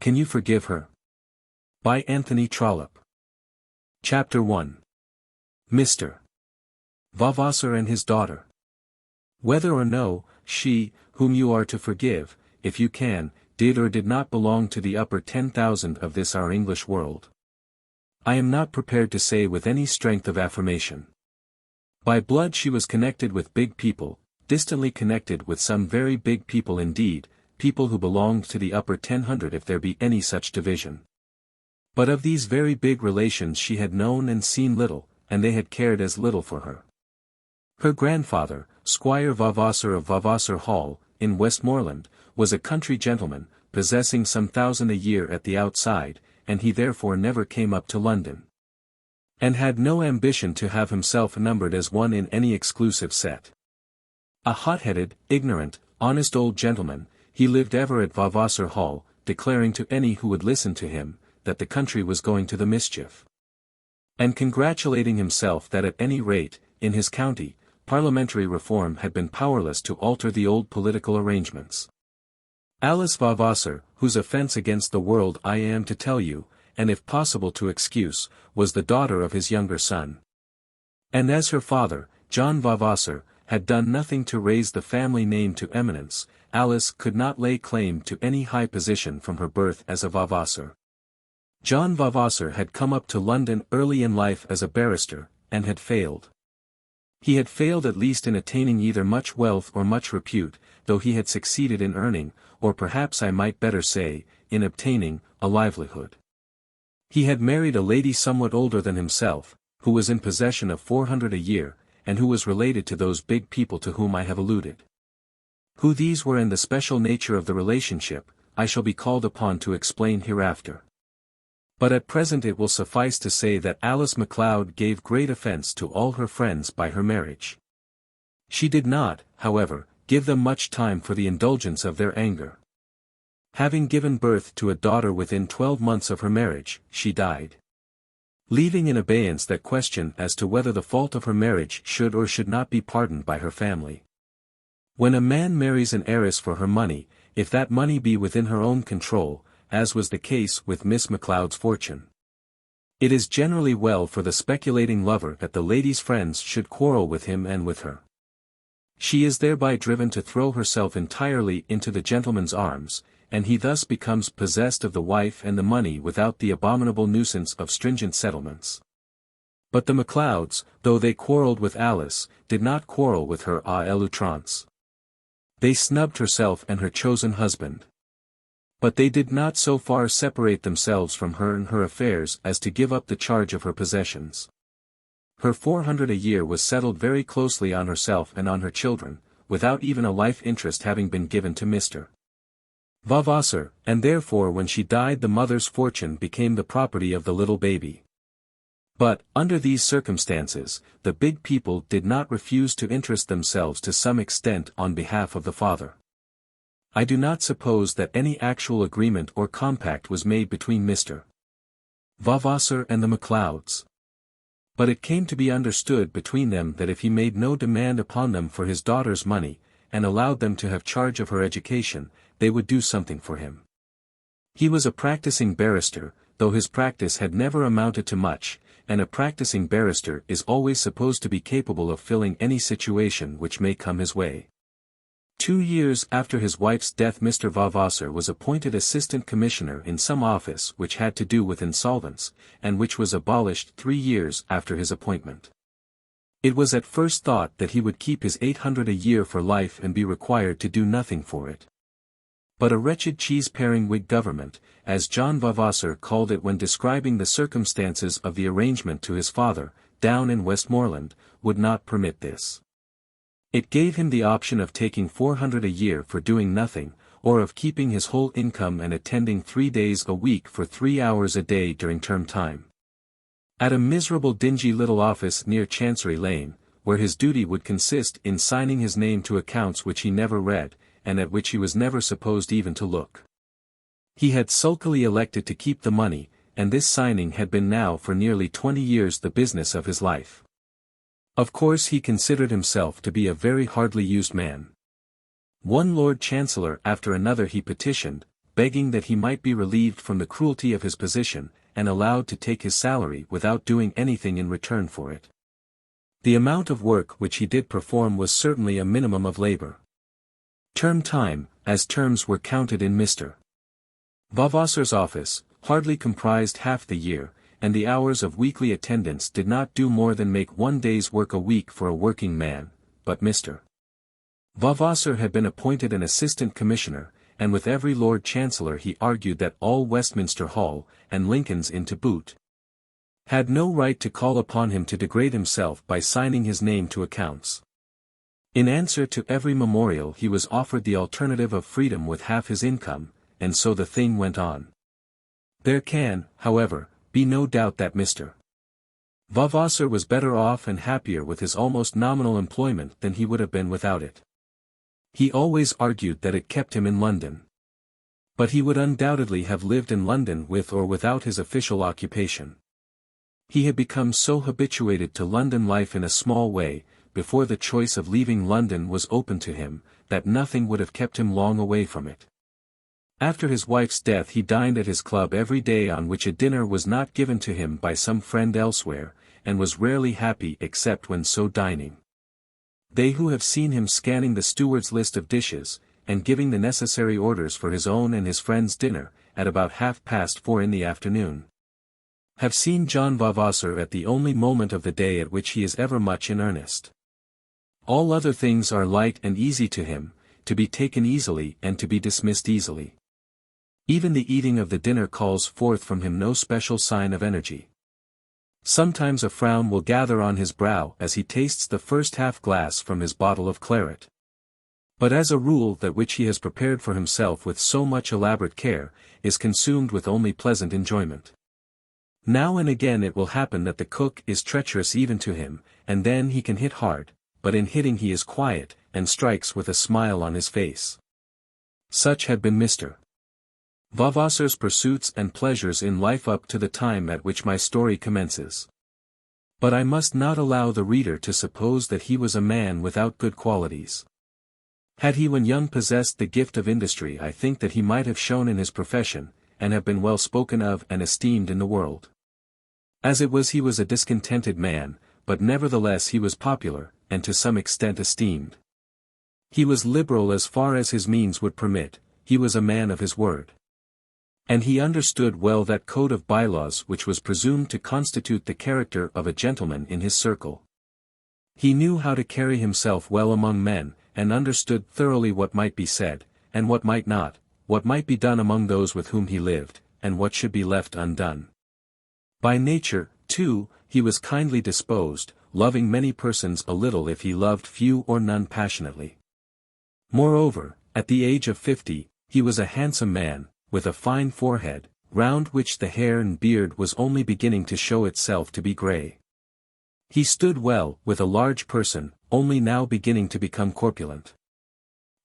Can you forgive her? By Anthony Trollope. Chapter 1. Mr. Vavasor and His Daughter. Whether or no, she, whom you are to forgive, if you can, did or did not belong to the upper 10,000 of this our English world, I am not prepared to say with any strength of affirmation. By blood she was connected with big people, distantly connected with some very big people indeed, people who belonged to the upper 100 if there be any such division. But of these very big relations she had known and seen little, and they had cared as little for her. Her grandfather, Squire Vavasor of Vavasor Hall, in Westmoreland, was a country gentleman, possessing some 1,000 a year at the outside, and he therefore never came up to London, and had no ambition to have himself numbered as one in any exclusive set. A hot-headed, ignorant, honest old gentleman, he lived ever at Vavasor Hall, declaring to any who would listen to him, that the country was going to the mischief, and congratulating himself that at any rate, in his county, parliamentary reform had been powerless to alter the old political arrangements. Alice Vavasor, whose offence against the world I am to tell you, and if possible to excuse, was the daughter of his younger son. And as her father, John Vavasor, had done nothing to raise the family name to eminence, Alice could not lay claim to any high position from her birth as a Vavasor. John Vavasor had come up to London early in life as a barrister, and had failed. He had failed at least in attaining either much wealth or much repute, though he had succeeded in earning, or perhaps I might better say, in obtaining, a livelihood. He had married a lady somewhat older than himself, who was in possession of 400 a year, and who was related to those big people to whom I have alluded. Who these were and the special nature of the relationship, I shall be called upon to explain hereafter. But at present it will suffice to say that Alice Macleod gave great offence to all her friends by her marriage. She did not, however, give them much time for the indulgence of their anger. Having given birth to a daughter within 12 months of her marriage, she died, leaving in abeyance that question as to whether the fault of her marriage should or should not be pardoned by her family. When a man marries an heiress for her money, if that money be within her own control, as was the case with Miss Macleod's fortune, it is generally well for the speculating lover that the lady's friends should quarrel with him and with her. She is thereby driven to throw herself entirely into the gentleman's arms, and he thus becomes possessed of the wife and the money without the abominable nuisance of stringent settlements. But the Macleods, though they quarrelled with Alice, did not quarrel with her à l'outrance. They snubbed herself and her chosen husband. But they did not so far separate themselves from her and her affairs as to give up the charge of her possessions. Her 400 a year was settled very closely on herself and on her children, without even a life interest having been given to Mr. Vavasor, and therefore when she died the mother's fortune became the property of the little baby. But, under these circumstances, the big people did not refuse to interest themselves to some extent on behalf of the father. I do not suppose that any actual agreement or compact was made between Mr. Vavasor and the Macleods. But it came to be understood between them that if he made no demand upon them for his daughter's money, and allowed them to have charge of her education, they would do something for him. He was a practising barrister, though his practice had never amounted to much, and a practising barrister is always supposed to be capable of filling any situation which may come his way. 2 years after his wife's death Mr. Vavasor was appointed assistant commissioner in some office which had to do with insolvents, and which was abolished 3 years after his appointment. It was at first thought that he would keep his 800 a year for life and be required to do nothing for it. But a wretched cheese-paring Whig government, as John Vavasor called it when describing the circumstances of the arrangement to his father, down in Westmoreland, would not permit this. It gave him the option of taking 400 a year for doing nothing, or of keeping his whole income and attending 3 days a week for 3 hours a day during term time, at a miserable dingy little office near Chancery Lane, where his duty would consist in signing his name to accounts which he never read, and at which he was never supposed even to look. He had sulkily elected to keep the money, and this signing had been now for nearly 20 years the business of his life. Of course he considered himself to be a very hardly used man. One Lord Chancellor after another he petitioned, begging that he might be relieved from the cruelty of his position, and allowed to take his salary without doing anything in return for it. The amount of work which he did perform was certainly a minimum of labor. Term time, as terms were counted in Mr. Vavasor's office, hardly comprised half the year, and the hours of weekly attendance did not do more than make 1 day's work a week for a working man, but Mr. Vavasor had been appointed an assistant commissioner, and with every Lord Chancellor he argued that all Westminster Hall, and Lincoln's Inn to boot, had no right to call upon him to degrade himself by signing his name to accounts. In answer to every memorial he was offered the alternative of freedom with half his income, and so the thing went on. There can, however, be no doubt that Mr. Vavasor was better off and happier with his almost nominal employment than he would have been without it. He always argued that it kept him in London. But he would undoubtedly have lived in London with or without his official occupation. He had become so habituated to London life in a small way, before the choice of leaving London was open to him, that nothing would have kept him long away from it. After his wife's death he dined at his club every day on which a dinner was not given to him by some friend elsewhere, and was rarely happy except when so dining. They who have seen him scanning the steward's list of dishes, and giving the necessary orders for his own and his friend's dinner, at about 4:30 in the afternoon, have seen John Vavasor at the only moment of the day at which he is ever much in earnest. All other things are light and easy to him, to be taken easily and to be dismissed easily. Even the eating of the dinner calls forth from him no special sign of energy. Sometimes a frown will gather on his brow as he tastes the first half glass from his bottle of claret. But as a rule that which he has prepared for himself with so much elaborate care, is consumed with only pleasant enjoyment. Now and again it will happen that the cook is treacherous even to him, and then he can hit hard, but in hitting he is quiet, and strikes with a smile on his face. Such had been Mr. Vavasor's pursuits and pleasures in life up to the time at which my story commences. But I must not allow the reader to suppose that he was a man without good qualities. Had he when young possessed the gift of industry, I think that he might have shone in his profession, and have been well spoken of and esteemed in the world. As it was, he was a discontented man, but nevertheless he was popular, and to some extent esteemed. He was liberal as far as his means would permit, he was a man of his word. And he understood well that code of bylaws which was presumed to constitute the character of a gentleman in his circle. He knew how to carry himself well among men, and understood thoroughly what might be said, and what might not, what might be done among those with whom he lived, and what should be left undone. By nature, too, he was kindly disposed, loving many persons a little if he loved few or none passionately. Moreover, at the age of 50, he was a handsome man, with a fine forehead, round which the hair and beard was only beginning to show itself to be grey. He stood well, with a large person, only now beginning to become corpulent.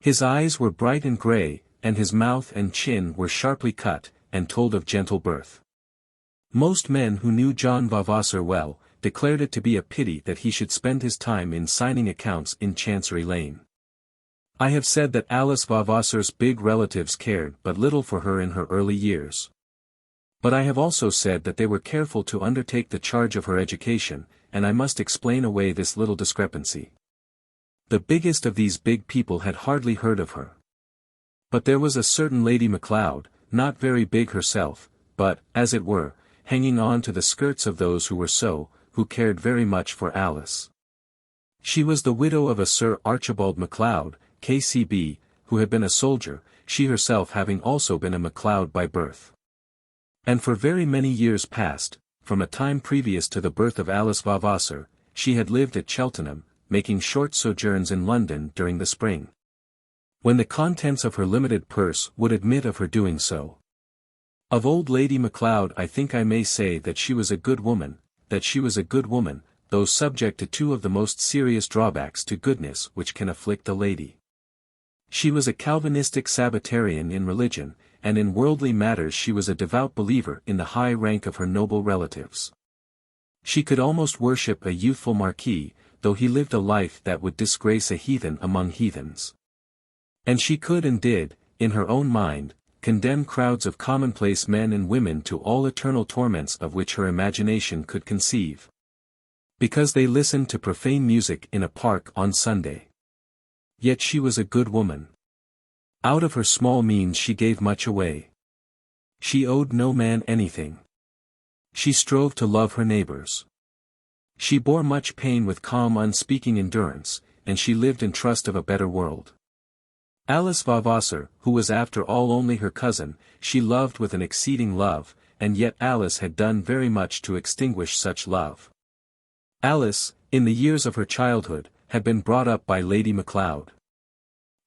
His eyes were bright and grey, and his mouth and chin were sharply cut, and told of gentle birth. Most men who knew John Vavasor well, declared it to be a pity that he should spend his time in signing accounts in Chancery Lane. I have said that Alice Vavasor's big relatives cared but little for her in her early years. But I have also said that they were careful to undertake the charge of her education, and I must explain away this little discrepancy. The biggest of these big people had hardly heard of her. But there was a certain Lady Macleod, not very big herself, but, as it were, hanging on to the skirts of those who were so, who cared very much for Alice. She was the widow of a Sir Archibald Macleod, K.C.B., who had been a soldier, she herself having also been a Macleod by birth. And for very many years past, from a time previous to the birth of Alice Vavasor, she had lived at Cheltenham, making short sojourns in London during the spring, when the contents of her limited purse would admit of her doing so. Of old Lady Macleod I think I may say that she was a good woman, though subject to two of the most serious drawbacks to goodness which can afflict a lady. She was a Calvinistic Sabbatarian in religion, and in worldly matters she was a devout believer in the high rank of her noble relatives. She could almost worship a youthful marquis, though he lived a life that would disgrace a heathen among heathens. And she could and did, in her own mind, condemn crowds of commonplace men and women to all eternal torments of which her imagination could conceive. Because they listened to profane music in a park on Sunday. Yet she was a good woman. Out of her small means she gave much away. She owed no man anything. She strove to love her neighbors. She bore much pain with calm unspeaking endurance, and she lived in trust of a better world. Alice Vavasor, who was after all only her cousin, she loved with an exceeding love, and yet Alice had done very much to extinguish such love. Alice, in the years of her childhood, had been brought up by Lady Macleod.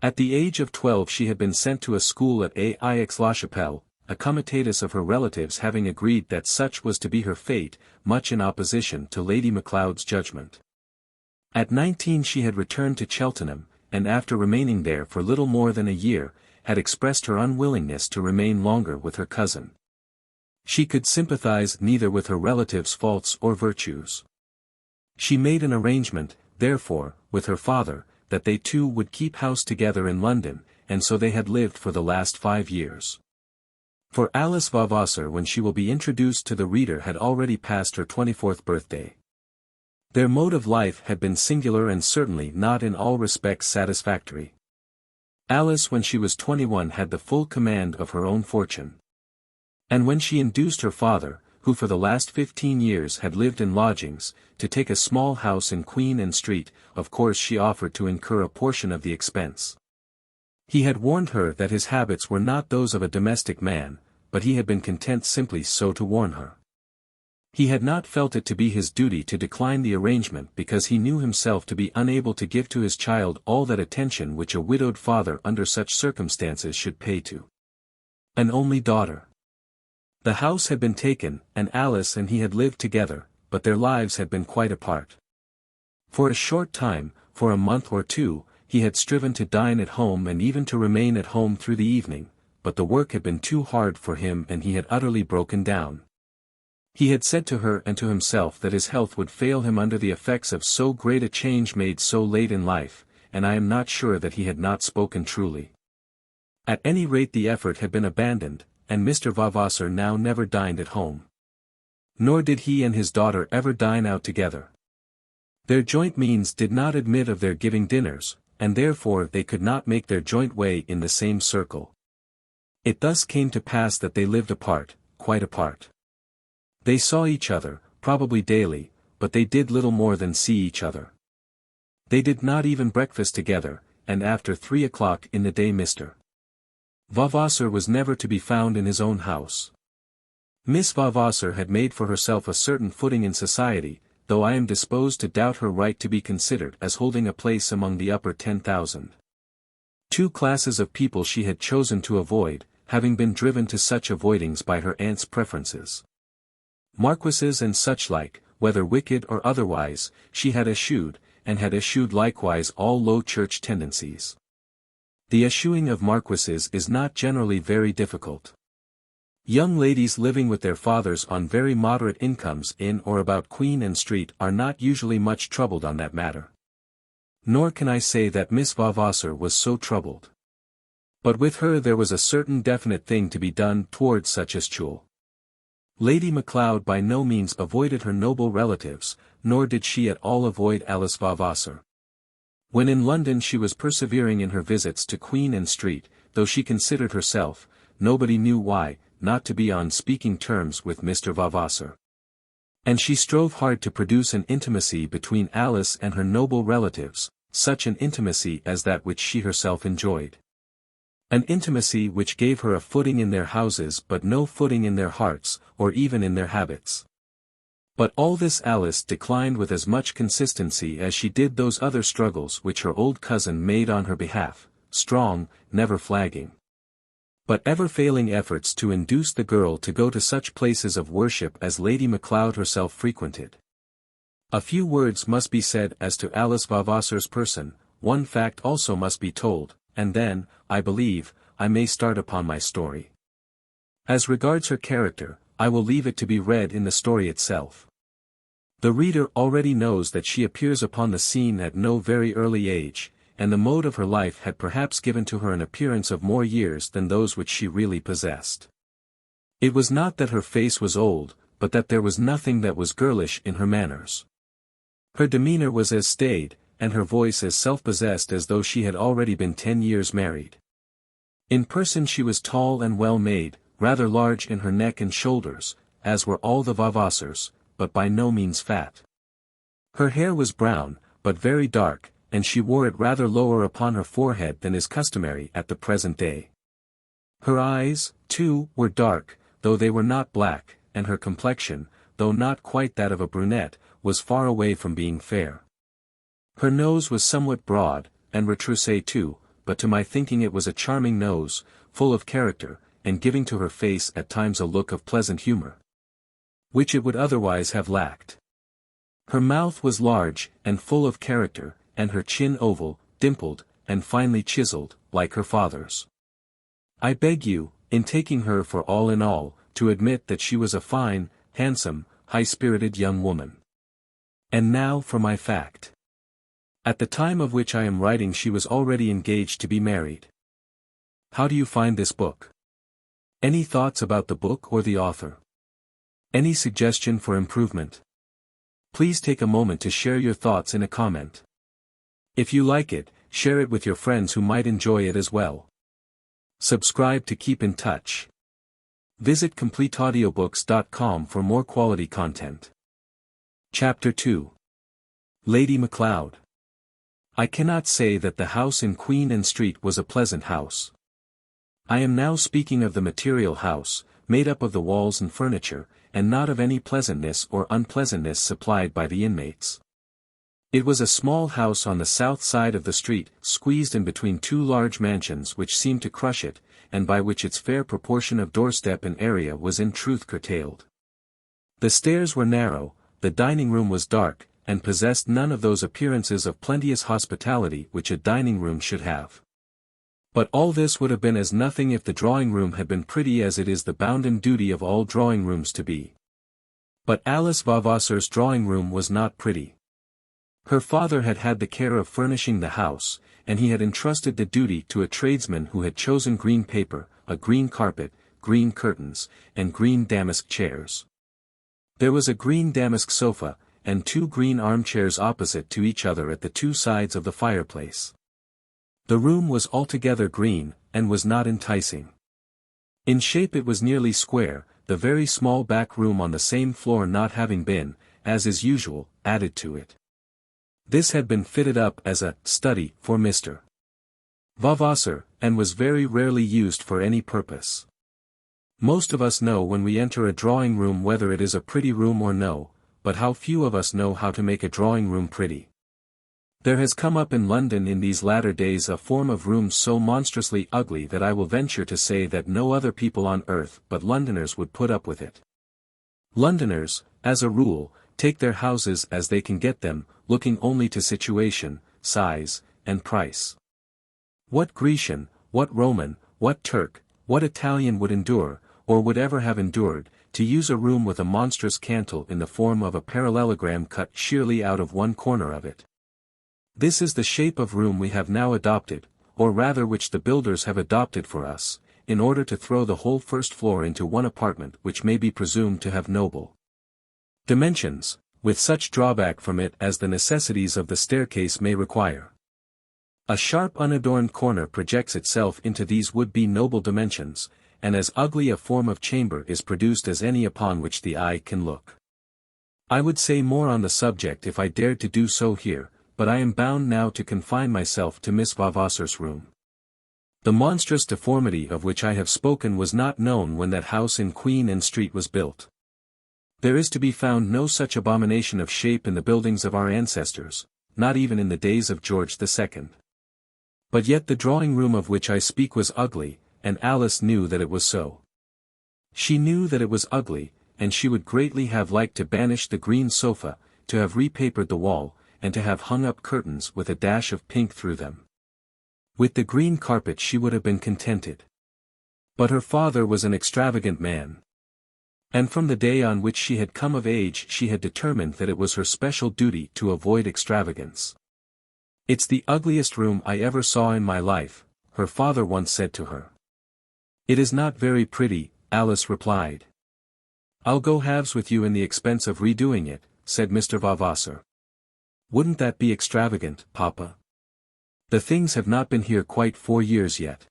At the age of 12 she had been sent to a school at Aix-la-Chapelle, a comitatus of her relatives having agreed that such was to be her fate, much in opposition to Lady Macleod's judgment. At 19 she had returned to Cheltenham, and after remaining there for little more than a year, had expressed her unwillingness to remain longer with her cousin. She could sympathize neither with her relatives' faults or virtues. She made an arrangement, therefore, with her father, that they two would keep house together in London, and so they had lived for the last 5 years. For Alice Vavasor, when she will be introduced to the reader, had already passed her 24th birthday. Their mode of life had been singular and certainly not in all respects satisfactory. Alice when she was 21 had the full command of her own fortune. And when she induced her father, who for the last 15 years had lived in lodgings, to take a small house in Queen Anne Street, of course she offered to incur a portion of the expense. He had warned her that his habits were not those of a domestic man, but he had been content simply so to warn her. He had not felt it to be his duty to decline the arrangement because he knew himself to be unable to give to his child all that attention which a widowed father under such circumstances should pay to an only daughter. The house had been taken, and Alice and he had lived together, but their lives had been quite apart. For a short time, for a month or two, he had striven to dine at home and even to remain at home through the evening, but the work had been too hard for him and he had utterly broken down. He had said to her and to himself that his health would fail him under the effects of so great a change made so late in life, and I am not sure that he had not spoken truly. At any rate the effort had been abandoned, and Mr. Vavasor now never dined at home. Nor did he and his daughter ever dine out together. Their joint means did not admit of their giving dinners, and therefore they could not make their joint way in the same circle. It thus came to pass that they lived apart, quite apart. They saw each other, probably daily, but they did little more than see each other. They did not even breakfast together, and after 3 o'clock in the day Mr. Vavasor was never to be found in his own house. Miss Vavasor had made for herself a certain footing in society, though I am disposed to doubt her right to be considered as holding a place among the upper 10,000. 2 classes of people she had chosen to avoid, having been driven to such avoidings by her aunt's preferences. Marquises and such like, whether wicked or otherwise, she had eschewed, and had eschewed likewise all low church tendencies. The eschewing of marquises is not generally very difficult. Young ladies living with their fathers on very moderate incomes in or about Queen Anne Street are not usually much troubled on that matter. Nor can I say that Miss Vavasor was so troubled. But with her there was a certain definite thing to be done towards such eschewal. Lady Macleod by no means avoided her noble relatives, nor did she at all avoid Alice Vavasor. When in London she was persevering in her visits to Queen Anne Street, though she considered herself, nobody knew why, not to be on speaking terms with Mr. Vavasor. And she strove hard to produce an intimacy between Alice and her noble relatives, such an intimacy as that which she herself enjoyed. An intimacy which gave her a footing in their houses but no footing in their hearts, or even in their habits. But all this Alice declined with as much consistency as she did those other struggles which her old cousin made on her behalf, strong, never flagging, but ever failing efforts to induce the girl to go to such places of worship as Lady Macleod herself frequented. A few words must be said as to Alice Vavasor's person, one fact also must be told, and then, I believe, I may start upon my story. As regards her character, I will leave it to be read in the story itself. The reader already knows that she appears upon the scene at no very early age, and the mode of her life had perhaps given to her an appearance of more years than those which she really possessed. It was not that her face was old, but that there was nothing that was girlish in her manners. Her demeanour was as staid, and her voice as self-possessed as though she had already been 10 years married. In person she was tall and well made, rather large in her neck and shoulders, as were all the Vavasors, but by no means fat. Her hair was brown, but very dark, and she wore it rather lower upon her forehead than is customary at the present day. Her eyes, too, were dark, though they were not black, and her complexion, though not quite that of a brunette, was far away from being fair. Her nose was somewhat broad, and retroussé too, but to my thinking it was a charming nose, full of character, and giving to her face at times a look of pleasant humour, which it would otherwise have lacked. Her mouth was large, and full of character, and her chin oval, dimpled, and finely chiselled, like her father's. I beg you, in taking her for all in all, to admit that she was a fine, handsome, high-spirited young woman. And now for my fact. At the time of which I am writing she was already engaged to be married. How do you find this book? Any thoughts about the book or the author? Any suggestion for improvement? Please take a moment to share your thoughts in a comment. If you like it, share it with your friends who might enjoy it as well. Subscribe to keep in touch. Visit CompleteAudiobooks.com for more quality content. Chapter 2. Lady Macleod. I cannot say that the house in Queen Anne Street was a pleasant house. I am now speaking of the material house, made up of the walls and furniture, and not of any pleasantness or unpleasantness supplied by the inmates. It was a small house on the south side of the street, squeezed in between two large mansions which seemed to crush it, and by which its fair proportion of doorstep and area was in truth curtailed. The stairs were narrow, the dining-room was dark, and possessed none of those appearances of plenteous hospitality which a dining-room should have. But all this would have been as nothing if the drawing-room had been pretty, as it is the bounden duty of all drawing-rooms to be. But Alice Vavasor's drawing-room was not pretty. Her father had had the care of furnishing the house, and he had entrusted the duty to a tradesman who had chosen green paper, a green carpet, green curtains, and green damask chairs. There was a green damask sofa, and two green armchairs opposite to each other at the two sides of the fireplace. The room was altogether green, and was not enticing. In shape it was nearly square, the very small back room on the same floor not having been, as is usual, added to it. This had been fitted up as a study for Mr. Vavasor, and was very rarely used for any purpose. Most of us know when we enter a drawing-room whether it is a pretty room or no, but how few of us know how to make a drawing-room pretty. There has come up in London in these latter days a form of rooms so monstrously ugly that I will venture to say that no other people on earth but Londoners would put up with it. Londoners, as a rule, take their houses as they can get them, looking only to situation, size, and price. What Grecian, what Roman, what Turk, what Italian would endure, or would ever have endured, to use a room with a monstrous cantle in the form of a parallelogram cut sheerly out of one corner of it? This is the shape of room we have now adopted, or rather which the builders have adopted for us, in order to throw the whole first floor into one apartment which may be presumed to have noble dimensions, with such drawback from it as the necessities of the staircase may require. A sharp unadorned corner projects itself into these would-be noble dimensions, and as ugly a form of chamber is produced as any upon which the eye can look. I would say more on the subject if I dared to do so here, but I am bound now to confine myself to Miss Vavasor's room. The monstrous deformity of which I have spoken was not known when that house in Queen Anne Street was built. There is to be found no such abomination of shape in the buildings of our ancestors, not even in the days of George II. But yet the drawing-room of which I speak was ugly, and Alice knew that it was so. She knew that it was ugly, and she would greatly have liked to banish the green sofa, to have repapered the wall, and to have hung up curtains with a dash of pink through them. With the green carpet she would have been contented. But her father was an extravagant man. And from the day on which she had come of age she had determined that it was her special duty to avoid extravagance. "It's the ugliest room I ever saw in my life," her father once said to her. "It is not very pretty," Alice replied. "I'll go halves with you in the expense of redoing it," said Mr. Vavasor. "Wouldn't that be extravagant, Papa? The things have not been here quite 4 years yet."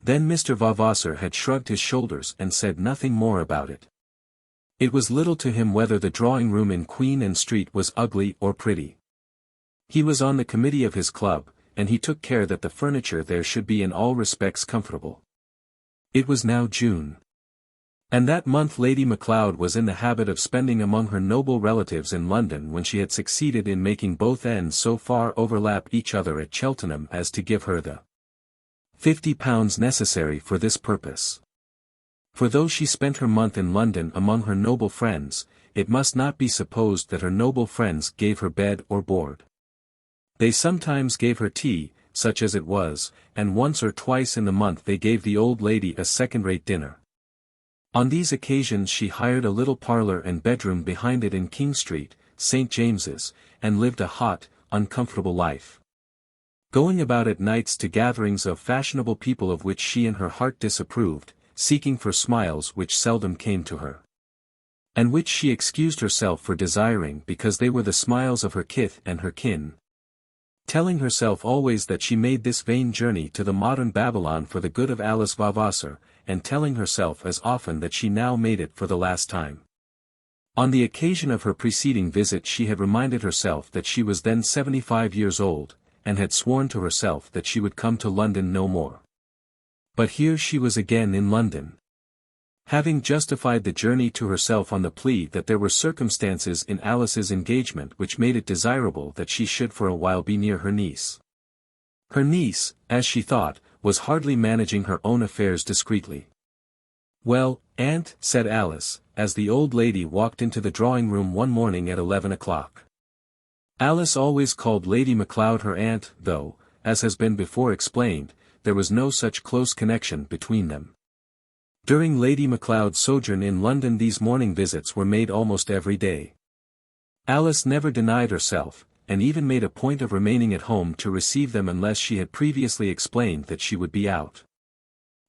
Then Mr. Vavasor had shrugged his shoulders and said nothing more about it. It was little to him whether the drawing-room in Queen Anne Street was ugly or pretty. He was on the committee of his club, and he took care that the furniture there should be in all respects comfortable. It was now June. And that month Lady Macleod was in the habit of spending among her noble relatives in London when she had succeeded in making both ends so far overlap each other at Cheltenham as to give her the £50 necessary for this purpose. For though she spent her month in London among her noble friends, it must not be supposed that her noble friends gave her bed or board. They sometimes gave her tea, such as it was, and once or twice in the month they gave the old lady a second-rate dinner. On these occasions she hired a little parlour and bedroom behind it in King Street, St. James's, and lived a hot, uncomfortable life. Going about at nights to gatherings of fashionable people of which she in her heart disapproved, seeking for smiles which seldom came to her, and which she excused herself for desiring because they were the smiles of her kith and her kin. Telling herself always that she made this vain journey to the modern Babylon for the good of Alice Vavasor, and telling herself as often that she now made it for the last time. On the occasion of her preceding visit she had reminded herself that she was then 75 years old, and had sworn to herself that she would come to London no more. But here she was again in London. Having justified the journey to herself on the plea that there were circumstances in Alice's engagement which made it desirable that she should for a while be near her niece. Her niece, as she thought, was hardly managing her own affairs discreetly. "Well, Aunt," said Alice, as the old lady walked into the drawing-room one morning at 11 o'clock. Alice always called Lady Macleod her aunt, though, as has been before explained, there was no such close connection between them. During Lady Macleod's sojourn in London these morning visits were made almost every day. Alice never denied herself, and even made a point of remaining at home to receive them unless she had previously explained that she would be out.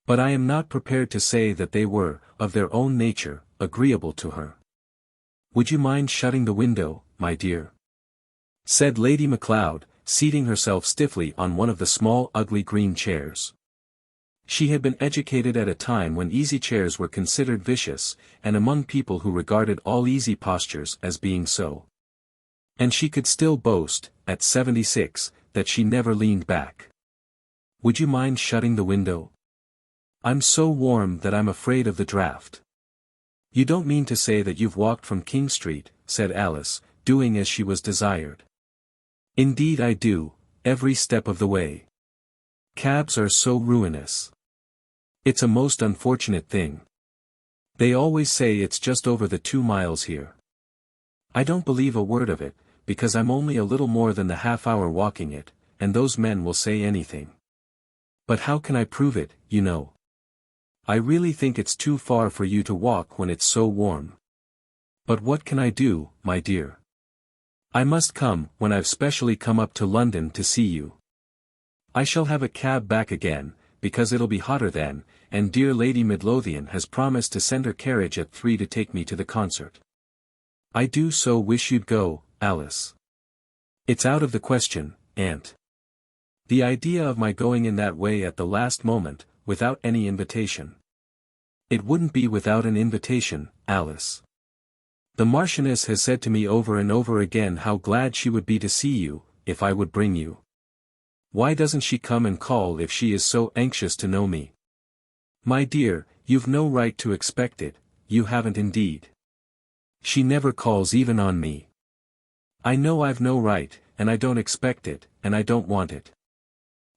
But I am not prepared to say that they were, of their own nature, agreeable to her. "Would you mind shutting the window, my dear?" said Lady Macleod, seating herself stiffly on one of the small ugly green chairs. She had been educated at a time when easy chairs were considered vicious, and among people who regarded all easy postures as being so. And she could still boast, at 76, that she never leaned back. "Would you mind shutting the window? I'm so warm that I'm afraid of the draught." "You don't mean to say that you've walked from King Street," said Alice, doing as she was desired. "Indeed I do, every step of the way. Cabs are so ruinous. It's a most unfortunate thing. They always say it's just over the 2 miles here. I don't believe a word of it, because I'm only a little more than the half-hour walking it, and those men will say anything. But how can I prove it, you know? I really think it's too far for you to walk when it's so warm. But what can I do, my dear? I must come when I've specially come up to London to see you. I shall have a cab back again, because it'll be hotter then, and dear Lady Midlothian has promised to send her carriage at 3 to take me to the concert. I do so wish you'd go, Alice. It's out of the question, Aunt. The idea of my going in that way at the last moment, without any invitation. It wouldn't be without an invitation, Alice. The Marchioness has said to me over and over again how glad she would be to see you, if I would bring you. Why doesn't she come and call if she is so anxious to know me? My dear, you've no right to expect it, you haven't indeed. She never calls even on me. I know I've no right, and I don't expect it, and I don't want it.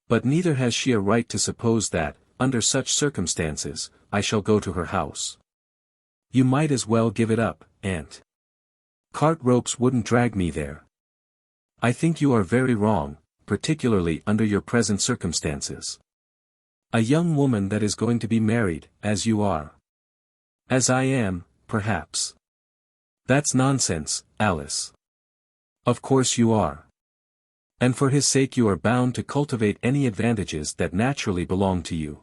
But neither has she a right to suppose that, under such circumstances, I shall go to her house. You might as well give it up, Aunt. Cart ropes wouldn't drag me there. I think you are very wrong, particularly under your present circumstances. A young woman that is going to be married, as you are. As I am, perhaps. That's nonsense, Alice. Of course you are. And for his sake you are bound to cultivate any advantages that naturally belong to you.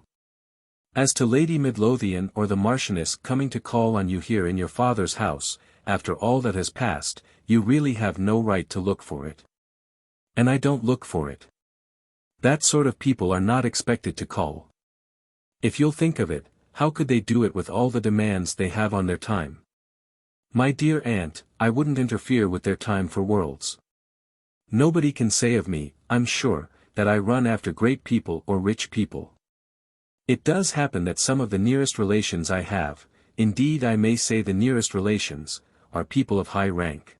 As to Lady Midlothian or the Marchioness coming to call on you here in your father's house, after all that has passed, you really have no right to look for it. And I don't look for it. That sort of people are not expected to call. If you'll think of it, how could they do it with all the demands they have on their time? My dear aunt, I wouldn't interfere with their time for worlds. Nobody can say of me, I'm sure, that I run after great people or rich people. It does happen that some of the nearest relations I have, indeed I may say the nearest relations, are people of high rank.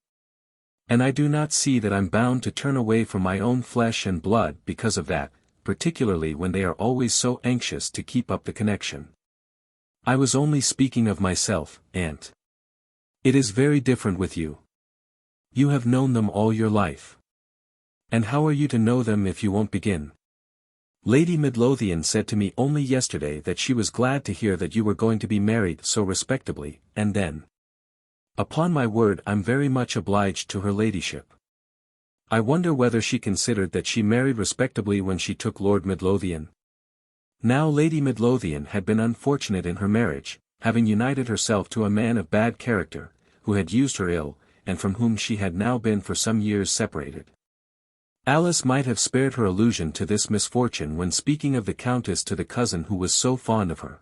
And I do not see that I'm bound to turn away from my own flesh and blood because of that, particularly when they are always so anxious to keep up the connection. I was only speaking of myself, aunt. It is very different with you. You have known them all your life. And how are you to know them if you won't begin? Lady Midlothian said to me only yesterday that she was glad to hear that you were going to be married so respectably, and then. Upon my word I'm very much obliged to her ladyship. I wonder whether she considered that she married respectably when she took Lord Midlothian. Now Lady Midlothian had been unfortunate in her marriage, having united herself to a man of bad character, who had used her ill, and from whom she had now been for some years separated. Alice might have spared her allusion to this misfortune when speaking of the Countess to the cousin who was so fond of her.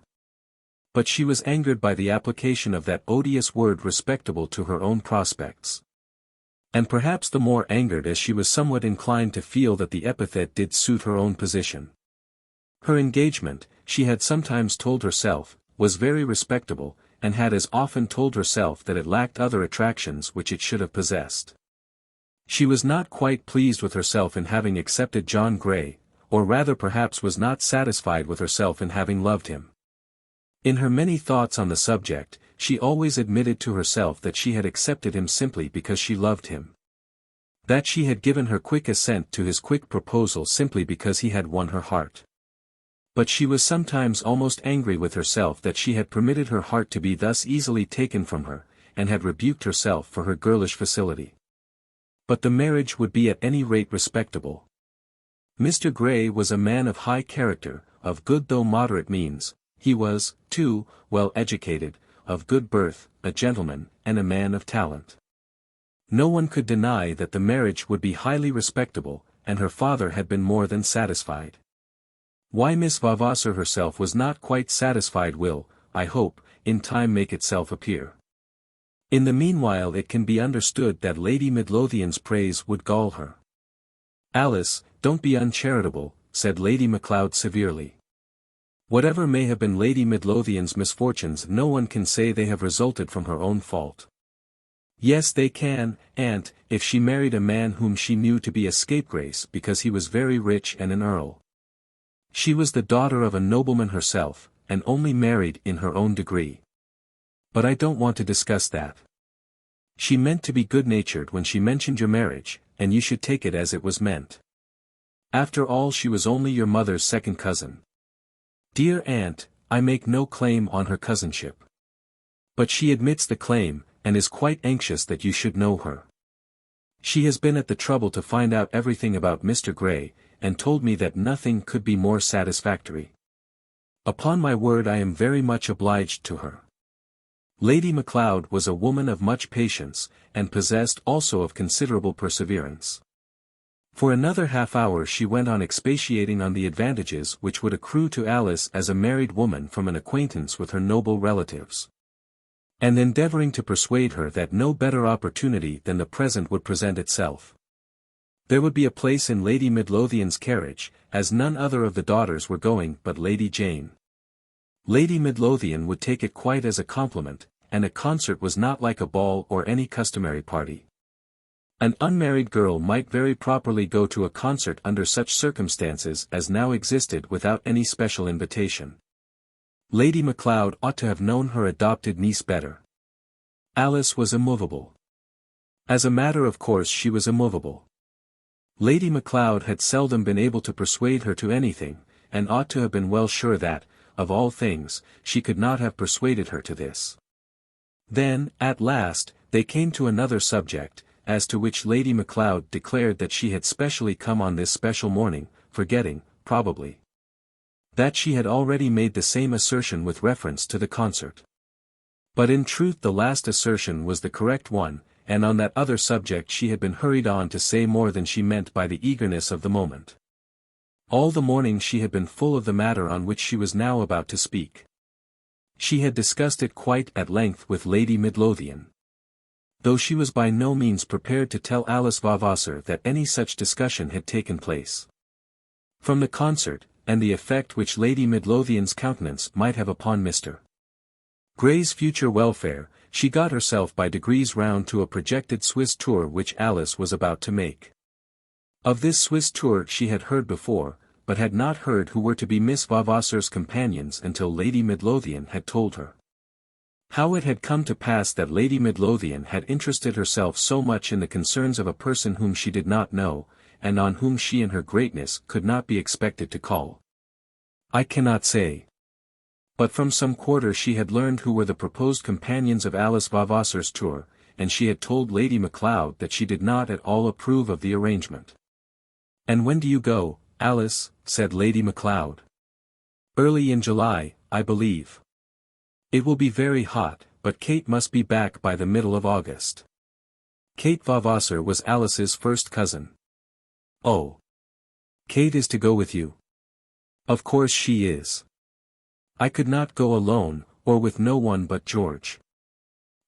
But she was angered by the application of that odious word respectable to her own prospects. And perhaps the more angered as she was somewhat inclined to feel that the epithet did suit her own position. Her engagement, she had sometimes told herself, was very respectable, and had as often told herself that it lacked other attractions which it should have possessed. She was not quite pleased with herself in having accepted John Grey, or rather perhaps was not satisfied with herself in having loved him. In her many thoughts on the subject, she always admitted to herself that she had accepted him simply because she loved him. That she had given her quick assent to his quick proposal simply because he had won her heart. But she was sometimes almost angry with herself that she had permitted her heart to be thus easily taken from her, and had rebuked herself for her girlish facility. But the marriage would be at any rate respectable. Mr. Grey was a man of high character, of good though moderate means. He was, too, well educated, of good birth, a gentleman, and a man of talent. No one could deny that the marriage would be highly respectable, and her father had been more than satisfied. Why Miss Vavasor herself was not quite satisfied will, I hope, in time make itself appear. In the meanwhile it can be understood that Lady Midlothian's praise would gall her. Alice, don't be uncharitable, said Lady Macleod severely. Whatever may have been Lady Midlothian's misfortunes, no one can say they have resulted from her own fault. Yes, they can, aunt, if she married a man whom she knew to be a scapegrace because he was very rich and an earl. She was the daughter of a nobleman herself, and only married in her own degree. But I don't want to discuss that. She meant to be good-natured when she mentioned your marriage, and you should take it as it was meant. After all, she was only your mother's second cousin. Dear aunt, I make no claim on her cousinship. But she admits the claim, and is quite anxious that you should know her. She has been at the trouble to find out everything about Mr. Grey, and told me that nothing could be more satisfactory. Upon my word I am very much obliged to her. Lady Macleod was a woman of much patience, and possessed also of considerable perseverance. For another half-hour she went on expatiating on the advantages which would accrue to Alice as a married woman from an acquaintance with her noble relatives. And endeavouring to persuade her that no better opportunity than the present would present itself. There would be a place in Lady Midlothian's carriage, as none other of the daughters were going but Lady Jane. Lady Midlothian would take it quite as a compliment, and a concert was not like a ball or any customary party. An unmarried girl might very properly go to a concert under such circumstances as now existed without any special invitation. Lady Macleod ought to have known her adopted niece better. Alice was immovable. As a matter of course she was immovable. Lady Macleod had seldom been able to persuade her to anything, and ought to have been well sure that, of all things, she could not have persuaded her to this. Then, at last, they came to another subject, as to which Lady Macleod declared that she had specially come on this special morning, forgetting, probably, that she had already made the same assertion with reference to the concert. But in truth the last assertion was the correct one, and on that other subject she had been hurried on to say more than she meant by the eagerness of the moment. All the morning she had been full of the matter on which she was now about to speak. She had discussed it quite at length with Lady Midlothian, though she was by no means prepared to tell Alice Vavasor that any such discussion had taken place. From the concert, and the effect which Lady Midlothian's countenance might have upon Mr. Grey's future welfare, she got herself by degrees round to a projected Swiss tour which Alice was about to make. Of this Swiss tour she had heard before, but had not heard who were to be Miss Vavasor's companions until Lady Midlothian had told her. How it had come to pass that Lady Midlothian had interested herself so much in the concerns of a person whom she did not know, and on whom she in her greatness could not be expected to call, I cannot say. But from some quarter she had learned who were the proposed companions of Alice Vavasor's tour, and she had told Lady Macleod that she did not at all approve of the arrangement. "And when do you go, Alice?" said Lady Macleod. "Early in July, I believe. It will be very hot, but Kate must be back by the middle of August." Kate Vavasor was Alice's first cousin. "Oh. Kate is to go with you?" "Of course she is. I could not go alone, or with no one but George."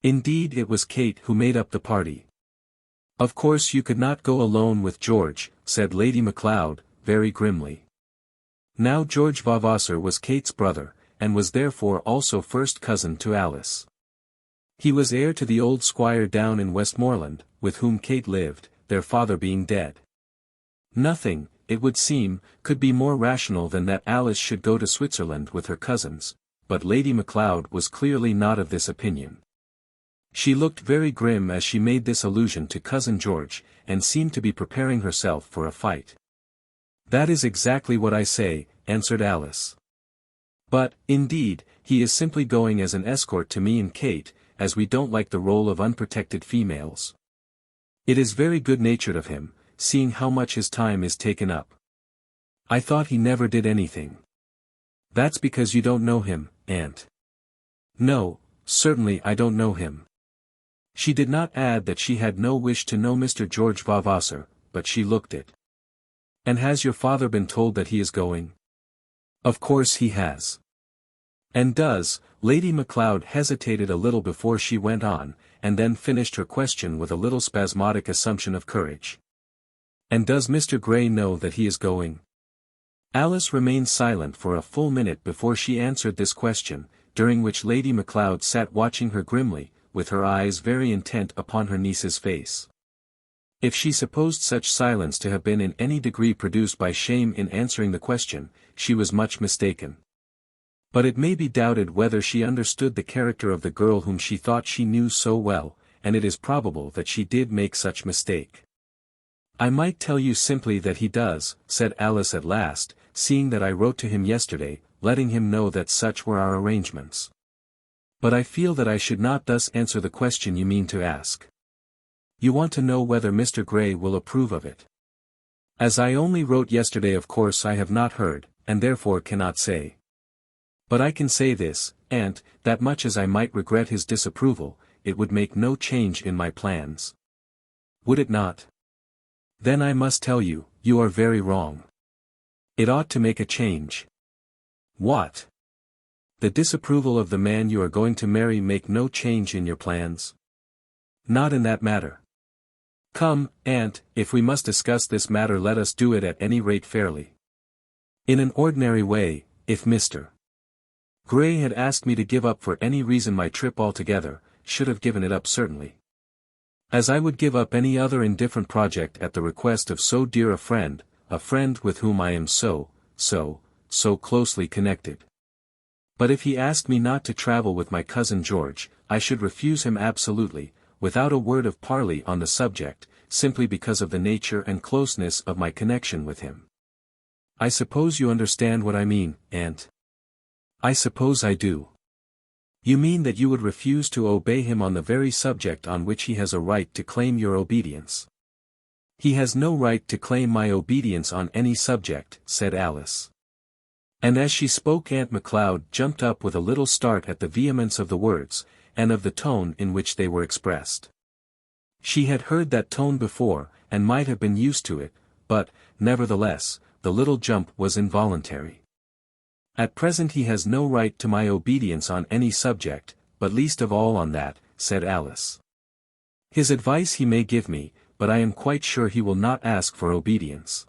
Indeed it was Kate who made up the party. "Of course you could not go alone with George," said Lady Macleod, very grimly. Now George Vavasor was Kate's brother, and was therefore also first cousin to Alice. He was heir to the old squire down in Westmoreland, with whom Kate lived, their father being dead. Nothing, it would seem, could be more rational than that Alice should go to Switzerland with her cousins, but Lady Macleod was clearly not of this opinion. She looked very grim as she made this allusion to Cousin George, and seemed to be preparing herself for a fight. "That is exactly what I say," answered Alice. "But, indeed, he is simply going as an escort to me and Kate, as we don't like the role of unprotected females. It is very good-natured of him, seeing how much his time is taken up. I thought he never did anything." "That's because you don't know him, Aunt." "No, certainly I don't know him." She did not add that she had no wish to know Mr. George Vavasor, but she looked it. "And has your father been told that he is going?" "Of course he has." "And does—" Lady Macleod hesitated a little before she went on, and then finished her question with a little spasmodic assumption of courage. "And does Mr. Grey know that he is going?" Alice remained silent for a full minute before she answered this question, during which Lady Macleod sat watching her grimly, with her eyes very intent upon her niece's face. If she supposed such silence to have been in any degree produced by shame in answering the question, she was much mistaken. But it may be doubted whether she understood the character of the girl whom she thought she knew so well, and it is probable that she did make such mistake. "I might tell you simply that he does," said Alice at last, "seeing that I wrote to him yesterday, letting him know that such were our arrangements. But I feel that I should not thus answer the question you mean to ask. You want to know whether Mr. Grey will approve of it. As I only wrote yesterday, of course I have not heard, and therefore cannot say. But I can say this, Aunt, that much as I might regret his disapproval, it would make no change in my plans." "Would it not? Then I must tell you, you are very wrong. It ought to make a change." "What? The disapproval of the man you are going to marry make no change in your plans?" "Not in that matter." "Come, Aunt, if we must discuss this matter let us do it at any rate fairly. In an ordinary way, if Mr. Grey had asked me to give up for any reason my trip altogether, should have given it up certainly. As I would give up any other indifferent project at the request of so dear a friend with whom I am so closely connected. But if he asked me not to travel with my cousin George, I should refuse him absolutely, without a word of parley on the subject, simply because of the nature and closeness of my connection with him. I suppose you understand what I mean, Aunt?" "I suppose I do." You mean that you would refuse to obey him on the very subject on which he has a right to claim your obedience. He has no right to claim my obedience on any subject, said Alice. And as she spoke Aunt Macleod jumped up with a little start at the vehemence of the words, and of the tone in which they were expressed. She had heard that tone before, and might have been used to it, but, nevertheless, the little jump was involuntary. At present he has no right to my obedience on any subject, but least of all on that, said Alice. His advice he may give me, but I am quite sure he will not ask for obedience.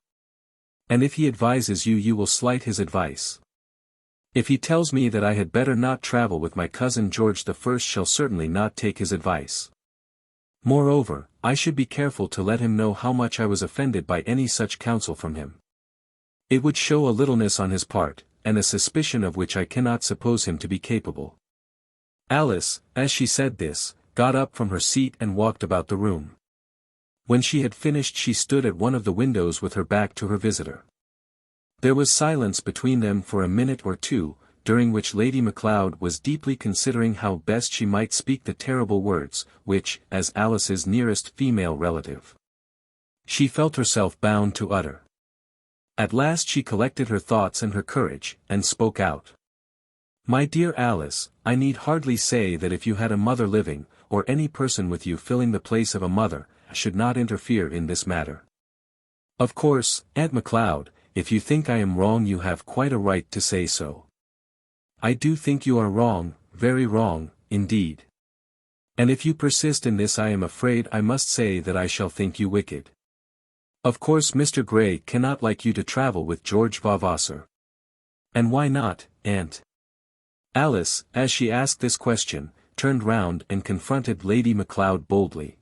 And if he advises you, you will slight his advice. If he tells me that I had better not travel with my cousin George I shall certainly not take his advice. Moreover, I should be careful to let him know how much I was offended by any such counsel from him. It would show a littleness on his part, and a suspicion of which I cannot suppose him to be capable. Alice, as she said this, got up from her seat and walked about the room. When she had finished she stood at one of the windows with her back to her visitor. There was silence between them for a minute or two, during which Lady Macleod was deeply considering how best she might speak the terrible words, which, as Alice's nearest female relative, she felt herself bound to utter. At last she collected her thoughts and her courage, and spoke out. My dear Alice, I need hardly say that if you had a mother living, or any person with you filling the place of a mother, I should not interfere in this matter. Of course, Aunt Macleod, if you think I am wrong you have quite a right to say so. I do think you are wrong, very wrong, indeed. And if you persist in this I am afraid I must say that I shall think you wicked. Of course Mr. Gray cannot like you to travel with George Vavasor. And why not, Aunt? Alice, as she asked this question, turned round and confronted Lady Macleod boldly.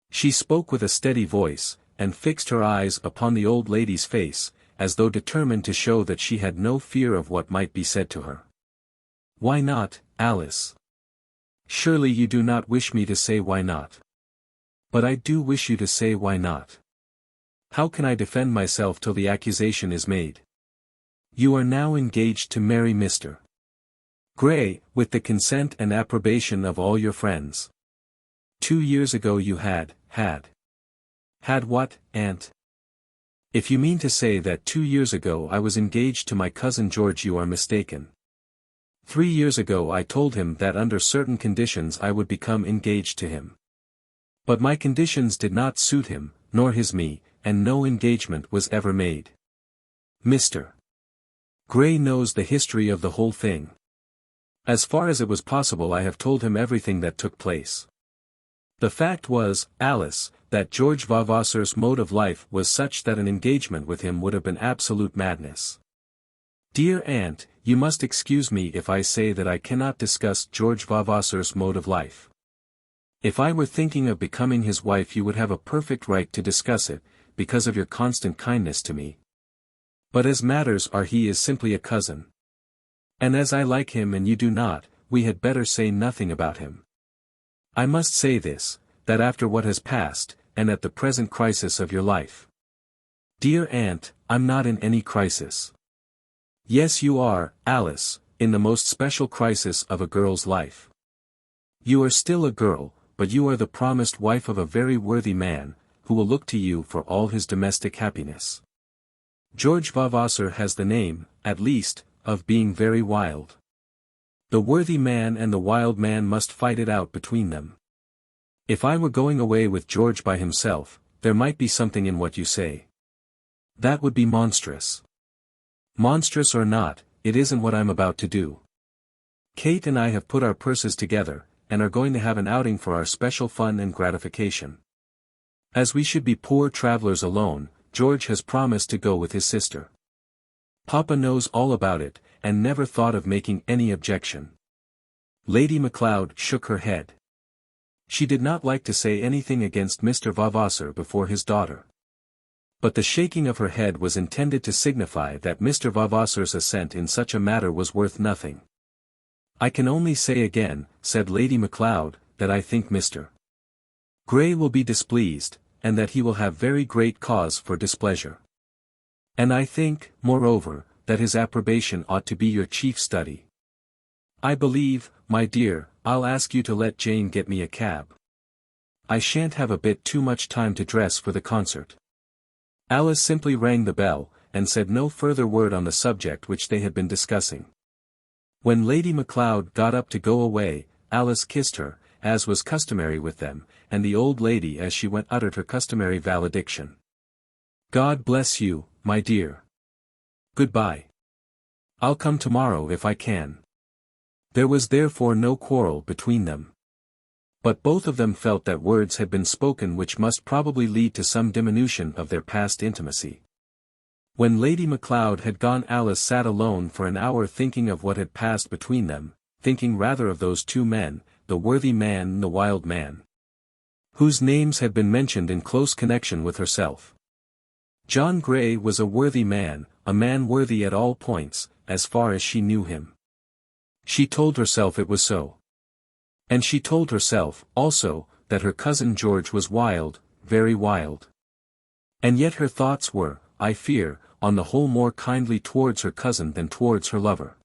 She spoke with a steady voice, and fixed her eyes upon the old lady's face, as though determined to show that she had no fear of what might be said to her. Why not, Alice? Surely you do not wish me to say why not. But I do wish you to say why not. How can I defend myself till the accusation is made? You are now engaged to marry Mr. Gray, with the consent and approbation of all your friends. 2 years ago you had what, Aunt? If you mean to say that 2 years ago I was engaged to my cousin George you are mistaken. 3 years ago I told him that under certain conditions I would become engaged to him. But my conditions did not suit him, nor his me, and no engagement was ever made. Mr. Gray knows the history of the whole thing. As far as it was possible I have told him everything that took place. The fact was, Alice, that George Vavasor's mode of life was such that an engagement with him would have been absolute madness. Dear Aunt, you must excuse me if I say that I cannot discuss George Vavasor's mode of life. If I were thinking of becoming his wife you would have a perfect right to discuss it, because of your constant kindness to me. But as matters are he is simply a cousin. And as I like him and you do not, we had better say nothing about him. I must say this, that after what has passed, and at the present crisis of your life. Dear Aunt, I'm not in any crisis. Yes you are, Alice, in the most special crisis of a girl's life. You are still a girl, but you are the promised wife of a very worthy man, who will look to you for all his domestic happiness. George Vavasor has the name, at least, of being very wild. The worthy man and the wild man must fight it out between them. If I were going away with George by himself, there might be something in what you say. That would be monstrous. Monstrous or not, it isn't what I'm about to do. Kate and I have put our purses together, and are going to have an outing for our special fun and gratification. As we should be poor travelers alone, George has promised to go with his sister. Papa knows all about it, and never thought of making any objection. Lady Macleod shook her head. She did not like to say anything against Mr. Vavasor before his daughter. But the shaking of her head was intended to signify that Mr. Vavasor's assent in such a matter was worth nothing. I can only say again, said Lady Macleod, that I think Mr. Gray will be displeased, and that he will have very great cause for displeasure. And I think, moreover, that his approbation ought to be your chief study. I believe, my dear, I'll ask you to let Jane get me a cab. I shan't have a bit too much time to dress for the concert." Alice simply rang the bell, and said no further word on the subject which they had been discussing. When Lady Macleod got up to go away, Alice kissed her, as was customary with them, and the old lady as she went uttered her customary valediction. "God bless you, my dear. Goodbye. I'll come tomorrow if I can." There was therefore no quarrel between them. But both of them felt that words had been spoken which must probably lead to some diminution of their past intimacy. When Lady Macleod had gone, Alice sat alone for an hour thinking of what had passed between them, thinking rather of those two men, the worthy man and the wild man, whose names had been mentioned in close connection with herself. John Grey was a worthy man, a man worthy at all points, as far as she knew him. She told herself it was so. And she told herself, also, that her cousin George was wild, very wild. And yet her thoughts were, I fear, on the whole more kindly towards her cousin than towards her lover.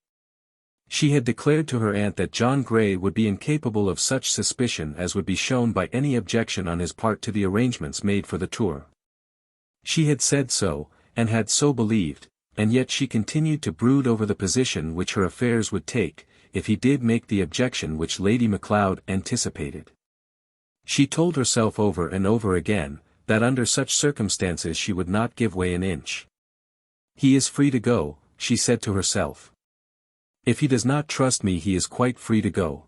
She had declared to her aunt that John Grey would be incapable of such suspicion as would be shown by any objection on his part to the arrangements made for the tour. She had said so, and had so believed, and yet she continued to brood over the position which her affairs would take, if he did make the objection which Lady Macleod anticipated. She told herself over and over again, that under such circumstances she would not give way an inch. "He is free to go," she said to herself. "If he does not trust me he is quite free to go."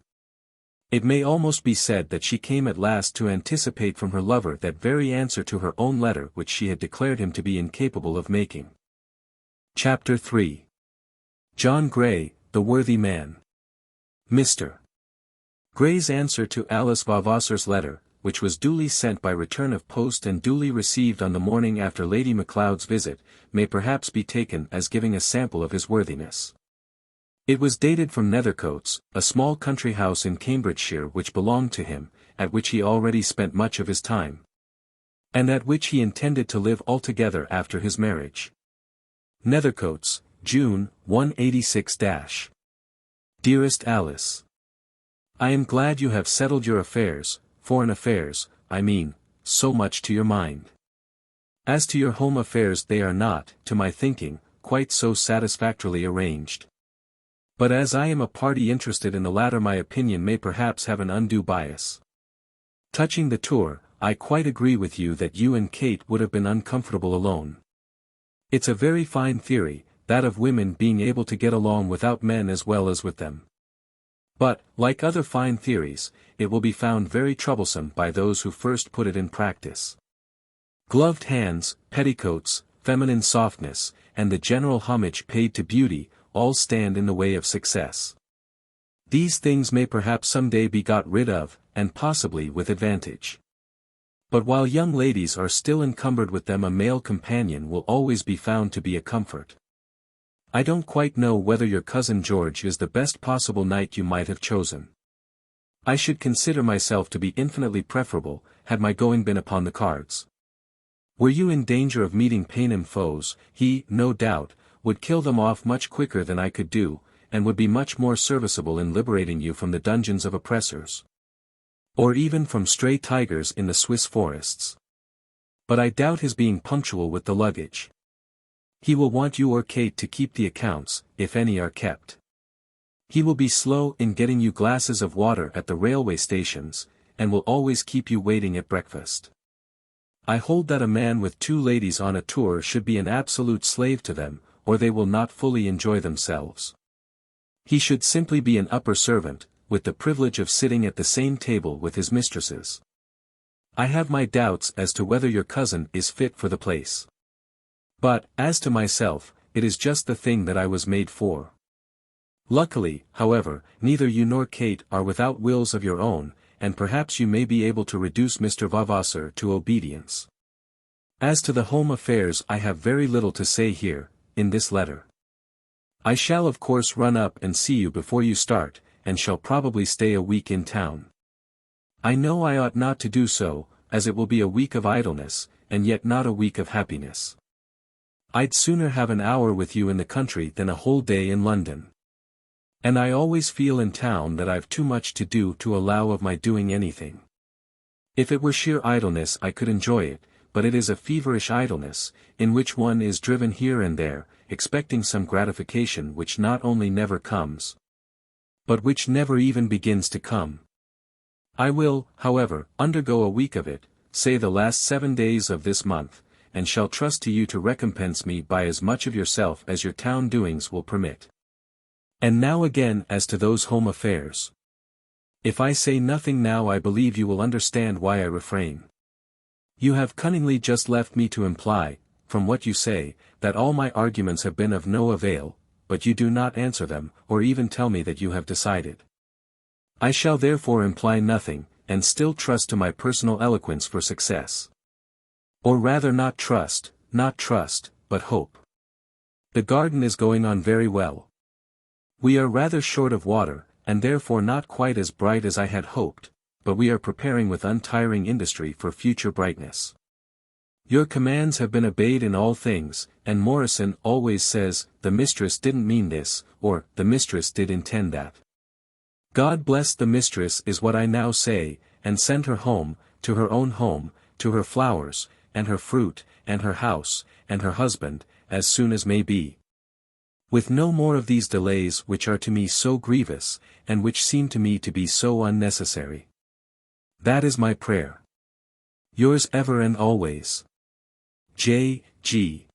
It may almost be said that she came at last to anticipate from her lover that very answer to her own letter which she had declared him to be incapable of making. Chapter 3. John Grey, the worthy man. Mr. Grey's answer to Alice Vavasor's letter, which was duly sent by return of post and duly received on the morning after Lady Macleod's visit, may perhaps be taken as giving a sample of his worthiness. It was dated from Nethercoats, a small country house in Cambridgeshire which belonged to him, at which he already spent much of his time, and at which he intended to live altogether after his marriage. Nethercoats, June, 186-. Dearest Alice, I am glad you have settled your affairs, foreign affairs, I mean, so much to your mind. As to your home affairs they are not, to my thinking, quite so satisfactorily arranged. But as I am a party interested in the latter my opinion may perhaps have an undue bias. Touching the tour, I quite agree with you that you and Kate would have been uncomfortable alone. It's a very fine theory, that of women being able to get along without men as well as with them. But, like other fine theories, it will be found very troublesome by those who first put it in practice. Gloved hands, petticoats, feminine softness, and the general homage paid to beauty, all stand in the way of success. These things may perhaps some day be got rid of, and possibly with advantage. But while young ladies are still encumbered with them a male companion will always be found to be a comfort. I don't quite know whether your cousin George is the best possible knight you might have chosen. I should consider myself to be infinitely preferable, had my going been upon the cards. Were you in danger of meeting Paynim foes, he, no doubt, would kill them off much quicker than I could do, and would be much more serviceable in liberating you from the dungeons of oppressors. Or even from stray tigers in the Swiss forests. But I doubt his being punctual with the luggage. He will want you or Kate to keep the accounts, if any are kept. He will be slow in getting you glasses of water at the railway stations, and will always keep you waiting at breakfast. I hold that a man with two ladies on a tour should be an absolute slave to them, or they will not fully enjoy themselves. He should simply be an upper servant, with the privilege of sitting at the same table with his mistresses. I have my doubts as to whether your cousin is fit for the place. But, as to myself, it is just the thing that I was made for. Luckily, however, neither you nor Kate are without wills of your own, and perhaps you may be able to reduce Mr. Vavasor to obedience. As to the home affairs I have very little to say here, in this letter. I shall of course run up and see you before you start, and shall probably stay a week in town. I know I ought not to do so, as it will be a week of idleness, and yet not a week of happiness. I'd sooner have an hour with you in the country than a whole day in London. And I always feel in town that I've too much to do to allow of my doing anything. If it were sheer idleness I could enjoy it, but it is a feverish idleness, in which one is driven here and there, expecting some gratification which not only never comes, but which never even begins to come. I will, however, undergo a week of it, say the last 7 days of this month, and shall trust to you to recompense me by as much of yourself as your town doings will permit. And now again as to those home affairs. If I say nothing now I believe you will understand why I refrain. You have cunningly just left me to imply, from what you say, that all my arguments have been of no avail, but you do not answer them, or even tell me that you have decided. I shall therefore imply nothing, and still trust to my personal eloquence for success. Or rather not trust, but hope. The garden is going on very well. We are rather short of water, and therefore not quite as bright as I had hoped, but we are preparing with untiring industry for future brightness. Your commands have been obeyed in all things, and Morrison always says, the mistress didn't mean this, or, the mistress did intend that. God bless the mistress is what I now say, and send her home, to her own home, to her flowers, and her fruit, and her house, and her husband, as soon as may be. With no more of these delays which are to me so grievous, and which seem to me to be so unnecessary. That is my prayer. Yours ever and always. J. G.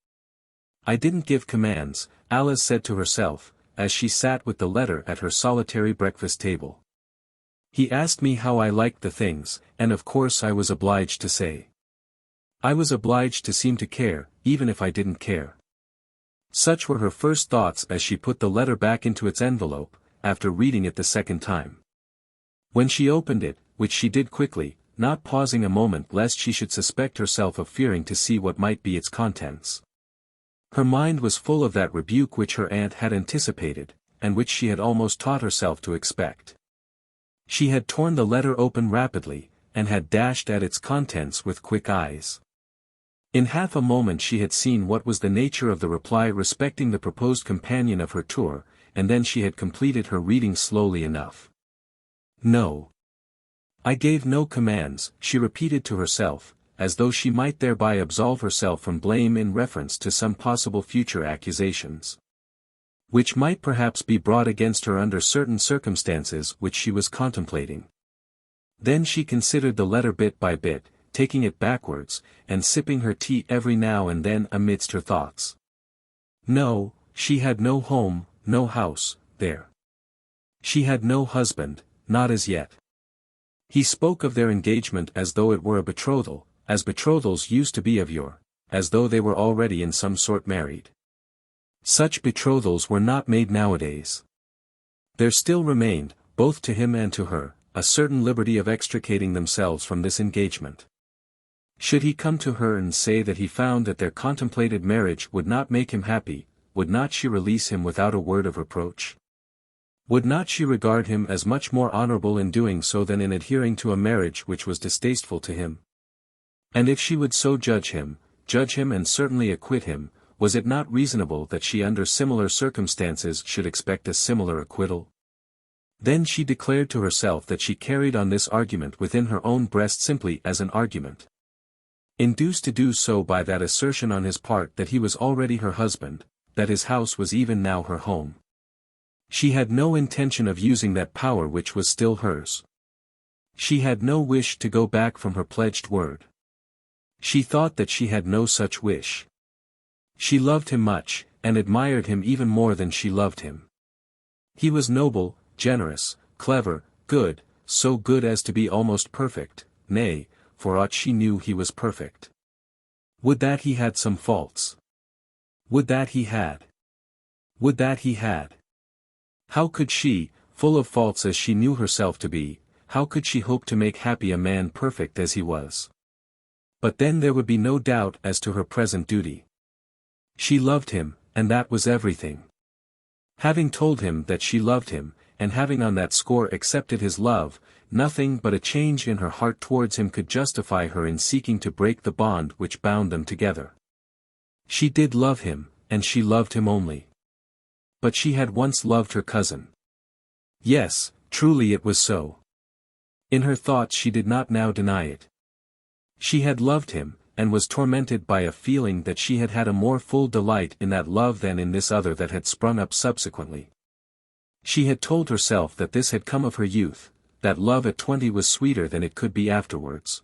I didn't give commands, Alice said to herself, as she sat with the letter at her solitary breakfast table. He asked me how I liked the things, and of course I was obliged to say. I was obliged to seem to care, even if I didn't care. Such were her first thoughts as she put the letter back into its envelope, after reading it the second time. When she opened it, which she did quickly, not pausing a moment lest she should suspect herself of fearing to see what might be its contents. Her mind was full of that rebuke which her aunt had anticipated, and which she had almost taught herself to expect. She had torn the letter open rapidly, and had dashed at its contents with quick eyes. In half a moment she had seen what was the nature of the reply respecting the proposed companion of her tour, and then she had completed her reading slowly enough. No. I gave no commands, she repeated to herself, as though she might thereby absolve herself from blame in reference to some possible future accusations, which might perhaps be brought against her under certain circumstances which she was contemplating. Then she considered the letter bit by bit, taking it backwards, and sipping her tea every now and then amidst her thoughts. No, she had no home, no house, there. She had no husband, not as yet. He spoke of their engagement as though it were a betrothal, as betrothals used to be of yore, as though they were already in some sort married. Such betrothals were not made nowadays. There still remained, both to him and to her, a certain liberty of extricating themselves from this engagement. Should he come to her and say that he found that their contemplated marriage would not make him happy, would not she release him without a word of reproach? Would not she regard him as much more honorable in doing so than in adhering to a marriage which was distasteful to him? And if she would so judge him and certainly acquit him, was it not reasonable that she under similar circumstances should expect a similar acquittal? Then she declared to herself that she carried on this argument within her own breast simply as an argument. Induced to do so by that assertion on his part that he was already her husband, that his house was even now her home. She had no intention of using that power which was still hers. She had no wish to go back from her pledged word. She thought that she had no such wish. She loved him much, and admired him even more than she loved him. He was noble, generous, clever, good, so good as to be almost perfect, nay, for aught she knew he was perfect. Would that he had some faults. Would that he had. Would that he had. How could she, full of faults as she knew herself to be, how could she hope to make happy a man perfect as he was? But then there would be no doubt as to her present duty. She loved him, and that was everything. Having told him that she loved him, and having on that score accepted his love, nothing but a change in her heart towards him could justify her in seeking to break the bond which bound them together. She did love him, and she loved him only. But she had once loved her cousin. Yes, truly it was so. In her thoughts she did not now deny it. She had loved him, and was tormented by a feeling that she had had a more full delight in that love than in this other that had sprung up subsequently. She had told herself that this had come of her youth, that love at 20 was sweeter than it could be afterwards.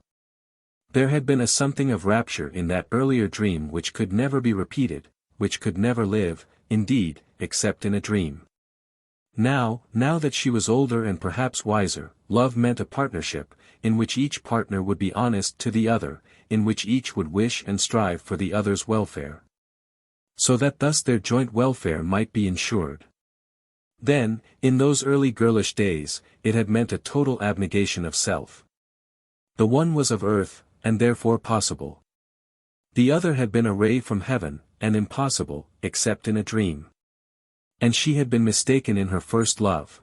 There had been a something of rapture in that earlier dream which could never be repeated, which could never live, indeed, except in a dream. Now that she was older and perhaps wiser, love meant a partnership, in which each partner would be honest to the other, in which each would wish and strive for the other's welfare. So that thus their joint welfare might be ensured. Then, in those early girlish days, it had meant a total abnegation of self. The one was of earth, and therefore possible. The other had been a ray from heaven, and impossible, except in a dream. And she had been mistaken in her first love.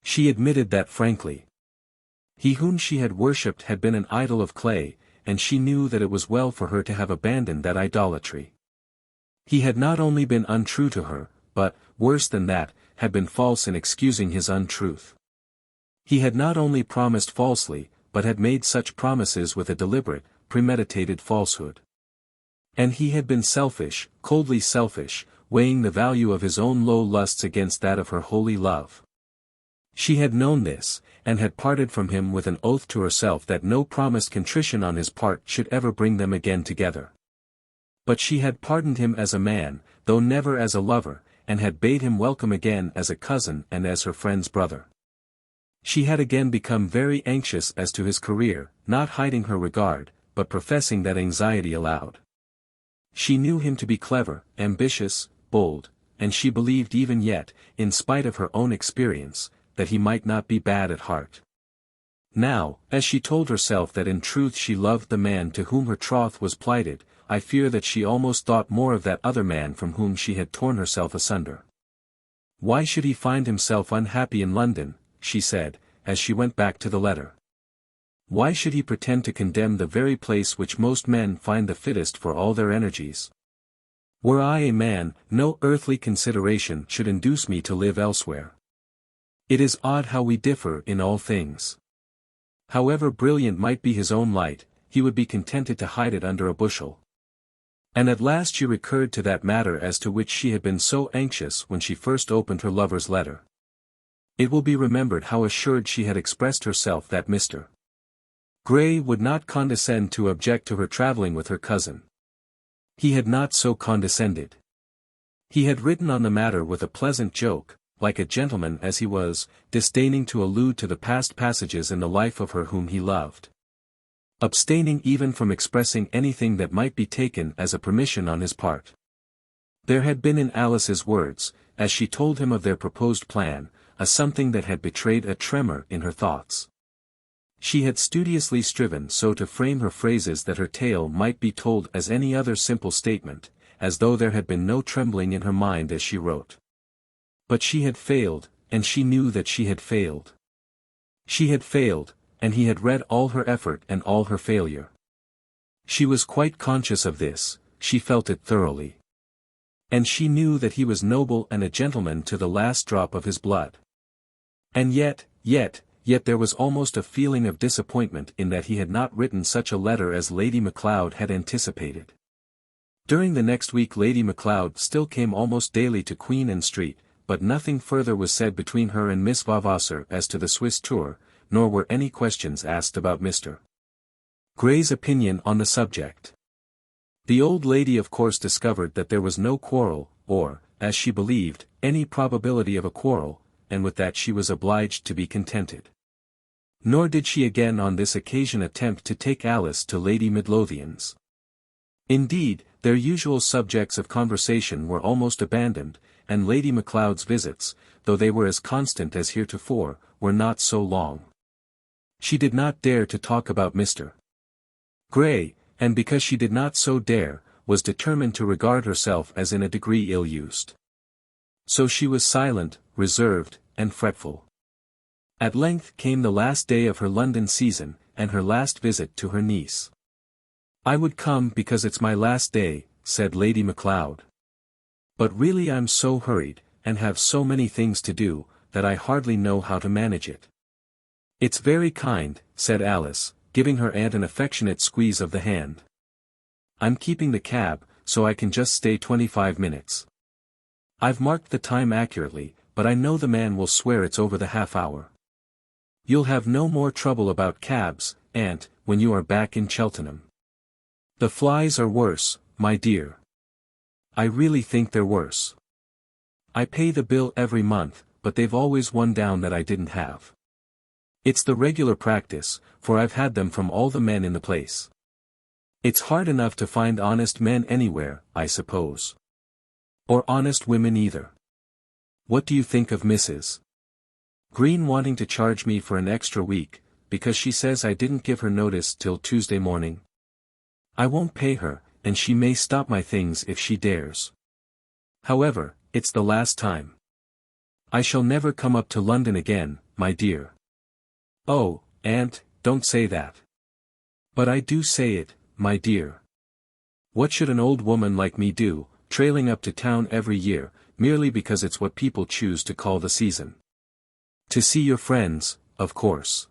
She admitted that frankly. He whom she had worshipped had been an idol of clay, and she knew that it was well for her to have abandoned that idolatry. He had not only been untrue to her, but, worse than that, had been false in excusing his untruth. He had not only promised falsely, but had made such promises with a deliberate, premeditated falsehood. And he had been selfish, coldly selfish, weighing the value of his own low lusts against that of her holy love. She had known this, and had parted from him with an oath to herself that no promised contrition on his part should ever bring them again together. But she had pardoned him as a man, though never as a lover, and had bade him welcome again as a cousin and as her friend's brother. She had again become very anxious as to his career, not hiding her regard, but professing that anxiety aloud. She knew him to be clever, ambitious, bold, and she believed even yet, in spite of her own experience, that he might not be bad at heart. Now, as she told herself that in truth she loved the man to whom her troth was plighted, I fear that she almost thought more of that other man from whom she had torn herself asunder. Why should he find himself unhappy in London, she said, as she went back to the letter. Why should he pretend to condemn the very place which most men find the fittest for all their energies? Were I a man, no earthly consideration should induce me to live elsewhere. It is odd how we differ in all things. However brilliant might be his own light, he would be contented to hide it under a bushel. And at last she recurred to that matter as to which she had been so anxious when she first opened her lover's letter. It will be remembered how assured she had expressed herself that Mr. Gray would not condescend to object to her travelling with her cousin. He had not so condescended. He had written on the matter with a pleasant joke, like a gentleman as he was, disdaining to allude to the past passages in the life of her whom he loved. Abstaining even from expressing anything that might be taken as a permission on his part. There had been in Alice's words, as she told him of their proposed plan, a something that had betrayed a tremor in her thoughts. She had studiously striven so to frame her phrases that her tale might be told as any other simple statement, as though there had been no trembling in her mind as she wrote. But she had failed, and she knew that she had failed. She had failed, and he had read all her effort and all her failure. She was quite conscious of this, she felt it thoroughly. And she knew that he was noble and a gentleman to the last drop of his blood. And yet there was almost a feeling of disappointment in that he had not written such a letter as Lady Macleod had anticipated. During the next week Lady Macleod still came almost daily to Queen Anne Street, but nothing further was said between her and Miss Vavasor as to the Swiss tour, nor were any questions asked about Mr. Gray's opinion on the subject. The old lady of course discovered that there was no quarrel, or, as she believed, any probability of a quarrel, and with that she was obliged to be contented. Nor did she again on this occasion attempt to take Alice to Lady Midlothian's. Indeed, their usual subjects of conversation were almost abandoned, and Lady Macleod's visits, though they were as constant as heretofore, were not so long. She did not dare to talk about Mr. Gray, and because she did not so dare, was determined to regard herself as in a degree ill-used. So she was silent, reserved, and fretful. At length came the last day of her London season, and her last visit to her niece. "I would come because it's my last day," said Lady Macleod. "But really I'm so hurried, and have so many things to do, that I hardly know how to manage it." "It's very kind," said Alice, giving her aunt an affectionate squeeze of the hand. "I'm keeping the cab, so I can just stay 25 minutes. I've marked the time accurately, but I know the man will swear it's over the half-hour. You'll have no more trouble about cabs, aunt, when you are back in Cheltenham. The flies are worse, my dear. I really think they're worse. I pay the bill every month, but they've always one down that I didn't have. It's the regular practice, for I've had them from all the men in the place. It's hard enough to find honest men anywhere, I suppose. Or honest women either. What do you think of Mrs. Green wanting to charge me for an extra week, because she says I didn't give her notice till Tuesday morning? I won't pay her, and she may stop my things if she dares. However, it's the last time. I shall never come up to London again, my dear." "Oh, aunt, don't say that." "But I do say it, my dear. What should an old woman like me do, trailing up to town every year, merely because it's what people choose to call the season? To see your friends, of course.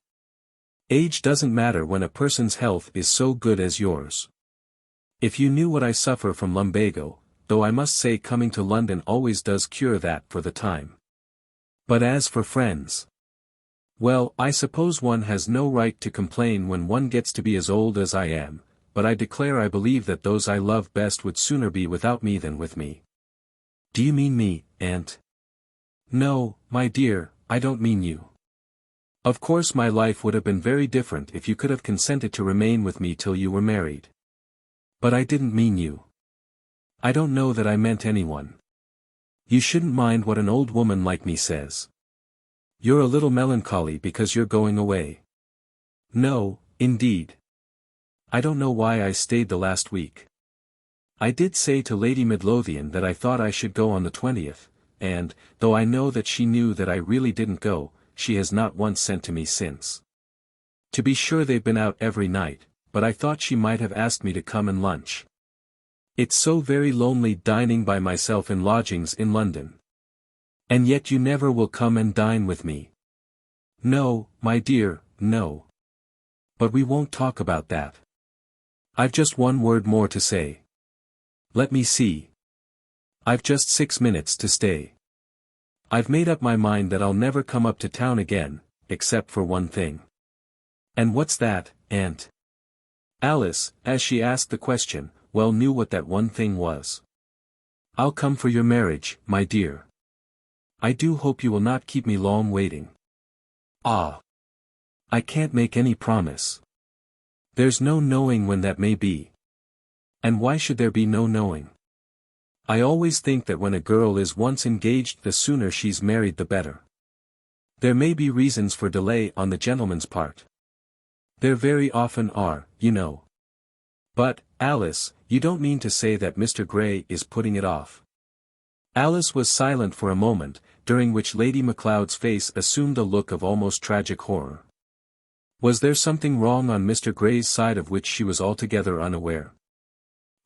Age doesn't matter when a person's health is so good as yours. If you knew what I suffer from lumbago, though I must say coming to London always does cure that for the time. But as for friends, well, I suppose one has no right to complain when one gets to be as old as I am, but I declare I believe that those I love best would sooner be without me than with me." "Do you mean me, aunt?" "No, my dear, I don't mean you. Of course my life would have been very different if you could have consented to remain with me till you were married. But I didn't mean you. I don't know that I meant anyone. You shouldn't mind what an old woman like me says. You're a little melancholy because you're going away." "No, indeed. I don't know why I stayed the last week. I did say to Lady Midlothian that I thought I should go on the 20th, and, though I know that she knew that I really didn't go, she has not once sent to me since. To be sure they've been out every night, but I thought she might have asked me to come and lunch. It's so very lonely dining by myself in lodgings in London. And yet you never will come and dine with me." "No, my dear, no. But we won't talk about that. I've just one word more to say. Let me see. I've just 6 minutes to stay. I've made up my mind that I'll never come up to town again, except for one thing." "And what's that, aunt?" Alice, as she asked the question, well knew what that one thing was. "I'll come for your marriage, my dear. I do hope you will not keep me long waiting." "Ah! I can't make any promise. There's no knowing when that may be. And why should there be no knowing? I always think that when a girl is once engaged the sooner she's married the better. There may be reasons for delay on the gentleman's part. There very often are, you know. But, Alice, you don't mean to say that Mr. Grey is putting it off?" Alice was silent for a moment, during which Lady Macleod's face assumed a look of almost tragic horror. Was there something wrong on Mr. Grey's side of which she was altogether unaware?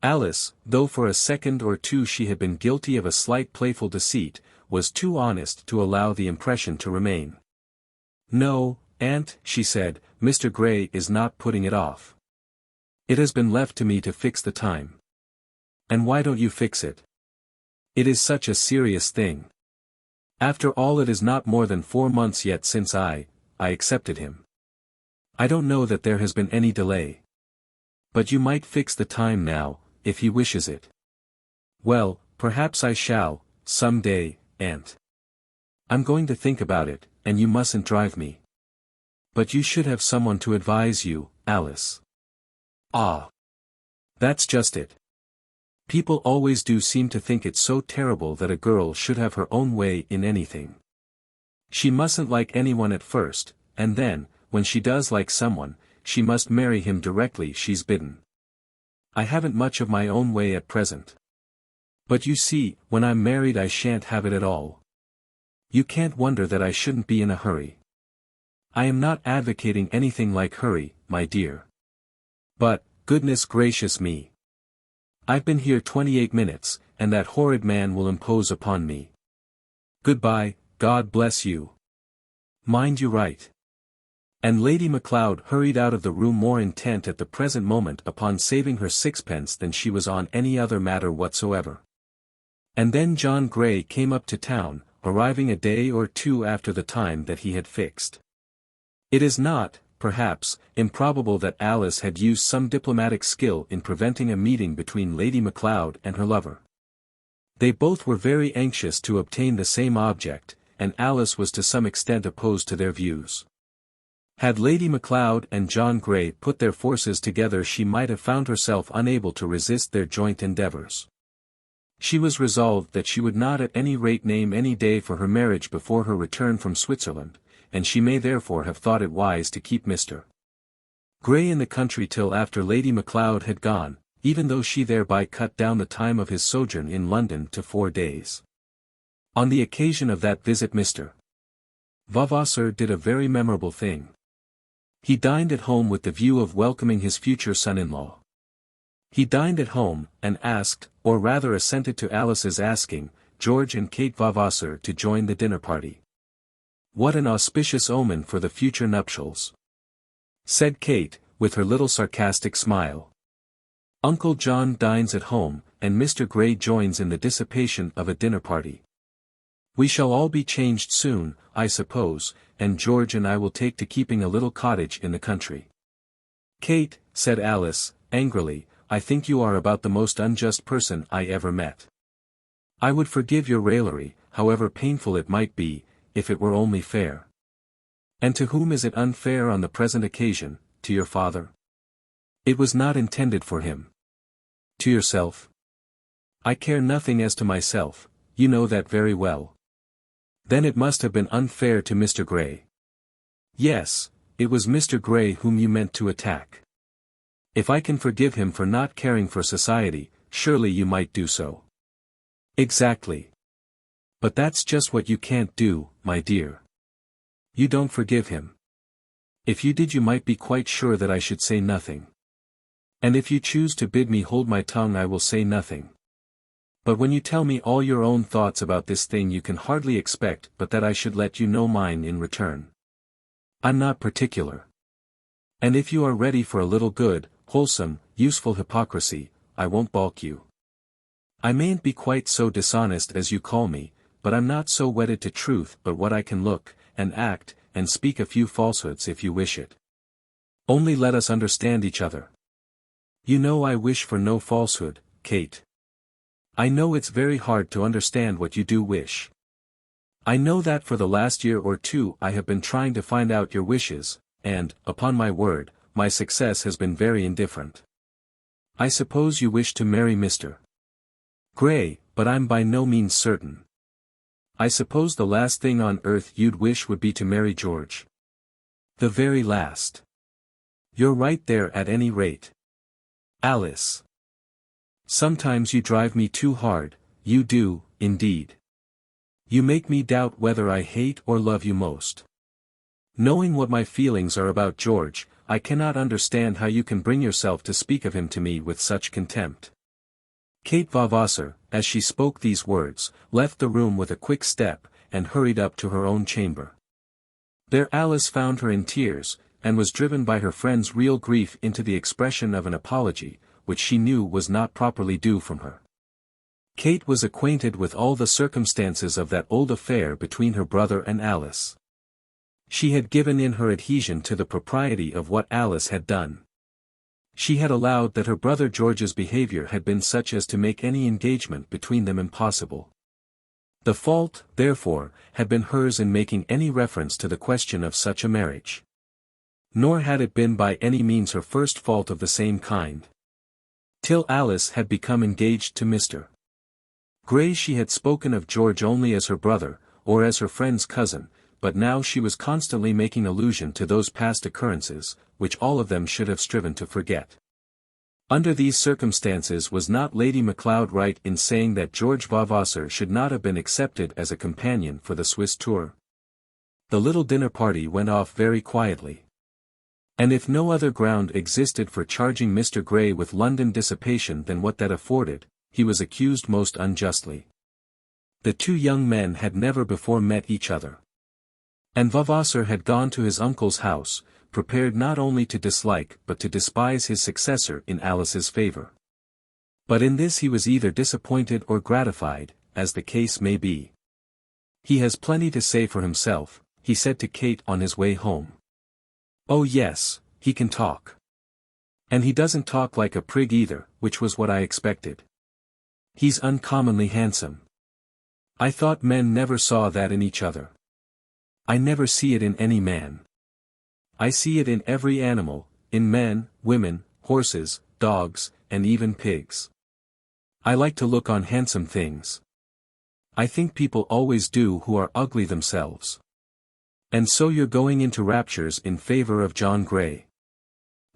Alice, though for a second or two she had been guilty of a slight playful deceit, was too honest to allow the impression to remain. "No, aunt," she said, "Mr. Grey is not putting it off. It has been left to me to fix the time." "And why don't you fix it? It is such a serious thing. After all, it is not more than 4 months yet since I accepted him. I don't know that there has been any delay. But you might fix the time now, if he wishes it." "Well, perhaps I shall, some day, aunt. I'm going to think about it, and you mustn't drive me. But you should have someone to advise you, Alice." "Ah! That's just it. People always do seem to think it so terrible that a girl should have her own way in anything. She mustn't like anyone at first, and then, when she does like someone, she must marry him directly she's bidden. I haven't much of my own way at present. But you see, when I'm married I shan't have it at all. You can't wonder that I shouldn't be in a hurry. I am not advocating anything like hurry, my dear. But, goodness gracious me! I've been here 28 minutes, and that horrid man will impose upon me. Goodbye, God bless you. Mind you write. And Lady Macleod hurried out of the room more intent at the present moment upon saving her sixpence than she was on any other matter whatsoever. And then John Gray came up to town, arriving a day or two after the time that he had fixed. It is not, perhaps, improbable that Alice had used some diplomatic skill in preventing a meeting between Lady Macleod and her lover. They both were very anxious to obtain the same object, and Alice was to some extent opposed to their views. Had Lady Macleod and John Gray put their forces together, she might have found herself unable to resist their joint endeavours. She was resolved that she would not at any rate name any day for her marriage before her return from Switzerland, and she may therefore have thought it wise to keep Mr. Gray in the country till after Lady Macleod had gone, even though she thereby cut down the time of his sojourn in London to 4 days. On the occasion of that visit Mr. Vavasor did a very memorable thing. He dined at home with the view of welcoming his future son-in-law. He dined at home, and asked, or rather assented to Alice's asking, George and Kate Vavasor to join the dinner party. What an auspicious omen for the future nuptials! Said Kate, with her little sarcastic smile. Uncle John dines at home, and Mr. Gray joins in the dissipation of a dinner party. We shall all be changed soon, I suppose, and George and I will take to keeping a little cottage in the country. Kate, said Alice, angrily, I think you are about the most unjust person I ever met. I would forgive your raillery, however painful it might be, if it were only fair. And to whom is it unfair on the present occasion? To your father? It was not intended for him. To yourself? I care nothing as to myself, you know that very well. Then it must have been unfair to Mr. Gray. Yes, it was Mr. Gray whom you meant to attack. If I can forgive him for not caring for society, surely you might do so. Exactly. But that's just what you can't do, my dear. You don't forgive him. If you did you might be quite sure that I should say nothing. And if you choose to bid me hold my tongue I will say nothing. But when you tell me all your own thoughts about this thing you can hardly expect but that I should let you know mine in return. I'm not particular. And if you are ready for a little good, wholesome, useful hypocrisy, I won't balk you. I mayn't be quite so dishonest as you call me, but I'm not so wedded to truth but what I can look, and act, and speak a few falsehoods if you wish it. Only let us understand each other. You know I wish for no falsehood, Kate. I know it's very hard to understand what you do wish. I know that for the last year or two I have been trying to find out your wishes, and, upon my word, my success has been very indifferent. I suppose you wish to marry Mr. Gray, but I'm by no means certain. I suppose the last thing on earth you'd wish would be to marry George. The very last. You're right there at any rate. Alice. Sometimes you drive me too hard, you do, indeed. You make me doubt whether I hate or love you most. Knowing what my feelings are about George, I cannot understand how you can bring yourself to speak of him to me with such contempt. Kate Vavasor, as she spoke these words, left the room with a quick step, and hurried up to her own chamber. There Alice found her in tears, and was driven by her friend's real grief into the expression of an apology, which she knew was not properly due from her. Kate was acquainted with all the circumstances of that old affair between her brother and Alice. She had given in her adhesion to the propriety of what Alice had done. She had allowed that her brother George's behaviour had been such as to make any engagement between them impossible. The fault, therefore, had been hers in making any reference to the question of such a marriage. Nor had it been by any means her first fault of the same kind. Till Alice had become engaged to Mr. Gray she had spoken of George only as her brother, or as her friend's cousin, but now she was constantly making allusion to those past occurrences, which all of them should have striven to forget. Under these circumstances was not Lady Macleod right in saying that George Vavasor should not have been accepted as a companion for the Swiss tour? The little dinner party went off very quietly. And if no other ground existed for charging Mr. Gray with London dissipation than what that afforded, he was accused most unjustly. The two young men had never before met each other. And Vavasor had gone to his uncle's house, prepared not only to dislike but to despise his successor in Alice's favour. But in this he was either disappointed or gratified, as the case may be. "He has plenty to say for himself," he said to Kate on his way home. "Oh yes, he can talk. And he doesn't talk like a prig either, which was what I expected. He's uncommonly handsome. I thought men never saw that in each other. I never see it in any man. I see it in every animal, in men, women, horses, dogs, and even pigs. I like to look on handsome things. I think people always do who are ugly themselves. And so you're going into raptures in favour of John Gray?"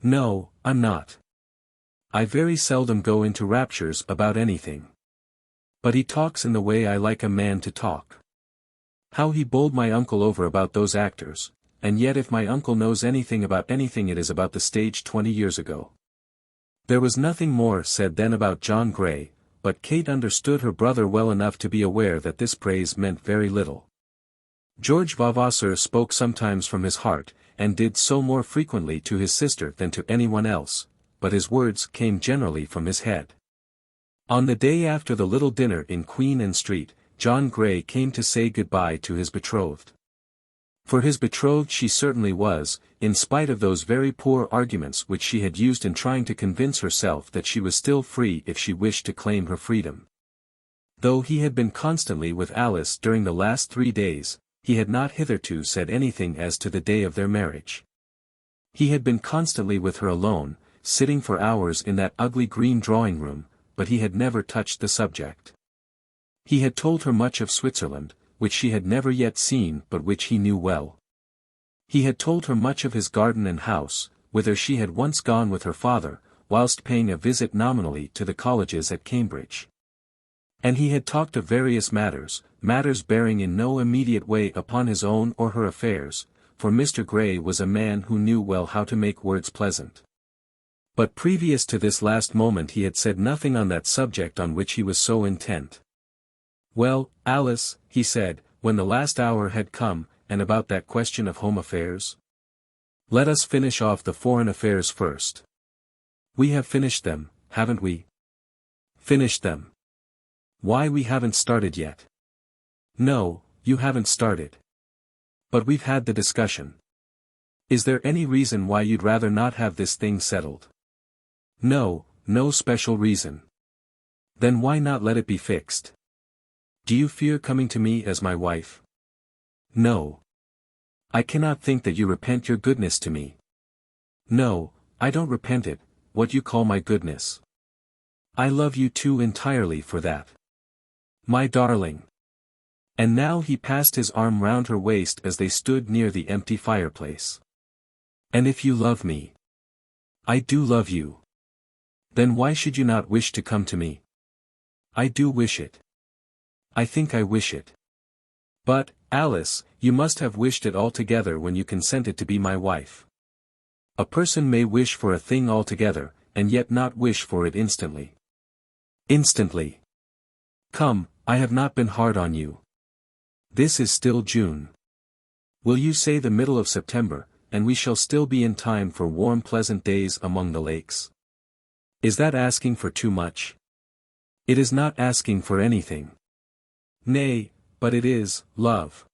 "No, I'm not. I very seldom go into raptures about anything. But he talks in the way I like a man to talk. How he bowled my uncle over about those actors, and yet if my uncle knows anything about anything it is about the stage 20 years ago." There was nothing more said then about John Gray, but Kate understood her brother well enough to be aware that this praise meant very little. George Vavasor spoke sometimes from his heart, and did so more frequently to his sister than to anyone else, but his words came generally from his head. On the day after the little dinner in Queen Anne Street, John Gray came to say good-bye to his betrothed. For his betrothed she certainly was, in spite of those very poor arguments which she had used in trying to convince herself that she was still free if she wished to claim her freedom. Though he had been constantly with Alice during the last 3 days, he had not hitherto said anything as to the day of their marriage. He had been constantly with her alone, sitting for hours in that ugly green drawing-room, but he had never touched the subject. He had told her much of Switzerland, which she had never yet seen but which he knew well. He had told her much of his garden and house, whither she had once gone with her father, whilst paying a visit nominally to the colleges at Cambridge. And he had talked of various matters bearing in no immediate way upon his own or her affairs, for Mr. Gray was a man who knew well how to make words pleasant. But previous to this last moment he had said nothing on that subject on which he was so intent. "Well, Alice," he said, when the last hour had come, "and about that question of home affairs? Let us finish off the foreign affairs first. We have finished them, haven't we?" "Finished them? Why, we haven't started yet." "No, you haven't started. But we've had the discussion. Is there any reason why you'd rather not have this thing settled?" "No, no special reason." "Then why not let it be fixed? Do you fear coming to me as my wife?" "No. I cannot think that you repent your goodness to me." "No, I don't repent it, what you call my goodness. I love you too entirely for that. My darling." And now he passed his arm round her waist as they stood near the empty fireplace. "And if you love me—" "I do love you." "Then why should you not wish to come to me?" "I do wish it. I think I wish it. But, Alice, you must have wished it altogether when you consented to be my wife. A person may wish for a thing altogether, and yet not wish for it instantly." "Instantly. Come, I have not been hard on you. This is still June. Will you say the middle of September, and we shall still be in time for warm pleasant days among the lakes? Is that asking for too much?" "It is not asking for anything." "Nay, but it is, love.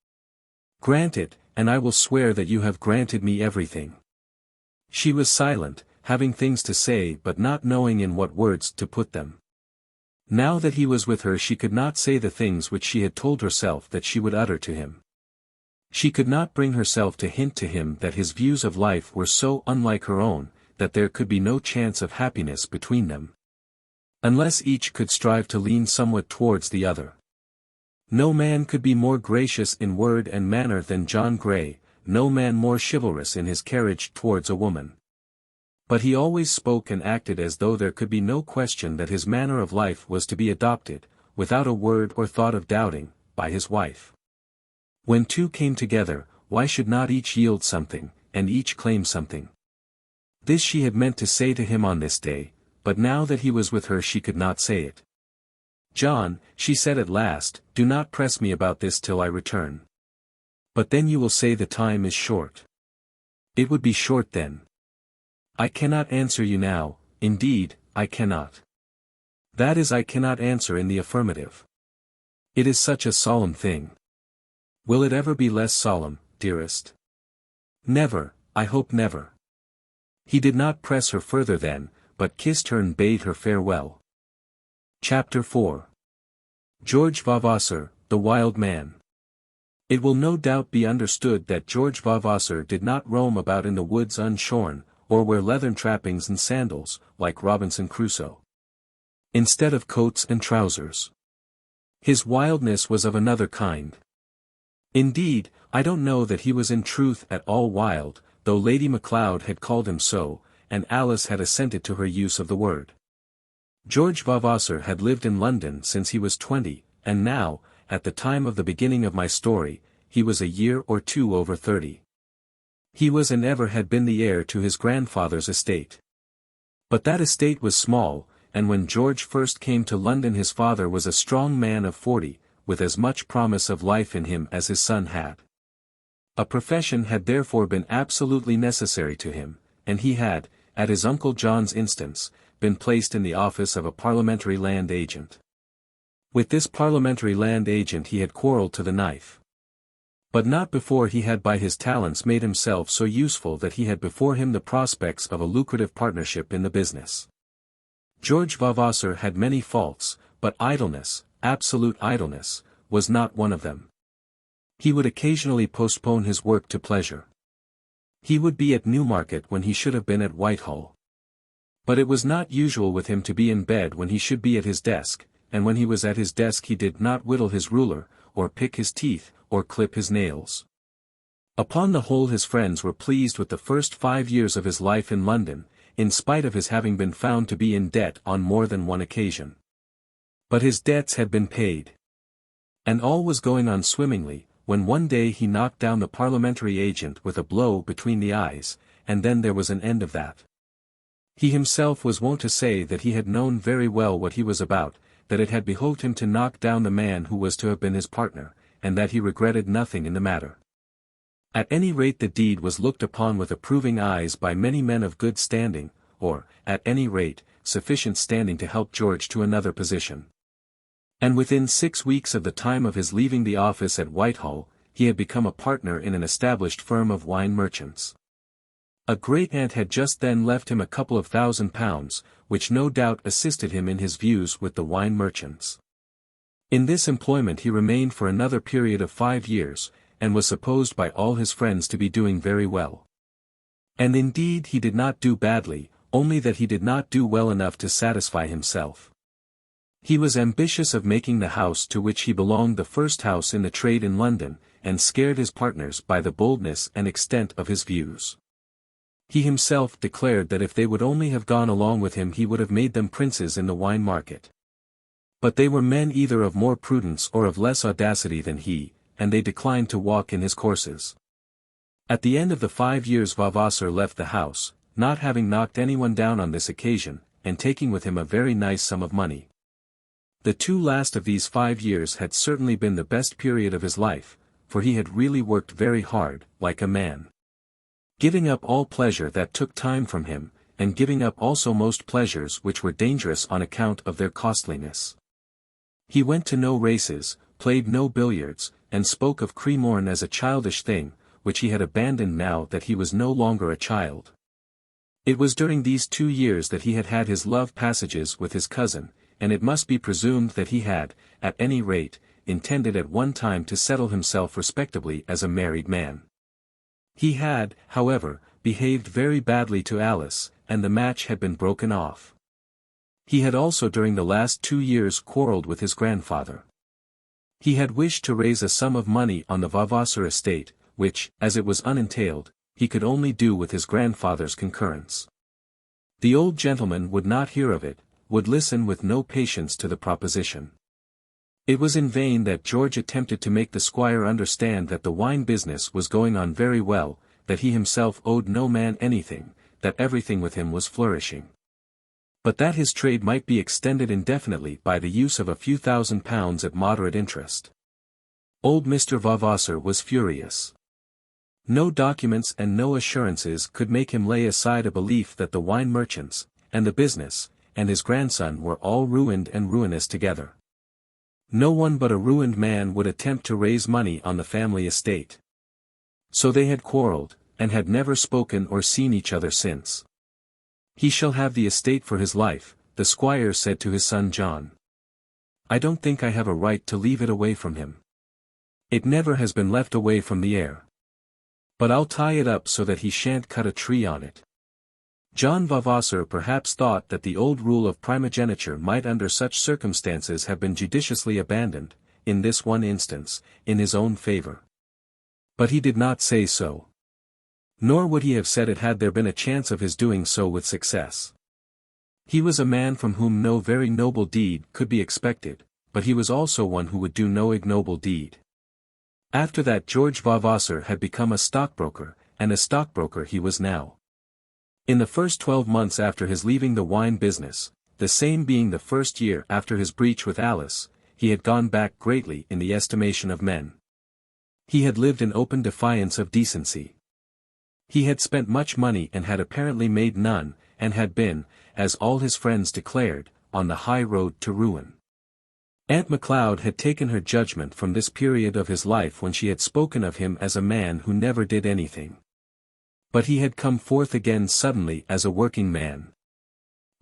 Grant it, and I will swear that you have granted me everything." She was silent, having things to say but not knowing in what words to put them. Now that he was with her she could not say the things which she had told herself that she would utter to him. She could not bring herself to hint to him that his views of life were so unlike her own, that there could be no chance of happiness between them. Unless each could strive to lean somewhat towards the other. No man could be more gracious in word and manner than John Gray, no man more chivalrous in his carriage towards a woman. But he always spoke and acted as though there could be no question that his manner of life was to be adopted, without a word or thought of doubting, by his wife. When two came together, why should not each yield something, and each claim something? This she had meant to say to him on this day, but now that he was with her she could not say it. "John," she said at last, "do not press me about this till I return. But then you will say the time is short." "It would be short then." "I cannot answer you now, indeed, I cannot. That is, I cannot answer in the affirmative. It is such a solemn thing." "Will it ever be less solemn, dearest?" "Never, I hope never." He did not press her further then, but kissed her and bade her farewell. Chapter 4. George Vavasor, the Wild Man. It will no doubt be understood that George Vavasor did not roam about in the woods unshorn, or wear leathern trappings and sandals, like Robinson Crusoe. Instead of coats and trousers. His wildness was of another kind. Indeed, I don't know that he was in truth at all wild, though Lady Macleod had called him so, and Alice had assented to her use of the word. George Vavasor had lived in London since he was 20, and now, at the time of the beginning of my story, he was a year or two over 30. He was and ever had been the heir to his grandfather's estate. But that estate was small, and when George first came to London his father was a strong man of 40, with as much promise of life in him as his son had. A profession had therefore been absolutely necessary to him, and he had, at his Uncle John's instance, been placed in the office of a parliamentary land agent. With this parliamentary land agent he had quarrelled to the knife. But not before he had by his talents made himself so useful that he had before him the prospects of a lucrative partnership in the business. George Vavasor had many faults, but idleness, absolute idleness, was not one of them. He would occasionally postpone his work to pleasure. He would be at Newmarket when he should have been at Whitehall. But it was not usual with him to be in bed when he should be at his desk, and when he was at his desk he did not whittle his ruler, or pick his teeth, or clip his nails. Upon the whole his friends were pleased with the first 5 years of his life in London, in spite of his having been found to be in debt on more than one occasion. But his debts had been paid. And all was going on swimmingly, when one day he knocked down the parliamentary agent with a blow between the eyes, and then there was an end of that. He himself was wont to say that he had known very well what he was about, that it had behoved him to knock down the man who was to have been his partner, and that he regretted nothing in the matter. At any rate the deed was looked upon with approving eyes by many men of good standing, or, at any rate, sufficient standing to help George to another position. And within 6 weeks of the time of his leaving the office at Whitehall, he had become a partner in an established firm of wine merchants. A great aunt had just then left him a couple of £1,000, which no doubt assisted him in his views with the wine merchants. In this employment he remained for another period of 5 years, and was supposed by all his friends to be doing very well. And indeed he did not do badly, only that he did not do well enough to satisfy himself. He was ambitious of making the house to which he belonged the first house in the trade in London, and scared his partners by the boldness and extent of his views. He himself declared that if they would only have gone along with him he would have made them princes in the wine market. But they were men either of more prudence or of less audacity than he, and they declined to walk in his courses. At the end of the 5 years Vavasor left the house, not having knocked anyone down on this occasion, and taking with him a very nice sum of money. The 2 last of these 5 years had certainly been the best period of his life, for he had really worked very hard, like a man. Giving up all pleasure that took time from him, and giving up also most pleasures which were dangerous on account of their costliness. He went to no races, played no billiards, and spoke of Cremorne as a childish thing, which he had abandoned now that he was no longer a child. It was during these 2 years that he had had his love passages with his cousin, and it must be presumed that he had, at any rate, intended at one time to settle himself respectably as a married man. He had, however, behaved very badly to Alice, and the match had been broken off. He had also during the last 2 years quarrelled with his grandfather. He had wished to raise a sum of money on the Vavasor estate, which, as it was unentailed, he could only do with his grandfather's concurrence. The old gentleman would not hear of it, would listen with no patience to the proposition. It was in vain that George attempted to make the squire understand that the wine business was going on very well, that he himself owed no man anything, that everything with him was flourishing. but that his trade might be extended indefinitely by the use of a few £1,000s at moderate interest. Old Mr. Vavasor was furious. No documents and no assurances could make him lay aside a belief that the wine merchants, and the business, and his grandson were all ruined and ruinous together. No one but a ruined man would attempt to raise money on the family estate. So they had quarrelled, and had never spoken or seen each other since. "He shall have the estate for his life," the squire said to his son John. "I don't think I have a right to leave it away from him. It never has been left away from the heir. But I'll tie it up so that he shan't cut a tree on it." John Vavasor perhaps thought that the old rule of primogeniture might under such circumstances have been judiciously abandoned, in this one instance, in his own favour. But he did not say so. Nor would he have said it had there been a chance of his doing so with success. He was a man from whom no very noble deed could be expected, but he was also one who would do no ignoble deed. After that George Vavasor had become a stockbroker, and a stockbroker he was now. In the first 12 months after his leaving the wine business, the same being the first year after his breach with Alice, he had gone back greatly in the estimation of men. He had lived in open defiance of decency. He had spent much money and had apparently made none, and had been, as all his friends declared, on the high road to ruin. Aunt Macleod had taken her judgment from this period of his life when she had spoken of him as a man who never did anything. But he had come forth again suddenly as a working man.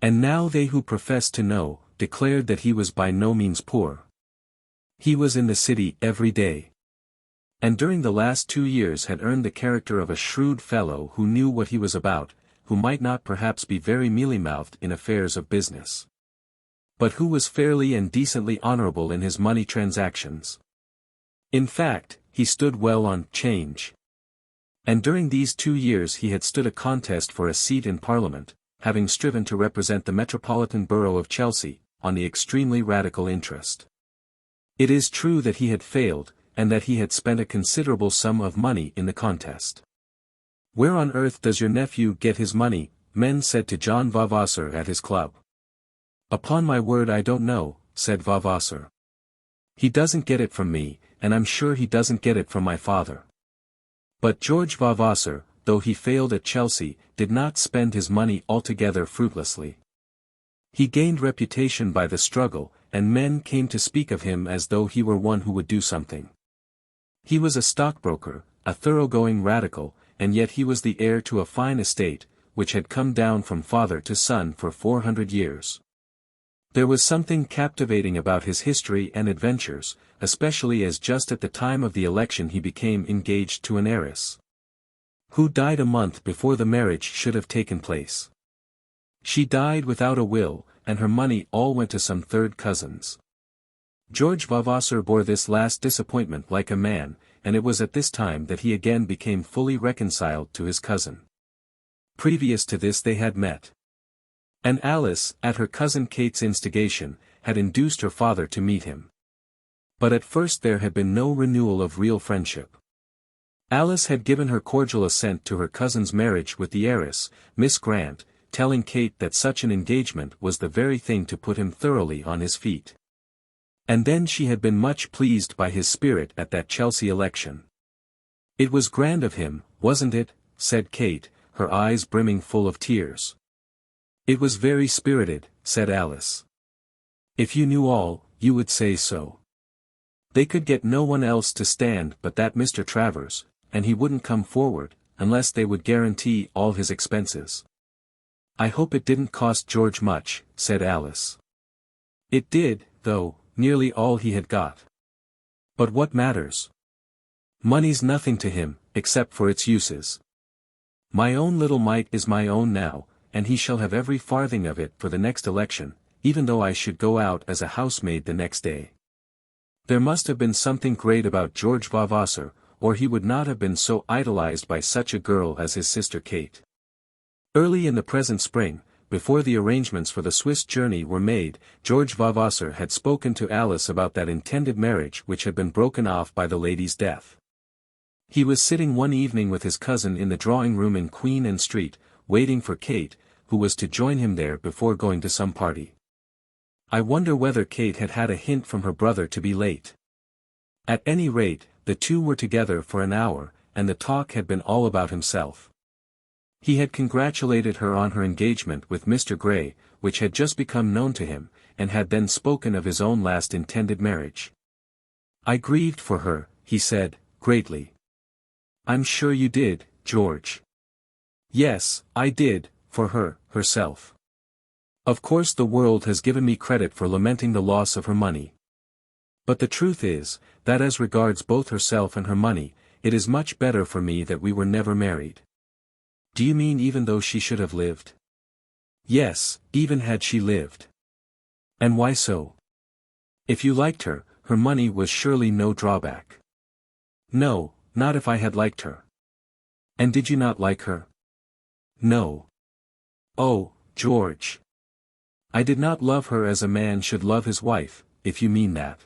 And now they who professed to know, declared that he was by no means poor. He was in the city every day. And during the last 2 years had earned the character of a shrewd fellow who knew what he was about, who might not perhaps be very mealy-mouthed in affairs of business, but who was fairly and decently honourable in his money transactions. In fact, he stood well on 'Change. And during these 2 years he had stood a contest for a seat in Parliament, having striven to represent the metropolitan borough of Chelsea, on the extremely radical interest. It is true that he had failed, and that he had spent a considerable sum of money in the contest. "Where on earth does your nephew get his money?" men said to John Vavasor at his club. "Upon my word I don't know," said Vavasor. "He doesn't get it from me, and I'm sure he doesn't get it from my father." But George Vavasor, though he failed at Chelsea, did not spend his money altogether fruitlessly. He gained reputation by the struggle, and men came to speak of him as though he were one who would do something. He was a stockbroker, a thoroughgoing radical, and yet he was the heir to a fine estate, which had come down from father to son for 400 years. There was something captivating about his history and adventures, especially as just at the time of the election he became engaged to an heiress, who died a month before the marriage should have taken place. She died without a will, and her money all went to some third cousins. George Vavasor bore this last disappointment like a man, and it was at this time that he again became fully reconciled to his cousin. Previous to this they had met. And Alice, at her cousin Kate's instigation, had induced her father to meet him. But at first there had been no renewal of real friendship. Alice had given her cordial assent to her cousin's marriage with the heiress, Miss Grant, telling Kate that such an engagement was the very thing to put him thoroughly on his feet. And then she had been much pleased by his spirit at that Chelsea election. "It was grand of him, wasn't it?" said Kate, her eyes brimming full of tears. "It was very spirited," said Alice. "If you knew all, you would say so. They could get no one else to stand but that Mr. Travers, and he wouldn't come forward, unless they would guarantee all his expenses." "I hope it didn't cost George much," said Alice. "It did, though, nearly all he had got. But what matters? Money's nothing to him, except for its uses. My own little mite is my own now, and he shall have every farthing of it for the next election, even though I should go out as a housemaid the next day." There must have been something great about George Vavasor, or he would not have been so idolized by such a girl as his sister Kate. Early in the present spring, before the arrangements for the Swiss journey were made, George Vavasor had spoken to Alice about that intended marriage which had been broken off by the lady's death. He was sitting one evening with his cousin in the drawing-room in Queen Anne Street, waiting for Kate, who was to join him there before going to some party. I wonder whether Kate had had a hint from her brother to be late. At any rate, the two were together for an hour, and the talk had been all about himself. He had congratulated her on her engagement with Mr. Grey, which had just become known to him, and had then spoken of his own last intended marriage. "I grieved for her," he said, greatly. "I'm sure you did, George." "Yes, I did, for her, herself. Of course the world has given me credit for lamenting the loss of her money. But the truth is, that as regards both herself and her money, it is much better for me that we were never married." "Do you mean even though she should have lived?" "Yes, even had she lived." "And why so?" "If you liked her, her money was surely no drawback." "No, not if I had liked her." "And did you not like her?" "No." "Oh, George. I did not love her as a man should love his wife, if you mean that.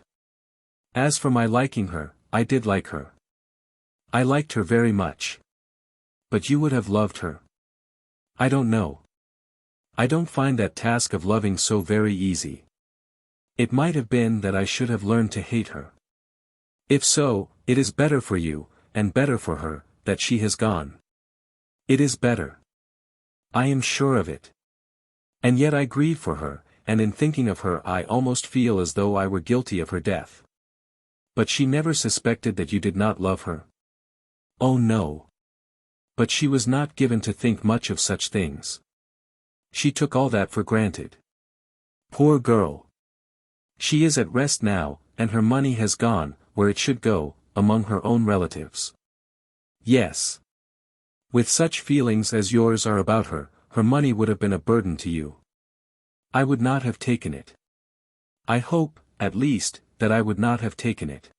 As for my liking her, I did like her. I liked her very much. But you would have loved her?" "I don't know. I don't find that task of loving so very easy. It might have been that I should have learned to hate her. If so, it is better for you, and better for her, that she has gone. It is better. I am sure of it. And yet I grieve for her, and in thinking of her I almost feel as though I were guilty of her death." "But she never suspected that you did not love her?" "Oh no. But she was not given to think much of such things. She took all that for granted. Poor girl. She is at rest now, and her money has gone, where it should go, among her own relatives." "Yes. With such feelings as yours are about her, her money would have been a burden to you." "I would not have taken it. I hope, at least, that I would not have taken it.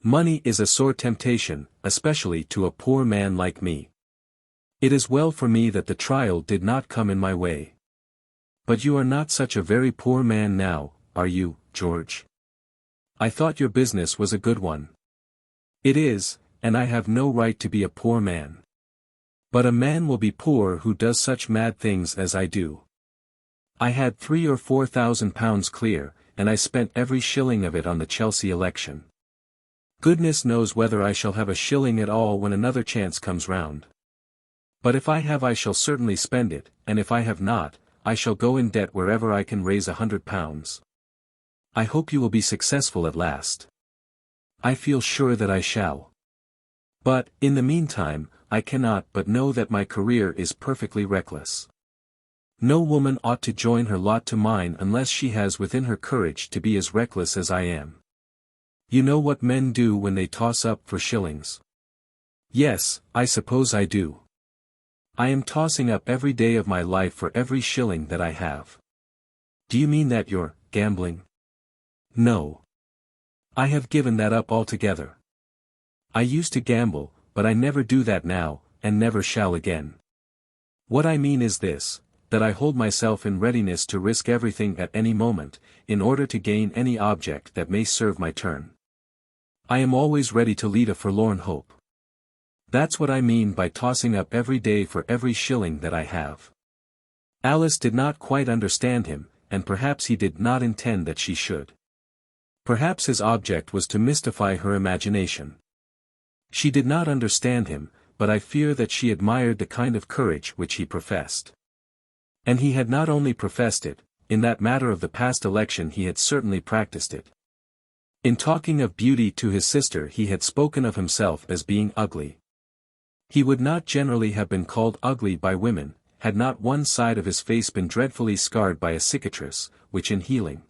Money is a sore temptation, especially to a poor man like me. It is well for me that the trial did not come in my way. But you are not such a very poor man now, are you, George? I thought your business was a good one." "It is, and I have no right to be a poor man. But a man will be poor who does such mad things as I do. I had £3,000 or £4,000 clear, and I spent every shilling of it on the Chelsea election. Goodness knows whether I shall have a shilling at all when another chance comes round. But if I have I shall certainly spend it, and if I have not, I shall go in debt wherever I can raise £100. I hope you will be successful at last." "I feel sure that I shall. But, in the meantime, I cannot but know that my career is perfectly reckless. No woman ought to join her lot to mine unless she has within her courage to be as reckless as I am. You know what men do when they toss up for shillings?" "Yes, I suppose I do. I am tossing up every day of my life for every shilling that I have." "Do you mean that you're gambling?" "No. I have given that up altogether. I used to gamble, but I never do that now, and never shall again. What I mean is this, that I hold myself in readiness to risk everything at any moment, in order to gain any object that may serve my turn. I am always ready to lead a forlorn hope. That's what I mean by tossing up every day for every shilling that I have." Alice did not quite understand him, and perhaps he did not intend that she should. Perhaps his object was to mystify her imagination. She did not understand him, but I fear that she admired the kind of courage which he professed. And he had not only professed it, in that matter of the past election he had certainly practiced it. In talking of beauty to his sister he had spoken of himself as being ugly. He would not generally have been called ugly by women, had not one side of his face been dreadfully scarred by a cicatrice, which in healing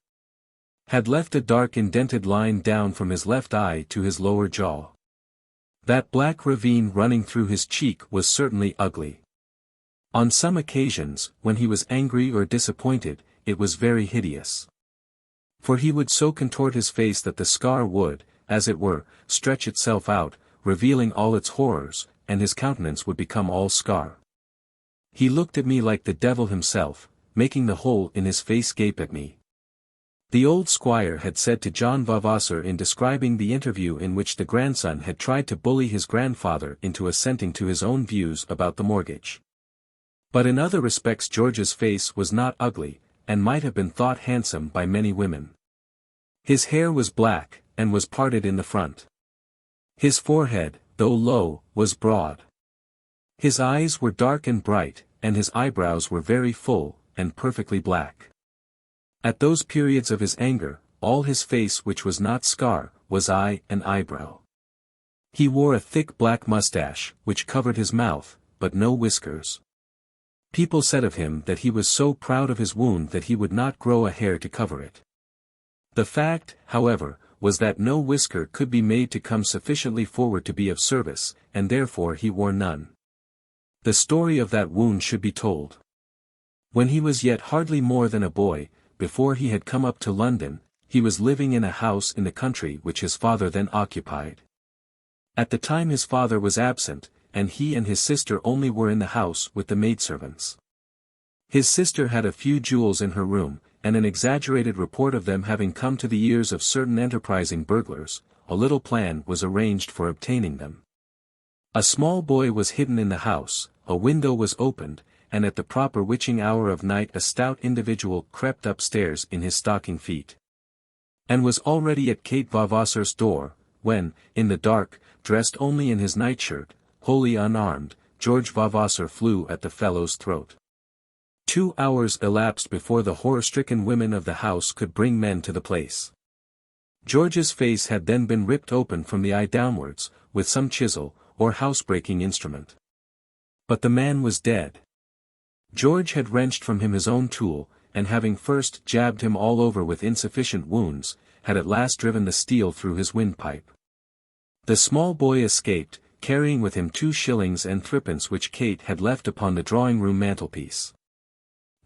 had left a dark indented line down from his left eye to his lower jaw. That black ravine running through his cheek was certainly ugly. On some occasions, when he was angry or disappointed, it was very hideous. For he would so contort his face that the scar would, as it were, stretch itself out, revealing all its horrors, and his countenance would become all scar. He looked at me like the devil himself, making the hole in his face gape at me. The old squire had said to John Vavasor in describing the interview in which the grandson had tried to bully his grandfather into assenting to his own views about the mortgage. But in other respects George's face was not ugly, and might have been thought handsome by many women. His hair was black, and was parted in the front. His forehead, though low, was broad. His eyes were dark and bright, and his eyebrows were very full, and perfectly black. At those periods of his anger, all his face which was not scar, was eye and eyebrow. He wore a thick black moustache, which covered his mouth, but no whiskers. People said of him that he was so proud of his wound that he would not grow a hair to cover it. The fact, however, was that no whisker could be made to come sufficiently forward to be of service, and therefore he wore none. The story of that wound should be told. When he was yet hardly more than a boy, before he had come up to London, he was living in a house in the country which his father then occupied. At the time his father was absent, and he and his sister only were in the house with the maidservants. His sister had a few jewels in her room, and an exaggerated report of them having come to the ears of certain enterprising burglars, a little plan was arranged for obtaining them. A small boy was hidden in the house, a window was opened, and at the proper witching hour of night a stout individual crept upstairs in his stocking feet. And was already at Kate Vavasor's door, when, in the dark, dressed only in his nightshirt, wholly unarmed, George Vavasor flew at the fellow's throat. 2 hours elapsed before the horror-stricken women of the house could bring men to the place. George's face had then been ripped open from the eye downwards, with some chisel, or house-breaking instrument. But the man was dead. George had wrenched from him his own tool, and having first jabbed him all over with insufficient wounds, had at last driven the steel through his windpipe. The small boy escaped, carrying with him 2 shillings and 3pence which Kate had left upon the drawing-room mantelpiece.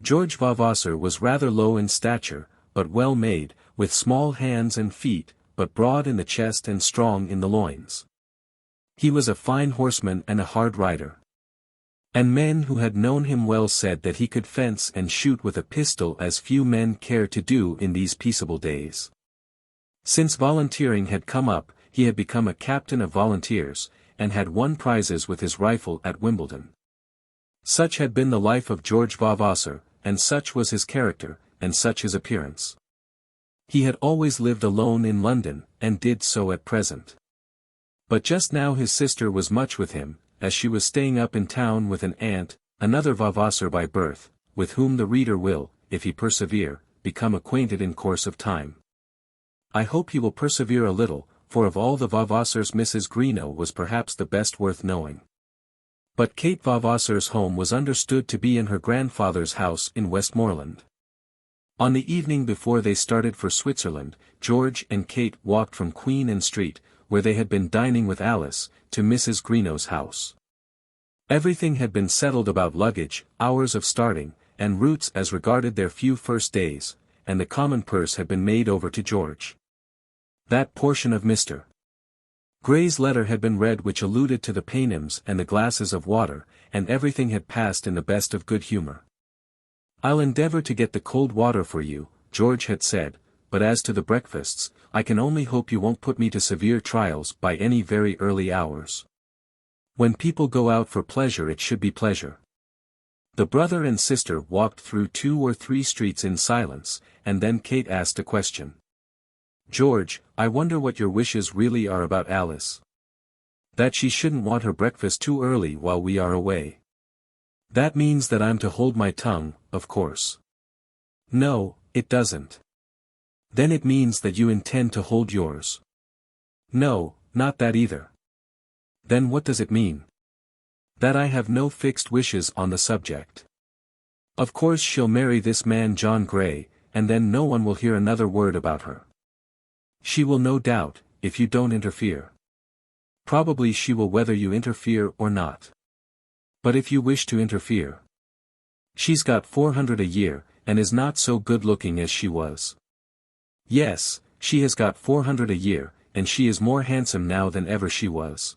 George Vavasor was rather low in stature, but well made, with small hands and feet, but broad in the chest and strong in the loins. He was a fine horseman and a hard rider. And men who had known him well said that he could fence and shoot with a pistol as few men care to do in these peaceable days. Since volunteering had come up, he had become a captain of volunteers, and had won prizes with his rifle at Wimbledon. Such had been the life of George Vavasor, and such was his character, and such his appearance. He had always lived alone in London, and did so at present. But just now his sister was much with him, as she was staying up in town with an aunt, another Vavasor by birth, with whom the reader will, if he persevere, become acquainted in course of time. I hope he will persevere a little, for of all the Vavasors Mrs. Greenow was perhaps the best worth knowing. But Kate Vavasor's home was understood to be in her grandfather's house in Westmoreland. On the evening before they started for Switzerland, George and Kate walked from Queen Anne Street, where they had been dining with Alice, to Mrs. Greenow's house. Everything had been settled about luggage, hours of starting, and routes as regarded their few first days, and the common purse had been made over to George. That portion of Mr. Gray's letter had been read which alluded to the Paynims and the glasses of water, and everything had passed in the best of good humour. "I'll endeavour to get the cold water for you," George had said, "but as to the breakfasts, I can only hope you won't put me to severe trials by any very early hours. When people go out for pleasure it should be pleasure." The brother and sister walked through 2 or 3 streets in silence, and then Kate asked a question. "George, I wonder what your wishes really are about Alice. That she shouldn't want her breakfast too early while we are away. That means that I'm to hold my tongue, of course." "No, it doesn't." "Then it means that you intend to hold yours." "No, not that either." "Then what does it mean?" "That I have no fixed wishes on the subject. Of course she'll marry this man John Gray, and then no one will hear another word about her. She will no doubt, if you don't interfere. Probably she will whether you interfere or not. But if you wish to interfere. She's got 400 a year, and is not so good-looking as she was." "Yes, she has got 400 a year, and she is more handsome now than ever she was."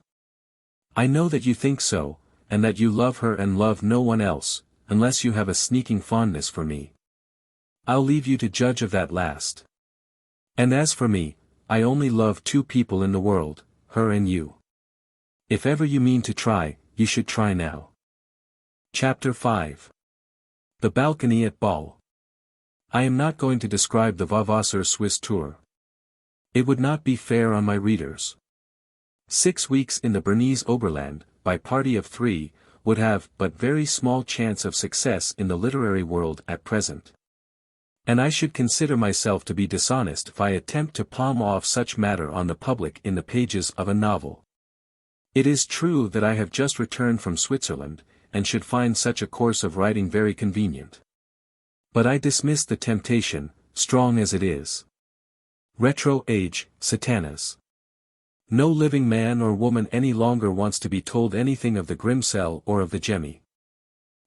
"I know that you think so, and that you love her and love no one else, unless you have a sneaking fondness for me. I'll leave you to judge of that last. And as for me, I only love 2 people in the world, her and you. If ever you mean to try, you should try now." Chapter 5. The Balcony at Basle. I am not going to describe the Vavasor Swiss tour. It would not be fair on my readers. 6 weeks in the Bernese Oberland, by party of 3, would have but very small chance of success in the literary world at present. And I should consider myself to be dishonest if I attempt to palm off such matter on the public in the pages of a novel. It is true that I have just returned from Switzerland, and should find such a course of writing very convenient. But I dismiss the temptation, strong as it is. Retro age, satanas. No living man or woman any longer wants to be told anything of the Grimsel or of the Gemmi.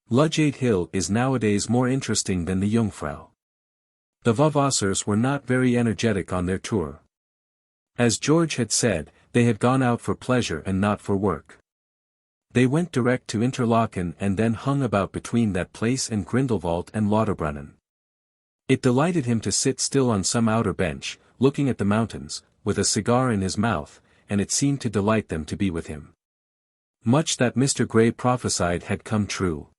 Ludgate Hill is nowadays more interesting than the Jungfrau. The Vavasors were not very energetic on their tour. As George had said, they had gone out for pleasure and not for work. They went direct to Interlaken and then hung about between that place and Grindelwald and Lauterbrunnen. It delighted him to sit still on some outer bench, looking at the mountains, with a cigar in his mouth, and it seemed to delight them to be with him. Much that Mr. Gray prophesied had come true.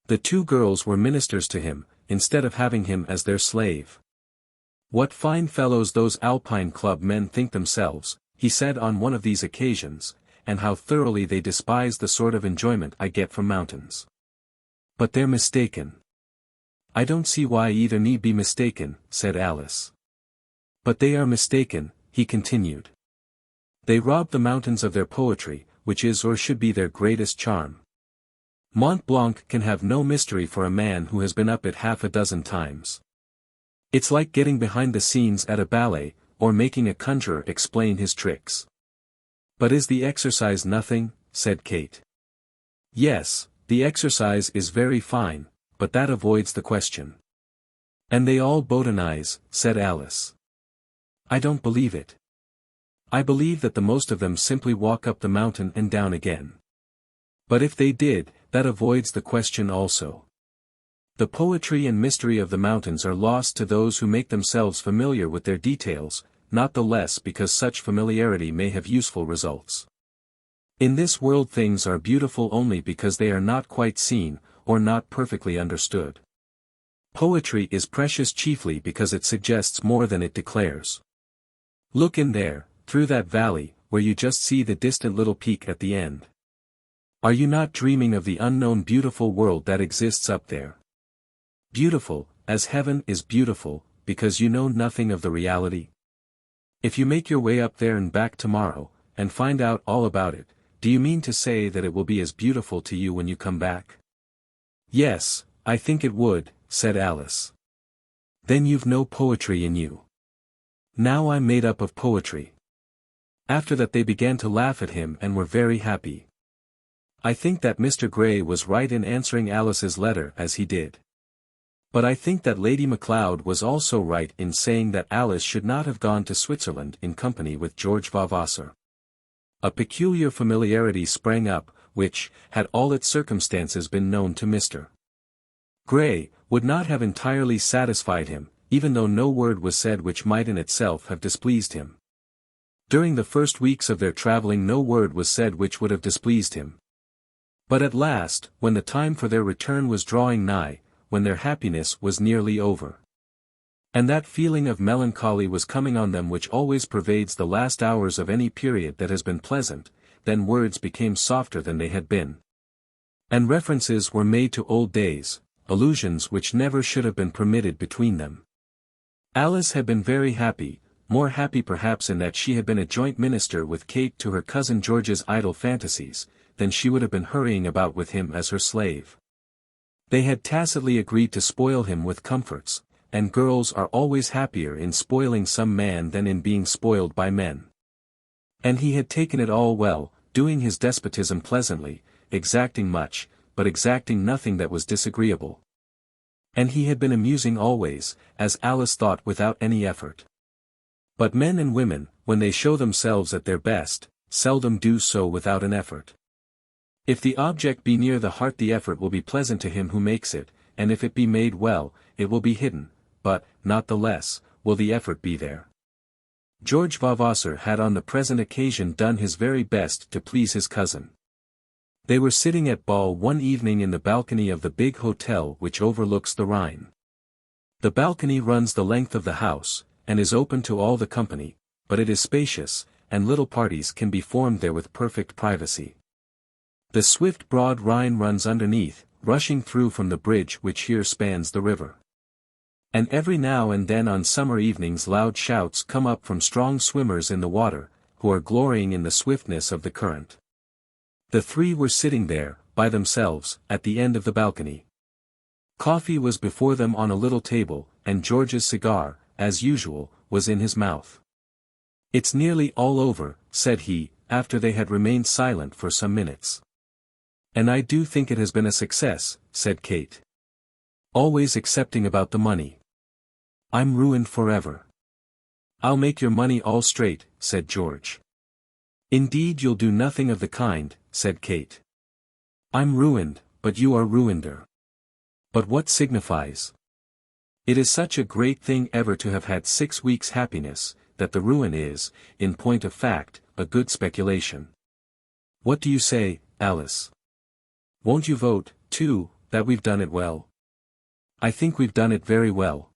The 2 girls were ministers to him, instead of having him as their slave. "What fine fellows those Alpine Club men think themselves," he said on one of these occasions, "and how thoroughly they despise the sort of enjoyment I get from mountains. But they're mistaken." "I don't see why either need be mistaken," said Alice. "But they are mistaken," he continued. "They rob the mountains of their poetry, which is or should be their greatest charm. Mont Blanc can have no mystery for a man who has been up it half a dozen times. It's like getting behind the scenes at a ballet, or making a conjurer explain his tricks." "But is the exercise nothing?" said Kate. "Yes, the exercise is very fine, but that avoids the question." "And they all botanize," said Alice. "I don't believe it. I believe that the most of them simply walk up the mountain and down again. But if they did, that avoids the question also. The poetry and mystery of the mountains are lost to those who make themselves familiar with their details, not the less because such familiarity may have useful results. In this world things are beautiful only because they are not quite seen, or not perfectly understood. Poetry is precious chiefly because it suggests more than it declares. Look in there, through that valley, where you just see the distant little peak at the end. Are you not dreaming of the unknown beautiful world that exists up there? Beautiful, as heaven is beautiful, because you know nothing of the reality? If you make your way up there and back tomorrow, and find out all about it, do you mean to say that it will be as beautiful to you when you come back?" "Yes, I think it would," said Alice. "Then you've no poetry in you." "Now I'm made up of poetry." After that they began to laugh at him and were very happy. I think that Mr. Gray was right in answering Alice's letter as he did. But I think that Lady Macleod was also right in saying that Alice should not have gone to Switzerland in company with George Vavasor. A peculiar familiarity sprang up, which, had all its circumstances been known to Mr. Gray, would not have entirely satisfied him, even though no word was said which might in itself have displeased him. During the first weeks of their travelling no word was said which would have displeased him. But at last, when the time for their return was drawing nigh, when their happiness was nearly over, and that feeling of melancholy was coming on them which always pervades the last hours of any period that has been pleasant, then words became softer than they had been. And references were made to old days, allusions which never should have been permitted between them. Alice had been very happy, more happy perhaps in that she had been a joint minister with Kate to her cousin George's idle fantasies, than she would have been hurrying about with him as her slave. They had tacitly agreed to spoil him with comforts, and girls are always happier in spoiling some man than in being spoiled by men. And he had taken it all well, doing his despotism pleasantly, exacting much, but exacting nothing that was disagreeable. And he had been amusing always, as Alice thought without any effort. But men and women, when they show themselves at their best, seldom do so without an effort. If the object be near the heart the effort will be pleasant to him who makes it, and if it be made well, it will be hidden, but, not the less, will the effort be there. George Vavasor had on the present occasion done his very best to please his cousin. They were sitting at ball one evening in the balcony of the big hotel which overlooks the Rhine. The balcony runs the length of the house, and is open to all the company, but it is spacious, and little parties can be formed there with perfect privacy. The swift broad Rhine runs underneath, rushing through from the bridge which here spans the river. And every now and then on summer evenings loud shouts come up from strong swimmers in the water, who are glorying in the swiftness of the current. The three were sitting there, by themselves, at the end of the balcony. Coffee was before them on a little table, and George's cigar, as usual, was in his mouth. "It's nearly all over," said he, after they had remained silent for some minutes. "And I do think it has been a success," said Kate. "Always excepting about the money. I'm ruined forever." "I'll make your money all straight," said George. "Indeed you'll do nothing of the kind," said Kate. "I'm ruined, but you are ruinder. But what signifies? It is such a great thing ever to have had 6 weeks' happiness, that the ruin is, in point of fact, a good speculation. What do you say, Alice? Won't you vote, too, that we've done it well? I think we've done it very well.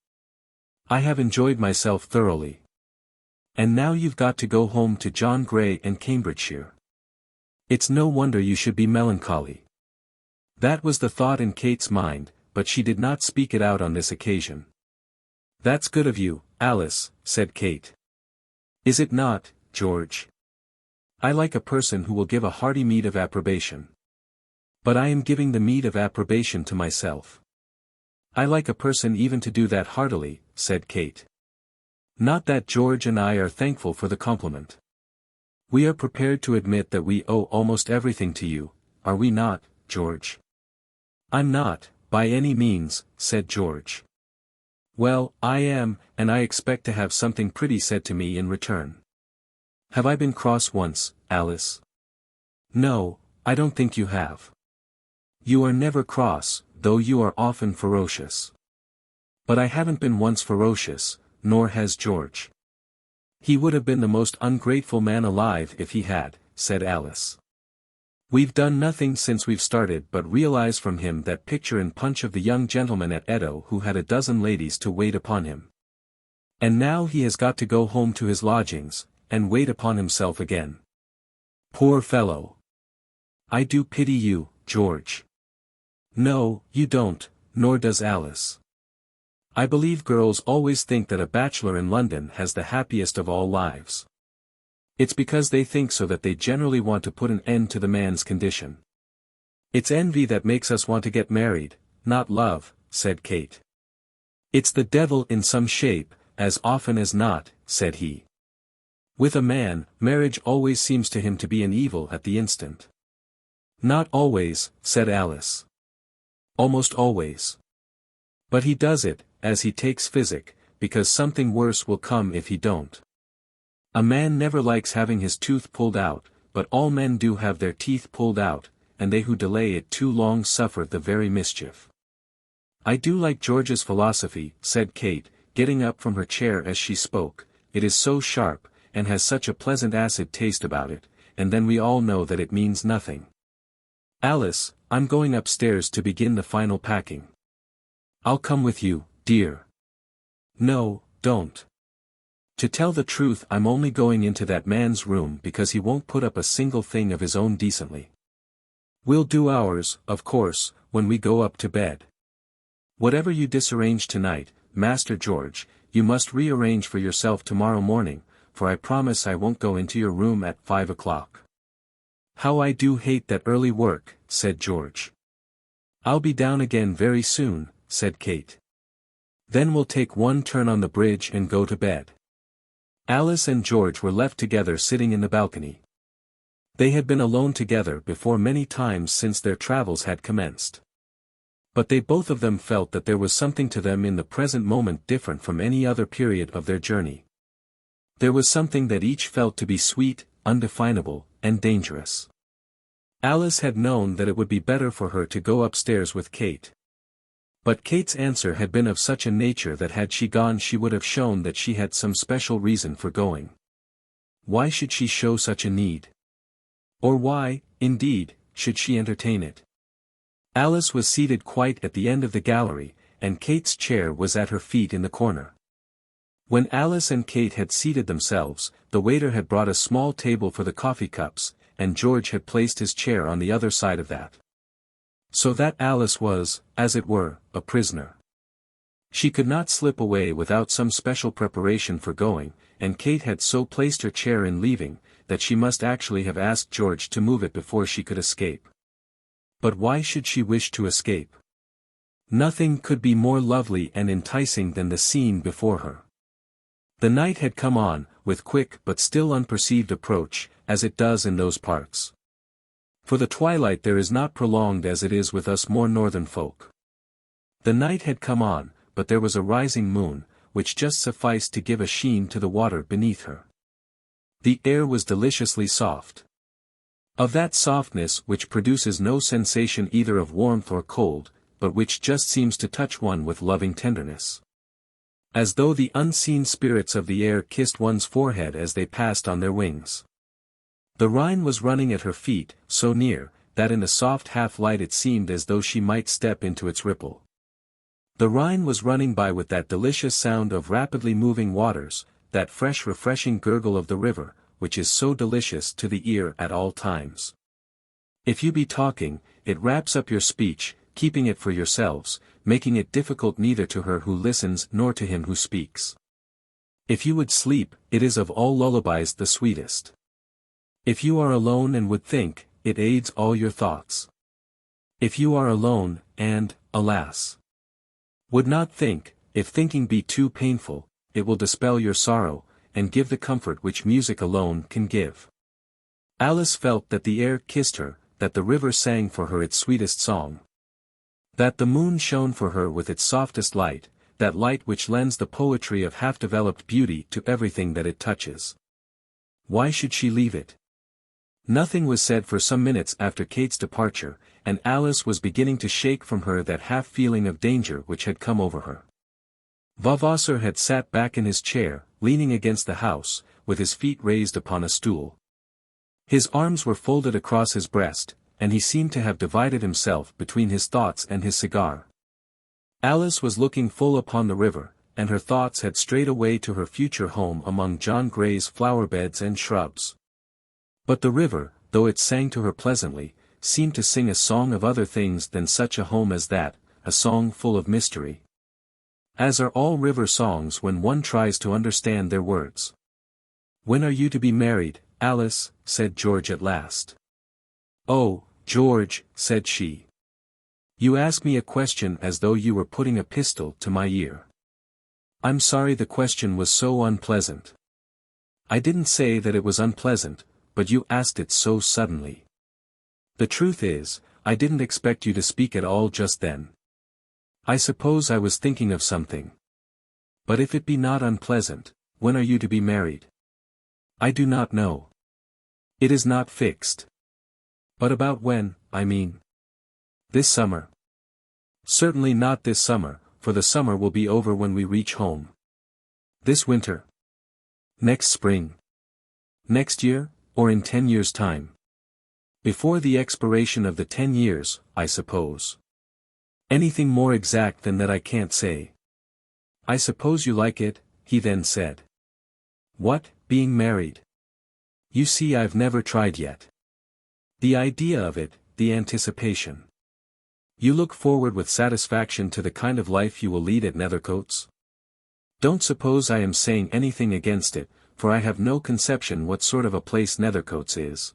I have enjoyed myself thoroughly. And now you've got to go home to John Gray and Cambridgeshire. It's no wonder you should be melancholy." That was the thought in Kate's mind, but she did not speak it out on this occasion. "That's good of you, Alice," said Kate. "Is it not, George? I like a person who will give a hearty meed of approbation. But I am giving the meed of approbation to myself." "I like a person even to do that heartily," said Kate. "Not that George and I are thankful for the compliment. We are prepared to admit that we owe almost everything to you, are we not, George?" "I'm not, by any means," said George. "Well, I am, and I expect to have something pretty said to me in return. Have I been cross once, Alice?" "No, I don't think you have. You are never cross, though you are often ferocious. But I haven't been once ferocious, nor has George." "He would have been the most ungrateful man alive if he had," said Alice. "We've done nothing since we've started but realize from him that picture in Punch of the young gentleman at Edo who had a dozen ladies to wait upon him. And now he has got to go home to his lodgings, and wait upon himself again. Poor fellow! I do pity you, George." "No, you don't, nor does Alice. I believe girls always think that a bachelor in London has the happiest of all lives. It's because they think so that they generally want to put an end to the man's condition. It's envy that makes us want to get married, not love," said Kate. "It's the devil in some shape, as often as not," said he. "With a man, marriage always seems to him to be an evil at the instant." "Not always," said Alice. "Almost always. But he does it, as he takes physic, because something worse will come if he don't. A man never likes having his tooth pulled out, but all men do have their teeth pulled out, and they who delay it too long suffer the very mischief." "I do like George's philosophy," said Kate, getting up from her chair as she spoke. "It is so sharp, and has such a pleasant acid taste about it, and then we all know that it means nothing. Alice, I'm going upstairs to begin the final packing." "I'll come with you, dear." "No, don't. To tell the truth, I'm only going into that man's room because he won't put up a single thing of his own decently. We'll do ours, of course, when we go up to bed. Whatever you disarrange tonight, Master George, you must rearrange for yourself tomorrow morning, for I promise I won't go into your room at 5 o'clock. "How I do hate that early work," said George. "I'll be down again very soon," said Kate. "Then we'll take one turn on the bridge and go to bed." Alice and George were left together sitting in the balcony. They had been alone together before many times since their travels had commenced. But they both of them felt that there was something to them in the present moment different from any other period of their journey. There was something that each felt to be sweet, undefinable, and dangerous. Alice had known that it would be better for her to go upstairs with Kate. But Kate's answer had been of such a nature that had she gone she would have shown that she had some special reason for going. Why should she show such a need? Or why, indeed, should she entertain it? Alice was seated quite at the end of the gallery, and Kate's chair was at her feet in the corner. When Alice and Kate had seated themselves, the waiter had brought a small table for the coffee cups, and George had placed his chair on the other side of that. So that Alice was, as it were, a prisoner. She could not slip away without some special preparation for going, and Kate had so placed her chair in leaving, that she must actually have asked George to move it before she could escape. But why should she wish to escape? Nothing could be more lovely and enticing than the scene before her. The night had come on, with quick but still unperceived approach, as it does in those parts. For the twilight there is not prolonged as it is with us more northern folk. The night had come on, but there was a rising moon, which just sufficed to give a sheen to the water beneath her. The air was deliciously soft. Of that softness which produces no sensation either of warmth or cold, but which just seems to touch one with loving tenderness. As though the unseen spirits of the air kissed one's forehead as they passed on their wings. The Rhine was running at her feet, so near, that in the soft half-light it seemed as though she might step into its ripple. The Rhine was running by with that delicious sound of rapidly moving waters, that fresh refreshing gurgle of the river, which is so delicious to the ear at all times. If you be talking, it wraps up your speech, keeping it for yourselves, making it difficult neither to her who listens nor to him who speaks. If you would sleep, it is of all lullabies the sweetest. If you are alone and would think, it aids all your thoughts. If you are alone, and, alas, would not think, if thinking be too painful, it will dispel your sorrow, and give the comfort which music alone can give. Alice felt that the air kissed her, that the river sang for her its sweetest song. That the moon shone for her with its softest light, that light which lends the poetry of half-developed beauty to everything that it touches. Why should she leave it? Nothing was said for some minutes after Kate's departure, and Alice was beginning to shake from her that half-feeling of danger which had come over her. Vavasor had sat back in his chair, leaning against the house, with his feet raised upon a stool. His arms were folded across his breast, and he seemed to have divided himself between his thoughts and his cigar. Alice was looking full upon the river, and her thoughts had strayed away to her future home among John Gray's flower-beds and shrubs. But the river, though it sang to her pleasantly, seemed to sing a song of other things than such a home as that, a song full of mystery. As are all river songs when one tries to understand their words. "When are you to be married, Alice?" said George at last. "Oh, George," said she. "You ask me a question as though you were putting a pistol to my ear. I'm sorry the question was so unpleasant." "I didn't say that it was unpleasant, but you asked it so suddenly. The truth is, I didn't expect you to speak at all just then. I suppose I was thinking of something. But if it be not unpleasant, when are you to be married?" "I do not know. It is not fixed." "But about when, I mean?" "This summer." "Certainly not this summer, for the summer will be over when we reach home." "This winter?" "Next spring." "Next year, or in 10 years' time?" "Before the expiration of the 10 years, I suppose." "Anything more exact than that I can't say." "I suppose you like it," he then said. "What, being married?" "You see I've never tried yet." "The idea of it, the anticipation." "You look forward with satisfaction to the kind of life you will lead at Nethercoats?" "Don't suppose I am saying anything against it, for I have no conception what sort of a place Nethercoats is.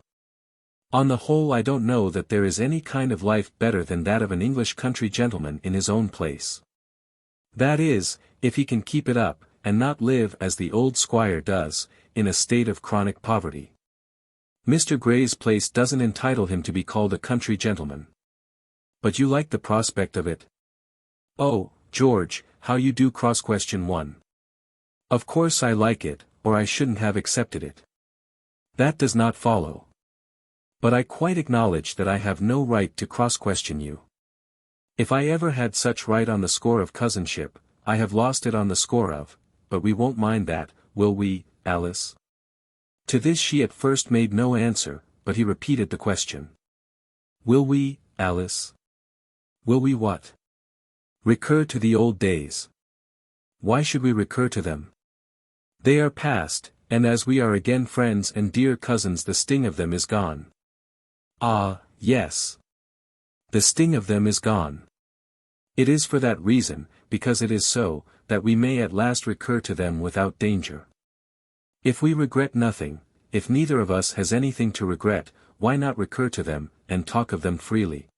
On the whole I don't know that there is any kind of life better than that of an English country gentleman in his own place. That is, if he can keep it up, and not live as the old squire does, in a state of chronic poverty. Mr. Gray's place doesn't entitle him to be called a country gentleman. But you like the prospect of it?" "Oh, George, how you do cross-question one." "Of course I like it, or I shouldn't have accepted it." "That does not follow. But I quite acknowledge that I have no right to cross-question you. If I ever had such right on the score of cousinship, I have lost it on the score of, but we won't mind that, will we, Alice?" To this she at first made no answer, but he repeated the question. Will we, Alice? Will we what? Recur to the old days. Why should we recur to them? They are past, and as we are again friends and dear cousins the sting of them is gone. Ah, yes. The sting of them is gone. It is for that reason, because it is so, that we may at last recur to them without danger. If we regret nothing, if neither of us has anything to regret, why not recur to them, and talk of them freely?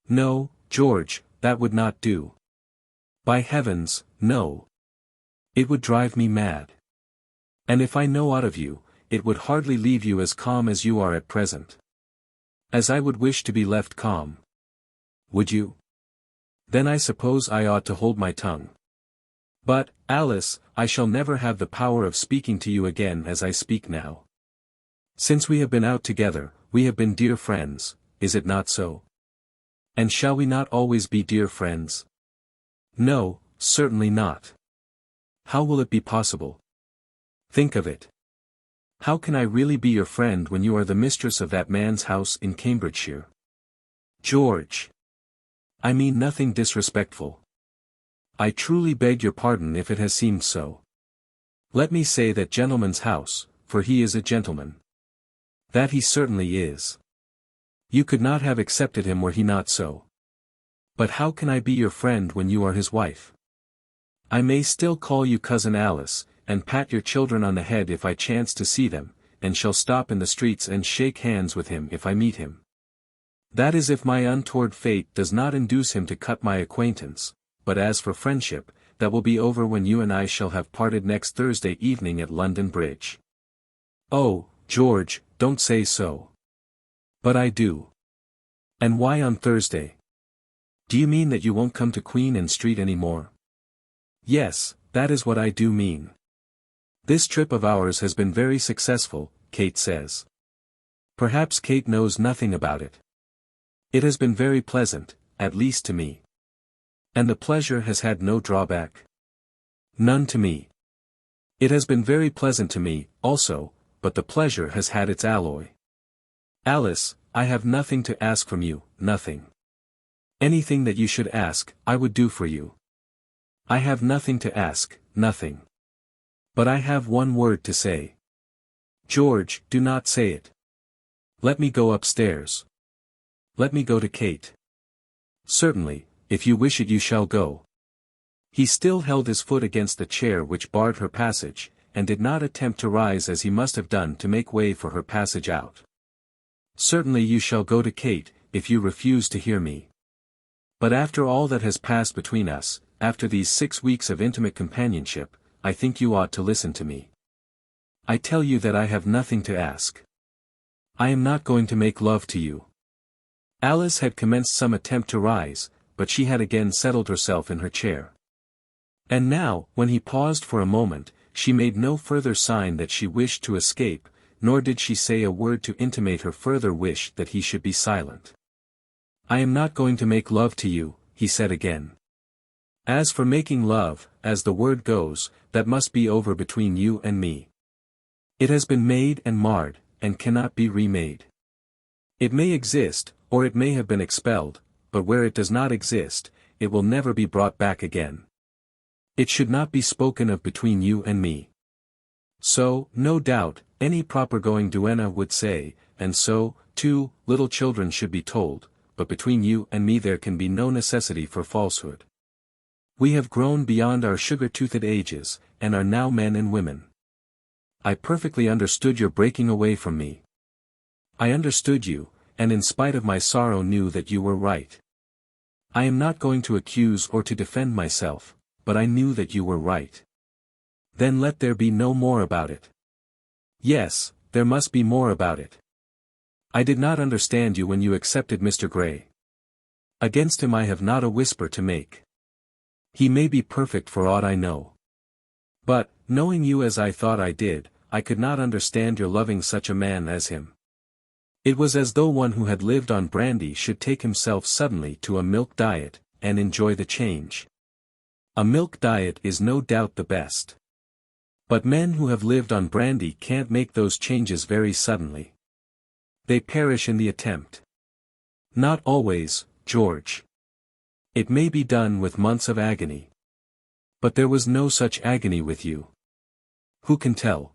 No, George, that would not do. By heavens, no. It would drive me mad. And if I know aught of you, it would hardly leave you as calm as you are at present. As I would wish to be left calm. Would you? Then I suppose I ought to hold my tongue. But, Alice, I shall never have the power of speaking to you again as I speak now. Since we have been out together, we have been dear friends, is it not so? And shall we not always be dear friends? No, certainly not. How will it be possible? Think of it. How can I really be your friend when you are the mistress of that man's house in Cambridgeshire? George! I mean nothing disrespectful. I truly beg your pardon if it has seemed so. Let me say that gentleman's house, for he is a gentleman. That he certainly is. You could not have accepted him were he not so. But how can I be your friend when you are his wife? I may still call you Cousin Alice, and pat your children on the head if I chance to see them, and shall stop in the streets and shake hands with him if I meet him. That is if my untoward fate does not induce him to cut my acquaintance, but as for friendship, that will be over when you and I shall have parted next Thursday evening at London Bridge. Oh, George, don't say so. But I do. And why on Thursday? Do you mean that you won't come to Queen Anne Street any more? Yes, that is what I do mean. This trip of ours has been very successful, Kate says. Perhaps Kate knows nothing about it. It has been very pleasant, at least to me. And the pleasure has had no drawback? None to me. It has been very pleasant to me, also, but the pleasure has had its alloy. Alice, I have nothing to ask from you, nothing. Anything that you should ask, I would do for you. I have nothing to ask, nothing. But I have one word to say. George, do not say it. Let me go upstairs. Let me go to Kate. Certainly, if you wish it you shall go. He still held his foot against the chair which barred her passage, and did not attempt to rise as he must have done to make way for her passage out. Certainly you shall go to Kate, if you refuse to hear me. But after all that has passed between us, after these 6 weeks of intimate companionship, I think you ought to listen to me. I tell you that I have nothing to ask. I am not going to make love to you. Alice had commenced some attempt to rise, but she had again settled herself in her chair. And now, when he paused for a moment, she made no further sign that she wished to escape, nor did she say a word to intimate her further wish that he should be silent. I am not going to make love to you, he said again. As for making love, as the word goes, that must be over between you and me. It has been made and marred, and cannot be remade. It may exist, or it may have been expelled, but where it does not exist, it will never be brought back again. It should not be spoken of between you and me. So, no doubt, any proper-going duenna would say, and so, too, little children should be told, but between you and me there can be no necessity for falsehood. We have grown beyond our sugar-toothed ages, and are now men and women. I perfectly understood your breaking away from me. I understood you, and in spite of my sorrow knew that you were right. I am not going to accuse or to defend myself, but I knew that you were right. Then let there be no more about it. Yes, there must be more about it. I did not understand you when you accepted Mr. Grey. Against him I have not a whisper to make. He may be perfect for aught I know. But, knowing you as I thought I did, I could not understand your loving such a man as him. It was as though one who had lived on brandy should take himself suddenly to a milk diet, and enjoy the change. A milk diet is no doubt the best. But men who have lived on brandy can't make those changes very suddenly. They perish in the attempt. Not always, George. It may be done with months of agony. But there was no such agony with you. Who can tell?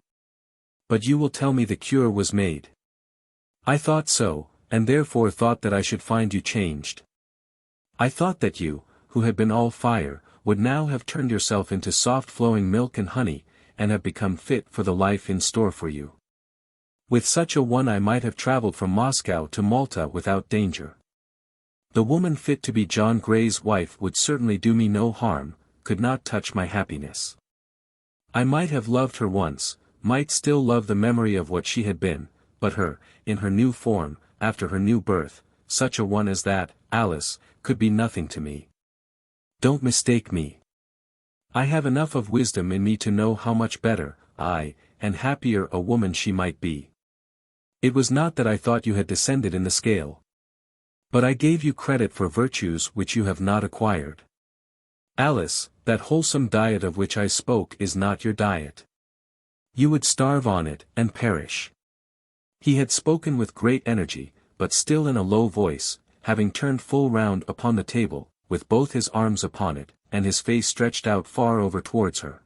But you will tell me the cure was made. I thought so, and therefore thought that I should find you changed. I thought that you, who had been all fire, would now have turned yourself into soft flowing milk and honey, and have become fit for the life in store for you. With such a one I might have travelled from Moscow to Malta without danger. The woman fit to be John Gray's wife would certainly do me no harm, could not touch my happiness. I might have loved her once, might still love the memory of what she had been, but her, in her new form, after her new birth, such a one as that, Alice, could be nothing to me. Don't mistake me. I have enough of wisdom in me to know how much better, aye, and happier a woman she might be. It was not that I thought you had descended in the scale. But I gave you credit for virtues which you have not acquired. Alice, that wholesome diet of which I spoke is not your diet. You would starve on it, and perish. He had spoken with great energy, but still in a low voice, having turned full round upon the table, with both his arms upon it, and his face stretched out far over towards her.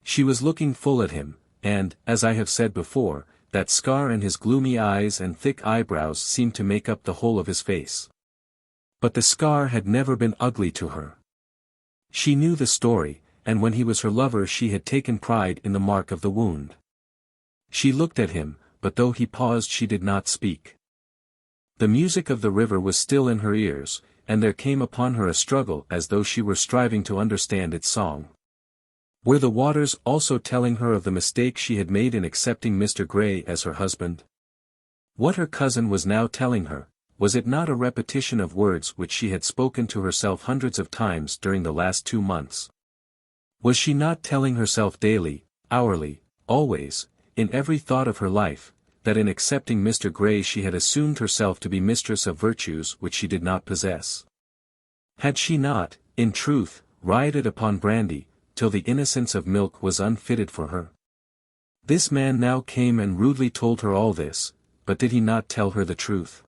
She was looking full at him, and, as I have said before, that scar in his gloomy eyes and thick eyebrows seemed to make up the whole of his face. But the scar had never been ugly to her. She knew the story, and when he was her lover she had taken pride in the mark of the wound. She looked at him, but though he paused she did not speak. The music of the river was still in her ears, and there came upon her a struggle as though she were striving to understand its song. Were the waters also telling her of the mistake she had made in accepting Mr. Gray as her husband? What her cousin was now telling her, was it not a repetition of words which she had spoken to herself hundreds of times during the last 2 months? Was she not telling herself daily, hourly, always, in every thought of her life, that in accepting Mr. Gray she had assumed herself to be mistress of virtues which she did not possess? Had she not, in truth, rioted upon brandy, till the innocence of milk was unfitted for her? This man now came and rudely told her all this, but did he not tell her the truth?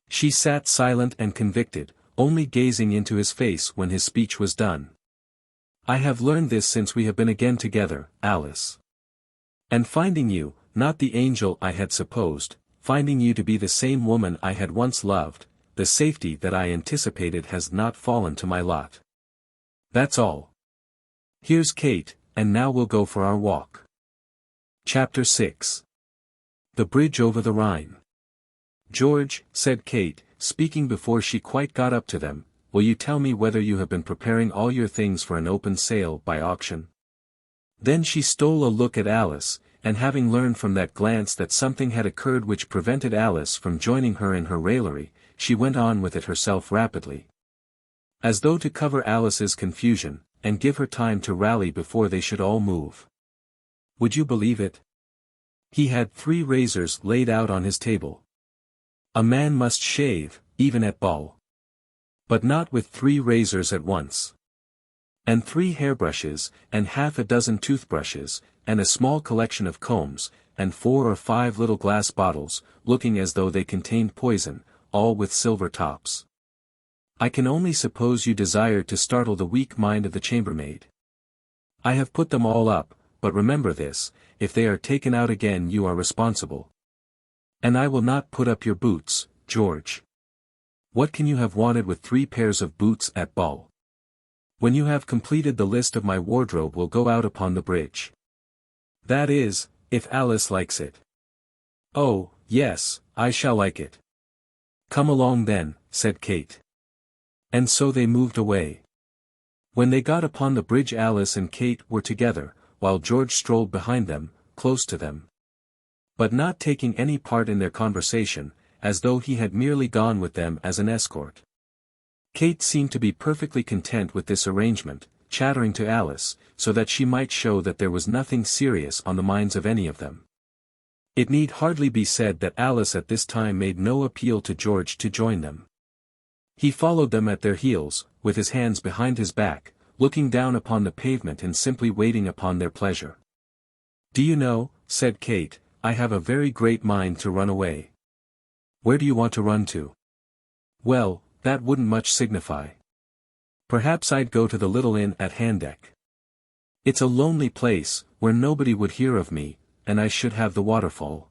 She sat silent and convicted, only gazing into his face when his speech was done. I have learned this since we have been again together, Alice. And finding you, not the angel I had supposed, finding you to be the same woman I had once loved, the safety that I anticipated has not fallen to my lot. That's all. Here's Kate, and now we'll go for our walk. Chapter 6. The Bridge over the Rhine. George, said Kate, speaking before she quite got up to them, will you tell me whether you have been preparing all your things for an open sale by auction? Then she stole a look at Alice, and having learned from that glance that something had occurred which prevented Alice from joining her in her raillery, she went on with it herself rapidly. As though to cover Alice's confusion, and give her time to rally before they should all move. Would you believe it? He had 3 razors laid out on his table. A man must shave, even at Basle. But not with 3 razors at once. And 3 hairbrushes, and half a dozen toothbrushes, and a small collection of combs, and 4 or 5 little glass bottles, looking as though they contained poison, all with silver tops. I can only suppose you desire to startle the weak mind of the chambermaid. I have put them all up, but remember this, if they are taken out again you are responsible. And I will not put up your boots, George. What can you have wanted with 3 pairs of boots at Basle? When you have completed the list of my wardrobe we'll go out upon the bridge. That is, if Alice likes it. Oh, yes, I shall like it. Come along then, said Kate. And so they moved away. When they got upon the bridge Alice and Kate were together, while George strolled behind them, close to them. But not taking any part in their conversation, as though he had merely gone with them as an escort. Kate seemed to be perfectly content with this arrangement, chattering to Alice, so that she might show that there was nothing serious on the minds of any of them. It need hardly be said that Alice at this time made no appeal to George to join them. He followed them at their heels, with his hands behind his back, looking down upon the pavement and simply waiting upon their pleasure. Do you know, said Kate, I have a very great mind to run away. Where do you want to run to? Well, that wouldn't much signify. Perhaps I'd go to the little inn at Handeck. It's a lonely place, where nobody would hear of me, and I should have the waterfall.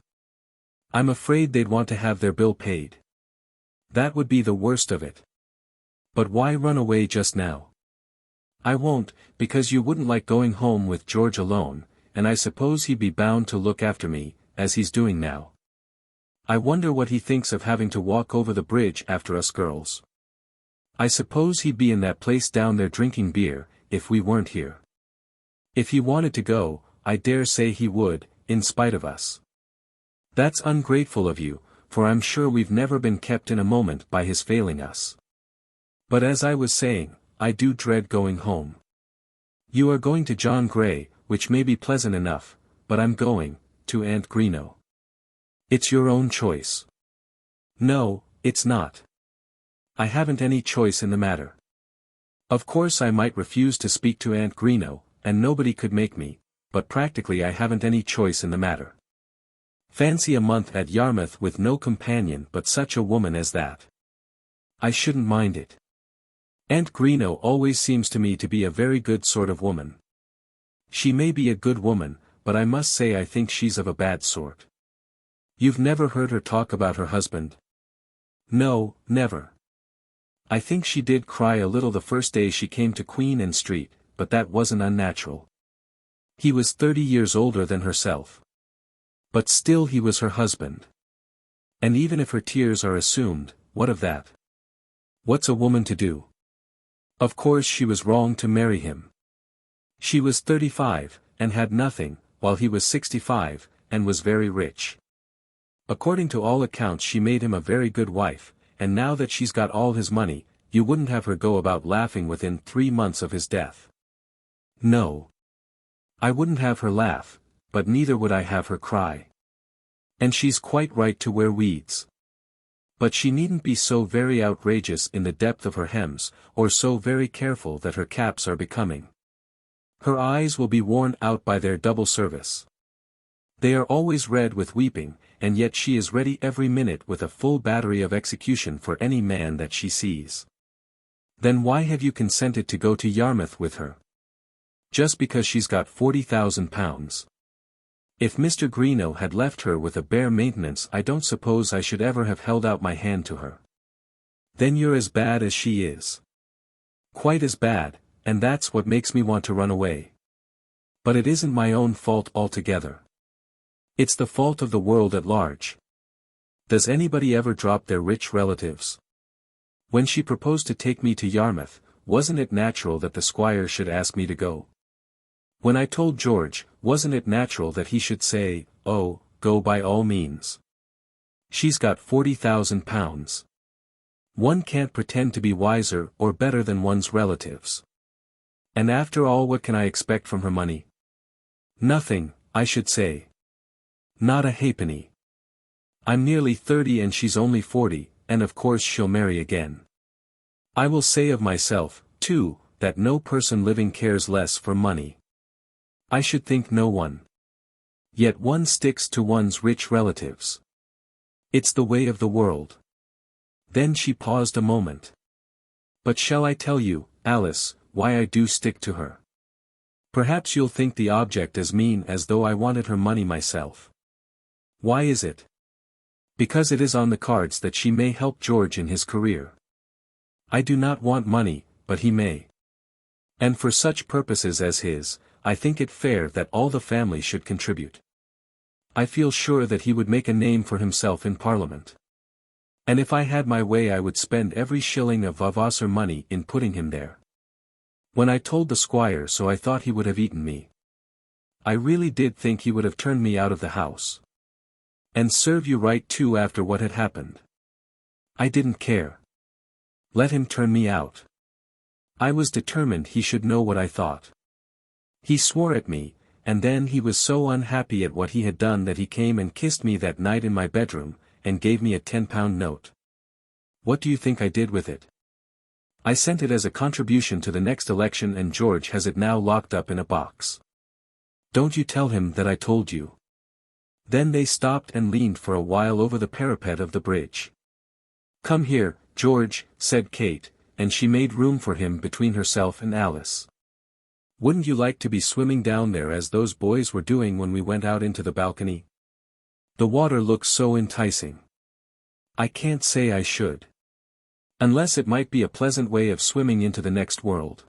I'm afraid they'd want to have their bill paid. That would be the worst of it. But why run away just now? I won't, because you wouldn't like going home with George alone, and I suppose he'd be bound to look after me, as he's doing now. I wonder what he thinks of having to walk over the bridge after us girls. I suppose he'd be in that place down there drinking beer, if we weren't here. If he wanted to go, I dare say he would, in spite of us. That's ungrateful of you, for I'm sure we've never been kept in a moment by his failing us. But as I was saying, I do dread going home. You are going to John Gray, which may be pleasant enough, but I'm going to Aunt Greenow. It's your own choice. No, it's not. I haven't any choice in the matter. Of course I might refuse to speak to Aunt Greenow, and nobody could make me, but practically I haven't any choice in the matter. Fancy a month at Yarmouth with no companion but such a woman as that. I shouldn't mind it. Aunt Greenow always seems to me to be a very good sort of woman. She may be a good woman, but I must say I think she's of a bad sort. You've never heard her talk about her husband? No, never. I think she did cry a little the first day she came to Queen Anne Street, but that wasn't unnatural. He was 30 years older than herself. But still he was her husband. And even if her tears are assumed, what of that? What's a woman to do? Of course she was wrong to marry him. She was 35, and had nothing, while he was 65, and was very rich. According to all accounts she made him a very good wife, and now that she's got all his money, you wouldn't have her go about laughing within 3 months of his death. No. I wouldn't have her laugh, but neither would I have her cry. And she's quite right to wear weeds. But she needn't be so very outrageous in the depth of her hems, or so very careful that her caps are becoming. Her eyes will be worn out by their double service. They are always red with weeping, and yet she is ready every minute with a full battery of execution for any man that she sees. Then why have you consented to go to Yarmouth with her? Just because she's got £40,000. If Mr. Greenow had left her with a bare maintenance I don't suppose I should ever have held out my hand to her. Then you're as bad as she is. Quite as bad, and that's what makes me want to run away. But it isn't my own fault altogether. It's the fault of the world at large. Does anybody ever drop their rich relatives? When she proposed to take me to Yarmouth, wasn't it natural that the squire should ask me to go? When I told George, wasn't it natural that he should say, oh, go by all means? She's got £40,000. One can't pretend to be wiser or better than one's relatives. And after all, what can I expect from her money? Nothing, I should say. Not a halfpenny. I'm nearly 30 and she's only 40, and of course she'll marry again. I will say of myself, too, that no person living cares less for money. I should think no one. Yet one sticks to one's rich relatives. It's the way of the world. Then she paused a moment. But shall I tell you, Alice, why I do stick to her? Perhaps you'll think the object as mean as though I wanted her money myself. Why is it? Because it is on the cards that she may help George in his career. I do not want money, but he may. And for such purposes as his, I think it fair that all the family should contribute. I feel sure that he would make a name for himself in Parliament. And if I had my way I would spend every shilling of Vavasor money in putting him there. When I told the squire so I thought he would have eaten me. I really did think he would have turned me out of the house. And serve you right too after what had happened. I didn't care. Let him turn me out. I was determined he should know what I thought. He swore at me, and then he was so unhappy at what he had done that he came and kissed me that night in my bedroom, and gave me a £10 note. What do you think I did with it? I sent it as a contribution to the next election and George has it now locked up in a box. Don't you tell him that I told you. Then they stopped and leaned for a while over the parapet of the bridge. Come here, George," said Kate, and she made room for him between herself and Alice. "Wouldn't you like to be swimming down there as those boys were doing when we went out into the balcony? The water looks so enticing." "I can't say I should. Unless it might be a pleasant way of swimming into the next world.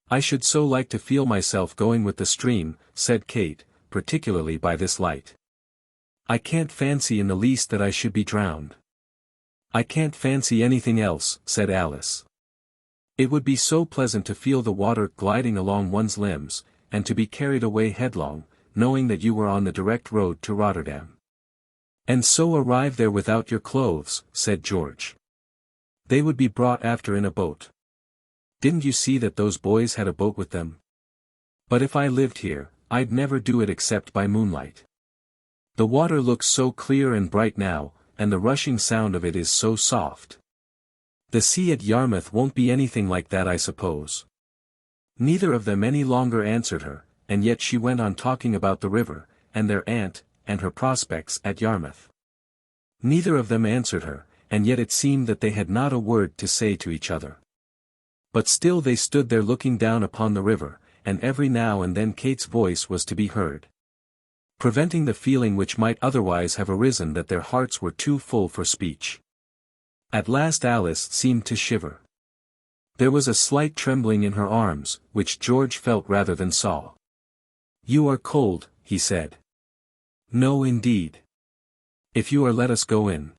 I should so like to feel myself going with the stream," said Kate, "particularly by this light. I can't fancy in the least that I should be drowned." "I can't fancy anything else," said Alice. "It would be so pleasant to feel the water gliding along one's limbs, and to be carried away headlong, knowing that you were on the direct road to Rotterdam." "And so arrive there without your clothes," said George. "They would be brought after in a boat. Didn't you see that those boys had a boat with them? But if I lived here, I'd never do it except by moonlight. The water looks so clear and bright now, and the rushing sound of it is so soft. The sea at Yarmouth won't be anything like that, I suppose." Neither of them any longer answered her, and yet she went on talking about the river, and their aunt, and her prospects at Yarmouth. Neither of them answered her, and yet it seemed that they had not a word to say to each other. But still they stood there looking down upon the river, and every now and then Kate's voice was to be heard, preventing the feeling which might otherwise have arisen that their hearts were too full for speech. At last Alice seemed to shiver. There was a slight trembling in her arms, which George felt rather than saw. "You are cold," he said. "No indeed. If you are, let us go in."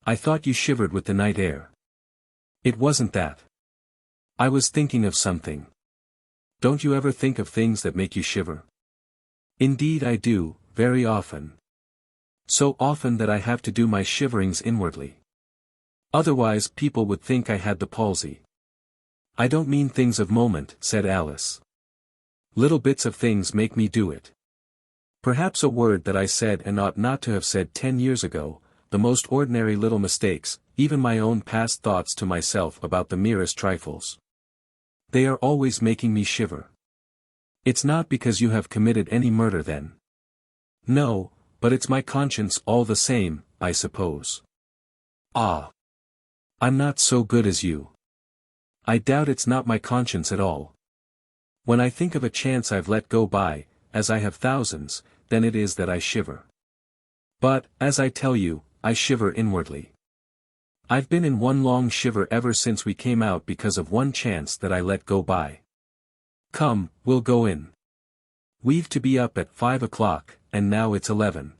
"I thought you shivered with the night air." "It wasn't that. I was thinking of something." "Don't you ever think of things that make you shiver?" "Indeed I do, very often. So often that I have to do my shiverings inwardly. Otherwise people would think I had the palsy." "I don't mean things of moment," said Alice. "Little bits of things make me do it. Perhaps a word that I said and ought not to have said 10 years ago, the most ordinary little mistakes, even my own past thoughts to myself about the merest trifles. They are always making me shiver." "It's not because you have committed any murder then?" "No, but it's my conscience all the same, I suppose." "Ah! I'm not so good as you." "I doubt it's not my conscience at all. When I think of a chance I've let go by, as I have thousands, then it is that I shiver. But, as I tell you, I shiver inwardly. I've been in one long shiver ever since we came out because of one chance that I let go by. Come, we'll go in. We've to be up at 5 o'clock, and now it's 11.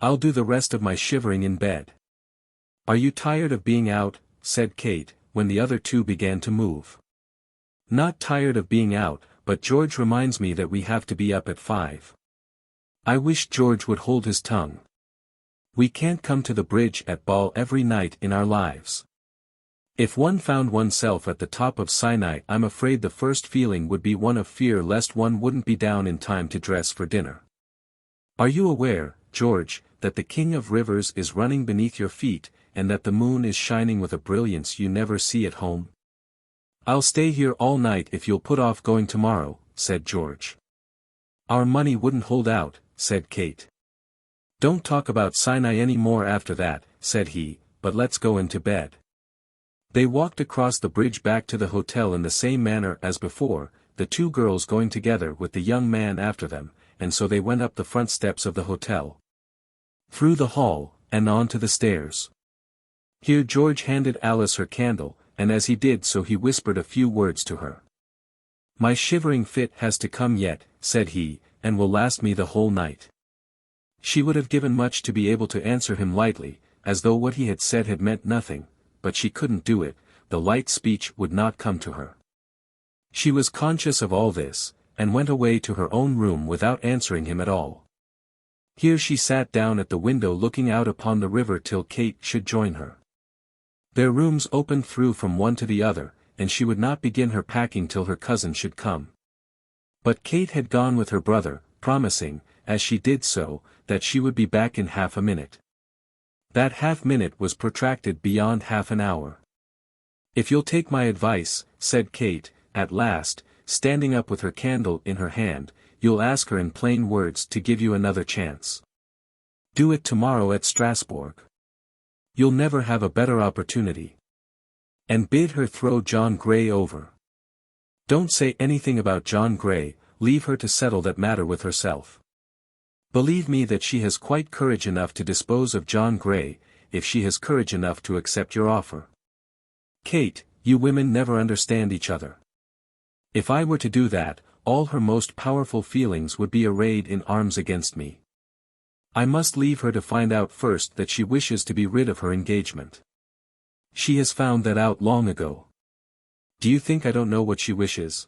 I'll do the rest of my shivering in bed." "Are you tired of being out?" said Kate, when the other two began to move. "Not tired of being out, but George reminds me that we have to be up at 5. I wish George would hold his tongue. We can't come to the bridge at Basle every night in our lives. If one found oneself at the top of Sinai, I'm afraid the first feeling would be one of fear lest one wouldn't be down in time to dress for dinner. Are you aware, George, that the King of Rivers is running beneath your feet, and that the moon is shining with a brilliance you never see at home?" "I'll stay here all night if you'll put off going tomorrow," said George. "Our money wouldn't hold out," said Kate. "Don't talk about Sinai any more after that," said he, "but let's go into bed." They walked across the bridge back to the hotel in the same manner as before, the two girls going together with the young man after them, and so they went up the front steps of the hotel, through the hall, and on to the stairs. Here George handed Alice her candle, and as he did so he whispered a few words to her. "My shivering fit has to come yet," said he, "and will last me the whole night." She would have given much to be able to answer him lightly, as though what he had said had meant nothing, but she couldn't do it, the light speech would not come to her. She was conscious of all this, and went away to her own room without answering him at all. Here she sat down at the window looking out upon the river till Kate should join her. Their rooms opened through from one to the other, and she would not begin her packing till her cousin should come. But Kate had gone with her brother, promising, as she did so, that she would be back in half a minute. That half-minute was protracted beyond half an hour. "If you'll take my advice," said Kate, at last, standing up with her candle in her hand, "you'll ask her in plain words to give you another chance. Do it tomorrow at Strasbourg. You'll never have a better opportunity. And bid her throw John Gray over. Don't say anything about John Gray, leave her to settle that matter with herself. Believe me that she has quite courage enough to dispose of John Gray, if she has courage enough to accept your offer. Kate, you women never understand each other. If I were to do that, all her most powerful feelings would be arrayed in arms against me. I must leave her to find out first that she wishes to be rid of her engagement. She has found that out long ago. Do you think I don't know what she wishes?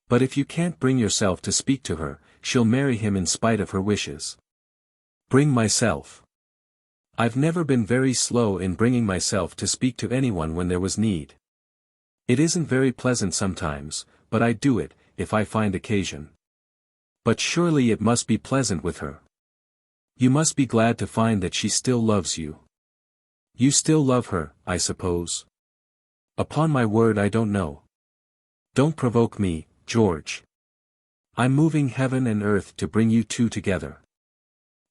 But if you can't bring yourself to speak to her, she'll marry him in spite of her wishes. Bring myself. I've never been very slow in bringing myself to speak to anyone when there was need. It isn't very pleasant sometimes, but I do it, if I find occasion. But surely it must be pleasant with her. You must be glad to find that she still loves you. You still love her, I suppose? Upon my word I don't know. Don't provoke me, George. I'm moving heaven and earth to bring you two together.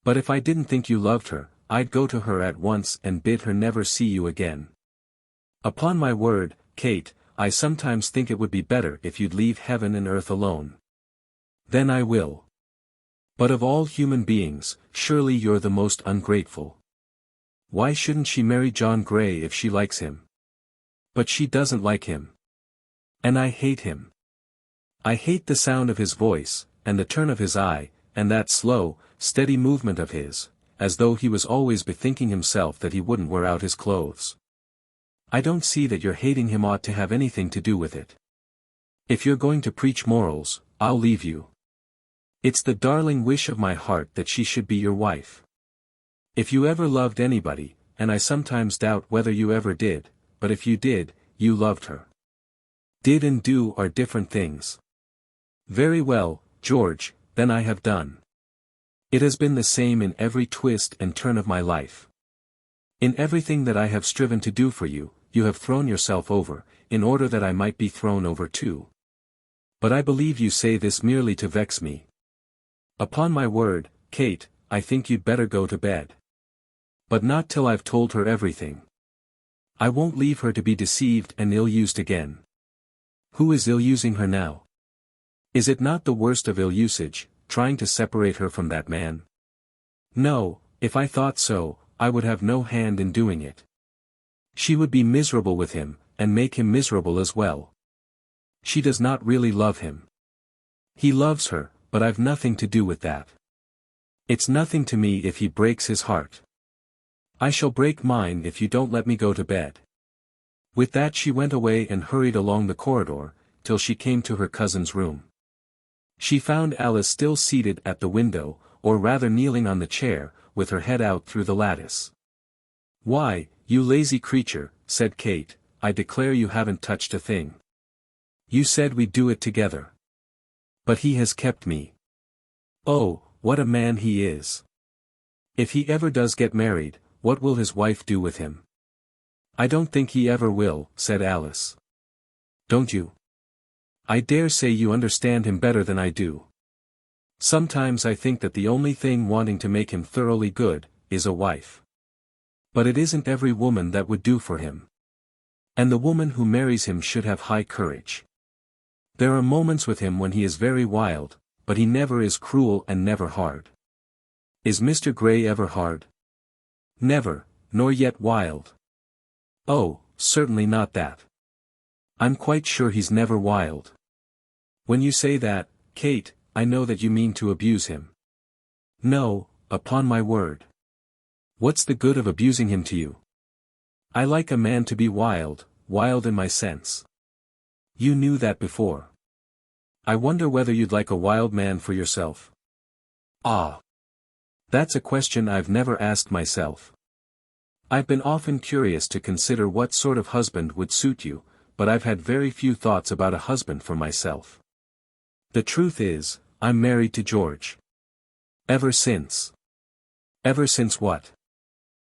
But if I didn't think you loved her, I'd go to her at once and bid her never see you again. Upon my word, Kate, I sometimes think it would be better if you'd leave heaven and earth alone. Then I will. But of all human beings, surely you're the most ungrateful. Why shouldn't she marry John Gray if she likes him? But she doesn't like him. And I hate him. I hate the sound of his voice, and the turn of his eye, and that slow, steady movement of his, as though he was always bethinking himself that he wouldn't wear out his clothes. I don't see that your hating him ought to have anything to do with it. If you're going to preach morals, I'll leave you. It's the darling wish of my heart that she should be your wife. If you ever loved anybody, and I sometimes doubt whether you ever did, but if you did, you loved her. Did and do are different things. Very well, George, then I have done. It has been the same in every twist and turn of my life. In everything that I have striven to do for you, you have thrown yourself over, in order that I might be thrown over too. But I believe you say this merely to vex me. Upon my word, Kate, I think you'd better go to bed. But not till I've told her everything. I won't leave her to be deceived and ill-used again. Who is ill-using her now? Is it not the worst of ill-usage, trying to separate her from that man? No, if I thought so, I would have no hand in doing it. She would be miserable with him, and make him miserable as well. She does not really love him. He loves her, but I've nothing to do with that. It's nothing to me if he breaks his heart. I shall break mine if you don't let me go to bed. With that she went away and hurried along the corridor, till she came to her cousin's room. She found Alice still seated at the window, or rather kneeling on the chair, with her head out through the lattice. "Why, you lazy creature," said Kate, "I declare you haven't touched a thing. You said we'd do it together. But he has kept me. Oh, what a man he is. If he ever does get married, what will his wife do with him?" "I don't think he ever will," said Alice. "Don't you? I dare say you understand him better than I do. Sometimes I think that the only thing wanting to make him thoroughly good, is a wife. But it isn't every woman that would do for him. And the woman who marries him should have high courage. There are moments with him when he is very wild, but he never is cruel and never hard. Is Mr. Gray ever hard? Never, nor yet wild. Oh, certainly not that. I'm quite sure he's never wild. When you say that, Kate, I know that you mean to abuse him. No, upon my word. What's the good of abusing him to you? I like a man to be wild, wild in my sense. You knew that before. I wonder whether you'd like a wild man for yourself. Ah! That's a question I've never asked myself. I've been often curious to consider what sort of husband would suit you, but I've had very few thoughts about a husband for myself. The truth is, I'm married to George. Ever since. Ever since what?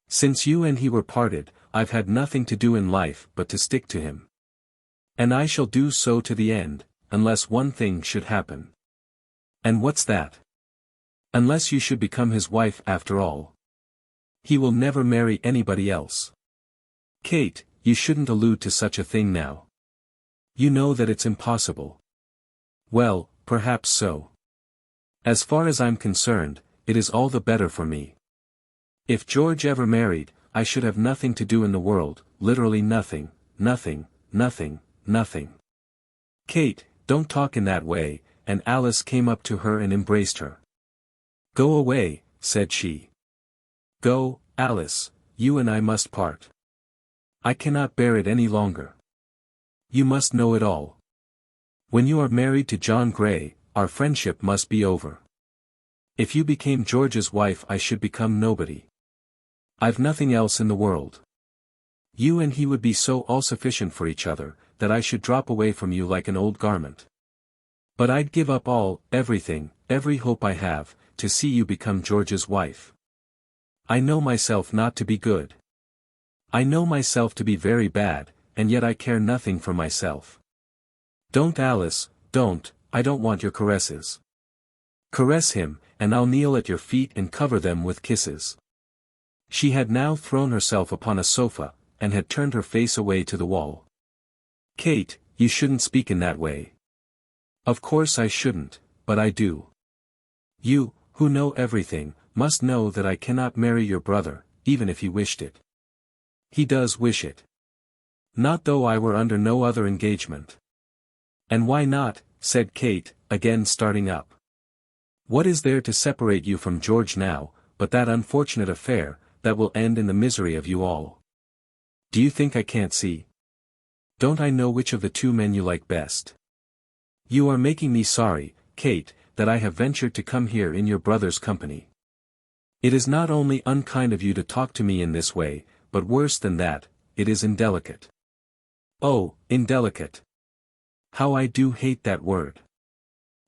Since you and he were parted, I've had nothing to do in life but to stick to him. And I shall do so to the end, unless one thing should happen. And what's that? Unless you should become his wife after all. He will never marry anybody else. Kate, you shouldn't allude to such a thing now. You know that it's impossible. Well, perhaps so. As far as I'm concerned, it is all the better for me. If George ever married, I should have nothing to do in the world, literally nothing, nothing, nothing, nothing. Kate, don't talk in that way, and Alice came up to her and embraced her. Go away, said she. Go, Alice, you and I must part. I cannot bear it any longer. You must know it all. When you are married to John Grey, our friendship must be over. If you became George's wife I should become nobody. I've nothing else in the world. You and he would be so all-sufficient for each other, that I should drop away from you like an old garment. But I'd give up all, everything, every hope I have, to see you become George's wife. I know myself not to be good. I know myself to be very bad, and yet I care nothing for myself. Don't, Alice, don't, I don't want your caresses. Caress him, and I'll kneel at your feet and cover them with kisses. She had now thrown herself upon a sofa, and had turned her face away to the wall. Kate, you shouldn't speak in that way. Of course I shouldn't, but I do. You, who know everything, must know that I cannot marry your brother, even if he wished it. He does wish it. Not though I were under no other engagement. And why not, said Kate, again starting up. What is there to separate you from George now, but that unfortunate affair, that will end in the misery of you all? Do you think I can't see? Don't I know which of the two men you like best? You are making me sorry, Kate, that I have ventured to come here in your brother's company. It is not only unkind of you to talk to me in this way, but worse than that, it is indelicate. Oh, indelicate. How I do hate that word.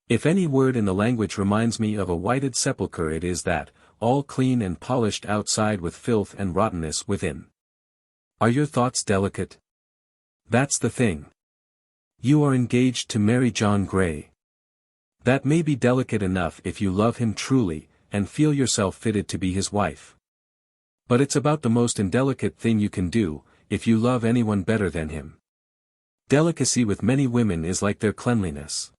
If any word in the language reminds me of a whited sepulchre it is that, all clean and polished outside with filth and rottenness within. Are your thoughts delicate? That's the thing. You are engaged to marry John Grey. That may be delicate enough if you love him truly, and feel yourself fitted to be his wife. But it's about the most indelicate thing you can do, if you love anyone better than him. Delicacy with many women is like their cleanliness.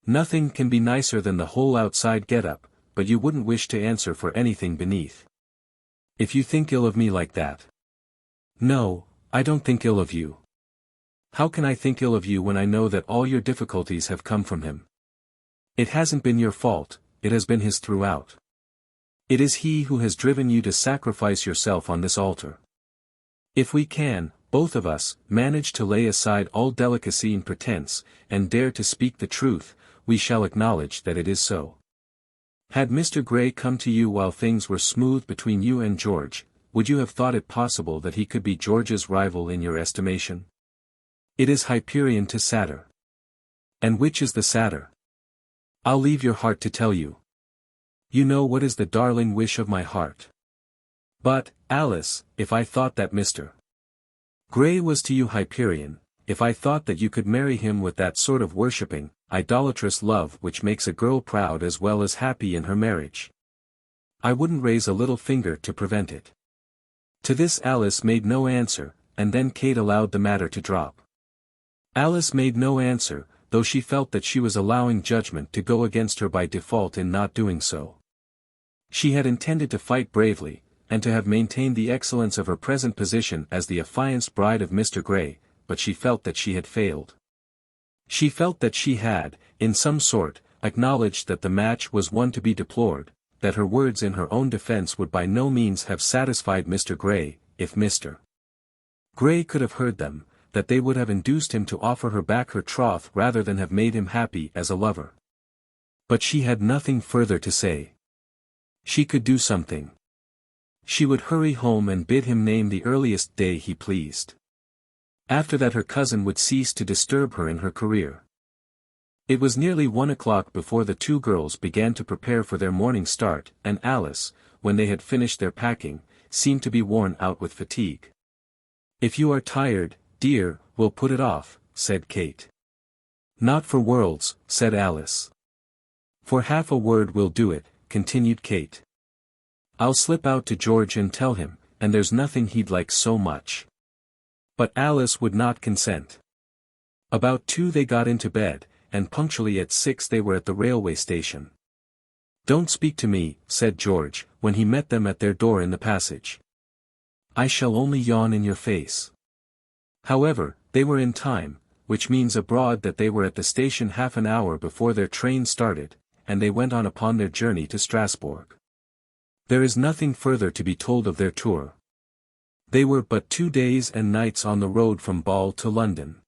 Nothing can be nicer than the whole outside get-up, but you wouldn't wish to answer for anything beneath. If you think ill of me like that. No, I don't think ill of you. How can I think ill of you when I know that all your difficulties have come from him? It hasn't been your fault, it has been his throughout. It is he who has driven you to sacrifice yourself on this altar. If we can, both of us, manage to lay aside all delicacy and pretense, and dare to speak the truth, we shall acknowledge that it is so. Had Mr. Grey come to you while things were smooth between you and George, would you have thought it possible that he could be George's rival in your estimation? It is Hyperion to Satyr. And which is the Satyr? I'll leave your heart to tell you. You know what is the darling wish of my heart. But, Alice, if I thought that Mr. Grey was to you Hyperion, if I thought that you could marry him with that sort of worshipping, idolatrous love which makes a girl proud as well as happy in her marriage, I wouldn't raise a little finger to prevent it. To this Alice made no answer, and then Kate allowed the matter to drop. Alice made no answer, though she felt that she was allowing judgment to go against her by default in not doing so. She had intended to fight bravely, and to have maintained the excellence of her present position as the affianced bride of Mr. Grey, but she felt that she had failed. She felt that she had, in some sort, acknowledged that the match was one to be deplored, that her words in her own defence would by no means have satisfied Mr. Grey, if Mr. Grey could have heard them, that they would have induced him to offer her back her troth rather than have made him happy as a lover. But she had nothing further to say. She could do something. She would hurry home and bid him name the earliest day he pleased. After that her cousin would cease to disturb her in her career. It was nearly 1 o'clock before the two girls began to prepare for their morning start, and Alice, when they had finished their packing, seemed to be worn out with fatigue. "If you are tired, dear, we'll put it off," said Kate. "Not for worlds," said Alice. "For half a word we'll do it," continued Kate. I'll slip out to George and tell him, and there's nothing he'd like so much." But Alice would not consent. About 2 they got into bed, and punctually at 6 they were at the railway station. "Don't speak to me," said George, when he met them at their door in the passage. "I shall only yawn in your face." However, they were in time, which means abroad that they were at the station half an hour before their train started, and they went on upon their journey to Strasbourg. There is nothing further to be told of their tour. They were but 2 days and nights on the road from Basle to London.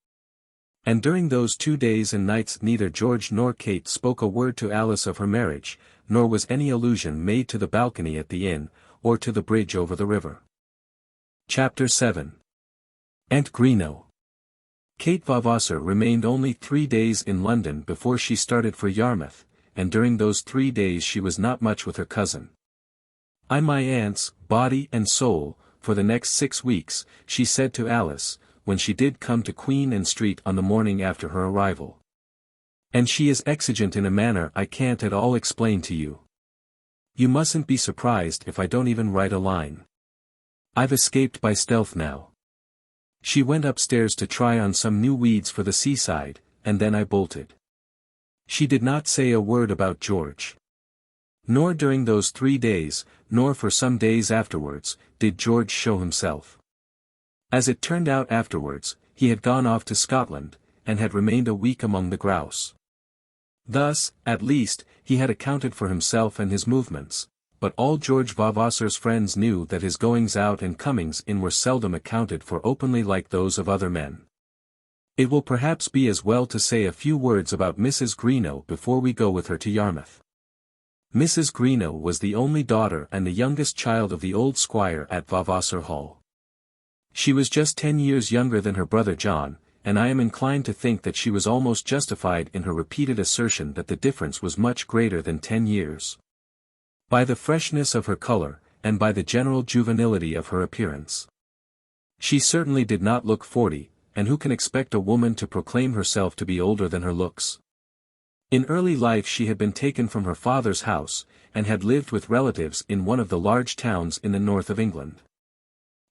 And during those 2 days and nights neither George nor Kate spoke a word to Alice of her marriage, nor was any allusion made to the balcony at the inn, or to the bridge over the river. Chapter 7. Aunt Greenow. Kate Vavasor remained only 3 days in London before she started for Yarmouth, and during those 3 days she was not much with her cousin. "I'm my aunt's, body and soul, for the next 6 weeks," she said to Alice, when she did come to Queen and Street on the morning after her arrival. "And she is exigent in a manner I can't at all explain to you. You mustn't be surprised if I don't even write a line. I've escaped by stealth now. She went upstairs to try on some new weeds for the seaside, and then I bolted. She did not say a word about George. Nor during those 3 days, nor for some days afterwards, did George show himself. As it turned out afterwards, he had gone off to Scotland, and had remained a week among the grouse. Thus, at least, he had accounted for himself and his movements, but all George Vavasor's friends knew that his goings out and comings in were seldom accounted for openly like those of other men. It will perhaps be as well to say a few words about Mrs. Greenow before we go with her to Yarmouth. Mrs. Greenow was the only daughter and the youngest child of the old squire at Vavasor Hall. She was just 10 years younger than her brother John, and I am inclined to think that she was almost justified in her repeated assertion that the difference was much greater than 10 years. By the freshness of her color, and by the general juvenility of her appearance. She certainly did not look 40, and who can expect a woman to proclaim herself to be older than her looks? In early life she had been taken from her father's house, and had lived with relatives in one of the large towns in the north of England.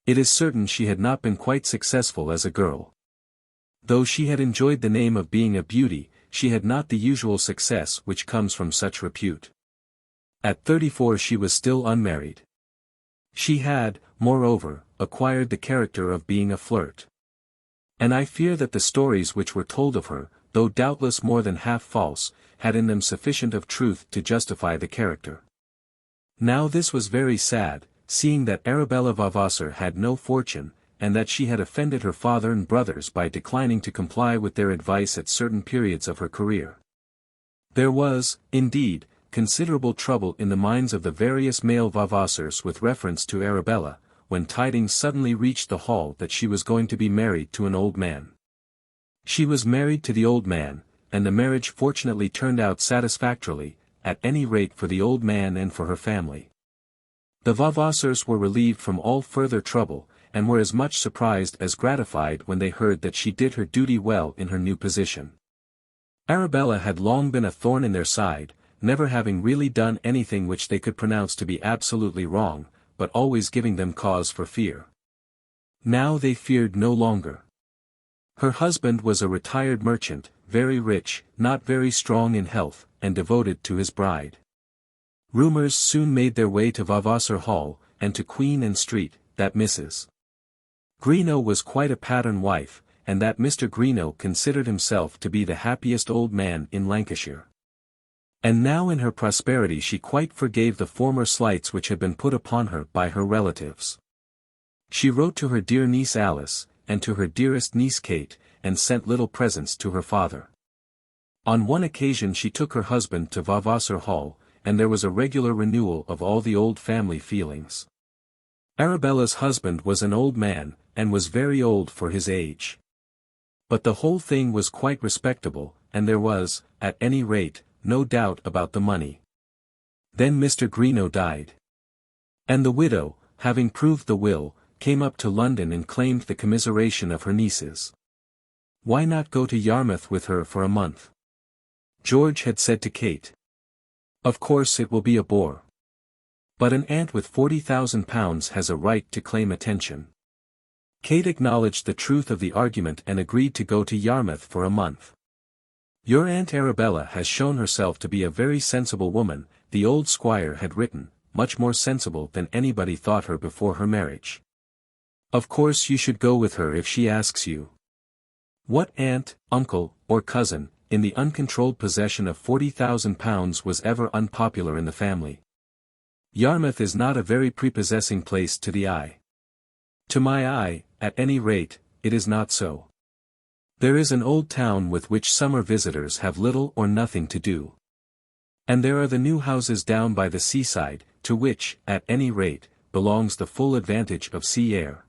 It is certain she had not been quite successful as a girl. Though she had enjoyed the name of being a beauty, she had not the usual success which comes from such repute. At 34 she was still unmarried. She had, moreover, acquired the character of being a flirt. And I fear that the stories which were told of her, though doubtless more than half false, had in them sufficient of truth to justify the character. Now this was very sad, seeing that Arabella Vavasor had no fortune, and that she had offended her father and brothers by declining to comply with their advice at certain periods of her career. There was, indeed, considerable trouble in the minds of the various male Vavasors with reference to Arabella, when tidings suddenly reached the hall that she was going to be married to an old man. She was married to the old man, and the marriage fortunately turned out satisfactorily, at any rate for the old man and for her family. The Vavasors were relieved from all further trouble, and were as much surprised as gratified when they heard that she did her duty well in her new position. Arabella had long been a thorn in their side, never having really done anything which they could pronounce to be absolutely wrong, but always giving them cause for fear. Now they feared no longer. Her husband was a retired merchant, very rich, not very strong in health, and devoted to his bride. Rumours soon made their way to Vavasor Hall, and to Queen and Street, that Mrs. Greenow was quite a pattern wife, and that Mr. Greenow considered himself to be the happiest old man in Lancashire. And now in her prosperity she quite forgave the former slights which had been put upon her by her relatives. She wrote to her dear niece Alice, and to her dearest niece Kate, and sent little presents to her father. On one occasion she took her husband to Vavasor Hall, and there was a regular renewal of all the old family feelings. Arabella's husband was an old man, and was very old for his age. But the whole thing was quite respectable, and there was, at any rate, no doubt about the money. Then Mr. Greenow died. And the widow, having proved the will, came up to London and claimed the commiseration of her nieces. Why not go to Yarmouth with her for a month? George had said to Kate. Of course it will be a bore. But an aunt with £40,000 has a right to claim attention. Kate acknowledged the truth of the argument and agreed to go to Yarmouth for a month. Your Aunt Arabella has shown herself to be a very sensible woman, the old squire had written, much more sensible than anybody thought her before her marriage. Of course you should go with her if she asks you. What aunt, uncle, or cousin, in the uncontrolled possession of £40,000 was ever unpopular in the family? Yarmouth is not a very prepossessing place to the eye. To my eye, at any rate, it is not so. There is an old town with which summer visitors have little or nothing to do. And there are the new houses down by the seaside, to which, at any rate, belongs the full advantage of sea air.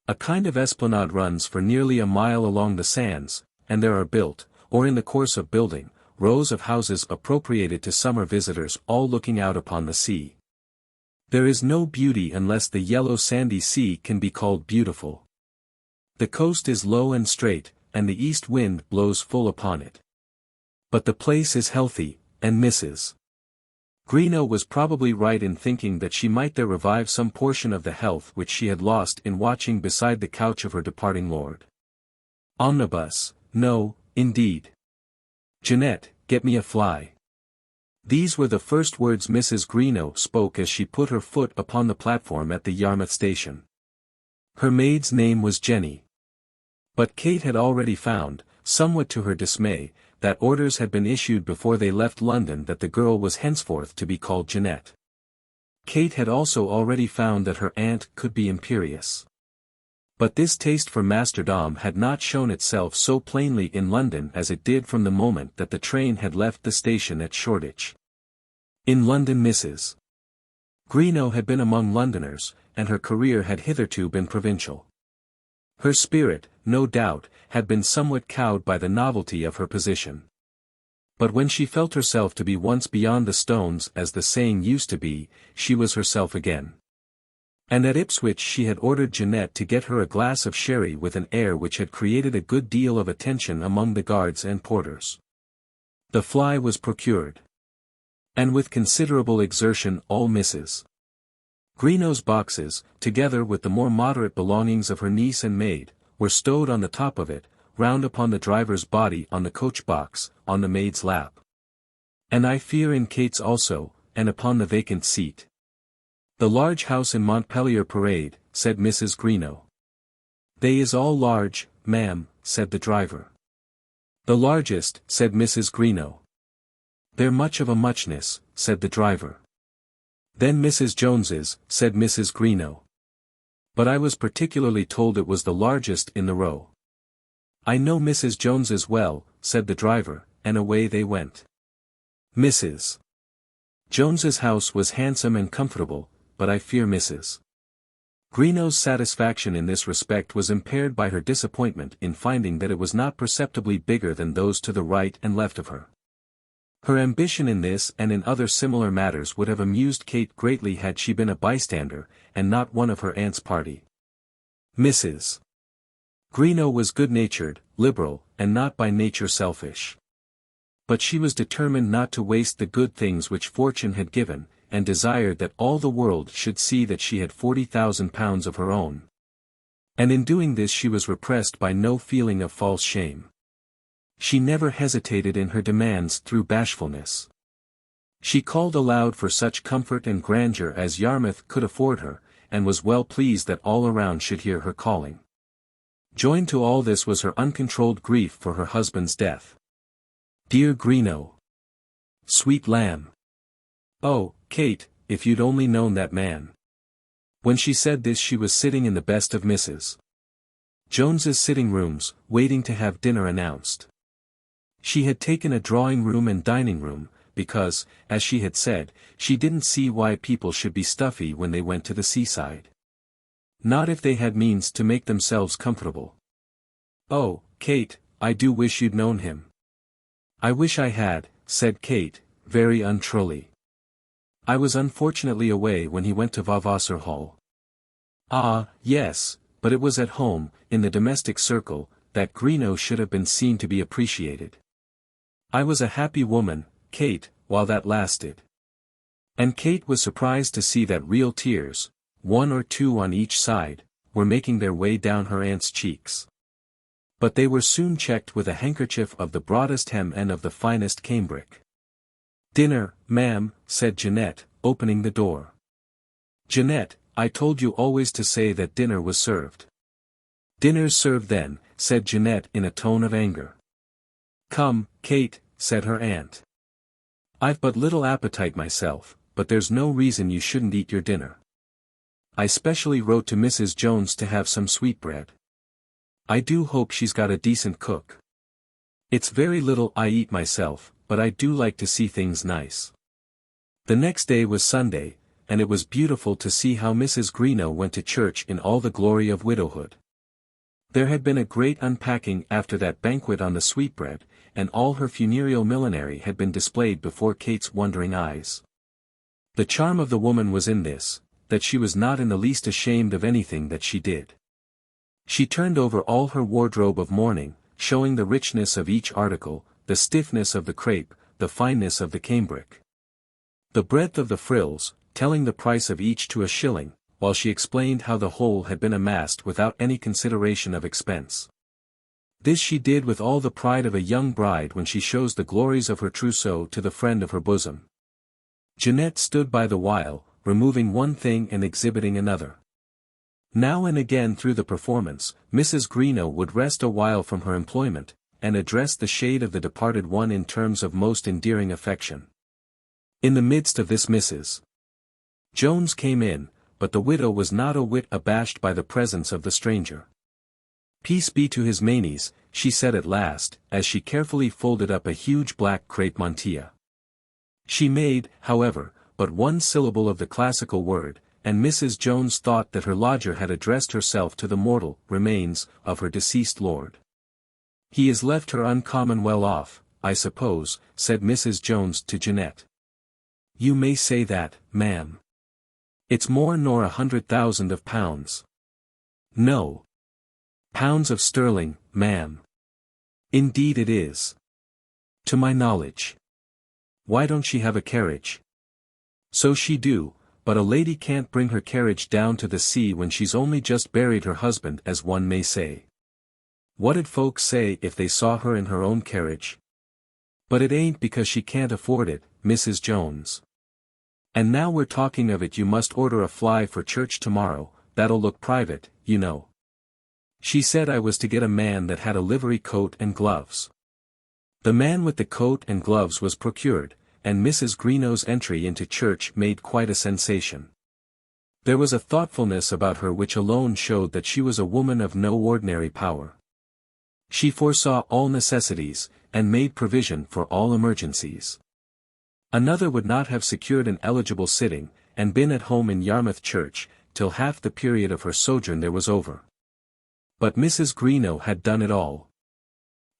A kind of esplanade runs for nearly a mile along the sands, and there are built, or in the course of building, rows of houses appropriated to summer visitors all looking out upon the sea. There is no beauty unless the yellow sandy sea can be called beautiful. The coast is low and straight, and the east wind blows full upon it. But the place is healthy, and Mrs. Greenow was probably right in thinking that she might there revive some portion of the health which she had lost in watching beside the couch of her departing lord. Omnibus, no, indeed. Jeanette, get me a fly. These were the first words Mrs. Greenow spoke as she put her foot upon the platform at the Yarmouth station. Her maid's name was Jenny. But Kate had already found, somewhat to her dismay, that orders had been issued before they left London that the girl was henceforth to be called Jeanette. Kate had also already found that her aunt could be imperious. But this taste for masterdom had not shown itself so plainly in London as it did from the moment that the train had left the station at Shoreditch. In London Mrs. Greenow had been among Londoners, and her career had hitherto been provincial. Her spirit, no doubt, had been somewhat cowed by the novelty of her position. But when she felt herself to be once beyond the stones as the saying used to be, she was herself again. And at Ipswich she had ordered Jeanette to get her a glass of sherry with an air which had created a good deal of attention among the guards and porters. The fly was procured. And with considerable exertion all Mrs. Greenow's boxes, together with the more moderate belongings of her niece and maid, were stowed on the top of it, round upon the driver's body on the coach-box, on the maid's lap. And I fear in Kate's also, and upon the vacant seat. The large house in Montpellier Parade, said Mrs. Greenow. They is all large, ma'am, said the driver. The largest, said Mrs. Greenow. They're much of a muchness, said the driver. Then Mrs. Jones's, said Mrs. Greenow. But I was particularly told it was the largest in the row. I know Mrs. Jones's well, said the driver, and away they went. Mrs. Jones's house was handsome and comfortable, but I fear Mrs. Greenow's satisfaction in this respect was impaired by her disappointment in finding that it was not perceptibly bigger than those to the right and left of her. Her ambition in this and in other similar matters would have amused Kate greatly had she been a bystander, and not one of her aunt's party. Mrs. Greenow was good-natured, liberal, and not by nature selfish. But she was determined not to waste the good things which fortune had given, and desired that all the world should see that she had £40,000 of her own. And in doing this she was repressed by no feeling of false shame. She never hesitated in her demands through bashfulness. She called aloud for such comfort and grandeur as Yarmouth could afford her, and was well pleased that all around should hear her calling. Joined to all this was her uncontrolled grief for her husband's death. Dear Greenow! Sweet lamb! Oh, Kate, if you'd only known that man. When she said this she was sitting in the best of Mrs. Jones's sitting rooms, waiting to have dinner announced. She had taken a drawing room and dining room, because, as she had said, she didn't see why people should be stuffy when they went to the seaside. Not if they had means to make themselves comfortable. Oh, Kate, I do wish you'd known him. I wish I had, said Kate, very untruly. I was unfortunately away when he went to Vavasor Hall. Ah, yes, but it was at home, in the domestic circle, that Greenow should have been seen to be appreciated. I was a happy woman, Kate, while that lasted. And Kate was surprised to see that real tears, one or two on each side, were making their way down her aunt's cheeks. But they were soon checked with a handkerchief of the broadest hem and of the finest cambric. "Dinner, ma'am," said Jeanette, opening the door. "Jeanette, I told you always to say that dinner was served." "Dinner's served then," said Jeanette in a tone of anger. "Come, Kate," said her aunt. "I've but little appetite myself, but there's no reason you shouldn't eat your dinner. I specially wrote to Mrs. Jones to have some sweetbread. I do hope she's got a decent cook. It's very little I eat myself, but I do like to see things nice." The next day was Sunday, and it was beautiful to see how Mrs. Greenow went to church in all the glory of widowhood. There had been a great unpacking after that banquet on the sweetbread, and all her funereal millinery had been displayed before Kate's wondering eyes. The charm of the woman was in this, that she was not in the least ashamed of anything that she did. She turned over all her wardrobe of mourning, showing the richness of each article, the stiffness of the crape, the fineness of the cambric, the breadth of the frills, telling the price of each to a shilling, while she explained how the whole had been amassed without any consideration of expense. This she did with all the pride of a young bride when she shows the glories of her trousseau to the friend of her bosom. Jeanette stood by the while, removing one thing and exhibiting another. Now and again through the performance, Mrs. Greenow would rest a while from her employment, and address the shade of the departed one in terms of most endearing affection. In the midst of this Mrs. Jones came in, but the widow was not a whit abashed by the presence of the stranger. "Peace be to his manes," she said at last, as she carefully folded up a huge black crape mantilla. She made, however, but one syllable of the classical word, and Mrs. Jones thought that her lodger had addressed herself to the mortal remains of her deceased lord. "He is left her uncommon well off, I suppose," said Mrs. Jones to Jeanette. "You may say that, ma'am. It's more nor 100,000 of pounds." "No. Pounds of sterling, ma'am." "Indeed it is." "To my knowledge." "Why don't she have a carriage?" "So she do, but a lady can't bring her carriage down to the sea when she's only just buried her husband, as one may say. What'd folks say if they saw her in her own carriage? But it ain't because she can't afford it, Mrs. Jones. And now we're talking of it, you must order a fly for church tomorrow, that'll look private, you know. She said I was to get a man that had a livery coat and gloves." The man with the coat and gloves was procured, and Mrs. Greenow's entry into church made quite a sensation. There was a thoughtfulness about her which alone showed that she was a woman of no ordinary power. She foresaw all necessities, and made provision for all emergencies. Another would not have secured an eligible sitting, and been at home in Yarmouth Church, till half the period of her sojourn there was over. But Mrs. Greenow had done it all.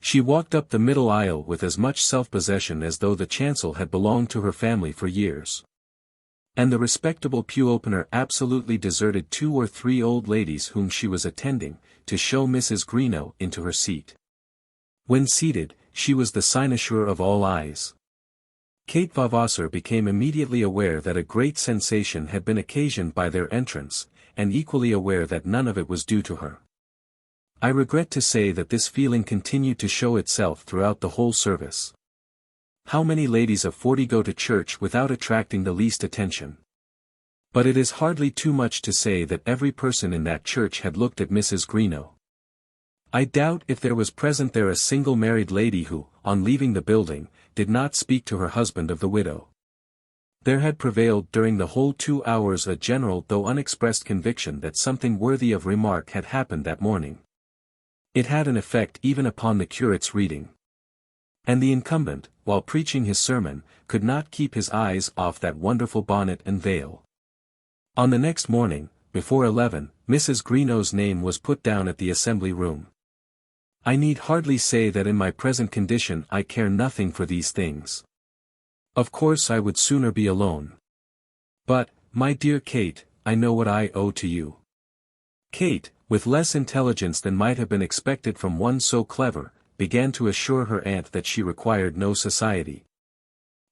She walked up the middle aisle with as much self-possession as though the chancel had belonged to her family for years. And the respectable pew-opener absolutely deserted 2 or 3 old ladies whom she was attending, to show Mrs. Greenow into her seat. When seated, she was the cynosure of all eyes. Kate Vavasor became immediately aware that a great sensation had been occasioned by their entrance, and equally aware that none of it was due to her. I regret to say that this feeling continued to show itself throughout the whole service. How many ladies of 40 go to church without attracting the least attention? But it is hardly too much to say that every person in that church had looked at Mrs. Greenow. I doubt if there was present there a single married lady who, on leaving the building, did not speak to her husband of the widow. There had prevailed during the whole 2 hours a general though unexpressed conviction that something worthy of remark had happened that morning. It had an effect even upon the curate's reading. And the incumbent, while preaching his sermon, could not keep his eyes off that wonderful bonnet and veil. On the next morning, before 11, Mrs. Greenow's name was put down at the assembly room. I need hardly say that in my present condition I care nothing for these things. Of course I would sooner be alone. But, my dear Kate, I know what I owe to you. Kate, with less intelligence than might have been expected from one so clever, began to assure her aunt that she required no society.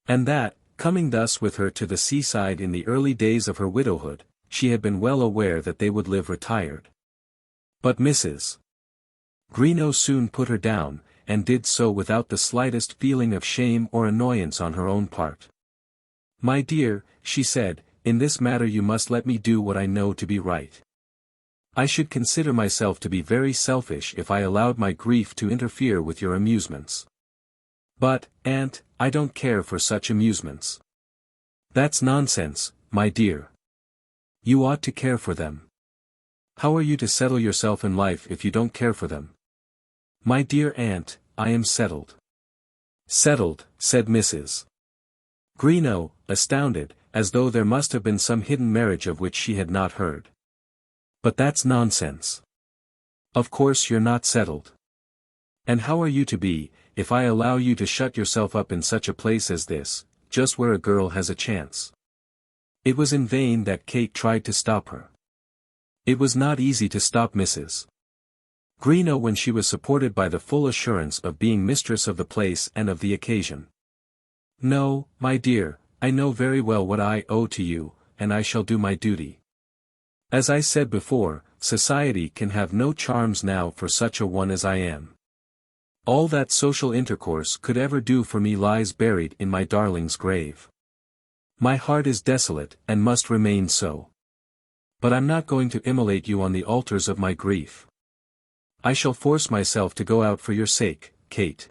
And that, Coming thus with her to the seaside in the early days of her widowhood, she had been well aware that they would live retired. But Mrs. Greenow soon put her down, and did so without the slightest feeling of shame or annoyance on her own part. "My dear," she said, "in this matter you must let me do what I know to be right. I should consider myself to be very selfish if I allowed my grief to interfere with your amusements. But, aunt, I don't care for such amusements." "That's nonsense, my dear. You ought to care for them. How are you to settle yourself in life if you don't care for them?" "My dear aunt, I am settled." "Settled," said Mrs. Greenow, astounded, as though there must have been some hidden marriage of which she had not heard. "But that's nonsense. Of course you're not settled. And how are you to be, if I allow you to shut yourself up in such a place as this, just where a girl has a chance?" It was in vain that Kate tried to stop her. It was not easy to stop Mrs. Greenow when she was supported by the full assurance of being mistress of the place and of the occasion. "No, my dear, I know very well what I owe to you, and I shall do my duty. As I said before, society can have no charms now for such a one as I am. All that social intercourse could ever do for me lies buried in my darling's grave. My heart is desolate and must remain so. But I'm not going to immolate you on the altars of my grief. I shall force myself to go out for your sake, Kate.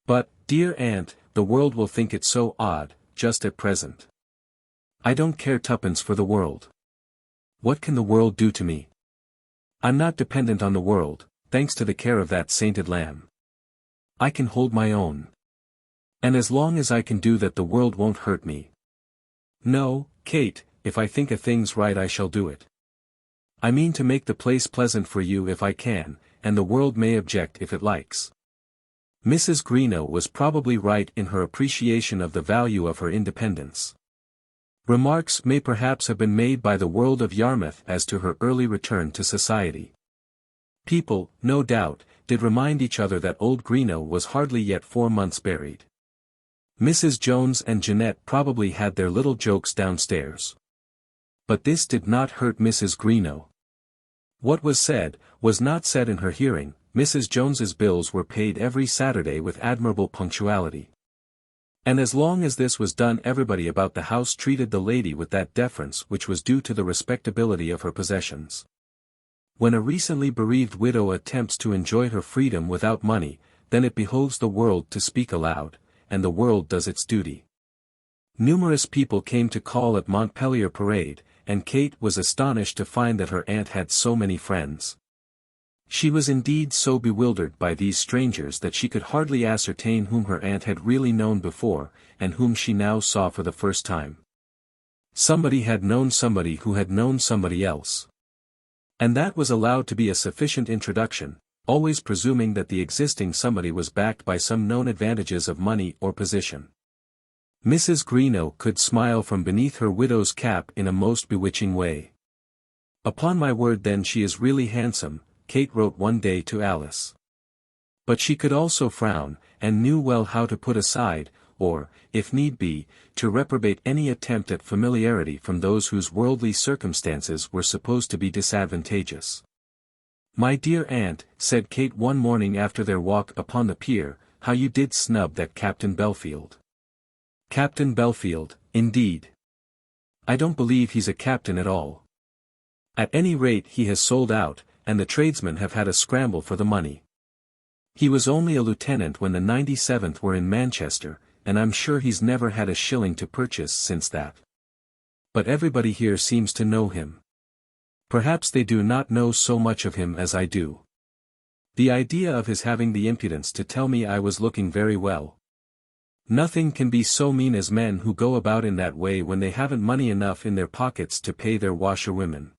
But, dear aunt, the world will think it so odd, just at present. I don't care tuppence for the world. What can the world do to me? I'm not dependent on the world, thanks to the care of that sainted lamb. I can hold my own. And as long as I can do that the world won't hurt me. No, Kate, if I think a thing's right I shall do it. I mean to make the place pleasant for you if I can, and the world may object if it likes." Mrs. Greenow was probably right in her appreciation of the value of her independence. Remarks may perhaps have been made by the world of Yarmouth as to her early return to society. People, no doubt, did remind each other that old Greenow was hardly yet 4 months buried. Mrs. Jones and Jeanette probably had their little jokes downstairs. But this did not hurt Mrs. Greenow. What was said, was not said in her hearing. Mrs. Jones's bills were paid every Saturday with admirable punctuality. And as long as this was done everybody about the house treated the lady with that deference which was due to the respectability of her possessions. When a recently bereaved widow attempts to enjoy her freedom without money, then it behoves the world to speak aloud, and the world does its duty. Numerous people came to call at Montpelier Parade, and Kate was astonished to find that her aunt had so many friends. She was indeed so bewildered by these strangers that she could hardly ascertain whom her aunt had really known before, and whom she now saw for the first time. Somebody had known somebody who had known somebody else. And that was allowed to be a sufficient introduction, always presuming that the existing somebody was backed by some known advantages of money or position. Mrs. Greenow could smile from beneath her widow's cap in a most bewitching way. "Upon my word then she is really handsome," Kate wrote one day to Alice. But she could also frown, and knew well how to put aside, or, if need be, to reprobate any attempt at familiarity from those whose worldly circumstances were supposed to be disadvantageous. "My dear aunt," said Kate one morning after their walk upon the pier, "how you did snub that Captain Belfield." "Captain Belfield, indeed. I don't believe he's a captain at all. At any rate he has sold out, and the tradesmen have had a scramble for the money. He was only a lieutenant when the 97th were in Manchester, and I'm sure he's never had a shilling to purchase since that. But everybody here seems to know him. Perhaps they do not know so much of him as I do. The idea of his having the impudence to tell me I was looking very well. Nothing can be so mean as men who go about in that way when they haven't money enough in their pockets to pay their washerwomen.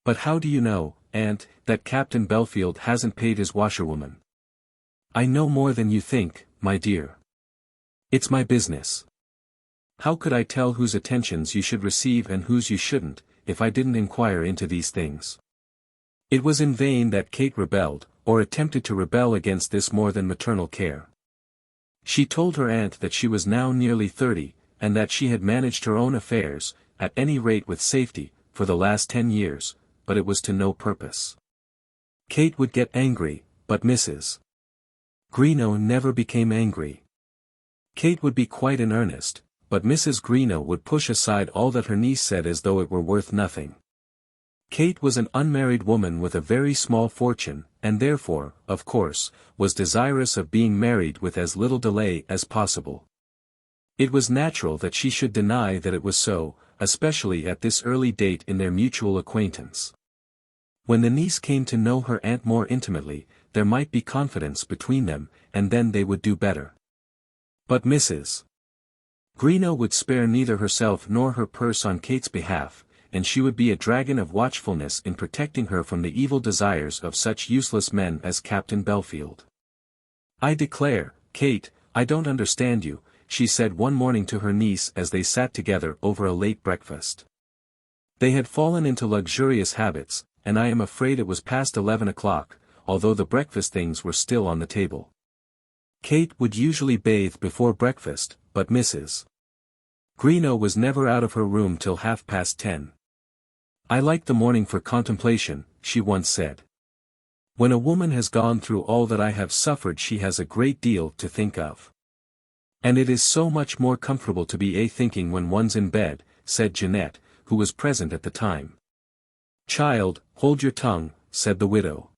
But how do you know, aunt, that Captain Belfield hasn't paid his washerwoman?" "I know more than you think, my dear. It's my business. How could I tell whose attentions you should receive and whose you shouldn't, if I didn't inquire into these things?" It was in vain that Kate rebelled, or attempted to rebel against this more than maternal care. She told her aunt that she was now nearly 30, and that she had managed her own affairs, at any rate with safety, for the last 10 years, but it was to no purpose. Kate would get angry, but Mrs. Greenow never became angry. Kate would be quite in earnest, but Mrs. Greenow would push aside all that her niece said as though it were worth nothing. Kate was an unmarried woman with a very small fortune, and therefore, of course, was desirous of being married with as little delay as possible. It was natural that she should deny that it was so, especially at this early date in their mutual acquaintance. When the niece came to know her aunt more intimately, there might be confidence between them, and then they would do better. But Mrs. Greenow would spare neither herself nor her purse on Kate's behalf, and she would be a dragon of watchfulness in protecting her from the evil desires of such useless men as Captain Belfield. "I declare, Kate, I don't understand you," she said one morning to her niece as they sat together over a late breakfast. They had fallen into luxurious habits, and I am afraid it was past 11 o'clock, although the breakfast things were still on the table. Kate would usually bathe before breakfast, but Mrs. Greenow was never out of her room till 10:30. "I like the morning for contemplation," she once said. "When a woman has gone through all that I have suffered she has a great deal to think of. And it is so much more comfortable to be thinking when one's in bed," said Jeanette, who was present at the time. "Child, hold your tongue," said the widow.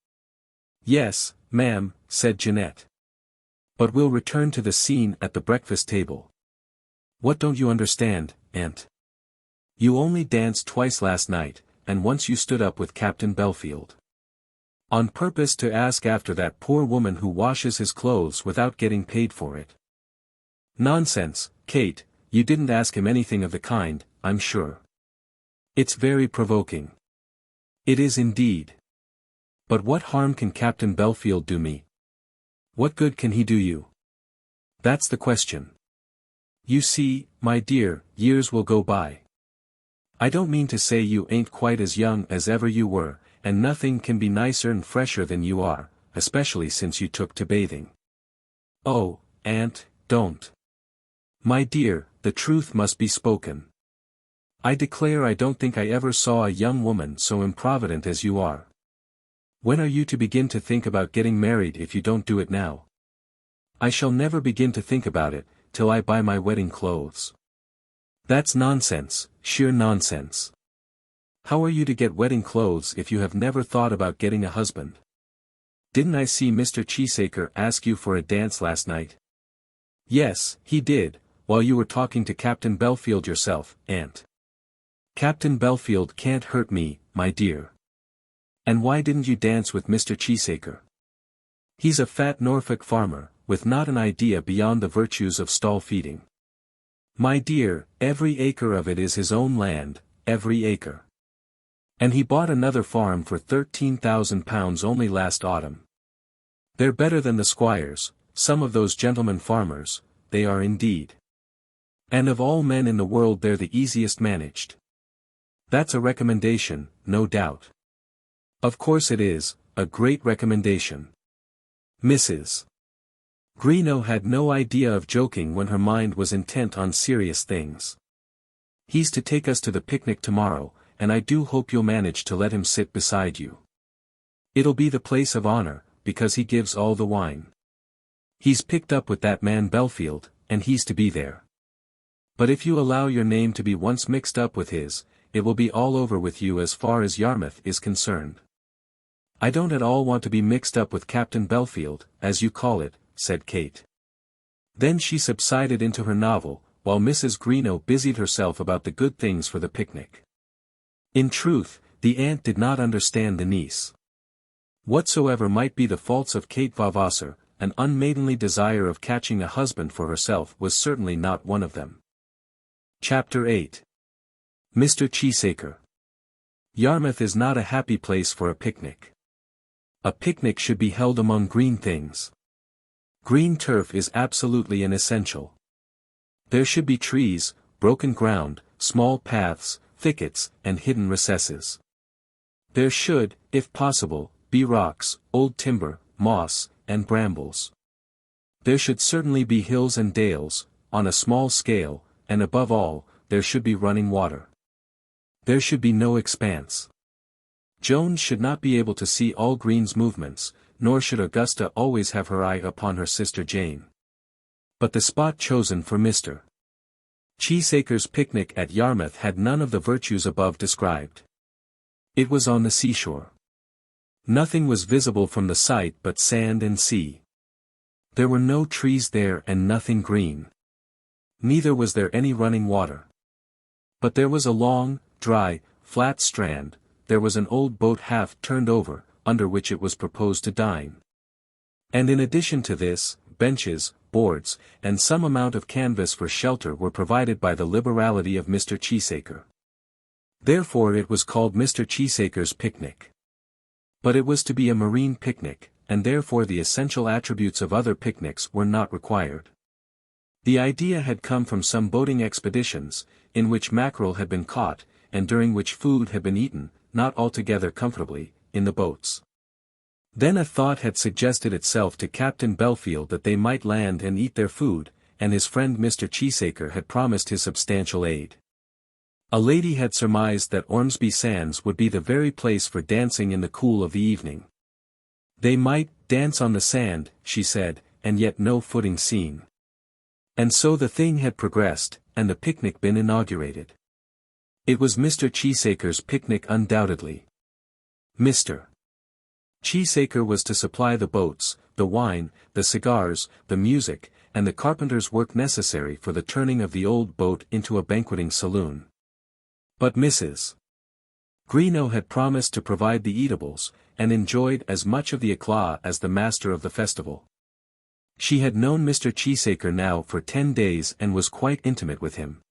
"Yes, ma'am," said Jeanette. "But we'll return to the scene at the breakfast table. What don't you understand, aunt? You only danced twice last night, and once you stood up with Captain Belfield. On purpose to ask after that poor woman who washes his clothes without getting paid for it." "Nonsense, Kate, you didn't ask him anything of the kind, I'm sure." "It's very provoking." "It is indeed. But what harm can Captain Belfield do me? What good can he do you? That's the question. You see, my dear, years will go by. I don't mean to say you ain't quite as young as ever you were, and nothing can be nicer and fresher than you are, especially since you took to bathing." "Oh, aunt, don't. My dear, the truth must be spoken. I declare I don't think I ever saw a young woman so improvident as you are. When are you to begin to think about getting married if you don't do it now?" "I shall never begin to think about it, till I buy my wedding clothes." "That's nonsense, sheer nonsense. How are you to get wedding clothes if you have never thought about getting a husband? Didn't I see Mr. Cheesacre ask you for a dance last night?" "Yes, he did, while you were talking to Captain Belfield yourself, aunt." "Captain Belfield can't hurt me, my dear." "And why didn't you dance with Mr. Cheesacre?" "He's a fat Norfolk farmer, with not an idea beyond the virtues of stall feeding. My dear, every acre of it is his own land, every acre. And he bought another farm for £13,000 only last autumn. They're better than the squires, some of those gentlemen farmers, they are indeed. And of all men in the world they're the easiest managed. That's a recommendation, no doubt." "Of course it is, a great recommendation." Mrs. Greenow had no idea of joking when her mind was intent on serious things. "He's to take us to the picnic tomorrow, and I do hope you'll manage to let him sit beside you. It'll be the place of honor, because he gives all the wine. He's picked up with that man Belfield, and he's to be there. But if you allow your name to be once mixed up with his, it will be all over with you as far as Yarmouth is concerned." "I don't at all want to be mixed up with Captain Belfield, as you call it," said Kate. Then she subsided into her novel, while Mrs. Greenow busied herself about the good things for the picnic. In truth, the aunt did not understand the niece. Whatsoever might be the faults of Kate Vavasor, an unmaidenly desire of catching a husband for herself was certainly not one of them. Chapter 8. Mr. Cheesacre. Yarmouth is not a happy place for a picnic. A picnic should be held among green things. Green turf is absolutely an essential. There should be trees, broken ground, small paths, thickets, and hidden recesses. There should, if possible, be rocks, old timber, moss, and brambles. There should certainly be hills and dales, on a small scale, and above all, there should be running water. There should be no expanse. Joan should not be able to see all Green's movements, nor should Augusta always have her eye upon her sister Jane. But the spot chosen for Mr. Cheesacre's picnic at Yarmouth had none of the virtues above described. It was on the seashore. Nothing was visible from the sight but sand and sea. There were no trees there and nothing green. Neither was there any running water. But there was a long, dry, flat strand, there was an old boat half turned over, under which it was proposed to dine. And in addition to this, benches, boards, and some amount of canvas for shelter were provided by the liberality of Mr. Cheesacre. Therefore it was called Mr. Cheesacre's picnic. But it was to be a marine picnic, and therefore the essential attributes of other picnics were not required. The idea had come from some boating expeditions, in which mackerel had been caught, and during which food had been eaten, not altogether comfortably, in the boats. Then a thought had suggested itself to Captain Belfield that they might land and eat their food, and his friend Mr. Cheesacre had promised his substantial aid. A lady had surmised that Ormsby Sands would be the very place for dancing in the cool of the evening. They might dance on the sand, she said, and yet no footing seen. And so the thing had progressed, and the picnic been inaugurated. It was Mr. Cheesacre's picnic undoubtedly. Mr. Cheesacre was to supply the boats, the wine, the cigars, the music, and the carpenter's work necessary for the turning of the old boat into a banqueting saloon. But Mrs. Greenow had promised to provide the eatables, and enjoyed as much of the éclat as the master of the festival. She had known Mr. Cheesacre now for 10 days and was quite intimate with him.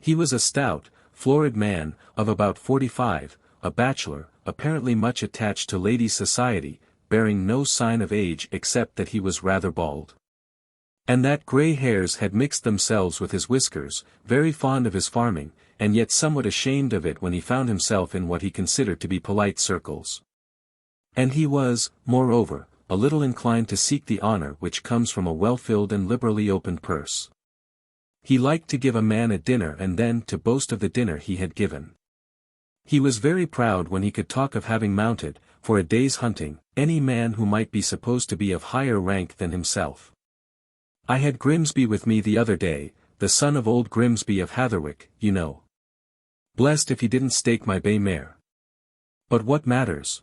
He was a stout, florid man, of about 45, a bachelor, apparently much attached to ladies' society, bearing no sign of age except that he was rather bald. And that grey hairs had mixed themselves with his whiskers, very fond of his farming, and yet somewhat ashamed of it when he found himself in what he considered to be polite circles. And he was, moreover, a little inclined to seek the honour which comes from a well-filled and liberally opened purse. He liked to give a man a dinner and then to boast of the dinner he had given. He was very proud when he could talk of having mounted, for a day's hunting, any man who might be supposed to be of higher rank than himself. I had Grimsby with me the other day, the son of old Grimsby of Hatherwick, you know. Blessed if he didn't stake my bay mare. But what matters?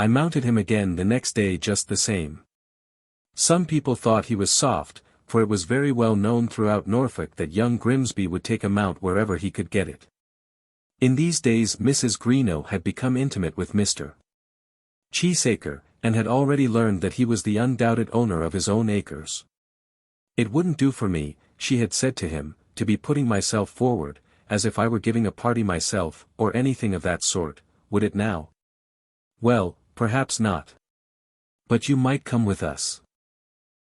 I mounted him again the next day just the same. Some people thought he was soft, for it was very well known throughout Norfolk that young Grimsby would take a mount wherever he could get it. In these days Mrs. Greenow had become intimate with Mr. Cheesacre, and had already learned that he was the undoubted owner of his own acres. It wouldn't do for me, she had said to him, to be putting myself forward, as if I were giving a party myself, or anything of that sort, would it now? Well, perhaps not. But you might come with us.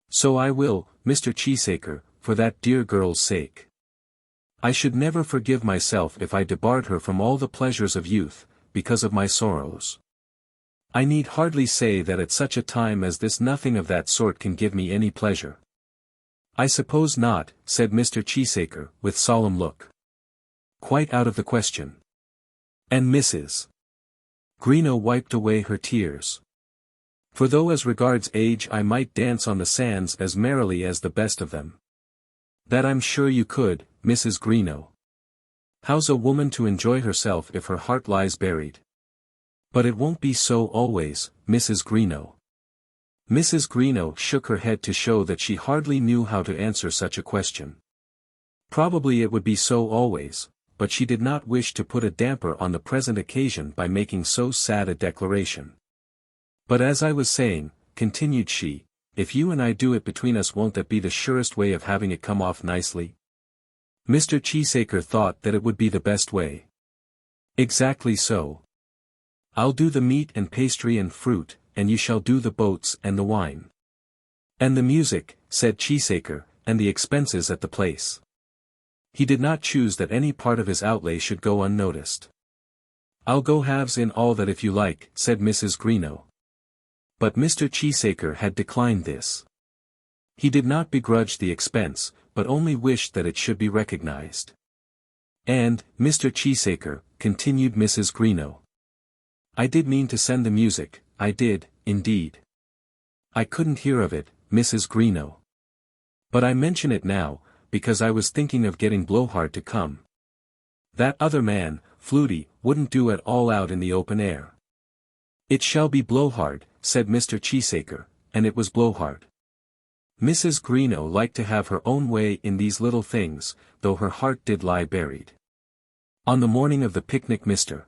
So I will, Mr. Cheesacre, for that dear girl's sake. I should never forgive myself if I debarred her from all the pleasures of youth, because of my sorrows. I need hardly say that at such a time as this nothing of that sort can give me any pleasure. I suppose not, said Mr. Cheesacre, with solemn look. Quite out of the question. And Mrs. Greenow wiped away her tears. For though as regards age I might dance on the sands as merrily as the best of them. That I'm sure you could, Mrs. Greenow. How's a woman to enjoy herself if her heart lies buried? But it won't be so always, Mrs. Greenow. Mrs. Greenow shook her head to show that she hardly knew how to answer such a question. Probably it would be so always, but she did not wish to put a damper on the present occasion by making so sad a declaration. But as I was saying, continued she, if you and I do it between us, won't that be the surest way of having it come off nicely? Mr. Cheesacre thought that it would be the best way. Exactly so. I'll do the meat and pastry and fruit, and you shall do the boats and the wine. And the music, said Cheesacre, and the expenses at the place. He did not choose that any part of his outlay should go unnoticed. I'll go halves in all that if you like, said Mrs. Greenow. But Mr. Cheesacre had declined this. He did not begrudge the expense, but only wished that it should be recognized. "And, Mr. Cheesacre," continued Mrs. Greenow, "I did mean to send the music, I did, indeed. I couldn't hear of it, Mrs. Greenow. But I mention it now, because I was thinking of getting Blowhard to come. That other man, Flutie, wouldn't do at all out in the open air." "It shall be Blowhard," said Mr. Cheesacre, and it was Blowhard. Mrs. Greenow liked to have her own way in these little things, though her heart did lie buried. On the morning of the picnic Mr.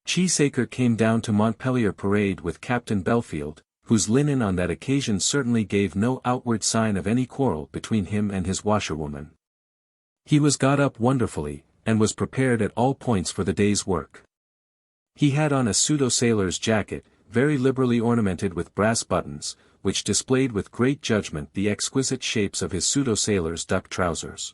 Cheesacre came down to Montpellier Parade with Captain Belfield, whose linen on that occasion certainly gave no outward sign of any quarrel between him and his washerwoman. He was got up wonderfully, and was prepared at all points for the day's work. He had on a pseudo-sailor's jacket, very liberally ornamented with brass buttons, which displayed with great judgment the exquisite shapes of his pseudo-sailor's duck trousers.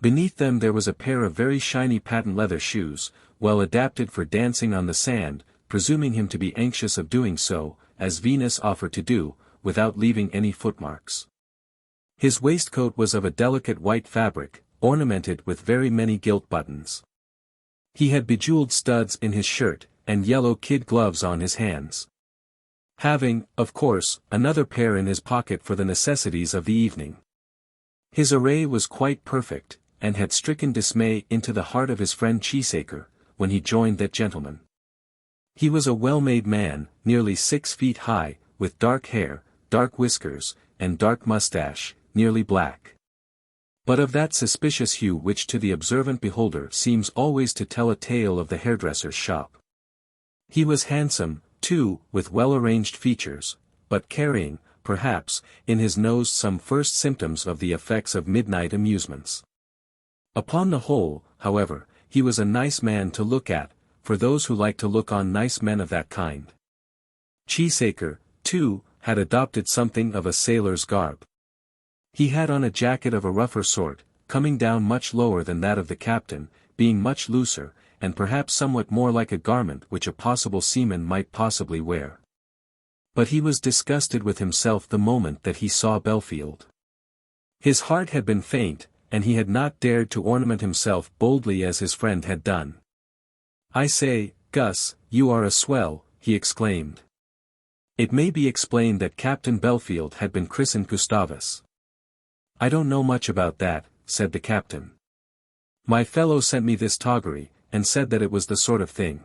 Beneath them there was a pair of very shiny patent leather shoes, well adapted for dancing on the sand, presuming him to be anxious of doing so, as Venus offered to do, without leaving any footmarks. His waistcoat was of a delicate white fabric, ornamented with very many gilt buttons. He had bejewelled studs in his shirt, and yellow kid gloves on his hands. Having, of course, another pair in his pocket for the necessities of the evening. His array was quite perfect, and had stricken dismay into the heart of his friend Cheesacre, when he joined that gentleman. He was a well-made man, nearly 6 feet high, with dark hair, dark whiskers, and dark moustache, nearly black. But of that suspicious hue which to the observant beholder seems always to tell a tale of the hairdresser's shop. He was handsome, too, with well-arranged features, but carrying, perhaps, in his nose some first symptoms of the effects of midnight amusements. Upon the whole, however, he was a nice man to look at, for those who like to look on nice men of that kind. Cheesacre, too, had adopted something of a sailor's garb. He had on a jacket of a rougher sort, coming down much lower than that of the captain, being much looser, and perhaps somewhat more like a garment which a possible seaman might possibly wear. But he was disgusted with himself the moment that he saw Belfield. His heart had been faint, and he had not dared to ornament himself boldly as his friend had done. "I say, Gus, you are a swell," he exclaimed. It may be explained that Captain Belfield had been christened Gustavus. "I don't know much about that," said the captain. "My fellow sent me this toggery, and said that it was the sort of thing.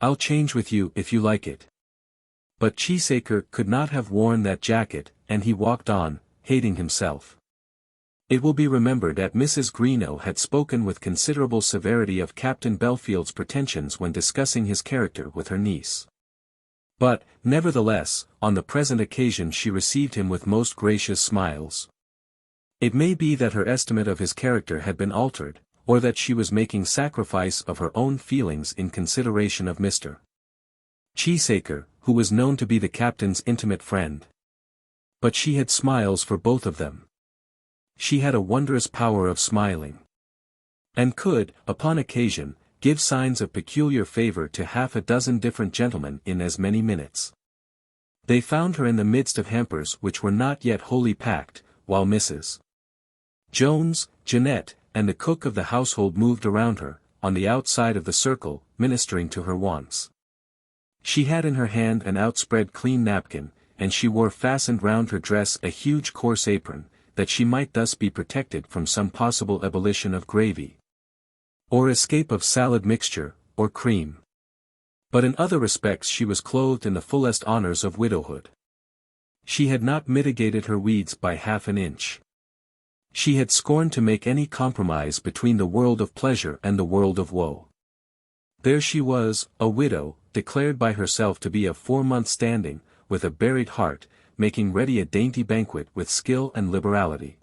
I'll change with you if you like it." But Cheesacre could not have worn that jacket, and he walked on, hating himself. It will be remembered that Mrs. Greenow had spoken with considerable severity of Captain Belfield's pretensions when discussing his character with her niece. But, nevertheless, on the present occasion she received him with most gracious smiles. It may be that her estimate of his character had been altered, or that she was making sacrifice of her own feelings in consideration of Mr. Cheesacre, who was known to be the captain's intimate friend. But she had smiles for both of them. She had a wondrous power of smiling. And could, upon occasion, give signs of peculiar favour to half a dozen different gentlemen in as many minutes. They found her in the midst of hampers which were not yet wholly packed, while Mrs. Jones, Jeanette, and the cook of the household moved around her, on the outside of the circle, ministering to her wants. She had in her hand an outspread clean napkin, and she wore fastened round her dress a huge coarse apron, that she might thus be protected from some possible ebullition of gravy, or escape of salad mixture, or cream. But in other respects she was clothed in the fullest honours of widowhood. She had not mitigated her weeds by half an inch. She had scorned to make any compromise between the world of pleasure and the world of woe. There she was, a widow, declared by herself to be of 4 months' standing, with a buried heart, making ready a dainty banquet with skill and liberality.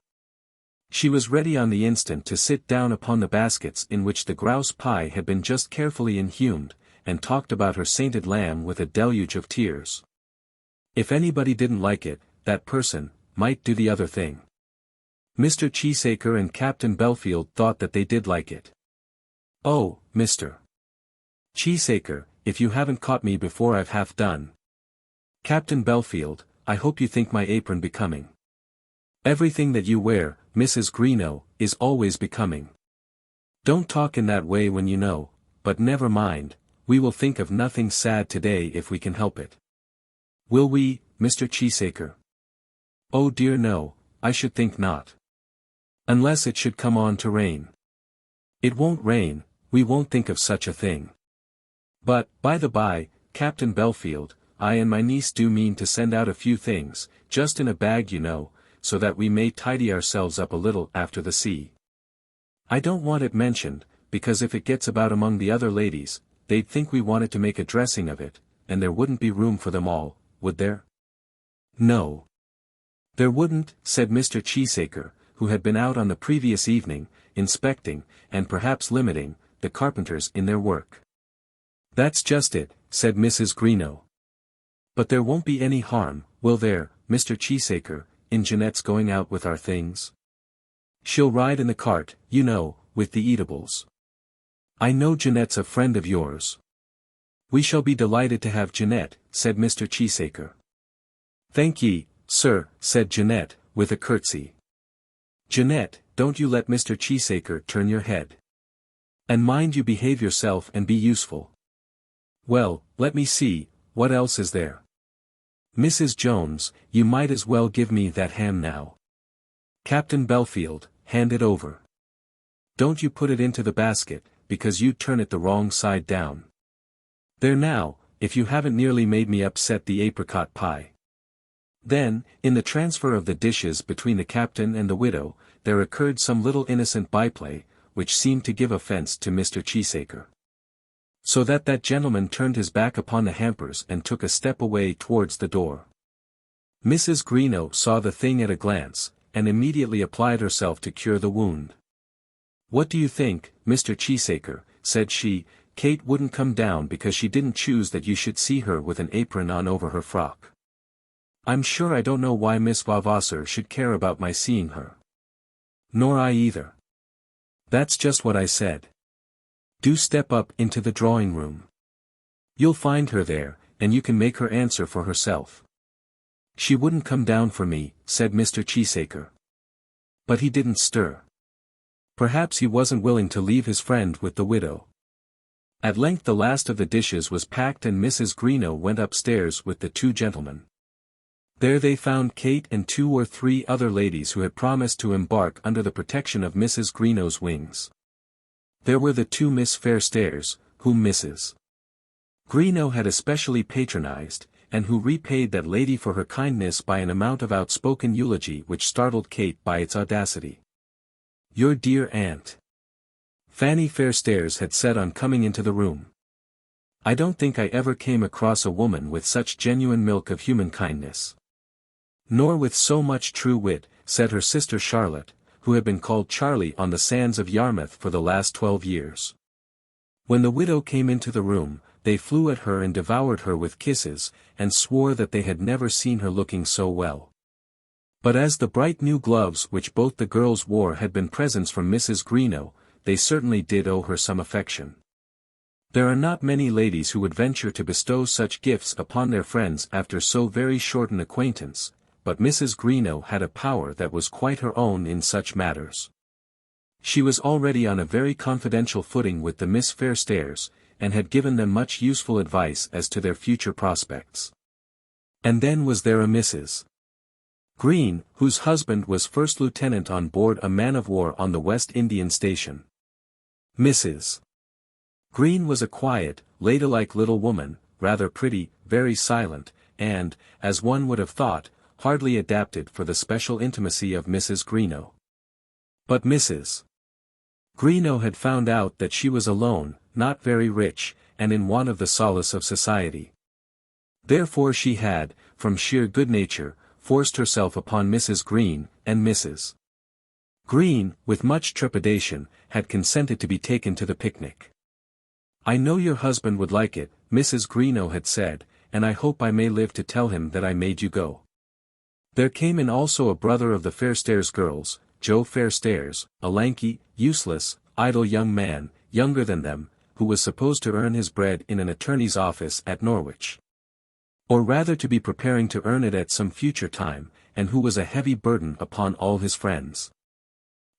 She was ready on the instant to sit down upon the baskets in which the grouse pie had been just carefully inhumed, and talked about her sainted lamb with a deluge of tears. If anybody didn't like it, that person might do the other thing. Mr. Cheesacre and Captain Belfield thought that they did like it. "Oh, Mr. Cheesacre, if you haven't caught me before I've half done. Captain Belfield, I hope you think my apron becoming." Everything that you wear, Mrs. Greenow, is always becoming. Don't talk in that way when you know, but never mind, we will think of nothing sad today if we can help it. Will we, Mr. Cheesacre? Oh dear no, I should think not. Unless it should come on to rain. It won't rain, we won't think of such a thing. But, by the by, Captain Belfield, I and my niece do mean to send out a few things, just in a bag you know, so that we may tidy ourselves up a little after the sea. I don't want it mentioned, because if it gets about among the other ladies, they'd think we wanted to make a dressing of it, and there wouldn't be room for them all, would there? No. There wouldn't, said Mr. Cheesacre, who had been out on the previous evening, inspecting, and perhaps limiting, the carpenters in their work. That's just it, said Mrs. Greenow. But there won't be any harm, will there, Mr. Cheesacre, in Jeanette's going out with our things? She'll ride in the cart, you know, with the eatables. I know Jeanette's a friend of yours. We shall be delighted to have Jeanette, said Mr. Cheesacre. Thank ye, sir, said Jeanette, with a curtsy. Jeanette, don't you let Mr. Cheesacre turn your head. And mind you behave yourself and be useful. Well, let me see, what else is there? Mrs. Jones, you might as well give me that ham now. Captain Belfield, hand it over. Don't you put it into the basket, because you turn it the wrong side down. There now, if you haven't nearly made me upset the apricot pie. Then, in the transfer of the dishes between the captain and the widow, there occurred some little innocent byplay, which seemed to give offence to Mr. Cheesacre. So that gentleman turned his back upon the hampers and took a step away towards the door. Mrs. Greenow saw the thing at a glance, and immediately applied herself to cure the wound. What do you think, Mr. Cheesacre, said she, Kate wouldn't come down because she didn't choose that you should see her with an apron on over her frock. I'm sure I don't know why Miss Vavasor should care about my seeing her. Nor I either. That's just what I said. Do step up into the drawing-room. You'll find her there, and you can make her answer for herself. She wouldn't come down for me, said Mr. Cheesacre. But he didn't stir. Perhaps he wasn't willing to leave his friend with the widow. At length the last of the dishes was packed and Mrs. Greenow went upstairs with the two gentlemen. There they found Kate and 2 or 3 other ladies who had promised to embark under the protection of Mrs. Greenow's wings. There were the 2 Miss Fairstairs, whom Mrs. Greenow had especially patronized, and who repaid that lady for her kindness by an amount of outspoken eulogy which startled Kate by its audacity. Your dear aunt, Fanny Fairstairs had said on coming into the room. I don't think I ever came across a woman with such genuine milk of human kindness. Nor with so much true wit, said her sister Charlotte, who had been called Charlie on the sands of Yarmouth for the last 12 years. When the widow came into the room, they flew at her and devoured her with kisses, and swore that they had never seen her looking so well. But as the bright new gloves which both the girls wore had been presents from Mrs. Greenow, they certainly did owe her some affection. There are not many ladies who would venture to bestow such gifts upon their friends after so very short an acquaintance, but Mrs. Greenow had a power that was quite her own in such matters. She was already on a very confidential footing with the Miss Fairstairs, and had given them much useful advice as to their future prospects. And then was there a Mrs. Green, whose husband was first lieutenant on board a man-of-war on the West Indian station. Mrs. Green was a quiet, ladylike little woman, rather pretty, very silent, and, as one would have thought, hardly adapted for the special intimacy of Mrs. Greenow. But Mrs. Greenow had found out that she was alone, not very rich, and in want of the solace of society. Therefore she had, from sheer good nature, forced herself upon Mrs. Green, and Mrs. Green, with much trepidation, had consented to be taken to the picnic. I know your husband would like it, Mrs. Greenow had said, and I hope I may live to tell him that I made you go. There came in also a brother of the Fairstairs girls, Joe Fairstairs, a lanky, useless, idle young man, younger than them, who was supposed to earn his bread in an attorney's office at Norwich. Or rather to be preparing to earn it at some future time, and who was a heavy burden upon all his friends.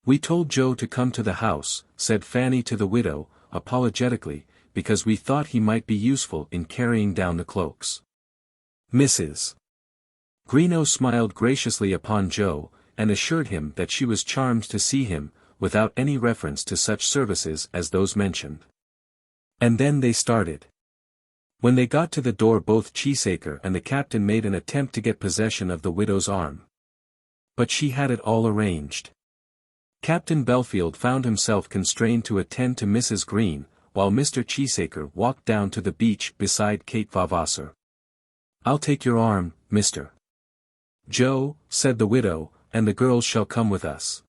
"We told Joe to come to the house," said Fanny to the widow, apologetically, "because we thought he might be useful in carrying down the cloaks." Mrs. Greenow smiled graciously upon Joe, and assured him that she was charmed to see him, without any reference to such services as those mentioned. And then they started. When they got to the door both Cheesacre and the captain made an attempt to get possession of the widow's arm. But she had it all arranged. Captain Belfield found himself constrained to attend to Mrs. Green, while Mr. Cheesacre walked down to the beach beside Kate Vavasor. "I'll take your arm, Mr. Joe," said the widow, "and the girls shall come with us."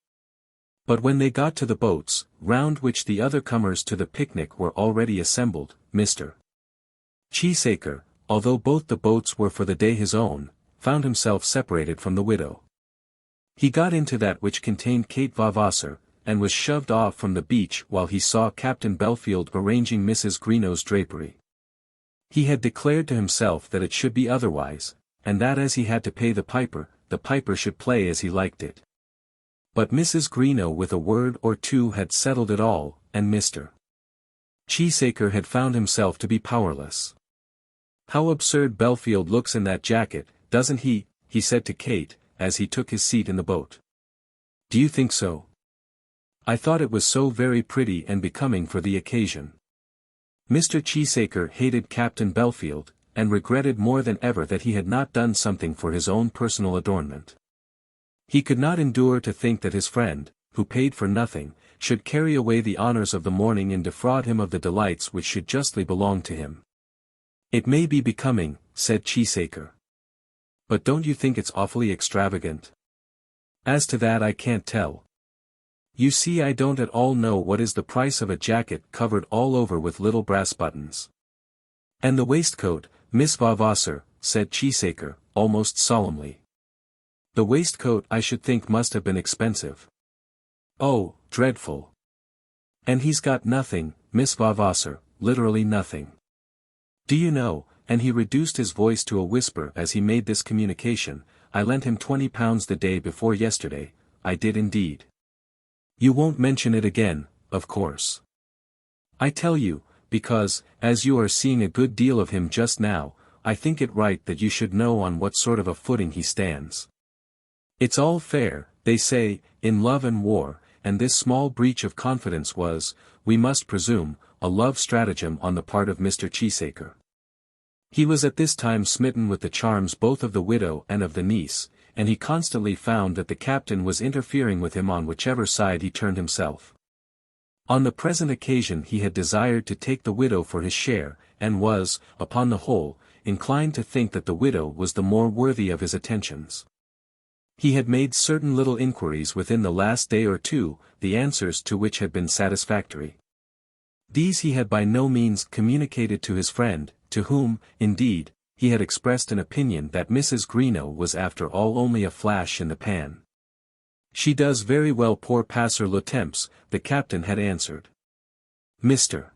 But when they got to the boats, round which the other comers to the picnic were already assembled, Mr. Cheesacre, although both the boats were for the day his own, found himself separated from the widow. He got into that which contained Kate Vavasor, and was shoved off from the beach while he saw Captain Belfield arranging Mrs. Greenow's drapery. He had declared to himself that it should be otherwise, and that as he had to pay the piper should play as he liked it. But Mrs. Greenow with a word or two had settled it all, and Mr. Cheesacre had found himself to be powerless. "How absurd Belfield looks in that jacket, doesn't he?" he said to Kate, as he took his seat in the boat. "Do you think so? I thought it was so very pretty and becoming for the occasion." Mr. Cheesacre hated Captain Belfield, and regretted more than ever that he had not done something for his own personal adornment. He could not endure to think that his friend, who paid for nothing, should carry away the honours of the morning and defraud him of the delights which should justly belong to him. "It may be becoming," said Cheesacre. "But don't you think it's awfully extravagant?" "As to that I can't tell. You see, I don't at all know what is the price of a jacket covered all over with little brass buttons." "And the waistcoat, Miss Vavasor," said Cheesacre, almost solemnly. "The waistcoat I should think must have been expensive." "Oh, dreadful. And he's got nothing, Miss Vavasor, literally nothing. Do you know," and he reduced his voice to a whisper as he made this communication, "I lent him £20 the day before yesterday, I did indeed. You won't mention it again, of course. I tell you, because, as you are seeing a good deal of him just now, I think it right that you should know on what sort of a footing he stands. It's all fair, they say, in love and war, and this small breach of confidence was, we must presume, a love stratagem on the part of Mr. Cheesacre. He was at this time smitten with the charms both of the widow and of the niece, and he constantly found that the captain was interfering with him on whichever side he turned himself. On the present occasion he had desired to take the widow for his share, and was, upon the whole, inclined to think that the widow was the more worthy of his attentions. He had made certain little inquiries within the last day or two, the answers to which had been satisfactory. These he had by no means communicated to his friend, to whom, indeed, he had expressed an opinion that Mrs. Greenow was after all only a flash in the pan. "She does very well pour passer le temps," the captain had answered. Mr.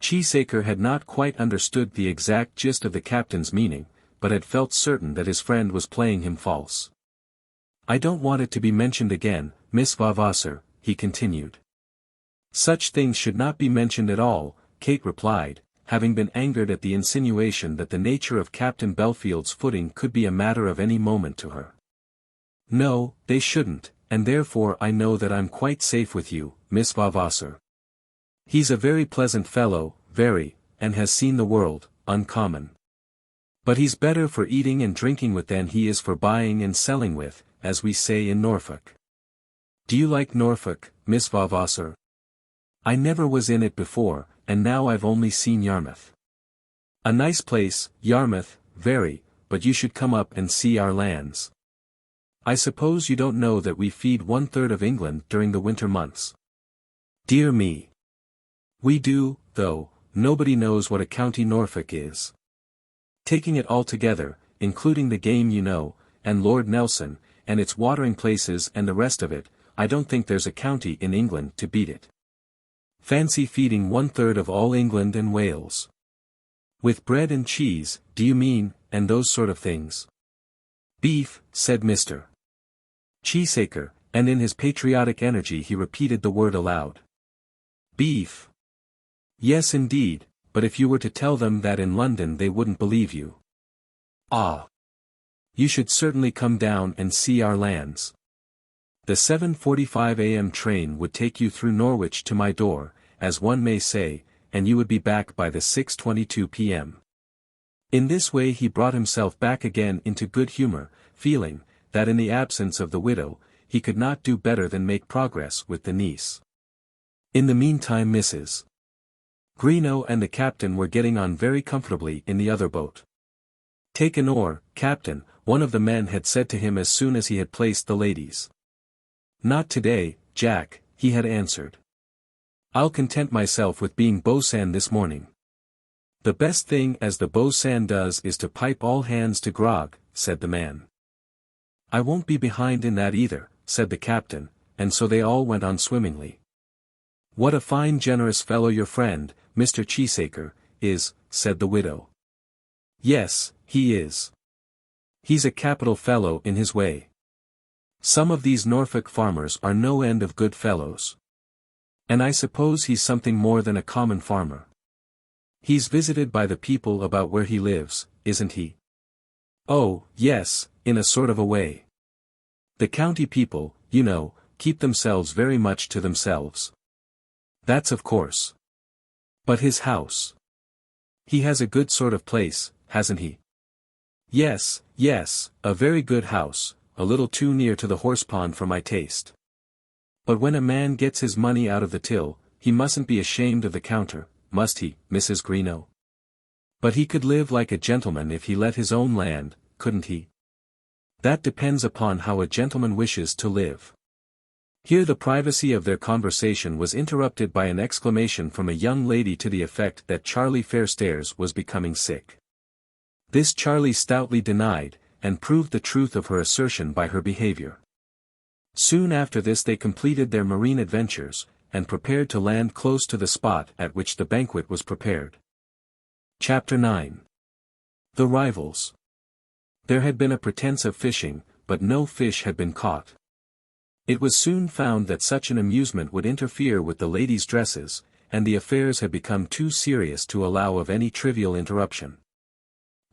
Cheesacre had not quite understood the exact gist of the captain's meaning, but had felt certain that his friend was playing him false. "I don't want it to be mentioned again, Miss Vavasor," he continued. "Such things should not be mentioned at all," Kate replied, having been angered at the insinuation that the nature of Captain Belfield's footing could be a matter of any moment to her. "No, they shouldn't, and therefore I know that I'm quite safe with you, Miss Vavasor. He's a very pleasant fellow, very, and has seen the world, uncommon. But he's better for eating and drinking with than he is for buying and selling with, as we say in Norfolk. Do you like Norfolk, Miss Vavasor? I never was in it before, and now I've only seen Yarmouth. A nice place, Yarmouth, very, but you should come up and see our lands. I suppose you don't know that we feed 1/3 of England during the winter months. Dear me. We do, though, nobody knows what a county Norfolk is. Taking it all together, including the game you know, and Lord Nelson, and its watering places and the rest of it, I don't think there's a county in England to beat it. Fancy feeding 1/3 of all England and Wales. With bread and cheese, do you mean, and those sort of things? Beef, said Mr. Cheesacre, and in his patriotic energy he repeated the word aloud. Beef. Yes indeed, but if you were to tell them that in London they wouldn't believe you. Ah! You should certainly come down and see our lands. The 7:45 a.m. train would take you through Norwich to my door, as one may say, and you would be back by the 6:22 p.m. In this way he brought himself back again into good humour, feeling, that in the absence of the widow, he could not do better than make progress with the niece. In the meantime Mrs. Greenow and the captain were getting on very comfortably in the other boat. Take an oar, Captain, one of the men had said to him as soon as he had placed the ladies. Not today, Jack, he had answered. I'll content myself with being boatswain this morning. The best thing as the boatswain does is to pipe all hands to grog, said the man. I won't be behind in that either, said the captain, and so they all went on swimmingly. What a fine generous fellow your friend, Mr. Cheesacre, is, said the widow. Yes, he is. He's a capital fellow in his way. Some of these Norfolk farmers are no end of good fellows. And I suppose he's something more than a common farmer. He's visited by the people about where he lives, isn't he? Oh, yes, in a sort of a way. The county people, you know, keep themselves very much to themselves. That's of course. But his house. He has a good sort of place, hasn't he? Yes, yes, a very good house, a little too near to the horsepond for my taste. But when a man gets his money out of the till, he mustn't be ashamed of the counter, must he, Mrs. Greenow? But he could live like a gentleman if he let his own land, couldn't he? That depends upon how a gentleman wishes to live. Here the privacy of their conversation was interrupted by an exclamation from a young lady to the effect that Charlie Fairstairs was becoming sick. This Charlie stoutly denied, and proved the truth of her assertion by her behaviour. Soon after this they completed their marine adventures, and prepared to land close to the spot at which the banquet was prepared. Chapter 9. The Rivals. There had been a pretence of fishing, but no fish had been caught. It was soon found that such an amusement would interfere with the ladies' dresses, and the affairs had become too serious to allow of any trivial interruption.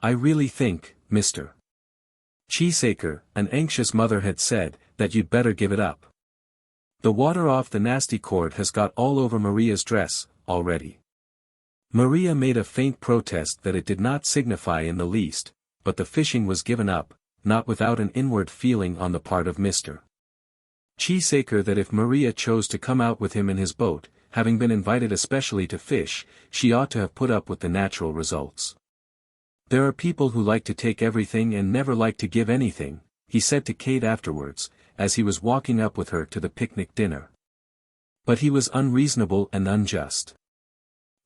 I really think, Mr. Cheesacre, an anxious mother had said, that you'd better give it up. The water off the nasty cord has got all over Maria's dress, already. Maria made a faint protest that it did not signify in the least, but the fishing was given up, not without an inward feeling on the part of Mr. Cheesacre that if Maria chose to come out with him in his boat, having been invited especially to fish, she ought to have put up with the natural results. There are people who like to take everything and never like to give anything, he said to Kate afterwards, as he was walking up with her to the picnic dinner. But he was unreasonable and unjust.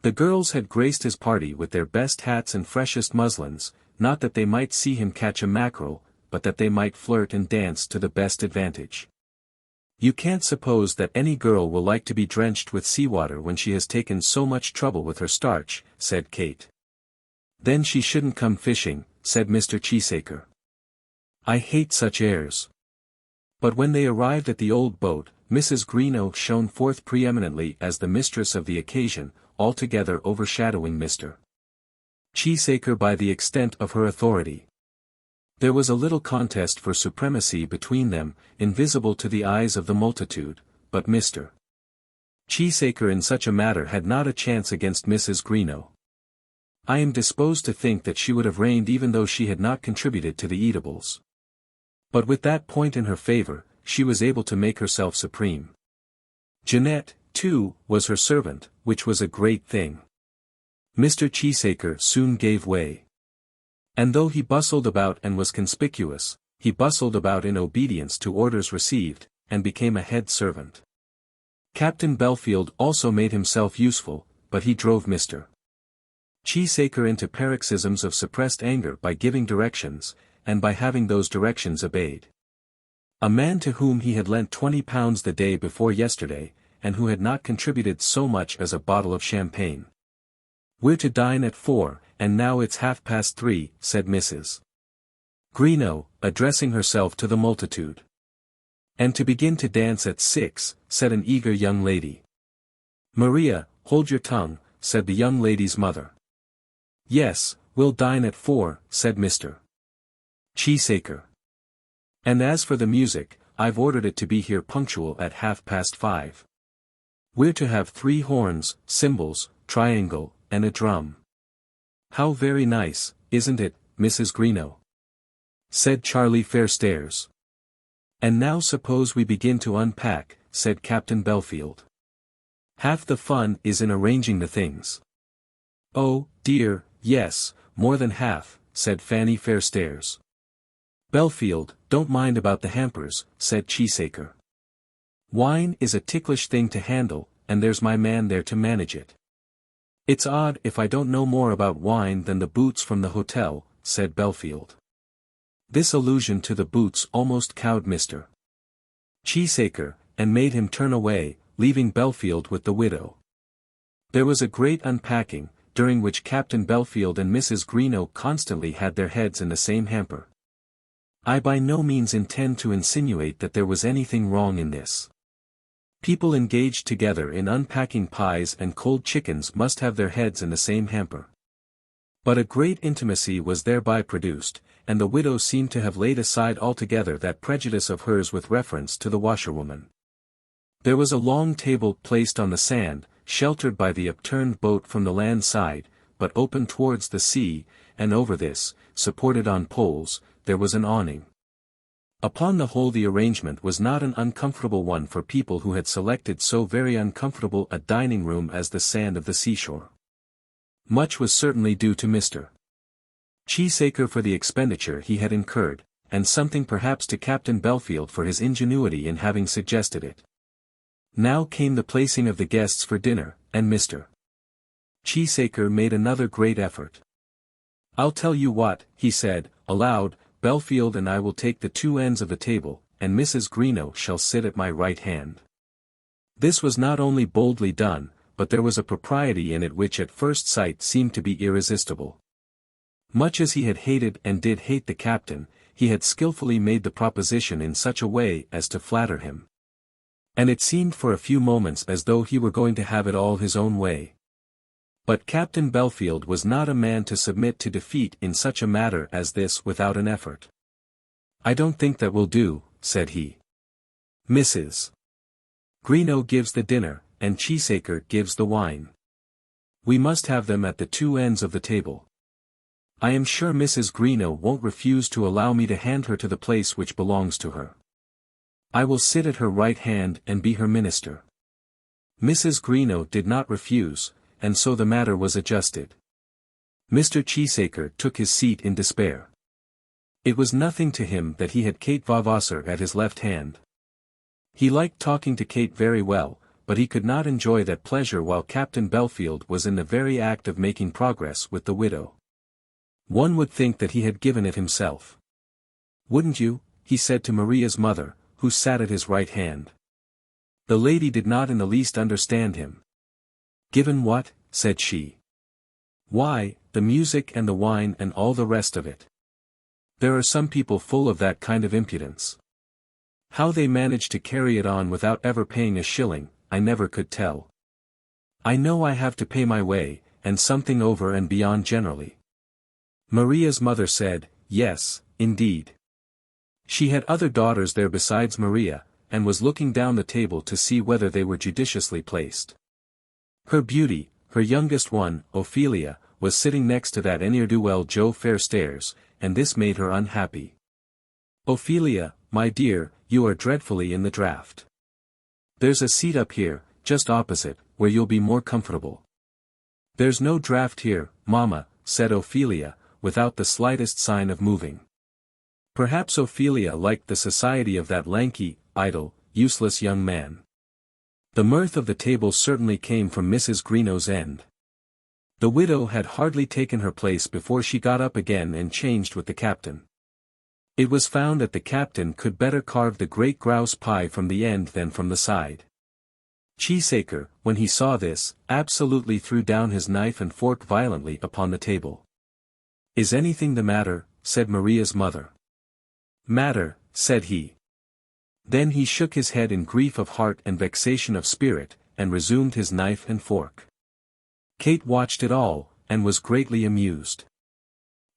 The girls had graced his party with their best hats and freshest muslins, not that they might see him catch a mackerel, but that they might flirt and dance to the best advantage. You can't suppose that any girl will like to be drenched with seawater when she has taken so much trouble with her starch, said Kate. Then she shouldn't come fishing, said Mr. Cheesacre. I hate such airs. But when they arrived at the old boat, Mrs. Greenow shone forth preeminently as the mistress of the occasion, altogether overshadowing Mr. Cheesacre by the extent of her authority. There was a little contest for supremacy between them, invisible to the eyes of the multitude, but Mr. Cheesacre in such a matter had not a chance against Mrs. Greenow. I am disposed to think that she would have reigned even though she had not contributed to the eatables. But with that point in her favour, she was able to make herself supreme. Jeanette, too, was her servant, which was a great thing. Mr. Cheesacre soon gave way. And though he bustled about and was conspicuous, he bustled about in obedience to orders received, and became a head servant. Captain Belfield also made himself useful, but he drove Mr. Cheesacre into paroxysms of suppressed anger by giving directions, and by having those directions obeyed. A man to whom he had lent £20 the day before yesterday, and who had not contributed so much as a bottle of champagne. We're to dine at 4, and now it's 3:30, said Mrs. Greenow, addressing herself to the multitude. And to begin to dance at 6, said an eager young lady. Maria, hold your tongue, said the young lady's mother. Yes, we'll dine at 4, said Mr. Cheesacre. And as for the music, I've ordered it to be here punctual at 5:30. We're to have 3 horns, cymbals, triangle, and a drum. How very nice, isn't it, Mrs. Greenow? Said Charlie Fairstairs. And now suppose we begin to unpack, said Captain Belfield. Half the fun is in arranging the things. Oh, dear, yes, more than half, said Fanny Fairstairs. Belfield, don't mind about the hampers, said Cheesacre. Wine is a ticklish thing to handle, and there's my man there to manage it. It's odd if I don't know more about wine than the boots from the hotel, said Belfield. This allusion to the boots almost cowed Mr. Cheesacre, and made him turn away, leaving Belfield with the widow. There was a great unpacking, during which Captain Belfield and Mrs. Greenow constantly had their heads in the same hamper. I by no means intend to insinuate that there was anything wrong in this. People engaged together in unpacking pies and cold chickens must have their heads in the same hamper. But a great intimacy was thereby produced, and the widow seemed to have laid aside altogether that prejudice of hers with reference to the washerwoman. There was a long table placed on the sand, sheltered by the upturned boat from the land side, but open towards the sea, and over this, supported on poles, there was an awning. Upon the whole the arrangement was not an uncomfortable one for people who had selected so very uncomfortable a dining room as the sand of the seashore. Much was certainly due to Mr. Cheesacre for the expenditure he had incurred, and something perhaps to Captain Belfield for his ingenuity in having suggested it. Now came the placing of the guests for dinner, and Mr. Cheesacre made another great effort. I'll tell you what, he said, aloud, Belfield and I will take the 2 ends of the table, and Mrs. Greenow shall sit at my right hand. This was not only boldly done, but there was a propriety in it which at first sight seemed to be irresistible. Much as he had hated and did hate the captain, he had skilfully made the proposition in such a way as to flatter him. And it seemed for a few moments as though he were going to have it all his own way. But Captain Belfield was not a man to submit to defeat in such a matter as this without an effort. I don't think that will do, said he. Mrs. Greenow gives the dinner, and Cheesacre gives the wine. We must have them at the 2 ends of the table. I am sure Mrs. Greenow won't refuse to allow me to hand her to the place which belongs to her. I will sit at her right hand and be her minister. Mrs. Greenow did not refuse, and so the matter was adjusted. Mr. Cheesacre took his seat in despair. It was nothing to him that he had Kate Vavasor at his left hand. He liked talking to Kate very well, but he could not enjoy that pleasure while Captain Belfield was in the very act of making progress with the widow. One would think that he had given it himself. Wouldn't you? He said to Maria's mother, who sat at his right hand. The lady did not in the least understand him. Given what? Said she. Why, the music and the wine and all the rest of it. There are some people full of that kind of impudence. How they manage to carry it on without ever paying a shilling, I never could tell. I know I have to pay my way, and something over and beyond generally. Maria's mother said, yes, indeed. She had other daughters there besides Maria, and was looking down the table to see whether they were judiciously placed. Her beauty, her youngest one, Ophelia, was sitting next to that ne'er-do-well Joe Fairstairs, and this made her unhappy. Ophelia, my dear, you are dreadfully in the draught. There's a seat up here, just opposite, where you'll be more comfortable. There's no draught here, mamma, said Ophelia, without the slightest sign of moving. Perhaps Ophelia liked the society of that lanky, idle, useless young man. The mirth of the table certainly came from Mrs. Greenow's end. The widow had hardly taken her place before she got up again and changed with the captain. It was found that the captain could better carve the great grouse pie from the end than from the side. Cheesacre, when he saw this, absolutely threw down his knife and fork violently upon the table. Is anything the matter? Said Maria's mother. "Matter," said he. Then he shook his head in grief of heart and vexation of spirit, and resumed his knife and fork. Kate watched it all, and was greatly amused.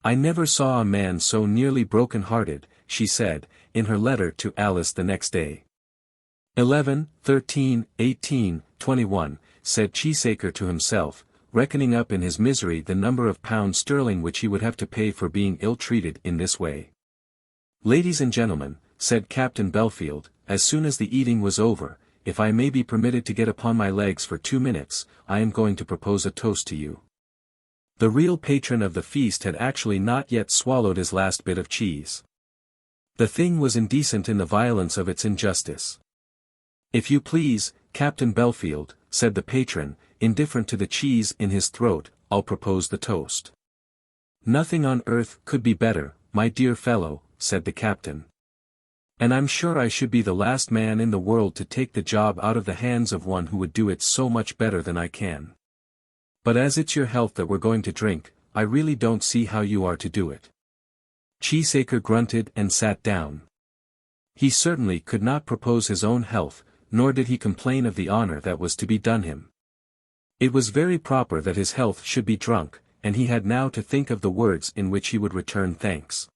"I never saw a man so nearly broken-hearted," she said, in her letter to Alice the next day. 11, 13, 18, 21, said Cheesacre to himself, reckoning up in his misery the number of pounds sterling which he would have to pay for being ill-treated in this way. "Ladies and gentlemen," said Captain Belfield, as soon as the eating was over, "if I may be permitted to get upon my legs for 2 minutes, I am going to propose a toast to you." The real patron of the feast had actually not yet swallowed his last bit of cheese. The thing was indecent in the violence of its injustice. "If you please, Captain Belfield," said the patron, indifferent to the cheese in his throat, "I'll propose the toast." "Nothing on earth could be better, my dear fellow," said the captain. "And I'm sure I should be the last man in the world to take the job out of the hands of one who would do it so much better than I can. But as it's your health that we're going to drink, I really don't see how you are to do it." Cheesacre grunted and sat down. He certainly could not propose his own health, nor did he complain of the honour that was to be done him. It was very proper that his health should be drunk, and he had now to think of the words in which he would return thanks.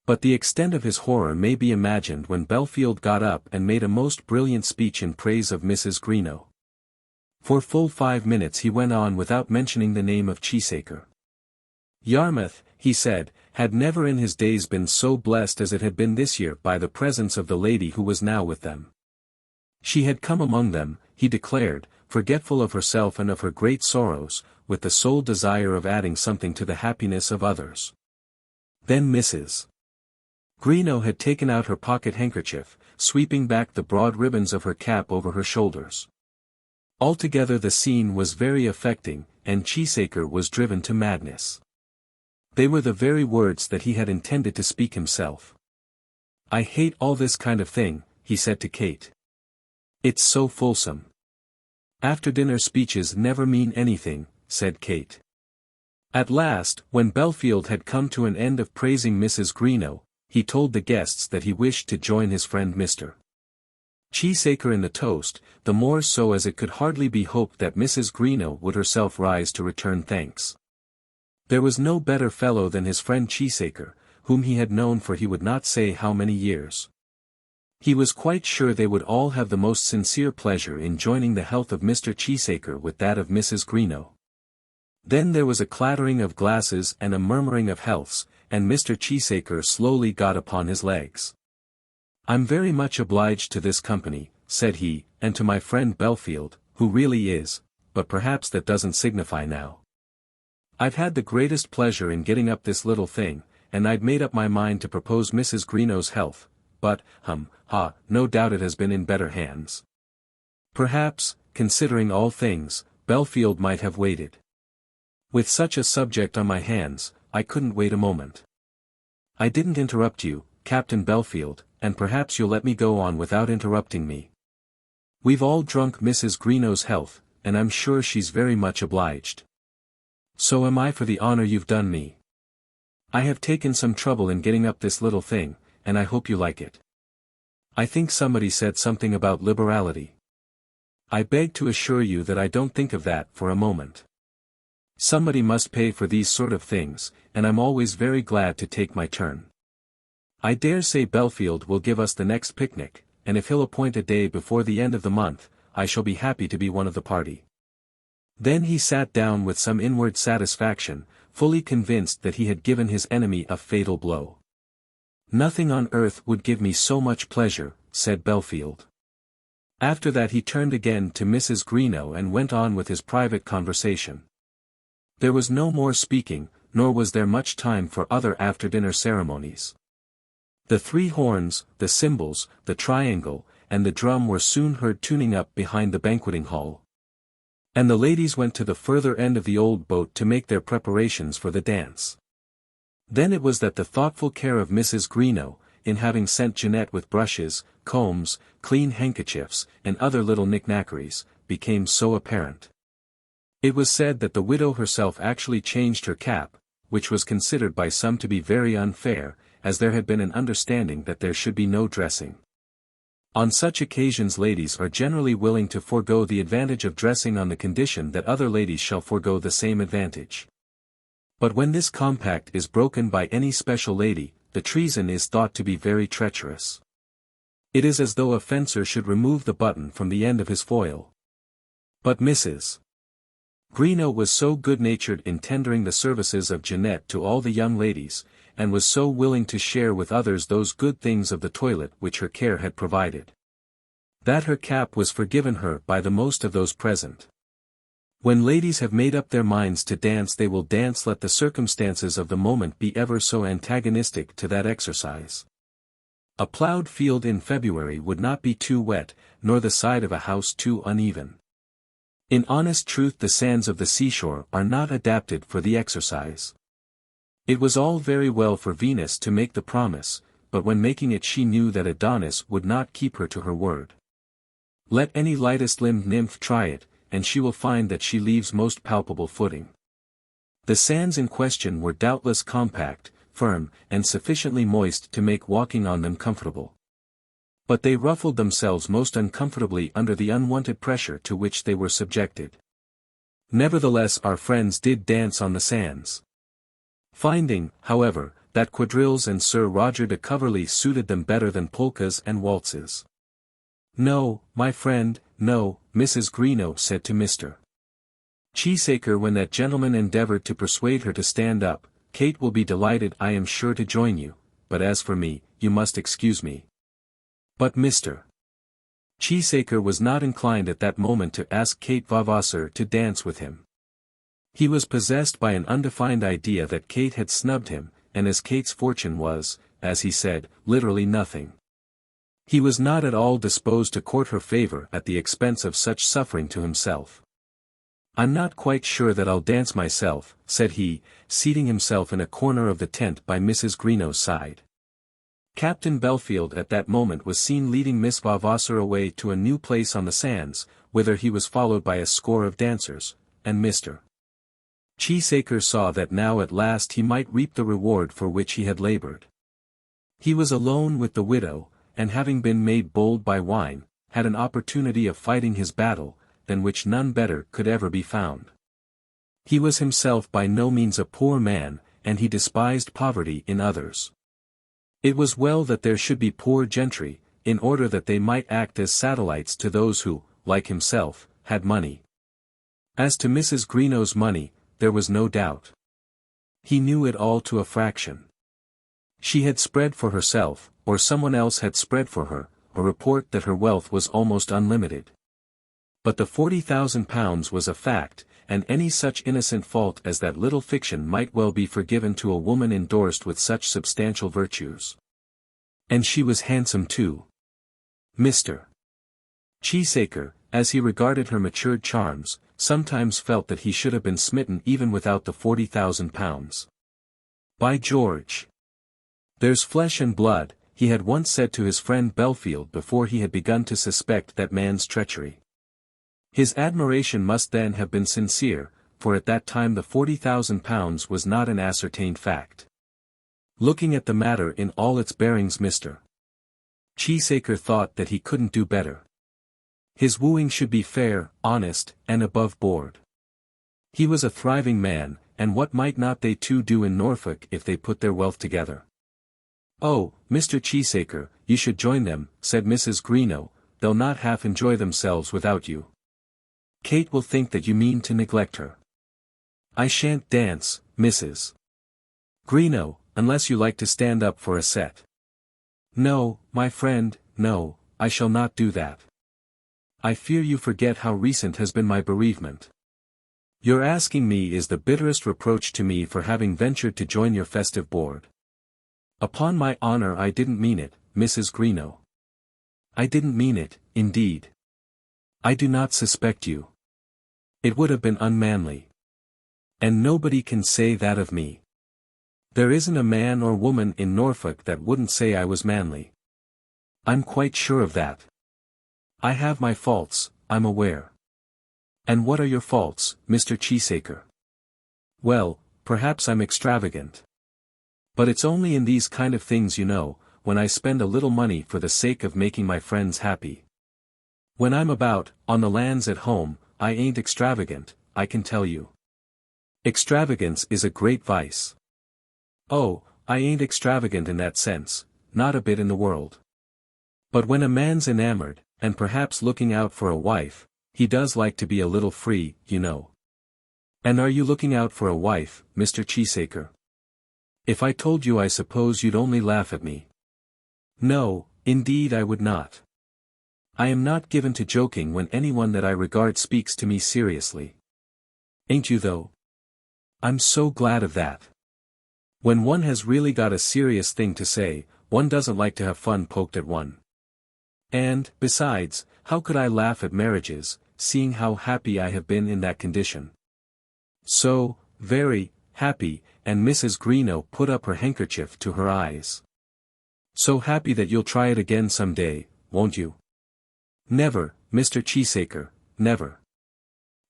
But the extent of his horror may be imagined when Belfield got up and made a most brilliant speech in praise of Mrs. Greenow. For full 5 minutes he went on without mentioning the name of Cheesacre. Yarmouth, he said, had never in his days been so blessed as it had been this year by the presence of the lady who was now with them. She had come among them, he declared, forgetful of herself and of her great sorrows, with the sole desire of adding something to the happiness of others. Then Mrs. Greenow had taken out her pocket-handkerchief, sweeping back the broad ribbons of her cap over her shoulders. Altogether the scene was very affecting, and Cheesacre was driven to madness. They were the very words that he had intended to speak himself. "I hate all this kind of thing," he said to Kate. "It's so fulsome." "After-dinner speeches never mean anything," said Kate. At last, when Belfield had come to an end of praising Mrs. Greenow, he told the guests that he wished to join his friend Mr. Cheesacre in the toast, the more so as it could hardly be hoped that Mrs. Greenow would herself rise to return thanks. There was no better fellow than his friend Cheesacre, whom he had known for he would not say how many years. He was quite sure they would all have the most sincere pleasure in joining the health of Mr. Cheesacre with that of Mrs. Greenow. Then there was a clattering of glasses and a murmuring of healths, and Mr. Cheesacre slowly got upon his legs. "I'm very much obliged to this company," said he, "and to my friend Belfield, who really is, but perhaps that doesn't signify now. I've had the greatest pleasure in getting up this little thing, and I'd made up my mind to propose Mrs. Greenow's health, but, no doubt it has been in better hands. Perhaps, considering all things, Belfield might have waited. With such a subject on my hands, I couldn't wait a moment. I didn't interrupt you, Captain Belfield, and perhaps you'll let me go on without interrupting me. We've all drunk Mrs. Greenow's health, and I'm sure she's very much obliged. So am I for the honour you've done me. I have taken some trouble in getting up this little thing, and I hope you like it. I think somebody said something about liberality. I beg to assure you that I don't think of that for a moment. Somebody must pay for these sort of things, and I'm always very glad to take my turn. I dare say Belfield will give us the next picnic, and if he'll appoint a day before the end of the month, I shall be happy to be one of the party." Then he sat down with some inward satisfaction, fully convinced that he had given his enemy a fatal blow. "Nothing on earth would give me so much pleasure," said Belfield. After that he turned again to Mrs. Greenow and went on with his private conversation. There was no more speaking, nor was there much time for other after-dinner ceremonies. The 3 horns, the cymbals, the triangle, and the drum were soon heard tuning up behind the banqueting hall. And the ladies went to the further end of the old boat to make their preparations for the dance. Then it was that the thoughtful care of Mrs. Greenow, in having sent Jeanette with brushes, combs, clean handkerchiefs, and other little knick-knackeries, became so apparent. It was said that the widow herself actually changed her cap, which was considered by some to be very unfair, as there had been an understanding that there should be no dressing. On such occasions ladies are generally willing to forego the advantage of dressing on the condition that other ladies shall forego the same advantage. But when this compact is broken by any special lady, the treason is thought to be very treacherous. It is as though a fencer should remove the button from the end of his foil. But Mrs. Greenow was so good-natured in tendering the services of Jeanette to all the young ladies, and was so willing to share with others those good things of the toilet which her care had provided, that her cap was forgiven her by the most of those present. When ladies have made up their minds to dance they will dance, let the circumstances of the moment be ever so antagonistic to that exercise. A ploughed field in February would not be too wet, nor the side of a house too uneven. In honest truth the sands of the seashore are not adapted for the exercise. It was all very well for Venus to make the promise, but when making it she knew that Adonis would not keep her to her word. Let any lightest-limbed nymph try it, and she will find that she leaves most palpable footing. The sands in question were doubtless compact, firm, and sufficiently moist to make walking on them comfortable. But they ruffled themselves most uncomfortably under the unwonted pressure to which they were subjected. Nevertheless our friends did dance on the sands. Finding, however, that quadrilles and Sir Roger de Coverley suited them better than polkas and waltzes. "No, my friend, no," Mrs. Greenow said to Mr. Cheesacre when that gentleman endeavoured to persuade her to stand up. "Kate will be delighted I am sure to join you, but as for me, you must excuse me." But Mr. Cheesacre was not inclined at that moment to ask Kate Vavasor to dance with him. He was possessed by an undefined idea that Kate had snubbed him, and as Kate's fortune was, as he said, literally nothing, he was not at all disposed to court her favour at the expense of such suffering to himself. "I'm not quite sure that I'll dance myself," said he, seating himself in a corner of the tent by Mrs. Greenow's side. Captain Belfield at that moment was seen leading Miss Vavasor away to a new place on the sands, whither he was followed by a score of dancers, and Mr. Cheesacre saw that now at last he might reap the reward for which he had laboured. He was alone with the widow, and having been made bold by wine, had an opportunity of fighting his battle, than which none better could ever be found. He was himself by no means a poor man, and he despised poverty in others. It was well that there should be poor gentry, in order that they might act as satellites to those who, like himself, had money. As to Mrs. Greenow's money, there was no doubt. He knew it all to a fraction. She had spread for herself, or someone else had spread for her, a report that her wealth was almost unlimited. But the £40,000 was a fact, and any such innocent fault as that little fiction might well be forgiven to a woman endorsed with such substantial virtues. And she was handsome too. Mr. Cheesacre, as he regarded her matured charms, sometimes felt that he should have been smitten even without the £40,000. "By George! There's flesh and blood," he had once said to his friend Belfield before he had begun to suspect that man's treachery. His admiration must then have been sincere, for at that time the £40,000 was not an ascertained fact. Looking at the matter in all its bearings, Mr. Cheesacre thought that he couldn't do better. His wooing should be fair, honest, and above board. He was a thriving man, and what might not they two do in Norfolk if they put their wealth together? "Oh, Mr. Cheesacre, you should join them," said Mrs. Greenow, "they'll not half enjoy themselves without you. Kate will think that you mean to neglect her." "I shan't dance, Mrs. Greenow, unless you like to stand up for a set." "No, my friend, no, I shall not do that. I fear you forget how recent has been my bereavement. Your asking me is the bitterest reproach to me for having ventured to join your festive board. Upon my honour I didn't mean it, Mrs. Greenow. I didn't mean it, indeed. I do not suspect you. It would have been unmanly. And nobody can say that of me. There isn't a man or woman in Norfolk that wouldn't say I was manly. I'm quite sure of that. I have my faults, I'm aware." "And what are your faults, Mr. Cheesacre?" "Well, perhaps I'm extravagant." But it's only in these kind of things, you know, when I spend a little money for the sake of making my friends happy. When I'm about, on the lands at home, I ain't extravagant, I can tell you. Extravagance is a great vice. Oh, I ain't extravagant in that sense, not a bit in the world. But when a man's enamored, and perhaps looking out for a wife, he does like to be a little free, you know. And are you looking out for a wife, Mr. Cheesacre? If I told you, I suppose you'd only laugh at me. No, indeed I would not. I am not given to joking when anyone that I regard speaks to me seriously. Ain't you though? I'm so glad of that. When one has really got a serious thing to say, one doesn't like to have fun poked at one. And, besides, how could I laugh at marriages, seeing how happy I have been in that condition? So, very, happy, and Mrs. Greenow put up her handkerchief to her eyes. So happy that you'll try it again some day, won't you? Never, Mr. Cheesacre, never.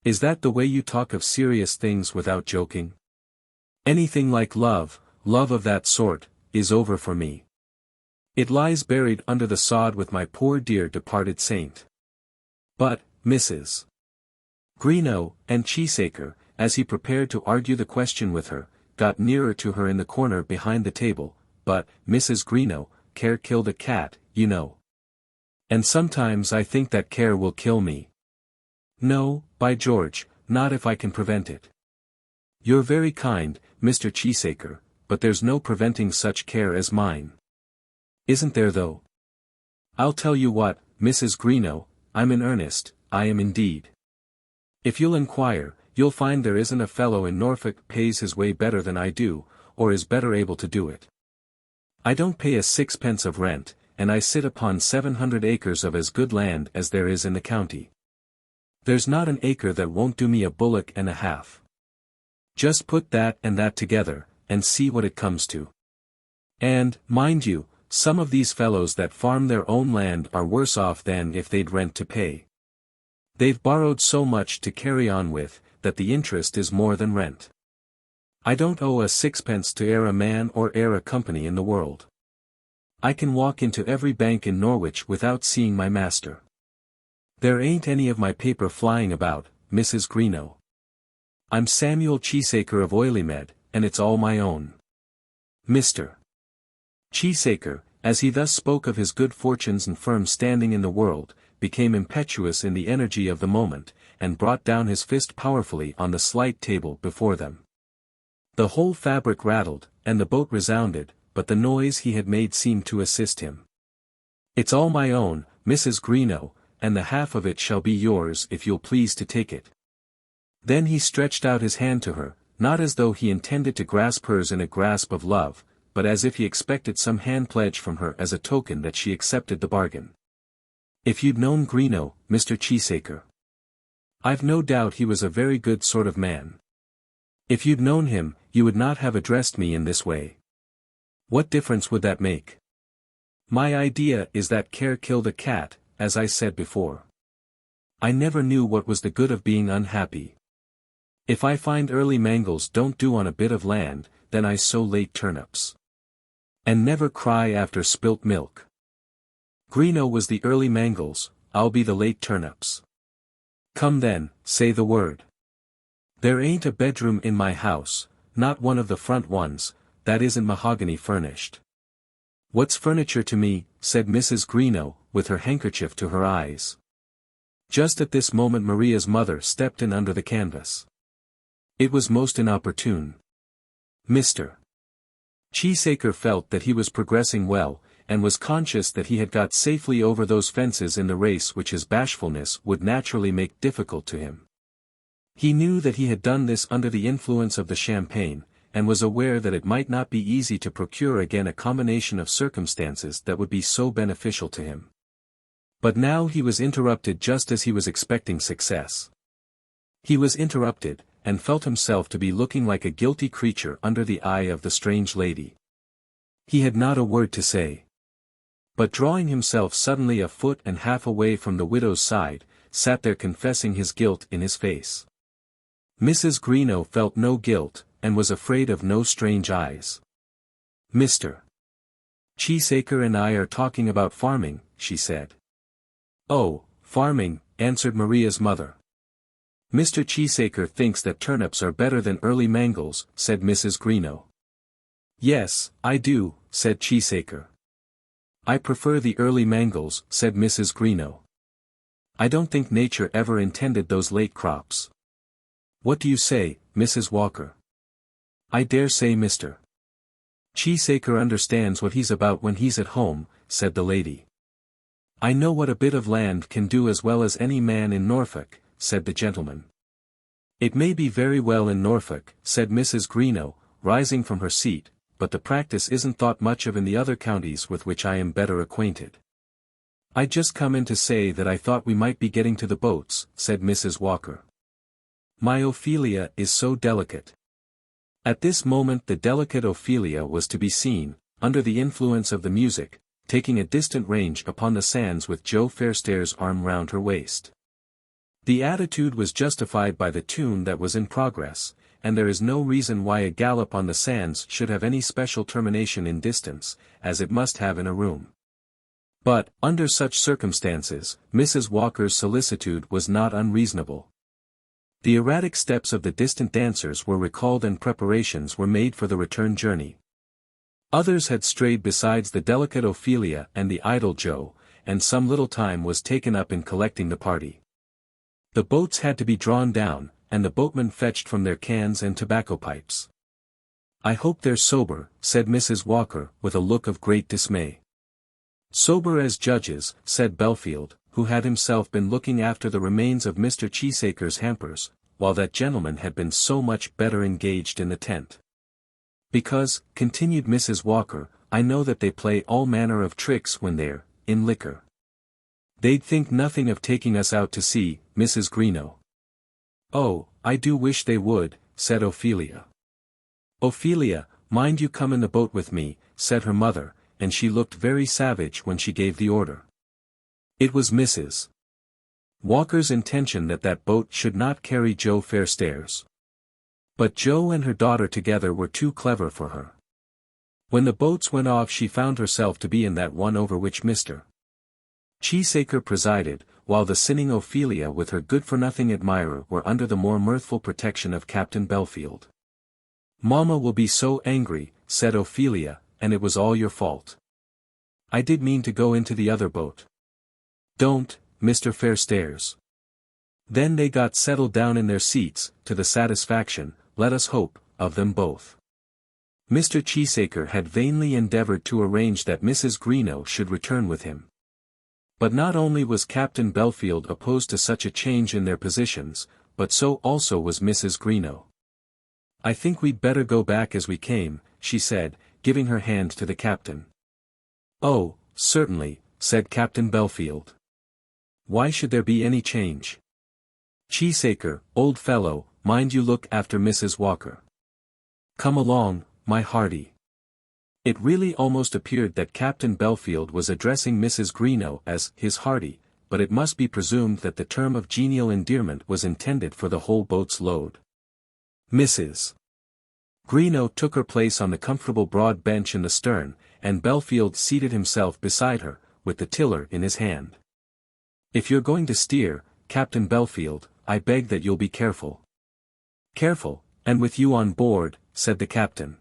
Is that the way you talk of serious things without joking? Anything like love of that sort, is over for me. It lies buried under the sod with my poor dear departed saint. But, Mrs. Greenow, and Cheesacre, as he prepared to argue the question with her, got nearer to her in the corner behind the table, but, Mrs. Greenow, care killed a cat, you know. And sometimes I think that care will kill me. No, by George, not if I can prevent it. You're very kind, Mr. Cheesacre, but there's no preventing such care as mine. Isn't there though? I'll tell you what, Mrs. Greenow, I'm in earnest, I am indeed. If you'll inquire, you'll find there isn't a fellow in Norfolk pays his way better than I do, or is better able to do it. I don't pay a sixpence of rent, and I sit upon 700 acres of as good land as there is in the county. There's not an acre that won't do me a bullock and a half. Just put that and that together, and see what it comes to. And, mind you, some of these fellows that farm their own land are worse off than if they'd rent to pay. They've borrowed so much to carry on with, that the interest is more than rent. I don't owe a sixpence to e'er a man or e'er a company in the world. I can walk into every bank in Norwich without seeing my master. There ain't any of my paper flying about, Mrs. Greenow. I'm Samuel Cheesacre of Oileymead, and it's all my own. Mr. Cheesacre, as he thus spoke of his good fortunes and firm standing in the world, became impetuous in the energy of the moment, and brought down his fist powerfully on the slight table before them. The whole fabric rattled, and the boat resounded, but the noise he had made seemed to assist him. It's all my own, Mrs. Greenow, and the half of it shall be yours if you'll please to take it. Then he stretched out his hand to her, not as though he intended to grasp hers in a grasp of love, but as if he expected some hand pledge from her as a token that she accepted the bargain. If you'd known Greenow, Mr. Cheesacre. I've no doubt he was a very good sort of man. If you'd known him, you would not have addressed me in this way. What difference would that make? My idea is that care killed a cat, as I said before. I never knew what was the good of being unhappy. If I find early mangles don't do on a bit of land, then I sow late turnips. And never cry after spilt milk. Greenow was the early mangles, I'll be the late turnips. Come then, say the word. There ain't a bedroom in my house, not one of the front ones, that isn't mahogany furnished. What's furniture to me, said Mrs. Greenow, with her handkerchief to her eyes. Just at this moment Maria's mother stepped in under the canvas. It was most inopportune. Mr. Cheesacre felt that he was progressing well, and was conscious that he had got safely over those fences in the race which his bashfulness would naturally make difficult to him. He knew that he had done this under the influence of the champagne, and was aware that it might not be easy to procure again a combination of circumstances that would be so beneficial to him. But now he was interrupted just as he was expecting success. He was interrupted, and felt himself to be looking like a guilty creature under the eye of the strange lady. He had not a word to say. But drawing himself suddenly a foot and half away from the widow's side, sat there confessing his guilt in his face. Mrs. Greenow felt no guilt, and was afraid of no strange eyes. Mr. Cheesacre and I are talking about farming, she said. Oh, farming, answered Maria's mother. Mr. Cheesacre thinks that turnips are better than early mangels, said Mrs. Greenow. Yes, I do, said Cheesacre. I prefer the early mangels, said Mrs. Greenow. I don't think nature ever intended those late crops. What do you say, Mrs. Walker? I dare say Mr. Cheesacre understands what he's about when he's at home, said the lady. I know what a bit of land can do as well as any man in Norfolk, said the gentleman. It may be very well in Norfolk, said Mrs. Greenow, rising from her seat, but the practice isn't thought much of in the other counties with which I am better acquainted. I just come in to say that I thought we might be getting to the boats, said Mrs. Walker. My Ophelia is so delicate. At this moment the delicate Ophelia was to be seen, under the influence of the music, taking a distant range upon the sands with Joe Fairstairs' arm round her waist. The attitude was justified by the tune that was in progress, and there is no reason why a gallop on the sands should have any special termination in distance, as it must have in a room. But, under such circumstances, Mrs. Walker's solicitude was not unreasonable. The erratic steps of the distant dancers were recalled and preparations were made for the return journey. Others had strayed besides the delicate Ophelia and the idle Joe, and some little time was taken up in collecting the party. The boats had to be drawn down, and the boatmen fetched from their cans and tobacco pipes. I hope they're sober, said Mrs. Walker, with a look of great dismay. Sober as judges, said Belfield, who had himself been looking after the remains of Mr. Cheesacre's hampers, while that gentleman had been so much better engaged in the tent. Because, continued Mrs. Walker, I know that they play all manner of tricks when they're in liquor. They'd think nothing of taking us out to sea, Mrs. Greenow. Oh, I do wish they would, said Ophelia. Ophelia, mind you come in the boat with me, said her mother, and she looked very savage when she gave the order. It was Mrs. Walker's intention that boat should not carry Joe Fairstairs. But Joe and her daughter together were too clever for her. When the boats went off she found herself to be in that one over which Mr. Cheesacre presided, while the sinning Ophelia with her good-for-nothing admirer were under the more mirthful protection of Captain Belfield. Mamma will be so angry, said Ophelia, and it was all your fault. I did mean to go into the other boat. Don't, Mr. Fairstairs. Then they got settled down in their seats, to the satisfaction, let us hope, of them both. Mr. Cheesacre had vainly endeavoured to arrange that Mrs. Greenow should return with him. But not only was Captain Belfield opposed to such a change in their positions, but so also was Mrs. Greenow. I think we'd better go back as we came, she said, giving her hand to the captain. Oh, certainly, said Captain Belfield. Why should there be any change? Cheesacre, old fellow, mind you look after Mrs. Walker. Come along, my hearty. It really almost appeared that Captain Belfield was addressing Mrs. Greenow as his hearty, but it must be presumed that the term of genial endearment was intended for the whole boat's load. Mrs. Greenow took her place on the comfortable broad bench in the stern, and Belfield seated himself beside her, with the tiller in his hand. If you're going to steer, Captain Belfield, I beg that you'll be careful. Careful, and with you on board, said the captain.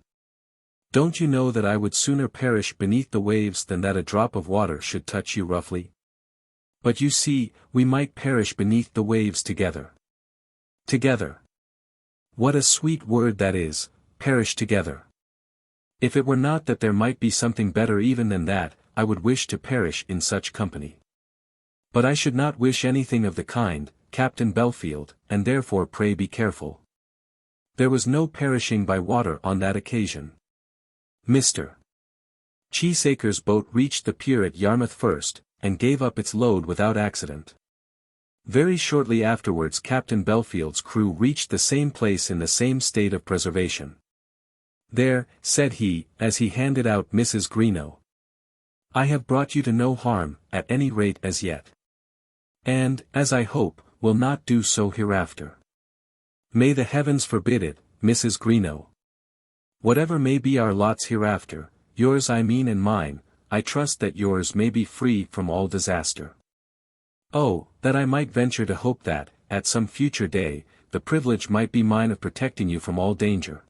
Don't you know that I would sooner perish beneath the waves than that a drop of water should touch you roughly? But you see, we might perish beneath the waves together. Together. What a sweet word that is, perish together. If it were not that there might be something better even than that, I would wish to perish in such company. But I should not wish anything of the kind, Captain Belfield, and therefore pray be careful. There was no perishing by water on that occasion. Mr. Cheesacre's boat reached the pier at Yarmouth first, and gave up its load without accident. Very shortly afterwards Captain Belfield's crew reached the same place in the same state of preservation. There, said he, as he handed out Mrs. Greenow. I have brought you to no harm, at any rate as yet. And, as I hope, will not do so hereafter. May the heavens forbid it, Mrs. Greenow. Whatever may be our lots hereafter, yours I mean and mine, I trust that yours may be free from all disaster. Oh, that I might venture to hope that, at some future day, the privilege might be mine of protecting you from all danger.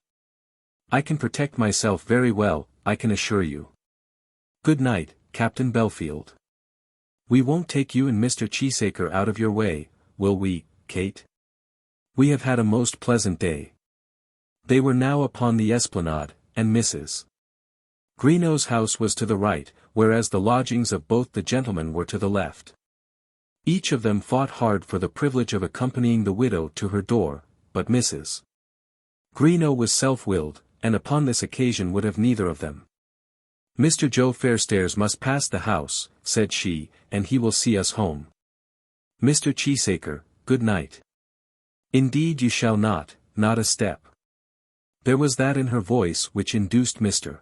I can protect myself very well, I can assure you. Good night, Captain Belfield. We won't take you and Mr. Cheesacre out of your way, will we, Kate? We have had a most pleasant day. They were now upon the esplanade, and Mrs. Greenow's house was to the right, whereas the lodgings of both the gentlemen were to the left. Each of them fought hard for the privilege of accompanying the widow to her door, but Mrs. Greenow was self-willed, and upon this occasion would have neither of them. Mr. Joe Fairstairs must pass the house, said she, and he will see us home. Mr. Cheesacre, good night. Indeed you shall not a step. There was that in her voice which induced Mr.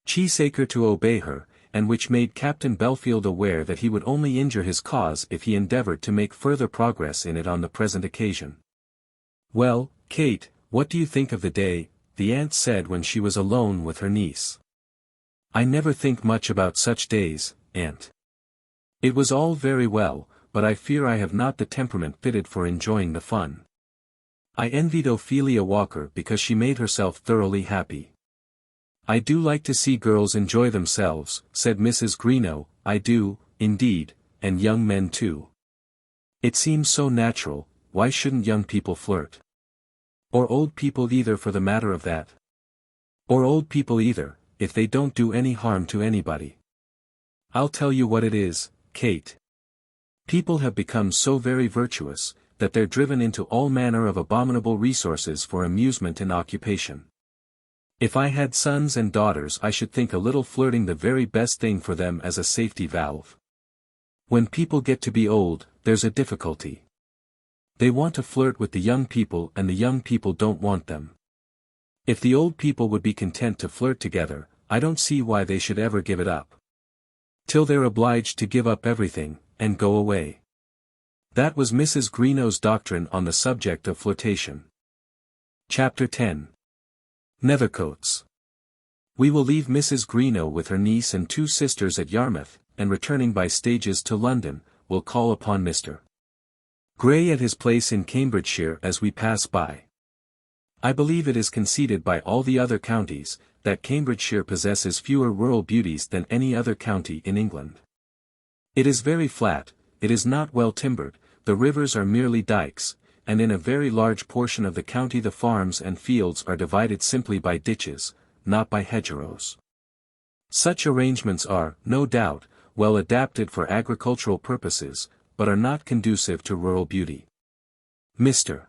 Cheesacre to obey her, and which made Captain Belfield aware that he would only injure his cause if he endeavoured to make further progress in it on the present occasion. Well, Kate, what do you think of the day? The aunt said when she was alone with her niece. I never think much about such days, aunt. It was all very well, but I fear I have not the temperament fitted for enjoying the fun. I envied Ophelia Walker because she made herself thoroughly happy. I do like to see girls enjoy themselves, said Mrs. Greenow, I do, indeed, and young men too. It seems so natural, why shouldn't young people flirt? Or old people either for the matter of that? Or old people either, if they don't do any harm to anybody. I'll tell you what it is, Kate. People have become so very virtuous, that they're driven into all manner of abominable resources for amusement and occupation. If I had sons and daughters I should think a little flirting the very best thing for them as a safety valve. When people get to be old, there's a difficulty. They want to flirt with the young people and the young people don't want them. If the old people would be content to flirt together, I don't see why they should ever give it up. Till they're obliged to give up everything, and go away. That was Mrs. Greenow's doctrine on the subject of flirtation. Chapter 10. Nethercoats. We will leave Mrs. Greenow with her niece and two sisters at Yarmouth, and returning by stages to London, will call upon Mr. Grey at his place in Cambridgeshire as we pass by. I believe it is conceded by all the other counties, that Cambridgeshire possesses fewer rural beauties than any other county in England. It is very flat, it is not well timbered, the rivers are merely dykes, and in a very large portion of the county the farms and fields are divided simply by ditches, not by hedgerows. Such arrangements are, no doubt, well adapted for agricultural purposes, but are not conducive to rural beauty. Mr.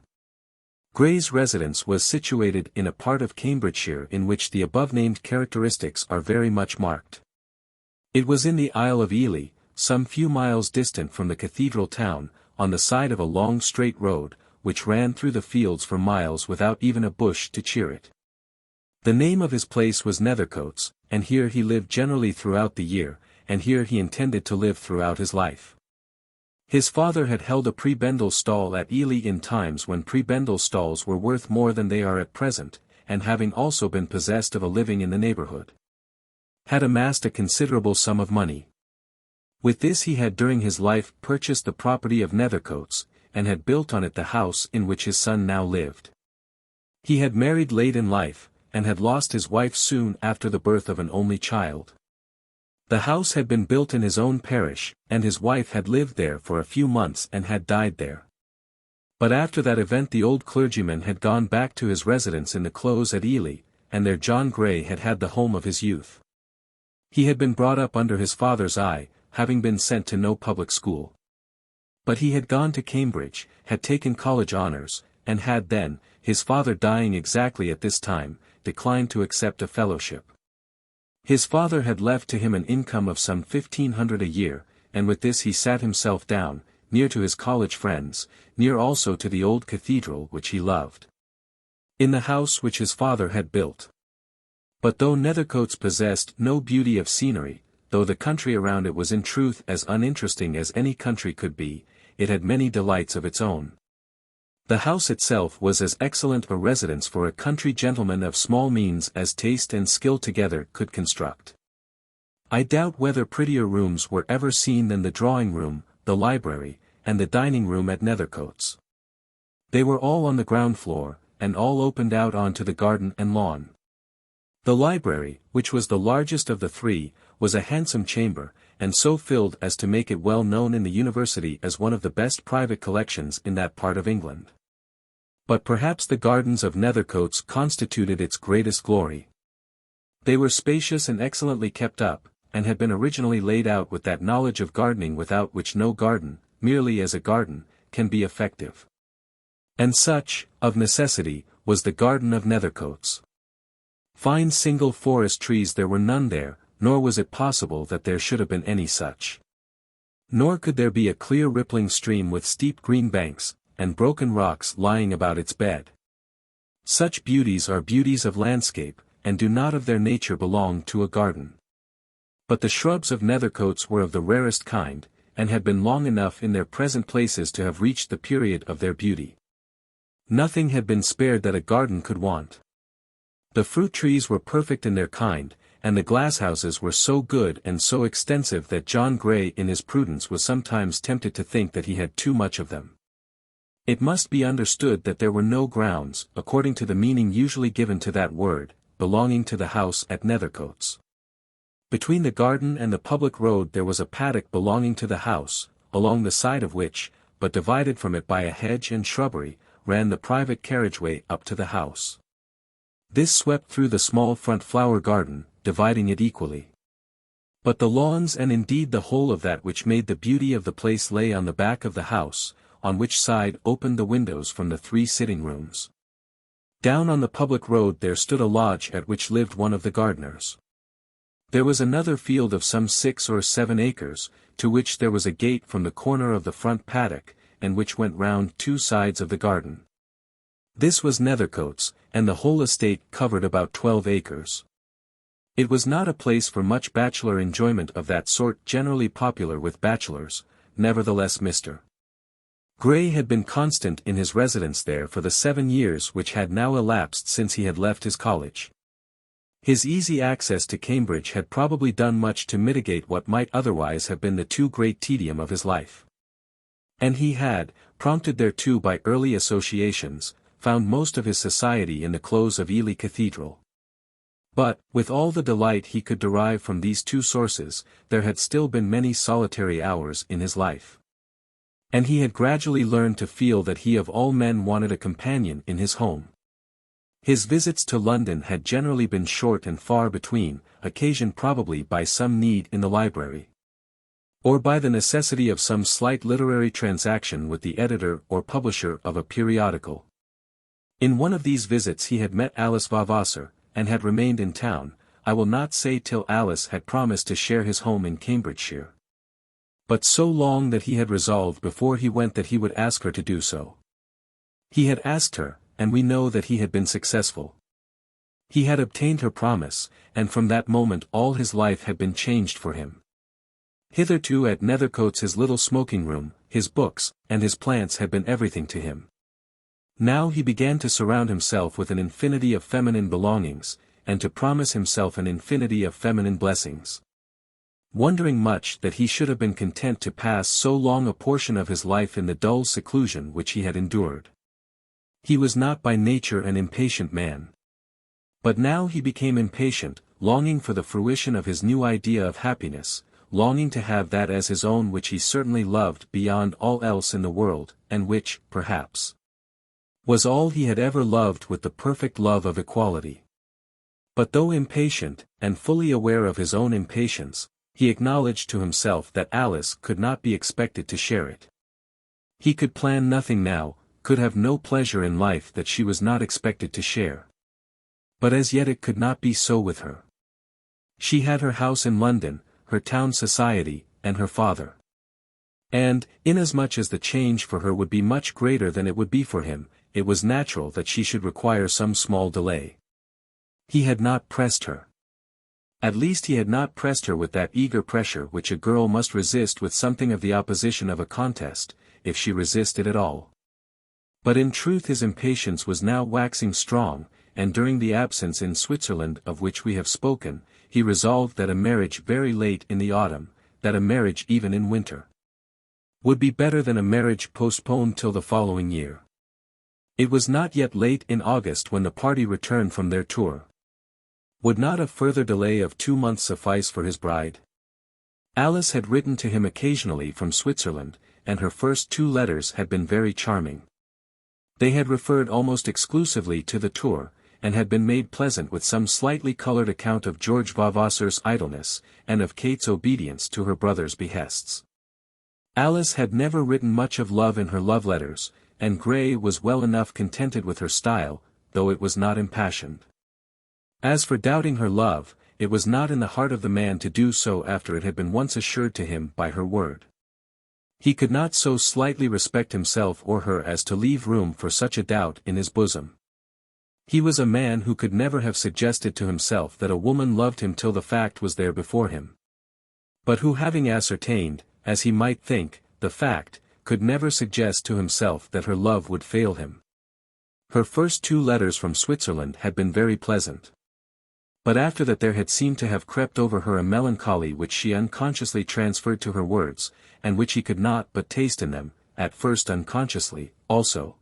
Grey's residence was situated in a part of Cambridgeshire in which the above-named characteristics are very much marked. It was in the Isle of Ely, some few miles distant from the cathedral town, on the side of a long straight road, which ran through the fields for miles without even a bush to cheer it. The name of his place was Nethercoats, and here he lived generally throughout the year, and here he intended to live throughout his life. His father had held a prebendal stall at Ely in times when prebendal stalls were worth more than they are at present, and having also been possessed of a living in the neighbourhood, had amassed a considerable sum of money. With this he had during his life purchased the property of Nethercoats, and had built on it the house in which his son now lived. He had married late in life, and had lost his wife soon after the birth of an only child. The house had been built in his own parish, and his wife had lived there for a few months and had died there. But after that event the old clergyman had gone back to his residence in the close at Ely, and there John Grey had had the home of his youth. He had been brought up under his father's eye, having been sent to no public school. But he had gone to Cambridge, had taken college honours, and had then, his father dying exactly at this time, declined to accept a fellowship. His father had left to him an income of some 1,500 a year, and with this he sat himself down, near to his college friends, near also to the old cathedral which he loved, in the house which his father had built. But though Nethercoats possessed no beauty of scenery, though the country around it was in truth as uninteresting as any country could be, it had many delights of its own. The house itself was as excellent a residence for a country gentleman of small means as taste and skill together could construct. I doubt whether prettier rooms were ever seen than the drawing-room, the library, and the dining-room at Nethercoats. They were all on the ground floor, and all opened out onto the garden and lawn. The library, which was the largest of the three, was a handsome chamber, and so filled as to make it well known in the university as one of the best private collections in that part of England. But perhaps the gardens of Nethercoats constituted its greatest glory. They were spacious and excellently kept up, and had been originally laid out with that knowledge of gardening without which no garden, merely as a garden, can be effective. And such, of necessity, was the garden of Nethercoats. Fine single forest trees there were none there, nor was it possible that there should have been any such. Nor could there be a clear rippling stream with steep green banks, and broken rocks lying about its bed. Such beauties are beauties of landscape, and do not of their nature belong to a garden. But the shrubs of Nethercoats were of the rarest kind, and had been long enough in their present places to have reached the period of their beauty. Nothing had been spared that a garden could want. The fruit trees were perfect in their kind, and the glasshouses were so good and so extensive that John Gray in his prudence was sometimes tempted to think that he had too much of them. It must be understood that there were no grounds, according to the meaning usually given to that word, belonging to the house at Nethercoats. Between the garden and the public road there was a paddock belonging to the house, along the side of which, but divided from it by a hedge and shrubbery, ran the private carriageway up to the house. This swept through the small front flower garden, dividing it equally. But the lawns and indeed the whole of that which made the beauty of the place lay on the back of the house, on which side opened the windows from the 3 sitting rooms. Down on the public road there stood a lodge at which lived one of the gardeners. There was another field of some 6 or 7 acres, to which there was a gate from the corner of the front paddock, and which went round 2 sides of the garden. This was Nethercoats, and the whole estate covered about 12 acres. It was not a place for much bachelor enjoyment of that sort generally popular with bachelors, nevertheless Mr. Gray had been constant in his residence there for the 7 years which had now elapsed since he had left his college. His easy access to Cambridge had probably done much to mitigate what might otherwise have been the too great tedium of his life. And he had, prompted thereto by early associations, found most of his society in the close of Ely Cathedral. But, with all the delight he could derive from these 2 sources, there had still been many solitary hours in his life. And he had gradually learned to feel that he of all men wanted a companion in his home. His visits to London had generally been short and far between, occasioned probably by some need in the library, or by the necessity of some slight literary transaction with the editor or publisher of a periodical. In one of these visits he had met Alice Vavasor, and had remained in town, I will not say till Alice had promised to share his home in Cambridgeshire, but so long that he had resolved before he went that he would ask her to do so. He had asked her, and we know that he had been successful. He had obtained her promise, and from that moment all his life had been changed for him. Hitherto at Nethercoats his little smoking room, his books, and his plants had been everything to him. Now he began to surround himself with an infinity of feminine belongings, and to promise himself an infinity of feminine blessings. Wondering much that he should have been content to pass so long a portion of his life in the dull seclusion which he had endured. He was not by nature an impatient man. But now he became impatient, longing for the fruition of his new idea of happiness, longing to have that as his own which he certainly loved beyond all else in the world, and which, perhaps, was all he had ever loved with the perfect love of equality. But though impatient, and fully aware of his own impatience, he acknowledged to himself that Alice could not be expected to share it. He could plan nothing now, could have no pleasure in life that she was not expected to share. But as yet it could not be so with her. She had her house in London, her town society, and her father. And, inasmuch as the change for her would be much greater than it would be for him, it was natural that she should require some small delay. He had not pressed her. At least he had not pressed her with that eager pressure which a girl must resist with something of the opposition of a contest, if she resist it at all. But in truth his impatience was now waxing strong, and during the absence in Switzerland of which we have spoken, he resolved that a marriage very late in the autumn, that a marriage even in winter, would be better than a marriage postponed till the following year. It was not yet late in August when the party returned from their tour. Would not a further delay of 2 months suffice for his bride? Alice had written to him occasionally from Switzerland, and her first 2 letters had been very charming. They had referred almost exclusively to the tour, and had been made pleasant with some slightly coloured account of George Vavasor's idleness, and of Kate's obedience to her brother's behests. Alice had never written much of love in her love letters, and Gray was well enough contented with her style, though it was not impassioned. As for doubting her love, it was not in the heart of the man to do so after it had been once assured to him by her word. He could not so slightly respect himself or her as to leave room for such a doubt in his bosom. He was a man who could never have suggested to himself that a woman loved him till the fact was there before him. But who, having ascertained, as he might think, the fact, could never suggest to himself that her love would fail him. Her first 2 letters from Switzerland had been very pleasant. But after that there had seemed to have crept over her a melancholy which she unconsciously transferred to her words, and which he could not but taste in them, at first unconsciously, also.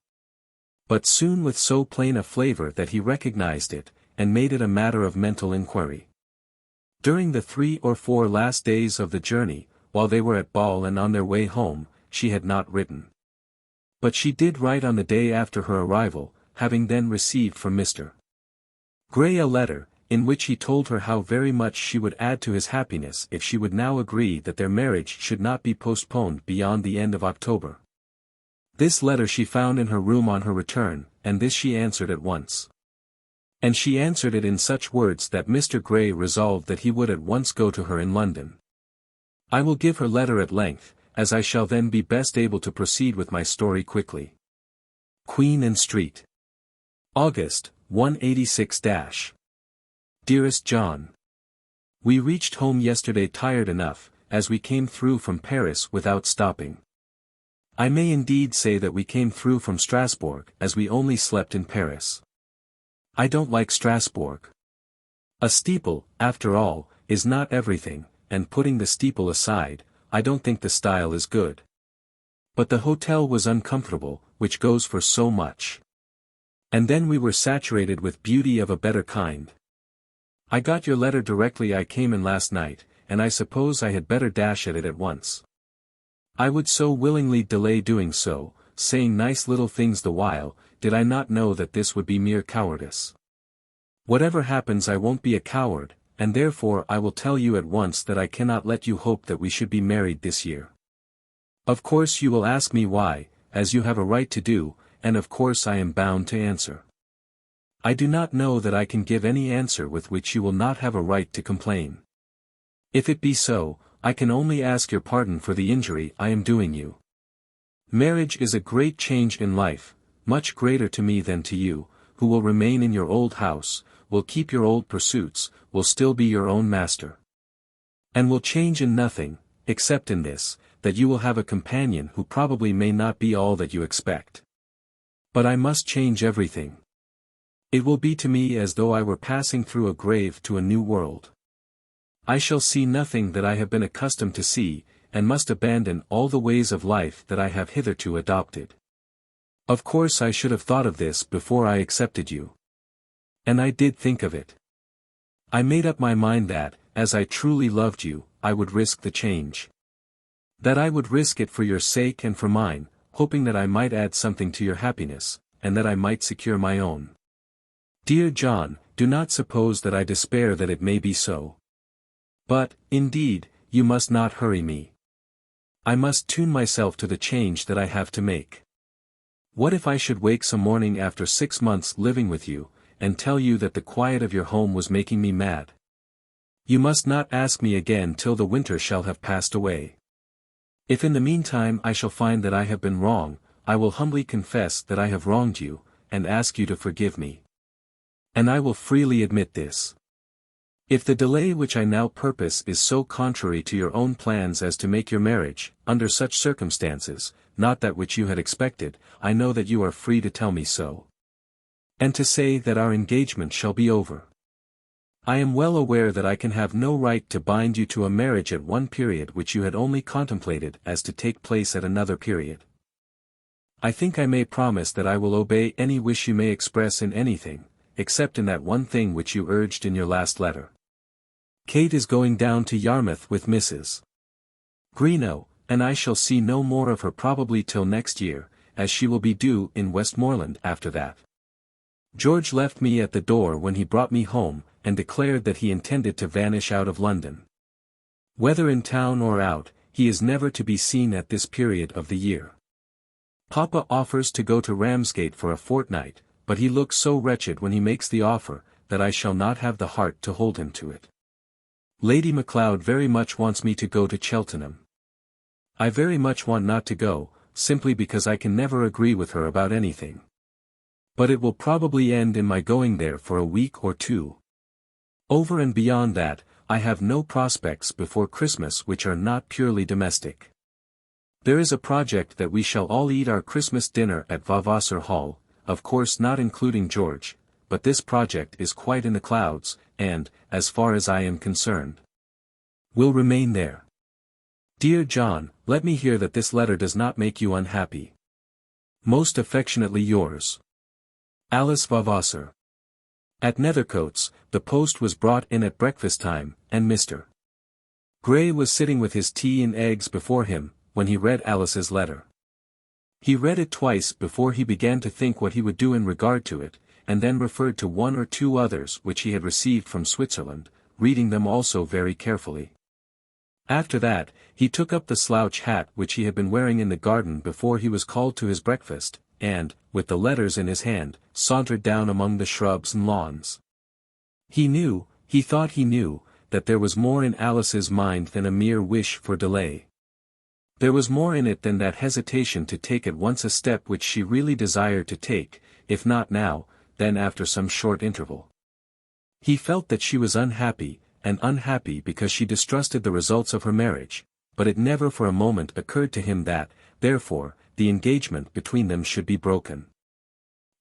But soon with so plain a flavour that he recognized it, and made it a matter of mental inquiry. During the 3 or 4 last days of the journey, while they were at Basle and on their way home, she had not written. But she did write on the day after her arrival, having then received from Mr. Gray a letter, in which he told her how very much she would add to his happiness if she would now agree that their marriage should not be postponed beyond the end of October. This letter she found in her room on her return, and this she answered at once. And she answered it in such words that Mr. Gray resolved that he would at once go to her in London. I will give her letter at length, as I shall then be best able to proceed with my story quickly. Queen and Street. August, 186-. Dearest John, we reached home yesterday tired enough, as we came through from Paris without stopping. I may indeed say that we came through from Strasbourg, as we only slept in Paris. I don't like Strasbourg. A steeple, after all, is not everything, and putting the steeple aside, I don't think the style is good. But the hotel was uncomfortable, which goes for so much. And then we were saturated with beauty of a better kind. I got your letter directly I came in last night, and I suppose I had better dash at it at once. I would so willingly delay doing so, saying nice little things the while, did I not know that this would be mere cowardice. Whatever happens I won't be a coward, and therefore I will tell you at once that I cannot let you hope that we should be married this year. Of course you will ask me why, as you have a right to do, and of course I am bound to answer. I do not know that I can give any answer with which you will not have a right to complain. If it be so, I can only ask your pardon for the injury I am doing you. Marriage is a great change in life, much greater to me than to you, who will remain in your old house, will keep your old pursuits, will still be your own master. And will change in nothing, except in this, that you will have a companion who probably may not be all that you expect. But I must change everything. It will be to me as though I were passing through a grave to a new world. I shall see nothing that I have been accustomed to see, and must abandon all the ways of life that I have hitherto adopted. Of course I should have thought of this before I accepted you. And I did think of it. I made up my mind that, as I truly loved you, I would risk the change. That I would risk it for your sake and for mine, hoping that I might add something to your happiness, and that I might secure my own. Dear John, do not suppose that I despair that it may be so. But, indeed, you must not hurry me. I must tune myself to the change that I have to make. What if I should wake some morning after 6 months living with you, and tell you that the quiet of your home was making me mad? You must not ask me again till the winter shall have passed away. If in the meantime I shall find that I have been wrong, I will humbly confess that I have wronged you, and ask you to forgive me. And I will freely admit this. If the delay which I now purpose is so contrary to your own plans as to make your marriage, under such circumstances, not that which you had expected, I know that you are free to tell me so. And to say that our engagement shall be over. I am well aware that I can have no right to bind you to a marriage at one period which you had only contemplated as to take place at another period. I think I may promise that I will obey any wish you may express in anything, except in that one thing which you urged in your last letter. Kate is going down to Yarmouth with Mrs. Greenow, and I shall see no more of her probably till next year, as she will be due in Westmoreland after that. George left me at the door when he brought me home, and declared that he intended to vanish out of London. Whether in town or out, he is never to be seen at this period of the year. Papa offers to go to Ramsgate for a fortnight, but he looks so wretched when he makes the offer, that I shall not have the heart to hold him to it. Lady Macleod very much wants me to go to Cheltenham. I very much want not to go, simply because I can never agree with her about anything. But it will probably end in my going there for a week or two. Over and beyond that, I have no prospects before Christmas which are not purely domestic. There is a project that we shall all eat our Christmas dinner at Vavasor Hall, of course not including George, but this project is quite in the clouds, and, as far as I am concerned, will remain there. Dear John, let me hear that this letter does not make you unhappy. Most affectionately yours, Alice Vavasor. At Nethercoats, the post was brought in at breakfast time, and Mr. Gray was sitting with his tea and eggs before him, when he read Alice's letter. He read it twice before he began to think what he would do in regard to it, and then referred to one or two others which he had received from Switzerland, reading them also very carefully. After that, he took up the slouch hat which he had been wearing in the garden before he was called to his breakfast, and, with the letters in his hand, sauntered down among the shrubs and lawns. He thought he knew, that there was more in Alice's mind than a mere wish for delay. There was more in it than that hesitation to take at once a step which she really desired to take, if not now, then after some short interval. He felt that she was unhappy because she distrusted the results of her marriage, but it never for a moment occurred to him that, therefore, the engagement between them should be broken.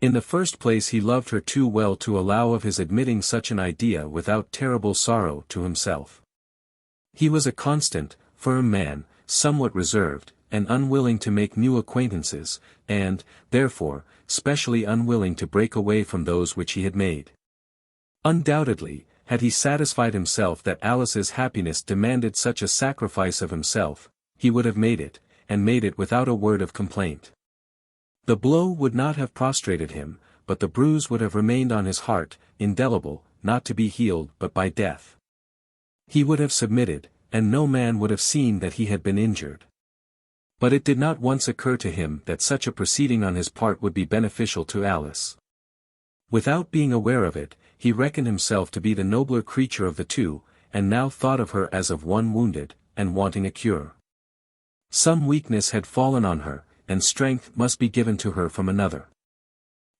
In the first place he loved her too well to allow of his admitting such an idea without terrible sorrow to himself. He was a constant, firm man, somewhat reserved, and unwilling to make new acquaintances, and, therefore, specially unwilling to break away from those which he had made. Undoubtedly, had he satisfied himself that Alice's happiness demanded such a sacrifice of himself, he would have made it, and made it without a word of complaint. The blow would not have prostrated him, but the bruise would have remained on his heart, indelible, not to be healed but by death. He would have submitted, and no man would have seen that he had been injured. But it did not once occur to him that such a proceeding on his part would be beneficial to Alice. Without being aware of it, he reckoned himself to be the nobler creature of the two, and now thought of her as of one wounded, and wanting a cure. Some weakness had fallen on her, and strength must be given to her from another.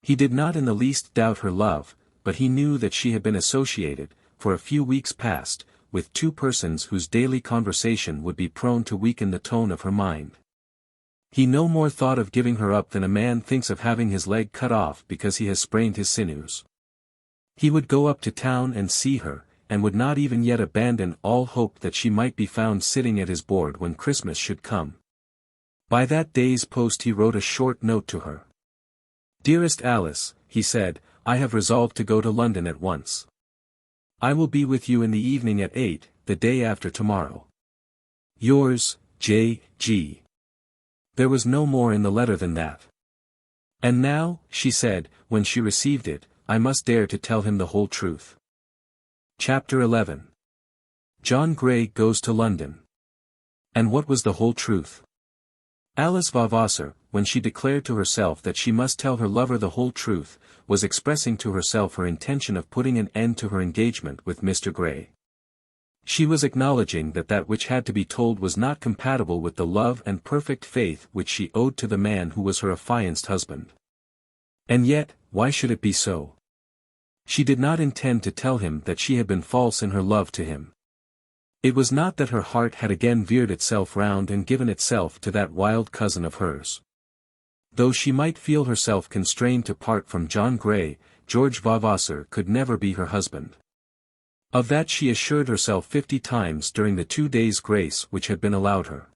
He did not in the least doubt her love, but he knew that she had been associated, for a few weeks past, with two persons whose daily conversation would be prone to weaken the tone of her mind. He no more thought of giving her up than a man thinks of having his leg cut off because he has sprained his sinews. He would go up to town and see her, and would not even yet abandon all hope that she might be found sitting at his board when Christmas should come. By that day's post he wrote a short note to her. "Dearest Alice," he said, "I have resolved to go to London at once. I will be with you in the evening at 8, the day after tomorrow. Yours, J. G." There was no more in the letter than that. "And now," she said, when she received it, "I must dare to tell him the whole truth." Chapter 11. John Gray goes to London. And what was the whole truth? Alice Vavasor, when she declared to herself that she must tell her lover the whole truth, was expressing to herself her intention of putting an end to her engagement with Mr. Gray. She was acknowledging that that which had to be told was not compatible with the love and perfect faith which she owed to the man who was her affianced husband. And yet, why should it be so? She did not intend to tell him that she had been false in her love to him. It was not that her heart had again veered itself round and given itself to that wild cousin of hers. Though she might feel herself constrained to part from John Grey, George Vavasor could never be her husband. Of that she assured herself 50 times during the 2 days' grace which had been allowed her.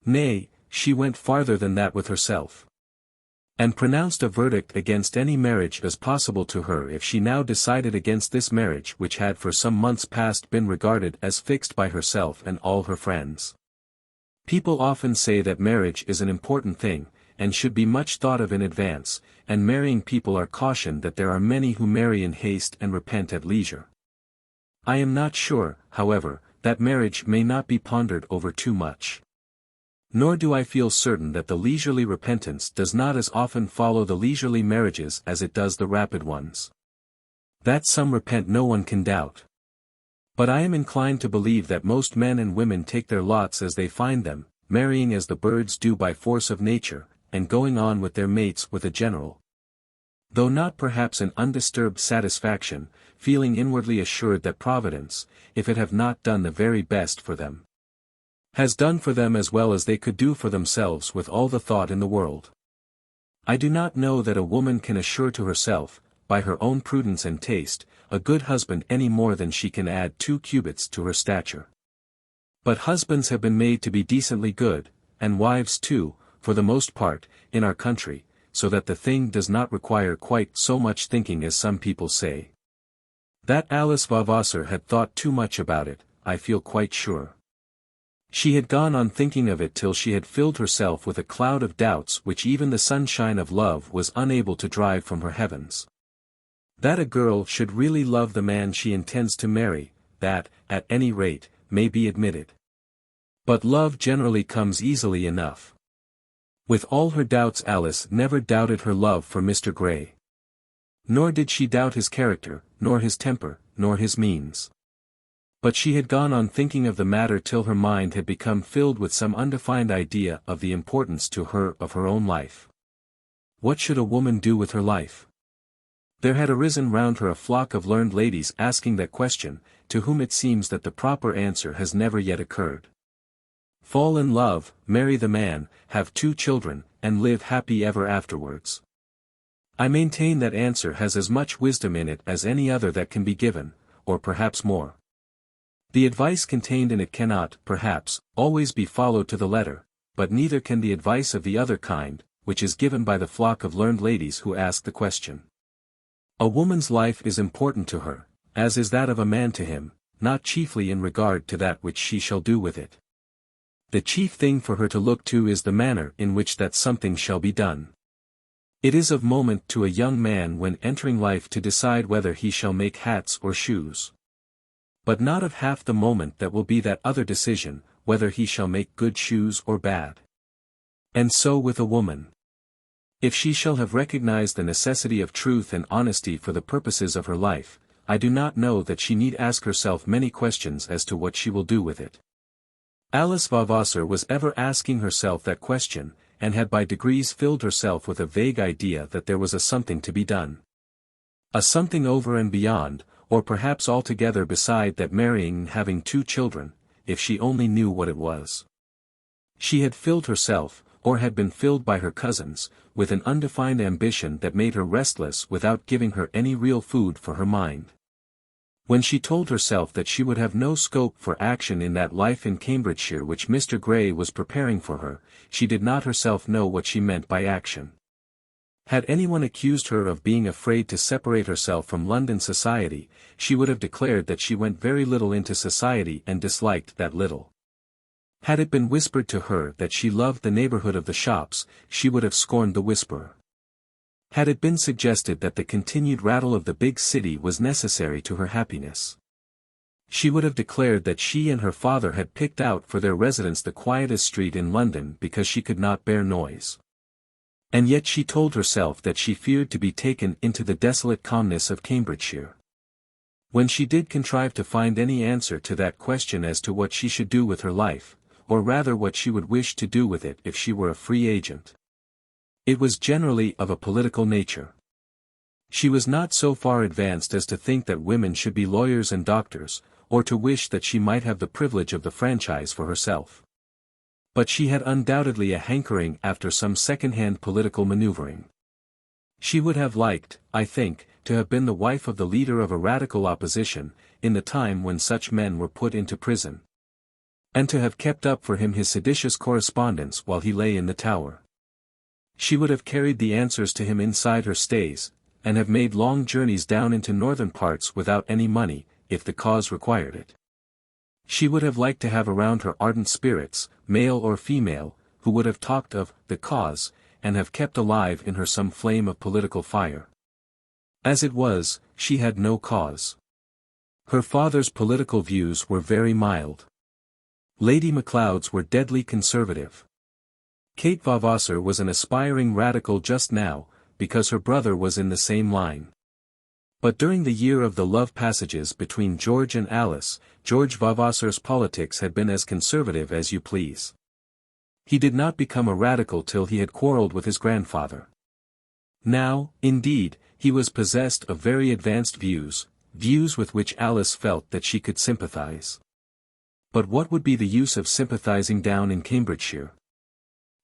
Nay, she went farther than that with herself, and pronounced a verdict against any marriage as possible to her if she now decided against this marriage which had for some months past been regarded as fixed by herself and all her friends. People often say that marriage is an important thing, and should be much thought of in advance, and marrying people are cautioned that there are many who marry in haste and repent at leisure. I am not sure, however, that marriage may not be pondered over too much. Nor do I feel certain that the leisurely repentance does not as often follow the leisurely marriages as it does the rapid ones. That some repent no one can doubt. But I am inclined to believe that most men and women take their lots as they find them, marrying as the birds do by force of nature, and going on with their mates with a general, though not perhaps an undisturbed satisfaction, feeling inwardly assured that Providence, if it have not done the very best for them, has done for them as well as they could do for themselves with all the thought in the world. I do not know that a woman can assure to herself, by her own prudence and taste, a good husband any more than she can add 2 cubits to her stature. But husbands have been made to be decently good, and wives too, for the most part, in our country, so that the thing does not require quite so much thinking as some people say. That Alice Vavasor had thought too much about it, I feel quite sure. She had gone on thinking of it till she had filled herself with a cloud of doubts which even the sunshine of love was unable to drive from her heavens. That a girl should really love the man she intends to marry, that, at any rate, may be admitted. But love generally comes easily enough. With all her doubts Alice never doubted her love for Mr. Grey. Nor did she doubt his character, nor his temper, nor his means. But she had gone on thinking of the matter till her mind had become filled with some undefined idea of the importance to her of her own life. What should a woman do with her life? There had arisen round her a flock of learned ladies asking that question, to whom it seems that the proper answer has never yet occurred. Fall in love, marry the man, have 2 children, and live happy ever afterwards. I maintain that answer has as much wisdom in it as any other that can be given, or perhaps more. The advice contained in it cannot, perhaps, always be followed to the letter, but neither can the advice of the other kind, which is given by the flock of learned ladies who ask the question. A woman's life is important to her, as is that of a man to him, not chiefly in regard to that which she shall do with it. The chief thing for her to look to is the manner in which that something shall be done. It is of moment to a young man when entering life to decide whether he shall make hats or shoes. But not of half the moment that will be that other decision, whether he shall make good shoes or bad. And so with a woman. If she shall have recognized the necessity of truth and honesty for the purposes of her life, I do not know that she need ask herself many questions as to what she will do with it. Alice Vavasor was ever asking herself that question, and had by degrees filled herself with a vague idea that there was a something to be done. A something over and beyond, or perhaps altogether beside that marrying and having 2 children, if she only knew what it was. She had filled herself, or had been filled by her cousins, with an undefined ambition that made her restless without giving her any real food for her mind. When she told herself that she would have no scope for action in that life in Cambridgeshire which Mr. Grey was preparing for her, she did not herself know what she meant by action. Had anyone accused her of being afraid to separate herself from London society, she would have declared that she went very little into society and disliked that little. Had it been whispered to her that she loved the neighbourhood of the shops, she would have scorned the whisperer. Had it been suggested that the continued rattle of the big city was necessary to her happiness, she would have declared that she and her father had picked out for their residence the quietest street in London because she could not bear noise. And yet she told herself that she feared to be taken into the desolate calmness of Cambridgeshire. When she did contrive to find any answer to that question as to what she should do with her life, or rather what she would wish to do with it if she were a free agent, it was generally of a political nature. She was not so far advanced as to think that women should be lawyers and doctors, or to wish that she might have the privilege of the franchise for herself. But she had undoubtedly a hankering after some second-hand political maneuvering. She would have liked, I think, to have been the wife of the leader of a radical opposition, in the time when such men were put into prison. And to have kept up for him his seditious correspondence while he lay in the Tower. She would have carried the answers to him inside her stays, and have made long journeys down into northern parts without any money, if the cause required it. She would have liked to have around her ardent spirits, male or female, who would have talked of the cause, and have kept alive in her some flame of political fire. As it was, she had no cause. Her father's political views were very mild. Lady Macleod's were deadly conservative. Kate Vavasor was an aspiring radical just now, because her brother was in the same line. But during the year of the love passages between George and Alice, George Vavasor's politics had been as conservative as you please. He did not become a radical till he had quarrelled with his grandfather. Now, indeed, he was possessed of very advanced views with which Alice felt that she could sympathize. But what would be the use of sympathizing down in Cambridgeshire?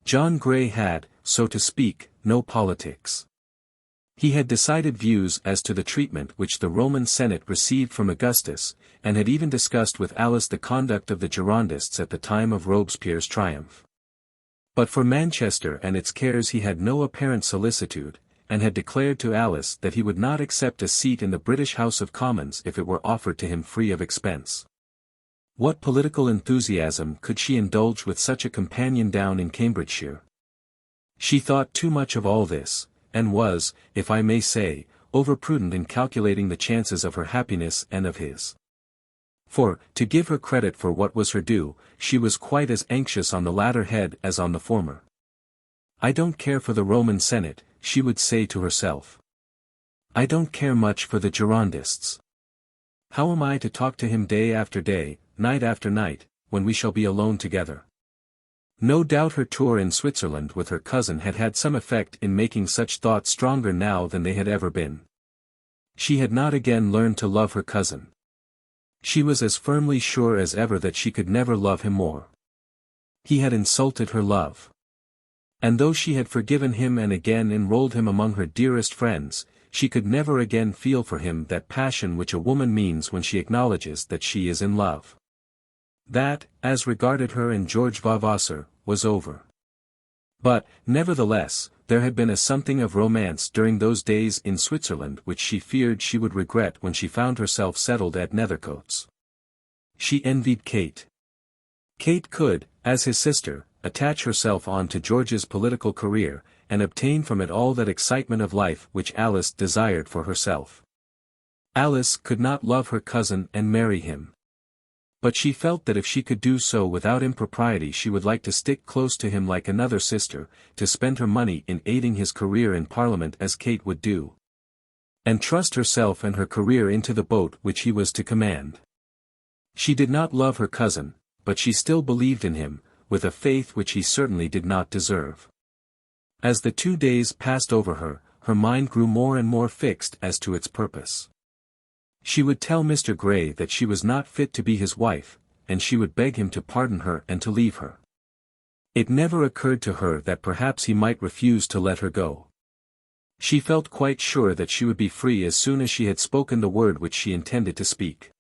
John Grey had, so to speak, no politics. He had decided views as to the treatment which the Roman Senate received from Augustus, and had even discussed with Alice the conduct of the Girondists at the time of Robespierre's triumph. But for Manchester and its cares he had no apparent solicitude, and had declared to Alice that he would not accept a seat in the British House of Commons if it were offered to him free of expense. What political enthusiasm could she indulge with such a companion down in Cambridgeshire? She thought too much of all this, and was, if I may say, overprudent in calculating the chances of her happiness and of his. For, to give her credit for what was her due, she was quite as anxious on the latter head as on the former. I don't care for the Roman Senate, she would say to herself. I don't care much for the Girondists. How am I to talk to him day after day, night after night, when we shall be alone together? No doubt her tour in Switzerland with her cousin had had some effect in making such thoughts stronger now than they had ever been. She had not again learned to love her cousin. She was as firmly sure as ever that she could never love him more. He had insulted her love. And though she had forgiven him and again enrolled him among her dearest friends, she could never again feel for him that passion which a woman means when she acknowledges that she is in love. That, as regarded her and George Vavasor, was over. But, nevertheless, there had been a something of romance during those days in Switzerland which she feared she would regret when she found herself settled at Nethercoats. She envied Kate. Kate could, as his sister, attach herself on to George's political career, and obtain from it all that excitement of life which Alice desired for herself. Alice could not love her cousin and marry him. But she felt that if she could do so without impropriety she would like to stick close to him like another sister, to spend her money in aiding his career in Parliament as Kate would do. And trust herself and her career into the boat which he was to command. She did not love her cousin, but she still believed in him, with a faith which he certainly did not deserve. As the 2 days passed over her, her mind grew more and more fixed as to its purpose. She would tell Mr. Grey that she was not fit to be his wife, and she would beg him to pardon her and to leave her. It never occurred to her that perhaps he might refuse to let her go. She felt quite sure that she would be free as soon as she had spoken the word which she intended to speak.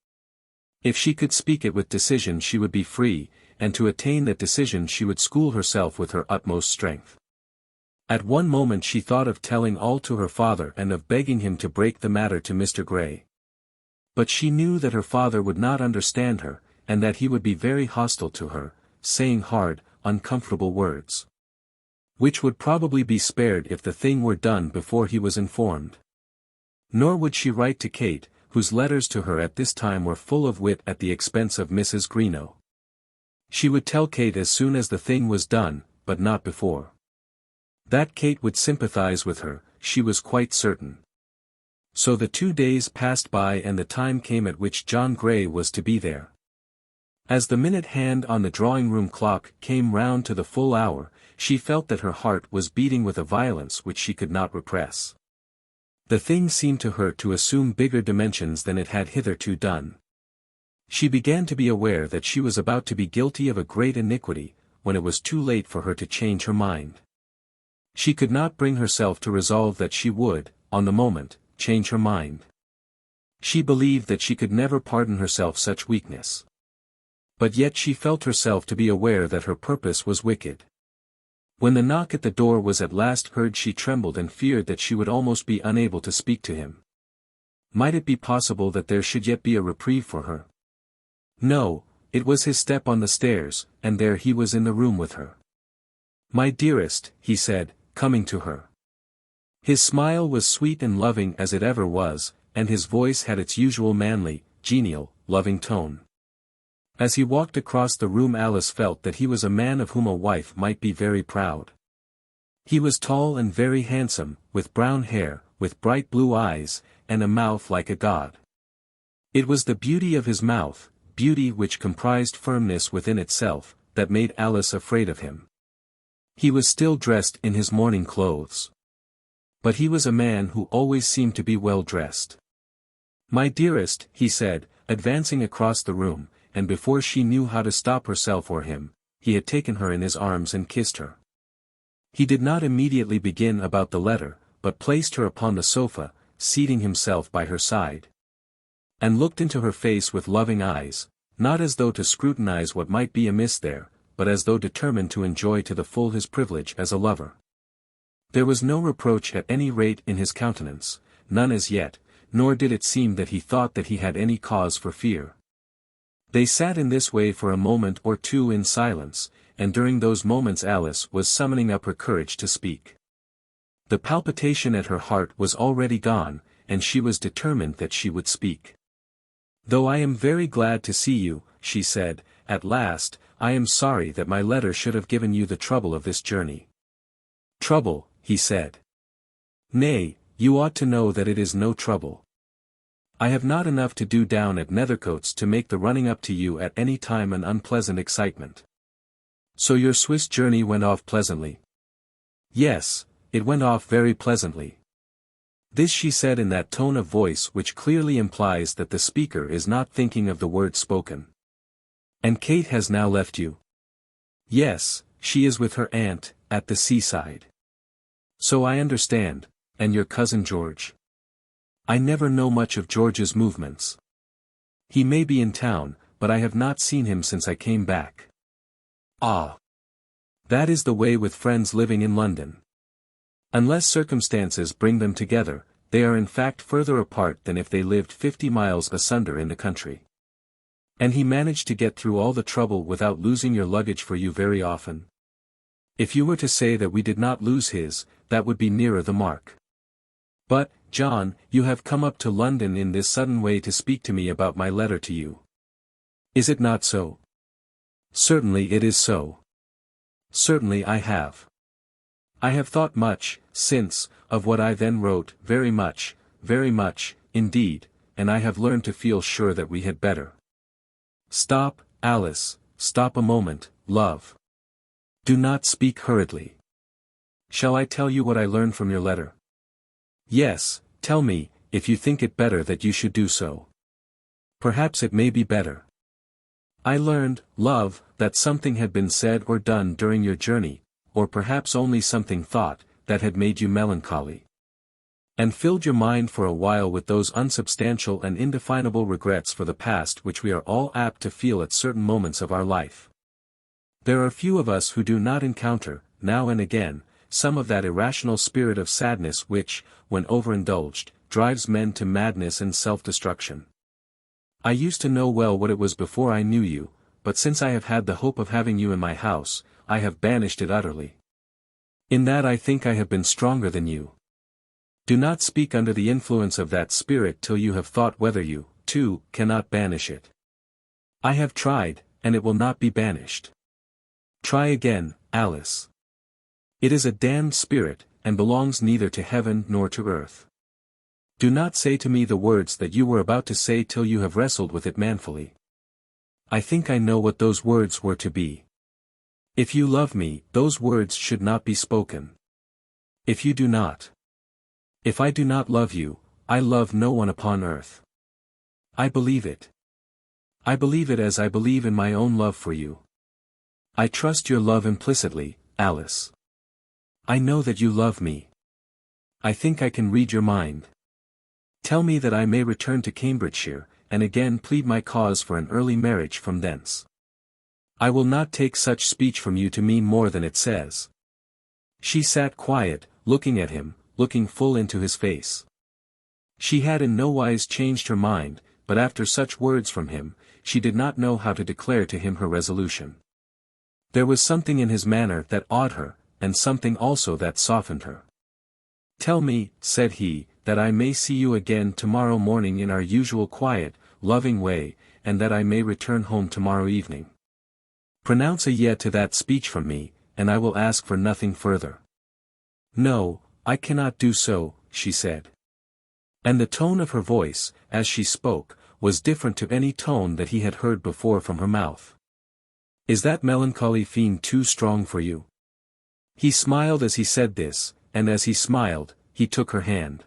If she could speak it with decision she would be free, and to attain that decision she would school herself with her utmost strength. At one moment she thought of telling all to her father and of begging him to break the matter to Mr. Grey. But she knew that her father would not understand her, and that he would be very hostile to her, saying hard, uncomfortable words, which would probably be spared if the thing were done before he was informed. Nor would she write to Kate, whose letters to her at this time were full of wit at the expense of Mrs. Greenow. She would tell Kate as soon as the thing was done, but not before. That Kate would sympathize with her, she was quite certain. So the 2 days passed by and the time came at which John Grey was to be there. As the minute hand on the drawing-room clock came round to the full hour, she felt that her heart was beating with a violence which she could not repress. The thing seemed to her to assume bigger dimensions than it had hitherto done. She began to be aware that she was about to be guilty of a great iniquity, when it was too late for her to change her mind. She could not bring herself to resolve that she would, on the moment, change her mind. She believed that she could never pardon herself such weakness. But yet she felt herself to be aware that her purpose was wicked. When the knock at the door was at last heard, she trembled and feared that she would almost be unable to speak to him. Might it be possible that there should yet be a reprieve for her? No, it was his step on the stairs, and there he was in the room with her. "My dearest," he said, coming to her. His smile was sweet and loving as it ever was, and his voice had its usual manly, genial, loving tone. As he walked across the room, Alice felt that he was a man of whom a wife might be very proud. He was tall and very handsome, with brown hair, with bright blue eyes, and a mouth like a god. It was the beauty of his mouth, beauty which comprised firmness within itself, that made Alice afraid of him. He was still dressed in his morning clothes. But he was a man who always seemed to be well dressed. "My dearest," he said, advancing across the room, and before she knew how to stop herself or him, he had taken her in his arms and kissed her. He did not immediately begin about the letter, but placed her upon the sofa, seating himself by her side. And looked into her face with loving eyes, not as though to scrutinize what might be amiss there, but as though determined to enjoy to the full his privilege as a lover. There was no reproach at any rate in his countenance, none as yet, nor did it seem that he thought that he had any cause for fear. They sat in this way for a moment or two in silence, and during those moments Alice was summoning up her courage to speak. The palpitation at her heart was already gone, and she was determined that she would speak. "Though I am very glad to see you," she said, "at last, I am sorry that my letter should have given you the trouble of this journey." "Trouble," he said. "Nay, you ought to know that it is no trouble. I have not enough to do down at Nethercoats to make the running up to you at any time an unpleasant excitement." "So your Swiss journey went off pleasantly?" "Yes, it went off very pleasantly." This she said in that tone of voice which clearly implies that the speaker is not thinking of the words spoken. "And Kate has now left you?" "Yes, she is with her aunt, at the seaside." "So I understand, and your cousin George?" "I never know much of George's movements. He may be in town, but I have not seen him since I came back." "Ah! That is the way with friends living in London. Unless circumstances bring them together, they are in fact further apart than if they lived 50 miles asunder in the country." "And he managed to get through all the trouble without losing your luggage for you very often?" "If you were to say that we did not lose his, that would be nearer the mark. But, John, you have come up to London in this sudden way to speak to me about my letter to you. Is it not so?" "Certainly it is so. Certainly I have. I have thought much, since, of what I then wrote, very much, indeed, and I have learned to feel sure that we had better." "Stop, Alice, stop a moment, love. Do not speak hurriedly. Shall I tell you what I learned from your letter?" "Yes, tell me, if you think it better that you should do so. Perhaps it may be better." "I learned, love, that something had been said or done during your journey, or perhaps only something thought, that had made you melancholy, and filled your mind for a while with those unsubstantial and indefinable regrets for the past which we are all apt to feel at certain moments of our life. There are few of us who do not encounter, now and again, some of that irrational spirit of sadness which, when overindulged, drives men to madness and self-destruction. I used to know well what it was before I knew you, but since I have had the hope of having you in my house, I have banished it utterly. In that I think I have been stronger than you. Do not speak under the influence of that spirit till you have thought whether you, too, cannot banish it. I have tried, and it will not be banished. Try again, Alice. It is a damned spirit, and belongs neither to heaven nor to earth. Do not say to me the words that you were about to say till you have wrestled with it manfully. I think I know what those words were to be. If you love me, those words should not be spoken. If you do not. If I do not love you, I love no one upon earth. I believe it. I believe it as I believe in my own love for you. I trust your love implicitly, Alice. I know that you love me. I think I can read your mind. Tell me that I may return to Cambridgeshire, and again plead my cause for an early marriage from thence. I will not take such speech from you to mean more than it says. She sat quiet, looking at him, looking full into his face. She had in no wise changed her mind, but after such words from him, she did not know how to declare to him her resolution. There was something in his manner that awed her, and something also that softened her. Tell me, said he, that I may see you again tomorrow morning in our usual quiet, loving way, and that I may return home tomorrow evening. Pronounce a yea to that speech from me, and I will ask for nothing further. No, I cannot do so, she said. And the tone of her voice, as she spoke, was different to any tone that he had heard before from her mouth. Is that melancholy fiend too strong for you? He smiled as he said this, and as he smiled, he took her hand.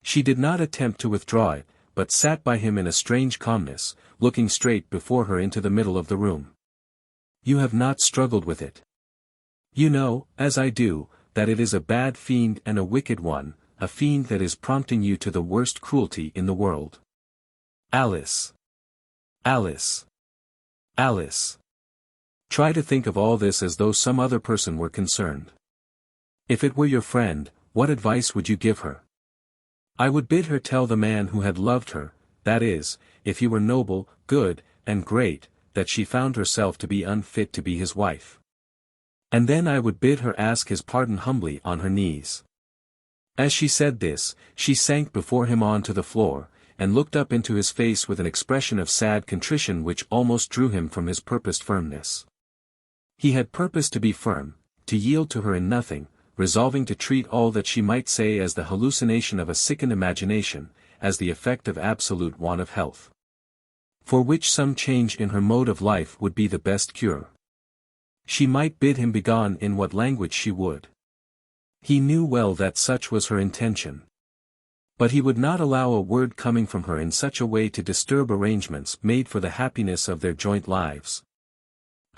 She did not attempt to withdraw it, but sat by him in a strange calmness, looking straight before her into the middle of the room. You have not struggled with it. You know, as I do, that it is a bad fiend and a wicked one, a fiend that is prompting you to the worst cruelty in the world. Alice. Alice. Alice. Try to think of all this as though some other person were concerned. If it were your friend, what advice would you give her? I would bid her tell the man who had loved her, that is, if he were noble, good, and great, that she found herself to be unfit to be his wife. And then I would bid her ask his pardon humbly on her knees. As she said this, she sank before him on to the floor, and looked up into his face with an expression of sad contrition which almost drew him from his purposed firmness. He had purposed to be firm, to yield to her in nothing, resolving to treat all that she might say as the hallucination of a sickened imagination, as the effect of absolute want of health, for which some change in her mode of life would be the best cure. She might bid him begone in what language she would. He knew well that such was her intention. But he would not allow a word coming from her in such a way to disturb arrangements made for the happiness of their joint lives.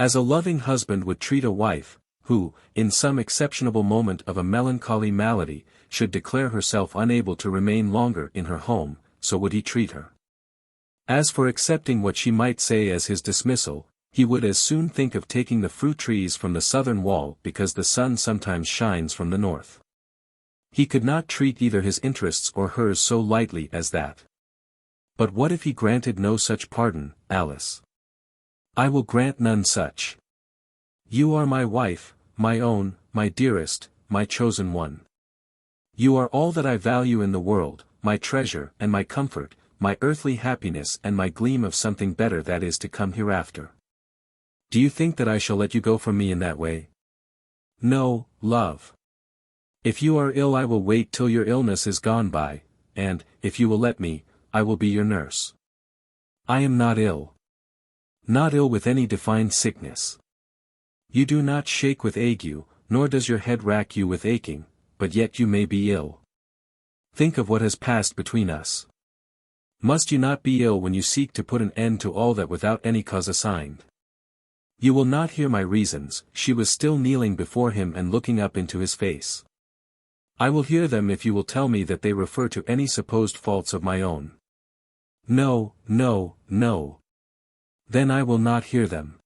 As a loving husband would treat a wife, who, in some exceptionable moment of a melancholy malady, should declare herself unable to remain longer in her home, so would he treat her. As for accepting what she might say as his dismissal, he would as soon think of taking the fruit trees from the southern wall because the sun sometimes shines from the north. He could not treat either his interests or hers so lightly as that. But what if he granted no such pardon, Alice? I will grant none such. You are my wife, my own, my dearest, my chosen one. You are all that I value in the world, my treasure and my comfort, my earthly happiness and my gleam of something better that is to come hereafter. Do you think that I shall let you go from me in that way? No, love. If you are ill I will wait till your illness is gone by, and, if you will let me, I will be your nurse. I am not ill. Not ill with any defined sickness. You do not shake with ague, nor does your head rack you with aching, but yet you may be ill. Think of what has passed between us. Must you not be ill when you seek to put an end to all that without any cause assigned? You will not hear my reasons. She was still kneeling before him and looking up into his face. I will hear them if you will tell me that they refer to any supposed faults of my own. No, no, no. Then I will not hear them.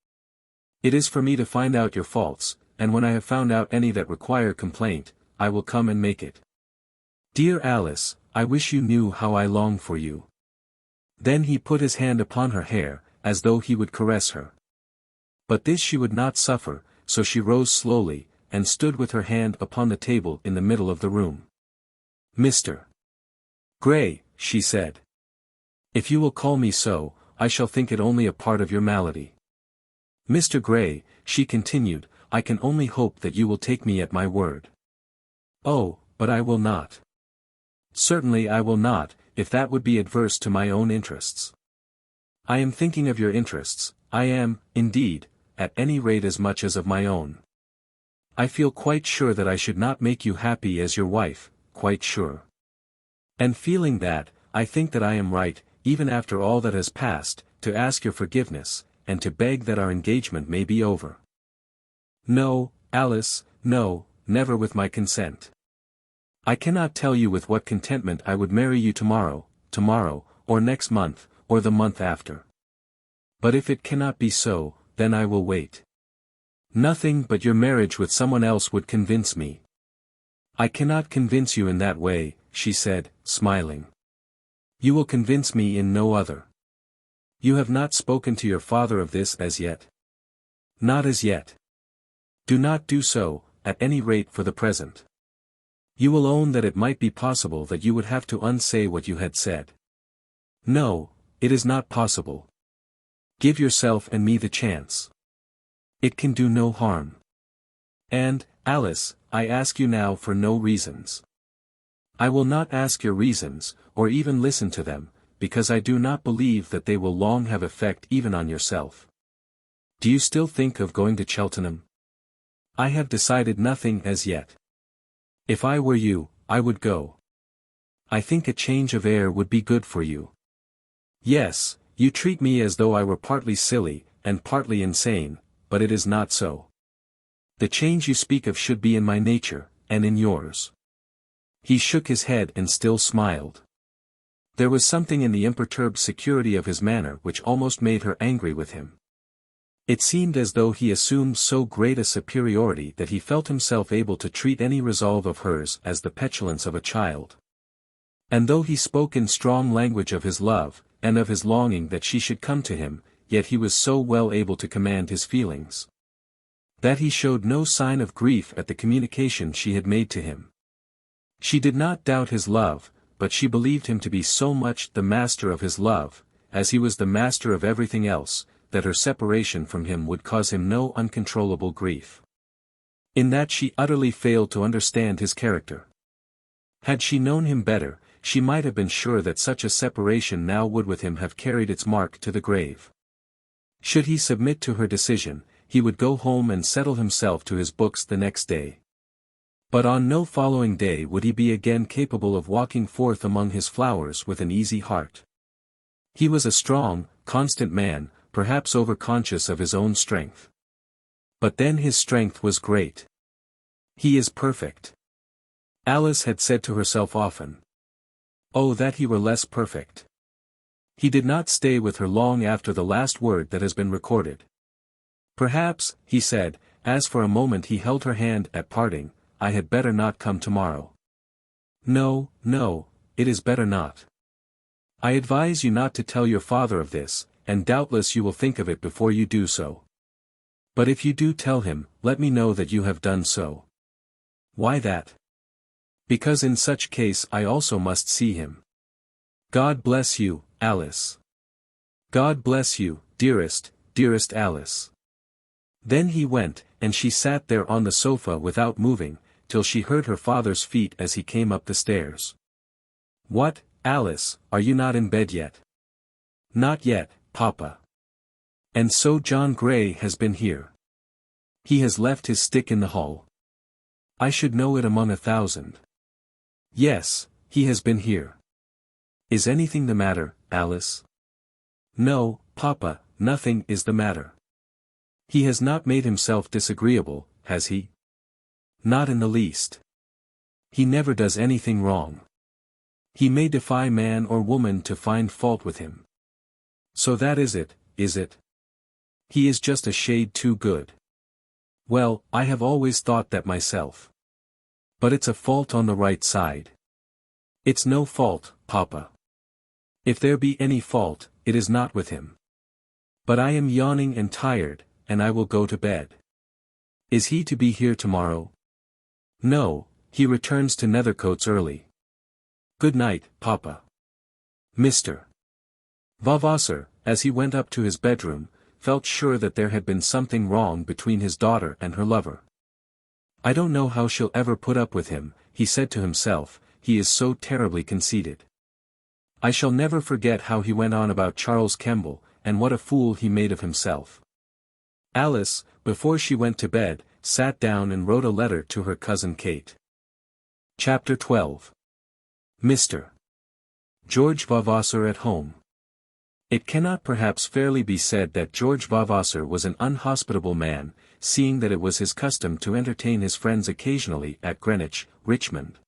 It is for me to find out your faults, and when I have found out any that require complaint, I will come and make it. Dear Alice, I wish you knew how I long for you. Then he put his hand upon her hair, as though he would caress her. But this she would not suffer, so she rose slowly, and stood with her hand upon the table in the middle of the room. Mr. Gray, she said. If you will call me so, I shall think it only a part of your malady. Mr. Gray, she continued, I can only hope that you will take me at my word. Oh, but I will not. Certainly I will not, if that would be adverse to my own interests. I am thinking of your interests, I am, indeed, at any rate as much as of my own. I feel quite sure that I should not make you happy as your wife, quite sure. And feeling that, I think that I am right, even after all that has passed, to ask your forgiveness, and to beg that our engagement may be over. No, Alice, no, never with my consent. I cannot tell you with what contentment I would marry you tomorrow, or next month, or the month after. But if it cannot be so, then I will wait. Nothing but your marriage with someone else would convince me. I cannot convince you in that way, she said, smiling. You will convince me in no other. You have not spoken to your father of this as yet. Not as yet. Do not do so, at any rate for the present. You will own that it might be possible that you would have to unsay what you had said. No, it is not possible. Give yourself and me the chance. It can do no harm. And, Alice, I ask you now for no reasons. I will not ask your reasons, or even listen to them, because I do not believe that they will long have effect even on yourself. Do you still think of going to Cheltenham? I have decided nothing as yet. If I were you, I would go. I think a change of air would be good for you. Yes, you treat me as though I were partly silly, and partly insane, but it is not so. The change you speak of should be in my nature, and in yours. He shook his head and still smiled. There was something in the imperturbed security of his manner which almost made her angry with him. It seemed as though he assumed so great a superiority that he felt himself able to treat any resolve of hers as the petulance of a child. And though he spoke in strong language of his love, and of his longing that she should come to him, yet he was so well able to command his feelings, that he showed no sign of grief at the communication she had made to him. She did not doubt his love, but she believed him to be so much the master of his love, as he was the master of everything else, that her separation from him would cause him no uncontrollable grief. In that she utterly failed to understand his character. Had she known him better, she might have been sure that such a separation now would with him have carried its mark to the grave. Should he submit to her decision, he would go home and settle himself to his books the next day. But on no following day would he be again capable of walking forth among his flowers with an easy heart. He was a strong, constant man, perhaps overconscious of his own strength. But then his strength was great. He is perfect. Alice had said to herself often. Oh, that he were less perfect. He did not stay with her long after the last word that has been recorded. Perhaps, he said, as for a moment he held her hand at parting, I had better not come tomorrow. No, no, it is better not. I advise you not to tell your father of this, and doubtless you will think of it before you do so. But if you do tell him, let me know that you have done so. Why that? Because in such case I also must see him. God bless you, Alice. God bless you, dearest, dearest Alice. Then he went, and she sat there on the sofa without moving, till she heard her father's feet as he came up the stairs. What, Alice, are you not in bed yet? Not yet, Papa. And so John Gray has been here. He has left his stick in the hall. I should know it among 1,000. Yes, he has been here. Is anything the matter, Alice? No, Papa, nothing is the matter. He has not made himself disagreeable, has he? Not in the least. He never does anything wrong. He may defy man or woman to find fault with him. So that is it, is it? He is just a shade too good. Well, I have always thought that myself. But it's a fault on the right side. It's no fault, Papa. If there be any fault, it is not with him. But I am yawning and tired, and I will go to bed. Is he to be here tomorrow? No, he returns to Nethercoats early. Good night, Papa. Mr. Vavasor, as he went up to his bedroom, felt sure that there had been something wrong between his daughter and her lover. I don't know how she'll ever put up with him, he said to himself, he is so terribly conceited. I shall never forget how he went on about Charles Kemble, and what a fool he made of himself. Alice, before she went to bed, sat down and wrote a letter to her cousin Kate. Chapter 12. Mr. George Vavasor at home. It cannot perhaps fairly be said that George Vavasor was an unhospitable man, seeing that it was his custom to entertain his friends occasionally at Greenwich, Richmond,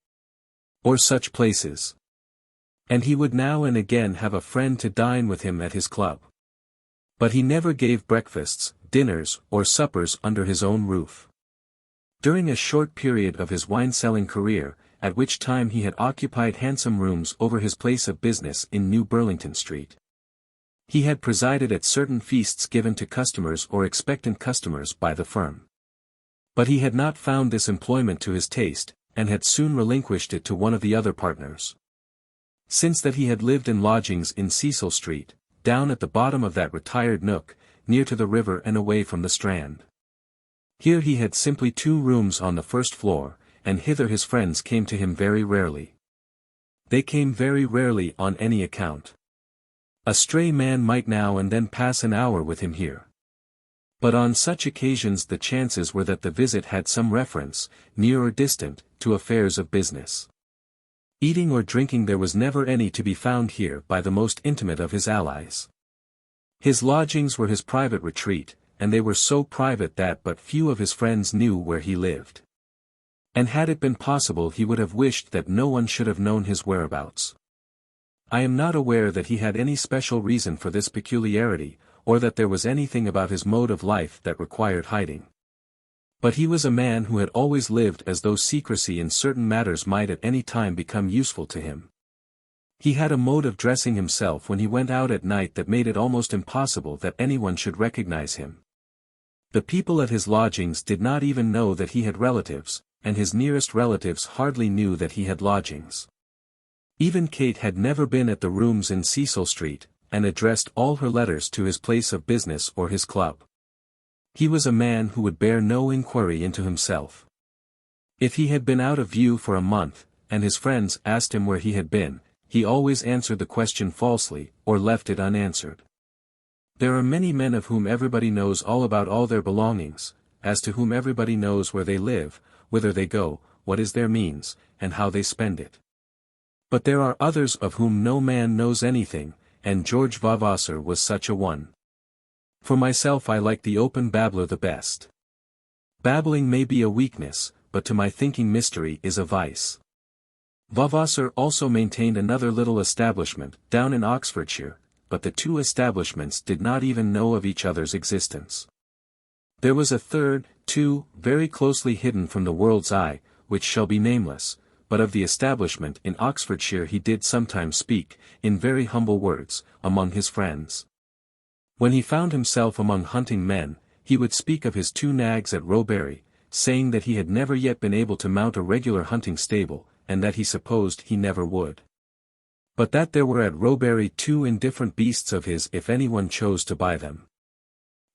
or such places. And he would now and again have a friend to dine with him at his club. But he never gave breakfasts, dinners, or suppers under his own roof. During a short period of his wine-selling career, at which time he had occupied handsome rooms over his place of business in New Burlington Street, he had presided at certain feasts given to customers or expectant customers by the firm. But he had not found this employment to his taste, and had soon relinquished it to one of the other partners. Since that he had lived in lodgings in Cecil Street, down at the bottom of that retired nook, near to the river and away from the Strand. Here he had simply 2 rooms on the first floor, and hither his friends came to him very rarely. They came very rarely on any account. A stray man might now and then pass an hour with him here. But on such occasions the chances were that the visit had some reference, near or distant, to affairs of business. Eating or drinking there was never any to be found here by the most intimate of his allies. His lodgings were his private retreat, and they were so private that but few of his friends knew where he lived. And had it been possible he would have wished that no one should have known his whereabouts. I am not aware that he had any special reason for this peculiarity, or that there was anything about his mode of life that required hiding. But he was a man who had always lived as though secrecy in certain matters might at any time become useful to him. He had a mode of dressing himself when he went out at night that made it almost impossible that anyone should recognize him. The people at his lodgings did not even know that he had relatives, and his nearest relatives hardly knew that he had lodgings. Even Kate had never been at the rooms in Cecil Street, and addressed all her letters to his place of business or his club. He was a man who would bear no inquiry into himself. If he had been out of view for a month, and his friends asked him where he had been, he always answered the question falsely, or left it unanswered. There are many men of whom everybody knows all about all their belongings, as to whom everybody knows where they live, whither they go, what is their means, and how they spend it. But there are others of whom no man knows anything, and George Vavasor was such a one. For myself I like the open babbler the best. Babbling may be a weakness, but to my thinking mystery is a vice. Vavasor also maintained another little establishment, down in Oxfordshire, but the 2 establishments did not even know of each other's existence. There was a third, too, very closely hidden from the world's eye, which shall be nameless, but of the establishment in Oxfordshire he did sometimes speak, in very humble words, among his friends. When he found himself among hunting men, he would speak of his 2 nags at Roebury, saying that he had never yet been able to mount a regular hunting stable, and that he supposed he never would. But that there were at Roebury 2 indifferent beasts of his if anyone chose to buy them.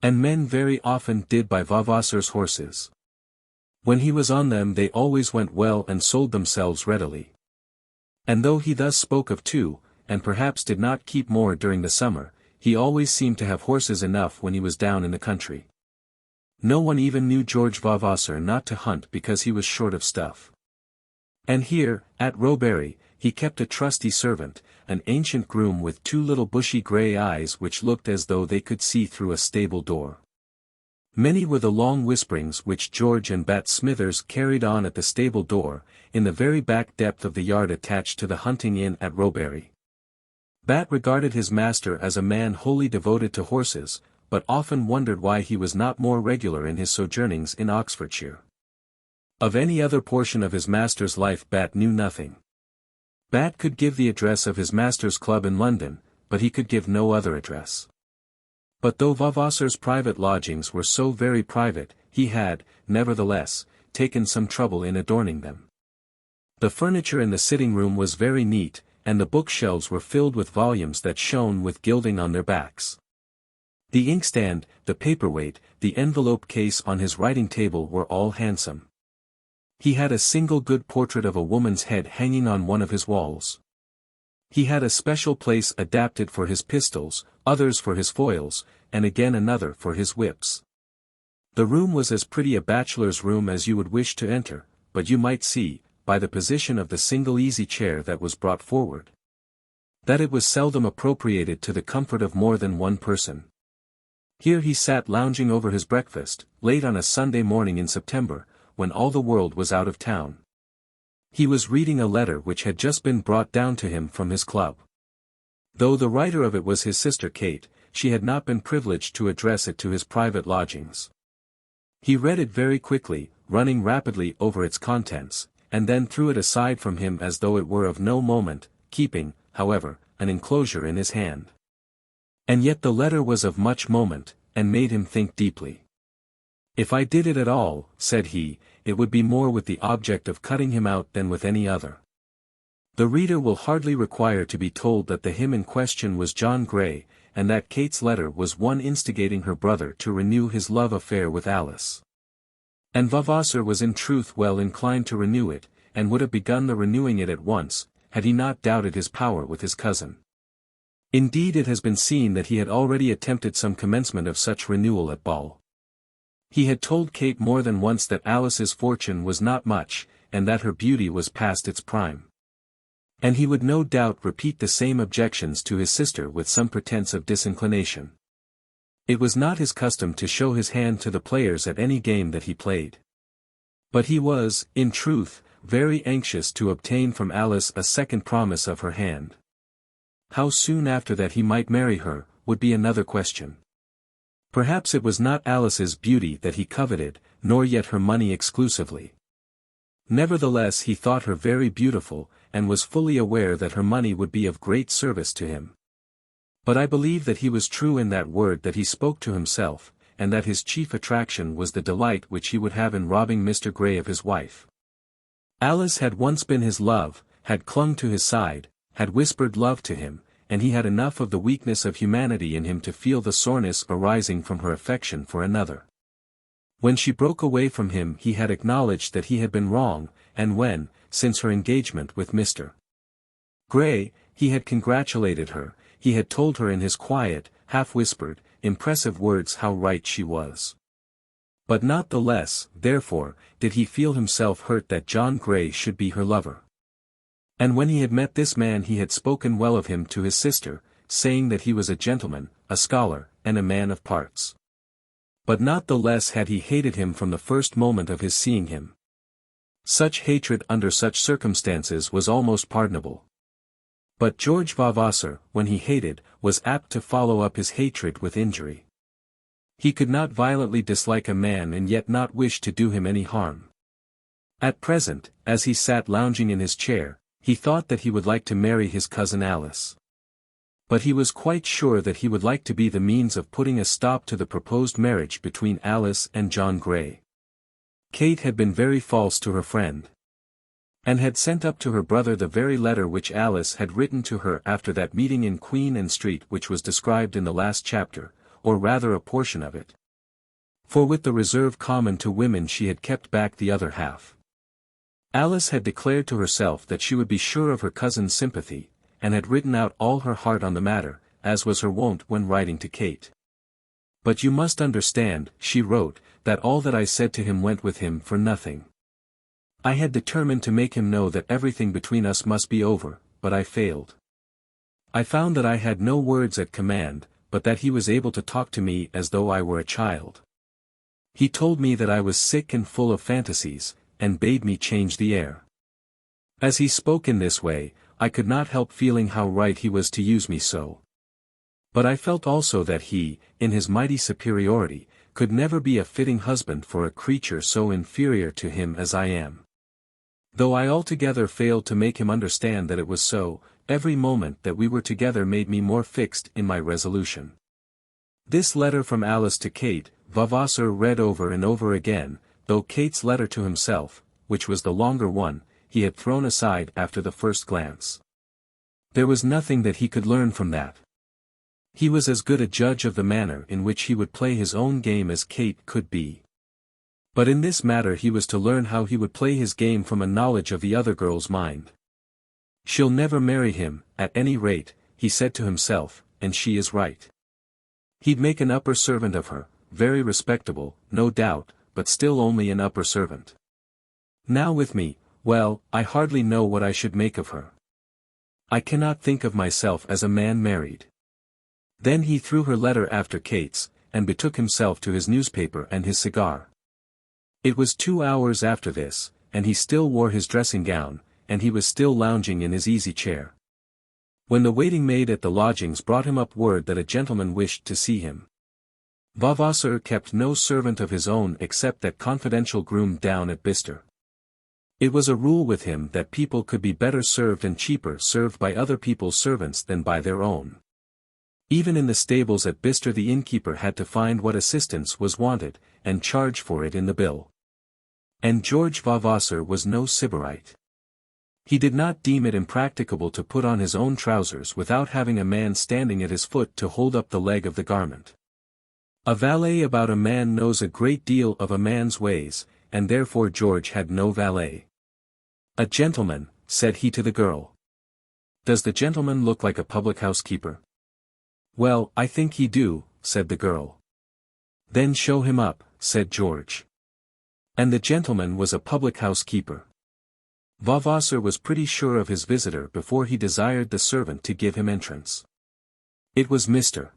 And men very often did buy Vavasor's horses. When he was on them they always went well and sold themselves readily. And though he thus spoke of 2, and perhaps did not keep more during the summer, he always seemed to have horses enough when he was down in the country. No one even knew George Vavasor not to hunt because he was short of stuff. And here, at Roebury, he kept a trusty servant, an ancient groom with 2 little bushy grey eyes which looked as though they could see through a stable door. Many were the long whisperings which George and Bat Smithers carried on at the stable door, in the very back depth of the yard attached to the hunting inn at Roebury. Bat regarded his master as a man wholly devoted to horses, but often wondered why he was not more regular in his sojournings in Oxfordshire. Of any other portion of his master's life Bat knew nothing. Bat could give the address of his master's club in London, but he could give no other address. But though Vavasor's private lodgings were so very private, he had, nevertheless, taken some trouble in adorning them. The furniture in the sitting-room was very neat, and the bookshelves were filled with volumes that shone with gilding on their backs. The inkstand, the paperweight, the envelope case on his writing-table were all handsome. He had a single good portrait of a woman's head hanging on one of his walls. He had a special place adapted for his pistols, others for his foils, and again another for his whips. The room was as pretty a bachelor's room as you would wish to enter, but you might see, by the position of the single easy chair that was brought forward, that it was seldom appropriated to the comfort of more than one person. Here he sat lounging over his breakfast, late on a Sunday morning in September, when all the world was out of town. He was reading a letter which had just been brought down to him from his club. Though the writer of it was his sister Kate, she had not been privileged to address it to his private lodgings. He read it very quickly, running rapidly over its contents, and then threw it aside from him as though it were of no moment, keeping, however, an enclosure in his hand. And yet the letter was of much moment, and made him think deeply. "If I did it at all," said he, "it would be more with the object of cutting him out than with any other." The reader will hardly require to be told that the him in question was John Grey, and that Kate's letter was one instigating her brother to renew his love affair with Alice. And Vavasor was in truth well inclined to renew it, and would have begun the renewing it at once, had he not doubted his power with his cousin. Indeed, it has been seen that he had already attempted some commencement of such renewal at Basle. He had told Kate more than once that Alice's fortune was not much, and that her beauty was past its prime. And he would no doubt repeat the same objections to his sister with some pretence of disinclination. It was not his custom to show his hand to the players at any game that he played. But he was, in truth, very anxious to obtain from Alice a second promise of her hand. How soon after that he might marry her, would be another question. Perhaps it was not Alice's beauty that he coveted, nor yet her money exclusively. Nevertheless he thought her very beautiful, and was fully aware that her money would be of great service to him. But I believe that he was true in that word that he spoke to himself, and that his chief attraction was the delight which he would have in robbing Mr. Grey of his wife. Alice had once been his love, had clung to his side, had whispered love to him, and he had enough of the weakness of humanity in him to feel the soreness arising from her affection for another. When she broke away from him he had acknowledged that he had been wrong, and when, since her engagement with Mr. Grey, he had congratulated her, he had told her in his quiet, half-whispered, impressive words how right she was. But not the less, therefore, did he feel himself hurt that John Grey should be her lover. And when he had met this man he had spoken well of him to his sister, saying that he was a gentleman, a scholar, and a man of parts. But not the less had he hated him from the first moment of his seeing him. Such hatred under such circumstances was almost pardonable. But George Vavasor, when he hated, was apt to follow up his hatred with injury. He could not violently dislike a man and yet not wish to do him any harm. At present, as he sat lounging in his chair, he thought that he would like to marry his cousin Alice. But he was quite sure that he would like to be the means of putting a stop to the proposed marriage between Alice and John Grey. Kate had been very false to her friend, and had sent up to her brother the very letter which Alice had written to her after that meeting in Queen Anne Street which was described in the last chapter, or rather a portion of it. For with the reserve common to women she had kept back the other half. Alice had declared to herself that she would be sure of her cousin's sympathy, and had written out all her heart on the matter, as was her wont when writing to Kate. "But you must understand," she wrote, "that all that I said to him went with him for nothing. I had determined to make him know that everything between us must be over, but I failed. I found that I had no words at command, but that he was able to talk to me as though I were a child. He told me that I was sick and full of fantasies, and bade me change the air. As he spoke in this way, I could not help feeling how right he was to use me so. But I felt also that he, in his mighty superiority, could never be a fitting husband for a creature so inferior to him as I am. Though I altogether failed to make him understand that it was so, every moment that we were together made me more fixed in my resolution." This letter from Alice to Kate, Vavasor read over and over again, though Kate's letter to himself, which was the longer one, he had thrown aside after the first glance. There was nothing that he could learn from that. He was as good a judge of the manner in which he would play his own game as Kate could be. But in this matter he was to learn how he would play his game from a knowledge of the other girl's mind. "She'll never marry him, at any rate," he said to himself, "and she is right. He'd make an upper servant of her, very respectable, no doubt, but still only an upper servant. Now with me, well, I hardly know what I should make of her. I cannot think of myself as a man married. Then he threw her letter after Kate's, and betook himself to his newspaper and his cigar. It was 2 hours after this, and he still wore his dressing gown, and he was still lounging in his easy chair, when the waiting maid at the lodgings brought him up word that a gentleman wished to see him. Vavasor kept no servant of his own except that confidential groom down at Bicester. It was a rule with him that people could be better served and cheaper served by other people's servants than by their own. Even in the stables at Bicester the innkeeper had to find what assistance was wanted, and charge for it in the bill. And George Vavasor was no sybarite. He did not deem it impracticable to put on his own trousers without having a man standing at his foot to hold up the leg of the garment. A valet about a man knows a great deal of a man's ways, and therefore George had no valet. "A gentleman," said he to the girl. "Does the gentleman look like a public-house keeper?" "Well, I think he do," said the girl. "Then show him up," said George. And the gentleman was a public-house keeper. Vavasor was pretty sure of his visitor before he desired the servant to give him entrance. It was Mr.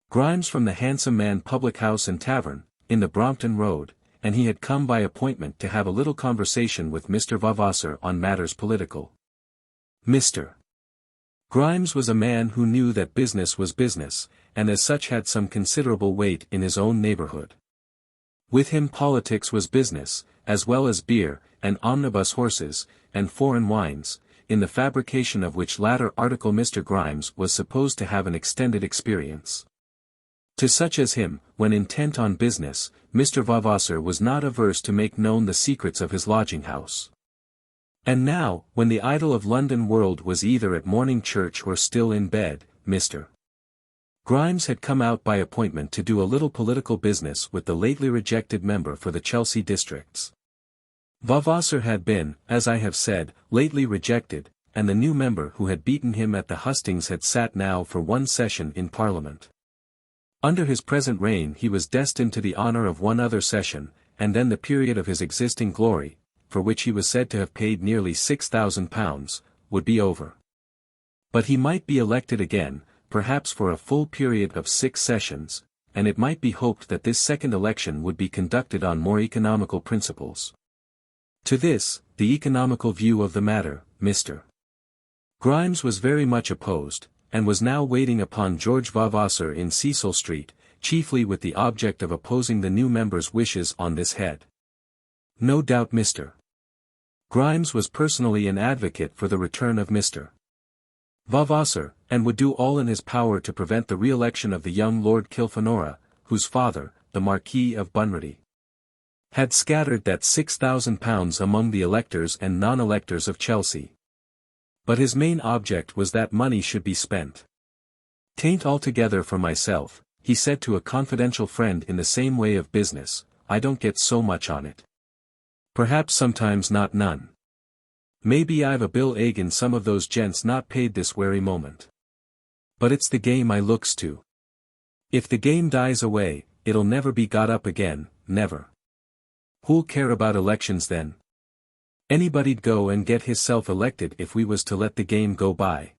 Grimes from the Handsome Man public-house and tavern, in the Brompton Road, and he had come by appointment to have a little conversation with Mr. Vavasor on matters political. Mr. Grimes was a man who knew that business was business, and as such had some considerable weight in his own neighbourhood. With him politics was business, as well as beer, and omnibus horses, and foreign wines, in the fabrication of which latter article Mr. Grimes was supposed to have an extended experience. To such as him, when intent on business, Mr. Vavasor was not averse to make known the secrets of his lodging-house. And now, when the idol of London world was either at morning church or still in bed, Mr. Grimes had come out by appointment to do a little political business with the lately rejected member for the Chelsea districts. Vavasor had been, as I have said, lately rejected, and the new member who had beaten him at the hustings had sat now for one session in Parliament. Under his present reign he was destined to the honour of one other session, and then the period of his existing glory, for which he was said to have paid nearly £6,000, would be over. But he might be elected again, perhaps for a full period of 6 sessions, and it might be hoped that this second election would be conducted on more economical principles. To this, the economical view of the matter, Mr. Grimes was very much opposed, and was now waiting upon George Vavasor in Cecil Street, chiefly with the object of opposing the new member's wishes on this head. No doubt Mr. Grimes was personally an advocate for the return of Mr. Vavasor, and would do all in his power to prevent the re-election of the young Lord Kilfenora, whose father, the Marquis of Bunratty, had scattered that £6,000 among the electors and non-electors of Chelsea. But his main object was that money should be spent. "'Tain't altogether for myself," he said to a confidential friend in the same way of business, "I don't get so much on it. Perhaps sometimes not none. Maybe I've a bill eggin' some of those gents not paid this wery moment. But it's the game I looks to. If the game dies away, it'll never be got up again, never. Who'll care about elections then? Anybody'd go and get hisself elected if we was to let the game go by."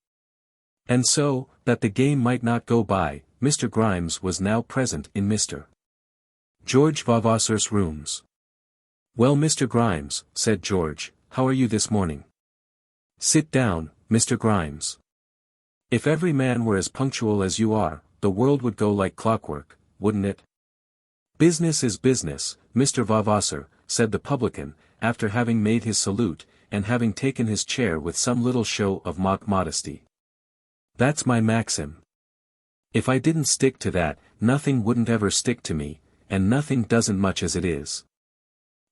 And so, that the game might not go by, Mr. Grimes was now present in Mr. George Vavasor's rooms. "Well, Mr. Grimes," said George, "how are you this morning? Sit down, Mr. Grimes. If every man were as punctual as you are, the world would go like clockwork, wouldn't it?" "Business is business, Mr. Vavasor," said the publican, after having made his salute, and having taken his chair with some little show of mock modesty. "That's my maxim. If I didn't stick to that, nothing wouldn't ever stick to me, and nothing doesn't much as it is.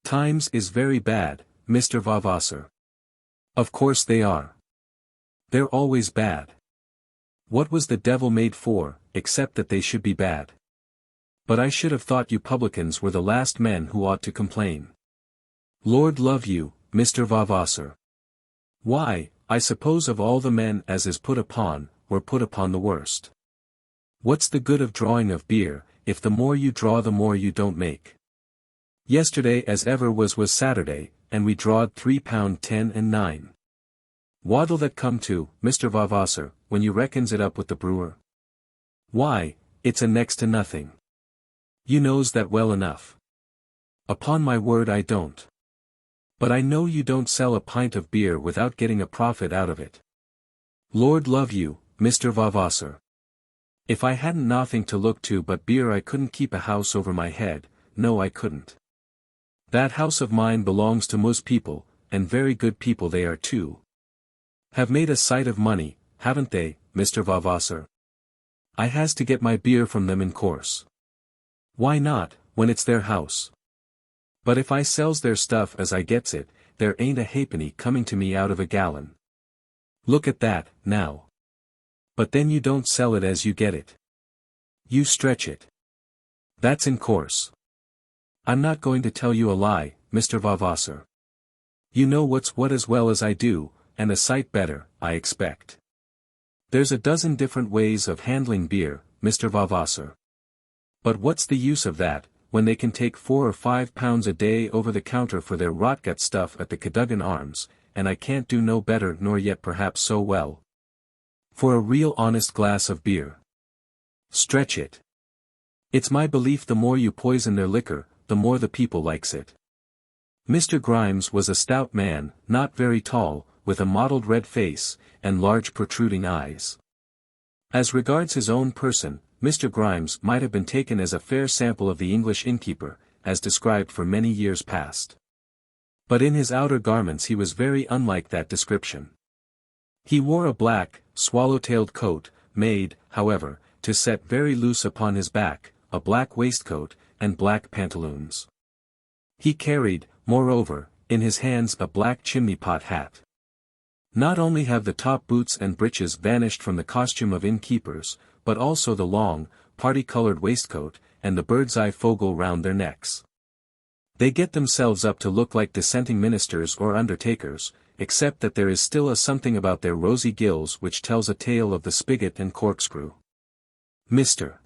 Times is very bad, Mr. Vavasor." "Of course they are. They're always bad. What was the devil made for, except that they should be bad? But I should have thought you publicans were the last men who ought to complain. Lord love you, Mr. Vavasor. Why, I suppose of all the men as is put upon, were put upon the worst. What's the good of drawing of beer, if the more you draw the more you don't make? Yesterday as ever was Saturday, and we drawed £3 10 and 9. What'll that come to, Mr. Vavasor, when you reckons it up with the brewer? Why, it's a next to nothing. You knows that well enough. Upon my word I don't. But I know you don't sell a pint of beer without getting a profit out of it. Lord love you, Mr. Vavasor. If I hadn't nothing to look to but beer I couldn't keep a house over my head, no I couldn't. That house of mine belongs to most people, and very good people they are too. Have made a sight of money, haven't they, Mr. Vavasor? I has to get my beer from them in course. Why not, when it's their house? But if I sells their stuff as I gets it, there ain't a halfpenny coming to me out of a gallon. Look at that, now. But then you don't sell it as you get it. You stretch it. That's in course. I'm not going to tell you a lie, Mr. Vavasor. You know what's what as well as I do, and a sight better, I expect. There's a dozen different ways of handling beer, Mr. Vavasor. But what's the use of that, when they can take 4 or 5 pounds a day over the counter for their rotgut stuff at the Cadogan Arms, and I can't do no better nor yet perhaps so well. For a real honest glass of beer. Stretch it. It's my belief the more you poison their liquor, the more the people likes it. Mr. Grimes was a stout man, not very tall, with a mottled red face, and large protruding eyes. As regards his own person, Mr. Grimes might have been taken as a fair sample of the English innkeeper, as described for many years past. But in his outer garments he was very unlike that description. He wore a black, swallow-tailed coat, made, however, to set very loose upon his back, a black waistcoat, and black pantaloons. He carried, moreover, in his hands a black chimney-pot hat. Not only have the top boots and breeches vanished from the costume of innkeepers, but also the long, party-colored waistcoat, and the bird's-eye fogle round their necks. They get themselves up to look like dissenting ministers or undertakers, except that there is still a something about their rosy gills which tells a tale of the spigot and corkscrew. Mr.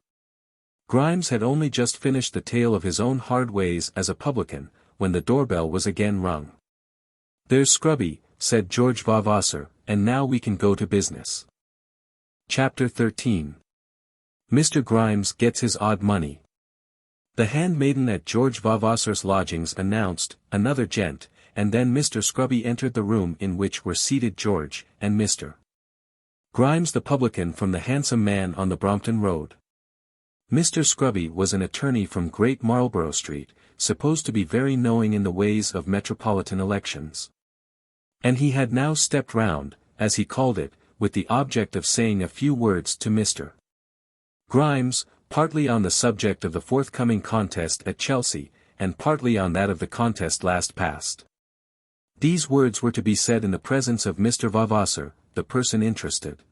Grimes had only just finished the tale of his own hard ways as a publican, when the doorbell was again rung. "There's Scrubby," said George Vavasor, "and now we can go to business." Chapter 13. Mr. Grimes gets his odd money. The handmaiden at George Vavasor's lodgings announced, "Another gent," and then Mr. Scrubby entered the room in which were seated George, and Mr. Grimes the publican from the Handsome Man on the Brompton Road. Mr. Scrubby was an attorney from Great Marlborough Street, supposed to be very knowing in the ways of metropolitan elections. And he had now stepped round, as he called it, with the object of saying a few words to Mr. Grimes, partly on the subject of the forthcoming contest at Chelsea, and partly on that of the contest last past. These words were to be said in the presence of Mr. Vavasor, the person interested.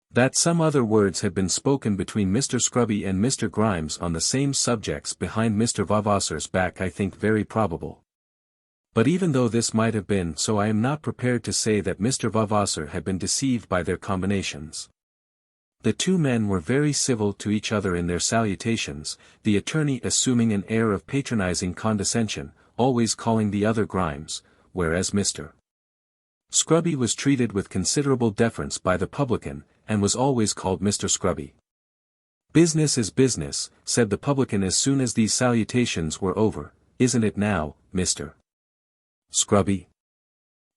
That some other words had been spoken between Mr. Scrubby and Mr. Grimes on the same subjects behind Mr. Vavasor's back I think very probable. But even though this might have been so I am not prepared to say that Mr. Vavasor had been deceived by their combinations. The two men were very civil to each other in their salutations, the attorney assuming an air of patronizing condescension, always calling the other Grimes, whereas Mr. Scrubby was treated with considerable deference by the publican, and was always called Mr. Scrubby. "Business is business," said the publican as soon as these salutations were over, "isn't it now, Mr. Scrubby?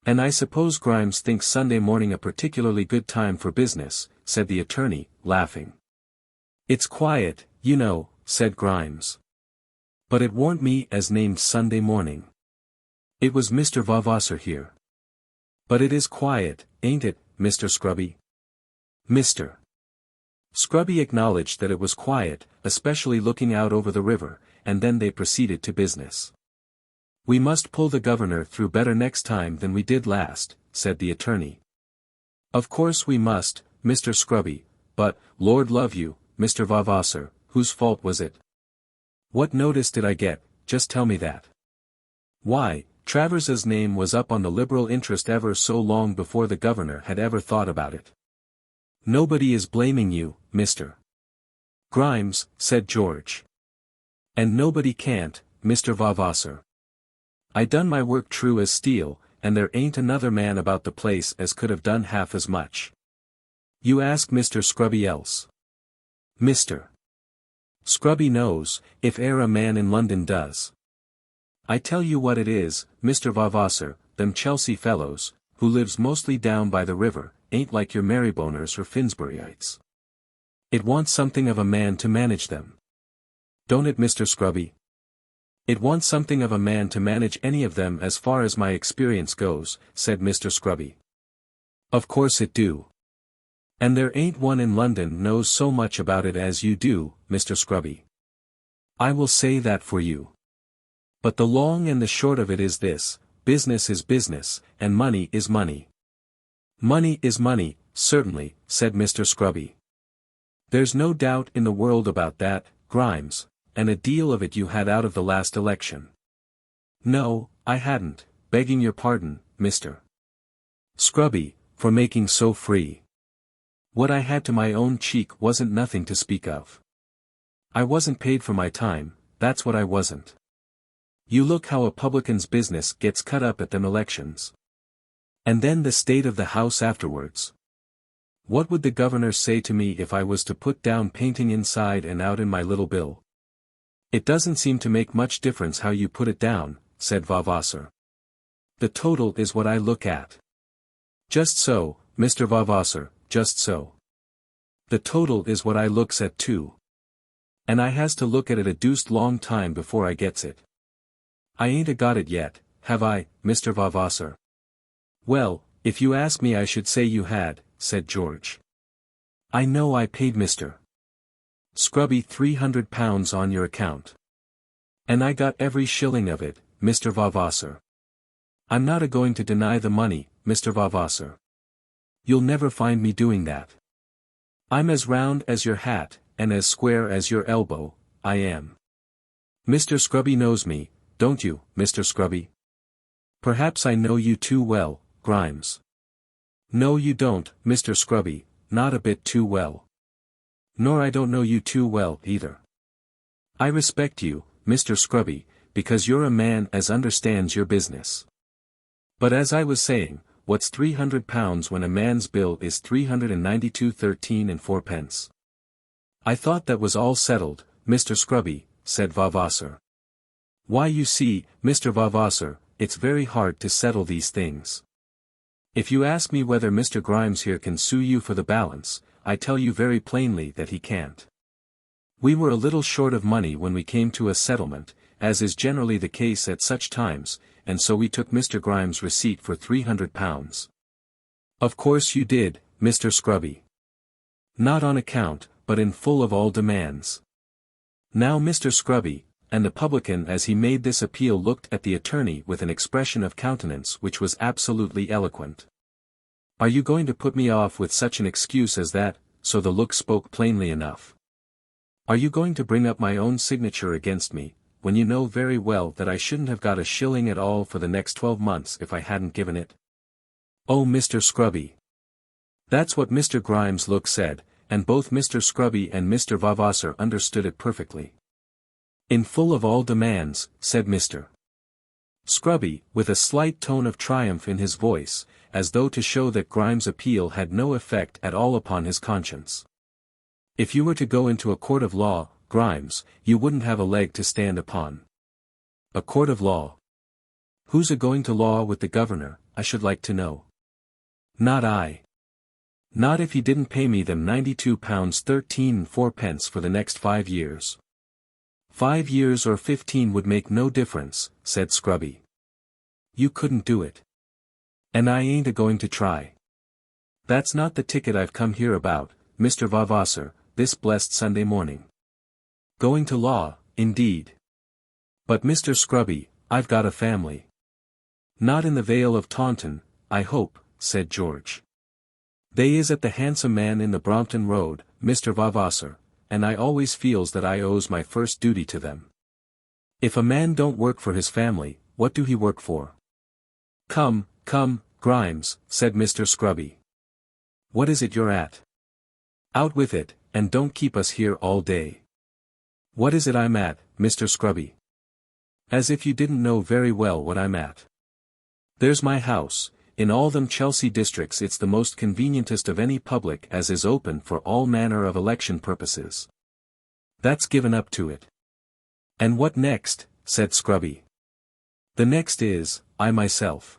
And I suppose Grimes thinks Sunday morning a particularly good time for business," said the attorney, laughing. "It's quiet, you know," said Grimes. "But it warn't me as named Sunday morning. It was Mr. Vavasor here. But it is quiet, ain't it, Mr. Scrubby?" Mr. Scrubby acknowledged that it was quiet, especially looking out over the river, and then they proceeded to business. "We must pull the governor through better next time than we did last," said the attorney. "Of course we must, Mr. Scrubby, but, Lord love you, Mr. Vavasor, whose fault was it? What notice did I get, just tell me that." "Why, Travers's name was up on the Liberal interest ever so long before the governor had ever thought about it." "Nobody is blaming you, Mr. Grimes," said George. "And nobody can't, Mr. Vavasor. I done my work true as steel, and there ain't another man about the place as could have done half as much. You ask Mr. Scrubby else. Mr. Scrubby knows, if e'er a man in London does. I tell you what it is, Mr. Vavasor, them Chelsea fellows, who lives mostly down by the river, ain't like your Maryboners or Finsburyites. It wants something of a man to manage them. Don't it, Mr. Scrubby? It wants something of a man to manage any of them as far as my experience goes, said Mr. Scrubby. Of course it do. And there ain't one in London knows so much about it as you do, Mr. Scrubby. I will say that for you. But the long and the short of it is this, business is business, and money is money. Money is money, certainly, said Mr. Scrubby. There's no doubt in the world about that, Grimes, and a deal of it you had out of the last election. No, I hadn't, begging your pardon, Mr. Scrubby, for making so free. What I had to my own cheek wasn't nothing to speak of. I wasn't paid for my time, that's what I wasn't. You look how a publican's business gets cut up at them elections. And then the state of the house afterwards. What would the governor say to me if I was to put down painting inside and out in my little bill? It doesn't seem to make much difference how you put it down, said Vavasor. The total is what I look at. Just so, Mr. Vavasor, just so. The total is what I looks at too. And I has to look at it a deuced long time before I gets it. I ain't a got it yet, have I, Mr. Vavasor? Well, if you ask me I should say you had, said George. I know I paid Mr. Scrubby £300 on your account. And I got every shilling of it, Mr. Vavasor. I'm not a-going to deny the money, Mr. Vavasor. You'll never find me doing that. I'm as round as your hat, and as square as your elbow, I am. Mr. Scrubby knows me, don't you, Mr. Scrubby? Perhaps I know you too well, Grimes. No you don't, Mr. Scrubby, not a bit too well. Nor I don't know you too well, either. I respect you, Mr. Scrubby, because you're a man as understands your business. But as I was saying, what's £300 when a man's bill is 392.13 and 4 pence? I thought that was all settled, Mr. Scrubby, said Vavasor. Why you see, Mr. Vavasor, it's very hard to settle these things. If you ask me whether Mr. Grimes here can sue you for the balance, I tell you very plainly that he can't. We were a little short of money when we came to a settlement, as is generally the case at such times, and so we took Mr. Grimes' receipt for £300. Of course you did, Mr. Scrubby. Not on account, but in full of all demands. Now Mr. Scrubby, and the publican as he made this appeal looked at the attorney with an expression of countenance which was absolutely eloquent. Are you going to put me off with such an excuse as that? So the look spoke plainly enough. Are you going to bring up my own signature against me, when you know very well that I shouldn't have got a shilling at all for the next 12 months if I hadn't given it? Oh, Mr. Scrubby. That's what Mr. Grimes' look said, and both Mr. Scrubby and Mr. Vavasor understood it perfectly. In full of all demands, said Mr. Scrubby, with a slight tone of triumph in his voice, as though to show that Grimes' appeal had no effect at all upon his conscience. If you were to go into a court of law, Grimes, you wouldn't have a leg to stand upon. A court of law? Who's a-going to law with the governor, I should like to know? Not I. Not if he didn't pay me them £92.13 and 4 pence for the next 5 years. 5 years or 15 would make no difference, said Scrubby. You couldn't do it. And I ain't a-going to try. That's not the ticket I've come here about, Mr. Vavasor, this blessed Sunday morning. Going to law, indeed. But Mr. Scrubby, I've got a family. Not in the Vale of Taunton, I hope, said George. They is at the Handsome Man in the Brompton Road, Mr. Vavasor, and I always feels that I owes my first duty to them. If a man don't work for his family, what do he work for? Come, come, Grimes, said Mr. Scrubby. What is it you're at? Out with it, and don't keep us here all day. What is it I'm at, Mr. Scrubby? As if you didn't know very well what I'm at. There's my house, in all them Chelsea districts it's the most convenientest of any public as is open for all manner of election purposes. That's given up to it. And what next, said Scrubby. The next is, I myself.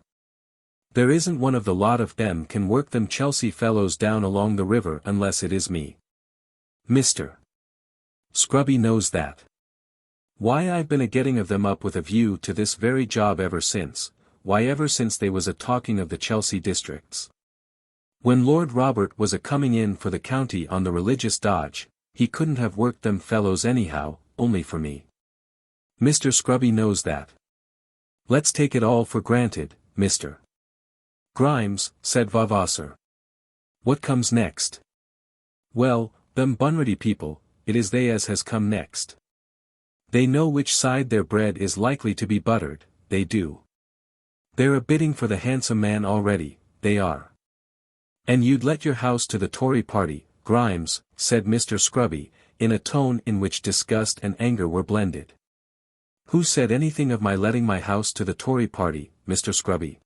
There isn't one of the lot of them can work them Chelsea fellows down along the river unless it is me. Mr. Scrubby knows that. Why I've been a-getting of them up with a view to this very job ever since they was a-talking of the Chelsea districts. When Lord Robert was a-coming in for the county on the religious dodge, he couldn't have worked them fellows anyhow, only for me. Mr. Scrubby knows that. Let's take it all for granted, Mr. Grimes, said Vavasor. What comes next? Well, them Bunratty people, it is they as has come next. They know which side their bread is likely to be buttered, they do. They're a-bidding for the handsome man already, they are. And you'd let your house to the Tory party, Grimes, said Mr. Scrubby, in a tone in which disgust and anger were blended. Who said anything of my letting my house to the Tory party, Mr. Scrubby?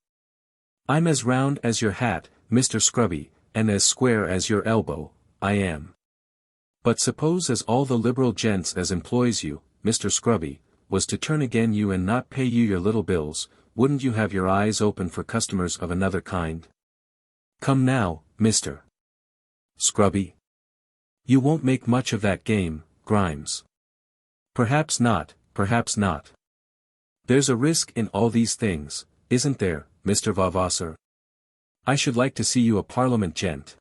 I'm as round as your hat, Mr. Scrubby, and as square as your elbow, I am. But suppose as all the liberal gents as employs you, Mr. Scrubby, was to turn again you and not pay you your little bills, wouldn't you have your eyes open for customers of another kind? Come now, Mr. Scrubby. You won't make much of that game, Grimes. Perhaps not, perhaps not. There's a risk in all these things, isn't there, Mr. Vavasor? I should like to see you a Parliament gent.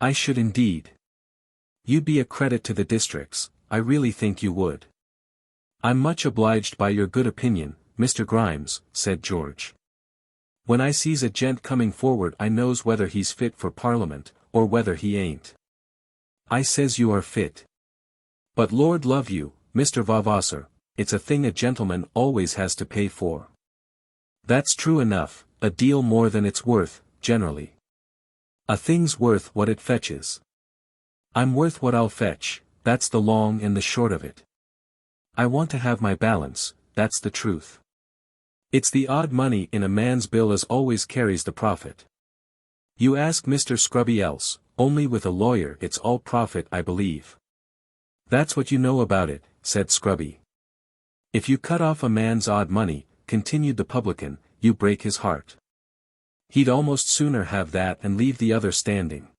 I should indeed. You'd be a credit to the districts, I really think you would. I'm much obliged by your good opinion, Mr. Grimes, said George. When I sees a gent coming forward I knows whether he's fit for Parliament, or whether he ain't. I says you are fit. But Lord love you, Mr. Vavasor, it's a thing a gentleman always has to pay for. That's true enough, a deal more than it's worth, generally. A thing's worth what it fetches. I'm worth what I'll fetch, that's the long and the short of it. I want to have my balance, that's the truth. It's the odd money in a man's bill as always carries the profit. You ask Mr. Scrubby else, only with a lawyer it's all profit I believe. That's what you know about it, said Scrubby. If you cut off a man's odd money, continued the publican, you break his heart. He'd almost sooner have that and leave the other standing.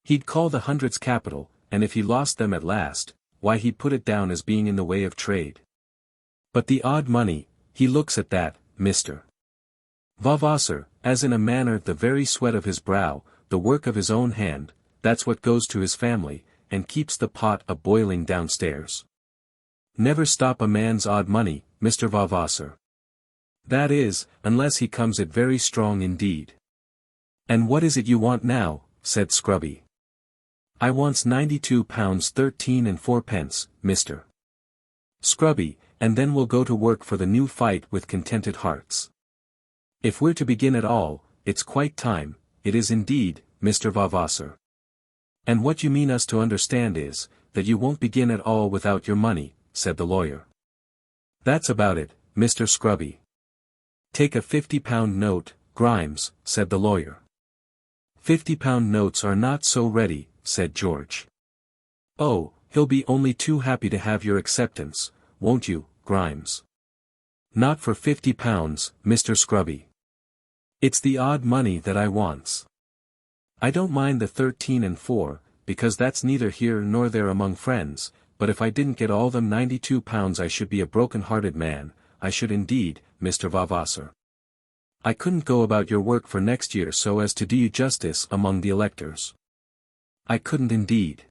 He'd call the hundreds capital, and if he lost them at last, why he'd put it down as being in the way of trade. But the odd money, he looks at that, Mr. Vavasor, as in a manner the very sweat of his brow, the work of his own hand, that's what goes to his family, and keeps the pot a-boiling downstairs. Never stop a man's odd money, Mr. Vavasor. That is, unless he comes it very strong indeed. And what is it you want now, said Scrubby. I wants £92 13 and 4 pence, Mr. Scrubby, and then we'll go to work for the new fight with contented hearts. If we're to begin at all, it's quite time, it is indeed, Mr. Vavasor. And what you mean us to understand is, that you won't begin at all without your money, said the lawyer. That's about it, Mr. Scrubby. Take a £50 note, Grimes, said the lawyer. £50 notes are not so ready, said George. Oh, he'll be only too happy to have your acceptance, won't you, Grimes? Not for £50, Mr. Scrubby. It's the odd money that I wants. I don't mind the 13 and 4, because that's neither here nor there among friends, but if I didn't get all them £92 I should be a broken-hearted man, I should indeed, Mr. Vavasor. I couldn't go about your work for next year so as to do you justice among the electors. I couldn't indeed.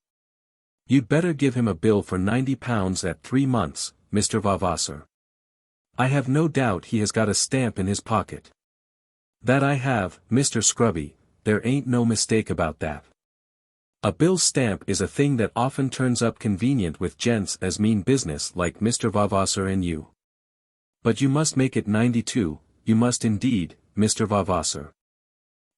You'd better give him a bill for £90 at 3 months, Mr. Vavasor. I have no doubt he has got a stamp in his pocket. That I have, Mr. Scrubby, there ain't no mistake about that. A bill stamp is a thing that often turns up convenient with gents as mean business like Mr. Vavasor and you. But you must make it 92, you must indeed, Mr. Vavasor.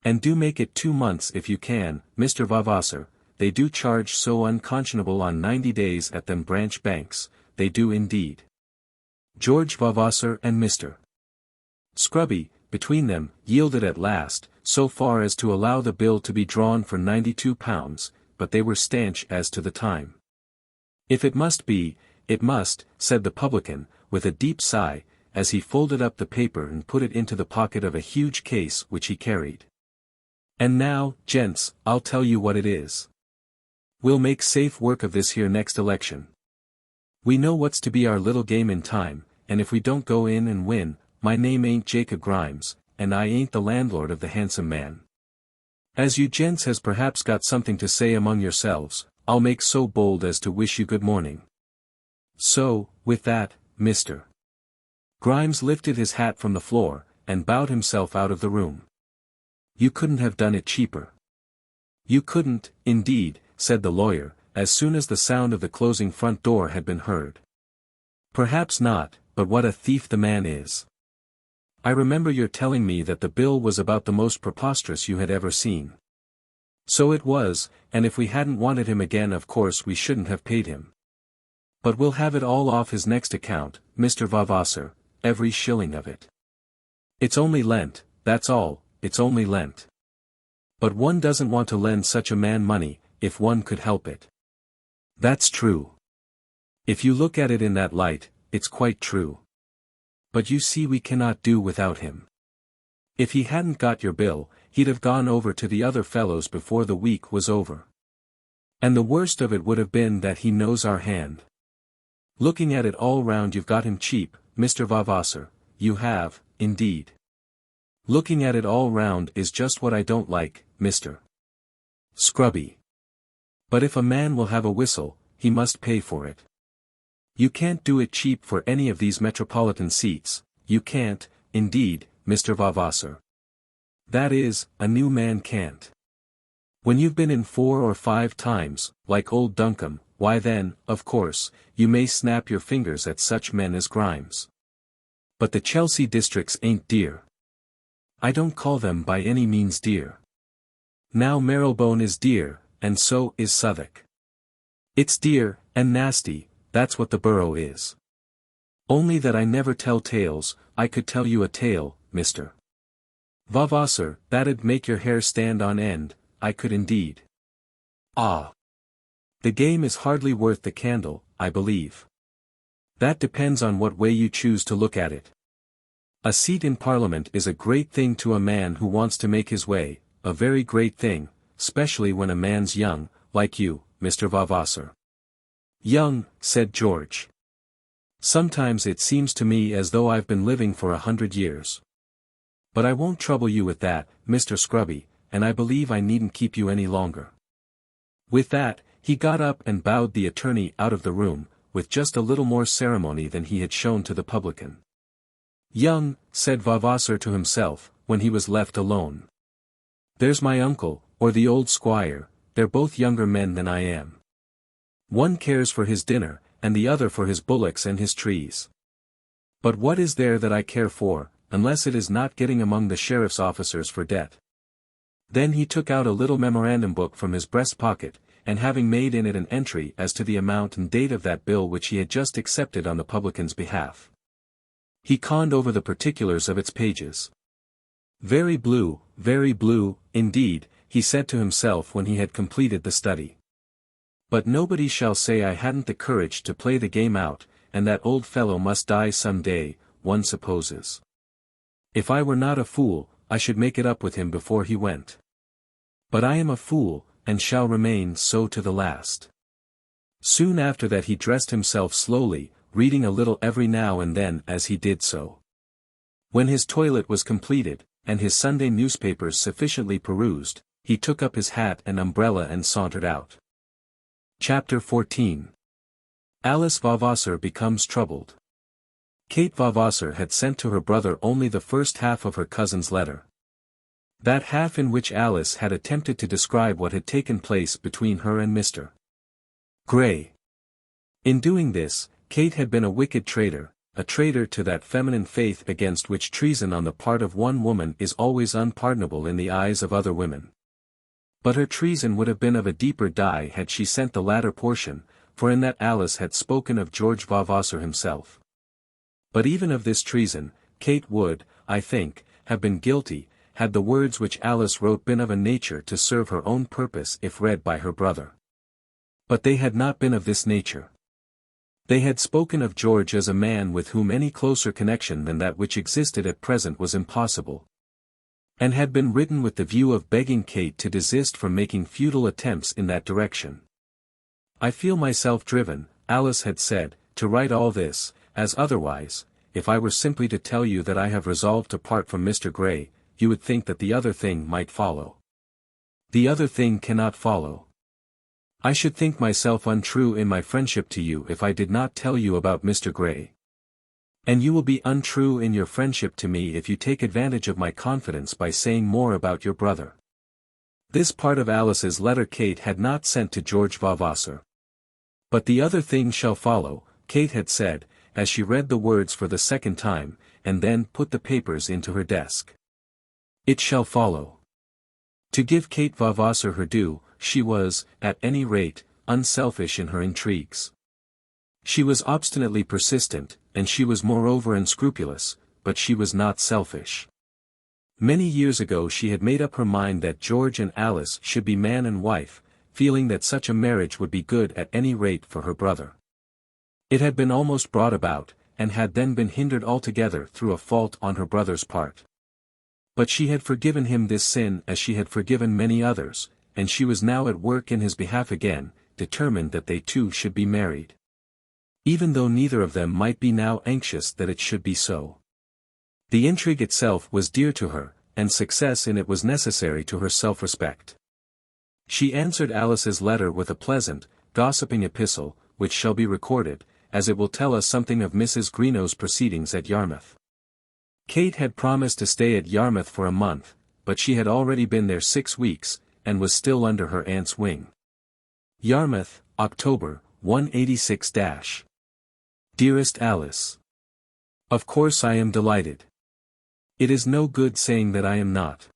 And do make it 2 months if you can, Mr. Vavasor, they do charge so unconscionable on 90 days at them branch banks, they do indeed. George Vavasor and Mr. Scrubby, between them, yielded at last, so far as to allow the bill to be drawn for £92, but they were stanch as to the time. If it must be, it must, said the publican, with a deep sigh, as he folded up the paper and put it into the pocket of a huge case which he carried. And now, gents, I'll tell you what it is. We'll make safe work of this here next election. We know what's to be our little game in time, and if we don't go in and win, my name ain't Jacob Grimes, and I ain't the landlord of the Handsome Man. As you gents has perhaps got something to say among yourselves, I'll make so bold as to wish you good morning. So, with that, Mr. Grimes lifted his hat from the floor, and bowed himself out of the room. You couldn't have done it cheaper. You couldn't, indeed, said the lawyer, as soon as the sound of the closing front door had been heard. Perhaps not, but what a thief the man is. I remember your telling me that the bill was about the most preposterous you had ever seen. So it was, and if we hadn't wanted him again of course we shouldn't have paid him. But we'll have it all off his next account, Mr. Vavasor, every shilling of it. It's only lent, that's all, it's only lent. But one doesn't want to lend such a man money, if one could help it. That's true. If you look at it in that light, it's quite true. But you see we cannot do without him. If he hadn't got your bill, he'd have gone over to the other fellows before the week was over. And the worst of it would have been that he knows our hand. Looking at it all round you've got him cheap, Mr. Vavasor, you have, indeed. Looking at it all round is just what I don't like, Mr. Scrubby. But if a man will have a whistle, he must pay for it. You can't do it cheap for any of these metropolitan seats, you can't, indeed, Mr. Vavasor. That is, a new man can't. When you've been in 4 or 5 times, like old Duncombe, why then, of course, you may snap your fingers at such men as Grimes. But the Chelsea districts ain't dear. I don't call them by any means dear. Now Marylebone is dear, and so is Southwark. It's dear, and nasty, that's what the borough is. Only that I never tell tales, I could tell you a tale, Mr. Vavasor, that'd make your hair stand on end, I could indeed. Ah! The game is hardly worth the candle, I believe. That depends on what way you choose to look at it. A seat in Parliament is a great thing to a man who wants to make his way, a very great thing, especially when a man's young, like you, Mr. Vavasor. Young, said George. Sometimes it seems to me as though I've been living for 100 years. But I won't trouble you with that, Mr. Scrubby, and I believe I needn't keep you any longer. With that, he got up and bowed the attorney out of the room, with just a little more ceremony than he had shown to the publican. Young, said Vavasor to himself, when he was left alone. There's my uncle, or the old squire, they're both younger men than I am. One cares for his dinner, and the other for his bullocks and his trees. But what is there that I care for, unless it is not getting among the sheriff's officers for debt? Then he took out a little memorandum book from his breast pocket, and having made in it an entry as to the amount and date of that bill which he had just accepted on the publican's behalf. He conned over the particulars of its pages. Very blue, indeed, he said to himself when he had completed the study. But nobody shall say I hadn't the courage to play the game out, and that old fellow must die some day, one supposes. If I were not a fool, I should make it up with him before he went. But I am a fool, and shall remain so to the last. Soon after that he dressed himself slowly, reading a little every now and then as he did so. When his toilet was completed, and his Sunday newspapers sufficiently perused, he took up his hat and umbrella and sauntered out. Chapter 14. Alice Vavasor becomes troubled. Kate Vavasor had sent to her brother only the first half of her cousin's letter. That half in which Alice had attempted to describe what had taken place between her and Mr. Grey. In doing this, Kate had been a wicked traitor, a traitor to that feminine faith against which treason on the part of one woman is always unpardonable in the eyes of other women. But her treason would have been of a deeper dye had she sent the latter portion, for in that Alice had spoken of George Vavasor himself. But even of this treason, Kate would, I think, have been guilty, had the words which Alice wrote been of a nature to serve her own purpose if read by her brother. But they had not been of this nature. They had spoken of George as a man with whom any closer connection than that which existed at present was impossible, and had been written with the view of begging Kate to desist from making futile attempts in that direction. "I feel myself driven," Alice had said, "to write all this, as otherwise, if I were simply to tell you that I have resolved to part from Mr. Grey, you would think that the other thing might follow. The other thing cannot follow. I should think myself untrue in my friendship to you if I did not tell you about Mr. Grey. And you will be untrue in your friendship to me if you take advantage of my confidence by saying more about your brother." This part of Alice's letter Kate had not sent to George Vavasor. "But the other thing shall follow," Kate had said, as she read the words for the second time, and then put the papers into her desk. It shall follow. To give Kate Vavasor her due, she was, at any rate, unselfish in her intrigues. She was obstinately persistent, and she was moreover unscrupulous, but she was not selfish. Many years ago she had made up her mind that George and Alice should be man and wife, feeling that such a marriage would be good at any rate for her brother. It had been almost brought about, and had then been hindered altogether through a fault on her brother's part. But she had forgiven him this sin as she had forgiven many others, and she was now at work in his behalf again, determined that they two should be married. Even though neither of them might be now anxious that it should be so. The intrigue itself was dear to her, and success in it was necessary to her self-respect. She answered Alice's letter with a pleasant, gossiping epistle, which shall be recorded, as it will tell us something of Mrs. Greenow's proceedings at Yarmouth. Kate had promised to stay at Yarmouth for a month, but she had already been there 6 weeks, and was still under her aunt's wing. Yarmouth, October, 186-. Dearest Alice. Of course I am delighted. It is no good saying that I am not.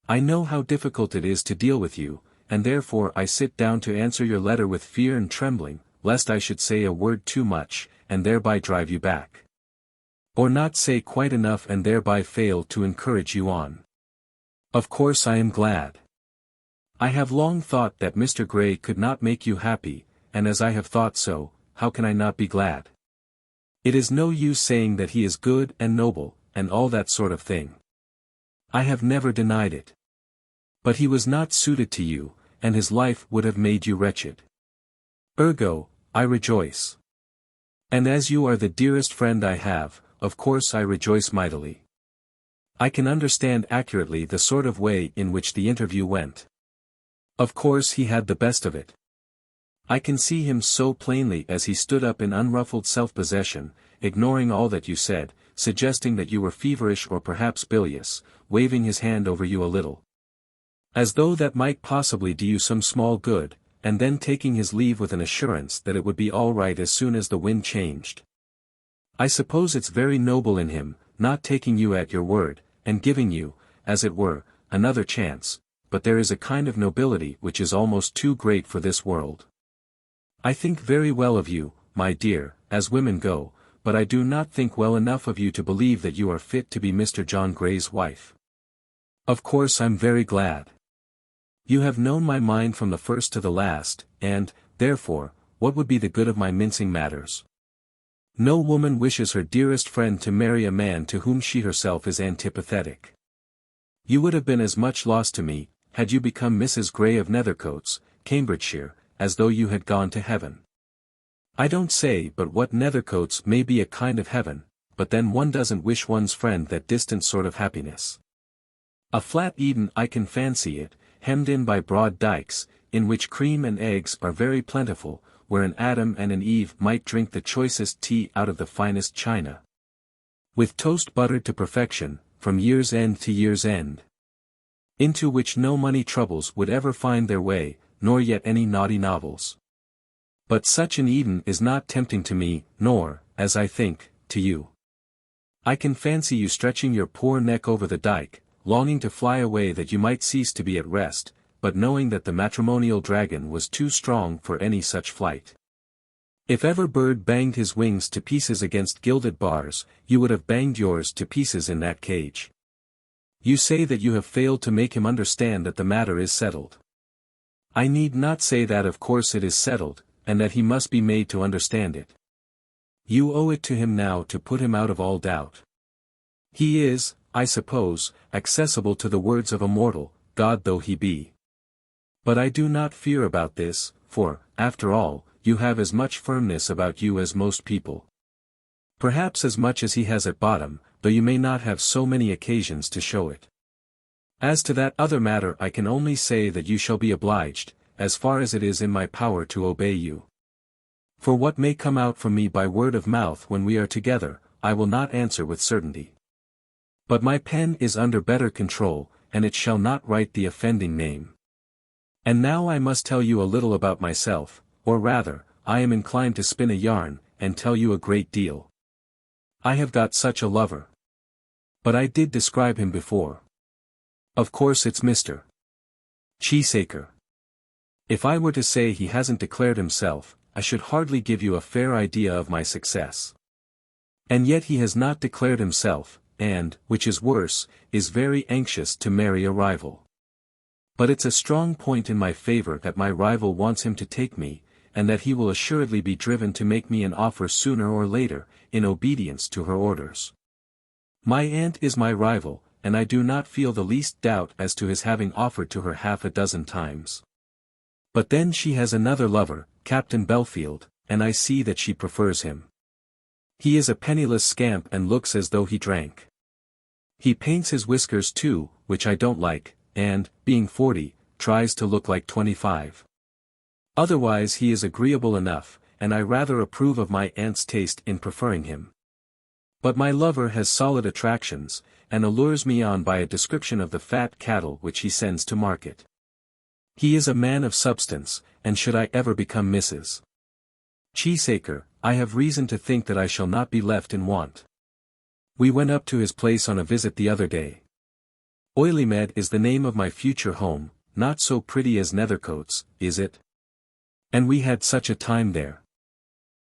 I know how difficult it is to deal with you, and therefore I sit down to answer your letter with fear and trembling, lest I should say a word too much, and thereby drive you back. Or not say quite enough and thereby fail to encourage you on. Of course I am glad. I have long thought that Mr. Grey could not make you happy, and as I have thought so, how can I not be glad? It is no use saying that he is good and noble, and all that sort of thing. I have never denied it. But he was not suited to you, and his life would have made you wretched. Ergo, I rejoice. And as you are the dearest friend I have, of course I rejoice mightily. I can understand accurately the sort of way in which the interview went. Of course he had the best of it. I can see him so plainly as he stood up in unruffled self-possession, ignoring all that you said, suggesting that you were feverish or perhaps bilious, waving his hand over you a little, as though that might possibly do you some small good, and then taking his leave with an assurance that it would be all right as soon as the wind changed. I suppose it's very noble in him, not taking you at your word, and giving you, as it were, another chance, but there is a kind of nobility which is almost too great for this world. I think very well of you, my dear, as women go, but I do not think well enough of you to believe that you are fit to be Mr. John Grey's wife. Of course I'm very glad. You have known my mind from the first to the last, and, therefore, what would be the good of my mincing matters? No woman wishes her dearest friend to marry a man to whom she herself is antipathetic. You would have been as much loss to me, had you become Mrs. Grey of Nethercoats, Cambridgeshire, as though you had gone to heaven. I don't say but what Nethercoats may be a kind of heaven, but then one doesn't wish one's friend that distant sort of happiness. A flat Eden I can fancy it, hemmed in by broad dykes, in which cream and eggs are very plentiful, where an Adam and an Eve might drink the choicest tea out of the finest china, with toast buttered to perfection, from year's end to year's end, into which no money troubles would ever find their way, nor yet any naughty novels. But such an Eden is not tempting to me, nor, as I think, to you. I can fancy you stretching your poor neck over the dyke, longing to fly away that you might cease to be at rest, but knowing that the matrimonial dragon was too strong for any such flight. If ever bird banged his wings to pieces against gilded bars, you would have banged yours to pieces in that cage. You say that you have failed to make him understand that the matter is settled. I need not say that of course it is settled, and that he must be made to understand it. You owe it to him now to put him out of all doubt. He is, I suppose, accessible to the words of a mortal, God though he be. But I do not fear about this, for, after all, you have as much firmness about you as most people. Perhaps as much as he has at bottom, though you may not have so many occasions to show it. As to that other matter I can only say that you shall be obliged, as far as it is in my power to obey you. For what may come out from me by word of mouth when we are together, I will not answer with certainty. But my pen is under better control, and it shall not write the offending name. And now I must tell you a little about myself, or rather, I am inclined to spin a yarn, and tell you a great deal. I have got such a lover. But I did describe him before. Of course it's Mr. Cheesacre. If I were to say he hasn't declared himself, I should hardly give you a fair idea of my success. And yet he has not declared himself, and, which is worse, is very anxious to marry a rival. But it's a strong point in my favour that my rival wants him to take me, and that he will assuredly be driven to make me an offer sooner or later, in obedience to her orders. My aunt is my rival, and I do not feel the least doubt as to his having offered to her half a dozen times. But then she has another lover, Captain Belfield, and I see that she prefers him. He is a penniless scamp and looks as though he drank. He paints his whiskers too, which I don't like, and, being 40, tries to look like 25. Otherwise he is agreeable enough, and I rather approve of my aunt's taste in preferring him. But my lover has solid attractions, and allures me on by a description of the fat cattle which he sends to market. He is a man of substance, and should I ever become Mrs. Cheesacre, I have reason to think that I shall not be left in want. We went up to his place on a visit the other day. Oileymead is the name of my future home, not so pretty as Nethercoats, is it? And we had such a time there.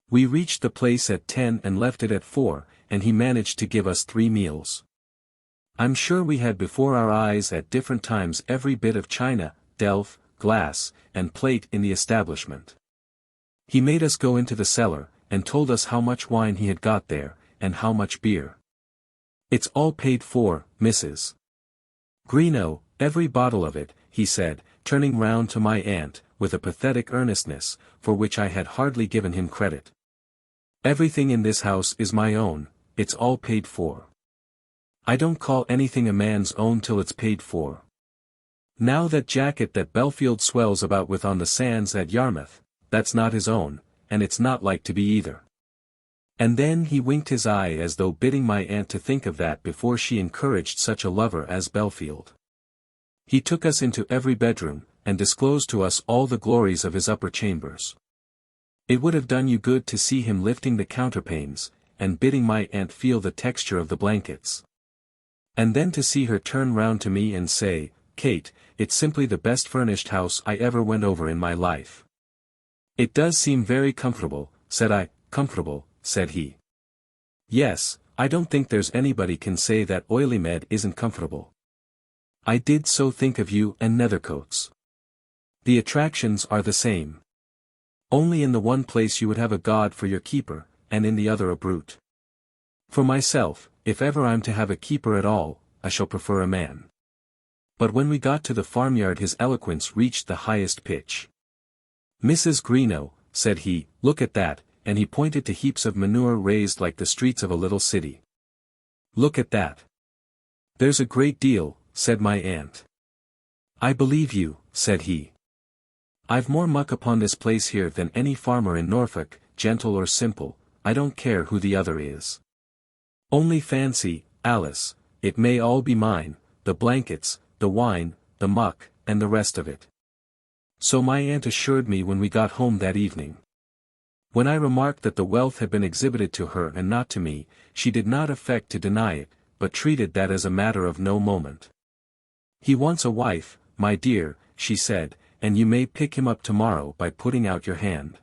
We reached the place at 10 and left it at 4, and he managed to give us 3 meals. I'm sure we had before our eyes at different times every bit of china, delf, glass, and plate in the establishment. He made us go into the cellar, and told us how much wine he had got there, and how much beer. It's all paid for, Mrs. Greenow, every bottle of it, he said, turning round to my aunt, with a pathetic earnestness, for which I had hardly given him credit. Everything in this house is my own, it's all paid for. I don't call anything a man's own till it's paid for. Now that jacket that Belfield swells about with on the sands at Yarmouth, that's not his own, and it's not like to be either. And then he winked his eye as though bidding my aunt to think of that before she encouraged such a lover as Belfield. He took us into every bedroom, and disclosed to us all the glories of his upper chambers. It would have done you good to see him lifting the counterpanes, and bidding my aunt feel the texture of the blankets. And then to see her turn round to me and say, "Kate, it's simply the best furnished house I ever went over in my life." "It does seem very comfortable," said I. "Comfortable," said he. "Yes, I don't think there's anybody can say that Oileymead isn't comfortable. I did so think of you and Nethercoats. The attractions are the same. Only in the one place you would have a god for your keeper, and in the other a brute. For myself, if ever I'm to have a keeper at all, I shall prefer a man." But when we got to the farmyard his eloquence reached the highest pitch. "Mrs. Greenow," said he, "look at that," and he pointed to heaps of manure raised like the streets of a little city. "Look at that." "There's a great deal," said my aunt. "I believe you," said he. "I've more muck upon this place here than any farmer in Norfolk, gentle or simple, I don't care who the other is. Only fancy, Alice, it may all be mine, the blankets, the wine, the muck, and the rest of it." So my aunt assured me when we got home that evening. When I remarked that the wealth had been exhibited to her and not to me, she did not affect to deny it, but treated that as a matter of no moment. "He wants a wife, my dear," she said, "and you may pick him up tomorrow by putting out your hand."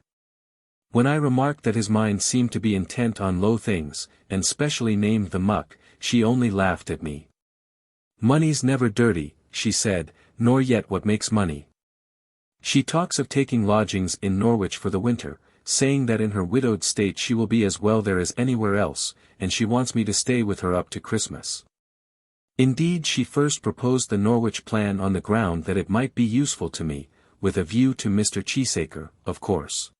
When I remarked that his mind seemed to be intent on low things, and specially named the muck, she only laughed at me. Money's never dirty, she said, nor yet what makes money. She talks of taking lodgings in Norwich for the winter, saying that in her widowed state she will be as well there as anywhere else, and she wants me to stay with her up to Christmas. Indeed, she first proposed the Norwich plan on the ground that it might be useful to me, with a view to Mr. Cheesacre, of course.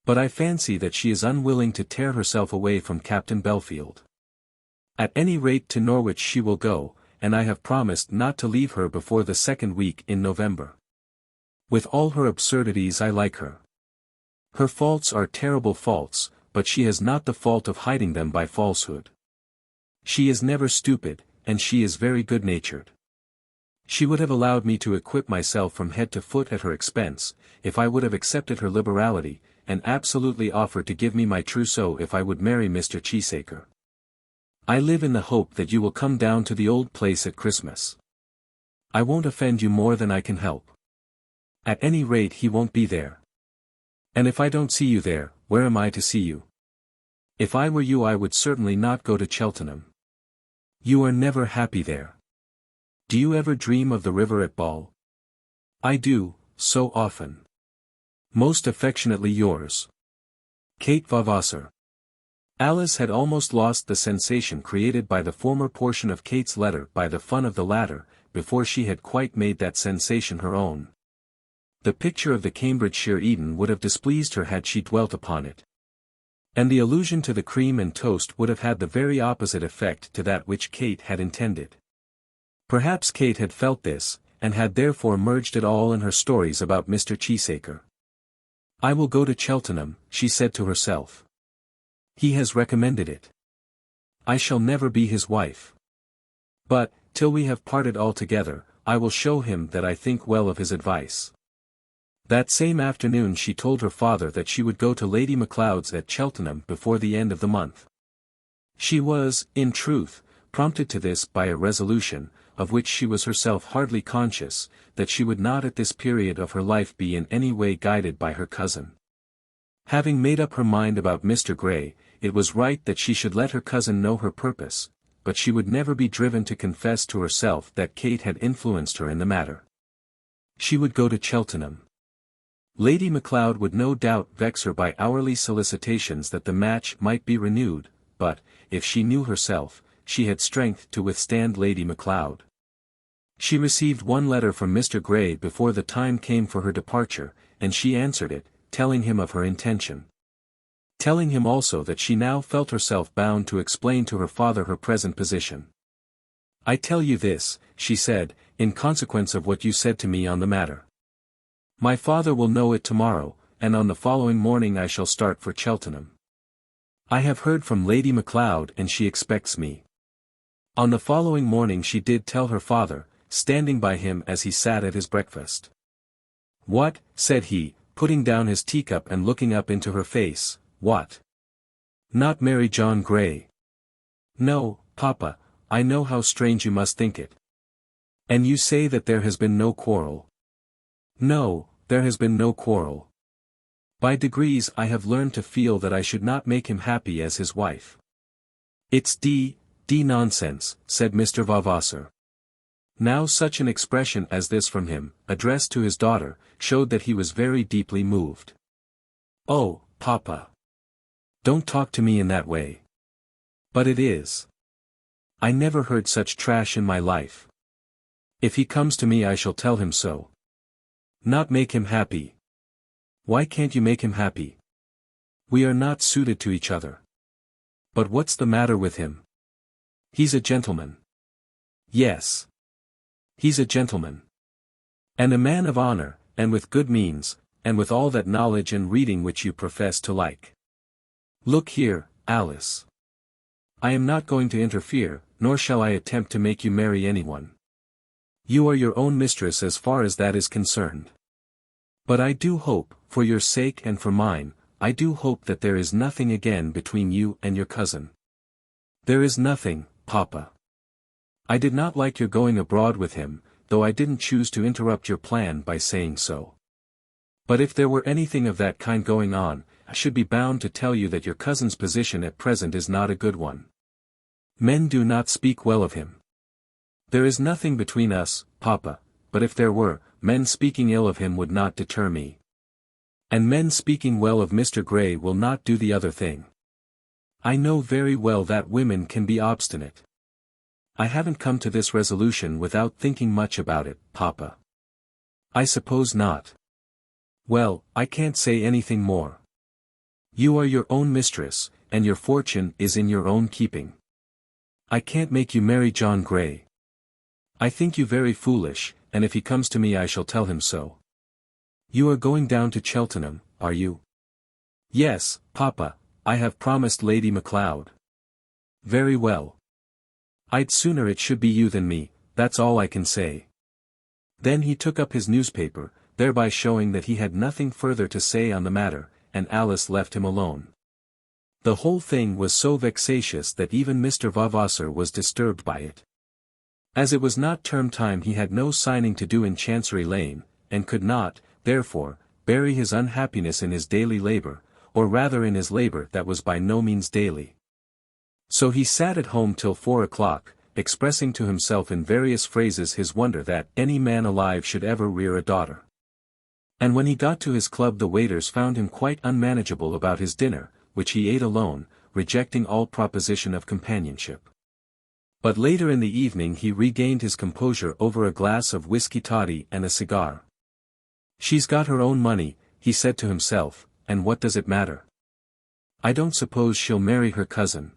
But I fancy that she is unwilling to tear herself away from Captain Belfield. At any rate to Norwich she will go, and I have promised not to leave her before the second week in November. With all her absurdities I like her. Her faults are terrible faults, but she has not the fault of hiding them by falsehood. She is never stupid, and she is very good-natured. She would have allowed me to equip myself from head to foot at her expense, if I would have accepted her liberality, and absolutely offered to give me my trousseau if I would marry Mr. Cheesacre. I live in the hope that you will come down to the old place at Christmas. I won't offend you more than I can help. At any rate he won't be there. And if I don't see you there, where am I to see you? If I were you I would certainly not go to Cheltenham. You are never happy there. Do you ever dream of the river at Basle? I do, so often. Most affectionately yours, Kate Vavasor. Alice had almost lost the sensation created by the former portion of Kate's letter by the fun of the latter, before she had quite made that sensation her own. The picture of the Cambridgeshire Eden would have displeased her had she dwelt upon it. And the allusion to the cream and toast would have had the very opposite effect to that which Kate had intended. Perhaps Kate had felt this, and had therefore merged it all in her stories about Mr. Cheesacre. I will go to Cheltenham, she said to herself. He has recommended it. I shall never be his wife. But, till we have parted altogether, I will show him that I think well of his advice. That same afternoon she told her father that she would go to Lady Macleod's at Cheltenham before the end of the month. She was, in truth, prompted to this by a resolution, of which she was herself hardly conscious, that she would not at this period of her life be in any way guided by her cousin. Having made up her mind about Mr. Grey, it was right that she should let her cousin know her purpose, but she would never be driven to confess to herself that Kate had influenced her in the matter. She would go to Cheltenham. Lady Macleod would no doubt vex her by hourly solicitations that the match might be renewed, but, if she knew herself, she had strength to withstand Lady Macleod. She received one letter from Mr. Grey before the time came for her departure, and she answered it, telling him of her intention. Telling him also that she now felt herself bound to explain to her father her present position. I tell you this, she said, in consequence of what you said to me on the matter. My father will know it tomorrow, and on the following morning I shall start for Cheltenham. I have heard from Lady Macleod and she expects me. On the following morning she did tell her father, standing by him as he sat at his breakfast. What, said he, putting down his teacup and looking up into her face, what? Not marry John Grey? No, papa, I know how strange you must think it. And you say that there has been no quarrel. No, there has been no quarrel. By degrees I have learned to feel that I should not make him happy as his wife. It's d nonsense, said Mr. Vavasor. Now such an expression as this from him, addressed to his daughter, showed that he was very deeply moved. Oh, papa! Don't talk to me in that way. But it is. I never heard such trash in my life. If he comes to me I shall tell him so. Not make him happy. Why can't you make him happy? We are not suited to each other. But what's the matter with him? He's a gentleman. Yes. He's a gentleman. And a man of honor, and with good means, and with all that knowledge and reading which you profess to like. Look here, Alice. I am not going to interfere, nor shall I attempt to make you marry anyone. You are your own mistress as far as that is concerned. But I do hope, for your sake and for mine, I do hope that there is nothing again between you and your cousin. There is nothing, papa. I did not like your going abroad with him, though I didn't choose to interrupt your plan by saying so. But if there were anything of that kind going on, I should be bound to tell you that your cousin's position at present is not a good one. Men do not speak well of him. There is nothing between us, papa, but if there were, men speaking ill of him would not deter me. And men speaking well of Mr. Grey will not do the other thing. I know very well that women can be obstinate. I haven't come to this resolution without thinking much about it, papa. I suppose not. Well, I can't say anything more. You are your own mistress, and your fortune is in your own keeping. I can't make you marry John Grey. I think you very foolish, and if he comes to me I shall tell him so. You are going down to Cheltenham, are you? Yes, papa, I have promised Lady Macleod. Very well. I'd sooner it should be you than me, that's all I can say. Then he took up his newspaper, thereby showing that he had nothing further to say on the matter, and Alice left him alone. The whole thing was so vexatious that even Mr. Vavasor was disturbed by it. As it was not term time he had no signing to do in Chancery Lane, and could not, therefore, bury his unhappiness in his daily labour, or rather in his labour that was by no means daily. So he sat at home till 4 o'clock, expressing to himself in various phrases his wonder that any man alive should ever rear a daughter. And when he got to his club the waiters found him quite unmanageable about his dinner, which he ate alone, rejecting all proposition of companionship. But later in the evening he regained his composure over a glass of whisky toddy and a cigar. She's got her own money, he said to himself, and what does it matter? I don't suppose she'll marry her cousin.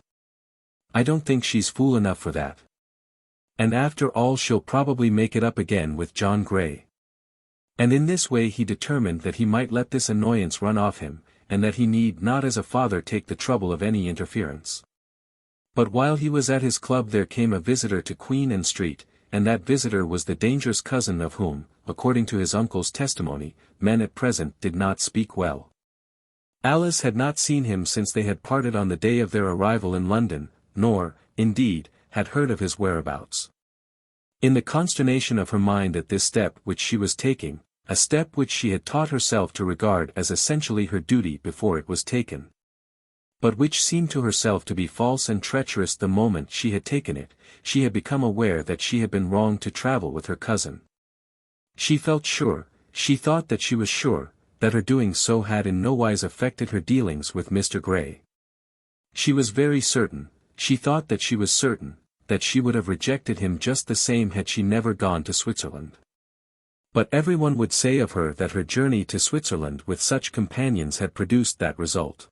I don't think she's fool enough for that. And after all she'll probably make it up again with John Grey. And in this way he determined that he might let this annoyance run off him, and that he need not as a father take the trouble of any interference. But while he was at his club there came a visitor to Queen Anne Street, and that visitor was the dangerous cousin of whom, according to his uncle's testimony, men at present did not speak well. Alice had not seen him since they had parted on the day of their arrival in London, nor, indeed, had heard of his whereabouts. In the consternation of her mind at this step which she was taking, a step which she had taught herself to regard as essentially her duty before it was taken, but which seemed to herself to be false and treacherous the moment she had taken it, she had become aware that she had been wrong to travel with her cousin. She felt sure, she thought that she was sure, that her doing so had in no wise affected her dealings with Mr. Grey. She was very certain, she thought that she was certain, that she would have rejected him just the same had she never gone to Switzerland. But everyone would say of her that her journey to Switzerland with such companions had produced that result.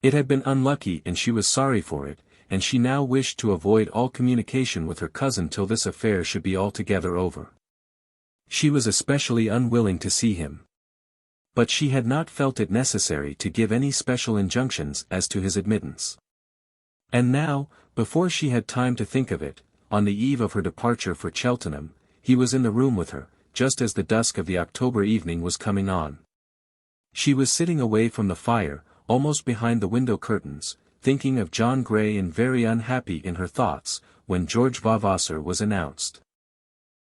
It had been unlucky and she was sorry for it, and she now wished to avoid all communication with her cousin till this affair should be altogether over. She was especially unwilling to see him. But she had not felt it necessary to give any special injunctions as to his admittance. And now, before she had time to think of it, on the eve of her departure for Cheltenham, he was in the room with her, just as the dusk of the October evening was coming on. She was sitting away from the fire, almost behind the window curtains, thinking of John Grey and very unhappy in her thoughts, when George Vavasor was announced.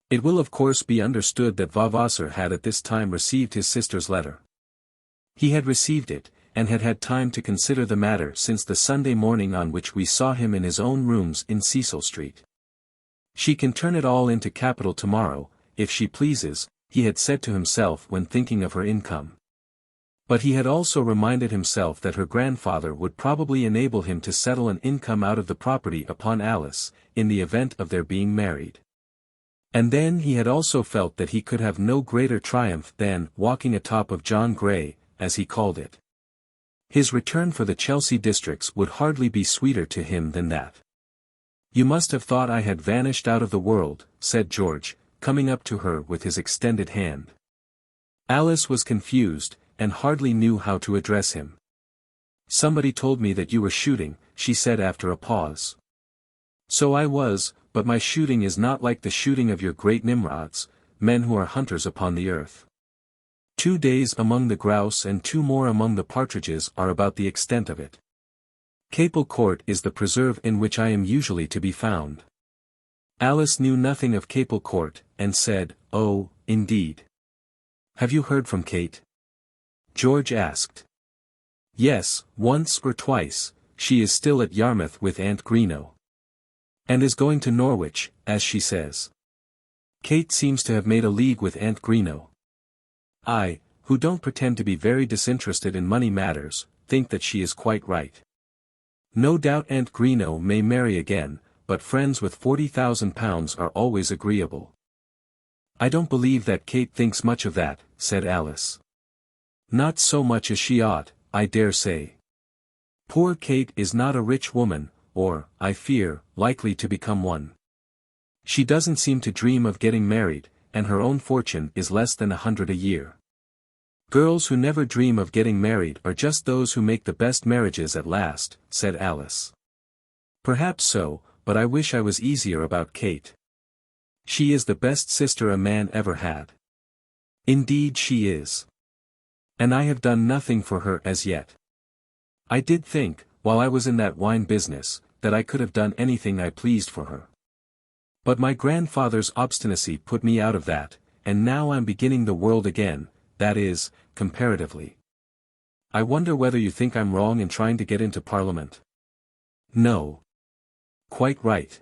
It will of course be understood that Vavasor had at this time received his sister's letter. He had received it, and had had time to consider the matter since the Sunday morning on which we saw him in his own rooms in Cecil Street. She can turn it all into capital tomorrow, if she pleases, he had said to himself when thinking of her income. But he had also reminded himself that her grandfather would probably enable him to settle an income out of the property upon Alice, in the event of their being married. And then he had also felt that he could have no greater triumph than walking atop of John Grey, as he called it. His return for the Chelsea districts would hardly be sweeter to him than that. You must have thought I had vanished out of the world, said George, coming up to her with his extended hand. Alice was confused, and hardly knew how to address him. Somebody told me that you were shooting, she said after a pause. So I was, but my shooting is not like the shooting of your great Nimrods, men who are hunters upon the earth. 2 days among the grouse and 2 more among the partridges are about the extent of it. Capel Court is the preserve in which I am usually to be found. Alice knew nothing of Capel Court, and said, "Oh, indeed. Have you heard from Kate?" George asked. "Yes, once or twice, she is still at Yarmouth with Aunt Greenow." And is going to Norwich, as she says. Kate seems to have made a league with Aunt Greenow. I, who don't pretend to be very disinterested in money matters, think that she is quite right. No doubt Aunt Greenow may marry again, but friends with £40,000 are always agreeable. I don't believe that Kate thinks much of that, said Alice. Not so much as she ought, I dare say. Poor Kate is not a rich woman, or, I fear, likely to become one. She doesn't seem to dream of getting married, and her own fortune is less than 100 a year. Girls who never dream of getting married are just those who make the best marriages at last, said Alice. Perhaps so, but I wish I was easier about Kate. She is the best sister a man ever had. Indeed she is. And I have done nothing for her as yet. I did think, while I was in that wine business, that I could have done anything I pleased for her. But my grandfather's obstinacy put me out of that, and now I'm beginning the world again, that is, comparatively. I wonder whether you think I'm wrong in trying to get into Parliament? No. Quite right.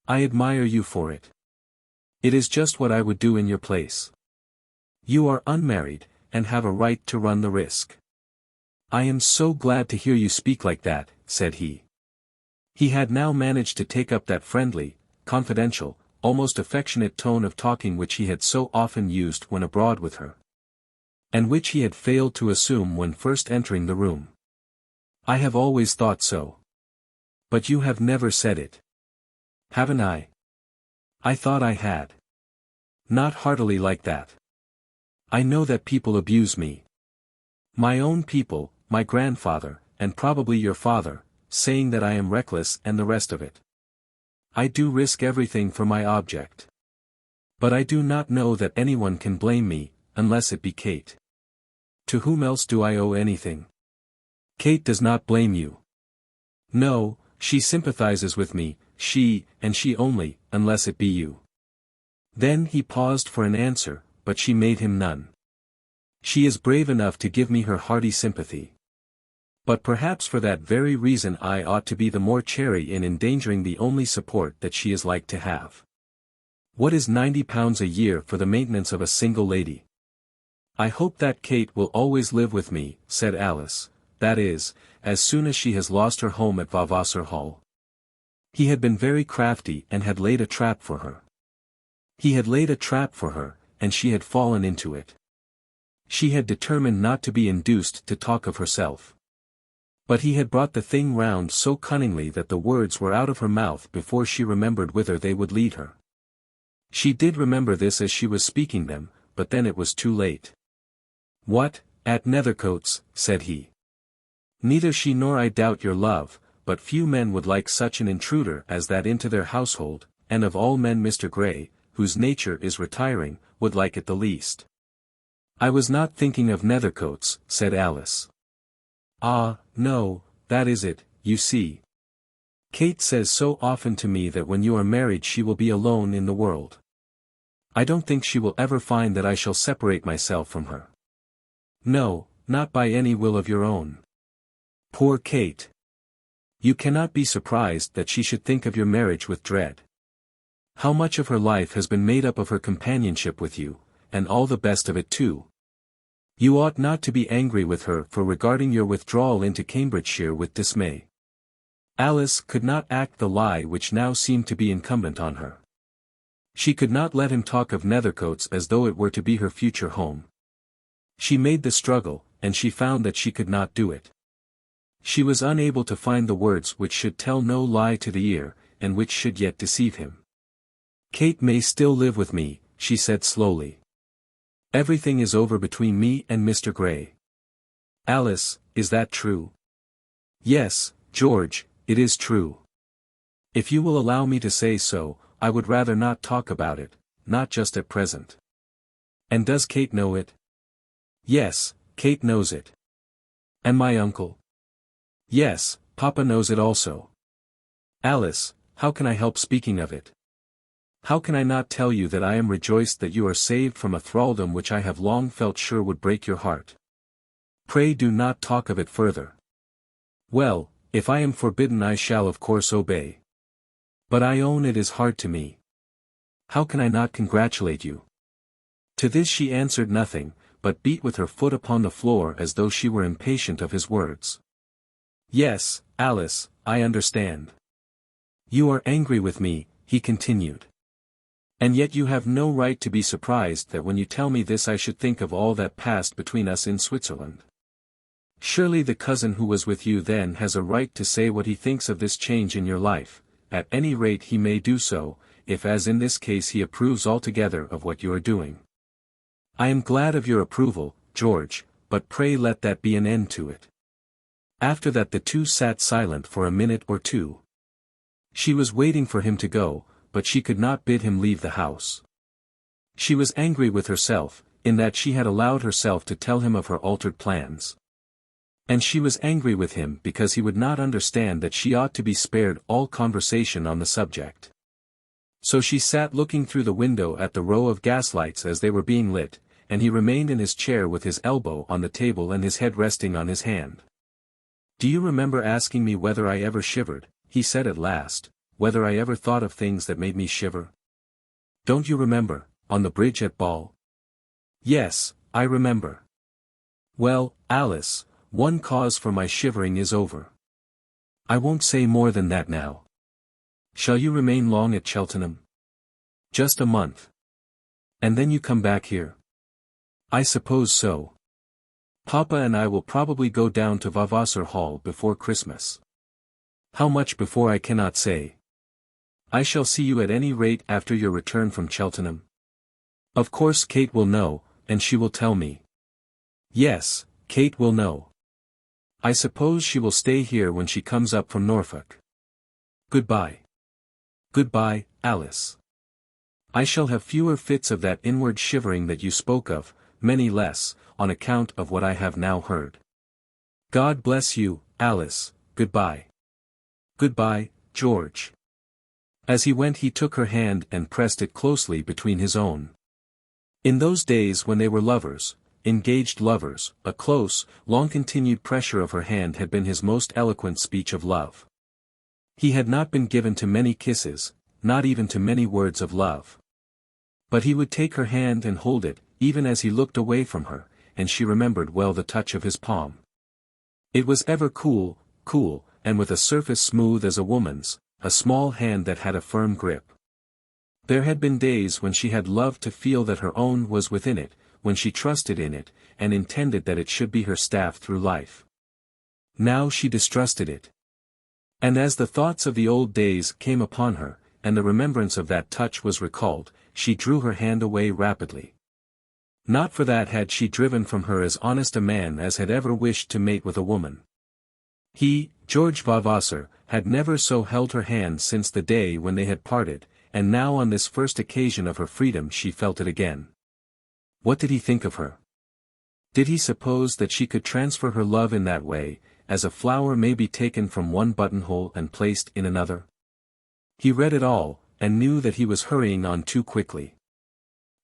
I admire you for it. It is just what I would do in your place. You are unmarried, and have a right to run the risk. I am so glad to hear you speak like that, said he. He had now managed to take up that friendly, confidential, almost affectionate tone of talking which he had so often used when abroad with her. And which he had failed to assume when first entering the room. I have always thought so. But you have never said it. Haven't I? I thought I had. Not heartily like that. I know that people abuse me. My own people, my grandfather, and probably your father, saying that I am reckless and the rest of it. I do risk everything for my object. But I do not know that anyone can blame me, unless it be Kate. To whom else do I owe anything? Kate does not blame you. No, she sympathizes with me, she, and she only, unless it be you. Then he paused for an answer, but she made him none. She is brave enough to give me her hearty sympathy. But perhaps for that very reason I ought to be the more chary in endangering the only support that she is like to have. What is £90 a year for the maintenance of a single lady? I hope that Kate will always live with me, said Alice, that is, as soon as she has lost her home at Vavasor Hall. He had been very crafty and had laid a trap for her. He had laid a trap for her, and she had fallen into it. She had determined not to be induced to talk of herself. But he had brought the thing round so cunningly that the words were out of her mouth before she remembered whither they would lead her. She did remember this as she was speaking them, but then it was too late. What, at Nethercoats, said he. Neither she nor I doubt your love, but few men would like such an intruder as that into their household, and of all men Mr. Grey, whose nature is retiring, would like it the least. I was not thinking of Nethercoats, said Alice. Ah, no, that is it, you see. Kate says so often to me that when you are married she will be alone in the world. I don't think she will ever find that I shall separate myself from her. No, not by any will of your own. Poor Kate. You cannot be surprised that she should think of your marriage with dread. How much of her life has been made up of her companionship with you, and all the best of it too. You ought not to be angry with her for regarding your withdrawal into Cambridgeshire with dismay. Alice could not act the lie which now seemed to be incumbent on her. She could not let him talk of Nethercoats as though it were to be her future home. She made the struggle, and she found that she could not do it. She was unable to find the words which should tell no lie to the ear, and which should yet deceive him. Kate may still live with me, she said slowly. Everything is over between me and Mr. Grey. Alice, is that true? Yes, George, it is true. If you will allow me to say so, I would rather not talk about it, not just at present. And does Kate know it? Yes, Kate knows it. And my uncle? Yes, Papa knows it also. Alice, how can I help speaking of it? How can I not tell you that I am rejoiced that you are saved from a thraldom which I have long felt sure would break your heart? Pray do not talk of it further. Well, if I am forbidden I shall of course obey. But I own it is hard to me. How can I not congratulate you?" To this she answered nothing, but beat with her foot upon the floor as though she were impatient of his words. "Yes, Alice, I understand. You are angry with me," he continued. "And yet you have no right to be surprised that when you tell me this I should think of all that passed between us in Switzerland. Surely the cousin who was with you then has a right to say what he thinks of this change in your life. At any rate he may do so, if as in this case he approves altogether of what you are doing. I am glad of your approval, George, but pray let that be an end to it." After that the two sat silent for a minute or two. She was waiting for him to go, but she could not bid him leave the house. She was angry with herself, in that she had allowed herself to tell him of her altered plans. And she was angry with him because he would not understand that she ought to be spared all conversation on the subject. So she sat looking through the window at the row of gaslights as they were being lit, and he remained in his chair with his elbow on the table and his head resting on his hand. "Do you remember asking me whether I ever shivered?" he said at last, "whether I ever thought of things that made me shiver? Don't you remember, on the bridge at Basle?" "Yes, I remember." "Well, Alice, one cause for my shivering is over. I won't say more than that now. Shall you remain long at Cheltenham?" "Just a month." "And then you come back here?" "I suppose so. Papa and I will probably go down to Vavasor Hall before Christmas. How much before I cannot say. I shall see you at any rate after your return from Cheltenham. Of course Kate will know, and she will tell me." "Yes, Kate will know. I suppose she will stay here when she comes up from Norfolk. Goodbye." "Goodbye, Alice. I shall have fewer fits of that inward shivering that you spoke of, many less, on account of what I have now heard. God bless you, Alice, goodbye." "Goodbye, George." As he went he took her hand and pressed it closely between his own. In those days when they were lovers, engaged lovers, a close, long-continued pressure of her hand had been his most eloquent speech of love. He had not been given to many kisses, not even to many words of love. But he would take her hand and hold it, even as he looked away from her, and she remembered well the touch of his palm. It was ever cool, and with a surface smooth as a woman's, a small hand that had a firm grip. There had been days when she had loved to feel that her own was within it, when she trusted in it, and intended that it should be her staff through life. Now she distrusted it. And as the thoughts of the old days came upon her, and the remembrance of that touch was recalled, she drew her hand away rapidly. Not for that had she driven from her as honest a man as had ever wished to mate with a woman. He, George Vavasor, had never so held her hand since the day when they had parted, and now on this first occasion of her freedom she felt it again. What did he think of her? Did he suppose that she could transfer her love in that way, as a flower may be taken from one buttonhole and placed in another? He read it all, and knew that he was hurrying on too quickly.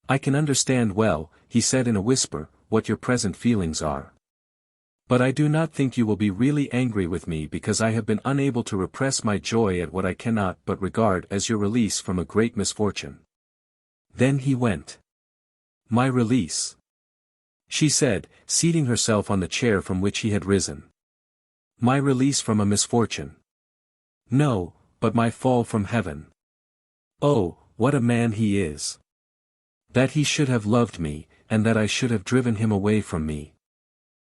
"I can understand well," he said in a whisper, "what your present feelings are. But I do not think you will be really angry with me because I have been unable to repress my joy at what I cannot but regard as your release from a great misfortune." Then he went. "My release," she said, seating herself on the chair from which he had risen. "My release from a misfortune." "No, but my fall from heaven. Oh, what a man he is! That he should have loved me, and that I should have driven him away from me."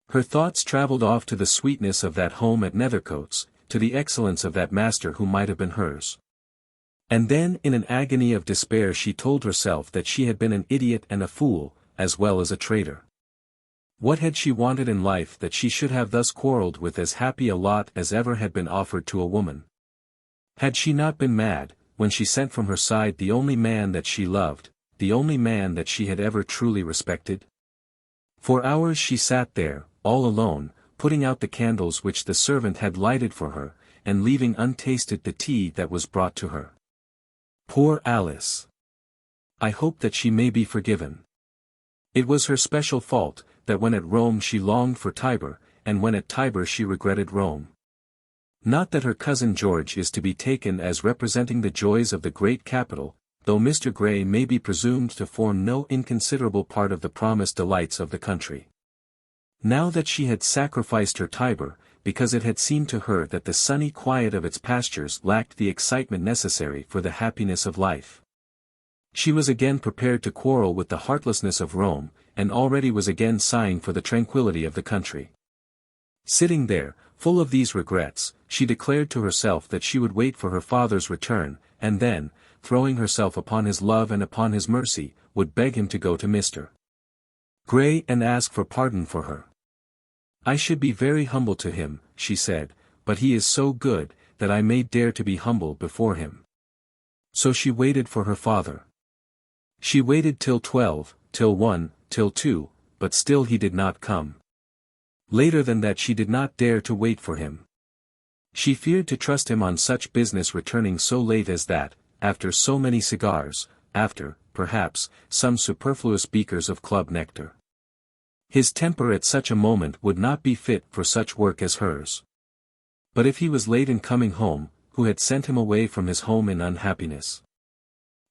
Her thoughts travelled off to the sweetness of that home at Nethercoats, to the excellence of that master who might have been hers. And then in an agony of despair she told herself that she had been an idiot and a fool, as well as a traitor. What had she wanted in life that she should have thus quarrelled with as happy a lot as ever had been offered to a woman? Had she not been mad, when she sent from her side the only man that she loved, the only man that she had ever truly respected? For hours she sat there, all alone, putting out the candles which the servant had lighted for her, and leaving untasted the tea that was brought to her. Poor Alice! I hope that she may be forgiven. It was her special fault, that when at Rome she longed for Tibur, and when at Tibur she regretted Rome. Not that her cousin George is to be taken as representing the joys of the great capital, though Mr. Grey may be presumed to form no inconsiderable part of the promised delights of the country. Now that she had sacrificed her Tiber, because it had seemed to her that the sunny quiet of its pastures lacked the excitement necessary for the happiness of life. She was again prepared to quarrel with the heartlessness of Rome, and already was again sighing for the tranquillity of the country. Sitting there, full of these regrets, she declared to herself that she would wait for her father's return, and then, throwing herself upon his love and upon his mercy, would beg him to go to Mr. Grey and ask for pardon for her. "I should be very humble to him," she said, "but he is so good, that I may dare to be humble before him." So she waited for her father. She waited till 12, till 1, till 2, but still he did not come. Later than that she did not dare to wait for him. She feared to trust him on such business returning so late as that, after so many cigars, after, perhaps, some superfluous beakers of club nectar. His temper at such a moment would not be fit for such work as hers. But if he was late in coming home, who had sent him away from his home in unhappiness?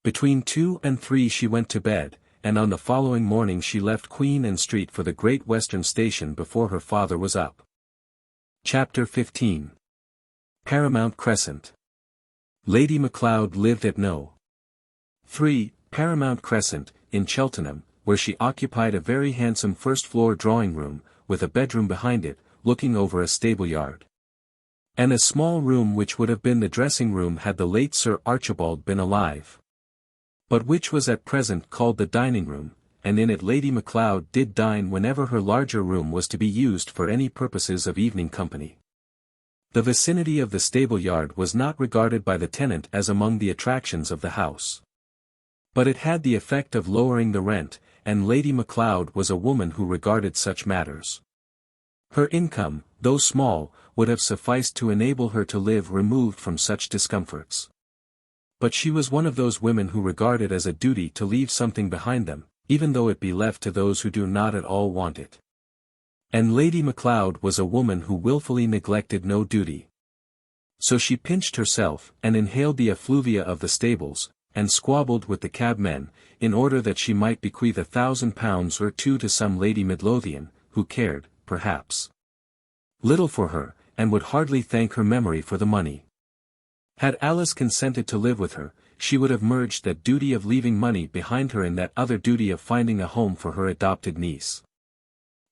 Between 2 and 3 she went to bed, and on the following morning she left Queen Anne Street for the Great Western Station before her father was up. Chapter 15. Paramount Crescent. Lady Macleod lived at No. 3, Paramount Crescent, in Cheltenham, where she occupied a very handsome first-floor drawing-room, with a bedroom behind it, looking over a stable-yard. And a small room which would have been the dressing-room had the late Sir Archibald been alive. But which was at present called the dining-room, and in it Lady Macleod did dine whenever her larger room was to be used for any purposes of evening company. The vicinity of the stable-yard was not regarded by the tenant as among the attractions of the house. But it had the effect of lowering the rent, and Lady Macleod was a woman who regarded such matters. Her income, though small, would have sufficed to enable her to live removed from such discomforts. But she was one of those women who regard it as a duty to leave something behind them, even though it be left to those who do not at all want it. And Lady Macleod was a woman who wilfully neglected no duty. So she pinched herself, and inhaled the effluvia of the stables, and squabbled with the cabmen, in order that she might bequeath £1,000 or 2 to some Lady Midlothian, who cared, perhaps, little for her, and would hardly thank her memory for the money. Had Alice consented to live with her, she would have merged that duty of leaving money behind her in that other duty of finding a home for her adopted niece.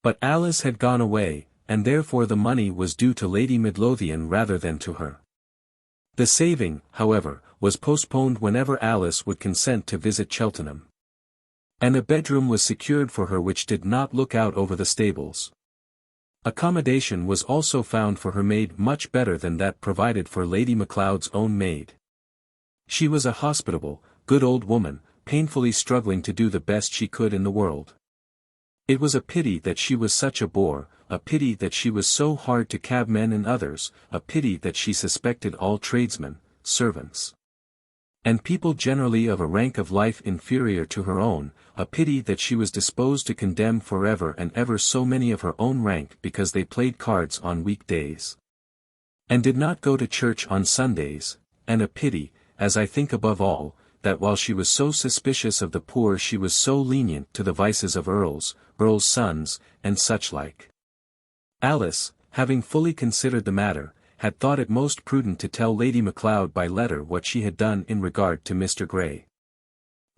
But Alice had gone away, and therefore the money was due to Lady Midlothian rather than to her. The saving, however, was postponed whenever Alice would consent to visit Cheltenham. And a bedroom was secured for her which did not look out over the stables. Accommodation was also found for her maid much better than that provided for Lady Macleod's own maid. She was a hospitable, good old woman, painfully struggling to do the best she could in the world. It was a pity that she was such a bore, a pity that she was so hard to cabmen and others, a pity that she suspected all tradesmen, servants, and people generally of a rank of life inferior to her own, a pity that she was disposed to condemn forever and ever so many of her own rank because they played cards on week-days, and did not go to church on Sundays, and a pity, as I think above all, that while she was so suspicious of the poor she was so lenient to the vices of earls' sons, and such like. Alice, having fully considered the matter, had thought it most prudent to tell Lady Macleod by letter what she had done in regard to Mr. Grey.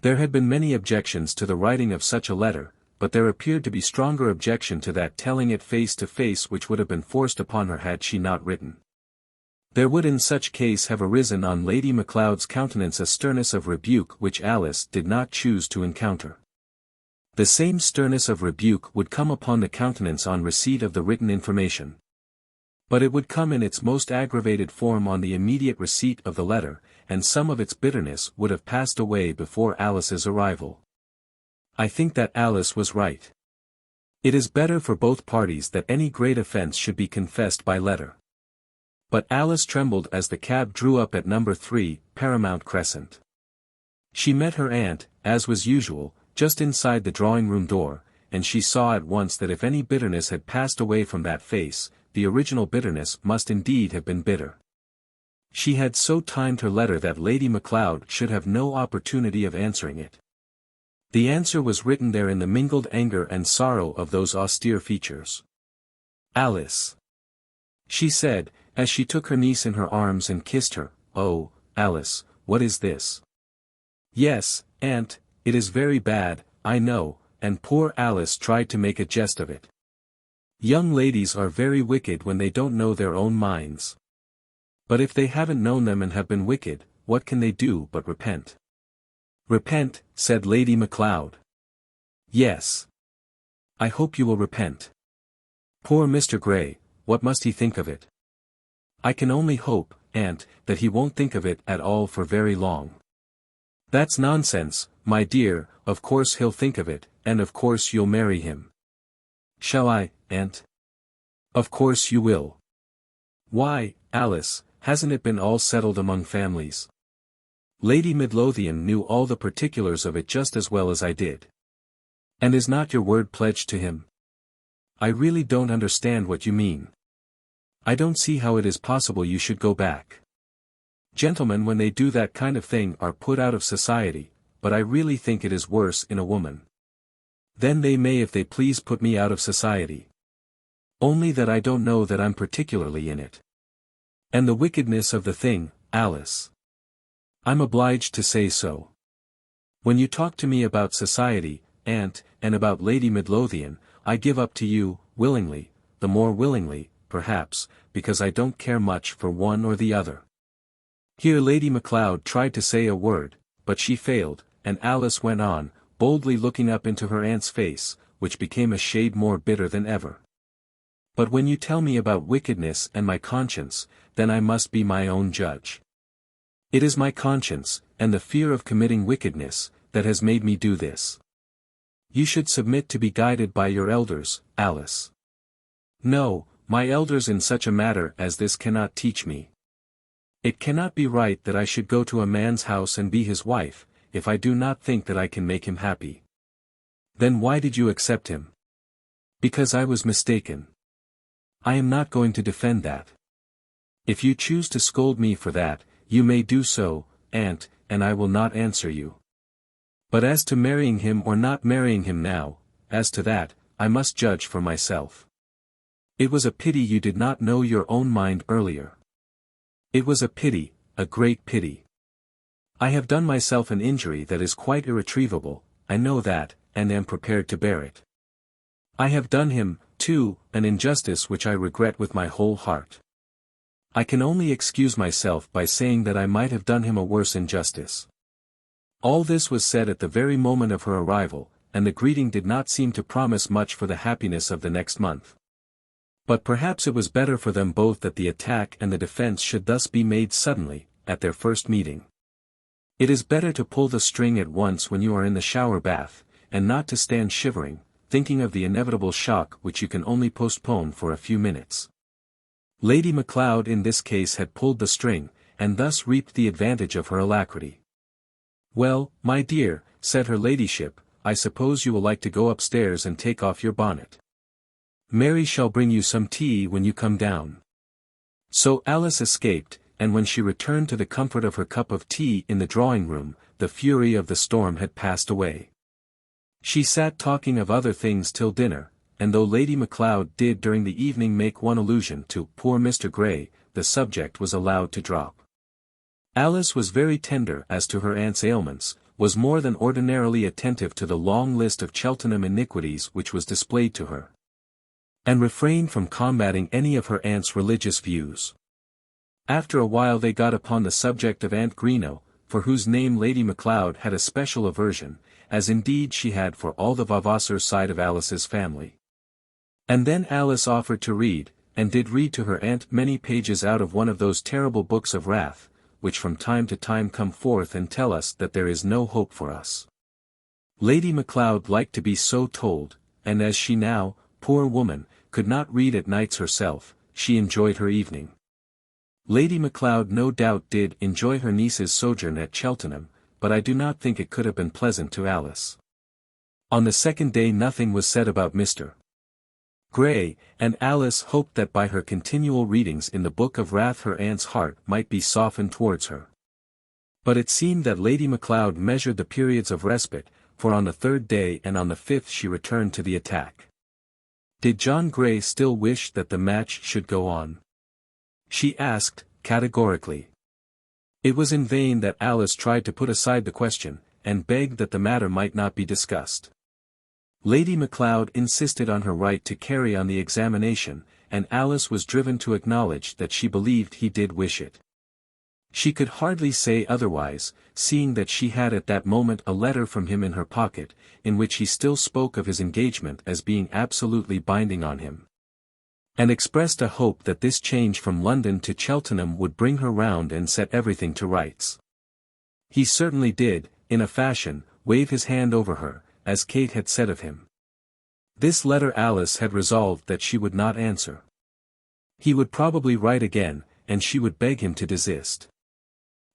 There had been many objections to the writing of such a letter, but there appeared to be stronger objection to that telling it face to face which would have been forced upon her had she not written. There would in such case have arisen on Lady Macleod's countenance a sternness of rebuke which Alice did not choose to encounter. The same sternness of rebuke would come upon the countenance on receipt of the written information. But it would come in its most aggravated form on the immediate receipt of the letter, and some of its bitterness would have passed away before Alice's arrival. I think that Alice was right. It is better for both parties that any great offence should be confessed by letter. But Alice trembled as the cab drew up at No. 3, Paramount Crescent. She met her aunt, as was usual, just inside the drawing-room door, and she saw at once that if any bitterness had passed away from that face, the original bitterness must indeed have been bitter. She had so timed her letter that Lady Macleod should have no opportunity of answering it. The answer was written there in the mingled anger and sorrow of those austere features. "Alice," she said, as she took her niece in her arms and kissed her, "oh, Alice, what is this?" "Yes, aunt, it is very bad, I know," and poor Alice tried to make a jest of it. Young ladies are very wicked when they don't know their own minds. But if they haven't known them and have been wicked, what can they do but repent? "Repent," said Lady Macleod. "Yes. I hope you will repent. Poor Mr. Grey, what must he think of it?" "I can only hope, aunt, that he won't think of it at all for very long." "That's nonsense, my dear, of course he'll think of it, and of course you'll marry him." "Shall I, aunt?" "Of course you will." "Why, Alice, hasn't it been all settled among families? Lady Midlothian knew all the particulars of it just as well as I did. And is not your word pledged to him?" "I really don't understand what you mean. I don't see how it is possible you should go back. Gentlemen when they do that kind of thing are put out of society, but I really think it is worse in a woman. Then they may if they please put me out of society. Only that I don't know that I'm particularly in it. And the wickedness of the thing, Alice. I'm obliged to say so. When you talk to me about society, aunt, and about Lady Midlothian, I give up to you, willingly, the more willingly, perhaps, because I don't care much for one or the other." Here Lady Macleod tried to say a word, but she failed, and Alice went on, boldly looking up into her aunt's face, which became a shade more bitter than ever. "But when you tell me about wickedness and my conscience, then I must be my own judge. It is my conscience, and the fear of committing wickedness, that has made me do this. You should submit to be guided by your elders, Alice." "No, my elders in such a matter as this cannot teach me. It cannot be right that I should go to a man's house and be his wife, if I do not think that I can make him happy." "Then why did you accept him?" "Because I was mistaken. I am not going to defend that. If you choose to scold me for that, you may do so, aunt, and I will not answer you. But as to marrying him or not marrying him now, as to that, I must judge for myself. It was a pity you did not know your own mind earlier. It was a pity, a great pity. I have done myself an injury that is quite irretrievable, I know that, and am prepared to bear it. I have done him, too, an injustice which I regret with my whole heart. I can only excuse myself by saying that I might have done him a worse injustice." All this was said at the very moment of her arrival, and the greeting did not seem to promise much for the happiness of the next month. But perhaps it was better for them both that the attack and the defense should thus be made suddenly, at their first meeting. It is better to pull the string at once when you are in the shower bath, and not to stand shivering, thinking of the inevitable shock which you can only postpone for a few minutes. Lady Macleod in this case had pulled the string, and thus reaped the advantage of her alacrity. "Well, my dear," said her ladyship, "I suppose you will like to go upstairs and take off your bonnet. Mary shall bring you some tea when you come down." So Alice escaped, and when she returned to the comfort of her cup of tea in the drawing-room, the fury of the storm had passed away. She sat talking of other things till dinner, and though Lady Macleod did during the evening make one allusion to poor Mr. Grey, the subject was allowed to drop. Alice was very tender as to her aunt's ailments, was more than ordinarily attentive to the long list of Cheltenham iniquities which was displayed to her, and refrained from combating any of her aunt's religious views. After a while they got upon the subject of Aunt Greenow, for whose name Lady Macleod had a special aversion, as indeed she had for all the Vavasor side of Alice's family. And then Alice offered to read, and did read to her aunt many pages out of one of those terrible books of wrath, which from time to time come forth and tell us that there is no hope for us. Lady Macleod liked to be so told, and as she now, poor woman, could not read at nights herself, she enjoyed her evening. Lady Macleod no doubt did enjoy her niece's sojourn at Cheltenham, but I do not think it could have been pleasant to Alice. On the second day nothing was said about Mr. Grey, and Alice hoped that by her continual readings in the Book of Wrath her aunt's heart might be softened towards her. But it seemed that Lady Macleod measured the periods of respite, for on the third day and on the fifth she returned to the attack. Did John Grey still wish that the match should go on? She asked, categorically. It was in vain that Alice tried to put aside the question, and begged that the matter might not be discussed. Lady Macleod insisted on her right to carry on the examination, and Alice was driven to acknowledge that she believed he did wish it. She could hardly say otherwise, seeing that she had at that moment a letter from him in her pocket, in which he still spoke of his engagement as being absolutely binding on him, and expressed a hope that this change from London to Cheltenham would bring her round and set everything to rights. He certainly did, in a fashion, wave his hand over her, as Kate had said of him. This letter Alice had resolved that she would not answer. He would probably write again, and she would beg him to desist.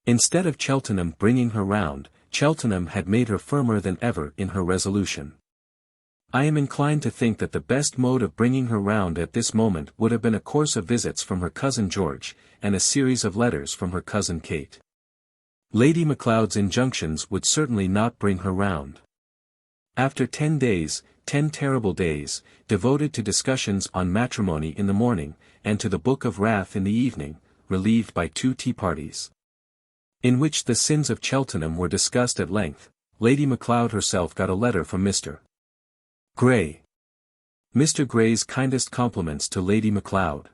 Instead of Cheltenham bringing her round, Cheltenham had made her firmer than ever in her resolution. I am inclined to think that the best mode of bringing her round at this moment would have been a course of visits from her cousin George, and a series of letters from her cousin Kate. Lady Macleod's injunctions would certainly not bring her round. After 10 days, 10 terrible days, devoted to discussions on matrimony in the morning, and to the Book of Wrath in the evening, relieved by 2 tea parties, in which the sins of Cheltenham were discussed at length, Lady Macleod herself got a letter from Mr. Grey. Mr. Grey's kindest compliments to Lady Macleod.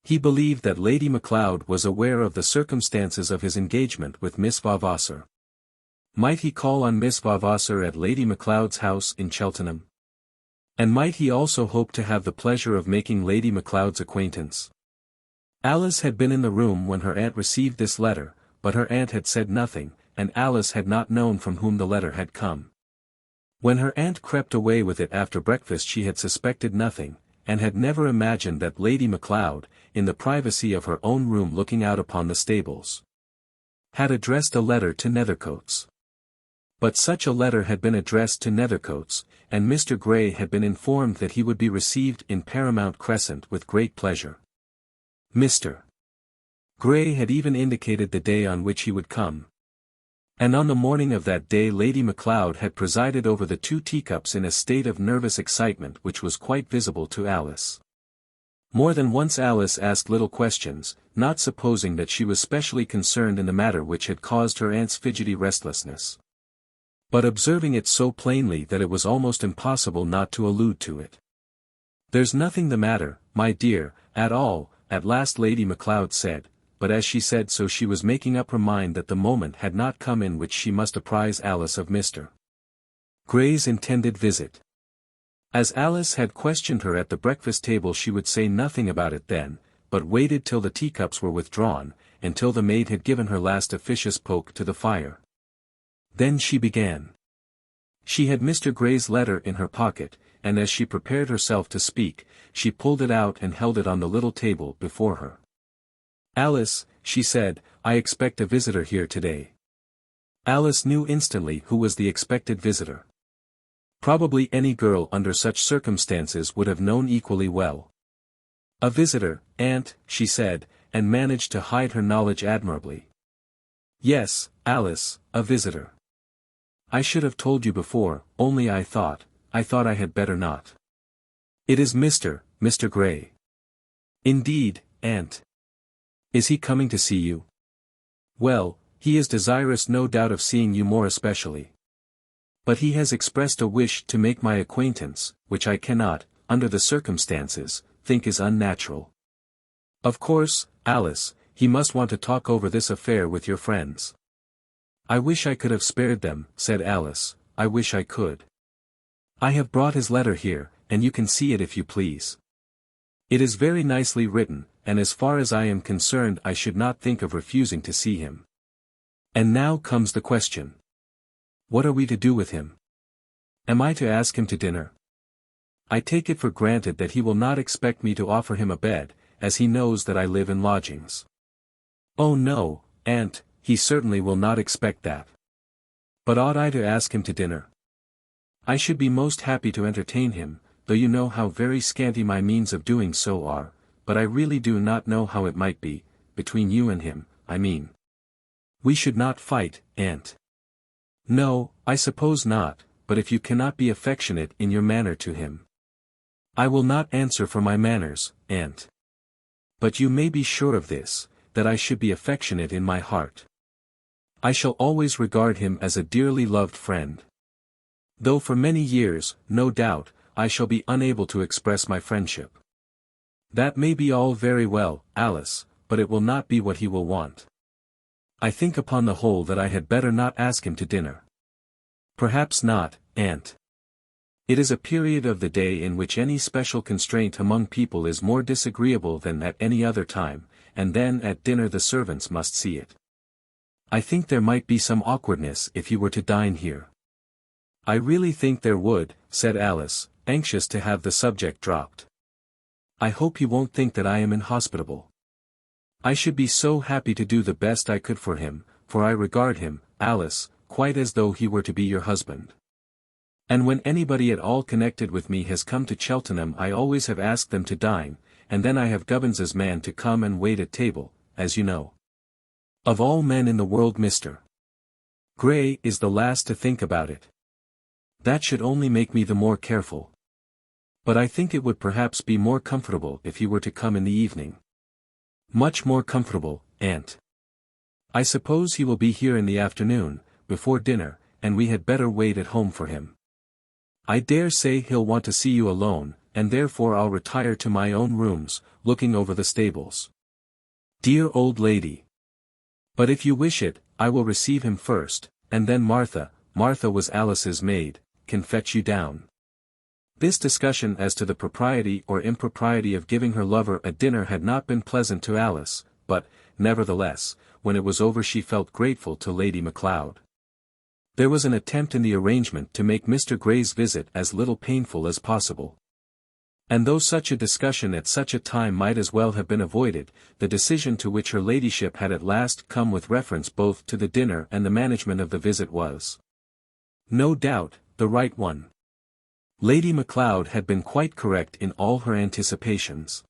He believed that Lady Macleod was aware of the circumstances of his engagement with Miss Vavasor. Might he call on Miss Vavasor at Lady Macleod's house in Cheltenham? And might he also hope to have the pleasure of making Lady Macleod's acquaintance? Alice had been in the room when her aunt received this letter, but her aunt had said nothing, and Alice had not known from whom the letter had come. When her aunt crept away with it after breakfast she had suspected nothing, and had never imagined that Lady Macleod, in the privacy of her own room looking out upon the stables, had addressed a letter to Nethercoats. But such a letter had been addressed to Nethercoats, and Mr. Grey had been informed that he would be received in Paramount Crescent with great pleasure. Mr. Grey had even indicated the day on which he would come. And on the morning of that day Lady Macleod had presided over the 2 teacups in a state of nervous excitement which was quite visible to Alice. More than once Alice asked little questions, not supposing that she was specially concerned in the matter which had caused her aunt's fidgety restlessness, but observing it so plainly that it was almost impossible not to allude to it. "There's nothing the matter, my dear, at all," at last Lady Macleod said, but as she said so she was making up her mind that the moment had not come in which she must apprise Alice of Mr. Grey's intended visit. As Alice had questioned her at the breakfast table she would say nothing about it then, but waited till the teacups were withdrawn, and till the maid had given her last officious poke to the fire. Then she began. She had Mr. Grey's letter in her pocket, and as she prepared herself to speak, she pulled it out and held it on the little table before her. "Alice," she said, "I expect a visitor here today." Alice knew instantly who was the expected visitor. Probably any girl under such circumstances would have known equally well. "A visitor, aunt," she said, and managed to hide her knowledge admirably. "Yes, Alice, a visitor. I should have told you before, only I thought I had better not. It is Mr. Grey." "Indeed, aunt. Is he coming to see you?" "Well, he is desirous no doubt of seeing you more especially. But he has expressed a wish to make my acquaintance, which I cannot, under the circumstances, think is unnatural. Of course, Alice, he must want to talk over this affair with your friends." "I wish I could have spared them," said Alice, "I wish I could. I have brought his letter here, and you can see it if you please. It is very nicely written, and as far as I am concerned I should not think of refusing to see him. And now comes the question. What are we to do with him? Am I to ask him to dinner? I take it for granted that he will not expect me to offer him a bed, as he knows that I live in lodgings." "Oh no, aunt, he certainly will not expect that. But ought I to ask him to dinner? I should be most happy to entertain him, though you know how very scanty my means of doing so are, but I really do not know how it might be, between you and him, I mean. We should not fight, aunt. No, I suppose not, but if you cannot be affectionate in your manner to him. I will not answer for my manners, aunt. But you may be sure of this, that I should be affectionate in my heart. I shall always regard him as a dearly loved friend. Though for many years, no doubt, I shall be unable to express my friendship. That may be all very well, Alice, but it will not be what he will want. I think upon the whole that I had better not ask him to dinner. Perhaps not, aunt. It is a period of the day in which any special constraint among people is more disagreeable than at any other time, and then at dinner the servants must see it. I think there might be some awkwardness if you were to dine here. I really think there would, said Alice, anxious to have the subject dropped. I hope he won't think that I am inhospitable. I should be so happy to do the best I could for him, for I regard him, Alice, quite as though he were to be your husband. And when anybody at all connected with me has come to Cheltenham I always have asked them to dine, and then I have Gubbens's man to come and wait at table, as you know. Of all men in the world Mr. Grey is the last to think about it. That should only make me the more careful. But I think it would perhaps be more comfortable if he were to come in the evening. Much more comfortable, aunt. I suppose he will be here in the afternoon, before dinner, and we had better wait at home for him. I dare say he'll want to see you alone, and therefore I'll retire to my own rooms, looking over the stables. Dear old lady! But if you wish it, I will receive him first, and then Martha was Alice's maid, can fetch you down. This discussion as to the propriety or impropriety of giving her lover a dinner had not been pleasant to Alice, but, nevertheless, when it was over she felt grateful to Lady Macleod. There was an attempt in the arrangement to make Mr. Grey's visit as little painful as possible. And though such a discussion at such a time might as well have been avoided, the decision to which her ladyship had at last come with reference both to the dinner and the management of the visit was, no doubt, the right one. Lady Macleod had been quite correct in all her anticipations.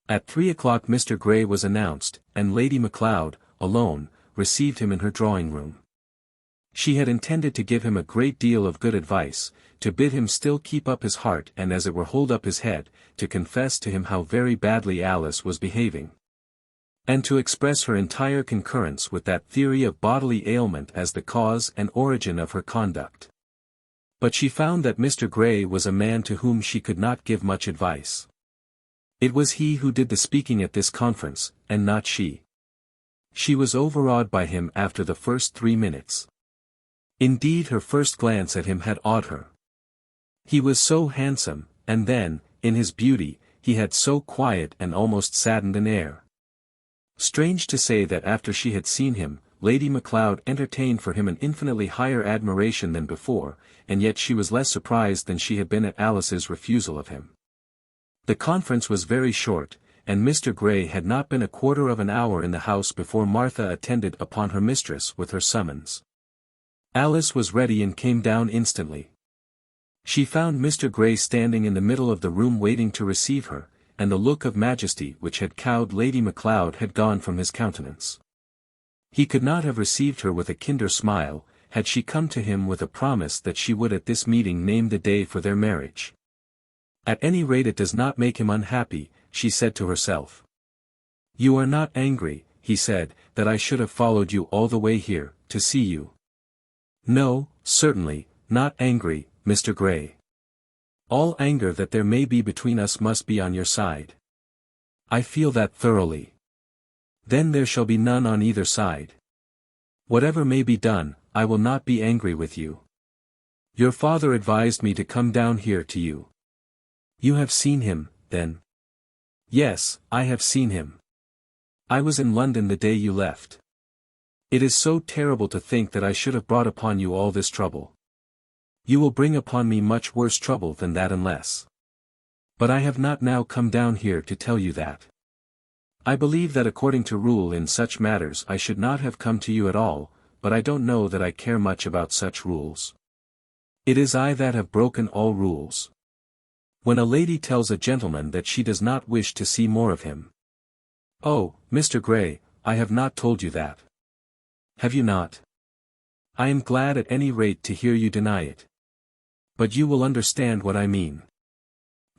At 3 o'clock Mr. Grey was announced, and Lady Macleod, alone, received him in her drawing-room. She had intended to give him a great deal of good advice, to bid him still keep up his heart and as it were hold up his head, to confess to him how very badly Alice was behaving, and to express her entire concurrence with that theory of bodily ailment as the cause and origin of her conduct. But she found that Mr. Grey was a man to whom she could not give much advice. It was he who did the speaking at this conference, and not she. She was overawed by him after the first 3 minutes. Indeed her first glance at him had awed her. He was so handsome, and then, in his beauty, he had so quiet and almost saddened an air. Strange to say that after she had seen him, Lady Macleod entertained for him an infinitely higher admiration than before, and yet she was less surprised than she had been at Alice's refusal of him. The conference was very short, and Mr. Grey had not been a quarter of an hour in the house before Martha attended upon her mistress with her summons. Alice was ready and came down instantly. She found Mr. Grey standing in the middle of the room waiting to receive her, and the look of majesty which had cowed Lady Macleod had gone from his countenance. He could not have received her with a kinder smile, had she come to him with a promise that she would at this meeting name the day for their marriage. At any rate it does not make him unhappy, she said to herself. You are not angry, he said, that I should have followed you all the way here, to see you. No, certainly, not angry, Mr. Grey. All anger that there may be between us must be on your side. I feel that thoroughly. Then there shall be none on either side. Whatever may be done, I will not be angry with you. Your father advised me to come down here to you. You have seen him, then? Yes, I have seen him. I was in London the day you left. It is so terrible to think that I should have brought upon you all this trouble. You will bring upon me much worse trouble than that unless. But I have not now come down here to tell you that. I believe that according to rule in such matters I should not have come to you at all, but I don't know that I care much about such rules. It is I that have broken all rules. When a lady tells a gentleman that she does not wish to see more of him. Oh, Mr. Gray, I have not told you that. Have you not? I am glad at any rate to hear you deny it. But you will understand what I mean.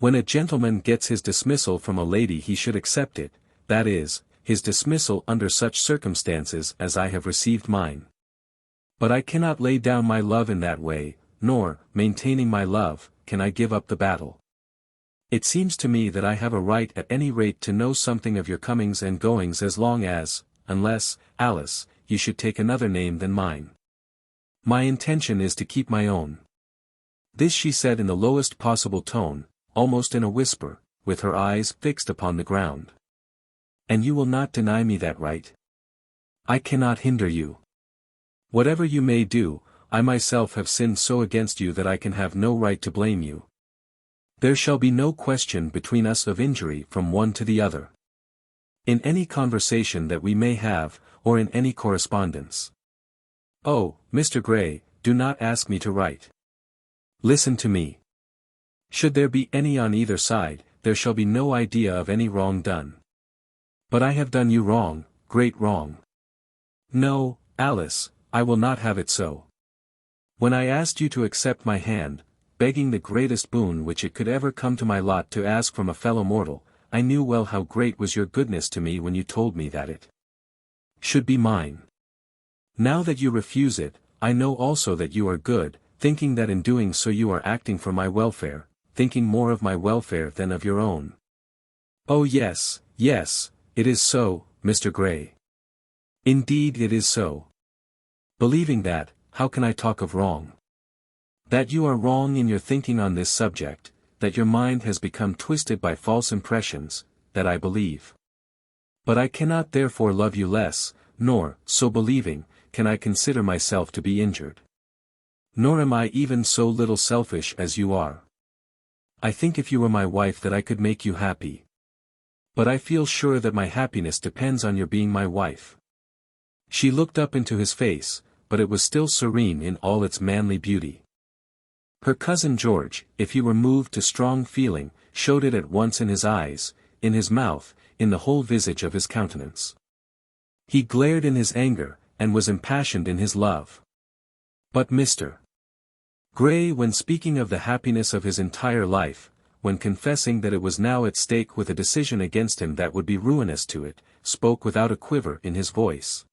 When a gentleman gets his dismissal from a lady he should accept it, that is, his dismissal under such circumstances as I have received mine. But I cannot lay down my love in that way, nor, maintaining my love, can I give up the battle. It seems to me that I have a right at any rate to know something of your comings and goings as long as, unless, Alice, you should take another name than mine. My intention is to keep my own. This she said in the lowest possible tone, almost in a whisper, with her eyes fixed upon the ground. And you will not deny me that right? I cannot hinder you. Whatever you may do, I myself have sinned so against you that I can have no right to blame you. There shall be no question between us of injury from one to the other. In any conversation that we may have, or in any correspondence. Oh, Mr. Gray, do not ask me to write. Listen to me. Should there be any on either side, there shall be no idea of any wrong done. But I have done you wrong, great wrong. No, Alice, I will not have it so. When I asked you to accept my hand, begging the greatest boon which it could ever come to my lot to ask from a fellow mortal, I knew well how great was your goodness to me when you told me that it should be mine. Now that you refuse it, I know also that you are good, thinking that in doing so you are acting for my welfare, thinking more of my welfare than of your own. Oh yes, yes, it is so, Mr. Gray. Indeed it is so. Believing that, how can I talk of wrong? That you are wrong in your thinking on this subject, that your mind has become twisted by false impressions, that I believe. But I cannot therefore love you less, nor, so believing, can I consider myself to be injured. Nor am I even so little selfish as you are. I think if you were my wife that I could make you happy. But I feel sure that my happiness depends on your being my wife. She looked up into his face, but it was still serene in all its manly beauty. Her cousin George, if he were moved to strong feeling, showed it at once in his eyes, in his mouth, in the whole visage of his countenance. He glared in his anger, and was impassioned in his love. But Mr. Gray, when speaking of the happiness of his entire life, when confessing that it was now at stake with a decision against him that would be ruinous to it, spoke without a quiver in his voice.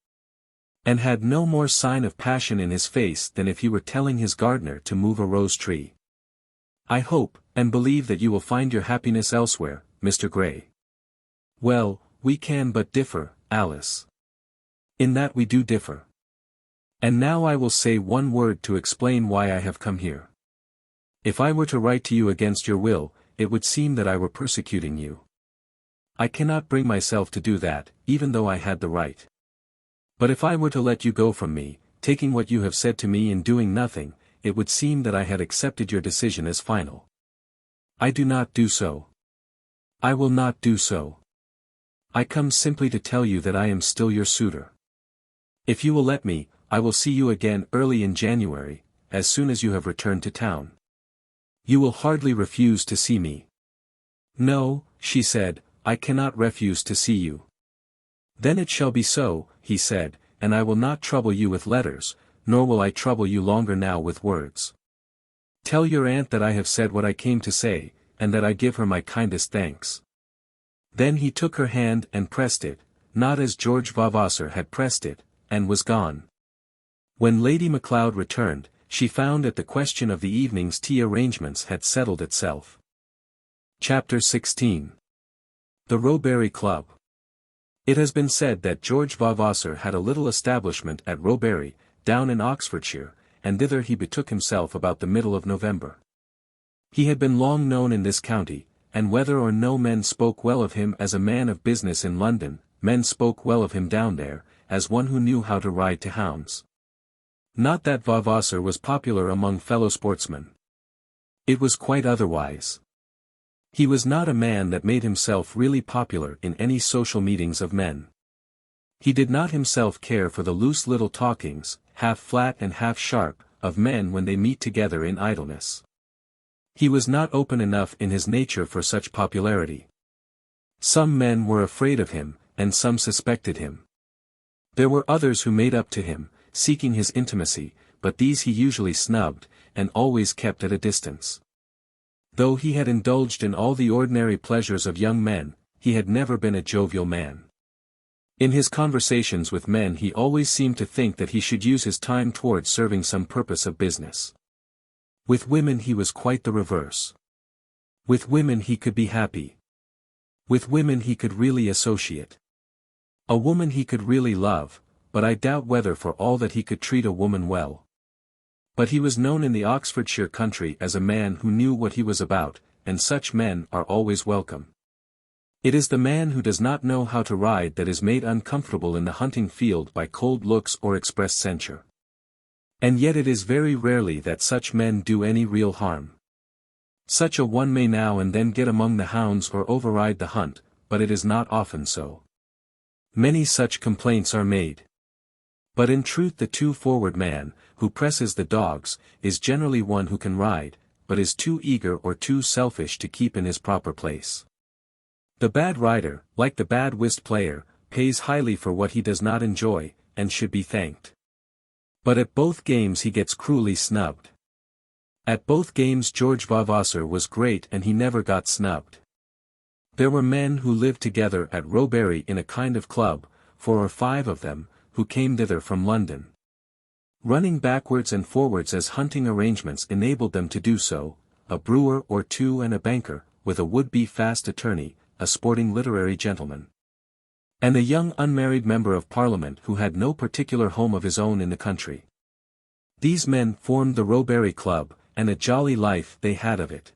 And had no more sign of passion in his face than if he were telling his gardener to move a rose tree. I hope, and believe that you will find your happiness elsewhere, Mr. Gray. Well, we can but differ, Alice. In that we do differ. And now I will say one word to explain why I have come here. If I were to write to you against your will, it would seem that I were persecuting you. I cannot bring myself to do that, even though I had the right. But if I were to let you go from me, taking what you have said to me and doing nothing, it would seem that I had accepted your decision as final. I do not do so. I will not do so. I come simply to tell you that I am still your suitor. If you will let me, I will see you again early in January, as soon as you have returned to town. You will hardly refuse to see me. No, she said, I cannot refuse to see you. Then it shall be so, he said, and I will not trouble you with letters, nor will I trouble you longer now with words. Tell your aunt that I have said what I came to say, and that I give her my kindest thanks. Then he took her hand and pressed it, not as George Vavasor had pressed it, and was gone. When Lady Macleod returned, she found that the question of the evening's tea arrangements had settled itself. Chapter 16. The Roebury Club. It has been said that George Vavasor had a little establishment at Roebury, down in Oxfordshire, and thither he betook himself about the middle of November. He had been long known in this county, and whether or no men spoke well of him as a man of business in London, men spoke well of him down there, as one who knew how to ride to hounds. Not that Vavasor was popular among fellow sportsmen. It was quite otherwise. He was not a man that made himself really popular in any social meetings of men. He did not himself care for the loose little talkings, half flat and half sharp, of men when they meet together in idleness. He was not open enough in his nature for such popularity. Some men were afraid of him, and some suspected him. There were others who made up to him, seeking his intimacy, but these he usually snubbed, and always kept at a distance. Though he had indulged in all the ordinary pleasures of young men, he had never been a jovial man. In his conversations with men he always seemed to think that he should use his time towards serving some purpose of business. With women he was quite the reverse. With women he could be happy. With women he could really associate. A woman he could really love, but I doubt whether for all that he could treat a woman well. But he was known in the Oxfordshire country as a man who knew what he was about, and such men are always welcome. It is the man who does not know how to ride that is made uncomfortable in the hunting field by cold looks or expressed censure. And yet it is very rarely that such men do any real harm. Such a one may now and then get among the hounds or override the hunt, but it is not often so. Many such complaints are made. But in truth the too forward man, who presses the dogs, is generally one who can ride, but is too eager or too selfish to keep in his proper place. The bad rider, like the bad whist player, pays highly for what he does not enjoy, and should be thanked. But at both games he gets cruelly snubbed. At both games George Vavasor was great and he never got snubbed. There were men who lived together at Roebury in a kind of club, 4 or 5 of them, who came thither from London. Running backwards and forwards as hunting arrangements enabled them to do so, a brewer or two and a banker, with a would-be fast attorney, a sporting literary gentleman, and a young unmarried member of Parliament who had no particular home of his own in the country. These men formed the Roebury Club, and a jolly life they had of it.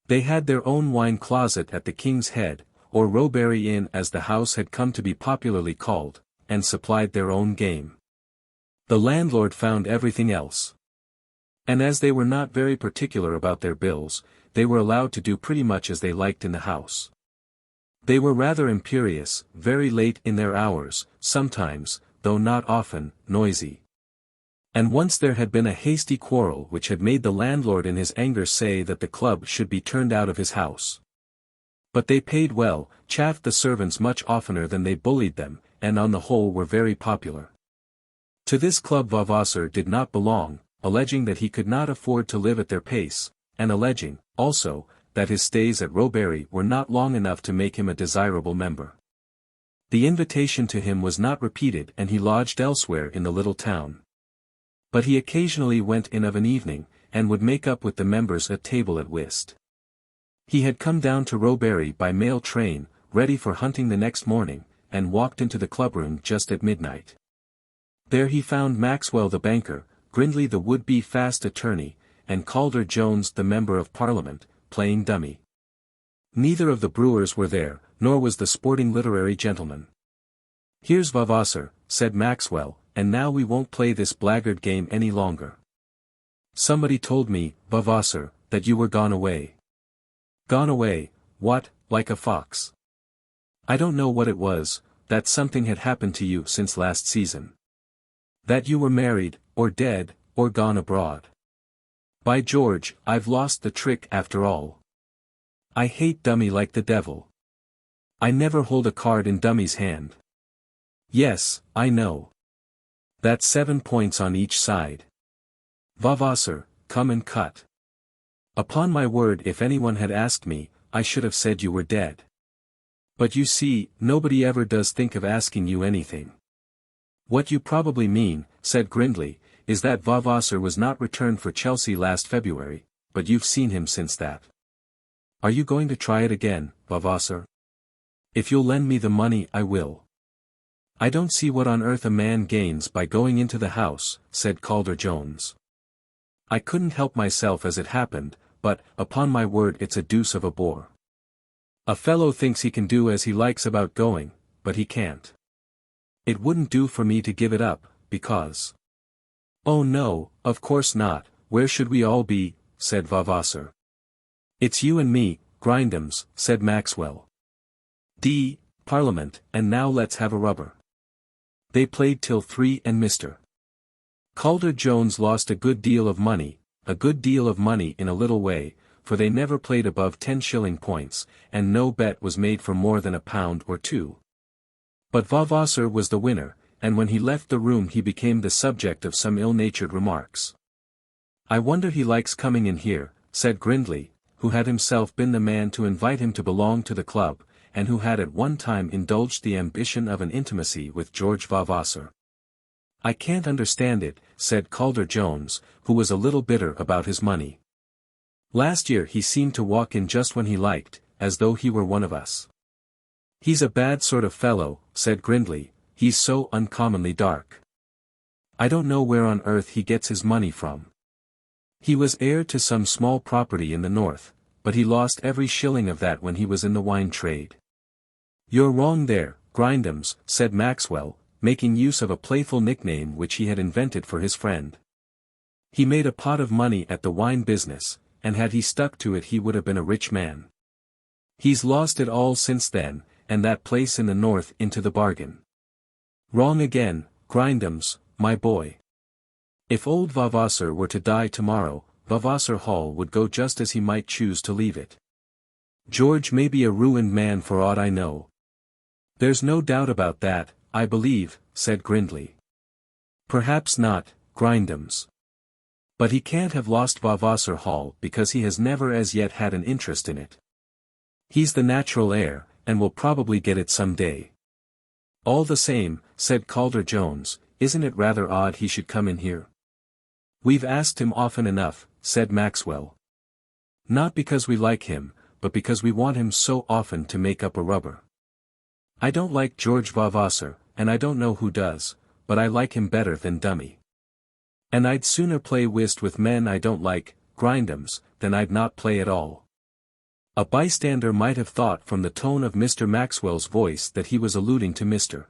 They had their own wine closet at the King's Head, or Roebury Inn as the house had come to be popularly called, and supplied their own game. The landlord found everything else. And as they were not very particular about their bills, they were allowed to do pretty much as they liked in the house. They were rather imperious, very late in their hours, sometimes, though not often, noisy. And once there had been a hasty quarrel which had made the landlord in his anger say that the club should be turned out of his house. But they paid well, chaffed the servants much oftener than they bullied them, and on the whole were very popular. To this club Vavasor did not belong, alleging that he could not afford to live at their pace, and alleging, also, that his stays at Roebury were not long enough to make him a desirable member. The invitation to him was not repeated and he lodged elsewhere in the little town. But he occasionally went in of an evening, and would make up with the members at table at whist. He had come down to Roebury by mail train, ready for hunting the next morning, and walked into the clubroom just at midnight. There he found Maxwell the banker, Grindley the would-be fast attorney, and Calder Jones the member of Parliament, playing dummy. Neither of the brewers were there, nor was the sporting literary gentleman. "Here's Vavasor," said Maxwell, "and now we won't play this blackguard game any longer. Somebody told me, Vavasor, that you were gone away." "Gone away, what, like a fox?" "I don't know what it was, that something had happened to you since last season. That you were married, or dead, or gone abroad. By George, I've lost the trick after all. I hate dummy like the devil. I never hold a card in dummy's hand. Yes, I know. That's 7 points on each side. Vavasor, come and cut. Upon my word, if anyone had asked me, I should have said you were dead. But you see, nobody ever does think of asking you anything." "What you probably mean," said Grindley, "is that Vavasor was not returned for Chelsea last February, but you've seen him since that. Are you going to try it again, Vavasor?" "If you'll lend me the money I will." "I don't see what on earth a man gains by going into the house," said Calder Jones. "I couldn't help myself as it happened, but, upon my word, it's a deuce of a bore. A fellow thinks he can do as he likes about going, but he can't. It wouldn't do for me to give it up, because—" "Oh no, of course not, where should we all be?" said Vavasor. "It's you and me, Grindums," said Maxwell. "D. Parliament, and now let's have a rubber." They played till 3 and Mr. Calder Jones lost a good deal of money in a little way, for they never played above 10-shilling points, and no bet was made for more than £1 or £2. But Vavasor was the winner, and when he left the room he became the subject of some ill-natured remarks. "I wonder he likes coming in here," said Grindley, who had himself been the man to invite him to belong to the club, and who had at one time indulged the ambition of an intimacy with George Vavasor. "I can't understand it," said Calder Jones, who was a little bitter about his money. "Last year he seemed to walk in just when he liked, as though he were one of us." "He's a bad sort of fellow," said Grindley, "he's so uncommonly dark. I don't know where on earth he gets his money from. He was heir to some small property in the north, but he lost every shilling of that when he was in the wine trade." "You're wrong there, Grindums," said Maxwell, making use of a playful nickname which he had invented for his friend. "He made a pot of money at the wine business, and had he stuck to it he would have been a rich man. He's lost it all since then, and that place in the north into the bargain." "Wrong again, Grindums, my boy. If old Vavasor were to die tomorrow, Vavasor Hall would go just as he might choose to leave it. George may be a ruined man for aught I know." "There's no doubt about that, I believe," said Grindley. "Perhaps not, Grindums. But he can't have lost Vavasor Hall because he has never as yet had an interest in it. He's the natural heir, and will probably get it some day." "All the same," said Calder Jones, "isn't it rather odd he should come in here?" "We've asked him often enough," said Maxwell. "Not because we like him, but because we want him so often to make up a rubber. I don't like George Vavasor, and I don't know who does, but I like him better than dummy. And I'd sooner play whist with men I don't like, Grindums, than I'd not play at all." A bystander might have thought from the tone of Mr. Maxwell's voice that he was alluding to Mr.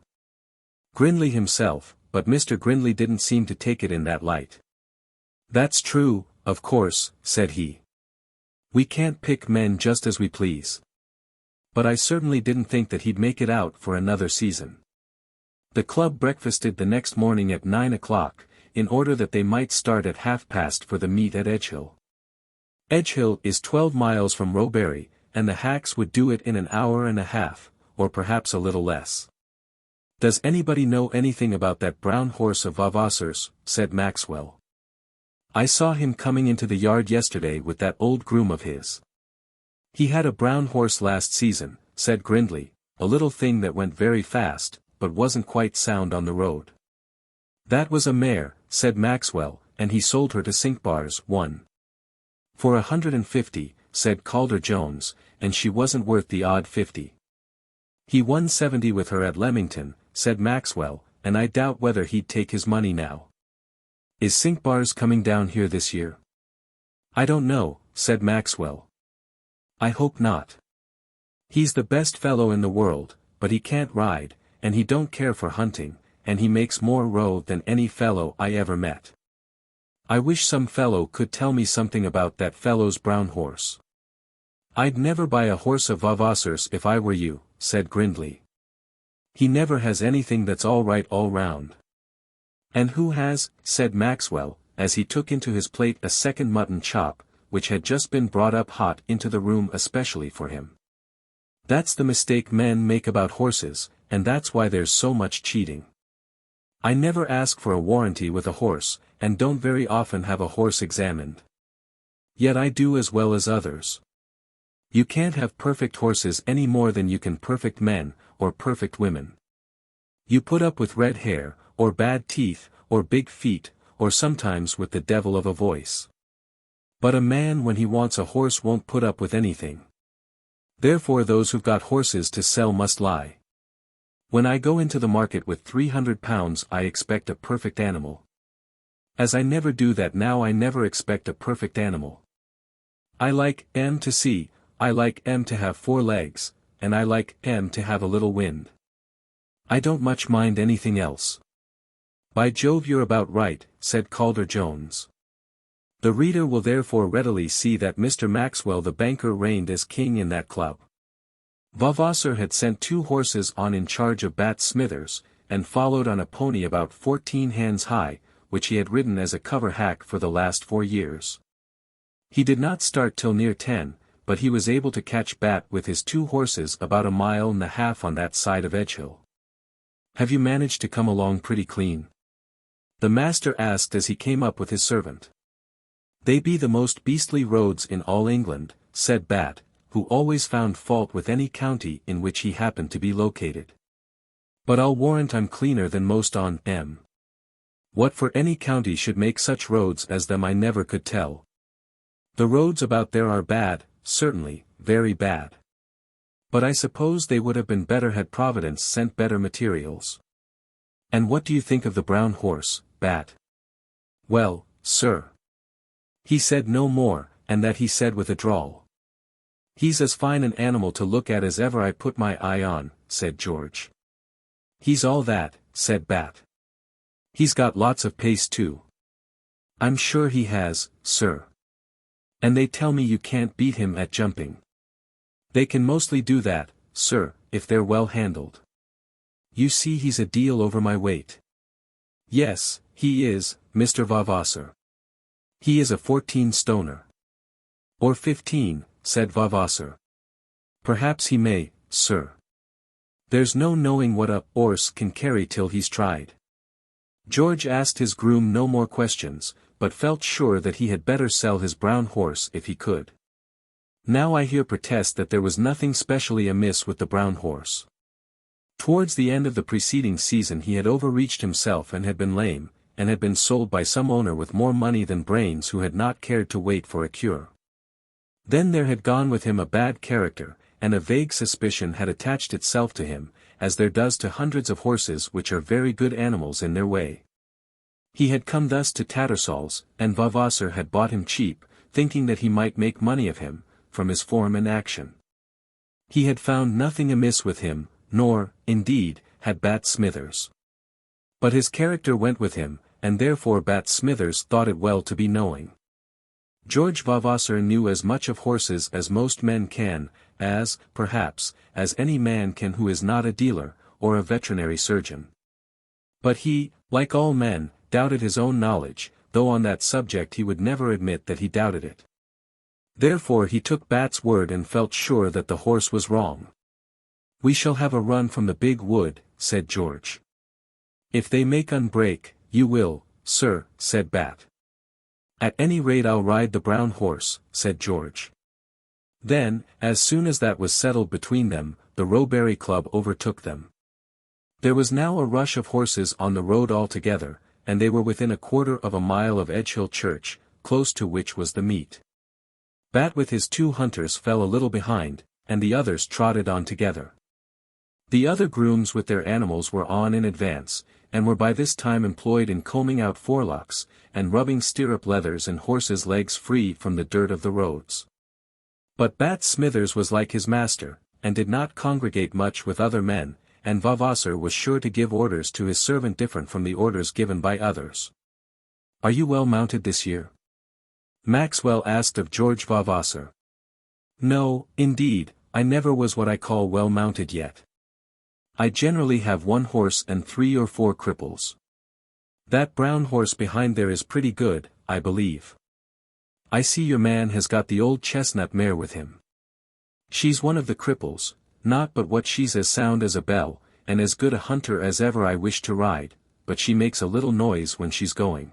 Grindley himself, but Mr. Grindley didn't seem to take it in that light. "That's true, of course," said he. "We can't pick men just as we please. But I certainly didn't think that he'd make it out for another season." The club breakfasted the next morning at 9 o'clock, in order that they might start at 1:30 for the meet at Edgehill. Edgehill is 12 miles from Roebury, and the hacks would do it in an hour and a half, or perhaps a little less. "Does anybody know anything about that brown horse of Vavasor's?" said Maxwell. "I saw him coming into the yard yesterday with that old groom of his." "He had a brown horse last season," said Grindley, "a little thing that went very fast, but wasn't quite sound on the road." "That was a mare," said Maxwell, "and he sold her to Cinquebars, won." "For 150, said Calder Jones, "and she wasn't worth the odd 50. "He won 70 with her at Leamington," said Maxwell, "and I doubt whether he'd take his money now. Is Cinquebars coming down here this year?" "I don't know," said Maxwell. "I hope not. He's the best fellow in the world, but he can't ride, and he don't care for hunting, and he makes more row than any fellow I ever met. I wish some fellow could tell me something about that fellow's brown horse." "I'd never buy a horse of Vavasor's if I were you," said Grindley. "He never has anything that's all right all round." "And who has?" said Maxwell, as he took into his plate a second mutton chop, which had just been brought up hot into the room especially for him. "That's the mistake men make about horses, and that's why there's so much cheating. I never ask for a warranty with a horse, and don't very often have a horse examined. Yet I do as well as others. You can't have perfect horses any more than you can perfect men, or perfect women. You put up with red hair, or bad teeth, or big feet, or sometimes with the devil of a voice. But a man when he wants a horse won't put up with anything. Therefore those who've got horses to sell must lie. When I go into the market with £300 I expect a perfect animal. As I never do that now I never expect a perfect animal. I like M to see, I like M to have 4 legs, and I like M to have a little wind. I don't much mind anything else." "By Jove, you're about right," said Calder Jones. The reader will therefore readily see that Mr. Maxwell the banker reigned as king in that club. Vavasor had sent 2 horses on in charge of Bat Smithers, and followed on a pony about 14 hands high, which he had ridden as a cover hack for the last 4 years. He did not start till near 10, but he was able to catch Bat with his 2 horses about 1.5 miles on that side of Edgehill. "Have you managed to come along pretty clean?" the master asked as he came up with his servant. "They be the most beastly roads in all England," said Bat, who always found fault with any county in which he happened to be located. "But I'll warrant I'm cleaner than most on 'em. What for any county should make such roads as them I never could tell. The roads about there are bad, certainly, very bad. But I suppose they would have been better had Providence sent better materials. And what do you think of the brown horse, Bat?" "Well, sir." He said no more, and that he said with a drawl. "He's as fine an animal to look at as ever I put my eye on," said George. "He's all that," said Bat. "He's got lots of pace too." "I'm sure he has, sir. And they tell me you can't beat him at jumping." "They can mostly do that, sir, if they're well handled. You see he's a deal over my weight." "Yes, he is, Mr. Vavasor. He is a 14-stoner. "Or 15, said Vavasor. "Perhaps he may, sir. There's no knowing what a 'orse can carry till he's tried." George asked his groom no more questions, but felt sure that he had better sell his brown horse if he could. Now I hear protest that there was nothing specially amiss with the brown horse. Towards the end of the preceding season he had overreached himself and had been lame, and had been sold by some owner with more money than brains who had not cared to wait for a cure. Then there had gone with him a bad character, and a vague suspicion had attached itself to him, as there does to hundreds of horses which are very good animals in their way. He had come thus to Tattersall's, and Vavasor had bought him cheap, thinking that he might make money of him, from his form and action. He had found nothing amiss with him, nor, indeed, had Bat Smithers. But his character went with him, and therefore Bat Smithers thought it well to be knowing. George Vavasor knew as much of horses as most men can, as, perhaps, as any man can who is not a dealer, or a veterinary surgeon. But he, like all men, doubted his own knowledge, though on that subject he would never admit that he doubted it. Therefore he took Bat's word and felt sure that the horse was wrong. "We shall have a run from the big wood," said George. "If they make unbreak, you will, sir," said Bat. "At any rate I'll ride the brown horse," said George. Then, as soon as that was settled between them, the Roebury Club overtook them. There was now a rush of horses on the road altogether, and they were within 1/4 mile of Edgehill Church, close to which was the meet. Bat with his 2 hunters fell a little behind, and the others trotted on together. The other grooms with their animals were on in advance, and were by this time employed in combing out forelocks, and rubbing stirrup leathers and horses' legs free from the dirt of the roads. But Bat Smithers was like his master, and did not congregate much with other men, and Vavasor was sure to give orders to his servant different from the orders given by others. "Are you well mounted this year?" Maxwell asked of George Vavasor. "No, indeed, I never was what I call well mounted yet. I generally have 1 horse and 3 or 4 cripples. That brown horse behind there is pretty good, I believe. I see your man has got the old chestnut mare with him. She's one of the cripples, not but what she's as sound as a bell, and as good a hunter as ever I wish to ride, but she makes a little noise when she's going.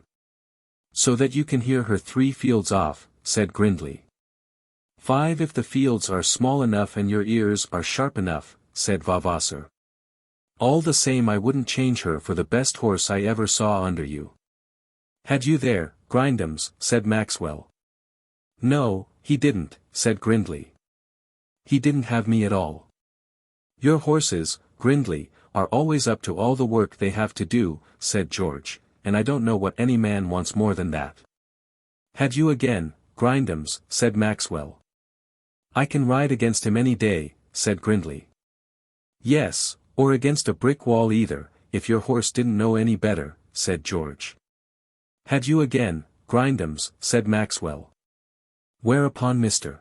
So that you can hear her 3 fields off," said Grindley. "5 if the fields are small enough and your ears are sharp enough," said Vavasor. "All the same I wouldn't change her for the best horse I ever saw under you." "Had you there, Grindums?" said Maxwell. "No, he didn't," said Grindley. "He didn't have me at all." "Your horses, Grindley, are always up to all the work they have to do," said George, "and I don't know what any man wants more than that." "Had you again, Grindums?" said Maxwell. "I can ride against him any day," said Grindley. "Yes, or against a brick wall either, if your horse didn't know any better," said George. "Had you again, Grindums?" said Maxwell. Whereupon Mr.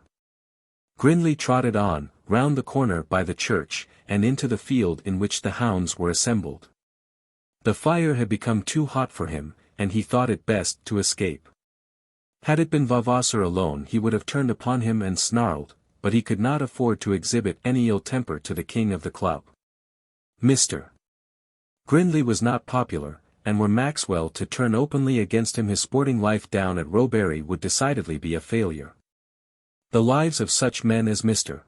Grindley trotted on, round the corner by the church, and into the field in which the hounds were assembled. The fire had become too hot for him, and he thought it best to escape. Had it been Vavasor alone he would have turned upon him and snarled, but he could not afford to exhibit any ill temper to the king of the club. Mr. Grindley was not popular, and were Maxwell to turn openly against him his sporting life down at Roebury would decidedly be a failure. The lives of such men as Mr.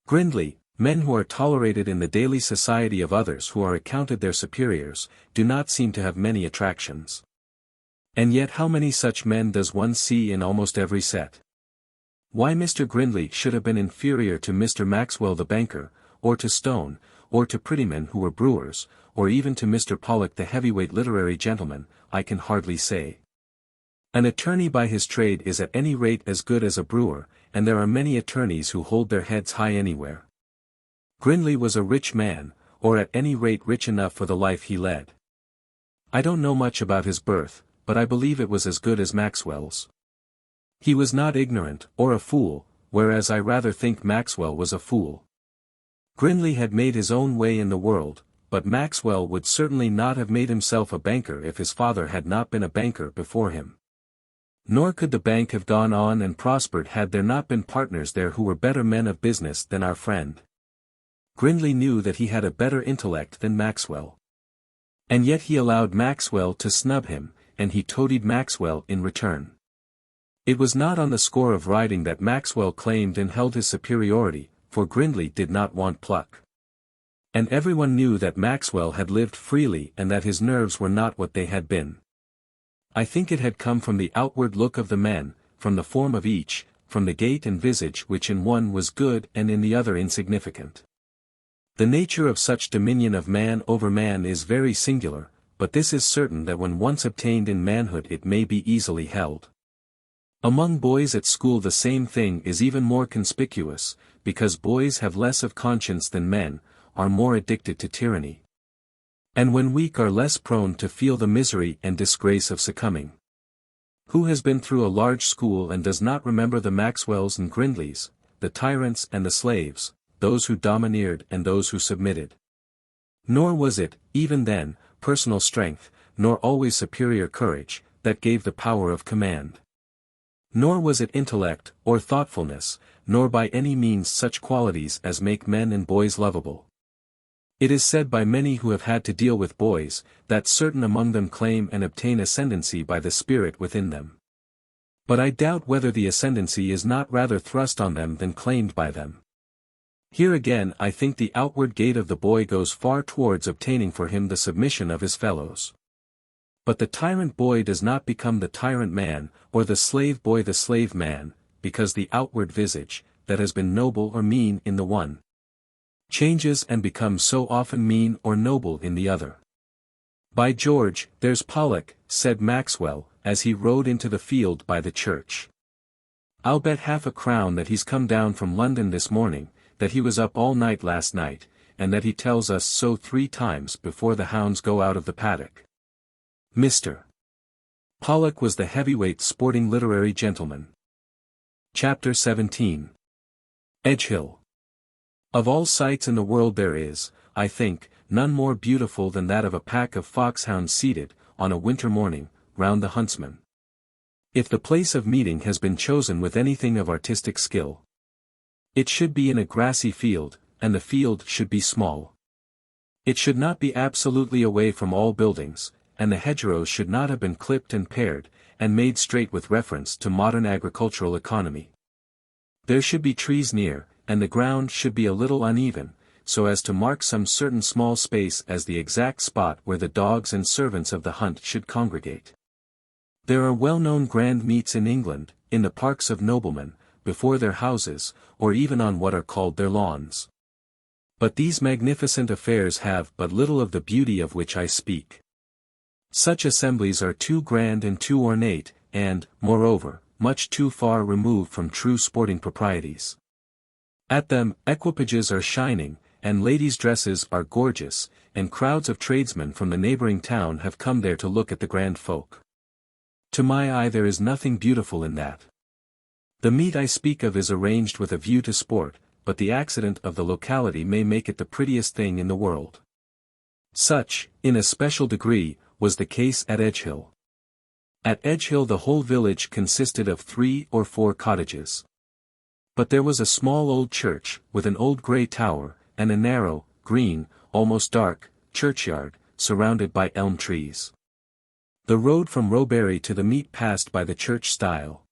Grindley, men who are tolerated in the daily society of others who are accounted their superiors, do not seem to have many attractions. And yet how many such men does one see in almost every set? Why Mr. Grindley should have been inferior to Mr. Maxwell the banker, or to Stone, or to Prettyman who were brewers, or even to Mr. Pollock the heavyweight literary gentleman, I can hardly say. An attorney by his trade is at any rate as good as a brewer, and there are many attorneys who hold their heads high anywhere. Grindley was a rich man, or at any rate rich enough for the life he led. I don't know much about his birth, but I believe it was as good as Maxwell's. He was not ignorant, or a fool, whereas I rather think Maxwell was a fool. Grindley had made his own way in the world, but Maxwell would certainly not have made himself a banker if his father had not been a banker before him. Nor could the bank have gone on and prospered had there not been partners there who were better men of business than our friend. Grindley knew that he had a better intellect than Maxwell. And yet he allowed Maxwell to snub him, and he toadied Maxwell in return. It was not on the score of riding that Maxwell claimed and held his superiority, for Grindley did not want pluck. And everyone knew that Maxwell had lived freely and that his nerves were not what they had been. I think it had come from the outward look of the men, from the form of each, from the gait and visage which in one was good and in the other insignificant. The nature of such dominion of man over man is very singular, but this is certain that when once obtained in manhood it may be easily held. Among boys at school the same thing is even more conspicuous, because boys have less of conscience than men, are more addicted to tyranny. And when weak are less prone to feel the misery and disgrace of succumbing. Who has been through a large school and does not remember the Maxwells and Grindleys, the tyrants and the slaves, those who domineered and those who submitted? Nor was it, even then, personal strength, nor always superior courage, that gave the power of command. Nor was it intellect, or thoughtfulness, nor by any means such qualities as make men and boys lovable. It is said by many who have had to deal with boys, that certain among them claim and obtain ascendancy by the spirit within them. But I doubt whether the ascendancy is not rather thrust on them than claimed by them. Here again I think the outward gait of the boy goes far towards obtaining for him the submission of his fellows. But the tyrant boy does not become the tyrant man, or the slave boy the slave man, because the outward visage, that has been noble or mean in the one, changes and becomes so often mean or noble in the other. By George, there's Pollock, said Maxwell, as he rode into the field by the church. I'll bet half a crown that he's come down from London this morning, that he was up all night last night, and that he tells us so 3 times before the hounds go out of the paddock. Mr. Pollock was the heavyweight sporting literary gentleman. Chapter 17. Edgehill. Of all sights in the world there is, I think, none more beautiful than that of a pack of foxhounds seated, on a winter morning, round the huntsman. If the place of meeting has been chosen with anything of artistic skill, it should be in a grassy field, and the field should be small. It should not be absolutely away from all buildings, and the hedgerows should not have been clipped and pared, and made straight with reference to modern agricultural economy. There should be trees near, and the ground should be a little uneven, so as to mark some certain small space as the exact spot where the dogs and servants of the hunt should congregate. There are well-known grand meets in England, in the parks of noblemen, before their houses, or even on what are called their lawns. But these magnificent affairs have but little of the beauty of which I speak. Such assemblies are too grand and too ornate, and, moreover, much too far removed from true sporting proprieties. At them, equipages are shining, and ladies' dresses are gorgeous, and crowds of tradesmen from the neighboring town have come there to look at the grand folk. To my eye there is nothing beautiful in that. The meet I speak of is arranged with a view to sport, but the accident of the locality may make it the prettiest thing in the world. Such, in a special degree, was the case at Edgehill. At Edgehill the whole village consisted of 3 or 4 cottages. But there was a small old church, with an old grey tower, and a narrow, green, almost dark, churchyard, surrounded by elm trees. The road from Roebury to the meet passed by the church stile.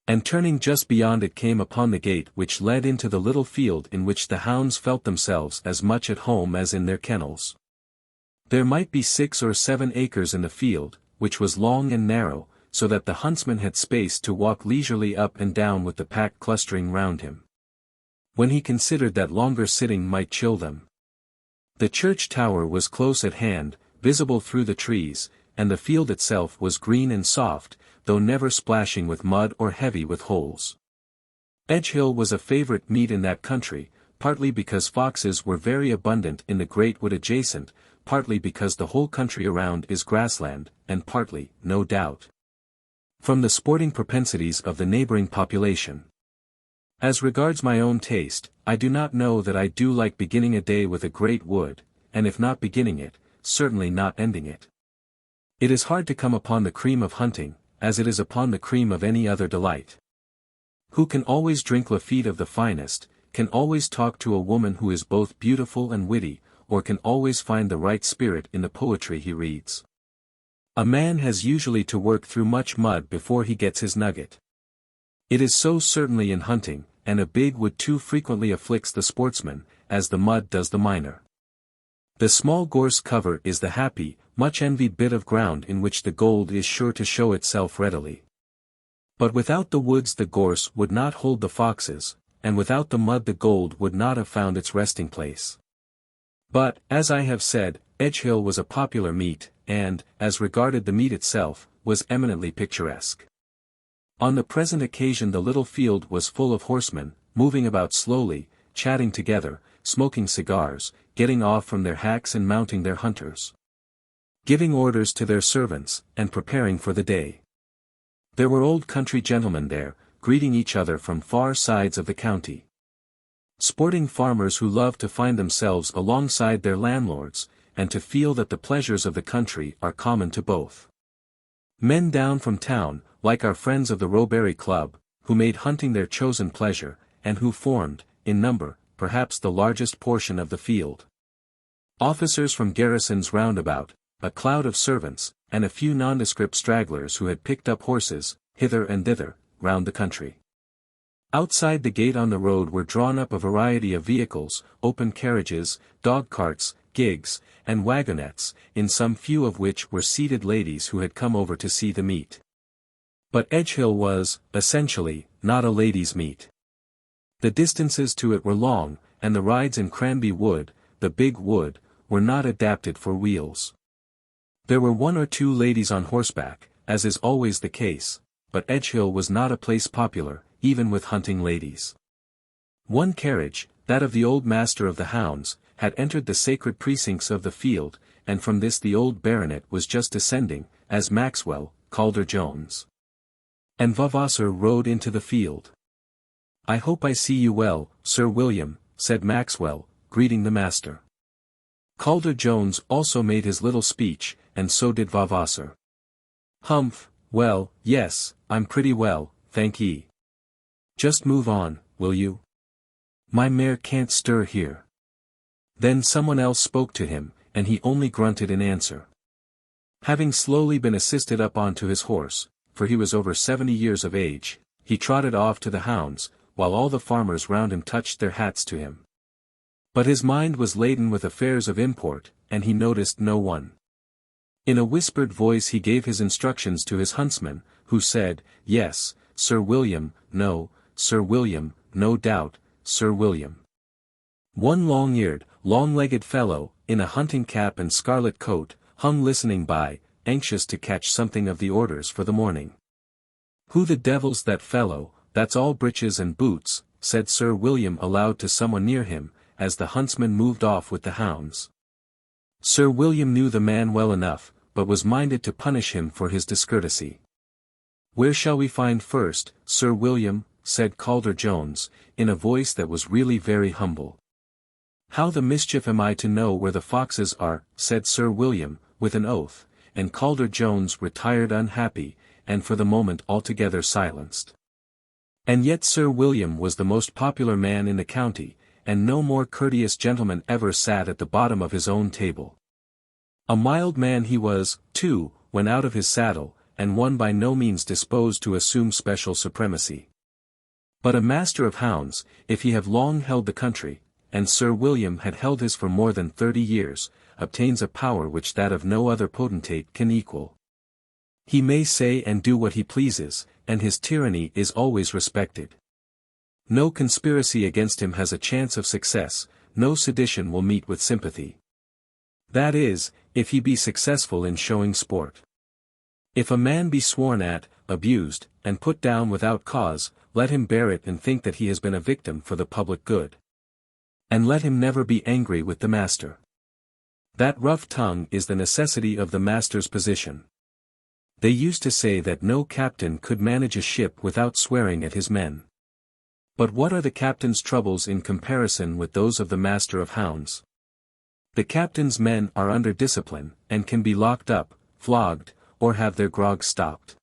And turning just beyond it came upon the gate which led into the little field in which the hounds felt themselves as much at home as in their kennels. There might be 6 or 7 acres in the field, which was long and narrow, so that the huntsman had space to walk leisurely up and down with the pack clustering round him, when he considered that longer sitting might chill them. The church tower was close at hand, visible through the trees, and the field itself was green and soft, though never splashing with mud or heavy with holes. Edgehill was a favourite meet in that country, partly because foxes were very abundant in the great wood adjacent, partly because the whole country around is grassland, and partly, no doubt, from the sporting propensities of the neighbouring population. As regards my own taste, I do not know that I do like beginning a day with a great wood, and if not beginning it, certainly not ending it. It is hard to come upon the cream of hunting, as it is upon the cream of any other delight. Who can always drink Lafitte of the finest, can always talk to a woman who is both beautiful and witty, or can always find the right spirit in the poetry he reads. A man has usually to work through much mud before he gets his nugget. It is so certainly in hunting, and a big wood too frequently afflicts the sportsman, as the mud does the miner. The small gorse cover is the happy, much envied bit of ground in which the gold is sure to show itself readily. But without the woods the gorse would not hold the foxes, and without the mud the gold would not have found its resting place. But, as I have said, Edgehill was a popular meet, and, as regarded the meet itself, was eminently picturesque. On the present occasion the little field was full of horsemen, moving about slowly, chatting together, smoking cigars, getting off from their hacks and mounting their hunters, giving orders to their servants, and preparing for the day. There were old country gentlemen there, greeting each other from far sides of the county. Sporting farmers who loved to find themselves alongside their landlords, and to feel that the pleasures of the country are common to both. Men down from town, like our friends of the Roebury Club, who made hunting their chosen pleasure, and who formed, in number, perhaps the largest portion of the field. Officers from garrisons round about, a cloud of servants, and a few nondescript stragglers who had picked up horses, hither and thither, round the country. Outside the gate on the road were drawn up a variety of vehicles, open carriages, dog-carts, gigs, and wagonettes, in some few of which were seated ladies who had come over to see the meet. But Edgehill was, essentially, not a ladies' meet. The distances to it were long, and the rides in Cranby Wood, the big wood, were not adapted for wheels. There were 1 or 2 ladies on horseback, as is always the case, but Edgehill was not a place popular, even with hunting ladies. One carriage, that of the old master of the hounds, had entered the sacred precincts of the field, and from this the old baronet was just descending, as Maxwell, Calder Jones, and Vavasor rode into the field. "I hope I see you well, Sir William," said Maxwell, greeting the master. Calder Jones also made his little speech, and so did Vavasor. "Humph, well, yes, I'm pretty well, thank ye. Just move on, will you? My mare can't stir here." Then someone else spoke to him, and he only grunted in answer. Having slowly been assisted up onto his horse, for he was over 70 years of age, he trotted off to the hounds, while all the farmers round him touched their hats to him. But his mind was laden with affairs of import, and he noticed no one. In a whispered voice he gave his instructions to his huntsman, who said, "Yes, Sir William, no, Sir William, no doubt, Sir William." One long-eared, long-legged fellow, in a hunting cap and scarlet coat, hung listening by, anxious to catch something of the orders for the morning. "Who the devil's that fellow? That's all breeches and boots," said Sir William aloud to someone near him, as the huntsman moved off with the hounds. Sir William knew the man well enough, but was minded to punish him for his discourtesy. "Where shall we find first, Sir William?" said Calder Jones, in a voice that was really very humble. "How the mischief am I to know where the foxes are?" said Sir William, with an oath, and Calder Jones retired unhappy, and for the moment altogether silenced. And yet Sir William was the most popular man in the county, and no more courteous gentleman ever sat at the bottom of his own table. A mild man he was, too, when out of his saddle, and one by no means disposed to assume special supremacy. But a master of hounds, if he have long held the country, and Sir William had held his for more than 30 years, obtains a power which that of no other potentate can equal. He may say and do what he pleases, and his tyranny is always respected. No conspiracy against him has a chance of success, no sedition will meet with sympathy. That is, if he be successful in showing sport. If a man be sworn at, abused, and put down without cause, let him bear it and think that he has been a victim for the public good. And let him never be angry with the master. That rough tongue is the necessity of the master's position. They used to say that no captain could manage a ship without swearing at his men. But what are the captain's troubles in comparison with those of the master of hounds? The captain's men are under discipline, and can be locked up, flogged, or have their grog stopped.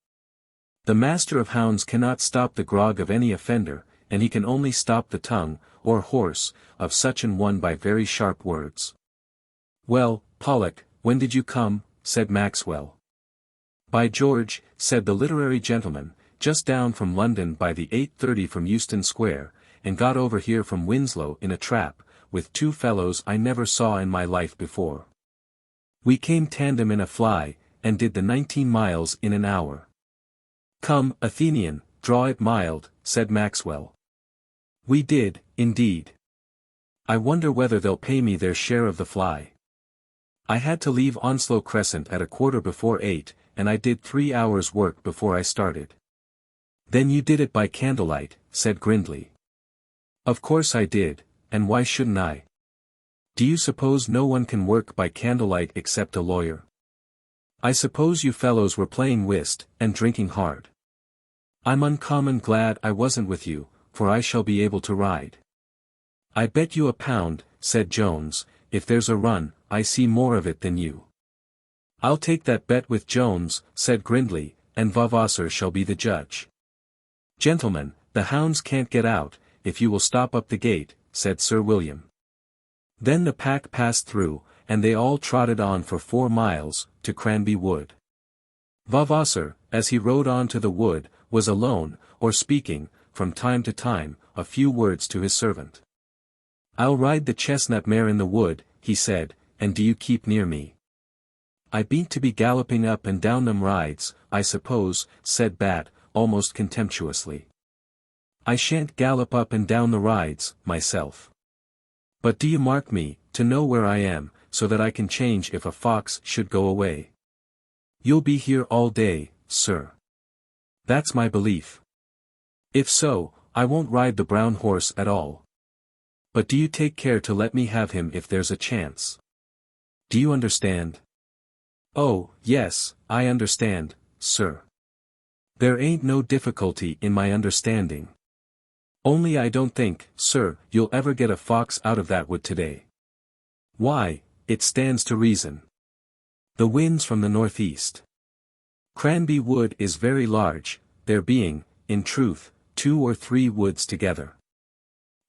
The master of hounds cannot stop the grog of any offender, and he can only stop the tongue, or horse, of such an one by very sharp words. "Well, Pollock, when did you come?" said Maxwell. "By George," said the literary gentleman, "just down from London by the 8:30 from Euston Square, and got over here from Winslow in a trap, with two fellows I never saw in my life before. We came tandem in a fly, and did the 19 miles in an hour." "Come, Athenian, draw it mild," said Maxwell. "We did, indeed. I wonder whether they'll pay me their share of the fly. I had to leave Onslow Crescent at 8:15, and I did 3 hours' work before I started." "Then you did it by candlelight," said Grindley. "Of course I did, and why shouldn't I? Do you suppose no one can work by candlelight except a lawyer? I suppose you fellows were playing whist, and drinking hard. I'm uncommon glad I wasn't with you, for I shall be able to ride." "I bet you £1," said Jones, "if there's a run, I see more of it than you." "I'll take that bet with Jones," said Grindley, "and Vavasor shall be the judge." "Gentlemen, the hounds can't get out, if you will stop up the gate," said Sir William. Then the pack passed through, and they all trotted on for 4 miles, to Cranby Wood. Vavasor, as he rode on to the wood, was alone, or speaking, from time to time, a few words to his servant. "I'll ride the chestnut mare in the wood," he said, "and do you keep near me." "I bean't to be galloping up and down them rides, I suppose," said Bat, almost contemptuously. "I shan't gallop up and down the rides, myself. But do you mark me, to know where I am, so that I can change if a fox should go away? You'll be here all day, sir." "That's my belief. If so, I won't ride the brown horse at all. But do you take care to let me have him if there's a chance. Do you understand?" "Oh, yes, I understand, sir. There ain't no difficulty in my understanding. Only I don't think, sir, you'll ever get a fox out of that wood today." "Why, it stands to reason. The wind's from the northeast. Cranby Wood is very large, there being, in truth, 2 or 3 woods together.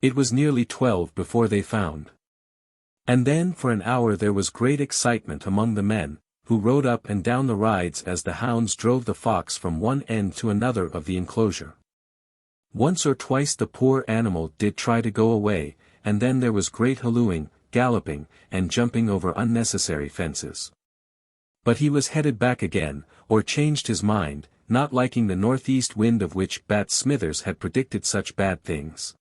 It was nearly 12 before they found. And then for an hour there was great excitement among the men, who rode up and down the rides as the hounds drove the fox from one end to another of the enclosure. Once or twice the poor animal did try to go away, and then there was great hallooing, galloping, and jumping over unnecessary fences. But he was headed back again, or changed his mind, not liking the northeast wind of which Bat Smithers had predicted such bad things.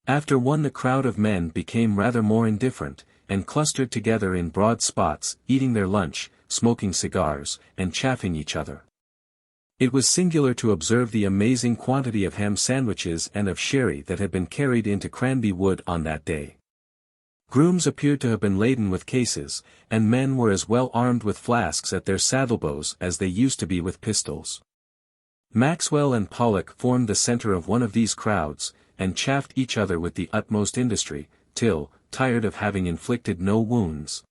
After one the crowd of men became rather more indifferent, and clustered together in broad spots, eating their lunch, smoking cigars, and chaffing each other. It was singular to observe the amazing quantity of ham sandwiches and of sherry that had been carried into Cranby Wood on that day. Grooms appeared to have been laden with cases, and men were as well armed with flasks at their saddlebows as they used to be with pistols. Maxwell and Pollock formed the center of one of these crowds, and chaffed each other with the utmost industry, till, tired of having inflicted no wounds,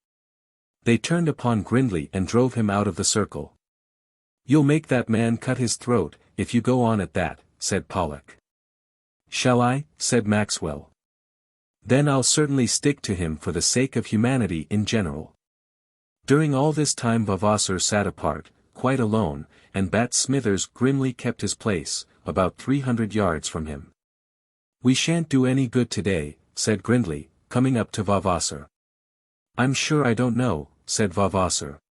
They turned upon Grindley and drove him out of the circle. "You'll make that man cut his throat, if you go on at that," said Pollock. "Shall I?" said Maxwell. "Then I'll certainly stick to him for the sake of humanity in general." During all this time Vavasor sat apart, quite alone, and Bat Smithers grimly kept his place, about 300 yards from him. "We shan't do any good today," said Grindley, coming up to Vavasor. "I'm sure I don't know," said Vavasor.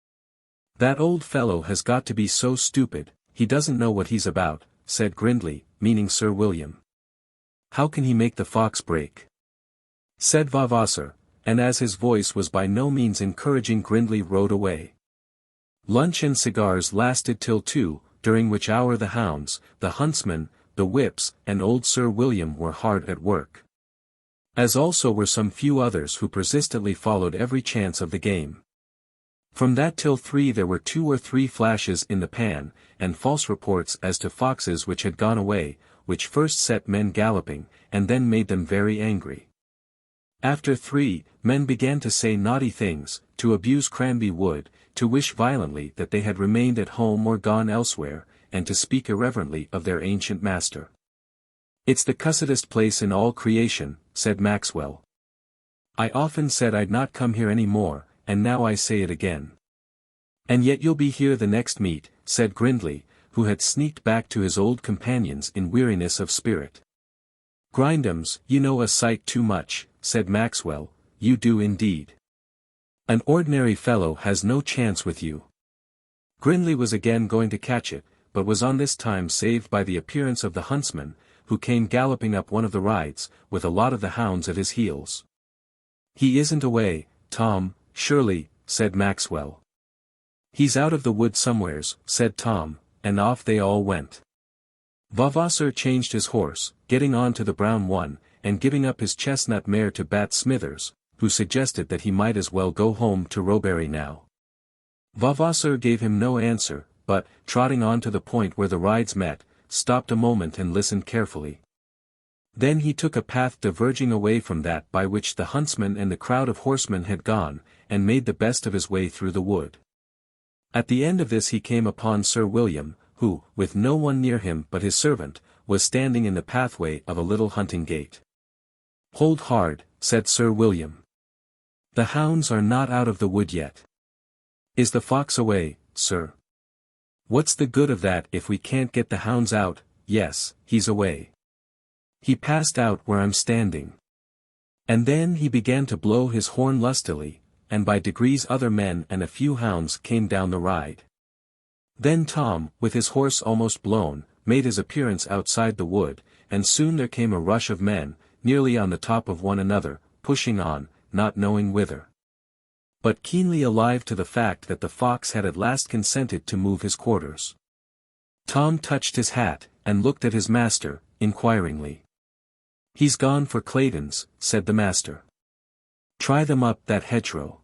"That old fellow has got to be so stupid, he doesn't know what he's about," said Grindley, meaning Sir William. "How can he make the fox break?" said Vavasor, and as his voice was by no means encouraging Grindley rode away. Lunch and cigars lasted till 2, during which hour the hounds, the huntsmen, the whips, and old Sir William were hard at work. As also were some few others who persistently followed every chance of the game. From that till 3 there were 2 or 3 flashes in the pan, and false reports as to foxes which had gone away, which first set men galloping, and then made them very angry. After 3, men began to say naughty things, to abuse Cranby Wood, to wish violently that they had remained at home or gone elsewhere, and to speak irreverently of their ancient master. "It's the cussedest place in all creation," said Maxwell. "I often said I'd not come here any more, and now I say it again." "And yet you'll be here the next meet," said Grindley, who had sneaked back to his old companions in weariness of spirit. "Grindums, you know a sight too much," said Maxwell, "you do indeed. An ordinary fellow has no chance with you." Grindley was again going to catch it, but was on this time saved by the appearance of the huntsman, who came galloping up one of the rides, with a lot of the hounds at his heels. "He isn't away, Tom, surely," said Maxwell. "He's out of the wood somewheres," said Tom, and off they all went. Vavasor changed his horse, getting on to the brown one, and giving up his chestnut mare to Bat Smithers, who suggested that he might as well go home to Roebury now. Vavasor gave him no answer, but, trotting on to the point where the rides met, stopped a moment and listened carefully. Then he took a path diverging away from that by which the huntsman and the crowd of horsemen had gone, and made the best of his way through the wood. At the end of this he came upon Sir William, who, with no one near him but his servant, was standing in the pathway of a little hunting gate. "Hold hard," said Sir William. "The hounds are not out of the wood yet." "Is the fox away, sir?" "What's the good of that if we can't get the hounds out?" "Yes, he's away. He passed out where I'm standing." And then he began to blow his horn lustily, and by degrees other men and a few hounds came down the ride. Then Tom, with his horse almost blown, made his appearance outside the wood, and soon there came a rush of men, nearly on the top of one another, pushing on, not knowing whither, but keenly alive to the fact that the fox had at last consented to move his quarters. Tom touched his hat, and looked at his master, inquiringly. "He's gone for Claydon's," said the master. "Try them up that hedgerow."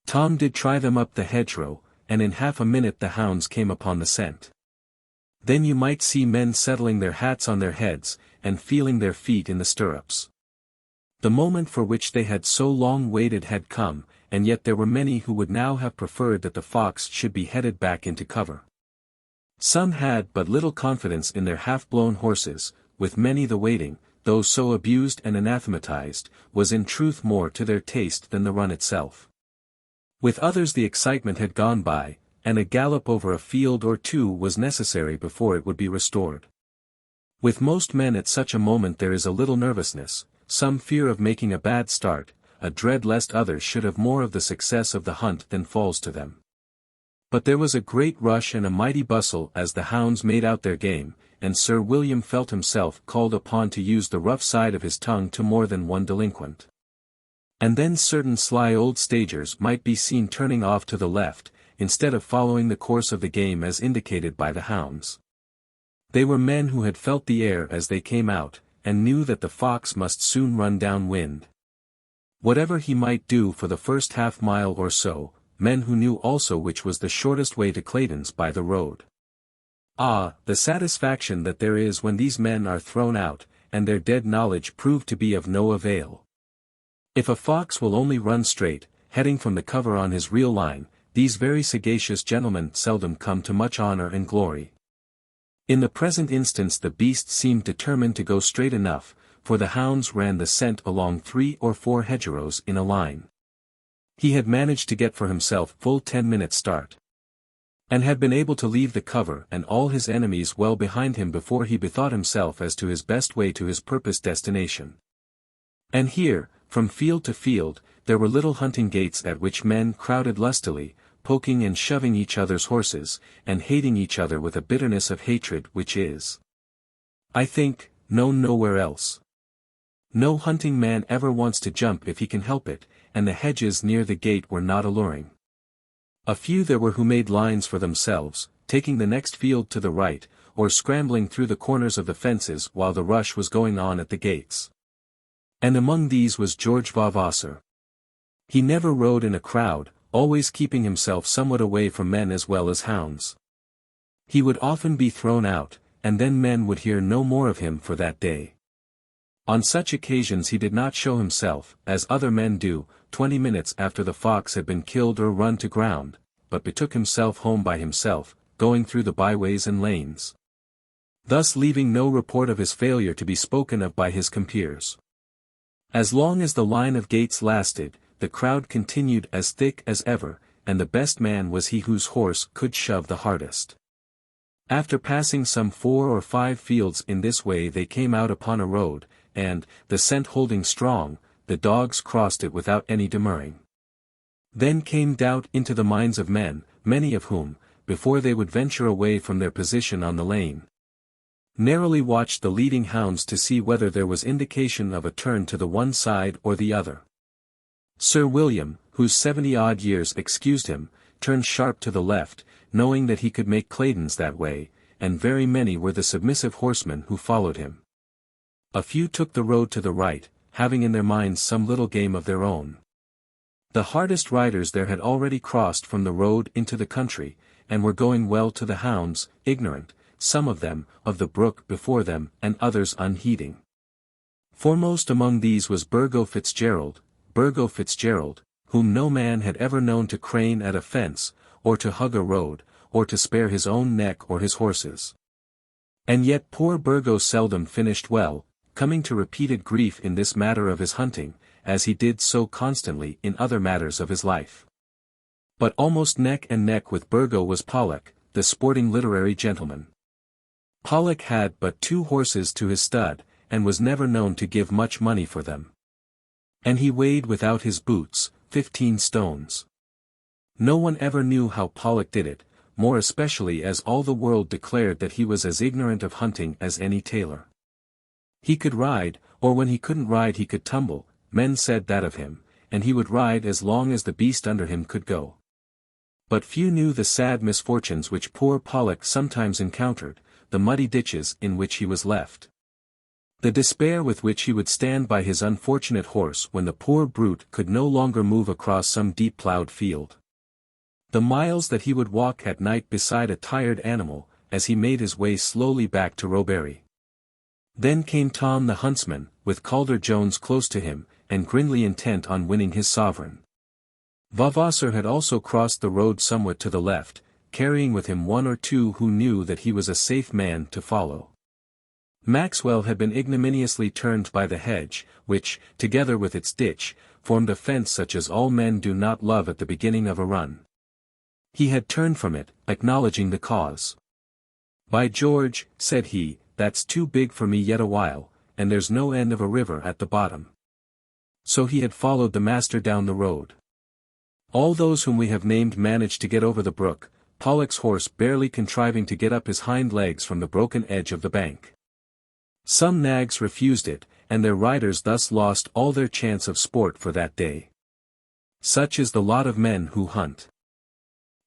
Tom did try them up the hedgerow, and in half a minute the hounds came upon the scent. Then you might see men settling their hats on their heads, and feeling their feet in the stirrups. The moment for which they had so long waited had come, and yet there were many who would now have preferred that the fox should be headed back into cover. Some had but little confidence in their half-blown horses, with many the waiting, though so abused and anathematized, was in truth more to their taste than the run itself. With others the excitement had gone by, and a gallop over a field or 2 was necessary before it would be restored. With most men at such a moment there is a little nervousness, some fear of making a bad start, a dread lest others should have more of the success of the hunt than falls to them. But there was a great rush and a mighty bustle as the hounds made out their game, and Sir William felt himself called upon to use the rough side of his tongue to more than one delinquent. And then certain sly old stagers might be seen turning off to the left, instead of following the course of the game as indicated by the hounds. They were men who had felt the air as they came out, and knew that the fox must soon run down wind. Whatever he might do for the first half-mile or so, men who knew also which was the shortest way to Claydon's by the road. Ah, the satisfaction that there is when these men are thrown out, and their dead knowledge prove to be of no avail. If a fox will only run straight, heading from the cover on his real line, these very sagacious gentlemen seldom come to much honour and glory. In the present instance the beast seemed determined to go straight enough, for the hounds ran the scent along 3 or 4 hedgerows in a line. He had managed to get for himself full 10 minutes' start, and had been able to leave the cover and all his enemies well behind him before he bethought himself as to his best way to his purposed destination. And here, from field to field, there were little hunting gates at which men crowded lustily, poking and shoving each other's horses, and hating each other with a bitterness of hatred which is, I think, known nowhere else. No hunting man ever wants to jump if he can help it, and the hedges near the gate were not alluring. A few there were who made lines for themselves, taking the next field to the right, or scrambling through the corners of the fences while the rush was going on at the gates. And among these was George Vavasor. He never rode in a crowd, always keeping himself somewhat away from men as well as hounds. He would often be thrown out, and then men would hear no more of him for that day. On such occasions he did not show himself, as other men do, 20 minutes after the fox had been killed or run to ground, but betook himself home by himself, going through the byways and lanes, thus leaving no report of his failure to be spoken of by his compeers. As long as the line of gates lasted, the crowd continued as thick as ever, and the best man was he whose horse could shove the hardest. After passing some 4 or 5 fields in this way they came out upon a road, and, the scent holding strong, the dogs crossed it without any demurring. Then came doubt into the minds of men, many of whom, before they would venture away from their position on the lane, narrowly watched the leading hounds to see whether there was indication of a turn to the one side or the other. Sir William, whose 70-odd years excused him, turned sharp to the left, knowing that he could make Claydon's that way, and very many were the submissive horsemen who followed him. A few took the road to the right, having in their minds some little game of their own. The hardest riders there had already crossed from the road into the country, and were going well to the hounds, ignorant, some of them, of the brook before them, and others unheeding. Foremost among these was Burgo Fitzgerald, whom no man had ever known to crane at a fence, or to hug a road, or to spare his own neck or his horse's. And yet poor Burgo seldom finished well, coming to repeated grief in this matter of his hunting, as he did so constantly in other matters of his life. But almost neck and neck with Burgo was Pollock, the sporting literary gentleman. Pollock had but 2 horses to his stud, and was never known to give much money for them. And he weighed without his boots, 15 stones. No one ever knew how Pollock did it, more especially as all the world declared that he was as ignorant of hunting as any tailor. He could ride, or when he couldn't ride he could tumble, men said that of him, and he would ride as long as the beast under him could go. But few knew the sad misfortunes which poor Pollock sometimes encountered, the muddy ditches in which he was left, the despair with which he would stand by his unfortunate horse when the poor brute could no longer move across some deep ploughed field, the miles that he would walk at night beside a tired animal, as he made his way slowly back to Roebury. Then came Tom the huntsman, with Calder Jones close to him, and Grindley intent on winning his sovereign. Vavasor had also crossed the road somewhat to the left, carrying with him 1 or 2 who knew that he was a safe man to follow. Maxwell had been ignominiously turned by the hedge, which, together with its ditch, formed a fence such as all men do not love at the beginning of a run. He had turned from it, acknowledging the cause. "By George," said he, "that's too big for me yet awhile, and there's no end of a river at the bottom." So he had followed the master down the road. All those whom we have named managed to get over the brook, Pollock's horse barely contriving to get up his hind legs from the broken edge of the bank. Some nags refused it, and their riders thus lost all their chance of sport for that day. Such is the lot of men who hunt.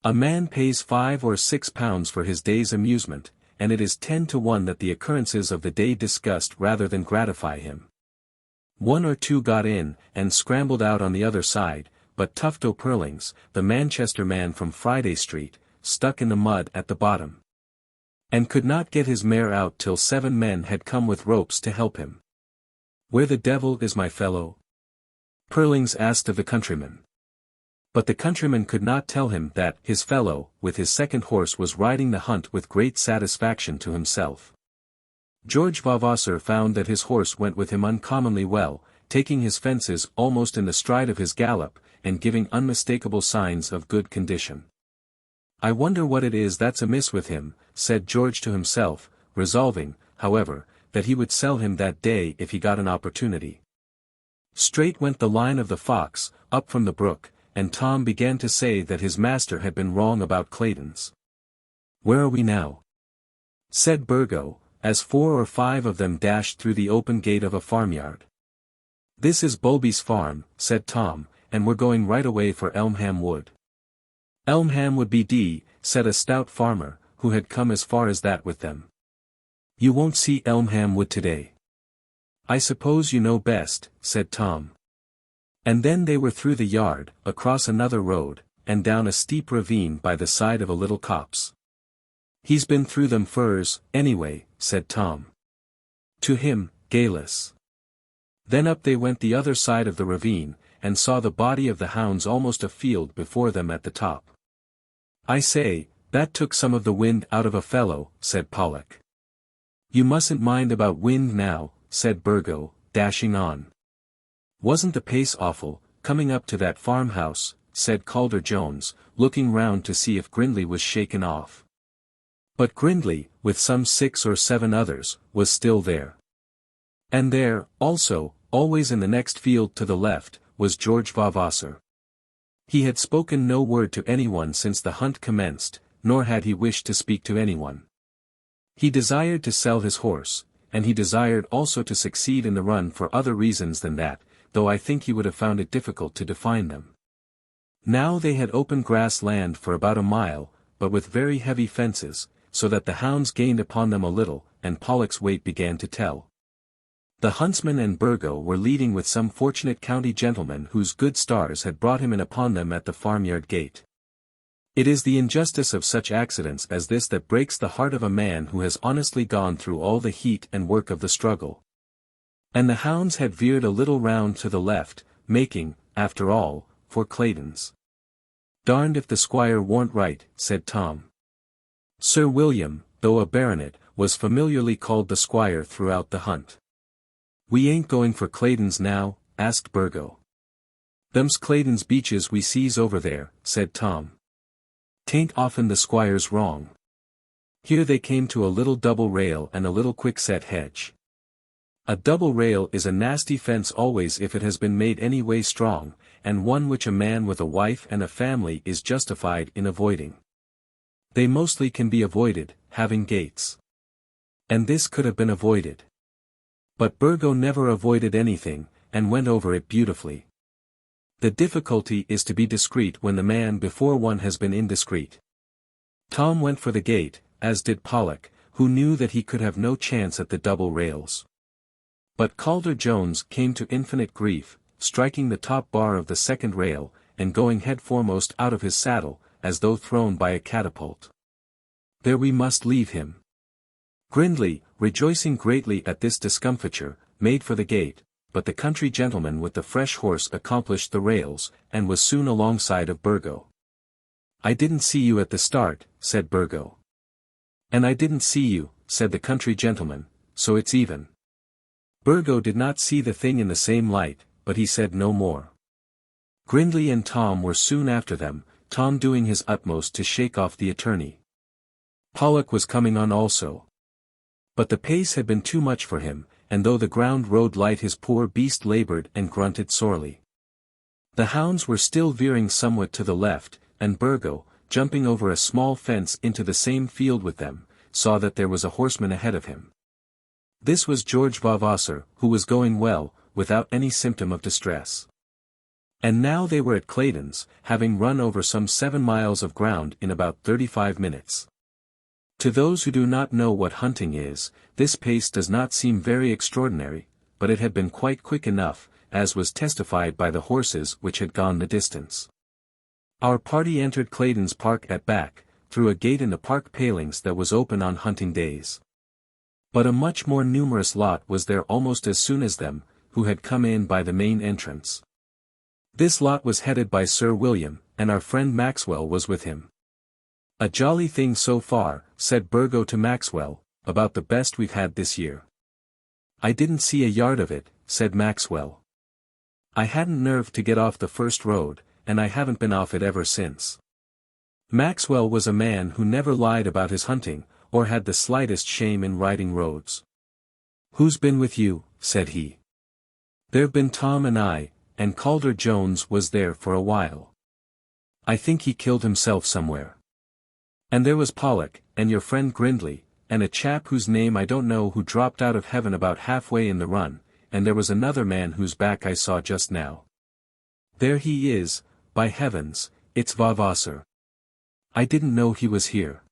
A man pays 5 or 6 pounds for his day's amusement, and it is 10 to 1 that the occurrences of the day disgust rather than gratify him. 1 or 2 got in, and scrambled out on the other side, but Tufto Purlings, the Manchester man from Friday Street, stuck in the mud at the bottom, and could not get his mare out till 7 men had come with ropes to help him. "Where the devil is my fellow?" Purlings asked of the countryman. But the countryman could not tell him that his fellow, with his second horse, was riding the hunt with great satisfaction to himself. George Vavasor found that his horse went with him uncommonly well, taking his fences almost in the stride of his gallop, and giving unmistakable signs of good condition. "I wonder what it is that's amiss with him," said George to himself, resolving, however, that he would sell him that day if he got an opportunity. Straight went the line of the fox, up from the brook, and Tom began to say that his master had been wrong about Claydon's. "Where are we now?" said Burgo, as 4 or 5 of them dashed through the open gate of a farmyard. "This is Bowlby's farm," said Tom, "and we're going right away for Elmham Wood." "Elmham Wood B.D., said a stout farmer, who had come as far as that with them. "You won't see Elmham Wood today." "I suppose you know best," said Tom. And then they were through the yard, across another road, and down a steep ravine by the side of a little copse. "He's been through them furs, anyway," said Tom. To him, Gayless. Then up they went the other side of the ravine, and saw the body of the hounds almost a field before them at the top. "I say, that took some of the wind out of a fellow," said Pollock. "You mustn't mind about wind now," said Burgo, dashing on. "Wasn't the pace awful, coming up to that farmhouse?" said Calder Jones, looking round to see if Grindley was shaken off. But Grindley, with some 6 or 7 others, was still there. And there, also, always in the next field to the left, was George Vavasor. He had spoken no word to anyone since the hunt commenced, nor had he wished to speak to anyone. He desired to sell his horse, and he desired also to succeed in the run for other reasons than that, though I think he would have found it difficult to define them. Now they had open grass land for about a mile, but with very heavy fences, so that the hounds gained upon them a little, and Pollock's weight began to tell. The huntsman and Burgo were leading with some fortunate county gentleman whose good stars had brought him in upon them at the farmyard gate. It is the injustice of such accidents as this that breaks the heart of a man who has honestly gone through all the heat and work of the struggle. And the hounds had veered a little round to the left, making, after all, for Claydon's. "Darned if the squire warn't right," said Tom. Sir William, though a baronet, was familiarly called the squire throughout the hunt. "We ain't going for Claydon's now?" asked Burgo. "Them's Claydon's beeches we sees over there," said Tom. "'Tain't often the squire's wrong." Here they came to a little double rail and a little quickset hedge. A double rail is a nasty fence always if it has been made any way strong, and one which a man with a wife and a family is justified in avoiding. They mostly can be avoided, having gates. And this could have been avoided. But Burgo never avoided anything, and went over it beautifully. The difficulty is to be discreet when the man before one has been indiscreet. Tom went for the gate, as did Pollock, who knew that he could have no chance at the double rails. But Calder Jones came to infinite grief, striking the top bar of the second rail, and going head foremost out of his saddle, as though thrown by a catapult. There we must leave him. Grindley, rejoicing greatly at this discomfiture, made for the gate, but the country gentleman with the fresh horse accomplished the rails, and was soon alongside of Burgo. "I didn't see you at the start," said Burgo. "And I didn't see you," said the country gentleman, "so it's even." Burgo did not see the thing in the same light, but he said no more. Grindley and Tom were soon after them, Tom doing his utmost to shake off the attorney. Pollock was coming on also. But the pace had been too much for him, and though the ground rode light his poor beast laboured and grunted sorely. The hounds were still veering somewhat to the left, and Burgo, jumping over a small fence into the same field with them, saw that there was a horseman ahead of him. This was George Vavasor, who was going well, without any symptom of distress. And now they were at Claydon's, having run over some 7 miles of ground in about 35 minutes. To those who do not know what hunting is, this pace does not seem very extraordinary, but it had been quite quick enough, as was testified by the horses which had gone the distance. Our party entered Claydon's Park at back, through a gate in the park palings that was open on hunting days. But a much more numerous lot was there almost as soon as them, who had come in by the main entrance. This lot was headed by Sir William, and our friend Maxwell was with him. "A jolly thing so far," said Burgo to Maxwell, "about the best we've had this year." "I didn't see a yard of it," said Maxwell. "I hadn't nerve to get off the first road, and I haven't been off it ever since." Maxwell was a man who never lied about his hunting, or had the slightest shame in riding roads. "Who's been with you?" said he. "There've been Tom and I, and Calder Jones was there for a while. I think he killed himself somewhere. And there was Pollock, and your friend Grindley, and a chap whose name I don't know who dropped out of heaven about halfway in the run, and there was another man whose back I saw just now. There he is, by heavens, it's Vavasor. I didn't know he was here."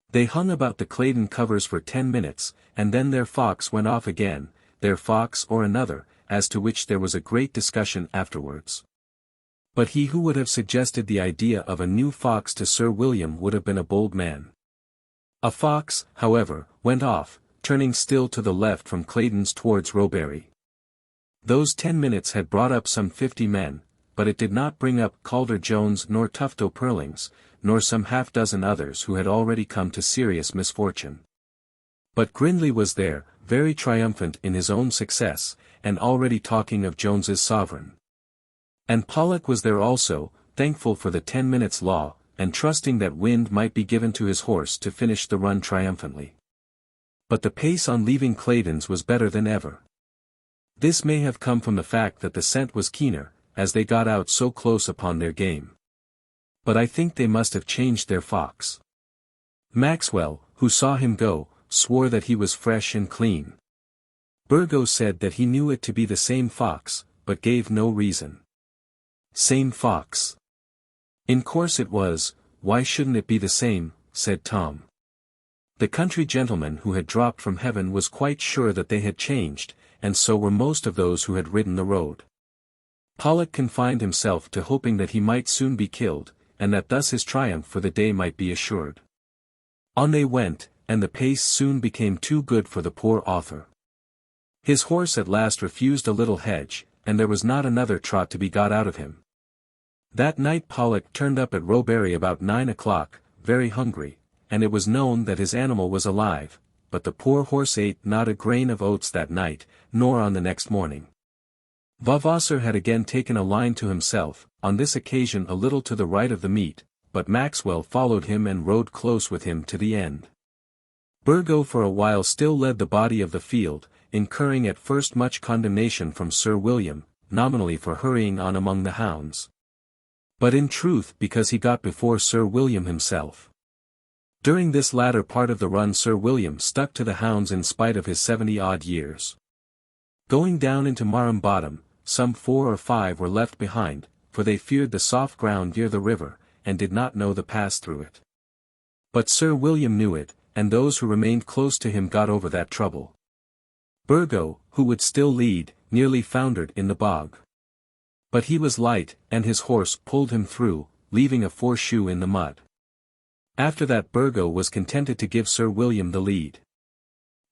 They hung about the Claydon covers for 10 minutes, and then their fox went off again, their fox or another, as to which there was a great discussion afterwards. But he who would have suggested the idea of a new fox to Sir William would have been a bold man. A fox, however, went off, turning still to the left from Claydon's towards Roebury. Those 10 minutes had brought up some 50 men, but it did not bring up Calder Jones nor Tufto Purlings, nor some half-dozen others who had already come to serious misfortune. But Grindley was there, very triumphant in his own success, and already talking of Jones's sovereign. And Pollock was there also, thankful for the 10 minutes law, and trusting that wind might be given to his horse to finish the run triumphantly. But the pace on leaving Claydon's was better than ever. This may have come from the fact that the scent was keener, as they got out so close upon their game. But I think they must have changed their fox. Maxwell, who saw him go, swore that he was fresh and clean. Burgo said that he knew it to be the same fox, but gave no reason. Same fox. In course it was, why shouldn't it be the same, said Tom. The country gentleman who had dropped from heaven was quite sure that they had changed, and so were most of those who had ridden the road. Pollock confined himself to hoping that he might soon be killed, and that thus his triumph for the day might be assured. On they went, and the pace soon became too good for the poor author. His horse at last refused a little hedge, and there was not another trot to be got out of him. That night Pollock turned up at Roebury about 9 o'clock, very hungry, and it was known that his animal was alive, but the poor horse ate not a grain of oats that night, nor on the next morning. Vavasor had again taken a line to himself, on this occasion a little to the right of the meet, but Maxwell followed him and rode close with him to the end. Burgo for a while still led the body of the field, incurring at first much condemnation from Sir William, nominally for hurrying on among the hounds, but in truth because he got before Sir William himself. During this latter part of the run Sir William stuck to the hounds in spite of his 70-odd years. Going down into Marham Bottom, some 4 or 5 were left behind, for they feared the soft ground near the river, and did not know the pass through it. But Sir William knew it, and those who remained close to him got over that trouble. Burgo, who would still lead, nearly foundered in the bog. But he was light, and his horse pulled him through, leaving a 4-shoe in the mud. After that Burgo was contented to give Sir William the lead.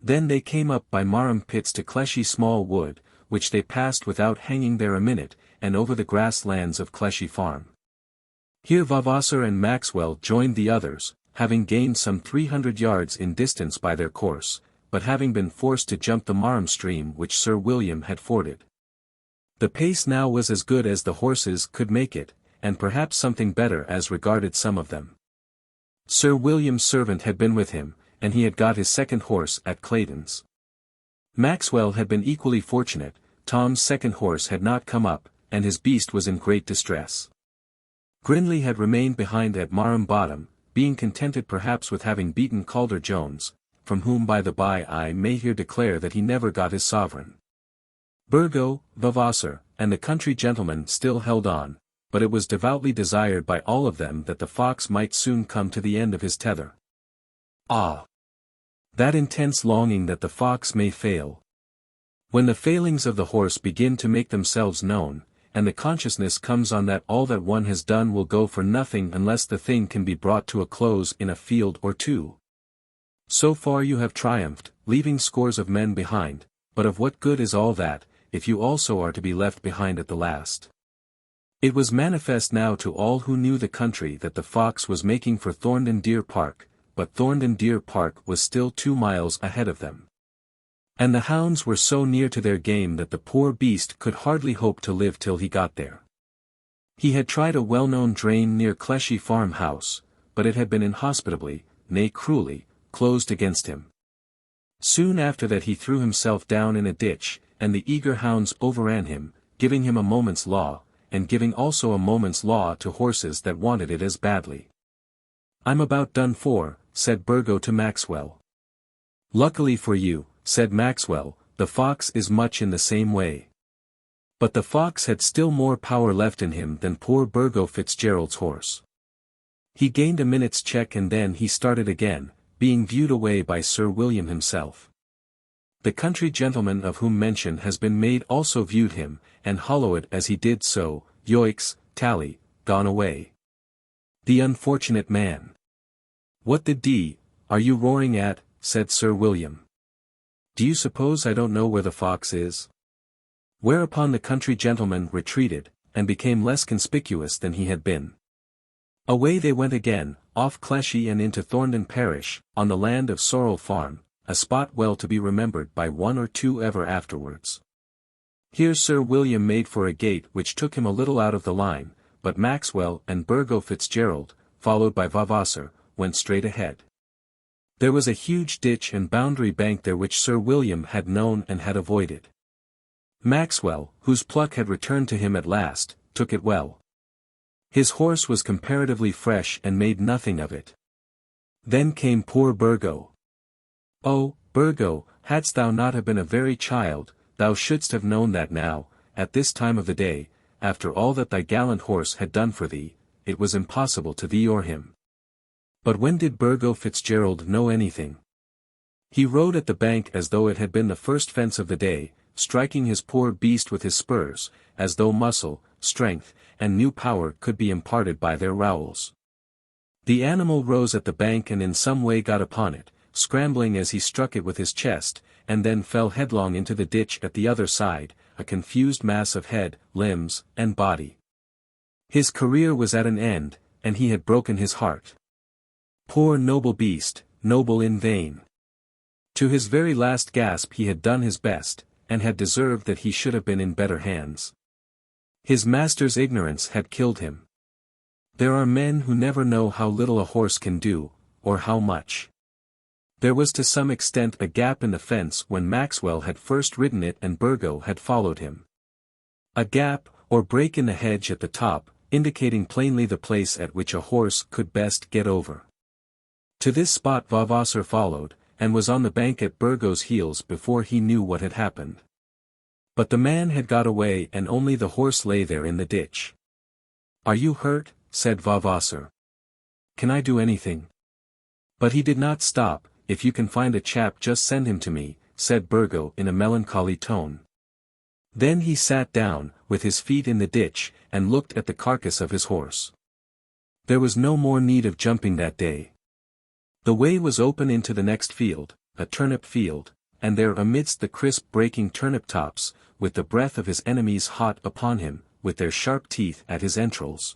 Then they came up by Marham Pits to Cleshey Small Wood, which they passed without hanging there a minute, and over the grass lands of Cleshey Farm. Here Vavasor and Maxwell joined the others, having gained some 300 yards in distance by their course, but having been forced to jump the Marham stream which Sir William had forded. The pace now was as good as the horses could make it, and perhaps something better as regarded some of them. Sir William's servant had been with him, and he had got his second horse at Claydon's. Maxwell had been equally fortunate, Tom's second horse had not come up, and his beast was in great distress. Grindley had remained behind at Marham Bottom, being contented perhaps with having beaten Calder Jones, from whom by the by I may here declare that he never got his sovereign. Burgo, Vavasor, and the country gentleman still held on, but it was devoutly desired by all of them that the fox might soon come to the end of his tether. Ah! That intense longing that the fox may fail. When the failings of the horse begin to make themselves known, and the consciousness comes on that all that one has done will go for nothing unless the thing can be brought to a close in a field or two. So far you have triumphed, leaving scores of men behind, but of what good is all that, if you also are to be left behind at the last? It was manifest now to all who knew the country that the fox was making for Thornton Deer Park, but Thornton Deer Park was still 2 miles ahead of them. And the hounds were so near to their game that the poor beast could hardly hope to live till he got there. He had tried a well-known drain near Cleshey Farm House, but it had been inhospitably, nay cruelly, closed against him. Soon after that he threw himself down in a ditch, and the eager hounds overran him, giving him a moment's law, and giving also a moment's law to horses that wanted it as badly. "I'm about done for," said Burgo to Maxwell. "Luckily for you," said Maxwell, "the fox is much in the same way." But the fox had still more power left in him than poor Burgo Fitzgerald's horse. He gained a minute's check and then he started again, being viewed away by Sir William himself. The country gentleman of whom mention has been made also viewed him, and Hollowed as he did so, "Yoicks, Tally, gone away. The unfortunate man. What the d are you roaring at?" said Sir William. "Do you suppose I don't know where the fox is?" Whereupon the country gentleman retreated, and became less conspicuous than he had been. Away they went again, off Cleshey and into Thornton parish, on the land of Sorrel Farm, a spot well to be remembered by one or two ever afterwards. Here Sir William made for a gate which took him a little out of the line, but Maxwell and Burgo Fitzgerald, followed by Vavasor, went straight ahead. There was a huge ditch and boundary bank there which Sir William had known and had avoided. Maxwell, whose pluck had returned to him at last, took it well. His horse was comparatively fresh and made nothing of it. Then came poor Burgo. "Oh, Burgo, hadst thou not have been a very child, thou shouldst have known that now, at this time of the day, after all that thy gallant horse had done for thee, it was impossible to thee or him." But when did Burgo Fitzgerald know anything? He rode at the bank as though it had been the first fence of the day, striking his poor beast with his spurs, as though muscle, strength, and new power could be imparted by their rowels. The animal rose at the bank and in some way got upon it, scrambling as he struck it with his chest, and then fell headlong into the ditch at the other side, a confused mass of head, limbs, and body. His career was at an end, and he had broken his heart. Poor noble beast, noble in vain. To his very last gasp he had done his best, and had deserved that he should have been in better hands. His master's ignorance had killed him. There are men who never know how little a horse can do, or how much. There was to some extent a gap in the fence when Maxwell had first ridden it and Burgo had followed him. A gap, or break in the hedge at the top, indicating plainly the place at which a horse could best get over. To this spot Vavasor followed, and was on the bank at Burgo's heels before he knew what had happened. But the man had got away and only the horse lay there in the ditch. "Are you hurt?" said Vavasor. "Can I do anything?" But he did not stop. "If you can find a chap just send him to me," said Burgo in a melancholy tone. Then he sat down, with his feet in the ditch, and looked at the carcass of his horse. There was no more need of jumping that day. The way was open into the next field, a turnip field, and there amidst the crisp breaking turnip tops, with the breath of his enemies hot upon him, with their sharp teeth at his entrails,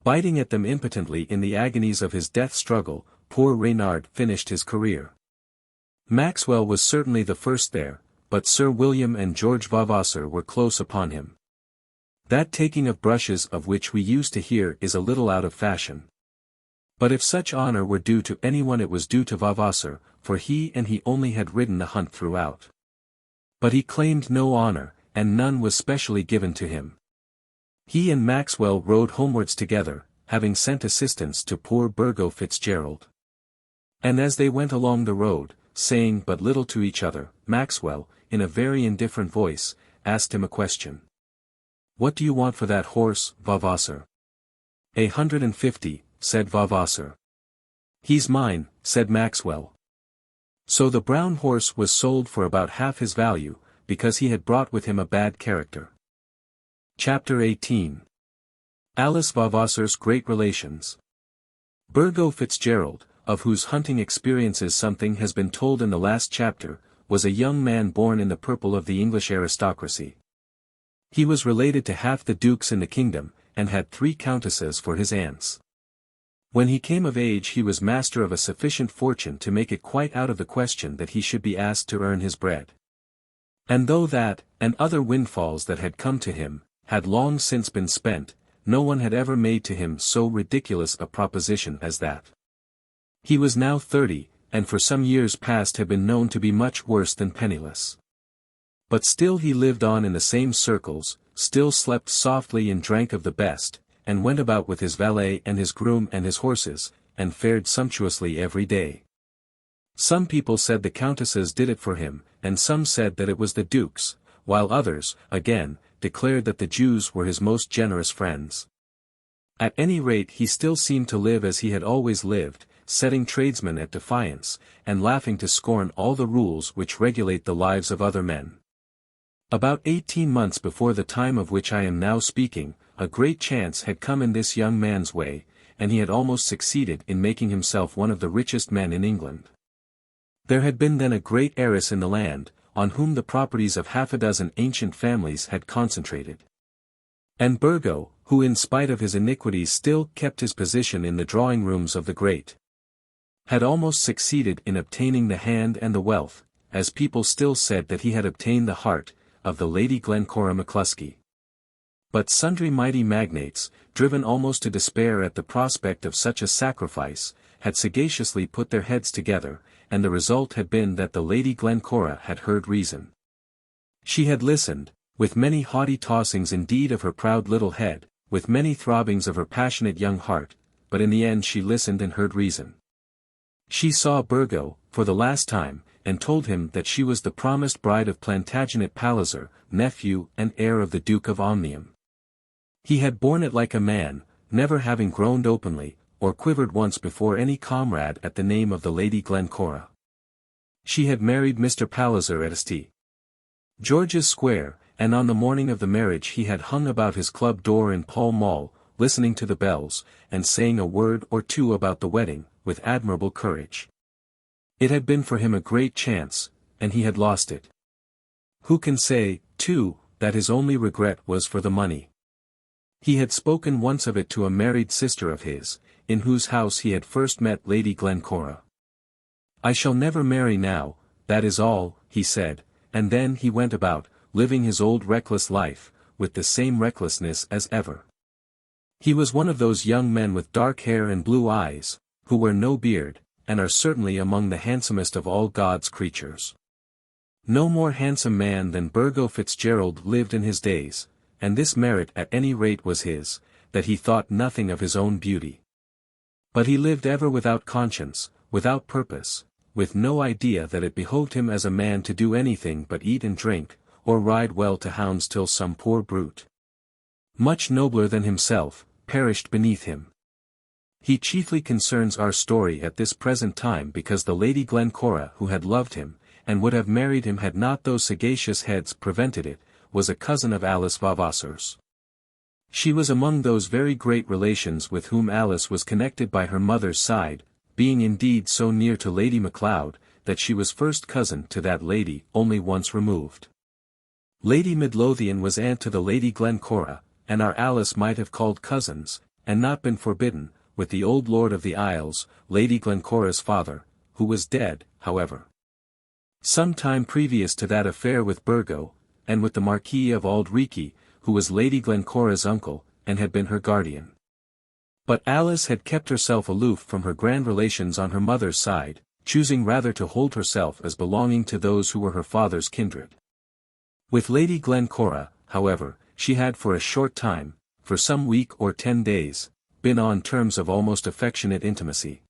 biting at them impotently in the agonies of his death struggle, poor Reynard finished his career. Maxwell was certainly the first there, but Sir William and George Vavasor were close upon him. That taking of brushes of which we used to hear is a little out of fashion. But if such honour were due to anyone it was due to Vavasor, for he and he only had ridden the hunt throughout. But he claimed no honour, and none was specially given to him. He and Maxwell rode homewards together, having sent assistance to poor Burgo Fitzgerald. And as they went along the road, saying but little to each other, Maxwell, in a very indifferent voice, asked him a question. "What do you want for that horse, Vavasor?" "150, said Vavasor. "He's mine," said Maxwell. So the brown horse was sold for about half his value, because he had brought with him a bad character. Chapter 18. Alice Vavasor's Great Relations. Burgo Fitzgerald, of whose hunting experiences something has been told in the last chapter, was a young man born in the purple of the English aristocracy. He was related to half the dukes in the kingdom, and had 3 countesses for his aunts. When he came of age he was master of a sufficient fortune to make it quite out of the question that he should be asked to earn his bread. And though that, and other windfalls that had come to him, had long since been spent, no one had ever made to him so ridiculous a proposition as that. He was now 30, and for some years past had been known to be much worse than penniless. But still he lived on in the same circles, still slept softly and drank of the best, and went about with his valet and his groom and his horses, and fared sumptuously every day. Some people said the countesses did it for him, and some said that it was the dukes, while others, again, declared that the Jews were his most generous friends. At any rate he still seemed to live as he had always lived, setting tradesmen at defiance, and laughing to scorn all the rules which regulate the lives of other men. About 18 months before the time of which I am now speaking, a great chance had come in this young man's way, and he had almost succeeded in making himself one of the richest men in England. There had been then a great heiress in the land, on whom the properties of half a dozen ancient families had concentrated. And Burgo, who in spite of his iniquities still kept his position in the drawing-rooms of the great, had almost succeeded in obtaining the hand and the wealth, as people still said that he had obtained the heart, of the Lady Glencora McCluskey. But sundry mighty magnates, driven almost to despair at the prospect of such a sacrifice, had sagaciously put their heads together, and the result had been that the Lady Glencora had heard reason. She had listened, with many haughty tossings indeed of her proud little head, with many throbbings of her passionate young heart, but in the end she listened and heard reason. She saw Burgo, for the last time, and told him that she was the promised bride of Plantagenet Palliser, nephew and heir of the Duke of Omnium. He had borne it like a man, never having groaned openly, or quivered once before any comrade at the name of the Lady Glencora. She had married Mr. Palliser at St. George's Square, and on the morning of the marriage he had hung about his club door in Pall Mall, listening to the bells, and saying a word or two about the wedding, with admirable courage. It had been for him a great chance, and he had lost it. Who can say, too, that his only regret was for the money? He had spoken once of it to a married sister of his, in whose house he had first met Lady Glencora. "I shall never marry now, that is all," he said, and then he went about, living his old reckless life, with the same recklessness as ever. He was one of those young men with dark hair and blue eyes, who wear no beard, and are certainly among the handsomest of all God's creatures. No more handsome man than Burgo Fitzgerald lived in his days, and this merit at any rate was his, that he thought nothing of his own beauty. But he lived ever without conscience, without purpose, with no idea that it behoved him as a man to do anything but eat and drink, or ride well to hounds till some poor brute, much nobler than himself, perished beneath him. He chiefly concerns our story at this present time because the Lady Glencora who had loved him, and would have married him had not those sagacious heads prevented it, was a cousin of Alice Vavasor's. She was among those very great relations with whom Alice was connected by her mother's side, being indeed so near to Lady Macleod, that she was first cousin to that lady only once removed. Lady Midlothian was aunt to the Lady Glencora, and our Alice might have called cousins, and not been forbidden, with the old Lord of the Isles, Lady Glencora's father, who was dead, however, some time previous to that affair with Burgo, and with the Marquis of Auld-Reekie, who was Lady Glencora's uncle, and had been her guardian. But Alice had kept herself aloof from her grand relations on her mother's side, choosing rather to hold herself as belonging to those who were her father's kindred. With Lady Glencora, however, she had for a short time, for some week or 10 days, been on terms of almost affectionate intimacy.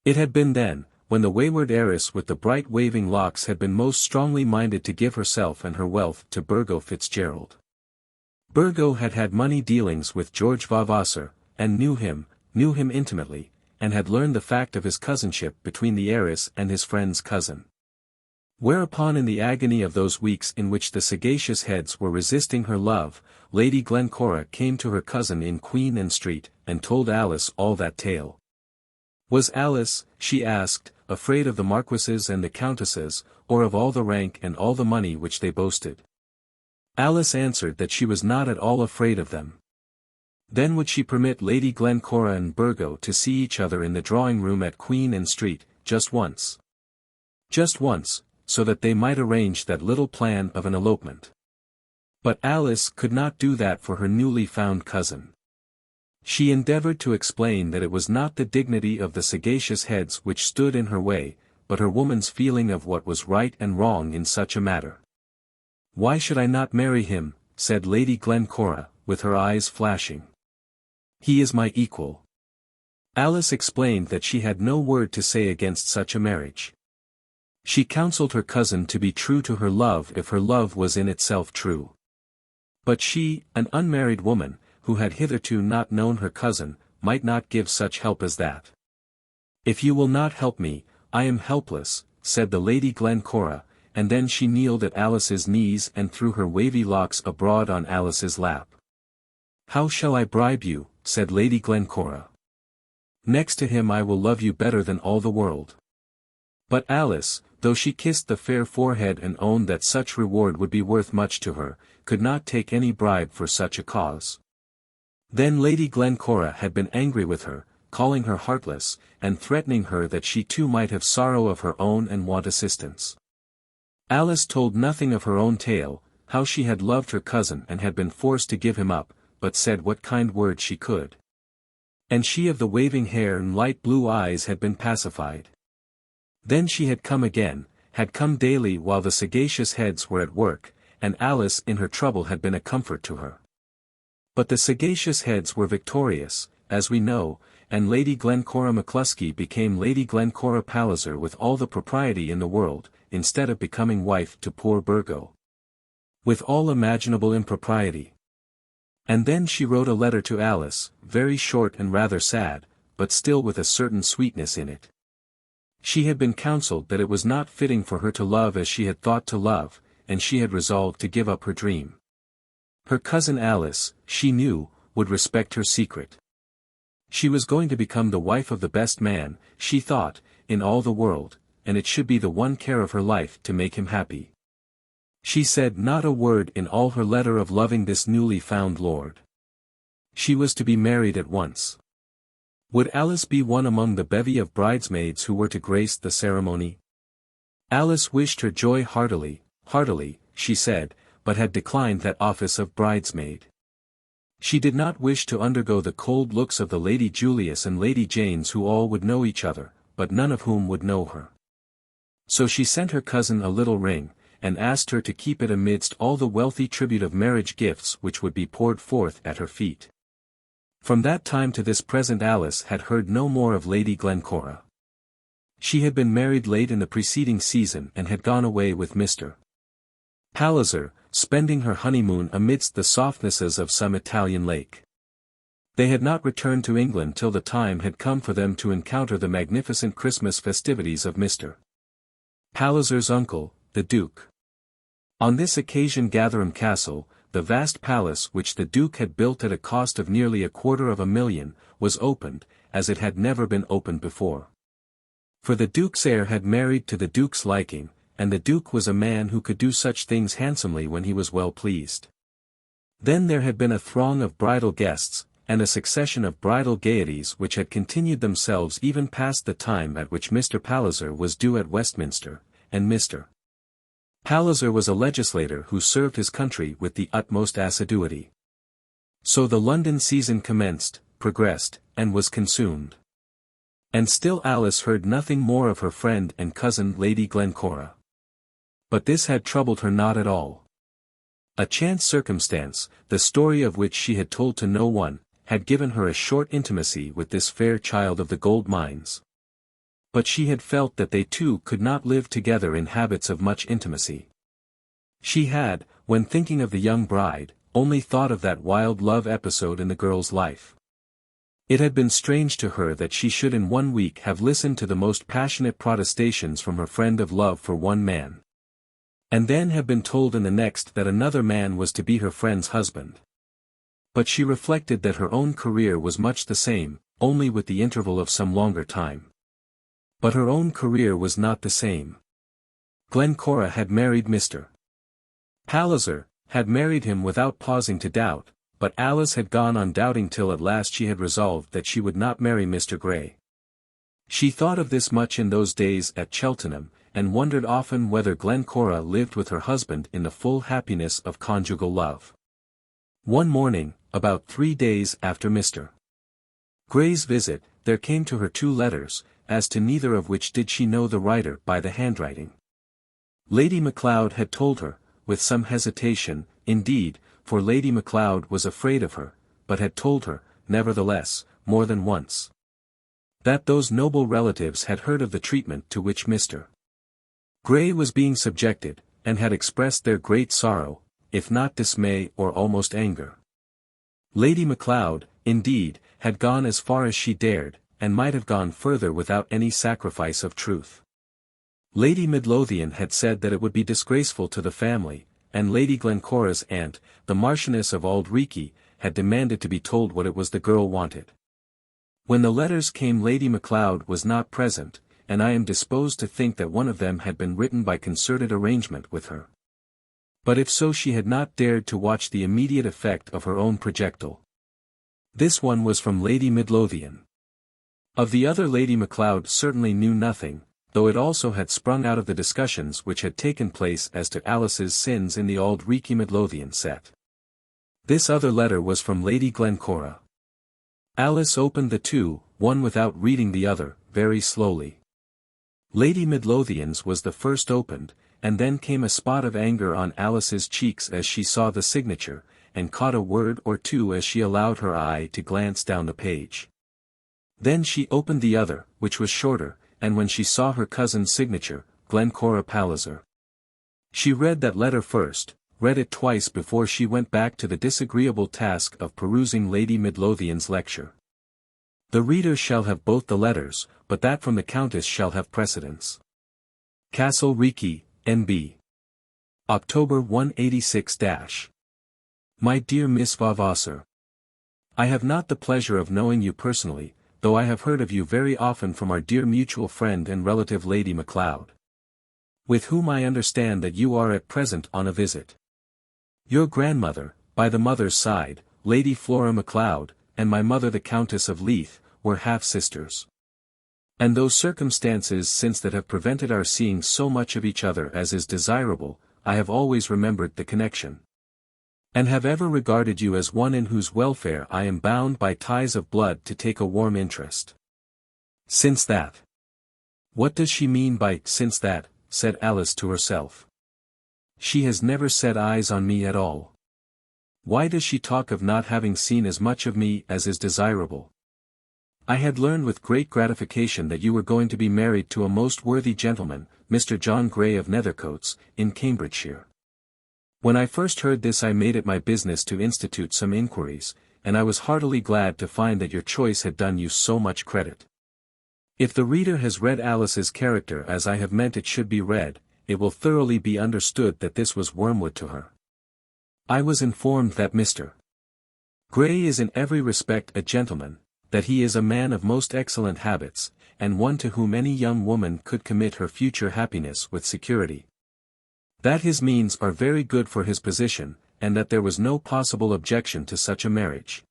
It had been then, when the wayward heiress with the bright waving locks had been most strongly minded to give herself and her wealth to Burgo Fitzgerald. Burgo had had money dealings with George Vavasor, and knew him intimately, and had learned the fact of his cousinship between the heiress and his friend's cousin. Whereupon in the agony of those weeks in which the sagacious heads were resisting her love, Lady Glencora came to her cousin in Queen Anne Street, and told Alice all that tale. Was Alice, she asked, afraid of the marquises and the countesses, or of all the rank and all the money which they boasted? Alice answered that she was not at all afraid of them. Then would she permit Lady Glencora and Burgo to see each other in the drawing-room at Queen Anne Street, just once. Just once, so that they might arrange that little plan of an elopement. But Alice could not do that for her newly found cousin. She endeavoured to explain that it was not the dignity of the sagacious heads which stood in her way, but her woman's feeling of what was right and wrong in such a matter. "Why should I not marry him?" said Lady Glencora, with her eyes flashing. "He is my equal." Alice explained that she had no word to say against such a marriage. She counselled her cousin to be true to her love if her love was in itself true. But she, an unmarried woman, who had hitherto not known her cousin, might not give such help as that. "If you will not help me, I am helpless," said the Lady Glencora, and then she kneeled at Alice's knees and threw her wavy locks abroad on Alice's lap. "How shall I bribe you?" said Lady Glencora. "Next to him I will love you better than all the world." But Alice, though she kissed the fair forehead and owned that such reward would be worth much to her, could not take any bribe for such a cause. Then Lady Glencora had been angry with her, calling her heartless, and threatening her that she too might have sorrow of her own and want assistance. Alice told nothing of her own tale, how she had loved her cousin and had been forced to give him up, but said what kind words she could. And she of the waving hair and light blue eyes had been pacified. Then she had come again, had come daily while the sagacious heads were at work, and Alice in her trouble had been a comfort to her. But the sagacious heads were victorious, as we know, and Lady Glencora McCluskey became Lady Glencora Palliser with all the propriety in the world, instead of becoming wife to poor Burgo. With all imaginable impropriety. And then she wrote a letter to Alice, very short and rather sad, but still with a certain sweetness in it. She had been counselled that it was not fitting for her to love as she had thought to love, and she had resolved to give up her dream. Her cousin Alice, she knew, would respect her secret. She was going to become the wife of the best man, she thought, in all the world, and it should be the one care of her life to make him happy. She said not a word in all her letter of loving this newly found lord. She was to be married at once. Would Alice be one among the bevy of bridesmaids who were to grace the ceremony? Alice wished her joy heartily, she said, but had declined that office of bridesmaid. She did not wish to undergo the cold looks of the Lady Julius and Lady Janes who all would know each other, but none of whom would know her. So she sent her cousin a little ring, and asked her to keep it amidst all the wealthy tribute of marriage gifts which would be poured forth at her feet. From that time to this present Alice had heard no more of Lady Glencora. She had been married late in the preceding season and had gone away with Mr. Palliser, spending her honeymoon amidst the softnesses of some Italian lake. They had not returned to England till the time had come for them to encounter the magnificent Christmas festivities of Mr. Palliser's uncle, the Duke. On this occasion Gatherum Castle, the vast palace which the Duke had built at a cost of nearly $250,000, was opened, as it had never been opened before. For the Duke's heir had married to the Duke's liking, and the Duke was a man who could do such things handsomely when he was well pleased. Then there had been a throng of bridal guests, and a succession of bridal gaieties which had continued themselves even past the time at which Mr. Palliser was due at Westminster, and Mr. Palliser was a legislator who served his country with the utmost assiduity. So the London season commenced, progressed, and was consumed. And still Alice heard nothing more of her friend and cousin Lady Glencora. But this had troubled her not at all. A chance circumstance, the story of which she had told to no one, had given her a short intimacy with this fair child of the gold mines. But she had felt that they two could not live together in habits of much intimacy. She had, when thinking of the young bride, only thought of that wild love episode in the girl's life. It had been strange to her that she should in 1 week have listened to the most passionate protestations from her friend of love for one man. And then have been told in the next that another man was to be her friend's husband. But she reflected that her own career was much the same, only with the interval of some longer time. But her own career was not the same. Glencora had married Mr. Palliser, had married him without pausing to doubt, but Alice had gone on doubting till at last she had resolved that she would not marry Mr. Grey. She thought of this much in those days at Cheltenham, and wondered often whether Glencora lived with her husband in the full happiness of conjugal love. One morning, about 3 days after Mr. Grey's visit, there came to her 2 letters, as to neither of which did she know the writer by the handwriting. Lady Macleod had told her, with some hesitation, indeed, for Lady Macleod was afraid of her, but had told her, nevertheless, more than once, that those noble relatives had heard of the treatment to which Mr. Grey was being subjected, and had expressed their great sorrow, if not dismay or almost anger. Lady Macleod, indeed, had gone as far as she dared, and might have gone further without any sacrifice of truth. Lady Midlothian had said that it would be disgraceful to the family, and Lady Glencora's aunt, the Marchioness of Auld had demanded to be told what it was the girl wanted. When the letters came Lady Macleod was not present, and I am disposed to think that one of them had been written by concerted arrangement with her. But if so she had not dared to watch the immediate effect of her own projectile. This one was from Lady Midlothian. Of the other Lady Macleod certainly knew nothing, though it also had sprung out of the discussions which had taken place as to Alice's sins in the Auld Reekie Midlothian set. This other letter was from Lady Glencora. Alice opened the 2, one without reading the other, very slowly. Lady Midlothian's was the first opened, and then came a spot of anger on Alice's cheeks as she saw the signature, and caught a word or 2 as she allowed her eye to glance down the page. Then she opened the other, which was shorter, and when she saw her cousin's signature, Glencora Palliser. She read that letter first, read it twice before she went back to the disagreeable task of perusing Lady Midlothian's lecture. The reader shall have both the letters, but that from the Countess shall have precedence. Castle Reekie, N.B. October 186-. My dear Miss Vavasor, I have not the pleasure of knowing you personally, though I have heard of you very often from our dear mutual friend and relative Lady Macleod, with whom I understand that you are at present on a visit. Your grandmother, by the mother's side, Lady Flora Macleod, and my mother the Countess of Leith, were half-sisters. And those circumstances since that have prevented our seeing so much of each other as is desirable, I have always remembered the connection, and have ever regarded you as one in whose welfare I am bound by ties of blood to take a warm interest. Since that. What does she mean by since that? Said Alice to herself. She has never set eyes on me at all. Why does she talk of not having seen as much of me as is desirable? I had learned with great gratification that you were going to be married to a most worthy gentleman, Mr. John Grey of Nethercoats, in Cambridgeshire. When I first heard this I made it my business to institute some inquiries, and I was heartily glad to find that your choice had done you so much credit. If the reader has read Alice's character as I have meant it should be read, it will thoroughly be understood that this was wormwood to her. I was informed that Mr. Grey is in every respect a gentleman, that he is a man of most excellent habits, and one to whom any young woman could commit her future happiness with security. That his means are very good for his position, and that there was no possible objection to such a marriage.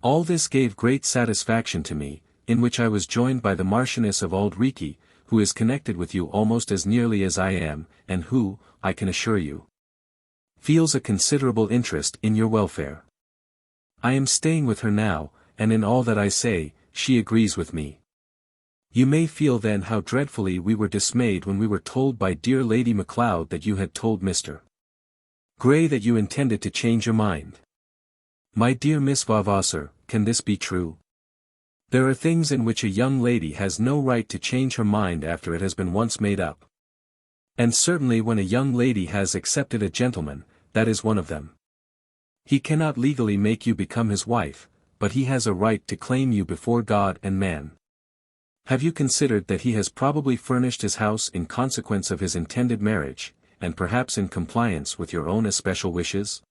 All this gave great satisfaction to me, in which I was joined by the Marchioness of Auld Reekie, who is connected with you almost as nearly as I am, and who, I can assure you, feels a considerable interest in your welfare. I am staying with her now, and in all that I say, she agrees with me. You may feel then how dreadfully we were dismayed when we were told by dear Lady Macleod that you had told Mr. Grey that you intended to change your mind. My dear Miss Vavasor, can this be true? There are things in which a young lady has no right to change her mind after it has been once made up. And certainly when a young lady has accepted a gentleman, that is one of them. He cannot legally make you become his wife, but he has a right to claim you before God and man. Have you considered that he has probably furnished his house in consequence of his intended marriage, and perhaps in compliance with your own especial wishes?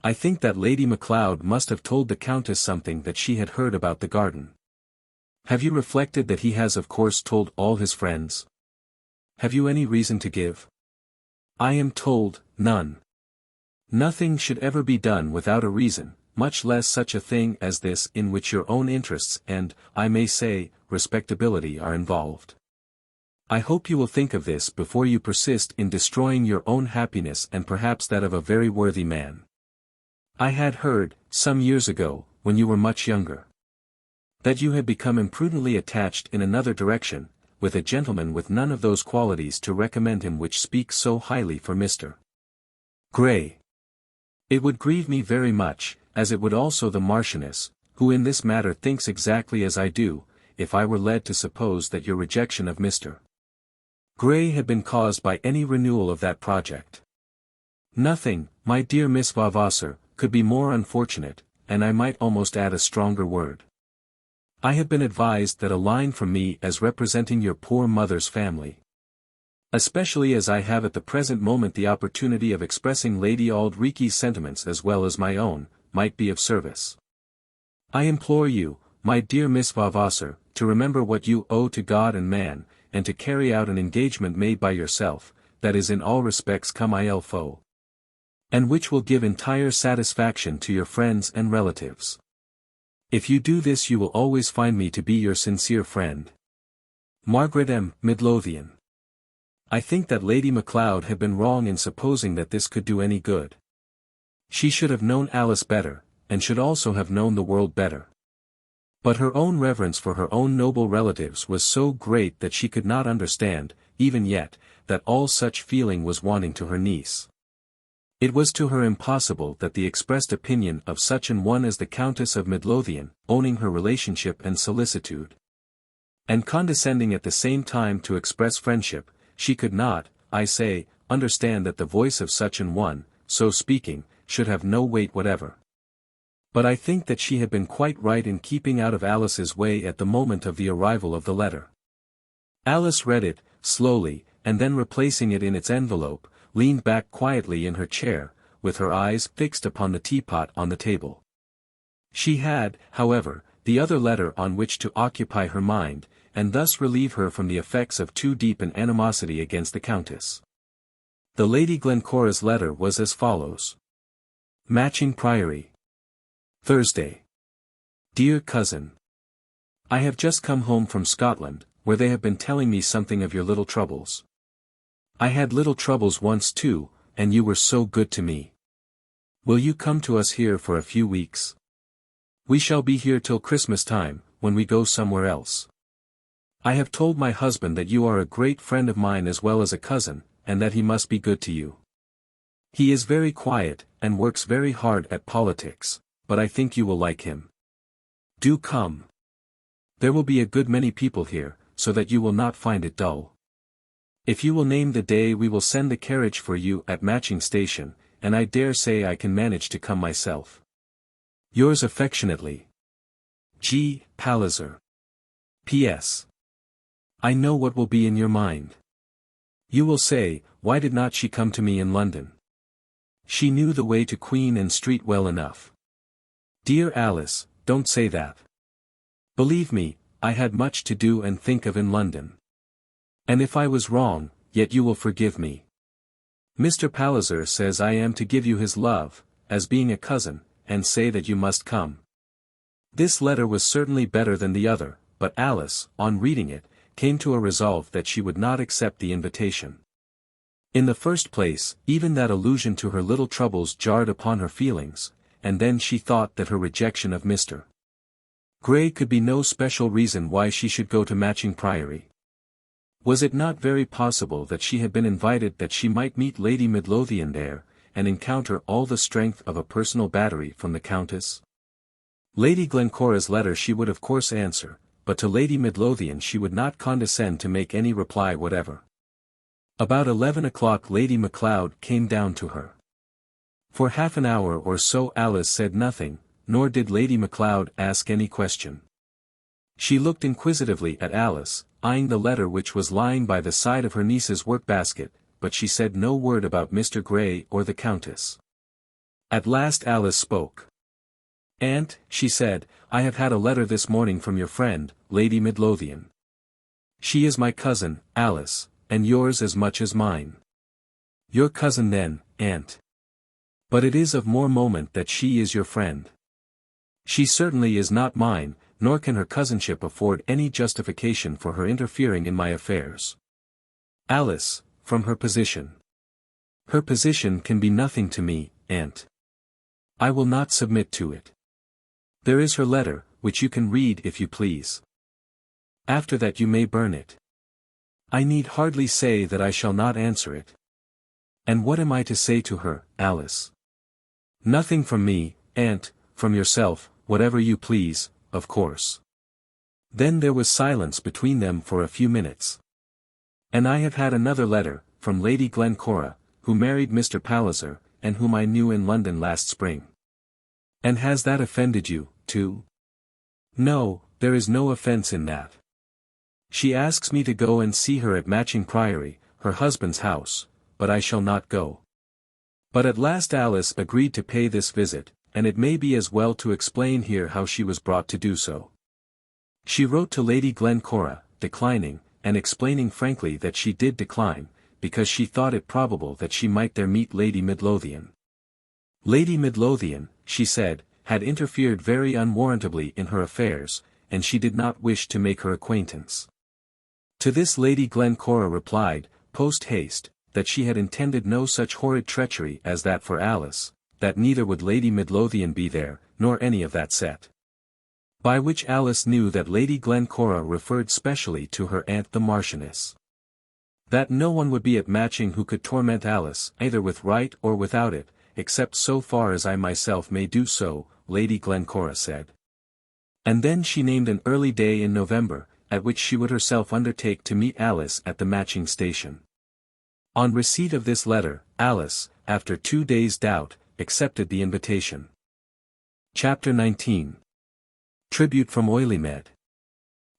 I think that Lady Macleod must have told the Countess something that she had heard about the garden. Have you reflected that he has of course told all his friends? Have you any reason to give? I am told, none. Nothing should ever be done without a reason, much less such a thing as this in which your own interests and, I may say, respectability are involved. I hope you will think of this before you persist in destroying your own happiness and perhaps that of a very worthy man. I had heard, some years ago, when you were much younger, that you had become imprudently attached in another direction, with a gentleman with none of those qualities to recommend him which speak so highly for Mr. Gray. It would grieve me very much, as it would also the Marchioness, who in this matter thinks exactly as I do, if I were led to suppose that your rejection of Mr. Gray had been caused by any renewal of that project. Nothing, my dear Miss Vavasor, could be more unfortunate, and I might almost add a stronger word. I have been advised that a line from me as representing your poor mother's family, especially as I have at the present moment the opportunity of expressing Lady Auldreeky's sentiments as well as my own, might be of service. I implore you, my dear Miss Vavasor, to remember what you owe to God and man, and to carry out an engagement made by yourself, that is in all respects comme il faut, and which will give entire satisfaction to your friends and relatives. If you do this you will always find me to be your sincere friend, Margaret M. Midlothian. I think that Lady Macleod had been wrong in supposing that this could do any good. She should have known Alice better, and should also have known the world better. But her own reverence for her own noble relatives was so great that she could not understand, even yet, that all such feeling was wanting to her niece. It was to her impossible that the expressed opinion of such an one as the Countess of Midlothian, owning her relationship and solicitude, and condescending at the same time to express friendship, she could not, I say, understand that the voice of such an one, so speaking, should have no weight whatever. But I think that she had been quite right in keeping out of Alice's way at the moment of the arrival of the letter. Alice read it, slowly, and then replacing it in its envelope, leaned back quietly in her chair, with her eyes fixed upon the teapot on the table. She had, however, the other letter on which to occupy her mind, and thus relieve her from the effects of too deep an animosity against the Countess. The Lady Glencora's letter was as follows. Matching Priory, Thursday. Dear Cousin, I have just come home from Scotland, where they have been telling me something of your little troubles. I had little troubles once too, and you were so good to me. Will you come to us here for a few weeks? We shall be here till Christmas time, when we go somewhere else. I have told my husband that you are a great friend of mine as well as a cousin, and that he must be good to you. He is very quiet, and works very hard at politics, but I think you will like him. Do come. There will be a good many people here, so that you will not find it dull. If you will name the day we will send the carriage for you at Matching Station, and I dare say I can manage to come myself. Yours affectionately, G. Palliser. P.S. I know what will be in your mind. You will say, why did not she come to me in London? She knew the way to Queen Anne Street well enough. Dear Alice, don't say that. Believe me, I had much to do and think of in London. And if I was wrong, yet you will forgive me. Mr. Palliser says I am to give you his love, as being a cousin, and say that you must come. This letter was certainly better than the other, but Alice, on reading it, came to a resolve that she would not accept the invitation. In the first place, even that allusion to her little troubles jarred upon her feelings, and then she thought that her rejection of Mr. Gray could be no special reason why she should go to Matching Priory. Was it not very possible that she had been invited that she might meet Lady Midlothian there, and encounter all the strength of a personal battery from the Countess? Lady Glencora's letter she would of course answer, but to Lady Midlothian she would not condescend to make any reply whatever. About 11 o'clock Lady Macleod came down to her. For half an hour or so Alice said nothing, nor did Lady Macleod ask any question. She looked inquisitively at Alice, eyeing the letter which was lying by the side of her niece's work-basket, but she said no word about Mr. Gray or the Countess. At last Alice spoke. Aunt, she said, I have had a letter this morning from your friend, Lady Midlothian. She is my cousin, Alice, and yours as much as mine. Your cousin then, Aunt. But it is of more moment that she is your friend. She certainly is not mine, nor can her cousinship afford any justification for her interfering in my affairs. Alice, from her position. Her position can be nothing to me, aunt. I will not submit to it. There is her letter, which you can read if you please. After that you may burn it. I need hardly say that I shall not answer it. And what am I to say to her, Alice? Nothing from me, aunt, from yourself, whatever you please, of course. Then there was silence between them for a few minutes. And I have had another letter, from Lady Glencora, who married Mr. Palliser, and whom I knew in London last spring. And has that offended you, too? No, there is no offence in that. She asks me to go and see her at Matching Priory, her husband's house, but I shall not go. But at last Alice agreed to pay this visit, and it may be as well to explain here how she was brought to do so. She wrote to Lady Glencora, declining, and explaining frankly that she did decline, because she thought it probable that she might there meet Lady Midlothian. Lady Midlothian, she said, had interfered very unwarrantably in her affairs, and she did not wish to make her acquaintance. To this Lady Glencora replied, post haste, that she had intended no such horrid treachery as that for Alice, that neither would Lady Midlothian be there, nor any of that set. By which Alice knew that Lady Glencora referred specially to her aunt the Marchioness. That no one would be at Matching who could torment Alice either with right or without it, except so far as I myself may do so, Lady Glencora said. And then she named an early day in November, at which she would herself undertake to meet Alice at the Matching station. On receipt of this letter, Alice, after 2 days' doubt, accepted the invitation. Chapter 19. Tribute from Oileymead.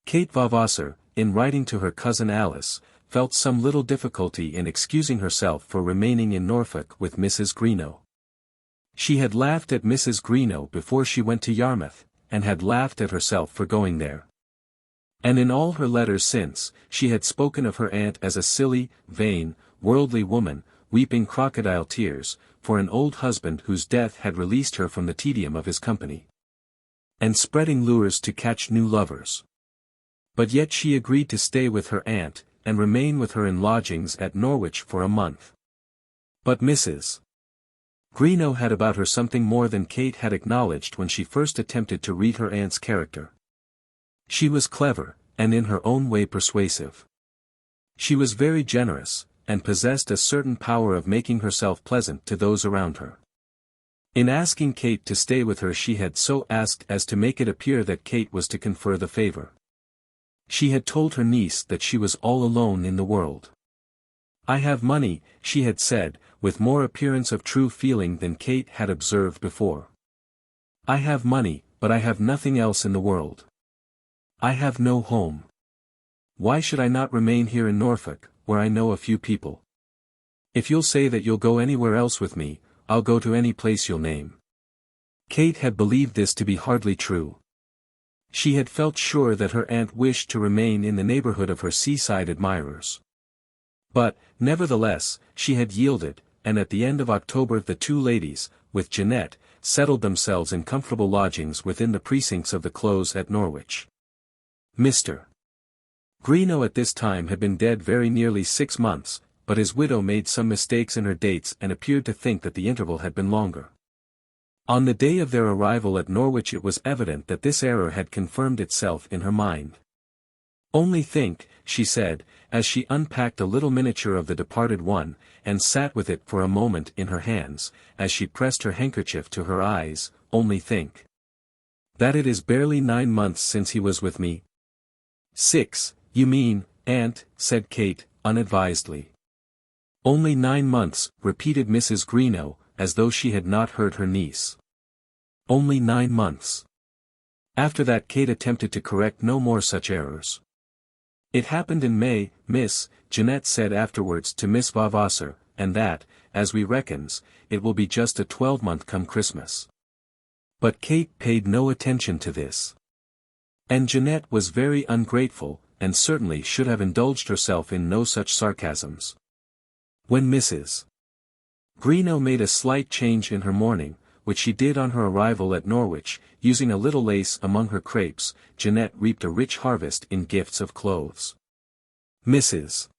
Kate Vavasor, in writing to her cousin Alice, felt some little difficulty in excusing herself for remaining in Norfolk with Mrs. Greenow. She had laughed at Mrs. Greenow before she went to Yarmouth, and had laughed at herself for going there. And in all her letters since, she had spoken of her aunt as a silly, vain, worldly woman, weeping crocodile tears, for an old husband whose death had released her from the tedium of his company, and spreading lures to catch new lovers. But yet she agreed to stay with her aunt, and remain with her in lodgings at Norwich for a month. But Mrs. Greenow had about her something more than Kate had acknowledged when she first attempted to read her aunt's character. She was clever, and in her own way persuasive. She was very generous, and possessed a certain power of making herself pleasant to those around her. In asking Kate to stay with her she had so asked as to make it appear that Kate was to confer the favour. She had told her niece that she was all alone in the world. I have money, she had said, with more appearance of true feeling than Kate had observed before. I have money, but I have nothing else in the world. I have no home. Why should I not remain here in Norfolk, where I know a few people? If you'll say that you'll go anywhere else with me, I'll go to any place you'll name. Kate had believed this to be hardly true. She had felt sure that her aunt wished to remain in the neighborhood of her seaside admirers. But, nevertheless, she had yielded, and at the end of October the two ladies, with Jeanette, settled themselves in comfortable lodgings within the precincts of the Close at Norwich. Mr. Greenow at this time had been dead very nearly 6 months, but his widow made some mistakes in her dates and appeared to think that the interval had been longer. On the day of their arrival at Norwich it was evident that this error had confirmed itself in her mind. Only think, she said, as she unpacked a little miniature of the departed one, and sat with it for a moment in her hands, as she pressed her handkerchief to her eyes, only think. That it is barely 9 months since he was with me. 6, you mean, aunt, said Kate, unadvisedly. Only 9 months, repeated Mrs. Greenow, as though she had not heard her niece. Only 9 months. After that Kate attempted to correct no more such errors. It happened in May, Miss, Jeanette said afterwards to Miss Vavasor, and that, as we reckons, it will be just a 12-month come Christmas. But Kate paid no attention to this. And Jeanette was very ungrateful, and certainly should have indulged herself in no such sarcasms. When Mrs. Greenow made a slight change in her mourning, which she did on her arrival at Norwich, using a little lace among her crapes. Jeanette reaped a rich harvest in gifts of clothes. Mrs.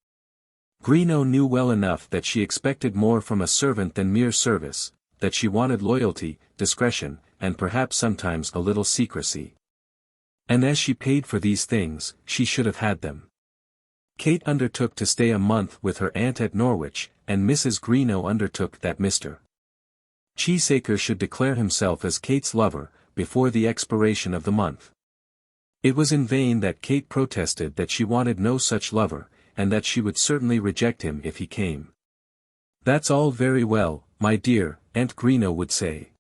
Greenow knew well enough that she expected more from a servant than mere service, that she wanted loyalty, discretion, and perhaps sometimes a little secrecy. And as she paid for these things, she should have had them. Kate undertook to stay a month with her aunt at Norwich, and Mrs. Greenow undertook that Mr. Cheesacre should declare himself as Kate's lover, before the expiration of the month. It was in vain that Kate protested that she wanted no such lover, and that she would certainly reject him if he came. "That's all very well, my dear," Aunt Greenow would say.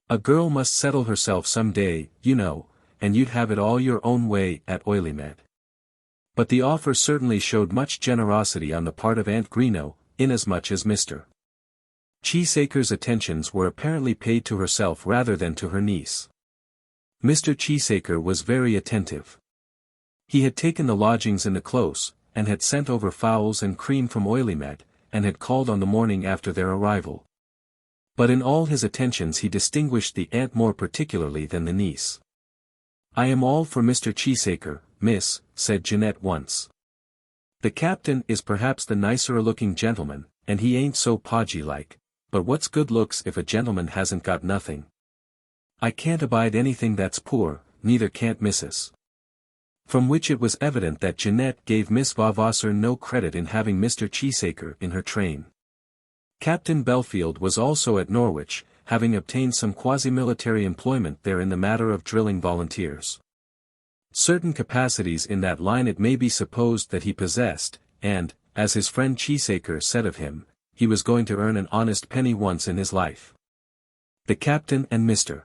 "A girl must settle herself some day, you know, and you'd have it all your own way at Oileymead." But the offer certainly showed much generosity on the part of Aunt Greenow, inasmuch as Mr. Cheesacre's attentions were apparently paid to herself rather than to her niece. Mr. Cheesacre was very attentive. He had taken the lodgings in the Close, and had sent over fowls and cream from Oileymead, and had called on the morning after their arrival. But in all his attentions he distinguished the aunt more particularly than the niece. "I am all for Mr. Cheesacre, miss," said Jeanette once. "The captain is perhaps the nicer-looking gentleman, and he ain't so podgy-like, but what's good looks if a gentleman hasn't got nothing? I can't abide anything that's poor, neither can't missus." From which it was evident that Jeanette gave Miss Vavasor no credit in having Mr. Cheesacre in her train. Captain Belfield was also at Norwich, having obtained some quasi-military employment there in the matter of drilling volunteers. Certain capacities in that line it may be supposed that he possessed, and, as his friend Cheesacre said of him, he was going to earn an honest penny once in his life. The captain and Mr.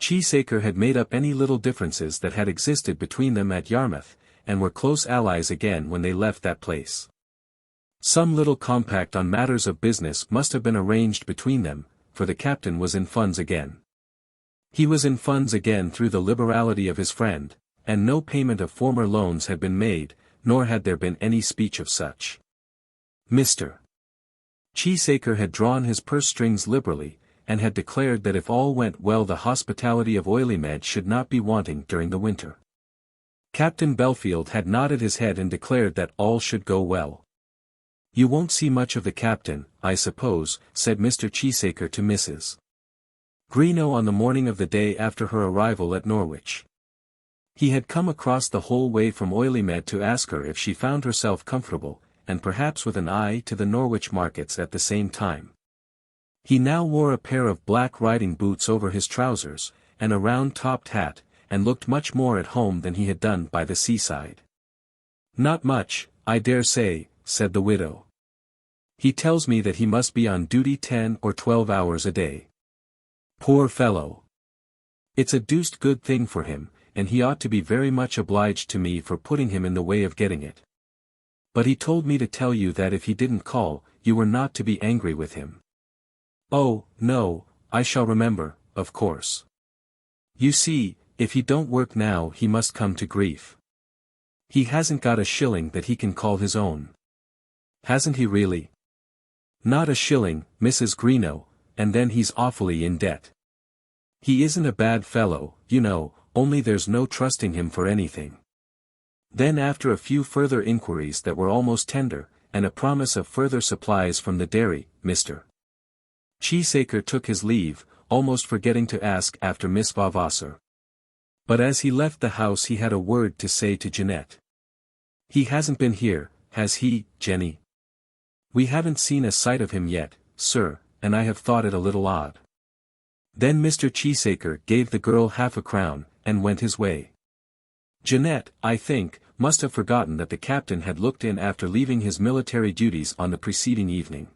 Cheesacre had made up any little differences that had existed between them at Yarmouth, and were close allies again when they left that place. Some little compact on matters of business must have been arranged between them, for the captain was in funds again. He was in funds again through the liberality of his friend, and no payment of former loans had been made, nor had there been any speech of such. Mr. Cheesacre had drawn his purse strings liberally, and had declared that if all went well the hospitality of Oileymead should not be wanting during the winter. Captain Belfield had nodded his head and declared that all should go well. "You won't see much of the captain, I suppose," said Mr. Cheesacre to Mrs. Greenow on the morning of the day after her arrival at Norwich. He had come across the whole way from Oileymead to ask her if she found herself comfortable, and perhaps with an eye to the Norwich markets at the same time. He now wore a pair of black riding boots over his trousers, and a round-topped hat, and looked much more at home than he had done by the seaside. "Not much, I dare say," said the widow. "He tells me that he must be on duty 10 or 12 hours a day. Poor fellow! It's a deuced good thing for him, and he ought to be very much obliged to me for putting him in the way of getting it. But he told me to tell you that if he didn't call, you were not to be angry with him." "Oh, no, I shall remember, of course. You see, if he don't work now he must come to grief. He hasn't got a shilling that he can call his own." "Hasn't he really?" "Not a shilling, Mrs. Greenow, and then he's awfully in debt. He isn't a bad fellow, you know, only there's no trusting him for anything." Then after a few further inquiries that were almost tender, and a promise of further supplies from the dairy, Mr. Cheesacre took his leave, almost forgetting to ask after Miss Vavasor. But as he left the house he had a word to say to Jeanette. "He hasn't been here, has he, Jenny?" "We haven't seen a sight of him yet, sir, and I have thought it a little odd." Then Mr. Cheesacre gave the girl half a crown, and went his way. Jeanette, I think, must have forgotten that the captain had looked in after leaving his military duties on the preceding evening.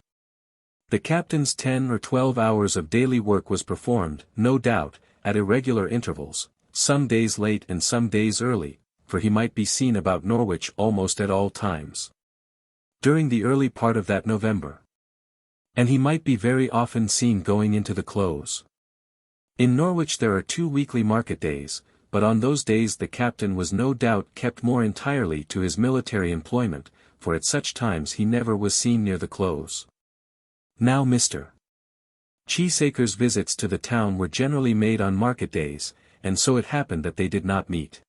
The captain's 10 or 12 hours of daily work was performed, no doubt, at irregular intervals, some days late and some days early, for he might be seen about Norwich almost at all times, during the early part of that November. And he might be very often seen going into the Close. In Norwich there are 2 weekly market days, but on those days the captain was no doubt kept more entirely to his military employment, for at such times he never was seen near the Close. Now Mr. Cheesacre's visits to the town were generally made on market days, and so it happened that they did not meet.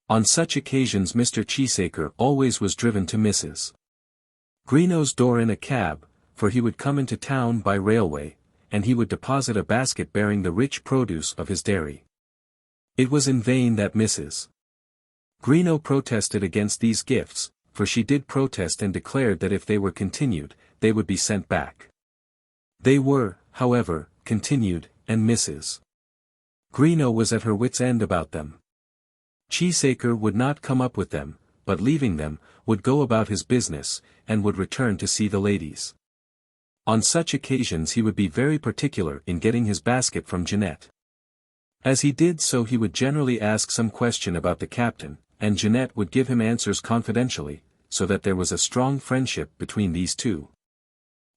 On such occasions Mr. Cheesacre always was driven to Mrs. Greenow's door in a cab, for he would come into town by railway, and he would deposit a basket bearing the rich produce of his dairy. It was in vain that Mrs. Greenow protested against these gifts, for she did protest and declared that if they were continued, they would be sent back. They were, however, continued, and Mrs. Greenow was at her wits' end about them. Cheesacre would not come up with them, but leaving them, would go about his business, and would return to see the ladies. On such occasions he would be very particular in getting his basket from Jeanette. As he did so he would generally ask some question about the captain, and Jeanette would give him answers confidentially, so that there was a strong friendship between these two.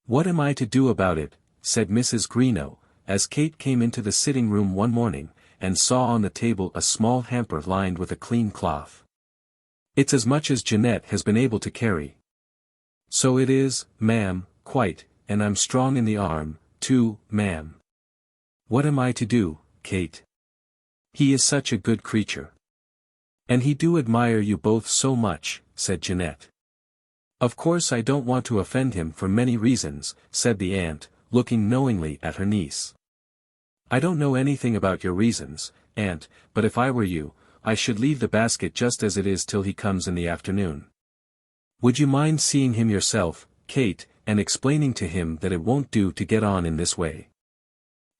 "What am I to do about it?" said Mrs. Greenow, as Kate came into the sitting-room one morning, and saw on the table a small hamper lined with a clean cloth. "It's as much as Jeanette has been able to carry." "So it is, ma'am, quite, and I'm strong in the arm, too, ma'am." "What am I to do, Kate? He is such a good creature. And he do admire you both so much," said Jeanette. "Of course I don't want to offend him for many reasons," said the aunt, looking knowingly at her niece. "I don't know anything about your reasons, aunt, but if I were you, I should leave the basket just as it is till he comes in the afternoon. Would you mind seeing him yourself, Kate, and explaining to him that it won't do to get on in this way?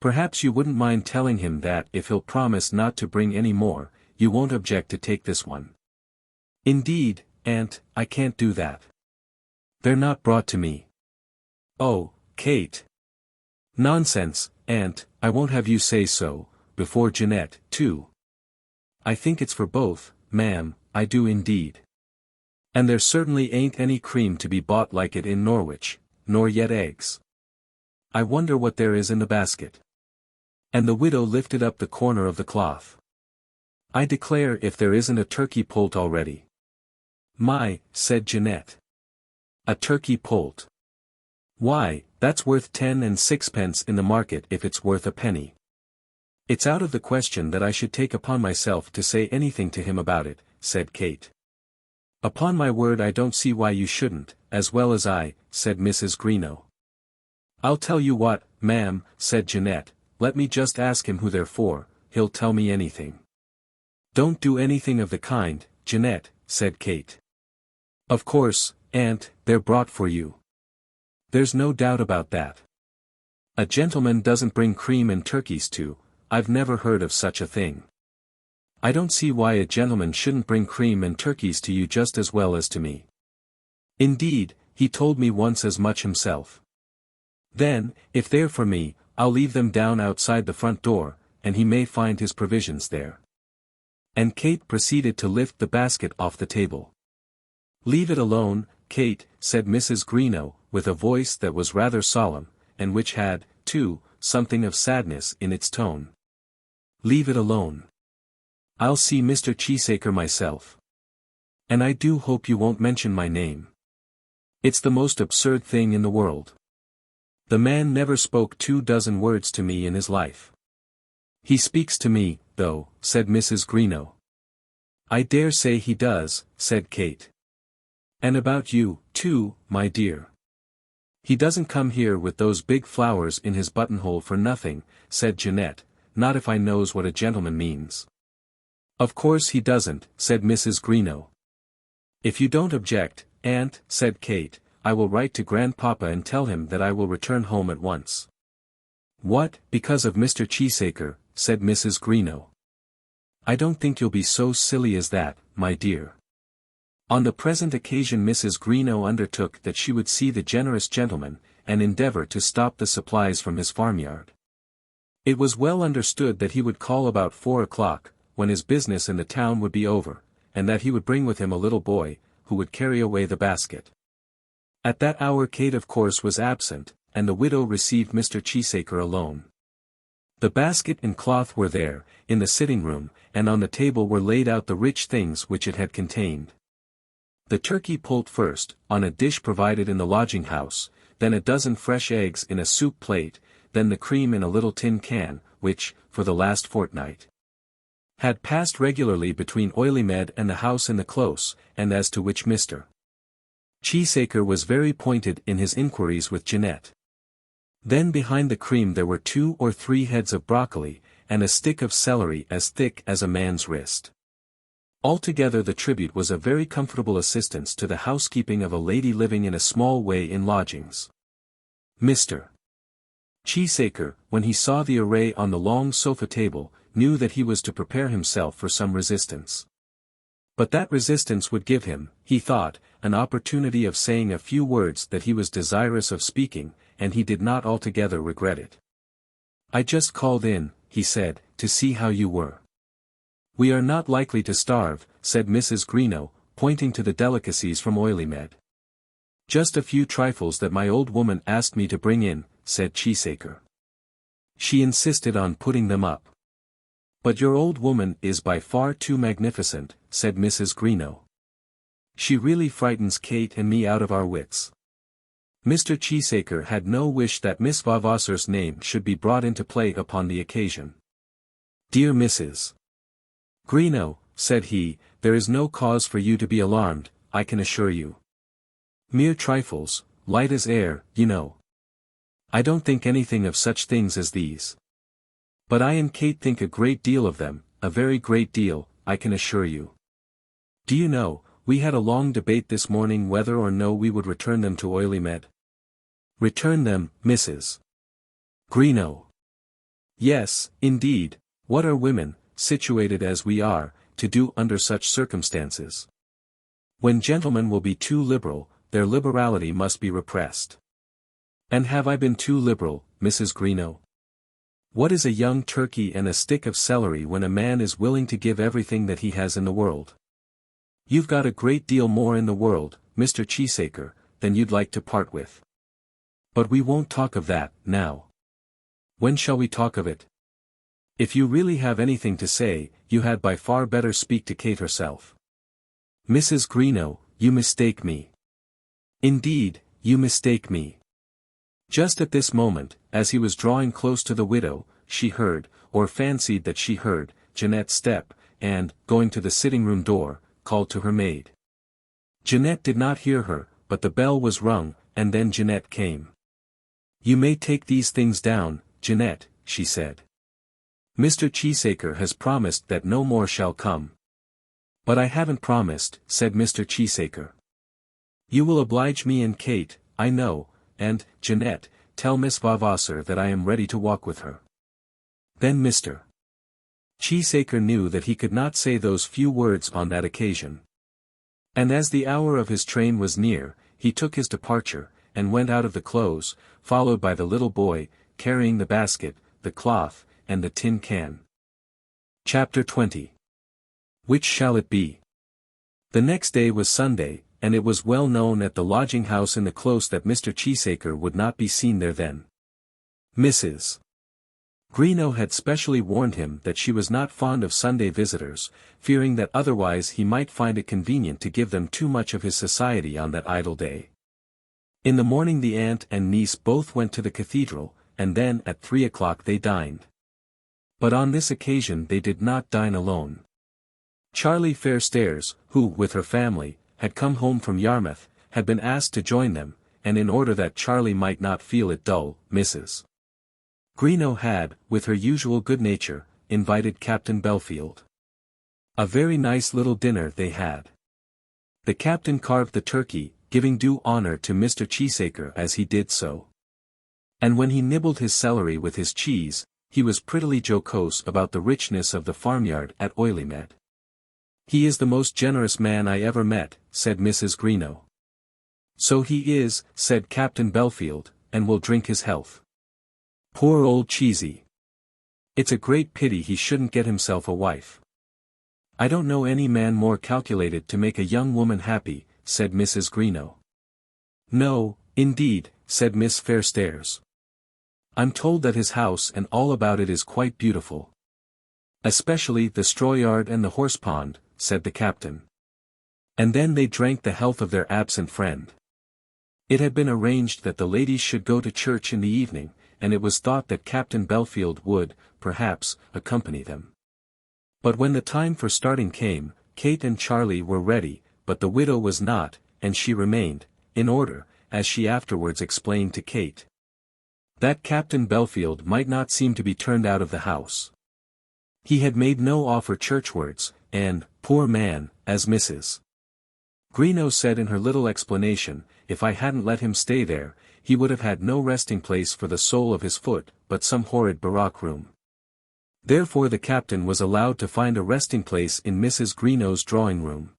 Perhaps you wouldn't mind telling him that if he'll promise not to bring any more, you won't object to take this one." "Indeed, aunt, I can't do that. They're not brought to me." "Oh, Kate." "Nonsense, aunt, I won't have you say so, before Jeanette, too. I think it's for both, ma'am, I do indeed. And there certainly ain't any cream to be bought like it in Norwich, nor yet eggs. I wonder what there is in the basket." And the widow lifted up the corner of the cloth. "I declare if there isn't a turkey poult already." "My," said Jeanette. "A turkey poult? Why, that's worth 10 and 6 in the market if it's worth a penny." "It's out of the question that I should take upon myself to say anything to him about it," said Kate. "Upon my word I don't see why you shouldn't, as well as I," said Mrs. Greenow. "I'll tell you what, ma'am," said Jeanette, "let me just ask him who they're for, he'll tell me anything." "Don't do anything of the kind, Jeanette," said Kate. "Of course, aunt, they're brought for you. There's no doubt about that. A gentleman doesn't bring cream and turkeys to, I've never heard of such a thing. I don't see why a gentleman shouldn't bring cream and turkeys to you just as well as to me. Indeed, he told me once as much himself. Then, if they're for me, I'll leave them down outside the front door, and he may find his provisions there." And Kate proceeded to lift the basket off the table. "Leave it alone, Kate," said Mrs. Greenow, with a voice that was rather solemn, and which had, too, something of sadness in its tone. "Leave it alone. I'll see Mr. Cheesacre myself. And I do hope you won't mention my name. It's the most absurd thing in the world. The man never spoke 24 words to me in his life." "He speaks to me, though," said Mrs. Greenow. "I dare say he does," said Kate. "And about you, too, my dear. He doesn't come here with those big flowers in his buttonhole for nothing," said Jeanette, "not if I knows what a gentleman means." "Of course he doesn't," said Mrs. Greenow. "If you don't object, aunt," said Kate, "I will write to grandpapa and tell him that I will return home at once." "What, because of Mr. Cheesacre?" said Mrs. Greenow. "I don't think you'll be so silly as that, my dear." On the present occasion Mrs. Greenow undertook that she would see the generous gentleman, and endeavour to stop the supplies from his farmyard. It was well understood that he would call about 4 o'clock, when his business in the town would be over, and that he would bring with him a little boy, who would carry away the basket. At that hour Kate of course was absent, and the widow received Mr. Cheesacre alone. The basket and cloth were there, in the sitting-room, and on the table were laid out the rich things which it had contained. The turkey poult first, on a dish provided in the lodging-house, then a dozen fresh eggs in a soup plate, then the cream in a little tin can, which, for the last fortnight, had passed regularly between Oileymead and the house in the close, and as to which Mr. Cheesacre was very pointed in his inquiries with Jeanette. Then behind the cream there were 2 or 3 heads of broccoli, and a stick of celery as thick as a man's wrist. Altogether the tribute was a very comfortable assistance to the housekeeping of a lady living in a small way in lodgings. Mr. Cheesacre, when he saw the array on the long sofa table, knew that he was to prepare himself for some resistance. But that resistance would give him, he thought, an opportunity of saying a few words that he was desirous of speaking, and he did not altogether regret it. "I just called in," he said, "to see how you were." "We are not likely to starve," said Mrs. Greenow, pointing to the delicacies from Oileymead. "Just a few trifles that my old woman asked me to bring in," said Cheesacre. "She insisted on putting them up." "But your old woman is by far too magnificent," said Mrs. Greenow. "She really frightens Kate and me out of our wits." Mr. Cheesacre had no wish that Miss Vavasor's name should be brought into play upon the occasion. "Dear Mrs. Greenow," said he, "there is no cause for you to be alarmed, I can assure you. Mere trifles, light as air, you know. I don't think anything of such things as these. But I and Kate think a great deal of them, a very great deal, I can assure you. Do you know, we had a long debate this morning whether or no we would return them to Oileymead." "Return them, Mrs. Greenow?" "Yes, indeed, what are women, situated as we are, to do under such circumstances? When gentlemen will be too liberal, their liberality must be repressed. And have I been too liberal, Mrs. Greenow? What is a young turkey and a stick of celery when a man is willing to give everything that he has in the world? You've got a great deal more in the world, Mr. Cheesacre, than you'd like to part with. But we won't talk of that, now. When shall we talk of it? If you really have anything to say, you had by far better speak to Kate herself." "Mrs. Greenow, you mistake me. Indeed, you mistake me." Just at this moment, as he was drawing close to the widow, she heard, or fancied that she heard, Jeanette's step, and, going to the sitting-room door, called to her maid. Jeanette did not hear her, but the bell was rung, and then Jeanette came. "You may take these things down, Jeanette," she said. "Mr. Cheesacre has promised that no more shall come." "But I haven't promised," said Mr. Cheesacre. "You will oblige me and Kate, I know, and, Jeanette, tell Miss Vavasor that I am ready to walk with her." Then Mr. Cheesacre knew that he could not say those few words on that occasion. And as the hour of his train was near, he took his departure, and went out of the close, followed by the little boy, carrying the basket, the cloth, and the tin can. Chapter 20. Which shall it be? The next day was Sunday, and it was well known at the lodging-house in the close that Mr. Cheesacre would not be seen there then. Mrs. Greenow had specially warned him that she was not fond of Sunday visitors, fearing that otherwise he might find it convenient to give them too much of his society on that idle day. In the morning the aunt and niece both went to the cathedral, and then at 3 o'clock they dined. But on this occasion they did not dine alone. Charlie Fairstairs, who, with her family, had come home from Yarmouth, had been asked to join them, and in order that Charlie might not feel it dull, Mrs. Greenow had, with her usual good nature, invited Captain Belfield. A very nice little dinner they had. The captain carved the turkey, giving due honour to Mr. Cheesacre as he did so. And when he nibbled his celery with his cheese, he was prettily jocose about the richness of the farmyard at Oileymead. "He is the most generous man I ever met," said Mrs. Greenow. "So he is," said Captain Belfield, "and we'll drink his health. Poor old Cheesy. It's a great pity he shouldn't get himself a wife. I don't know any man more calculated to make a young woman happy," said Mrs. Greenow. "No, indeed," said Miss Fairstairs. "I'm told that his house and all about it is quite beautiful. Especially the straw-yard and the horse-pond," said the captain. And then they drank the health of their absent friend. It had been arranged that the ladies should go to church in the evening, and it was thought that Captain Belfield would, perhaps, accompany them. But when the time for starting came, Kate and Charlie were ready, but the widow was not, and she remained, in order, as she afterwards explained to Kate, that Captain Belfield might not seem to be turned out of the house. He had made no offer churchwards, and, poor man, as Mrs. Greenow said in her little explanation, if I hadn't let him stay there, he would have had no resting place for the sole of his foot, but some horrid baroque room. Therefore the captain was allowed to find a resting place in Mrs. Greenow's drawing-room.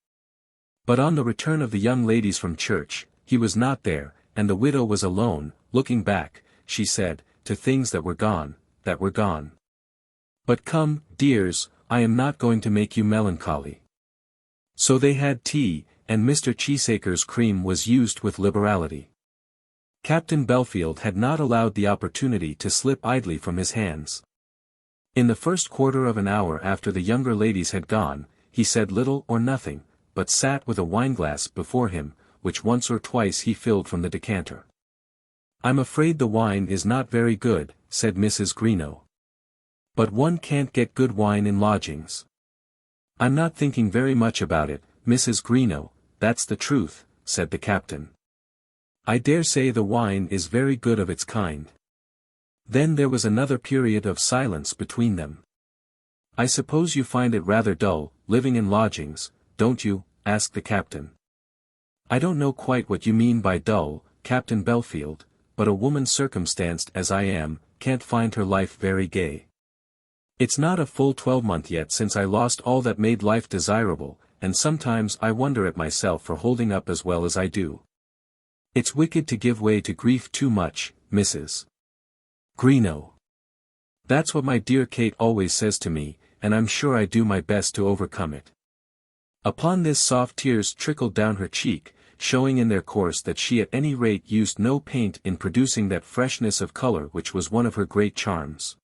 But on the return of the young ladies from church, he was not there, and the widow was alone. Looking back, she said, to things that were gone, that were gone. But come, dears, I am not going to make you melancholy. So they had tea, and Mr. Cheesacre's cream was used with liberality. Captain Belfield had not allowed the opportunity to slip idly from his hands. In the first quarter of an hour after the younger ladies had gone, he said little or nothing, but sat with a wineglass before him, which once or twice he filled from the decanter. I'm afraid the wine is not very good, said Mrs. Greenow. But one can't get good wine in lodgings. I'm not thinking very much about it, Mrs. Greenow, that's the truth, said the captain. I dare say the wine is very good of its kind. Then there was another period of silence between them. I suppose you find it rather dull, living in lodgings, don't you? Asked the captain. I don't know quite what you mean by dull, Captain Belfield, but a woman circumstanced as I am, can't find her life very gay. It's not a full 12-month yet since I lost all that made life desirable, and sometimes I wonder at myself for holding up as well as I do. It's wicked to give way to grief too much, Mrs. Greenow. That's what my dear Kate always says to me, and I'm sure I do my best to overcome it. Upon this soft tears trickled down her cheek, showing in their course that she at any rate used no paint in producing that freshness of colour which was one of her great charms.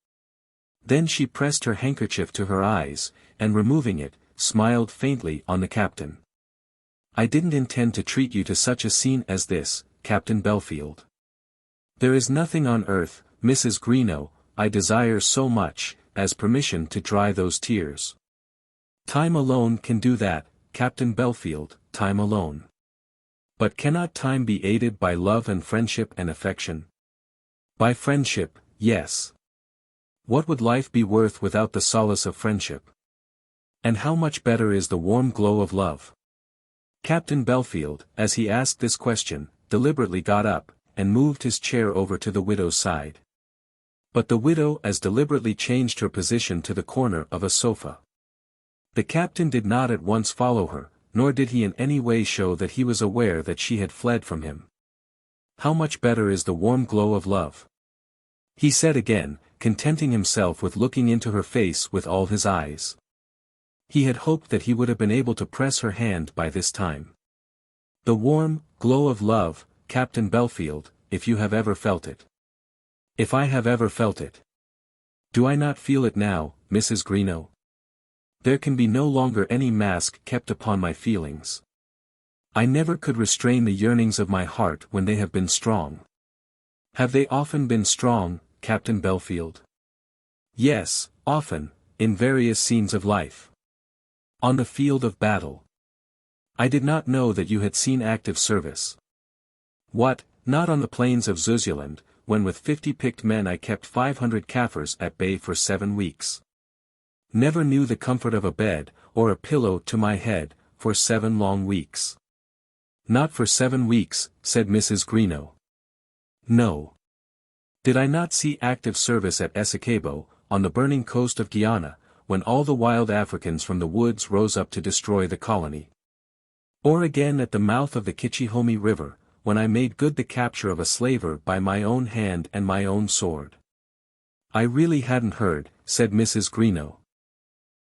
Then she pressed her handkerchief to her eyes, and removing it, smiled faintly on the captain. I didn't intend to treat you to such a scene as this, Captain Belfield. There is nothing on earth, Mrs. Greenow, I desire so much, as permission to dry those tears. Time alone can do that, Captain Belfield, time alone. But cannot time be aided by love and friendship and affection? By friendship, yes. What would life be worth without the solace of friendship? And how much better is the warm glow of love? Captain Belfield, as he asked this question, deliberately got up, and moved his chair over to the widow's side. But the widow as deliberately changed her position to the corner of a sofa. The captain did not at once follow her, nor did he in any way show that he was aware that she had fled from him. How much better is the warm glow of love? He said again, contenting himself with looking into her face with all his eyes. He had hoped that he would have been able to press her hand by this time. The warm glow of love, Captain Belfield, if you have ever felt it. If I have ever felt it. Do I not feel it now, Mrs. Greenow? There can be no longer any mask kept upon my feelings. I never could restrain the yearnings of my heart when they have been strong. Have they often been strong, Captain Belfield? Yes, often, in various scenes of life. On the field of battle. I did not know that you had seen active service. What, not on the plains of Zuzeland, when with 50 picked men I kept 500 Kaffirs at bay for 7 weeks. Never knew the comfort of a bed, or a pillow to my head, for 7 long weeks. Not for 7 weeks, said Mrs. Greenow. No. Did I not see active service at Essequibo, on the burning coast of Guiana, when all the wild Africans from the woods rose up to destroy the colony? Or again at the mouth of the Kichihomey River, when I made good the capture of a slaver by my own hand and my own sword. I really hadn't heard, said Mrs. Greenow.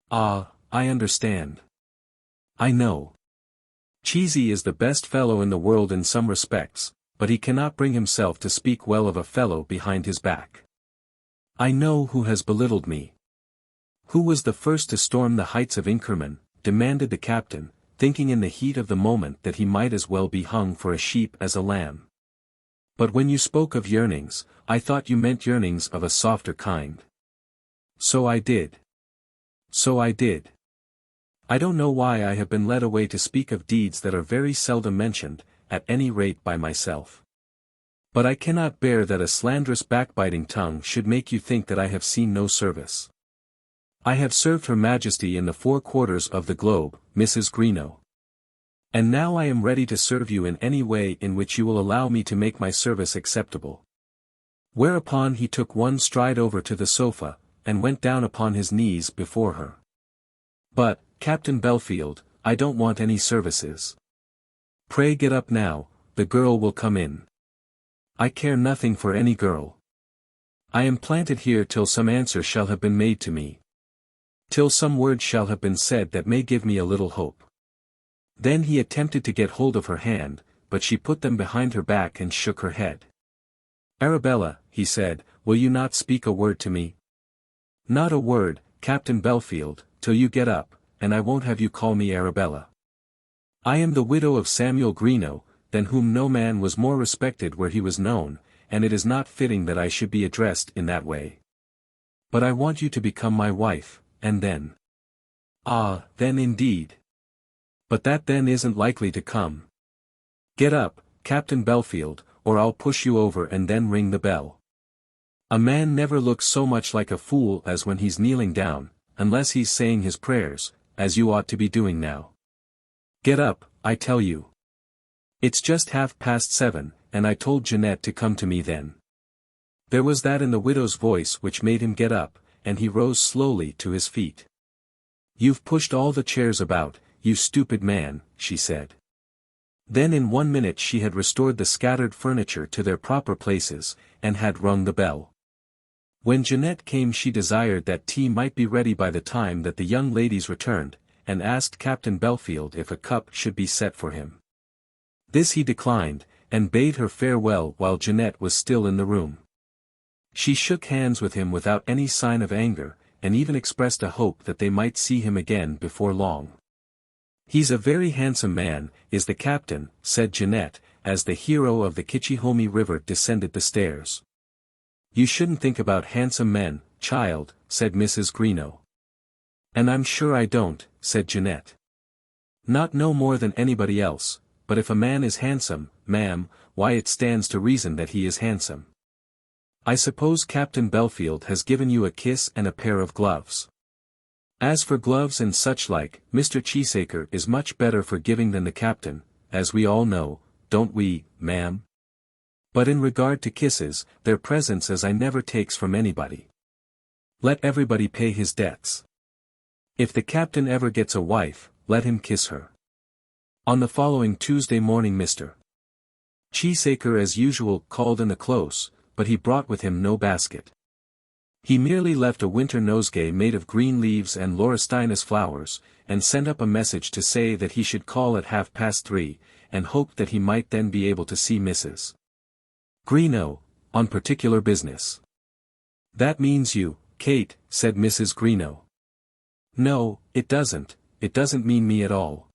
Ah, I understand. I know. Cheesy is the best fellow in the world in some respects, but he cannot bring himself to speak well of a fellow behind his back. I know who has belittled me. Who was the first to storm the heights of Inkerman, demanded the captain, thinking in the heat of the moment that he might as well be hung for a sheep as a lamb. But when you spoke of yearnings, I thought you meant yearnings of a softer kind. So I did. So I did. I don't know why I have been led away to speak of deeds that are very seldom mentioned, at any rate by myself. But I cannot bear that a slanderous backbiting tongue should make you think that I have seen no service. I have served Her Majesty in the 4 quarters of the globe, Mrs. Greenow. And now I am ready to serve you in any way in which you will allow me to make my service acceptable. Whereupon he took one stride over to the sofa, and went down upon his knees before her. But, Captain Belfield, I don't want any services. Pray get up now, the girl will come in. I care nothing for any girl. I am planted here till some answer shall have been made to me. Till some word shall have been said that may give me a little hope. Then he attempted to get hold of her hand, but she put them behind her back and shook her head. Arabella, he said, will you not speak a word to me? Not a word, Captain Belfield, till you get up, and I won't have you call me Arabella. I am the widow of Samuel Greenow, than whom no man was more respected where he was known, and it is not fitting that I should be addressed in that way. But I want you to become my wife, and then. Ah, then indeed. But that then isn't likely to come. Get up, Captain Belfield, or I'll push you over and then ring the bell. A man never looks so much like a fool as when he's kneeling down, unless he's saying his prayers, as you ought to be doing now. Get up, I tell you. It's just 7:30, and I told Jeanette to come to me then. There was that in the widow's voice which made him get up, and he rose slowly to his feet. You've pushed all the chairs about, you stupid man, she said. Then in 1 minute she had restored the scattered furniture to their proper places, and had rung the bell. When Jeanette came she desired that tea might be ready by the time that the young ladies returned, and asked Captain Belfield if a cup should be set for him. This he declined, and bade her farewell while Jeanette was still in the room. She shook hands with him without any sign of anger, and even expressed a hope that they might see him again before long. He's a very handsome man, is the captain, said Jeanette, as the hero of the Kitchyhomy River descended the stairs. You shouldn't think about handsome men, child, said Mrs. Greenow. And I'm sure I don't, said Jeanette. Not no more than anybody else, but if a man is handsome, ma'am, why it stands to reason that he is handsome. I suppose Captain Belfield has given you a kiss and a pair of gloves. As for gloves and such like, Mr. Cheesacre is much better for giving than the captain, as we all know, don't we, ma'am? But in regard to kisses, they're presents as I never takes from anybody. Let everybody pay his debts. If the captain ever gets a wife, let him kiss her. On the following Tuesday morning Mr. Cheesacre as usual called in the close, but he brought with him no basket. He merely left a winter nosegay made of green leaves and laurustinus flowers, and sent up a message to say that he should call at 3:30, and hoped that he might then be able to see Mrs. Greenow, on particular business. That means you, Kate, said Mrs. Greenow. No, it doesn't mean me at all.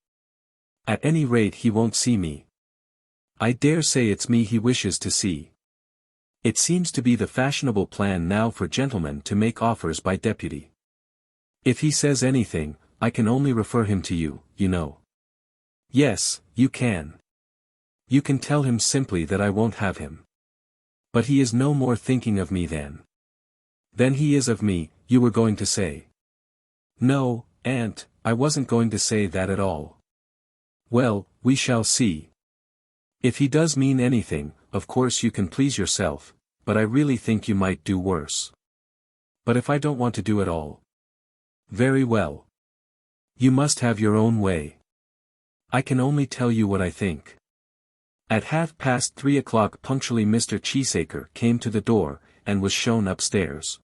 At any rate he won't see me. I dare say it's me he wishes to see. It seems to be the fashionable plan now for gentlemen to make offers by deputy. If he says anything, I can only refer him to you, you know. Yes, you can. You can tell him simply that I won't have him. But he is no more thinking of me than he is of me, you were going to say. No, aunt, I wasn't going to say that at all. Well, we shall see. If he does mean anything, of course you can please yourself, but I really think you might do worse. But if I don't want to do it all? Very well. You must have your own way. I can only tell you what I think. At 3:30 punctually Mr. Cheesacre came to the door, and was shown upstairs.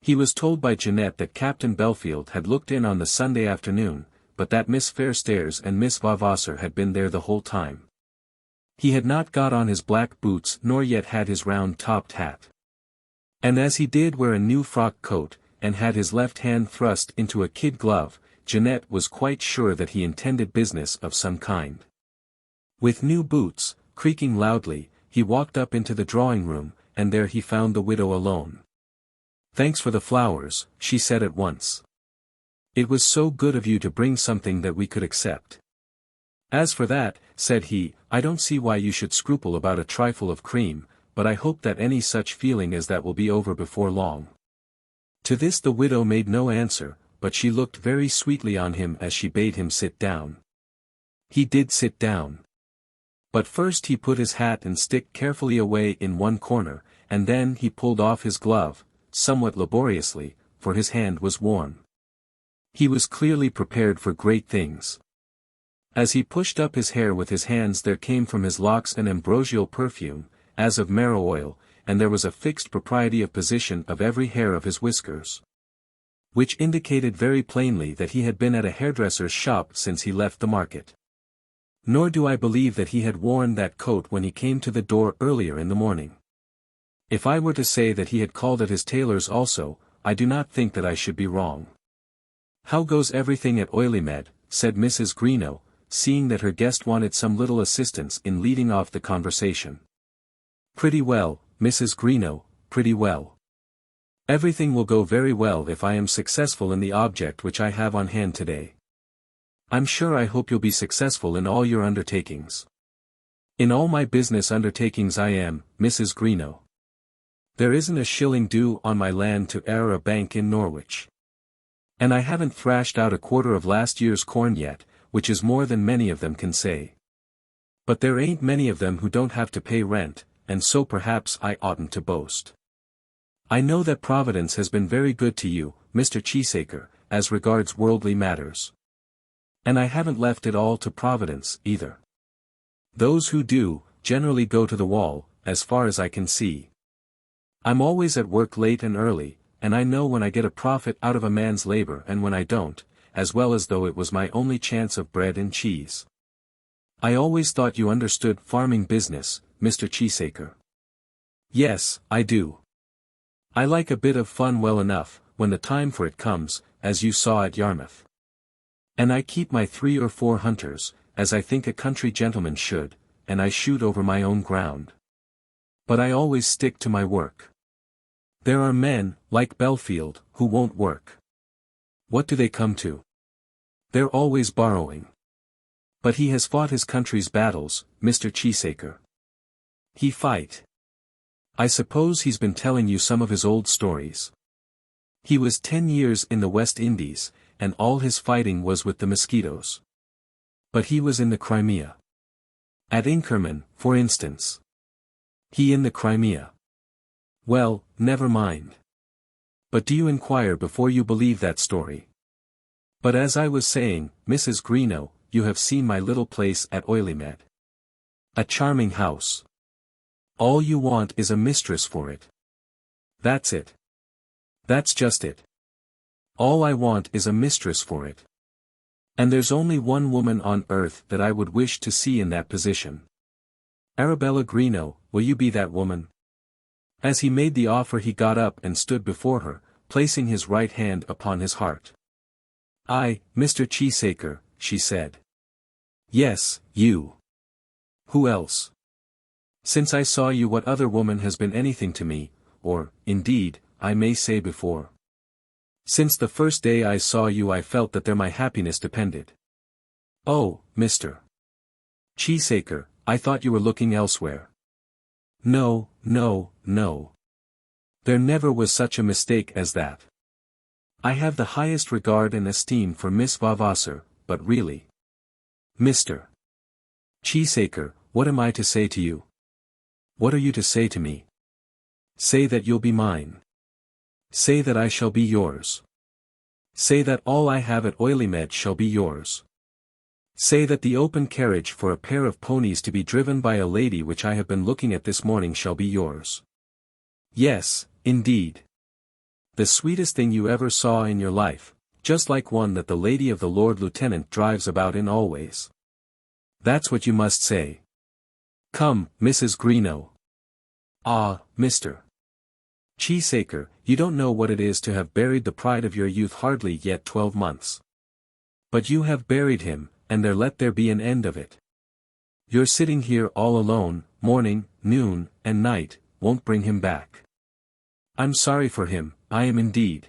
He was told by Jeanette that Captain Belfield had looked in on the Sunday afternoon, but that Miss Fairstairs and Miss Vavasor had been there the whole time. He had not got on his black boots nor yet had his round-topped hat. And as he did wear a new frock coat, and had his left hand thrust into a kid glove, Jeanette was quite sure that he intended business of some kind. With new boots, creaking loudly, he walked up into the drawing-room, and there he found the widow alone. "Thanks for the flowers," she said at once. "It was so good of you to bring something that we could accept." "As for that," said he, "I don't see why you should scruple about a trifle of cream, but I hope that any such feeling as that will be over before long." To this the widow made no answer, but she looked very sweetly on him as she bade him sit down. He did sit down. But first he put his hat and stick carefully away in one corner, and then he pulled off his glove, somewhat laboriously, for his hand was warm. He was clearly prepared for great things. As he pushed up his hair with his hands there came from his locks an ambrosial perfume, as of marrow oil, and there was a fixed propriety of position of every hair of his whiskers, which indicated very plainly that he had been at a hairdresser's shop since he left the market. Nor do I believe that he had worn that coat when he came to the door earlier in the morning. If I were to say that he had called at his tailor's also, I do not think that I should be wrong. "How goes everything at Oileymead?" said Mrs. Greenow, seeing that her guest wanted some little assistance in leading off the conversation. "Pretty well, Mrs. Greenow, pretty well. Everything will go very well if I am successful in the object which I have on hand today." "I'm sure I hope you'll be successful in all your undertakings." "In all my business undertakings I am, Mrs. Greenow. There isn't a shilling due on my land to a bank in Norwich. And I haven't thrashed out a quarter of last year's corn yet, which is more than many of them can say. But there ain't many of them who don't have to pay rent, and so perhaps I oughtn't to boast. I know that Providence has been very good to you, Mr. Cheesacre, as regards worldly matters. And I haven't left it all to Providence, either. Those who do, generally go to the wall, as far as I can see. I'm always at work late and early, and I know when I get a profit out of a man's labor and when I don't, as well as though it was my only chance of bread and cheese. I always thought you understood farming business, Mr. Cheesacre." "Yes, I do. I like a bit of fun well enough, when the time for it comes, as you saw at Yarmouth. And I keep my 3 or 4 hunters, as I think a country gentleman should, and I shoot over my own ground. But I always stick to my work. There are men, like Belfield, who won't work. What do they come to? They're always borrowing. But he has fought his country's battles, Mr. Cheesacre." "He fight? I suppose he's been telling you some of his old stories. He was 10 years in the West Indies, and all his fighting was with the mosquitoes. But he was in the Crimea. At Inkerman, for instance. He in the Crimea. Well, never mind. But do you inquire before you believe that story? But as I was saying, Mrs. Greenow, you have seen my little place at Oileymead. A charming house. All you want is a mistress for it. That's it. That's just it. All I want is a mistress for it. And there's only one woman on earth that I would wish to see in that position. Arabella Greenow, will you be that woman?" As he made the offer he got up and stood before her, placing his right hand upon his heart. "I, Mr. Cheesacre," she said. "Yes, you. Who else? Since I saw you, what other woman has been anything to me, or, indeed, I may say before. Since the first day I saw you I felt that there my happiness depended." "Oh, Mr. Cheesacre, I thought you were looking elsewhere." "No, no, no. There never was such a mistake as that. I have the highest regard and esteem for Miss Vavasor, but really. Mr. Cheesacre, what am I to say to you? What are you to say to me? Say that you'll be mine. Say that I shall be yours. Say that all I have at Oileymead shall be yours. Say that the open carriage for a pair of ponies to be driven by a lady which I have been looking at this morning shall be yours. Yes, indeed. The sweetest thing you ever saw in your life, just like one that the lady of the Lord Lieutenant drives about in always. That's what you must say. Come, Mrs. Greenow." "Ah, Mr. Cheesacre, you don't know what it is to have buried the pride of your youth hardly yet 12 months. But you have buried him, and there let there be an end of it. You're sitting here all alone, morning, noon, and night, won't bring him back. I'm sorry for him, I am indeed.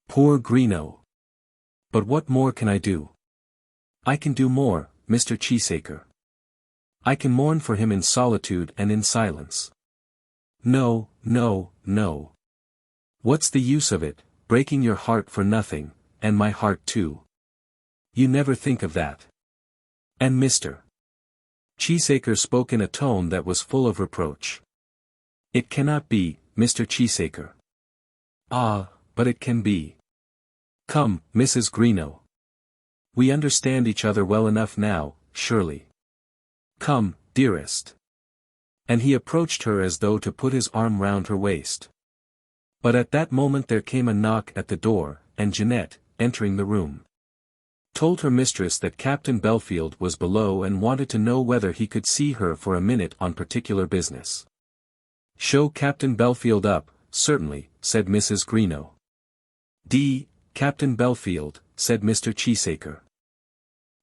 Poor Greenow. But what more can I do? I can do more, Mr. Cheesacre. I can mourn for him in solitude and in silence. No, no, no. What's the use of it, breaking your heart for nothing, and my heart too? You never think of that. And Mr. Cheesacre spoke in a tone that was full of reproach. It cannot be, Mr. Cheesacre. Ah, but it can be. Come, Mrs. Greenow. We understand each other well enough now, surely. Come, dearest. And he approached her as though to put his arm round her waist. But at that moment there came a knock at the door, and Jeanette, entering the room, told her mistress that Captain Belfield was below and wanted to know whether he could see her for a minute on particular business. Show Captain Belfield up, certainly, said Mrs. Greenow. Captain Belfield, said Mr. Cheesacre.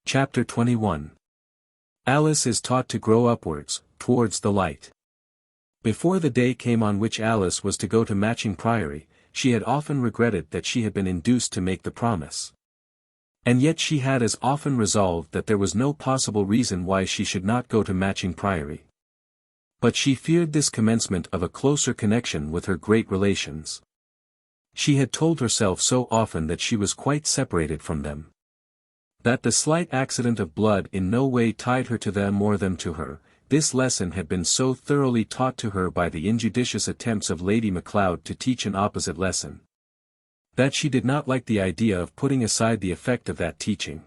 Chapter 21. Alice is taught to grow upwards, towards the light. Before the day came on which Alice was to go to Matching Priory, she had often regretted that she had been induced to make the promise. And yet she had as often resolved that there was no possible reason why she should not go to Matching Priory. But she feared this commencement of a closer connection with her great relations. She had told herself so often that she was quite separated from them. That the slight accident of blood in no way tied her to them or them to her, this lesson had been so thoroughly taught to her by the injudicious attempts of Lady Macleod to teach an opposite lesson, that she did not like the idea of putting aside the effect of that teaching.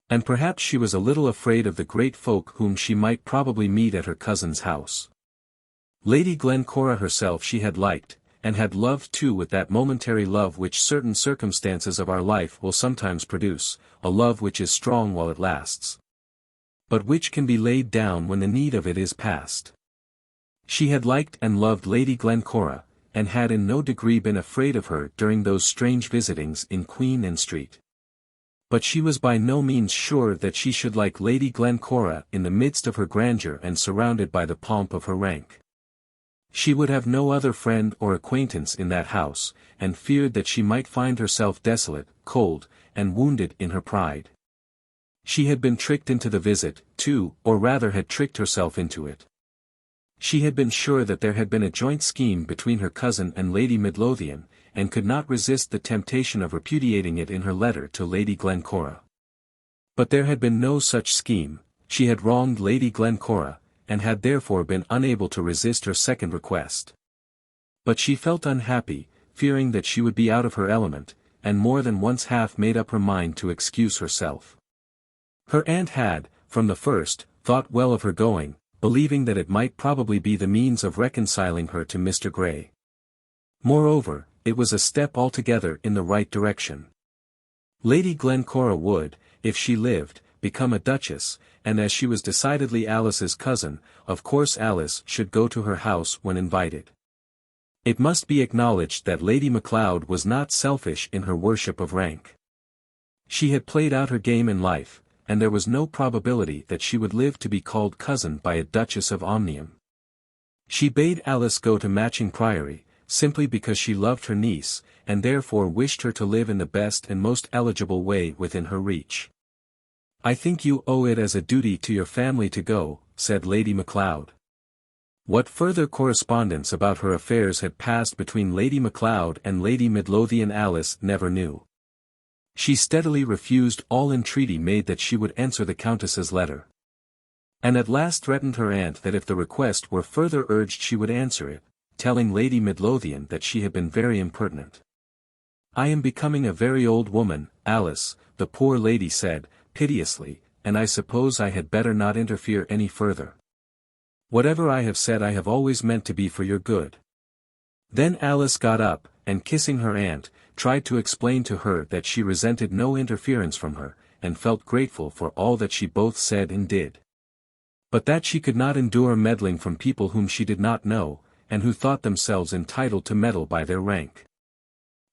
And perhaps she was a little afraid of the great folk whom she might probably meet at her cousin's house. Lady Glencora herself she had liked, and had loved too with that momentary love which certain circumstances of our life will sometimes produce, a love which is strong while it lasts, but which can be laid down when the need of it is past. She had liked and loved Lady Glencora, and had in no degree been afraid of her during those strange visitings in Queen Anne Street. But she was by no means sure that she should like Lady Glencora in the midst of her grandeur and surrounded by the pomp of her rank. She would have no other friend or acquaintance in that house, and feared that she might find herself desolate, cold, and wounded in her pride. She had been tricked into the visit, too, or rather had tricked herself into it. She had been sure that there had been a joint scheme between her cousin and Lady Midlothian, and could not resist the temptation of repudiating it in her letter to Lady Glencora. But there had been no such scheme, she had wronged Lady Glencora, and had therefore been unable to resist her second request. But she felt unhappy, fearing that she would be out of her element, and more than once half made up her mind to excuse herself. Her aunt had, from the first, thought well of her going, believing that it might probably be the means of reconciling her to Mr. Grey. Moreover, it was a step altogether in the right direction. Lady Glencora would, if she lived, become a duchess, and as she was decidedly Alice's cousin, of course Alice should go to her house when invited. It must be acknowledged that Lady Macleod was not selfish in her worship of rank. She had played out her game in life, and there was no probability that she would live to be called cousin by a Duchess of Omnium. She bade Alice go to Matching Priory, simply because she loved her niece, and therefore wished her to live in the best and most eligible way within her reach. "I think you owe it as a duty to your family to go," said Lady Macleod. What further correspondence about her affairs had passed between Lady Macleod and Lady Midlothian Alice never knew. She steadily refused all entreaty made that she would answer the Countess's letter, and at last threatened her aunt that if the request were further urged she would answer it, telling Lady Midlothian that she had been very impertinent. "I am becoming a very old woman, Alice," the poor lady said, piteously, "and I suppose I had better not interfere any further. Whatever I have said I have always meant to be for your good." Then Alice got up, and kissing her aunt, tried to explain to her that she resented no interference from her, and felt grateful for all that she both said and did. But that she could not endure meddling from people whom she did not know, and who thought themselves entitled to meddle by their rank.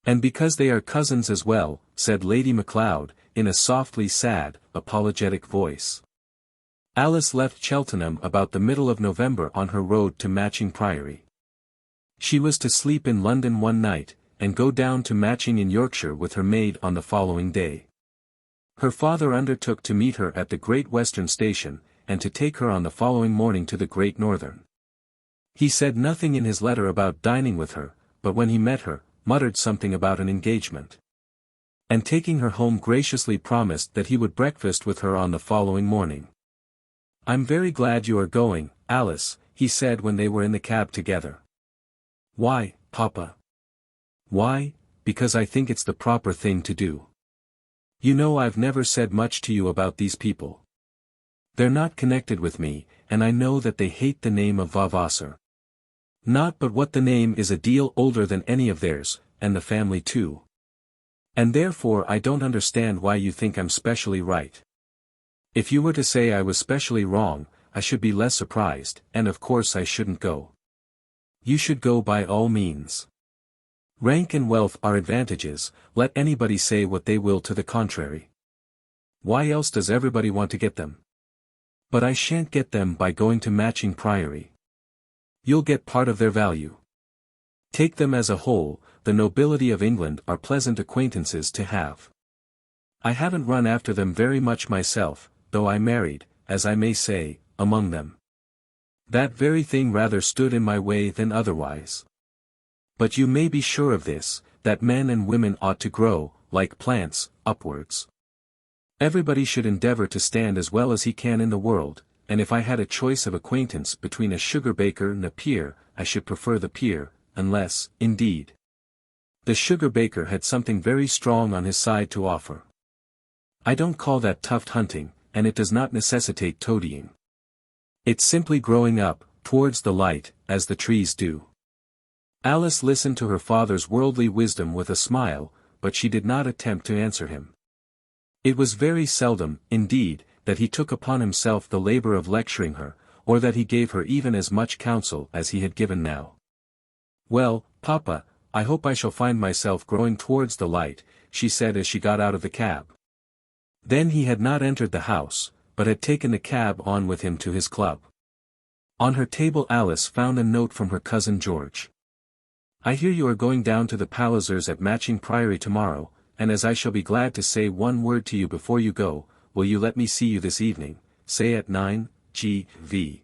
"And because they are cousins as well," said Lady Macleod, in a softly sad, apologetic voice. Alice left Cheltenham about the middle of November on her road to Matching Priory. She was to sleep in London one night, and go down to Matching in Yorkshire with her maid on the following day. Her father undertook to meet her at the Great Western Station, and to take her on the following morning to the Great Northern. He said nothing in his letter about dining with her, but when he met her, muttered something about an engagement. And taking her home graciously promised that he would breakfast with her on the following morning. "I'm very glad you are going, Alice," he said when they were in the cab together. "Why, Papa?" "Why, because I think it's the proper thing to do. You know I've never said much to you about these people. They're not connected with me, and I know that they hate the name of Vavasor. Not but what the name is a deal older than any of theirs, and the family too. And therefore I don't understand why you think I'm specially right. If you were to say I was specially wrong, I should be less surprised, and of course I shouldn't go. You should go by all means. Rank and wealth are advantages, let anybody say what they will to the contrary. Why else does everybody want to get them? But I shan't get them by going to Matching Priory. You'll get part of their value. Take them as a whole, the nobility of England are pleasant acquaintances to have. I haven't run after them very much myself, though I married, as I may say, among them. That very thing rather stood in my way than otherwise. But you may be sure of this, that men and women ought to grow, like plants, upwards. Everybody should endeavour to stand as well as he can in the world, and if I had a choice of acquaintance between a sugar baker and a peer, I should prefer the peer, unless, indeed, the sugar baker had something very strong on his side to offer. I don't call that tuft hunting, and it does not necessitate toadying. It's simply growing up, towards the light, as the trees do." Alice listened to her father's worldly wisdom with a smile, but she did not attempt to answer him. It was very seldom, indeed, that he took upon himself the labour of lecturing her, or that he gave her even as much counsel as he had given now. "Well, Papa, I hope I shall find myself growing towards the light," she said as she got out of the cab. Then he had not entered the house, but had taken the cab on with him to his club. On her table Alice found a note from her cousin George. "I hear you are going down to the Pallisers at Matching Priory tomorrow, and as I shall be glad to say one word to you before you go, will you let me see you this evening, say at 9 G.V.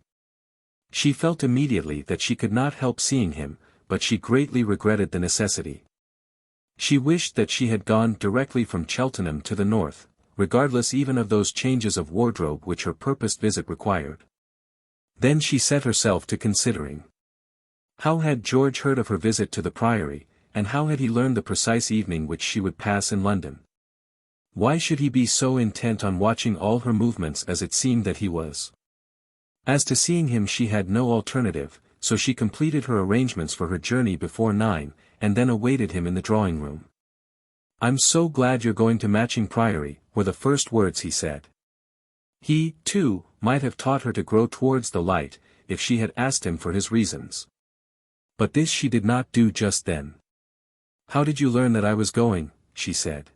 She felt immediately that she could not help seeing him, but she greatly regretted the necessity. She wished that she had gone directly from Cheltenham to the north, regardless even of those changes of wardrobe which her purposed visit required. Then she set herself to considering. How had George heard of her visit to the Priory, and how had he learned the precise evening which she would pass in London? Why should he be so intent on watching all her movements as it seemed that he was? As to seeing him she had no alternative, so she completed her arrangements for her journey before 9, and then awaited him in the drawing-room. "I'm so glad you're going to Matching Priory," were the first words he said. He, too, might have taught her to grow towards the light, if she had asked him for his reasons. But this she did not do just then. "How did you learn that I was going?" she said.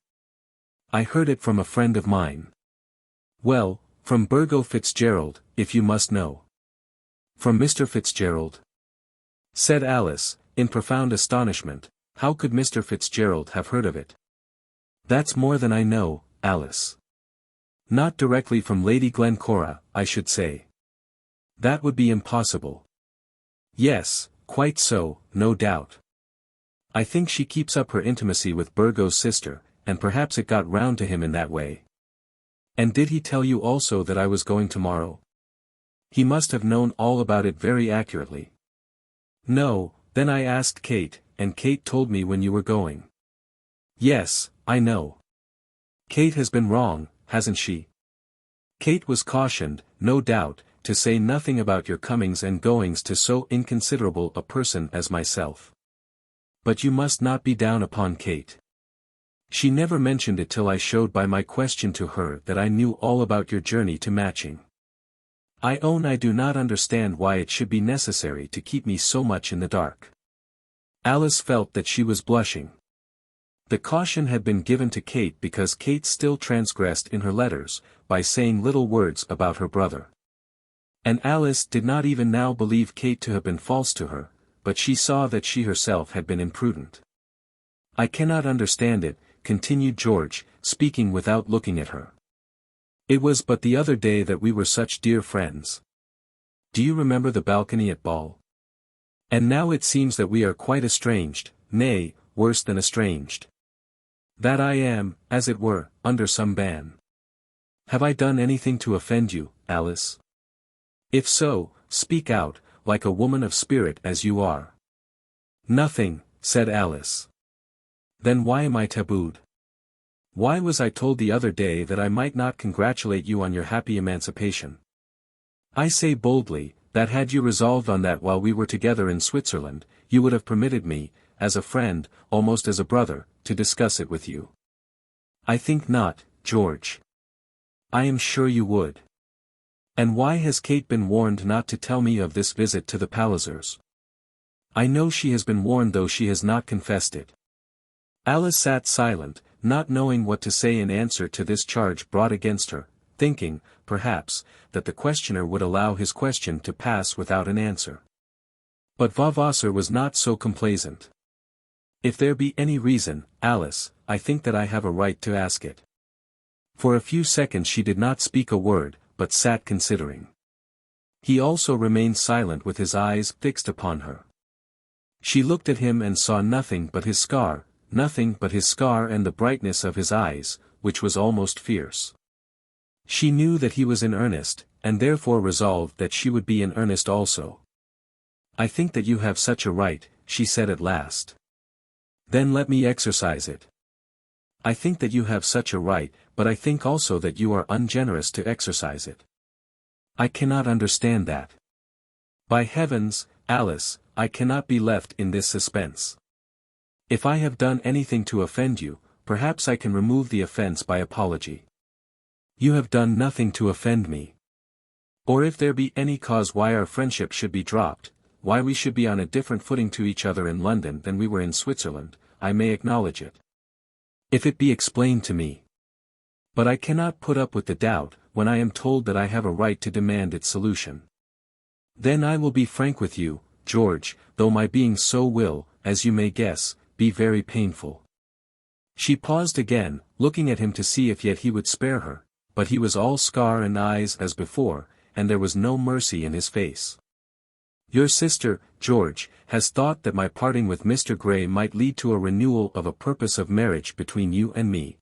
"I heard it from a friend of mine." "Well, from Burgo Fitzgerald, if you must know." "From Mr. Fitzgerald?" said Alice, in profound astonishment. How could Mr. Fitzgerald have heard of it? "That's more than I know, Alice." "Not directly from Lady Glencora, I should say." "That would be impossible." "Yes, quite so, no doubt. I think she keeps up her intimacy with Burgo's sister, and perhaps it got round to him in that way." "And did he tell you also that I was going tomorrow?" "He must have known all about it very accurately." "No, then I asked Kate, and Kate told me when you were going." "Yes, I know. Kate has been wrong, hasn't she?" "Kate was cautioned, no doubt, to say nothing about your comings and goings to so inconsiderable a person as myself. But you must not be down upon Kate. She never mentioned it till I showed by my question to her that I knew all about your journey to Matching. I own I do not understand why it should be necessary to keep me so much in the dark." Alice felt that she was blushing. The caution had been given to Kate because Kate still transgressed in her letters, by saying little words about her brother. And Alice did not even now believe Kate to have been false to her, but she saw that she herself had been imprudent. "I cannot understand it," continued George, speaking without looking at her. "It was but the other day that we were such dear friends. Do you remember the balcony at Basle? And now it seems that we are quite estranged, nay, worse than estranged. That I am, as it were, under some ban. Have I done anything to offend you, Alice? If so, speak out, like a woman of spirit as you are." "Nothing," said Alice. "Then why am I tabooed? Why was I told the other day that I might not congratulate you on your happy emancipation? I say boldly, that had you resolved on that while we were together in Switzerland, you would have permitted me, as a friend, almost as a brother, to discuss it with you." "I think not, George." "I am sure you would. And why has Kate been warned not to tell me of this visit to the Pallisers?" "I know she has been warned though she has not confessed it." Alice sat silent, not knowing what to say in answer to this charge brought against her, thinking, perhaps, that the questioner would allow his question to pass without an answer. But Vavasor was not so complaisant. "If there be any reason, Alice, I think that I have a right to ask it." For a few seconds she did not speak a word, but sat considering. He also remained silent with his eyes fixed upon her. She looked at him and saw nothing but his scar and the brightness of his eyes, which was almost fierce. She knew that he was in earnest, and therefore resolved that she would be in earnest also. "I think that you have such a right," she said at last. "Then let me exercise it." "I think that you have such a right, but I think also that you are ungenerous to exercise it." "I cannot understand that. By heavens, Alice, I cannot be left in this suspense. If I have done anything to offend you, perhaps I can remove the offense by apology." "You have done nothing to offend me. Or if there be any cause why our friendship should be dropped, why we should be on a different footing to each other in London than we were in Switzerland, I may acknowledge it. If it be explained to me. But I cannot put up with the doubt, when I am told that I have a right to demand its solution. Then I will be frank with you, George, though my being so will, as you may guess, be very painful." She paused again, looking at him to see if yet he would spare her, but he was all scar and eyes as before, and there was no mercy in his face. "Your sister, George, has thought that my parting with Mr. Grey might lead to a renewal of a purpose of marriage between you and me.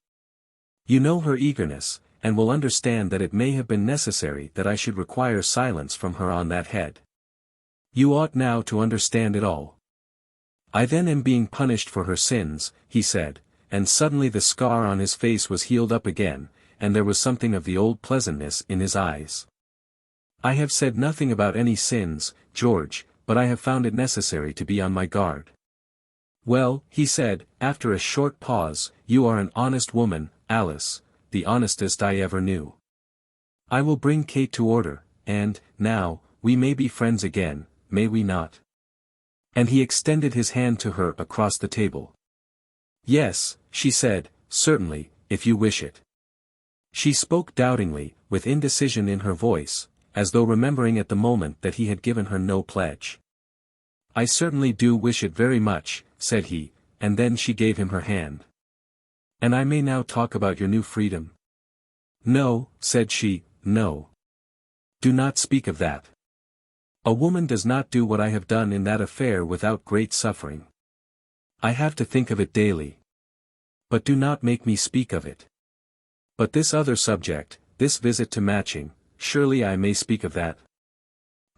You know her eagerness, and will understand that it may have been necessary that I should require silence from her on that head. You ought now to understand it all. I then am being punished for her sins," he said, and suddenly the scar on his face was healed up again, and there was something of the old pleasantness in his eyes. "I have said nothing about any sins, George, but I have found it necessary to be on my guard." "Well," he said, after a short pause, "you are an honest woman, Alice, the honestest I ever knew. I will bring Kate to order, and, now, we may be friends again, may we not?" And he extended his hand to her across the table. "Yes," she said, "certainly, if you wish it." She spoke doubtingly, with indecision in her voice, as though remembering at the moment that he had given her no pledge. "I certainly do wish it very much," said he, and then she gave him her hand. "And I may now talk about your new freedom?" "No," said she, "no. Do not speak of that. A woman does not do what I have done in that affair without great suffering. I have to think of it daily. But do not make me speak of it. But this other subject, this visit to Matching, surely I may speak of that?"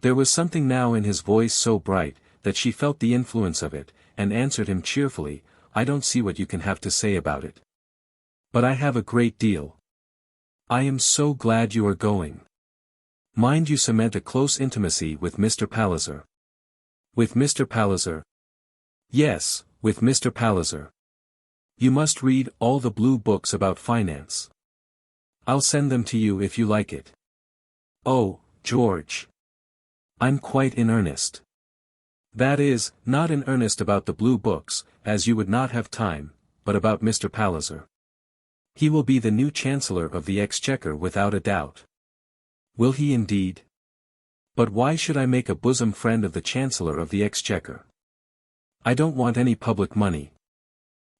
There was something now in his voice so bright, that she felt the influence of it, and answered him cheerfully, "I don't see what you can have to say about it. But I have a great deal. I am so glad you are going. Mind you cement a close intimacy with Mr. Palliser." "With Mr. Palliser?" "Yes, with Mr. Palliser. You must read all the blue books about finance. I'll send them to you if you like it." "Oh, George. I'm quite in earnest. That is, not in earnest about the blue books, as you would not have time, but about Mr. Palliser. He will be the new Chancellor of the Exchequer without a doubt." "Will he indeed?" But why should I make a bosom friend of the Chancellor of the Exchequer? I don't want any public money.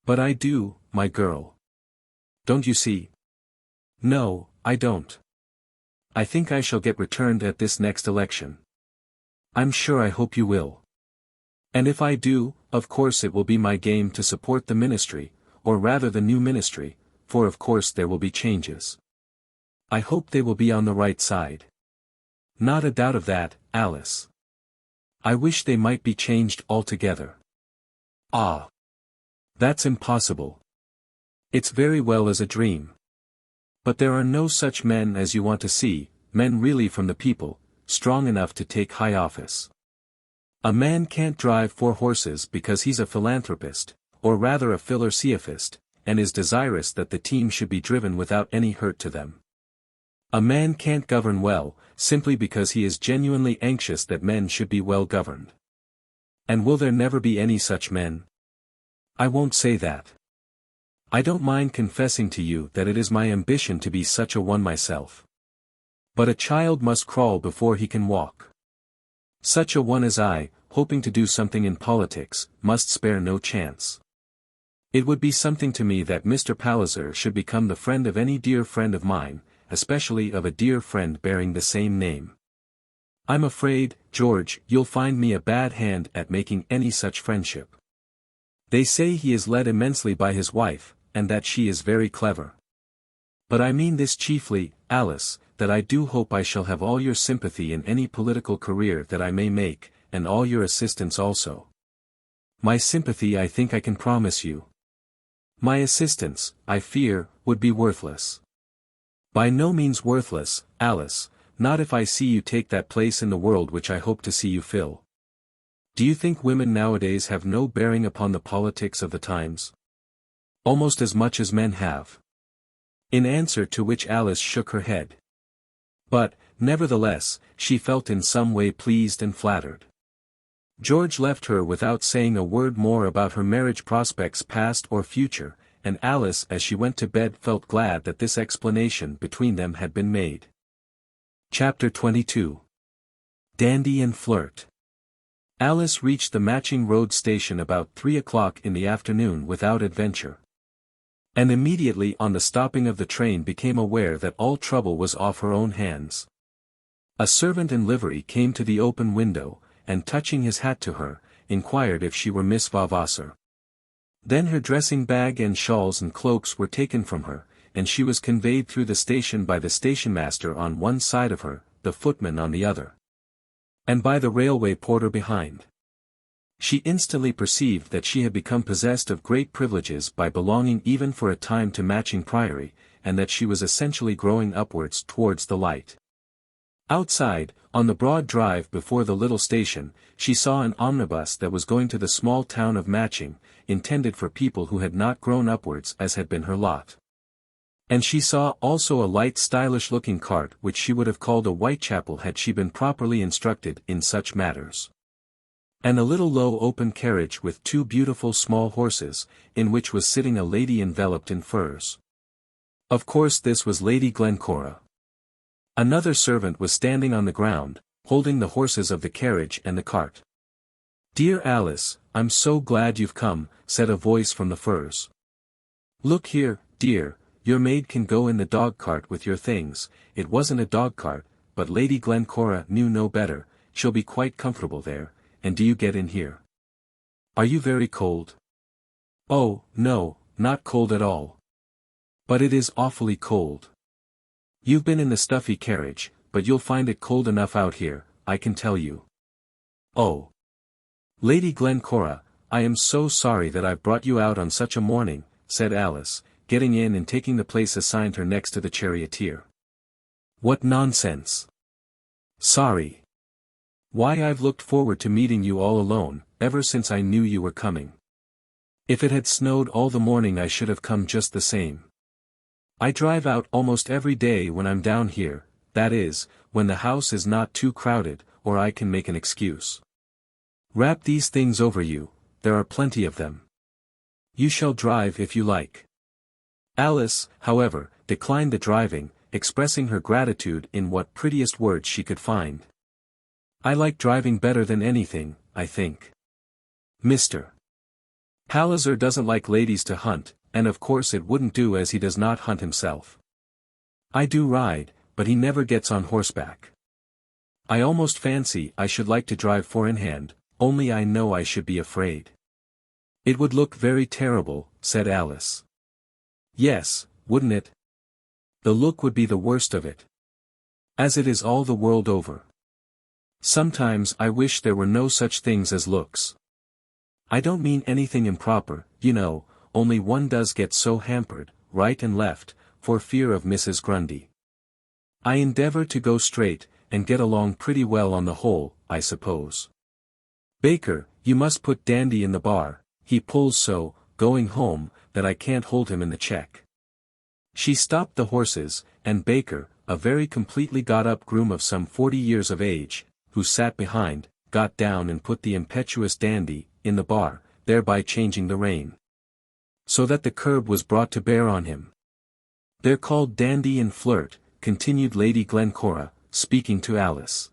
But I do, my girl. Don't you see? No, I don't. I think I shall get returned at this next election. I'm sure I hope you will. And if I do, of course it will be my game to support the ministry, or rather the new ministry, for of course there will be changes. I hope they will be on the right side. Not a doubt of that, Alice. I wish they might be changed altogether. Ah! That's impossible. It's very well as a dream. But there are no such men as you want to see, men really from the people, strong enough to take high office. A man can't drive 4 horses because he's a philanthropist, or rather a philanthropist, and is desirous that the team should be driven without any hurt to them. A man can't govern well, simply because he is genuinely anxious that men should be well governed. And will there never be any such men? I won't say that. I don't mind confessing to you that it is my ambition to be such a one myself. But a child must crawl before he can walk. Such a one as I, hoping to do something in politics, must spare no chance. It would be something to me that Mr. Palliser should become the friend of any dear friend of mine, especially of a dear friend bearing the same name. I'm afraid, George, you'll find me a bad hand at making any such friendship. They say he is led immensely by his wife, and that she is very clever. But I mean this chiefly, Alice, that I do hope I shall have all your sympathy in any political career that I may make, and all your assistance also. My sympathy I think I can promise you. My assistance, I fear, would be worthless. By no means worthless, Alice, not if I see you take that place in the world which I hope to see you fill. Do you think women nowadays have no bearing upon the politics of the times? Almost as much as men have. In answer to which Alice shook her head. But, nevertheless, she felt in some way pleased and flattered. George left her without saying a word more about her marriage prospects past or future, and Alice as she went to bed felt glad that this explanation between them had been made. Chapter 22. Dandy and Flirt. Alice reached the Matching Road station about 3 o'clock in the afternoon without adventure. And immediately on the stopping of the train became aware that all trouble was off her own hands. A servant in livery came to the open window, and touching his hat to her, inquired if she were Miss Vavasor. Then her dressing bag and shawls and cloaks were taken from her, and she was conveyed through the station by the stationmaster on one side of her, the footman on the other, and by the railway porter behind. She instantly perceived that she had become possessed of great privileges by belonging even for a time to Matching Priory, and that she was essentially growing upwards towards the light. Outside, on the broad drive before the little station, she saw an omnibus that was going to the small town of Matching, intended for people who had not grown upwards as had been her lot. And she saw also a light stylish-looking cart which she would have called a Whitechapel had she been properly instructed in such matters. And a little low open carriage with 2 beautiful small horses, in which was sitting a lady enveloped in furs. Of course this was Lady Glencora. Another servant was standing on the ground, holding the horses of the carriage and the cart. "Dear Alice, I'm so glad you've come," said a voice from the furs. "Look here, dear, your maid can go in the dog-cart with your things." It wasn't a dog-cart, but Lady Glencora knew no better. "She'll be quite comfortable there, and do you get in here. Are you very cold?" "Oh, no, not cold at all. But it is awfully cold. You've been in the stuffy carriage, but you'll find it cold enough out here, I can tell you." "Oh, Lady Glencora, I am so sorry that I've brought you out on such a morning," said Alice, getting in and taking the place assigned her next to the charioteer. "What nonsense! Sorry! Why, I've looked forward to meeting you all alone, ever since I knew you were coming. If it had snowed all the morning I should have come just the same. I drive out almost every day when I'm down here, that is, when the house is not too crowded, or I can make an excuse. Wrap these things over you, there are plenty of them. You shall drive if you like." Alice, however, declined the driving, expressing her gratitude in what prettiest words she could find. I like driving better than anything, I think. Mr. Palliser doesn't like ladies to hunt, and of course it wouldn't do as he does not hunt himself. I do ride, but he never gets on horseback. I almost fancy I should like to drive four in hand, only I know I should be afraid. It would look very terrible, said Alice. Yes, wouldn't it? The look would be the worst of it. As it is all the world over. Sometimes I wish there were no such things as looks. I don't mean anything improper, you know, only one does get so hampered, right and left, for fear of Mrs. Grundy. I endeavour to go straight, and get along pretty well on the whole, I suppose. Baker, you must put Dandy in the bar, he pulls so, going home, that I can't hold him in the check. She stopped the horses, and Baker, a very completely got-up groom of some 40 years of age, who sat behind, got down and put the impetuous Dandy in the bar, thereby changing the rein. So that the curb was brought to bear on him. They're called Dandy and Flirt, continued Lady Glencora, speaking to Alice.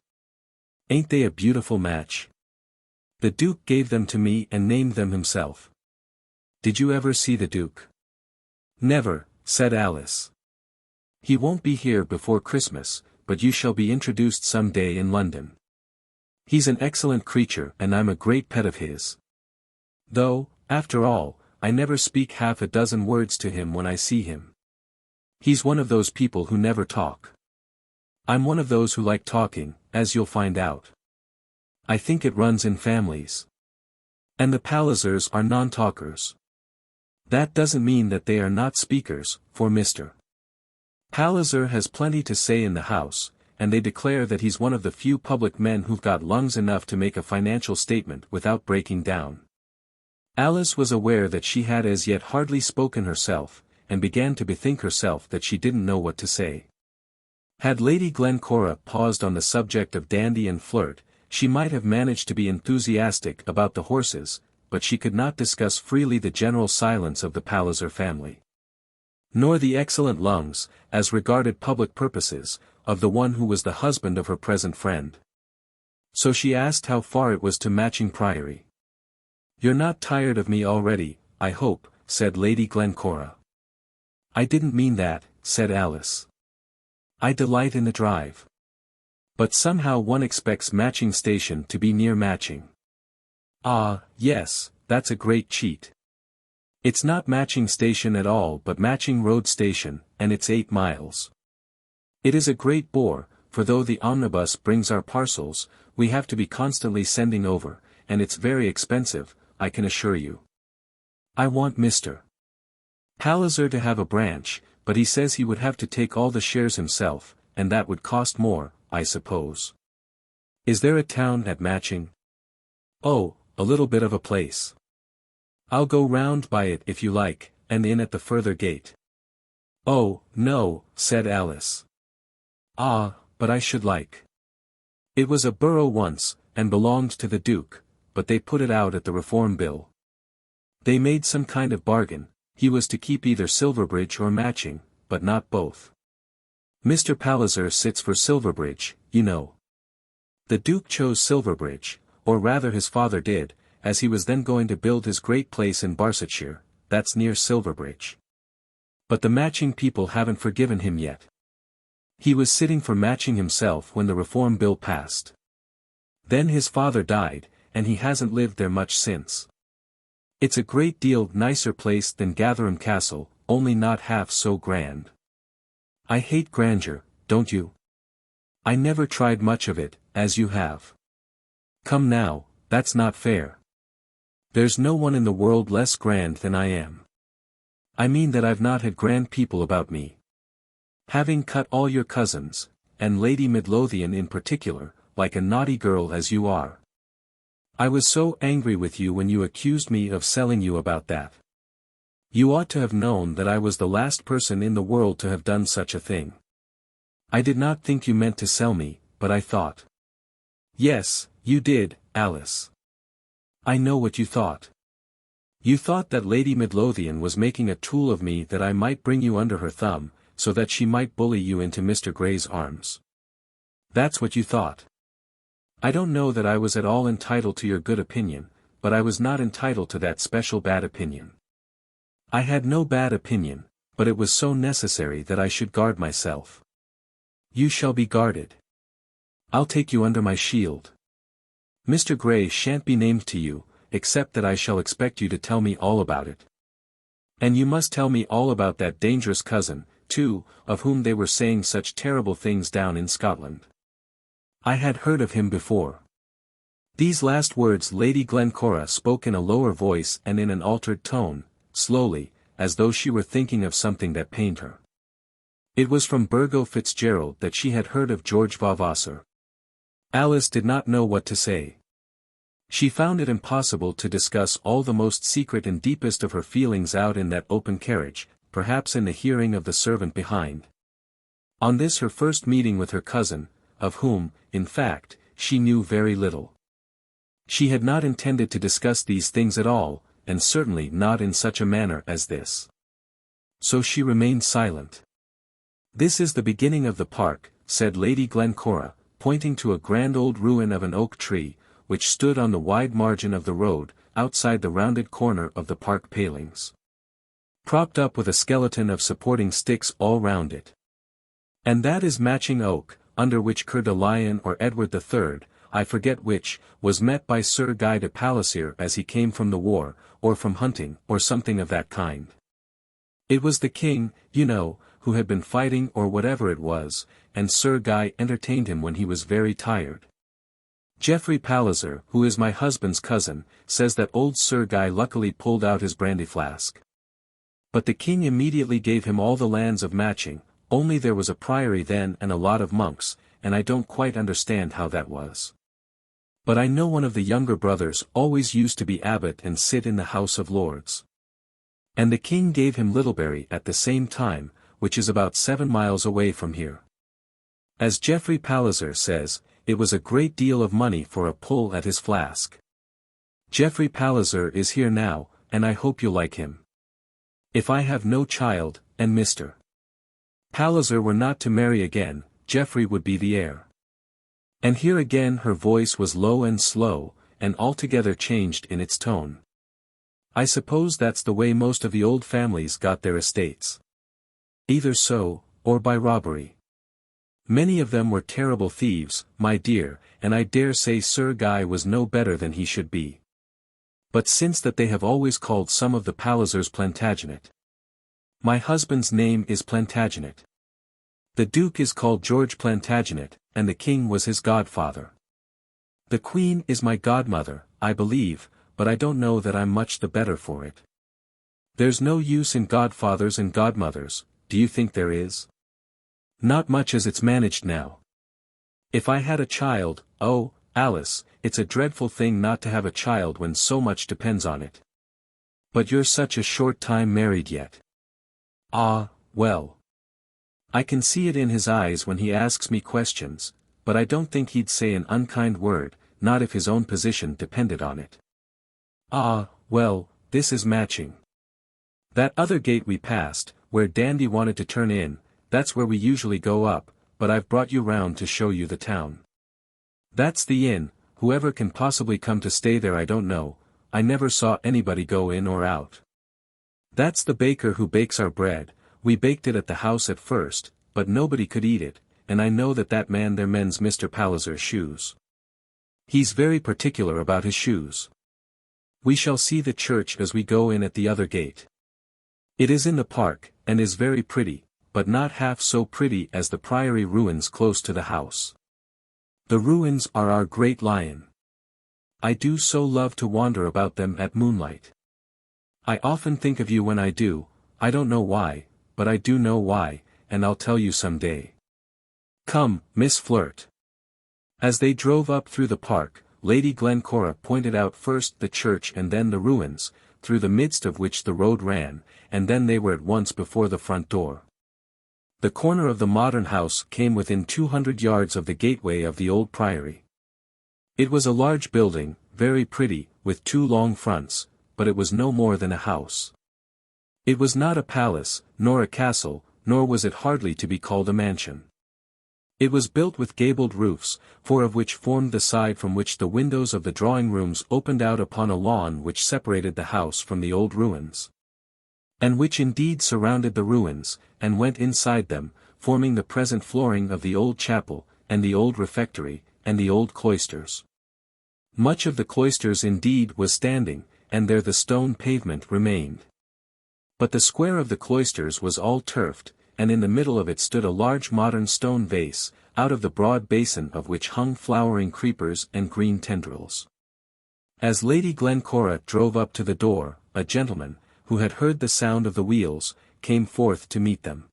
Ain't they a beautiful match? The Duke gave them to me and named them himself. Did you ever see the Duke? Never, said Alice. He won't be here before Christmas, but you shall be introduced some day in London. He's an excellent creature and I'm a great pet of his. Though, after all, I never speak half a dozen words to him when I see him. He's one of those people who never talk. I'm one of those who like talking, as you'll find out. I think it runs in families. And the Pallisers are non-talkers. That doesn't mean that they are not speakers, for Mr. Palliser has plenty to say in the house, and they declare that he's one of the few public men who've got lungs enough to make a financial statement without breaking down. Alice was aware that she had as yet hardly spoken herself, and began to bethink herself that she didn't know what to say. Had Lady Glencora paused on the subject of Dandy and Flirt, she might have managed to be enthusiastic about the horses, but she could not discuss freely the general silence of the Palliser family. Nor the excellent lungs, as regarded public purposes, of the one who was the husband of her present friend. So she asked how far it was to Matching Priory. "You're not tired of me already, I hope," said Lady Glencora. "I didn't mean that," said Alice. "I delight in the drive. But somehow one expects Matching Station to be near Matching." "Ah, yes, that's a great cheat. It's not Matching Station at all but Matching Road Station, and it's 8 miles. It is a great bore, for though the omnibus brings our parcels, we have to be constantly sending over, and it's very expensive, I can assure you. I want Mr. Palliser to have a branch, but he says he would have to take all the shares himself, and that would cost more, I suppose. Is there a town at Matching?" "Oh, a little bit of a place. I'll go round by it if you like, and in at the further gate." "Oh, no," said Alice. "Ah, but I should like. It was a borough once, and belonged to the Duke, but they put it out at the Reform Bill. They made some kind of bargain, he was to keep either Silverbridge or Matching, but not both. Mr. Palliser sits for Silverbridge, you know. The Duke chose Silverbridge, or rather his father did, as he was then going to build his great place in Barsetshire, that's near Silverbridge. But the Matching people haven't forgiven him yet. He was sitting for Matching himself when the Reform Bill passed. Then his father died, and he hasn't lived there much since. It's a great deal nicer place than Gatherum Castle, only not half so grand. I hate grandeur, don't you? I never tried much of it, as you have. Come now, that's not fair. There's no one in the world less grand than I am. I mean that I've not had grand people about me. Having cut all your cousins, and Lady Midlothian in particular, like a naughty girl as you are. I was so angry with you when you accused me of selling you about that. You ought to have known that I was the last person in the world to have done such a thing. I did not think you meant to sell me, but I thought. Yes, you did, Alice. I know what you thought. You thought that Lady Midlothian was making a tool of me that I might bring you under her thumb, so that she might bully you into Mr. Grey's arms. That's what you thought. I don't know that I was at all entitled to your good opinion, but I was not entitled to that special bad opinion. I had no bad opinion, but it was so necessary that I should guard myself. You shall be guarded. I'll take you under my shield. Mr. Grey shan't be named to you, except that I shall expect you to tell me all about it. And you must tell me all about that dangerous cousin, too, of whom they were saying such terrible things down in Scotland. I had heard of him before. These last words Lady Glencora spoke in a lower voice and in an altered tone, slowly, as though she were thinking of something that pained her. It was from Burgo Fitzgerald that she had heard of George Vavasor. Alice did not know what to say. She found it impossible to discuss all the most secret and deepest of her feelings out in that open carriage, perhaps in the hearing of the servant behind. On this her first meeting with her cousin, of whom, in fact, she knew very little. She had not intended to discuss these things at all, and certainly not in such a manner as this. So she remained silent. "This is the beginning of the park," said Lady Glencora, pointing to a grand old ruin of an oak tree, which stood on the wide margin of the road, outside the rounded corner of the park palings. Propped up with a skeleton of supporting sticks all round it. "And that is Matching Oak, under which Coeur de Lion or Edward III, I forget which, was met by Sir Guy de Palliser as he came from the war, or from hunting, or something of that kind. It was the king, you know, who had been fighting or whatever it was, and Sir Guy entertained him when he was very tired. Geoffrey Palliser, who is my husband's cousin, says that old Sir Guy luckily pulled out his brandy flask. But the king immediately gave him all the lands of Matching, only there was a priory then and a lot of monks, and I don't quite understand how that was. But I know one of the younger brothers always used to be abbot and sit in the House of Lords. And the king gave him Littlebury at the same time, which is about 7 miles away from here. As Geoffrey Palliser says, it was a great deal of money for a pull at his flask. Geoffrey Palliser is here now, and I hope you like him. If I have no child, and Mr. Palliser were not to marry again, Geoffrey would be the heir." And here again her voice was low and slow, and altogether changed in its tone. "I suppose that's the way most of the old families got their estates. Either so, or by robbery. Many of them were terrible thieves, my dear, and I dare say Sir Guy was no better than he should be. But since that they have always called some of the Pallisers Plantagenet. My husband's name is Plantagenet. The Duke is called George Plantagenet, and the King was his godfather. The Queen is my godmother, I believe, but I don't know that I'm much the better for it. There's no use in godfathers and godmothers, do you think there is? Not much as it's managed now. If I had a child, oh, Alice, it's a dreadful thing not to have a child when so much depends on it. But you're such a short time married yet. Ah, well. I can see it in his eyes when he asks me questions, but I don't think he'd say an unkind word, not if his own position depended on it. Ah, well, this is Matching. That other gate we passed, where Dandy wanted to turn in, that's where we usually go up, but I've brought you round to show you the town. That's the inn, whoever can possibly come to stay there I don't know, I never saw anybody go in or out. That's the baker who bakes our bread, we baked it at the house at first, but nobody could eat it, and I know that man there mends Mr. Palliser's shoes. He's very particular about his shoes. We shall see the church as we go in at the other gate. It is in the park, and is very pretty, but not half so pretty as the priory ruins close to the house. The ruins are our great lion. I do so love to wander about them at moonlight. I often think of you when I do, I don't know why, but I do know why, and I'll tell you some day. Come, Miss Flirt. As they drove up through the park, Lady Glencora pointed out first the church and then the ruins, through the midst of which the road ran, and then they were at once before the front door. The corner of the modern house came within 200 yards of the gateway of the old priory. It was a large building, very pretty, with 2 long fronts, but it was no more than a house. It was not a palace, nor a castle, nor was it hardly to be called a mansion. It was built with gabled roofs, four of which formed the side from which the windows of the drawing-rooms opened out upon a lawn which separated the house from the old ruins. And which indeed surrounded the ruins, and went inside them, forming the present flooring of the old chapel, and the old refectory, and the old cloisters. Much of the cloisters indeed was standing, and there the stone pavement remained. But the square of the cloisters was all turfed, and in the middle of it stood a large modern stone vase, out of the broad basin of which hung flowering creepers and green tendrils. As Lady Glencora drove up to the door, a gentleman, who had heard the sound of the wheels, came forth to meet them.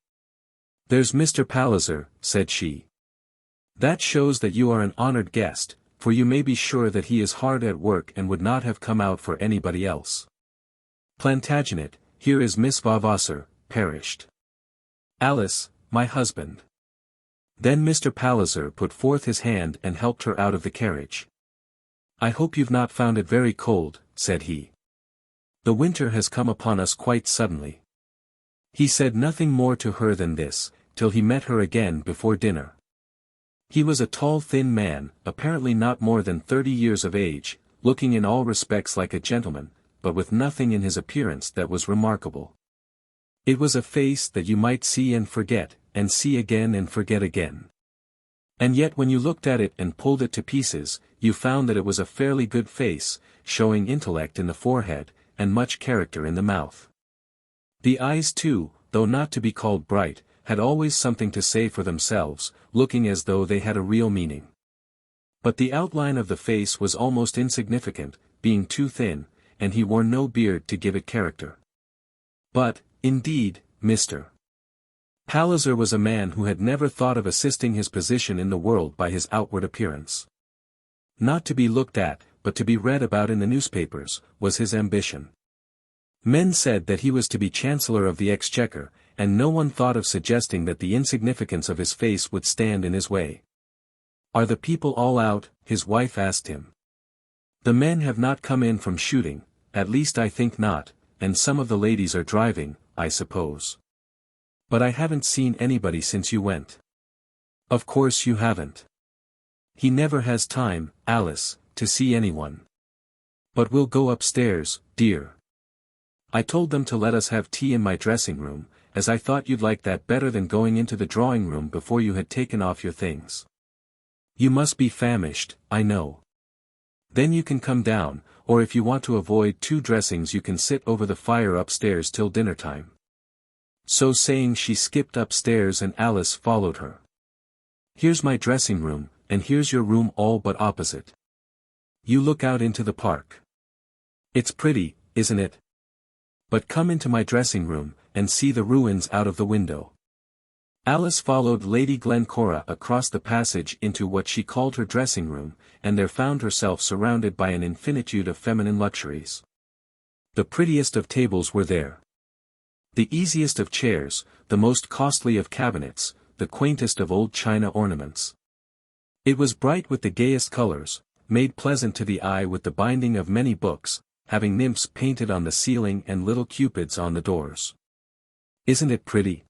"There's Mr. Palliser," said she. "That shows that you are an honoured guest, for you may be sure that he is hard at work and would not have come out for anybody else. Plantagenet, here is Miss Vavasor, perished. Alice, my husband." Then Mr. Palliser put forth his hand and helped her out of the carriage. "I hope you've not found it very cold," said he. "The winter has come upon us quite suddenly." He said nothing more to her than this, till he met her again before dinner. He was a tall thin man, apparently not more than 30 years of age, looking in all respects like a gentleman, but with nothing in his appearance that was remarkable. It was a face that you might see and see again and forget again. And yet when you looked at it and pulled it to pieces, you found that it was a fairly good face, showing intellect in the forehead, and much character in the mouth. The eyes too, though not to be called bright, had always something to say for themselves, looking as though they had a real meaning. But the outline of the face was almost insignificant, being too thin, and he wore no beard to give it character. But, indeed, Mr. Palliser was a man who had never thought of assisting his position in the world by his outward appearance. Not to be looked at, but to be read about in the newspapers, was his ambition. Men said that he was to be Chancellor of the Exchequer, and no one thought of suggesting that the insignificance of his face would stand in his way. "Are the people all out?" his wife asked him. "The men have not come in from shooting, at least I think not, and some of the ladies are driving, I suppose. But I haven't seen anybody since you went." "Of course you haven't. He never has time, Alice, to see anyone. But we'll go upstairs, dear. I told them to let us have tea in my dressing room, as I thought you'd like that better than going into the drawing room before you had taken off your things. You must be famished, I know. Then you can come down, or if you want to avoid 2 dressings you can sit over the fire upstairs till dinner time." So saying she skipped upstairs and Alice followed her. "Here's my dressing room, and here's your room all but opposite. You look out into the park. It's pretty, isn't it? But come into my dressing room, and see the ruins out of the window." Alice followed Lady Glencora across the passage into what she called her dressing room, and there found herself surrounded by an infinitude of feminine luxuries. The prettiest of tables were there. The easiest of chairs, the most costly of cabinets, the quaintest of old china ornaments. It was bright with the gayest colors, made pleasant to the eye with the binding of many books, having nymphs painted on the ceiling and little cupids on the doors. "Isn't it pretty?"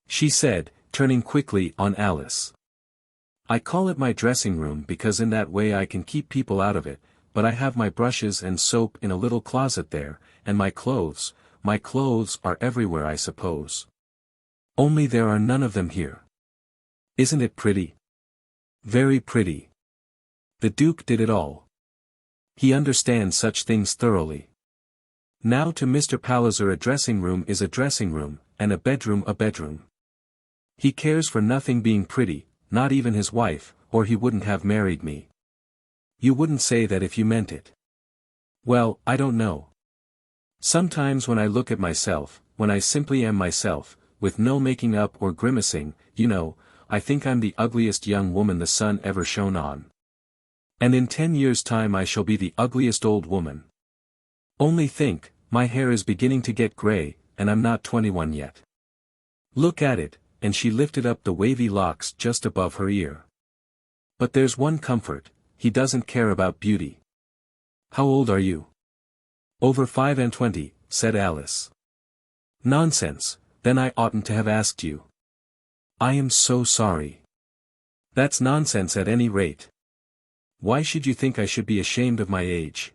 she said, turning quickly on Alice. "I call it my dressing room because in that way I can keep people out of it, but I have my brushes and soap in a little closet there, and my clothes are everywhere I suppose. Only there are none of them here. Isn't it pretty? Very pretty. The Duke did it all. He understands such things thoroughly. Now to Mr. Palliser a dressing room is a dressing room, and a bedroom a bedroom. He cares for nothing being pretty, not even his wife, or he wouldn't have married me. You wouldn't say that if you meant it." "Well, I don't know. Sometimes when I look at myself, when I simply am myself, with no making up or grimacing, you know, I think I'm the ugliest young woman the sun ever shone on. And in 10 years' time I shall be the ugliest old woman. Only think, my hair is beginning to get grey, and I'm not 21 yet. Look at it," and she lifted up the wavy locks just above her ear. "But there's one comfort, he doesn't care about beauty." "How old are you?" "Over 25, said Alice. "Nonsense, then I oughtn't to have asked you. I am so sorry. That's nonsense at any rate. Why should you think I should be ashamed of my age?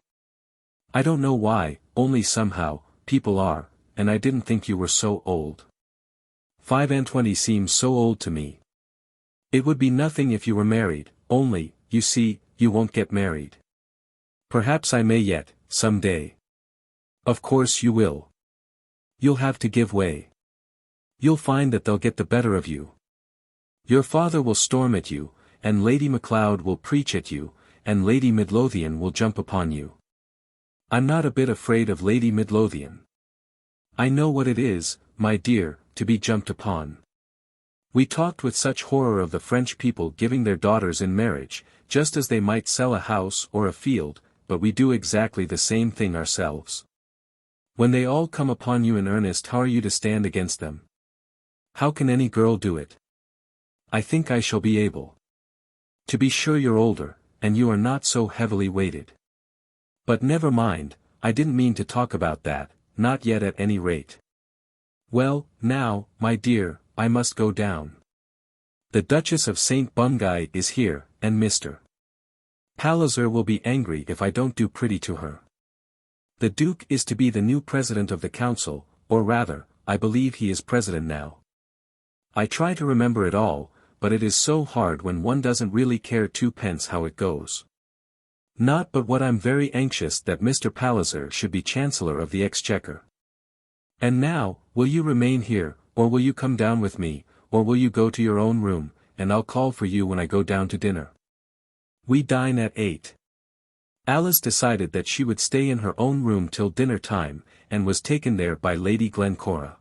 I don't know why, only somehow, people are, and I didn't think you were so old. 25 seems so old to me. It would be nothing if you were married, only, you see, you won't get married. Perhaps I may yet, some day. Of course you will. You'll have to give way. You'll find that they'll get the better of you. Your father will storm at you, and Lady Macleod will preach at you, and Lady Midlothian will jump upon you. I'm not a bit afraid of Lady Midlothian. I know what it is, my dear, to be jumped upon. We talked with such horror of the French people giving their daughters in marriage, just as they might sell a house or a field, but we do exactly the same thing ourselves. When they all come upon you in earnest, how are you to stand against them? How can any girl do it? I think I shall be able. To be sure you're older, and you are not so heavily weighted. But never mind, I didn't mean to talk about that, not yet at any rate. Well, now, my dear, I must go down. The Duchess of St. Bungay is here, and Mr. Palliser will be angry if I don't do pretty to her. The Duke is to be the new President of the Council, or rather, I believe he is President now. I try to remember it all, but it is so hard when one doesn't really care twopence how it goes. Not but what I'm very anxious that Mr. Palliser should be Chancellor of the Exchequer. And now, will you remain here, or will you come down with me, or will you go to your own room, and I'll call for you when I go down to dinner? We dine at 8. Alice decided that she would stay in her own room till dinner time, and was taken there by Lady Glencora.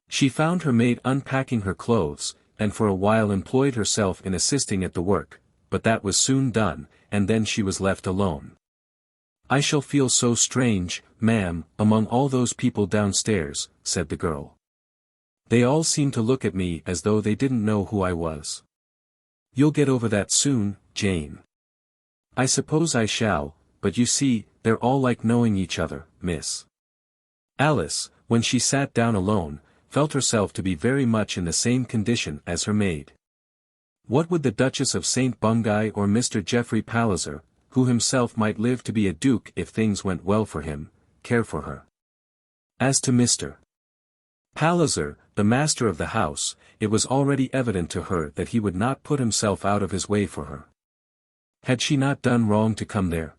She found her maid unpacking her clothes, and for a while employed herself in assisting at the work, but that was soon done, and then she was left alone. I shall feel so strange, ma'am, among all those people downstairs, said the girl. They all seem to look at me as though they didn't know who I was. You'll get over that soon, Jane. I suppose I shall, but you see, they're all like knowing each other, miss. Alice, when she sat down alone, felt herself to be very much in the same condition as her maid. What would the Duchess of St. Bungay or Mr. Geoffrey Palliser, who himself might live to be a duke if things went well for him, care for her? As to Mr. Palliser, the master of the house, it was already evident to her that he would not put himself out of his way for her. Had she not done wrong to come there?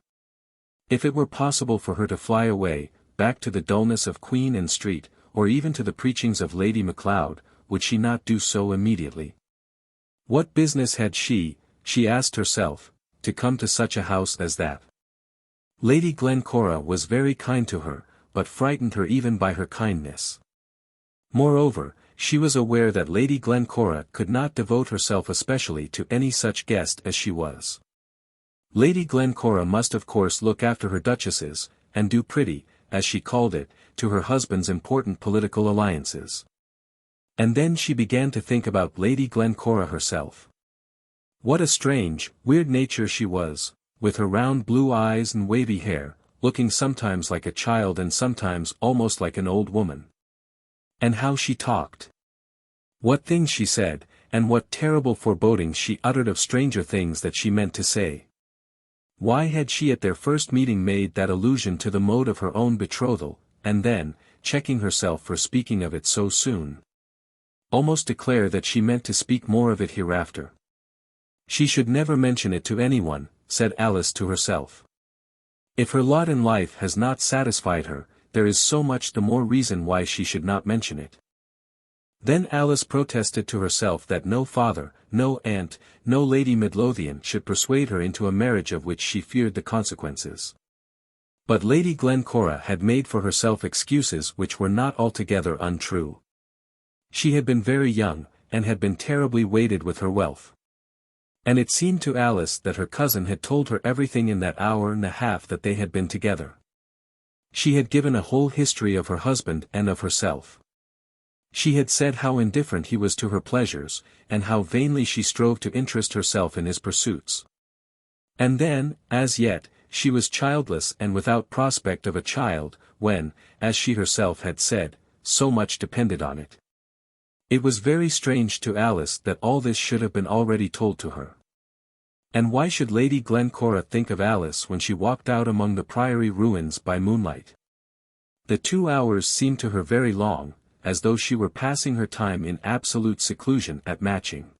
If it were possible for her to fly away, back to the dullness of Queen Anne Street, or even to the preachings of Lady Macleod, would she not do so immediately? What business had she asked herself, to come to such a house as that? Lady Glencora was very kind to her, but frightened her even by her kindness. Moreover, she was aware that Lady Glencora could not devote herself especially to any such guest as she was. Lady Glencora must of course look after her duchesses, and do pretty, as she called it, to her husband's important political alliances. And then she began to think about Lady Glencora herself. What a strange, weird nature she was, with her round blue eyes and wavy hair, looking sometimes like a child and sometimes almost like an old woman. And how she talked! What things she said, and what terrible forebodings she uttered of stranger things that she meant to say. Why had she at their first meeting made that allusion to the mode of her own betrothal, and then, checking herself for speaking of it so soon, almost declare that she meant to speak more of it hereafter? She should never mention it to anyone, said Alice to herself. If her lot in life has not satisfied her, there is so much the more reason why she should not mention it. Then Alice protested to herself that no father, no aunt, no Lady Midlothian should persuade her into a marriage of which she feared the consequences. But Lady Glencora had made for herself excuses which were not altogether untrue. She had been very young, and had been terribly weighted with her wealth. And it seemed to Alice that her cousin had told her everything in that hour and a half that they had been together. She had given a whole history of her husband and of herself. She had said how indifferent he was to her pleasures, and how vainly she strove to interest herself in his pursuits. And then, as yet, she was childless and without prospect of a child, when, as she herself had said, so much depended on it. It was very strange to Alice that all this should have been already told to her. And why should Lady Glencora think of Alice when she walked out among the priory ruins by moonlight? The 2 hours seemed to her very long, as though she were passing her time in absolute seclusion at Matching.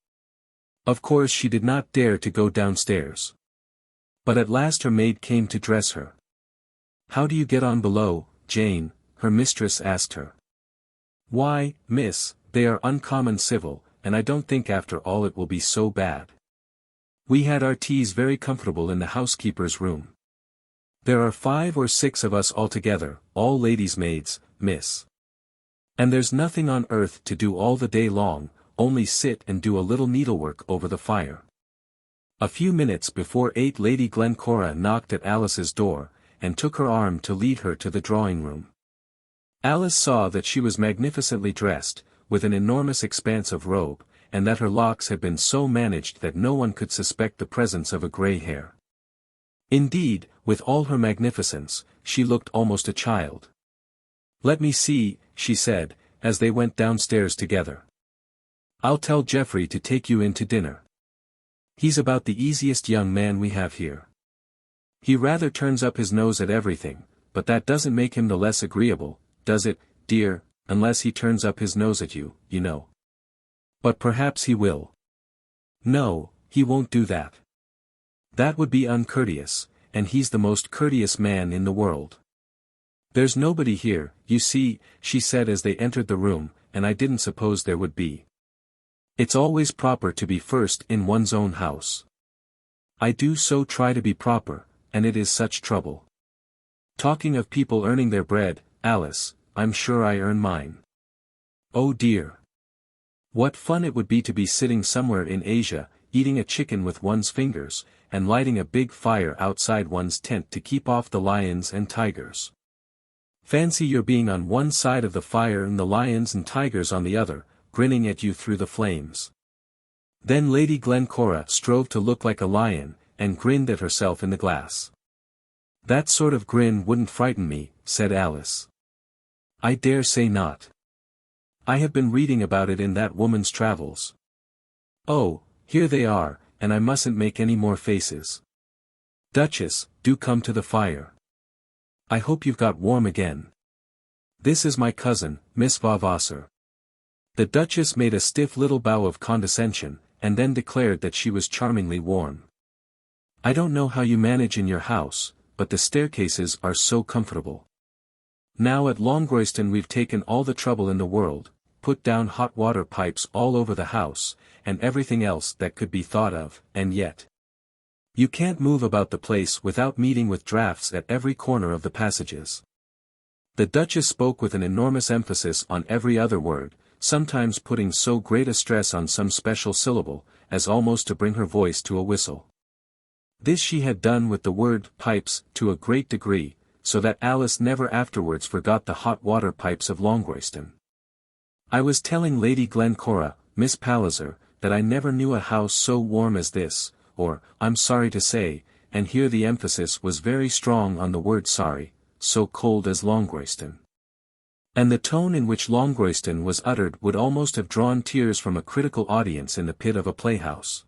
Of course she did not dare to go downstairs. But at last her maid came to dress her. "How do you get on below, Jane?" her mistress asked her. "Why, miss, they are uncommon civil, and I don't think after all it will be so bad. We had our teas very comfortable in the housekeeper's room. There are 5 or 6 of us altogether, all ladies' maids, miss. And there's nothing on earth to do all the day long, only sit and do a little needlework over the fire." A few minutes before 8 Lady Glencora knocked at Alice's door, and took her arm to lead her to the drawing-room. Alice saw that she was magnificently dressed, with an enormous expanse of robe, and that her locks had been so managed that no one could suspect the presence of a grey hair. Indeed, with all her magnificence, she looked almost a child. "Let me see," she said, as they went downstairs together. "I'll tell Geoffrey to take you in to dinner. He's about the easiest young man we have here. He rather turns up his nose at everything, but that doesn't make him the less agreeable, does it, dear, unless he turns up his nose at you, you know. But perhaps he will." "No, he won't do that. That would be uncourteous, and he's the most courteous man in the world. There's nobody here, you see," she said as they entered the room, "and I didn't suppose there would be. It's always proper to be first in one's own house. I do so try to be proper, and it is such trouble. Talking of people earning their bread, Alice, I'm sure I earn mine. Oh dear. What fun it would be to be sitting somewhere in Asia, eating a chicken with one's fingers, and lighting a big fire outside one's tent to keep off the lions and tigers. Fancy your being on one side of the fire and the lions and tigers on the other, grinning at you through the flames." Then Lady Glencora strove to look like a lion, and grinned at herself in the glass. "That sort of grin wouldn't frighten me," said Alice. "I dare say not. I have been reading about it in that woman's travels. Oh, here they are, and I mustn't make any more faces. Duchess, do come to the fire. I hope you've got warm again. This is my cousin, Miss Vavasor." The Duchess made a stiff little bow of condescension, and then declared that she was charmingly warm. "I don't know how you manage in your house, but the staircases are so comfortable. Now at Longroyston we've taken all the trouble in the world, put down hot water pipes all over the house, and everything else that could be thought of, and yet you can't move about the place without meeting with draughts at every corner of the passages." The Duchess spoke with an enormous emphasis on every other word, sometimes putting so great a stress on some special syllable, as almost to bring her voice to a whistle. This she had done with the word pipes to a great degree, so that Alice never afterwards forgot the hot water pipes of Longroyston. "I was telling Lady Glencora, Miss Palliser, that I never knew a house so warm as this, or, I'm sorry to say," and here the emphasis was very strong on the word sorry, "so cold as Longroyston." And the tone in which Longroyston was uttered would almost have drawn tears from a critical audience in the pit of a playhouse.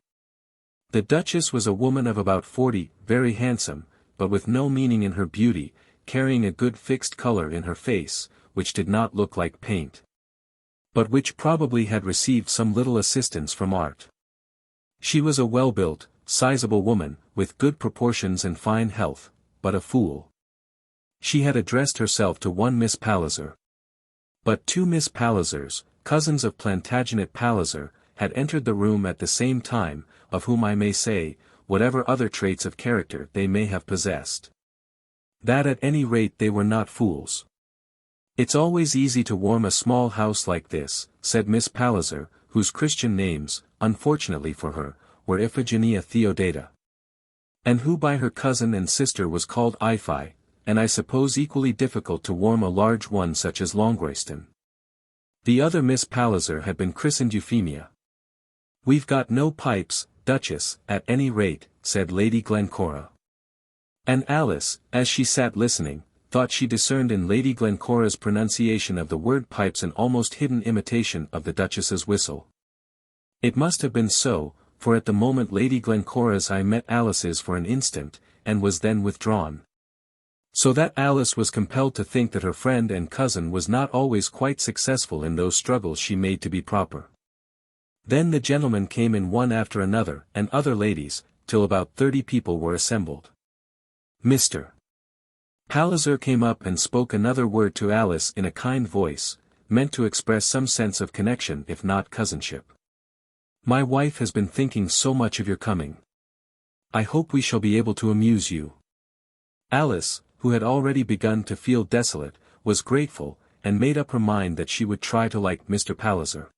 The Duchess was a woman of about 40, very handsome, but with no meaning in her beauty, carrying a good fixed colour in her face, which did not look like paint, but which probably had received some little assistance from art. She was a well-built, sizable woman, with good proportions and fine health, but a fool. She had addressed herself to one Miss Palliser. But 2 Miss Pallisers, cousins of Plantagenet Palliser, had entered the room at the same time, of whom I may say, whatever other traits of character they may have possessed, that at any rate they were not fools. "It's always easy to warm a small house like this," said Miss Palliser, whose Christian names, unfortunately for her, were Iphigenia Theodata, and who by her cousin and sister was called Iphi, and I suppose equally difficult to warm a large one such as Longroyston. The other Miss Palliser had been christened Euphemia. "We've got no pipes, Duchess, at any rate," said Lady Glencora. And Alice, as she sat listening, thought she discerned in Lady Glencora's pronunciation of the word pipes an almost hidden imitation of the Duchess's whistle. It must have been so, for at the moment Lady Glencora's eye met Alice's for an instant, and was then withdrawn. So that Alice was compelled to think that her friend and cousin was not always quite successful in those struggles she made to be proper. Then the gentlemen came in one after another, and other ladies, till about 30 people were assembled. Mr. Palliser came up and spoke another word to Alice in a kind voice, meant to express some sense of connection if not cousinship. My wife has been thinking so much of your coming. I hope we shall be able to amuse you. Alice, who had already begun to feel desolate, was grateful, and made up her mind that she would try to like Mr. Palliser.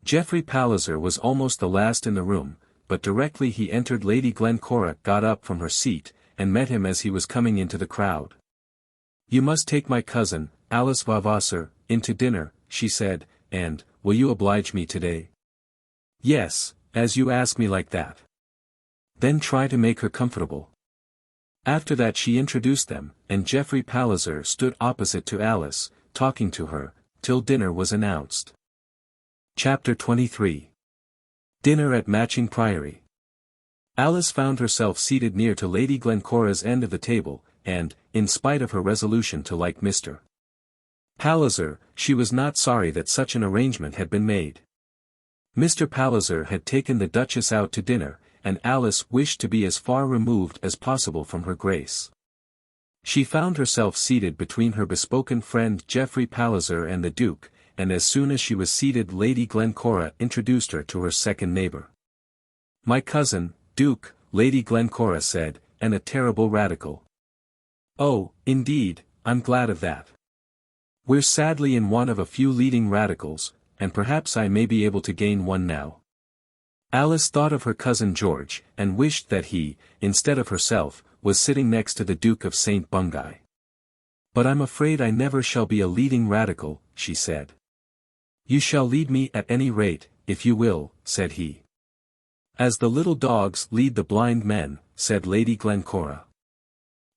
Geoffrey Palliser was almost the last in the room, but directly he entered Lady Glencora got up from her seat, and met him as he was coming into the crowd. You must take my cousin, Alice Vavasor, into dinner, she said, and, will you oblige me today? Yes, as you ask me like that. Then try to make her comfortable. After that she introduced them, and Geoffrey Palliser stood opposite to Alice, talking to her, till dinner was announced. Chapter 23. Dinner at Matching Priory. Alice found herself seated near to Lady Glencora's end of the table, and, in spite of her resolution to like Mr. Palliser, she was not sorry that such an arrangement had been made. Mr. Palliser had taken the Duchess out to dinner, and Alice wished to be as far removed as possible from her grace. She found herself seated between her bespoken friend Geoffrey Palliser and the Duke, and as soon as she was seated Lady Glencora introduced her to her second neighbour. My cousin, Duke, Lady Glencora said, and a terrible radical. Oh, indeed, I'm glad of that. We're sadly in want of a few leading radicals, and perhaps I may be able to gain one now. Alice thought of her cousin George, and wished that he, instead of herself, was sitting next to the Duke of St. Bungay. But I'm afraid I never shall be a leading radical, she said. You shall lead me at any rate, if you will, said he. As the little dogs lead the blind men, said Lady Glencora.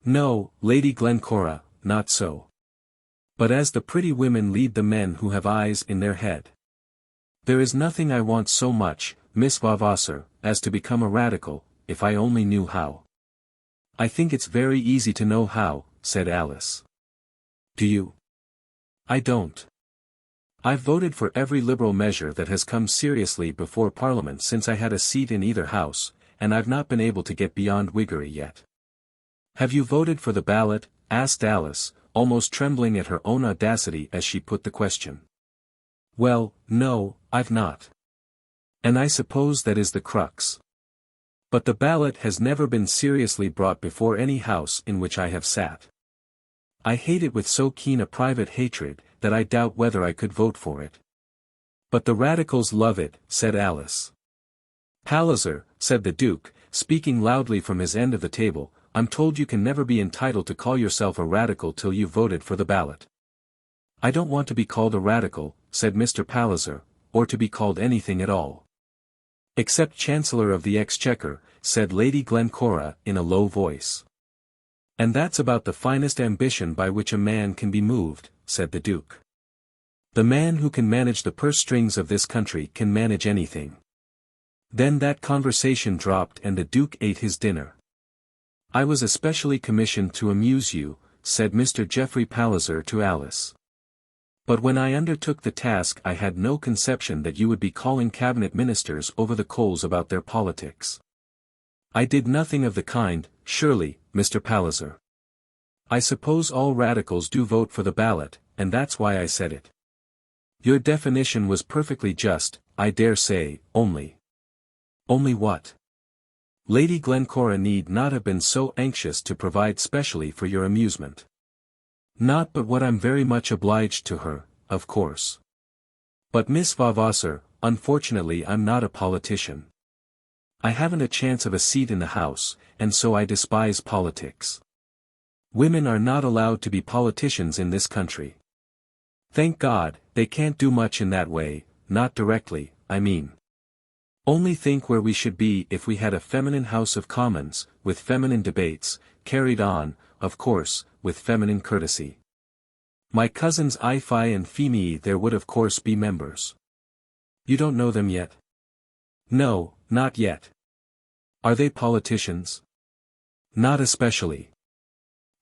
No, Lady Glencora, not so. But as the pretty women lead the men who have eyes in their head. There is nothing I want so much, Miss Vavasor, as to become a radical, if I only knew how. I think it's very easy to know how, said Alice. Do you? I don't. I've voted for every Liberal measure that has come seriously before Parliament since I had a seat in either House, and I've not been able to get beyond Whiggery yet. Have you voted for the ballot? Asked Alice, almost trembling at her own audacity as she put the question. Well, no, I've not. And I suppose that is the crux. But the ballot has never been seriously brought before any House in which I have sat. I hate it with so keen a private hatred, that I doubt whether I could vote for it. But the radicals love it, said Alice. Palliser, said the Duke, speaking loudly from his end of the table, I'm told you can never be entitled to call yourself a radical till you've voted for the ballot. I don't want to be called a radical, said Mr. Palliser, or to be called anything at all. Except Chancellor of the Exchequer, said Lady Glencora in a low voice. And that's about the finest ambition by which a man can be moved, said the Duke. The man who can manage the purse strings of this country can manage anything. Then that conversation dropped and the Duke ate his dinner. I was especially commissioned to amuse you, said Mr. Geoffrey Palliser to Alice. But when I undertook the task I had no conception that you would be calling cabinet ministers over the coals about their politics. I did nothing of the kind, surely, Mr. Palliser. I suppose all radicals do vote for the ballot, and that's why I said it. Your definition was perfectly just, I dare say, only. Only what? Lady Glencora need not have been so anxious to provide specially for your amusement. Not but what I'm very much obliged to her, of course. But Miss Vavasor, unfortunately I'm not a politician. I haven't a chance of a seat in the House, and so I despise politics. Women are not allowed to be politicians in this country. Thank God, they can't do much in that way, not directly, I mean. Only think where we should be if we had a feminine House of Commons, with feminine debates, carried on, of course, with feminine courtesy. My cousins Ifi and Femi there would of course be members. You don't know them yet? No, not yet. Are they politicians? Not especially.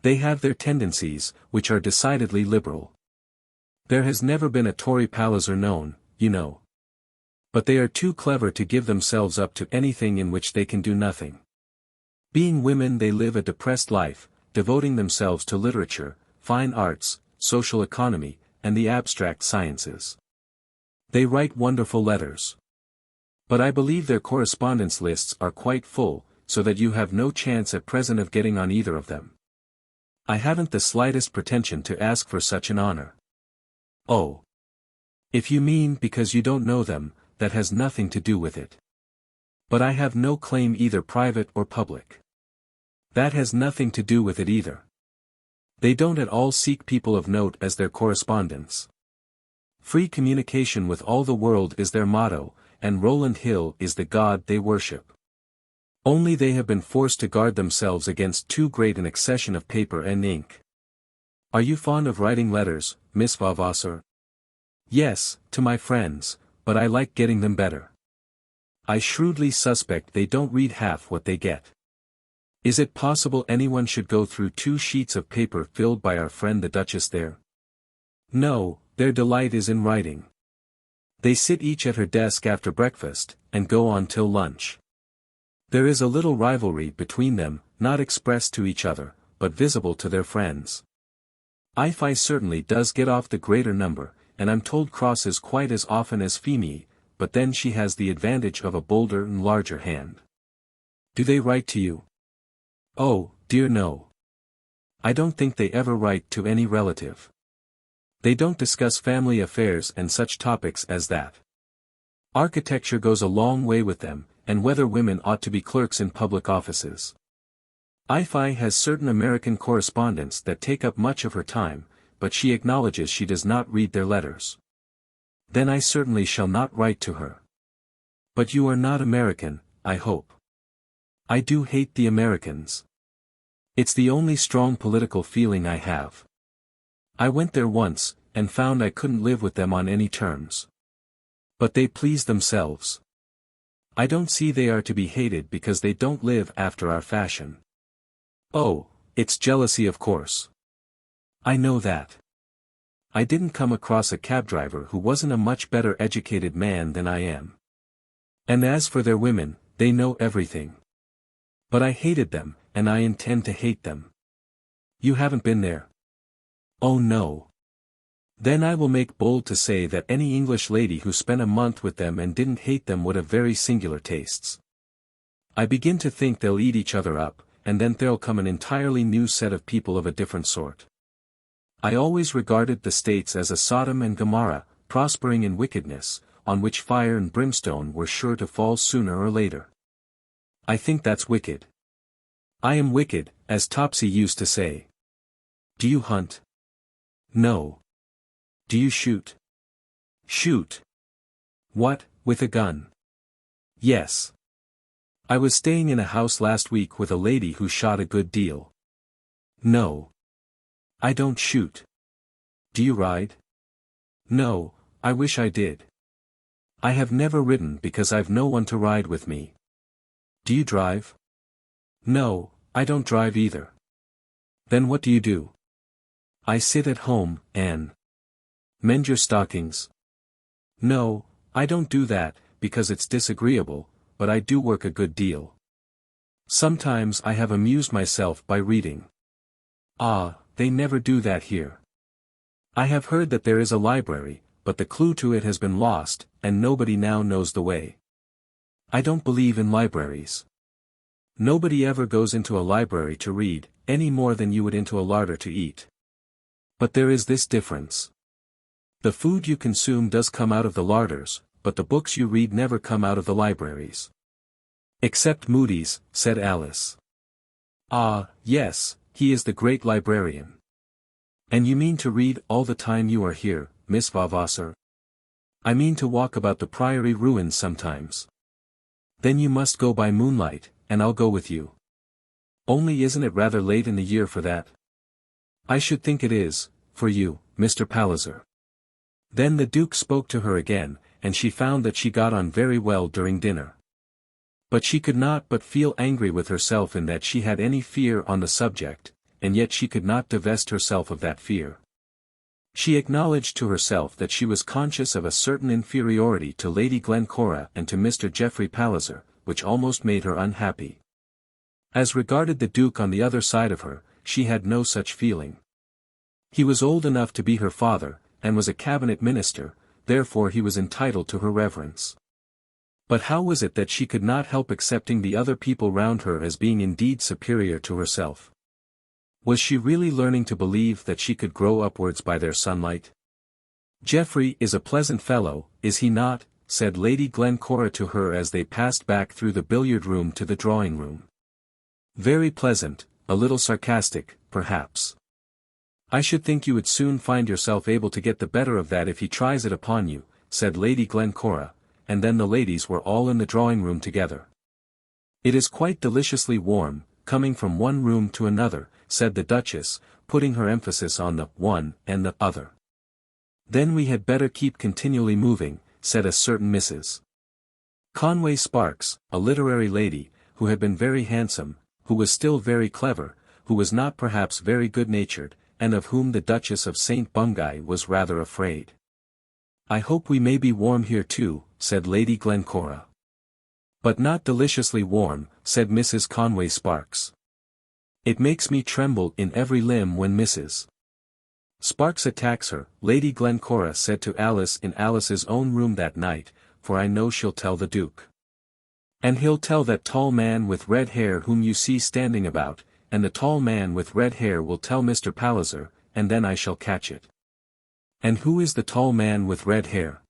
They have their tendencies, which are decidedly liberal. There has never been a Tory Palliser known, you know. But they are too clever to give themselves up to anything in which they can do nothing. Being women they live a depressed life, devoting themselves to literature, fine arts, social economy, and the abstract sciences. They write wonderful letters. But I believe their correspondence lists are quite full, so that you have no chance at present of getting on either of them. I haven't the slightest pretension to ask for such an honor. Oh. If you mean because you don't know them, that has nothing to do with it. But I have no claim either private or public. That has nothing to do with it either. They don't at all seek people of note as their correspondents. Free communication with all the world is their motto, and Rowland Hill is the god they worship. Only they have been forced to guard themselves against too great an accession of paper and ink. Are you fond of writing letters, Miss Vavasor? Yes, to my friends, but I like getting them better. I shrewdly suspect they don't read half what they get. Is it possible anyone should go through 2 sheets of paper filled by our friend the Duchess there? No, their delight is in writing. They sit each at her desk after breakfast, and go on till lunch. There is a little rivalry between them, not expressed to each other, but visible to their friends. Ifi certainly does get off the greater number, and I'm told crosses quite as often as Femi, but then she has the advantage of a bolder and larger hand. Do they write to you? Oh, dear no. I don't think they ever write to any relative. They don't discuss family affairs and such topics as that. Architecture goes a long way with them, and whether women ought to be clerks in public offices. Ifi has certain American correspondents that take up much of her time, but she acknowledges she does not read their letters. Then I certainly shall not write to her. But you are not American, I hope. I do hate the Americans. It's the only strong political feeling I have. I went there once, and found I couldn't live with them on any terms. But they please themselves. I don't see they are to be hated because they don't live after our fashion. Oh, it's jealousy of course. I know that. I didn't come across a cab driver who wasn't a much better educated man than I am. And as for their women, they know everything. But I hated them, and I intend to hate them. You haven't been there? Oh no. Then I will make bold to say that any English lady who spent a month with them and didn't hate them would have very singular tastes. I begin to think they'll eat each other up, and then there'll come an entirely new set of people of a different sort. I always regarded the States as a Sodom and Gomorrah, prospering in wickedness, on which fire and brimstone were sure to fall sooner or later. I think that's wicked. I am wicked, as Topsy used to say. Do you hunt? No. Do you shoot? Shoot. What, with a gun? Yes. I was staying in a house last week with a lady who shot a good deal. No. I don't shoot. Do you ride? No, I wish I did. I have never ridden because I've no one to ride with me. Do you drive? No, I don't drive either. Then what do you do? I sit at home, and mend your stockings. No, I don't do that, because it's disagreeable, but I do work a good deal. Sometimes I have amused myself by reading. Ah, they never do that here. I have heard that there is a library, but the clue to it has been lost, and nobody now knows the way. I don't believe in libraries. Nobody ever goes into a library to read, any more than you would into a larder to eat. But there is this difference. The food you consume does come out of the larders, but the books you read never come out of the libraries. Except Moody's, said Alice. Ah, yes, he is the great librarian. And you mean to read all the time you are here, Miss Vavasor? I mean to walk about the Priory ruins sometimes. Then you must go by moonlight, and I'll go with you. Only isn't it rather late in the year for that? I should think it is, for you, Mr. Palliser. Then the Duke spoke to her again, and she found that she got on very well during dinner. But she could not but feel angry with herself in that she had any fear on the subject, and yet she could not divest herself of that fear. She acknowledged to herself that she was conscious of a certain inferiority to Lady Glencora and to Mr. Geoffrey Palliser, which almost made her unhappy. As regarded the Duke on the other side of her, she had no such feeling. He was old enough to be her father, and was a cabinet minister, therefore he was entitled to her reverence. But how was it that she could not help accepting the other people round her as being indeed superior to herself? Was she really learning to believe that she could grow upwards by their sunlight? "Geoffrey is a pleasant fellow, is he not?" said Lady Glencora to her as they passed back through the billiard-room to the drawing-room. "Very pleasant, a little sarcastic, perhaps. I should think you would soon find yourself able to get the better of that if he tries it upon you," said Lady Glencora, and then the ladies were all in the drawing-room together. "It is quite deliciously warm, coming from one room to another," said the Duchess, putting her emphasis on the one and the other. "Then we had better keep continually moving," said a certain Mrs. Conway Sparkes, a literary lady, who had been very handsome, who was still very clever, who was not perhaps very good-natured, and of whom the Duchess of St. Bungay was rather afraid. "I hope we may be warm here too," said Lady Glencora. "But not deliciously warm," said Mrs. Conway Sparkes. "It makes me tremble in every limb when Mrs. Sparkes attacks her," Lady Glencora said to Alice in Alice's own room that night, "for I know she'll tell the Duke. And he'll tell that tall man with red hair whom you see standing about, and the tall man with red hair will tell Mr. Palliser, and then I shall catch it." "And who is the tall man with red hair?"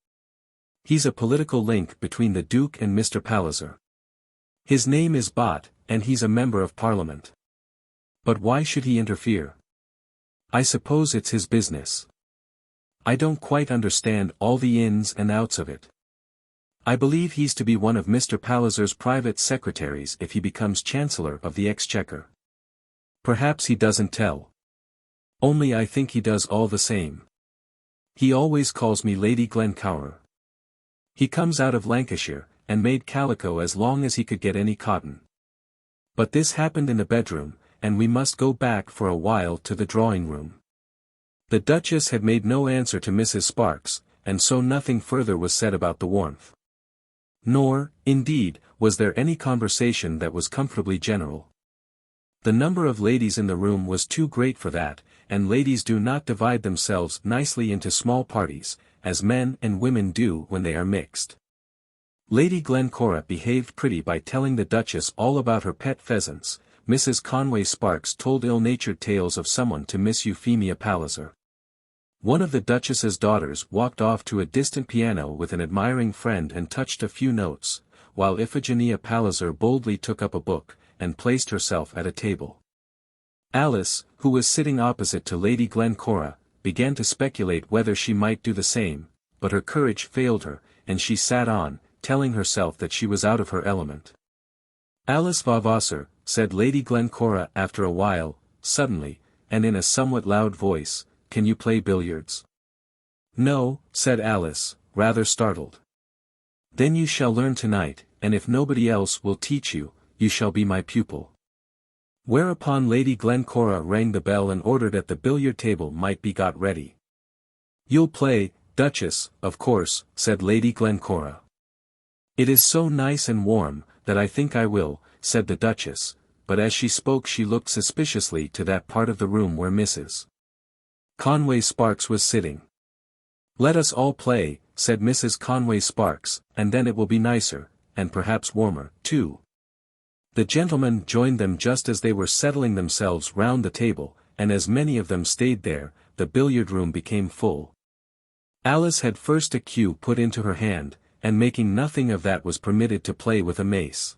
"He's a political link between the Duke and Mr. Palliser. His name is Bott, and he's a member of Parliament." "But why should he interfere?" "I suppose it's his business. I don't quite understand all the ins and outs of it. I believe he's to be one of Mr. Palliser's private secretaries if he becomes Chancellor of the Exchequer. Perhaps he doesn't tell. Only I think he does all the same. He always calls me Lady Glencora. He comes out of Lancashire, and made calico as long as he could get any cotton. But this happened in the bedroom, and we must go back for a while to the drawing-room." The Duchess had made no answer to Mrs. Sparkes, and so nothing further was said about the warmth. Nor, indeed, was there any conversation that was comfortably general. The number of ladies in the room was too great for that, and ladies do not divide themselves nicely into small parties, as men and women do when they are mixed. Lady Glencora behaved pretty by telling the Duchess all about her pet pheasants. Mrs. Conway Sparkes told ill-natured tales of someone to Miss Euphemia Palliser. One of the Duchess's daughters walked off to a distant piano with an admiring friend and touched a few notes, while Iphigenia Palliser boldly took up a book, and placed herself at a table. Alice, who was sitting opposite to Lady Glencora, began to speculate whether she might do the same, but her courage failed her, and she sat on, telling herself that she was out of her element. "Alice Vavasor," said Lady Glencora after a while, suddenly, and in a somewhat loud voice, "can you play billiards?" "No," said Alice, rather startled. "Then you shall learn tonight, and if nobody else will teach you, you shall be my pupil." Whereupon Lady Glencora rang the bell and ordered that the billiard table might be got ready. "You'll play, Duchess, of course," said Lady Glencora. "It is so nice and warm, that I think I will," said the Duchess, but as she spoke she looked suspiciously to that part of the room where Mrs. Conway Sparkes was sitting. "Let us all play," said Mrs. Conway Sparkes, "and then it will be nicer, and perhaps warmer, too." The gentlemen joined them just as they were settling themselves round the table, and as many of them stayed there, the billiard-room became full. Alice had first a cue put into her hand, and making nothing of that was permitted to play with a mace.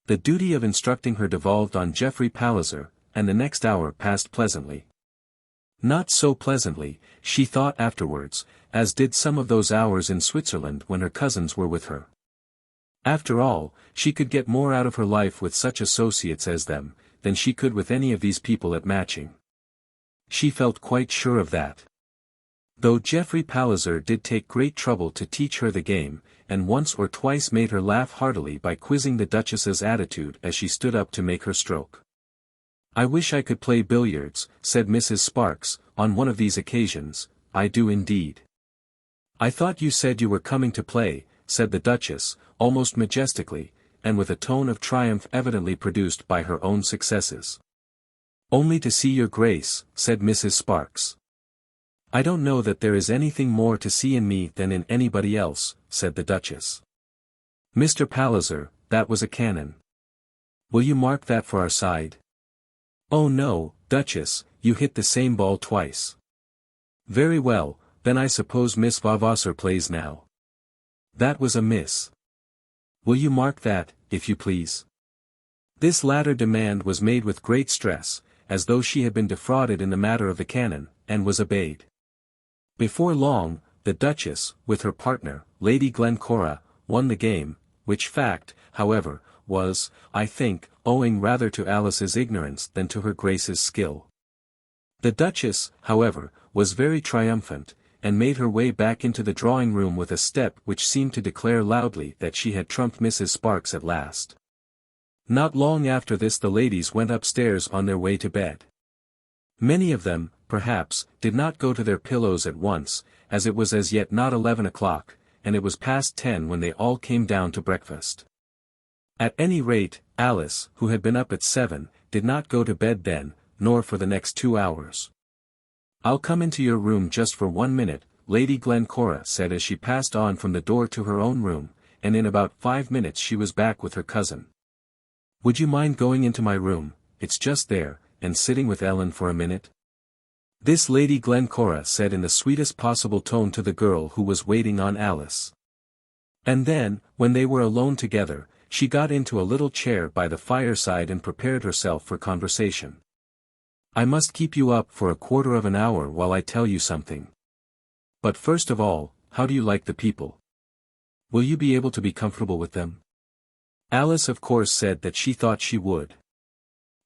The duty of instructing her devolved on Geoffrey Palliser, and the next hour passed pleasantly. Not so pleasantly, she thought afterwards, as did some of those hours in Switzerland when her cousins were with her. After all, she could get more out of her life with such associates as them, than she could with any of these people at Matching. She felt quite sure of that. Though Geoffrey Palliser did take great trouble to teach her the game, and once or twice made her laugh heartily by quizzing the Duchess's attitude as she stood up to make her stroke. "I wish I could play billiards," said Mrs. Sparks, on one of these occasions. "I do indeed." "I thought you said you were coming to play," said the Duchess, almost majestically, and with a tone of triumph evidently produced by her own successes. "Only to see your Grace," said Mrs. Sparks. "I don't know that there is anything more to see in me than in anybody else," said the Duchess. "Mr. Palliser, that was a cannon. Will you mark that for our side?" "Oh no, Duchess, you hit the same ball twice." "Very well, then I suppose Miss Vavasor plays now." "That was a miss." "Will you mark that, if you please?" This latter demand was made with great stress, as though she had been defrauded in the matter of the cannon, and was obeyed. Before long, the Duchess, with her partner, Lady Glencora, won the game, which fact, however, was, I think, owing rather to Alice's ignorance than to her Grace's skill. The Duchess, however, was very triumphant, and made her way back into the drawing-room with a step which seemed to declare loudly that she had trumped Mrs. Sparks at last. Not long after this the ladies went upstairs on their way to bed. Many of them, perhaps, did not go to their pillows at once, as it was as yet not 11 o'clock, and it was past 10 when they all came down to breakfast. At any rate, Alice, who had been up at 7, did not go to bed then, nor for the next 2 hours. "I'll come into your room just for 1 minute," Lady Glencora said as she passed on from the door to her own room, and in about 5 minutes she was back with her cousin. "Would you mind going into my room, it's just there, and sitting with Ellen for a minute?" This Lady Glencora said in the sweetest possible tone to the girl who was waiting on Alice. And then, when they were alone together, she got into a little chair by the fireside and prepared herself for conversation. "I must keep you up for a quarter of an hour while I tell you something. But first of all, how do you like the people? Will you be able to be comfortable with them?" Alice of course said that she thought she would.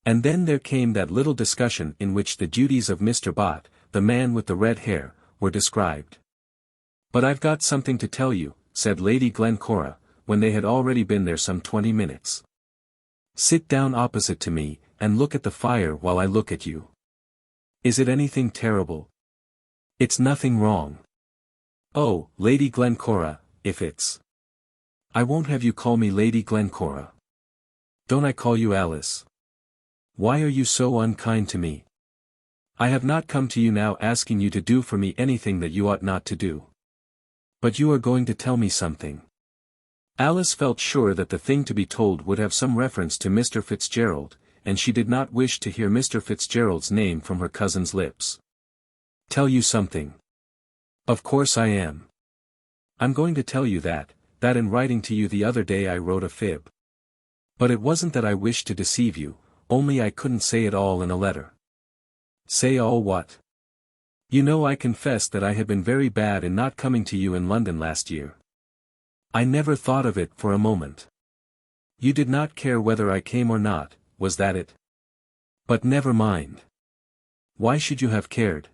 And then there came that little discussion in which the duties of Mr. Bott, the man with the red hair, were described. "But I've got something to tell you," said Lady Glencora, when they had already been there some 20 minutes. "Sit down opposite to me, and look at the fire while I look at you. Is it anything terrible?" "It's nothing wrong." "Oh, Lady Glencora, if it's—" "I won't have you call me Lady Glencora." "Don't I call you Alice?" "Why are you so unkind to me? I have not come to you now asking you to do for me anything that you ought not to do. But you are going to tell me something." Alice felt sure that the thing to be told would have some reference to Mr. Fitzgerald, and she did not wish to hear Mr. Fitzgerald's name from her cousin's lips. "Tell you something? Of course I am. I'm going to tell you that in writing to you the other day I wrote a fib. But it wasn't that I wished to deceive you, only I couldn't say it all in a letter." "Say all what?" "You know I confessed that I had been very bad in not coming to you in London last year. I never thought of it for a moment. You did not care whether I came or not, was that it? But never mind. Why should you have cared?"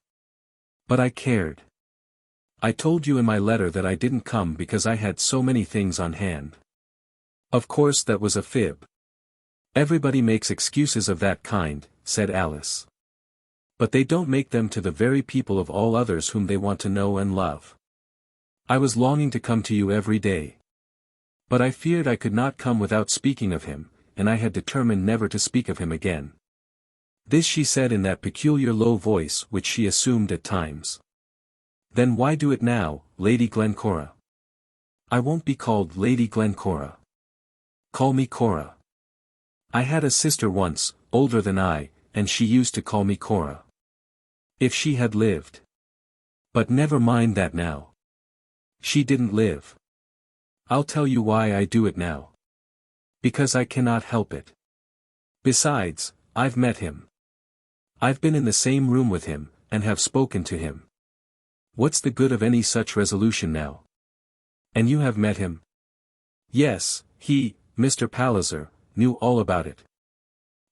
"But I cared. I told you in my letter that I didn't come because I had so many things on hand." "Of course that was a fib. Everybody makes excuses of that kind," said Alice. "But they don't make them to the very people of all others whom they want to know and love. I was longing to come to you every day. But I feared I could not come without speaking of him, and I had determined never to speak of him again." This she said in that peculiar low voice which she assumed at times. "Then why do it now, Lady Glencora?" "I won't be called Lady Glencora. Call me Cora. I had a sister once, older than I, and she used to call me Cora. If she had lived. But never mind that now. She didn't live. I'll tell you why I do it now. Because I cannot help it. Besides, I've met him. I've been in the same room with him, and have spoken to him. What's the good of any such resolution now?" "And you have met him?" "Yes, He, Mr. Palliser, knew all about it.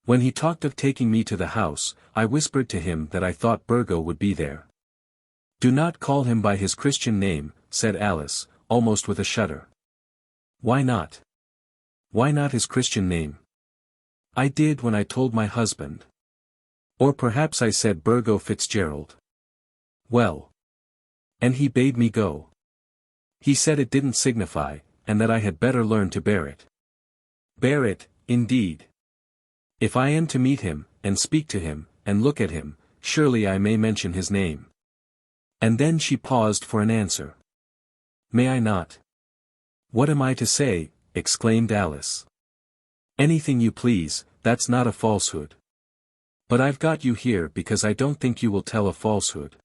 When he talked of taking me to the house, I whispered to him that I thought Burgo would be there. Do not call him by his Christian name, said Alice, almost with a shudder. Why not? Why not his Christian name? I did when I told my husband. Or perhaps I said Burgo Fitzgerald. Well. And he bade me go. He said it didn't signify, and that I had better learn to bear it. Bear it, indeed. If I am to meet him, and speak to him, and look at him, surely I may mention his name. And then she paused for an answer. May I not? What am I to say? Exclaimed Alice. Anything you please, that's not a falsehood. But I've got you here because I don't think you will tell a falsehood.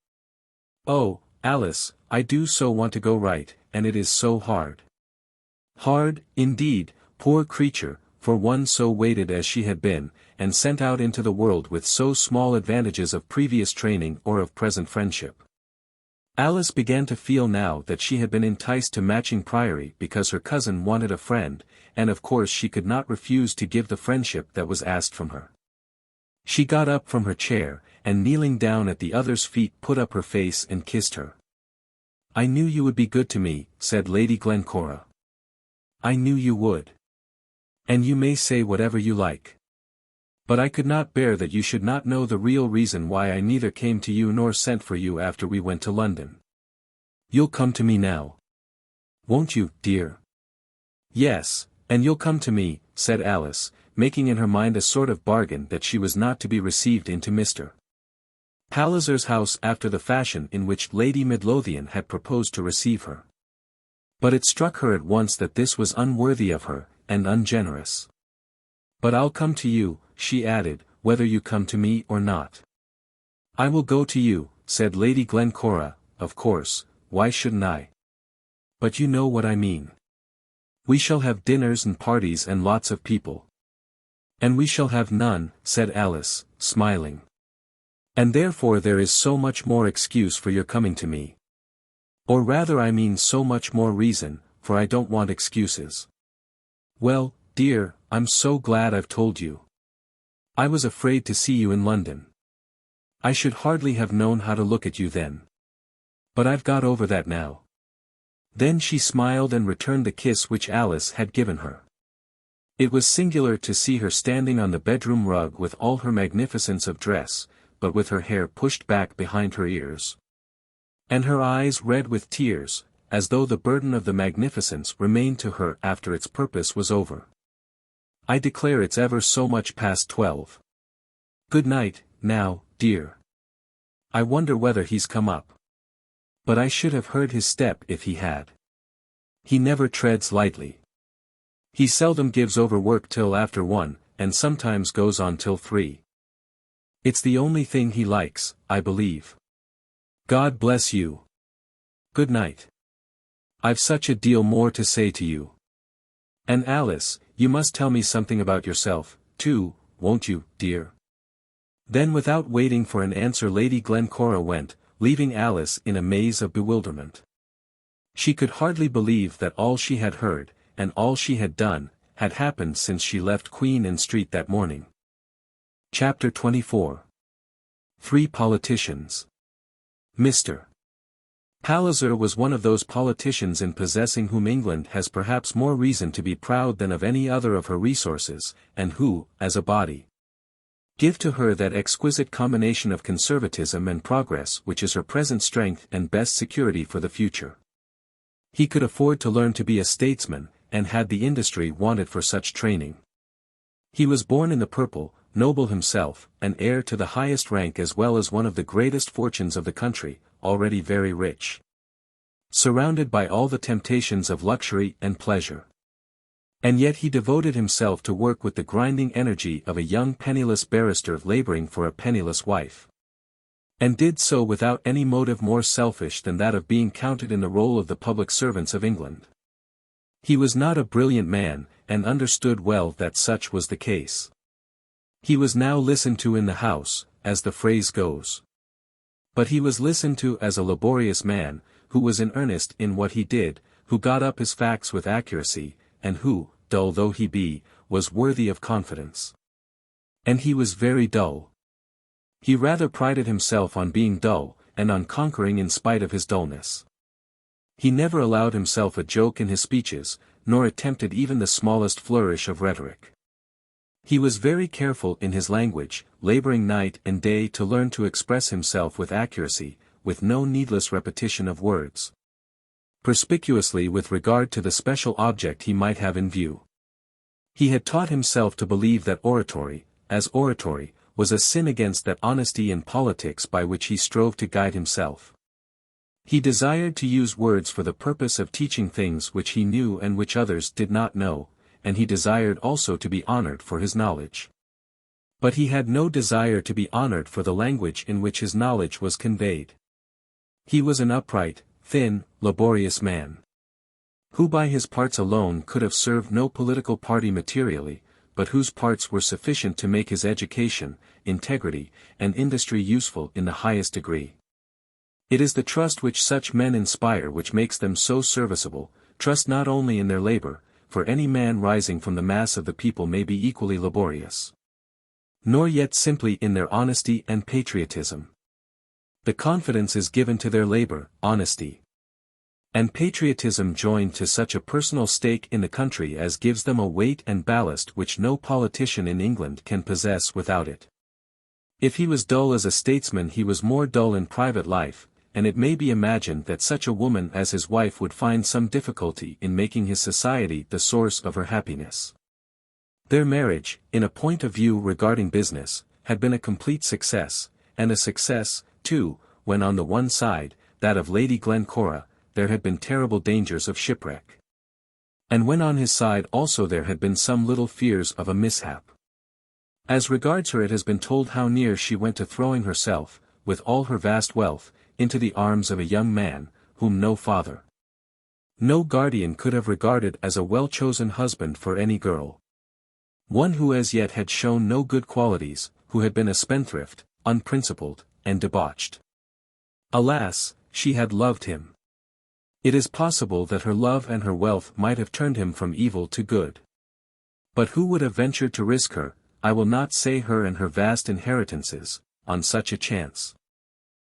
Oh, Alice, I do so want to go right, and it is so hard. Hard, indeed, poor creature, for one so weighted as she had been, and sent out into the world with so small advantages of previous training or of present friendship. Alice began to feel now that she had been enticed to Matching Priory because her cousin wanted a friend, and of course she could not refuse to give the friendship that was asked from her. She got up from her chair, and kneeling down at the other's feet put up her face and kissed her. I knew you would be good to me, said Lady Glencora. I knew you would. And you may say whatever you like. But I could not bear that you should not know the real reason why I neither came to you nor sent for you after we went to London. You'll come to me now. Won't you, dear? Yes, and you'll come to me, said Alice, making in her mind a sort of bargain that she was not to be received into Mr. Palliser's house after the fashion in which Lady Midlothian had proposed to receive her. But it struck her at once that this was unworthy of her, and ungenerous. But I'll come to you, she added, whether you come to me or not. I will go to you, said Lady Glencora, of course, why shouldn't I? But you know what I mean. We shall have dinners and parties and lots of people. And we shall have none, said Alice, smiling. And therefore there is so much more excuse for your coming to me. Or rather I mean so much more reason, for I don't want excuses. Well, dear, I'm so glad I've told you. I was afraid to see you in London. I should hardly have known how to look at you then. But I've got over that now. Then she smiled and returned the kiss which Alice had given her. It was singular to see her standing on the bedroom rug with all her magnificence of dress, but with her hair pushed back behind her ears. And her eyes red with tears, as though the burden of the magnificence remained to her after its purpose was over. I declare it's ever so much past 12. Good night, now, dear. I wonder whether he's come up. But I should have heard his step if he had. He never treads lightly. He seldom gives over work till after 1, and sometimes goes on till 3. It's the only thing he likes, I believe. God bless you. Good night. I've such a deal more to say to you. And Alice, you must tell me something about yourself, too, won't you, dear? Then without waiting for an answer Lady Glencora went, leaving Alice in a maze of bewilderment. She could hardly believe that all she had heard, and all she had done, had happened since she left Queen Anne Street that morning. Chapter 24. 3 Politicians. Mr. Palliser was one of those politicians in possessing whom England has perhaps more reason to be proud than of any other of her resources, and who, as a body, give to her that exquisite combination of conservatism and progress which is her present strength and best security for the future. He could afford to learn to be a statesman, and had the industry wanted for such training. He was born in the purple, noble himself, an heir to the highest rank as well as one of the greatest fortunes of the country, already very rich. Surrounded by all the temptations of luxury and pleasure. And yet he devoted himself to work with the grinding energy of a young penniless barrister laboring for a penniless wife. And did so without any motive more selfish than that of being counted in the roll of the public servants of England. He was not a brilliant man, and understood well that such was the case. He was now listened to in the House, as the phrase goes. But he was listened to as a laborious man, who was in earnest in what he did, who got up his facts with accuracy, and who, dull though he be, was worthy of confidence. And he was very dull. He rather prided himself on being dull, and on conquering in spite of his dullness. He never allowed himself a joke in his speeches, nor attempted even the smallest flourish of rhetoric. He was very careful in his language, laboring night and day to learn to express himself with accuracy, with no needless repetition of words. Perspicuously with regard to the special object he might have in view. He had taught himself to believe that oratory, as oratory, was a sin against that honesty in politics by which he strove to guide himself. He desired to use words for the purpose of teaching things which he knew and which others did not know, and he desired also to be honored for his knowledge. But he had no desire to be honored for the language in which his knowledge was conveyed. He was an upright, thin, laborious man, who by his parts alone could have served no political party materially, but whose parts were sufficient to make his education, integrity, and industry useful in the highest degree. It is the trust which such men inspire which makes them so serviceable, trust not only in their labor, for any man rising from the mass of the people may be equally laborious, nor yet simply in their honesty and patriotism. The confidence is given to their labor, honesty, and patriotism joined to such a personal stake in the country as gives them a weight and ballast which no politician in England can possess without it. If he was dull as a statesman he was more dull in private life, and it may be imagined that such a woman as his wife would find some difficulty in making his society the source of her happiness. Their marriage, in a point of view regarding business, had been a complete success, and a success, too, when on the one side, that of Lady Glencora, there had been terrible dangers of shipwreck. And when on his side also there had been some little fears of a mishap. As regards her it has been told how near she went to throwing herself, with all her vast wealth, into the arms of a young man, whom no father, no guardian could have regarded as a well-chosen husband for any girl. One who as yet had shown no good qualities, who had been a spendthrift, unprincipled, and debauched. Alas, she had loved him. It is possible that her love and her wealth might have turned him from evil to good. But who would have ventured to risk her, I will not say her and her vast inheritances, on such a chance?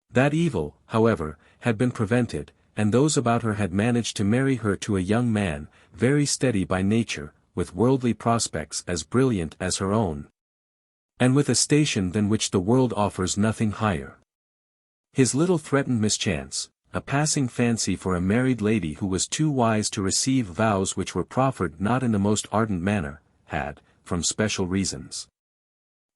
That evil, however, had been prevented, and those about her had managed to marry her to a young man, very steady by nature, with worldly prospects as brilliant as her own, and with a station than which the world offers nothing higher. His little threatened mischance, a passing fancy for a married lady who was too wise to receive vows which were proffered not in the most ardent manner, had, from special reasons,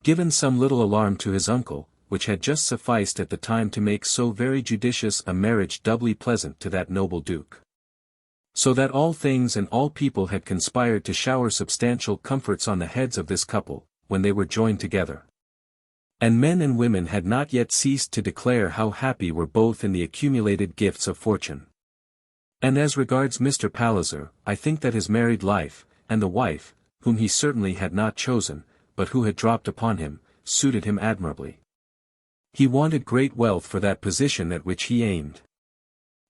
given some little alarm to his uncle, which had just sufficed at the time to make so very judicious a marriage doubly pleasant to that noble duke. So that all things and all people had conspired to shower substantial comforts on the heads of this couple, when they were joined together. And men and women had not yet ceased to declare how happy were both in the accumulated gifts of fortune. And as regards Mr. Palliser, I think that his married life, and the wife, whom he certainly had not chosen, but who had dropped upon him, suited him admirably. He wanted great wealth for that position at which he aimed.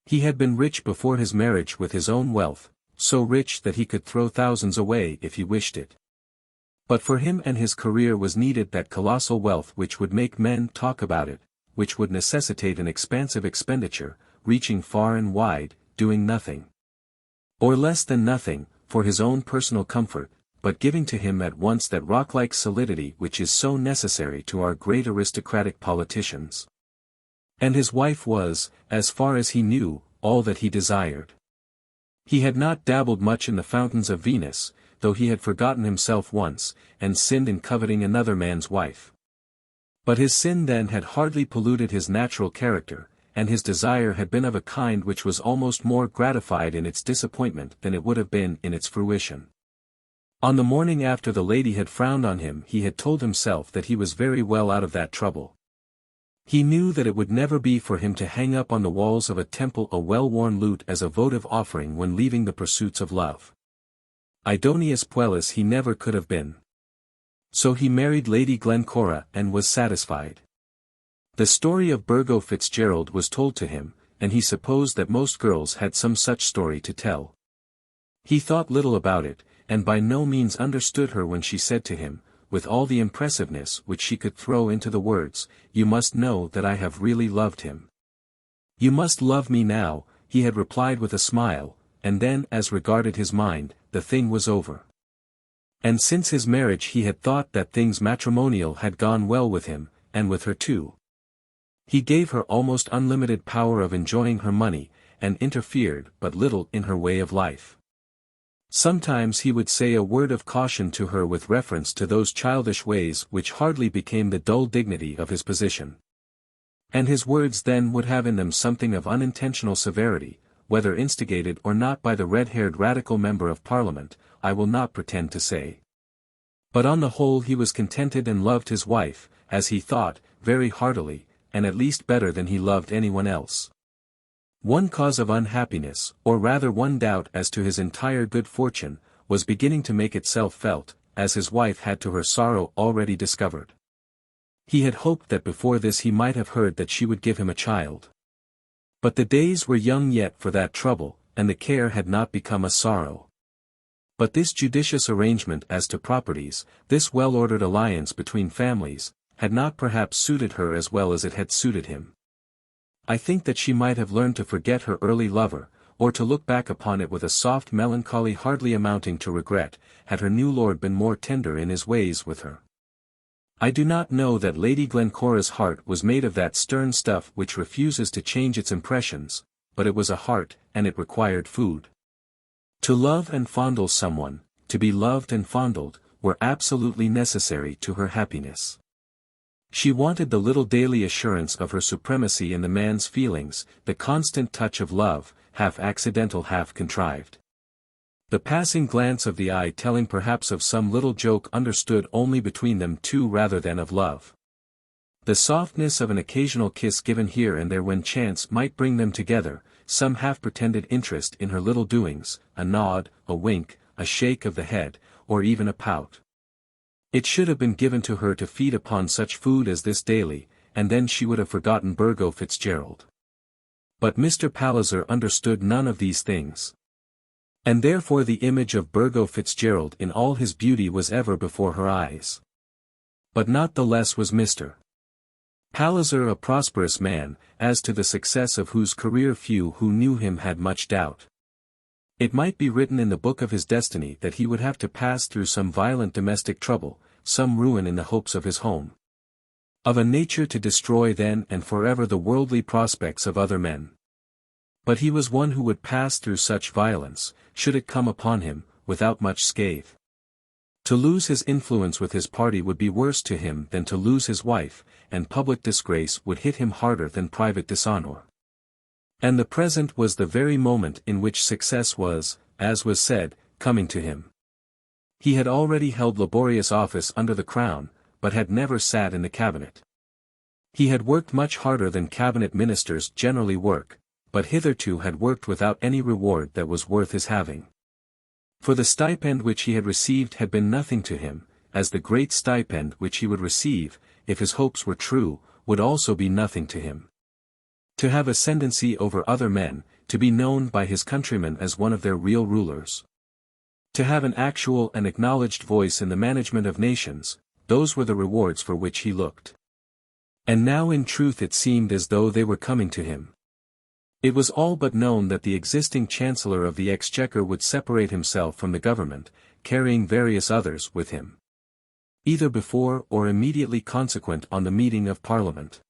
He had been rich before his marriage with his own wealth, so rich that he could throw thousands away if he wished it. But for him and his career was needed that colossal wealth which would make men talk about it, which would necessitate an expansive expenditure, reaching far and wide, doing nothing, or less than nothing, for his own personal comfort, but giving to him at once that rock-like solidity which is so necessary to our great aristocratic politicians. And his wife was, as far as he knew, all that he desired. He had not dabbled much in the fountains of Venus, though he had forgotten himself once, and sinned in coveting another man's wife. But his sin then had hardly polluted his natural character, and his desire had been of a kind which was almost more gratified in its disappointment than it would have been in its fruition. On the morning after the lady had frowned on him he had told himself that he was very well out of that trouble. He knew that it would never be for him to hang up on the walls of a temple a well-worn lute as a votive offering when leaving the pursuits of love. Idonius Puellis he never could have been. So he married Lady Glencora and was satisfied. The story of Burgo Fitzgerald was told to him, and he supposed that most girls had some such story to tell. He thought little about it, and by no means understood her when she said to him, with all the impressiveness which she could throw into the words, "You must know that I have really loved him." "You must love me now," he had replied with a smile, and then as regarded his mind, the thing was over. And since his marriage he had thought that things matrimonial had gone well with him, and with her too. He gave her almost unlimited power of enjoying her money, and interfered but little in her way of life. Sometimes he would say a word of caution to her with reference to those childish ways which hardly became the dull dignity of his position. And his words then would have in them something of unintentional severity, whether instigated or not by the red-haired radical member of Parliament, I will not pretend to say. But on the whole he was contented and loved his wife, as he thought, very heartily, and at least better than he loved anyone else. One cause of unhappiness, or rather one doubt as to his entire good fortune, was beginning to make itself felt, as his wife had to her sorrow already discovered. He had hoped that before this he might have heard that she would give him a child. But the days were young yet for that trouble, and the care had not become a sorrow. But this judicious arrangement as to properties, this well-ordered alliance between families, had not perhaps suited her as well as it had suited him. I think that she might have learned to forget her early lover, or to look back upon it with a soft melancholy hardly amounting to regret, had her new lord been more tender in his ways with her. I do not know that Lady Glencora's heart was made of that stern stuff which refuses to change its impressions, but it was a heart, and it required food. To love and fondle someone, to be loved and fondled, were absolutely necessary to her happiness. She wanted the little daily assurance of her supremacy in the man's feelings, the constant touch of love, half accidental half contrived. The passing glance of the eye telling perhaps of some little joke understood only between them two rather than of love. The softness of an occasional kiss given here and there when chance might bring them together, some half-pretended interest in her little doings, a nod, a wink, a shake of the head, or even a pout. It should have been given to her to feed upon such food as this daily, and then she would have forgotten Burgo Fitzgerald. But Mr. Palliser understood none of these things. And therefore the image of Burgo Fitzgerald in all his beauty was ever before her eyes. But not the less was Mr. Palliser a prosperous man, as to the success of whose career few who knew him had much doubt. It might be written in the book of his destiny that he would have to pass through some violent domestic trouble, some ruin in the hopes of his home. Of a nature to destroy then and forever the worldly prospects of other men. But he was one who would pass through such violence, should it come upon him, without much scathe. To lose his influence with his party would be worse to him than to lose his wife, and public disgrace would hit him harder than private dishonour. And the present was the very moment in which success was, as was said, coming to him. He had already held laborious office under the crown, but had never sat in the cabinet. He had worked much harder than cabinet ministers generally work, but hitherto had worked without any reward that was worth his having. For the stipend which he had received had been nothing to him, as the great stipend which he would receive, if his hopes were true, would also be nothing to him. To have ascendancy over other men, to be known by his countrymen as one of their real rulers. To have an actual and acknowledged voice in the management of nations, those were the rewards for which he looked. And now in truth it seemed as though they were coming to him. It was all but known that the existing Chancellor of the Exchequer would separate himself from the government, carrying various others with him. Either before or immediately consequent on the meeting of Parliament.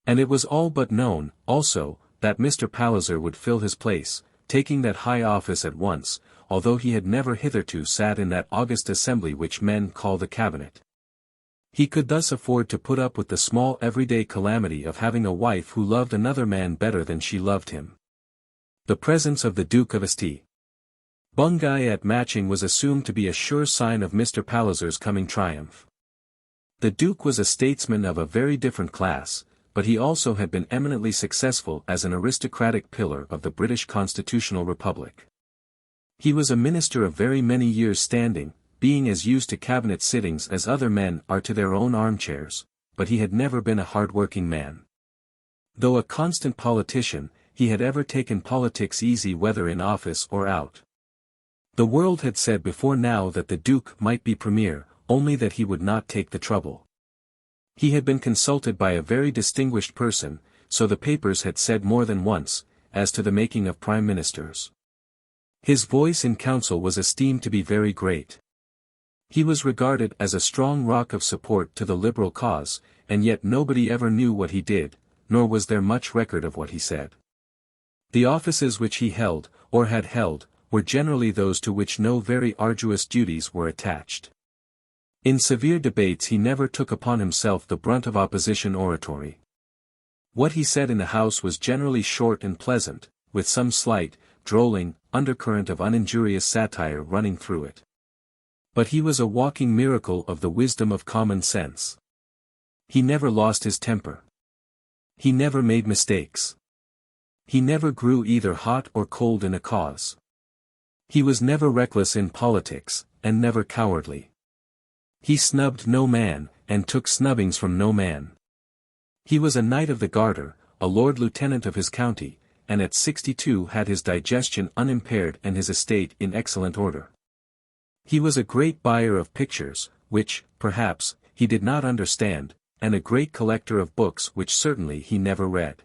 And it was all but known, also, that Mr. Palliser would fill his place, taking that high office at once, although he had never hitherto sat in that august assembly which men call the cabinet. He could thus afford to put up with the small everyday calamity of having a wife who loved another man better than she loved him. The presence of the Duke of St. Bungay at Matching was assumed to be a sure sign of Mr. Palliser's coming triumph. The Duke was a statesman of a very different class, but he also had been eminently successful as an aristocratic pillar of the British constitutional republic. He was a minister of very many years' standing, being as used to cabinet sittings as other men are to their own armchairs, but he had never been a hard-working man. Though a constant politician, he had ever taken politics easy whether in office or out. The world had said before now that the Duke might be Premier, only that he would not take the trouble. He had been consulted by a very distinguished person, so the papers had said more than once, as to the making of Prime Ministers. His voice in council was esteemed to be very great. He was regarded as a strong rock of support to the Liberal cause, and yet nobody ever knew what he did, nor was there much record of what he said. The offices which he held, or had held, were generally those to which no very arduous duties were attached. In severe debates he never took upon himself the brunt of opposition oratory. What he said in the House was generally short and pleasant, with some slight, drolling, undercurrent of uninjurious satire running through it. But he was a walking miracle of the wisdom of common sense. He never lost his temper. He never made mistakes. He never grew either hot or cold in a cause. He was never reckless in politics, and never cowardly. He snubbed no man, and took snubbings from no man. He was a Knight of the Garter, a Lord Lieutenant of his county, and at 62 had his digestion unimpaired and his estate in excellent order. He was a great buyer of pictures, which, perhaps, he did not understand, and a great collector of books which certainly he never read.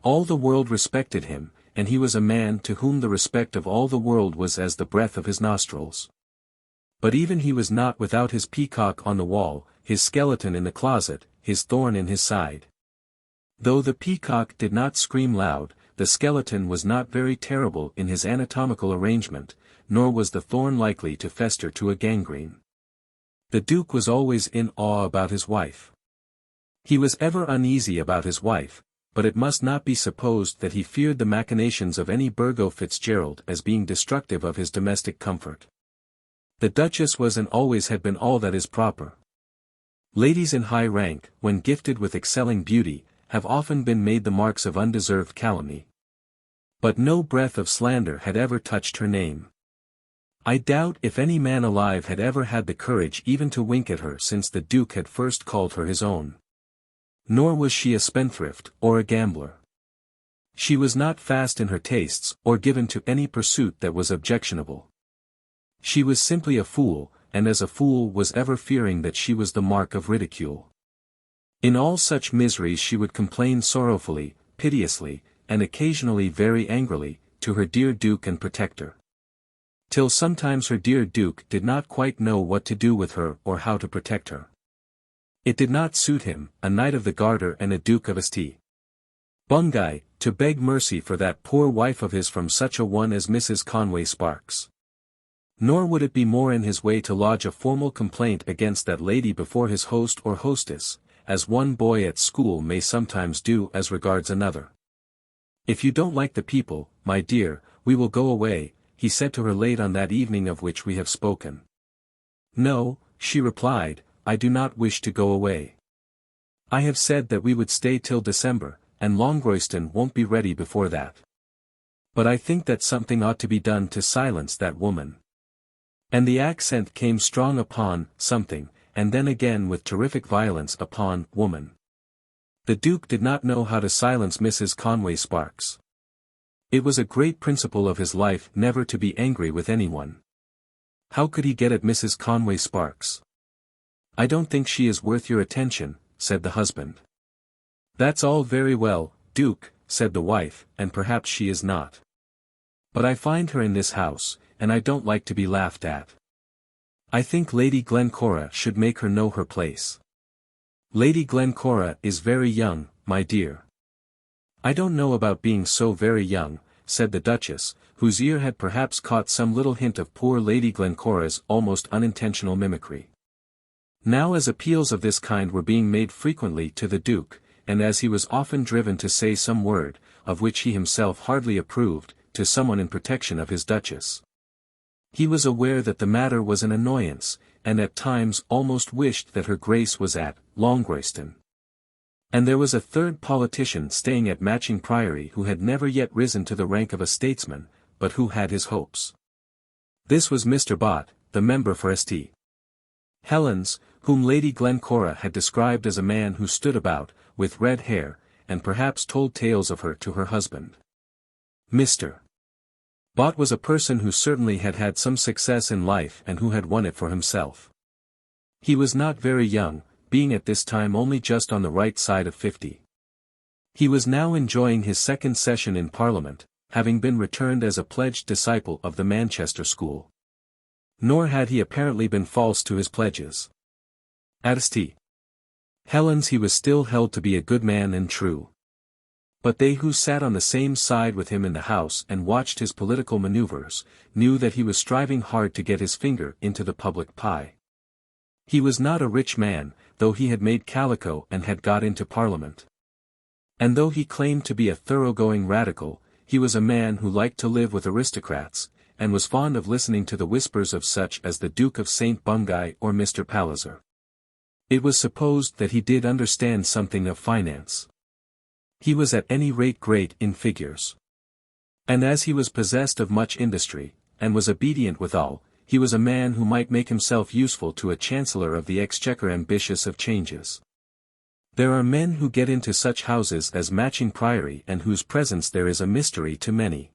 All the world respected him, and he was a man to whom the respect of all the world was as the breath of his nostrils. But even he was not without his peacock on the wall, his skeleton in the closet, his thorn in his side. Though the peacock did not scream loud, the skeleton was not very terrible in his anatomical arrangement, nor was the thorn likely to fester to a gangrene. The Duke was always in awe about his wife. He was ever uneasy about his wife, but it must not be supposed that he feared the machinations of any Burgo Fitzgerald as being destructive of his domestic comfort. The Duchess was and always had been all that is proper. Ladies in high rank, when gifted with excelling beauty, have often been made the marks of undeserved calumny. But no breath of slander had ever touched her name. I doubt if any man alive had ever had the courage even to wink at her since the Duke had first called her his own. Nor was she a spendthrift, or a gambler. She was not fast in her tastes, or given to any pursuit that was objectionable. She was simply a fool, and as a fool was ever fearing that she was the mark of ridicule. In all such miseries she would complain sorrowfully, piteously, and occasionally very angrily, to her dear Duke and protector. Till sometimes her dear Duke did not quite know what to do with her or how to protect her. It did not suit him, a Knight of the Garter and a Duke of St. Bungay, to beg mercy for that poor wife of his from such a one as Mrs. Conway Sparkes. Nor would it be more in his way to lodge a formal complaint against that lady before his host or hostess, as one boy at school may sometimes do as regards another. "If you don't like the people, my dear, we will go away," he said to her late on that evening of which we have spoken. "No," she replied, "I do not wish to go away. I have said that we would stay till December, and Longroyston won't be ready before that. But I think that something ought to be done to silence that woman." And the accent came strong upon something, and then again with terrific violence upon woman. The Duke did not know how to silence Mrs. Conway Sparkes. It was a great principle of his life never to be angry with anyone. How could he get at Mrs. Conway Sparkes? "I don't think she is worth your attention," said the husband. "That's all very well, Duke," said the wife, "and perhaps she is not. But I find her in this house, and I don't like to be laughed at. I think Lady Glencora should make her know her place." "Lady Glencora is very young, my dear." "I don't know about being so very young," said the Duchess, whose ear had perhaps caught some little hint of poor Lady Glencora's almost unintentional mimicry. Now as appeals of this kind were being made frequently to the Duke, and as he was often driven to say some word, of which he himself hardly approved, to someone in protection of his Duchess, he was aware that the matter was an annoyance, and at times almost wished that her Grace was at Longroyston. And there was a third politician staying at Matching Priory who had never yet risen to the rank of a statesman, but who had his hopes. This was Mr. Bott, the member for St. Helens, whom Lady Glencora had described as a man who stood about, with red hair, and perhaps told tales of her to her husband. Mr. Bott was a person who certainly had had some success in life and who had won it for himself. He was not very young, being at this time only just on the right side of 50. He was now enjoying his second session in Parliament, having been returned as a pledged disciple of the Manchester school. Nor had he apparently been false to his pledges. At St. Helens he was still held to be a good man and true. But they who sat on the same side with him in the House and watched his political maneuvers, knew that he was striving hard to get his finger into the public pie. He was not a rich man, though he had made calico and had got into Parliament. And though he claimed to be a thoroughgoing radical, he was a man who liked to live with aristocrats, and was fond of listening to the whispers of such as the Duke of St. Bungay or Mr. Palliser. It was supposed that he did understand something of finance. He was at any rate great in figures. And as he was possessed of much industry, and was obedient withal, he was a man who might make himself useful to a Chancellor of the Exchequer ambitious of changes. There are men who get into such houses as Matching Priory and whose presence there is a mystery to many.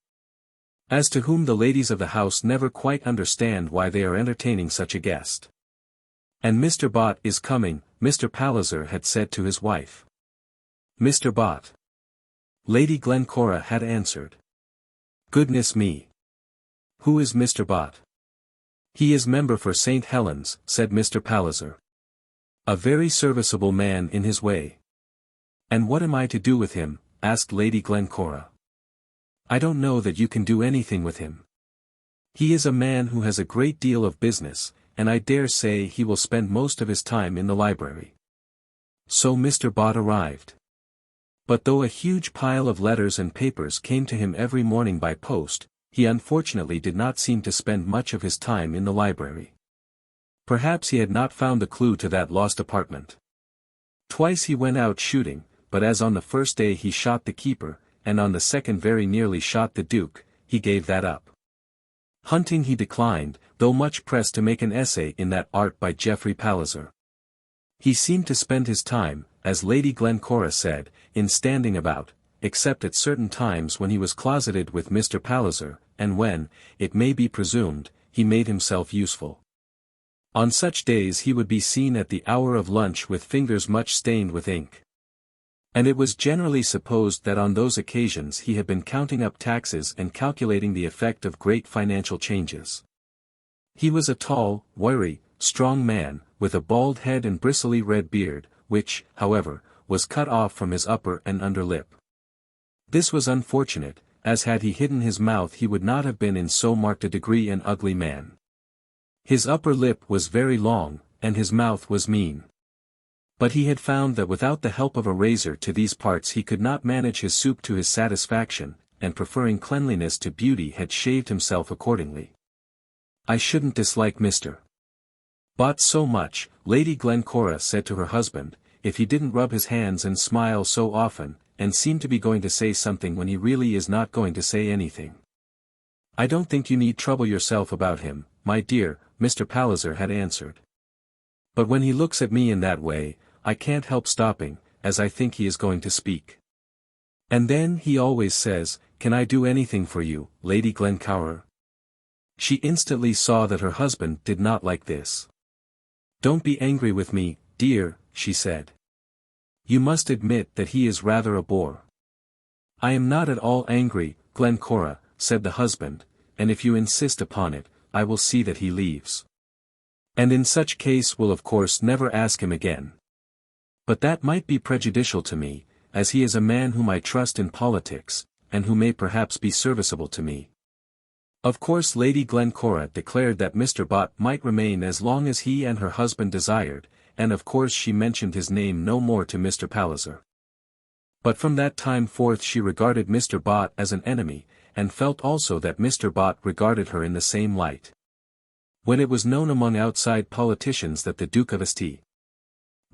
As to whom the ladies of the house never quite understand why they are entertaining such a guest. "And Mr. Bott is coming," Mr. Palliser had said to his wife. "Mr. Bott?" Lady Glencora had answered. "Goodness me! Who is Mr. Bott?" "He is member for St. Helens," said Mr. Palliser. "A very serviceable man in his way." "And what am I to do with him?" asked Lady Glencora. "I don't know that you can do anything with him. He is a man who has a great deal of business, and I dare say he will spend most of his time in the library." So Mr. Bott arrived. But though a huge pile of letters and papers came to him every morning by post, he unfortunately did not seem to spend much of his time in the library. Perhaps he had not found the clue to that lost apartment. Twice he went out shooting, but as on the first day he shot the keeper, and on the second very nearly shot the Duke, he gave that up. Hunting he declined, though much pressed to make an essay in that art by Geoffrey Palliser. He seemed to spend his time, as Lady Glencora said, in standing about, except at certain times when he was closeted with Mr. Palliser, and when, it may be presumed, he made himself useful. On such days he would be seen at the hour of lunch with fingers much stained with ink. And it was generally supposed that on those occasions he had been counting up taxes and calculating the effect of great financial changes. He was a tall, wiry, strong man, with a bald head and bristly red beard, which, however, was cut off from his upper and under lip. This was unfortunate, as had he hidden his mouth he would not have been in so marked a degree an ugly man. His upper lip was very long, and his mouth was mean. But he had found that without the help of a razor to these parts he could not manage his soup to his satisfaction, and preferring cleanliness to beauty had shaved himself accordingly. "I shouldn't dislike Mr. Bott so much," Lady Glencora said to her husband, "if he didn't rub his hands and smile so often, and seem to be going to say something when he really is not going to say anything." "I don't think you need trouble yourself about him, my dear," Mr. Palliser had answered. "But when he looks at me in that way, I can't help stopping, as I think he is going to speak. And then he always says, 'Can I do anything for you, Lady Glencora?'" She instantly saw that her husband did not like this. "Don't be angry with me, dear," she said. "You must admit that he is rather a bore." "I am not at all angry, Glencora," said the husband, "and if you insist upon it, I will see that he leaves. And in such case will of course never ask him again. But that might be prejudicial to me, as he is a man whom I trust in politics, and who may perhaps be serviceable to me." Of course Lady Glencora declared that Mr. Bott might remain as long as he and her husband desired, and of course she mentioned his name no more to Mr. Palliser. But from that time forth she regarded Mr. Bott as an enemy, and felt also that Mr. Bott regarded her in the same light. When it was known among outside politicians that the Duke of St.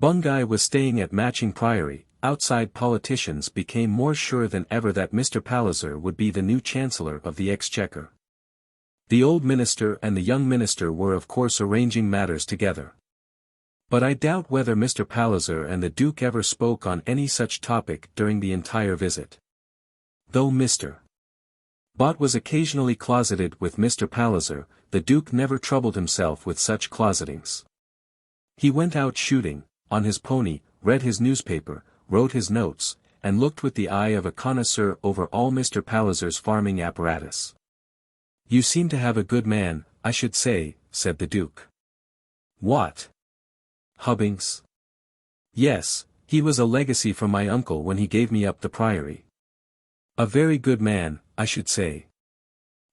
Bungay was staying at Matching Priory, outside politicians became more sure than ever that Mr. Palliser would be the new Chancellor of the Exchequer. The old minister and the young minister were of course arranging matters together. But I doubt whether Mr. Palliser and the Duke ever spoke on any such topic during the entire visit. Though Mr. Bott was occasionally closeted with Mr. Palliser. The Duke never troubled himself with such closetings. He went out shooting, on his pony, read his newspaper, wrote his notes, and looked with the eye of a connoisseur over all Mr. Palliser's farming apparatus. "You seem to have a good man, I should say," said the Duke. "What? Hubbings?" "Yes, he was a legacy from my uncle when he gave me up the priory." "A very good man, I should say.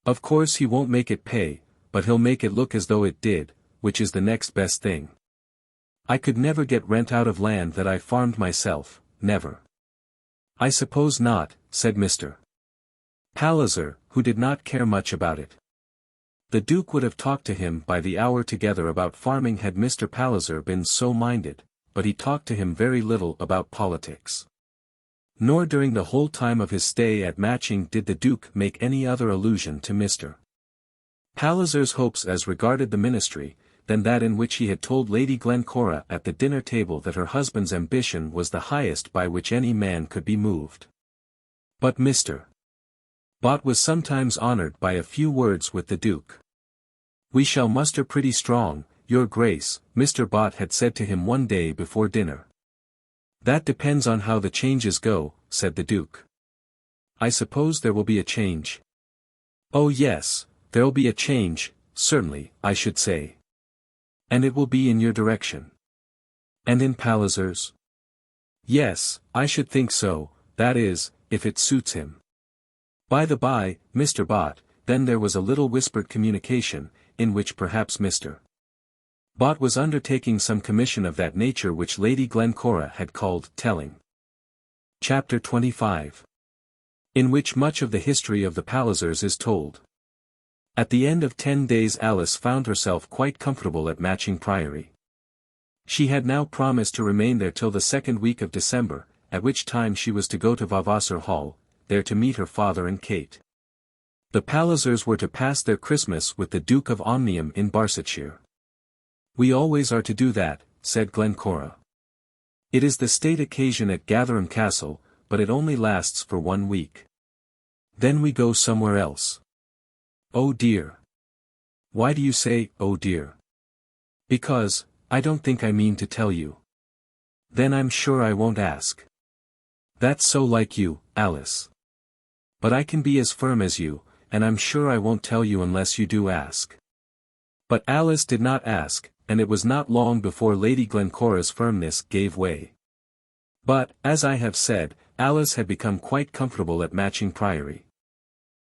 Of course he won't make it pay, but he'll make it look as though it did, which is the next best thing. I could never get rent out of land that I farmed myself, never." "I suppose not," said Mr. Palliser, who did not care much about it. The Duke would have talked to him by the hour together about farming had Mr. Palliser been so minded, but he talked to him very little about politics. Nor during the whole time of his stay at Matching did the Duke make any other allusion to Mr. Palliser's hopes as regarded the ministry, than that in which he had told Lady Glencora at the dinner table that her husband's ambition was the highest by which any man could be moved. But Mr. Bott was sometimes honoured by a few words with the Duke. "We shall muster pretty strong, your Grace," Mr. Bott had said to him one day before dinner. "That depends on how the changes go," said the Duke. "I suppose there will be a change." "Oh yes, there'll be a change, certainly, I should say. And it will be in your direction." "And in Palliser's?" "Yes, I should think so, that is, if it suits him." By the by, Mr. Bott, then there was a little whispered communication, in which perhaps Mr. Bott was undertaking some commission of that nature which Lady Glencora had called telling. Chapter 25. In which much of the history of the Pallisers is told. At the end of 10 days Alice found herself quite comfortable at Matching Priory. She had now promised to remain there till the 2nd week of December, at which time she was to go to Vavasor Hall, there to meet her father and Kate. The Pallisers were to pass their Christmas with the Duke of Omnium in Barsetshire. "We always are to do that," said Glencora. "It is the state occasion at Gatherum Castle, but it only lasts for 1 week. Then we go somewhere else." "Oh dear." "Why do you say, oh dear?" "Because, I don't think I mean to tell you." "Then I'm sure I won't ask." "That's so like you, Alice. But I can be as firm as you, and I'm sure I won't tell you unless you do ask." But Alice did not ask, and it was not long before Lady Glencora's firmness gave way. But, as I have said, Alice had become quite comfortable at Matching Priory.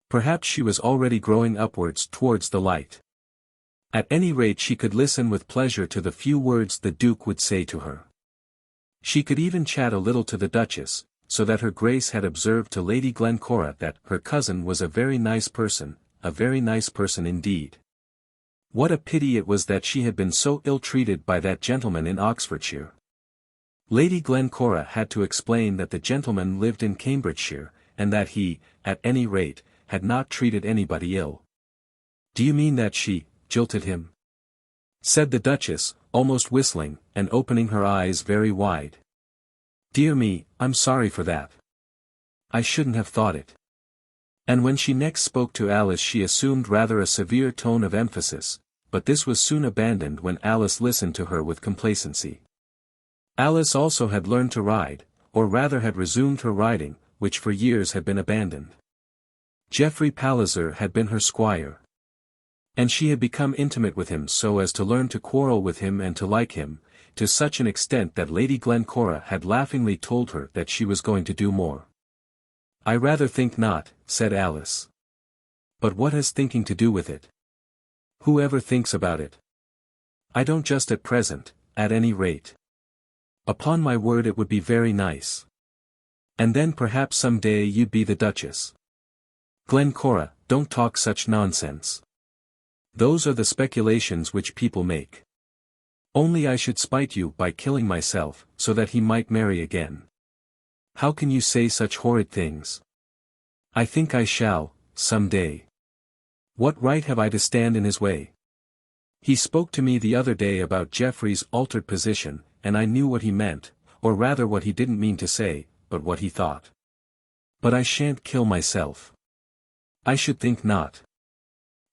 Perhaps she was already growing upwards towards the light. At any rate she could listen with pleasure to the few words the Duke would say to her. She could even chat a little to the Duchess, so that her Grace had observed to Lady Glencora that her cousin was a very nice person indeed. What a pity it was that she had been so ill-treated by that gentleman in Oxfordshire. Lady Glencora had to explain that the gentleman lived in Cambridgeshire, and that he, at any rate, had not treated anybody ill. "Do you mean that she jilted him?" said the Duchess, almost whistling, and opening her eyes very wide. "Dear me, I'm sorry for that. I shouldn't have thought it." And when she next spoke to Alice she assumed rather a severe tone of emphasis, but this was soon abandoned when Alice listened to her with complacency. Alice also had learned to ride, or rather had resumed her riding, which for years had been abandoned. Geoffrey Palliser had been her squire. And she had become intimate with him so as to learn to quarrel with him and to like him, to such an extent that Lady Glencora had laughingly told her that she was going to do more. "I rather think not," said Alice. "But what has thinking to do with it? Who ever thinks about it?" "I don't just at present, at any rate. Upon my word it would be very nice. And then perhaps some day you'd be the Duchess." "Glencora, don't talk such nonsense. Those are the speculations which people make. Only I should spite you by killing myself, so that he might marry again. How can you say such horrid things?" "I think I shall, some day. What right have I to stand in his way? He spoke to me the other day about Geoffrey's altered position, and I knew what he meant, or rather what he didn't mean to say, but what he thought. But I shan't kill myself. I should think not.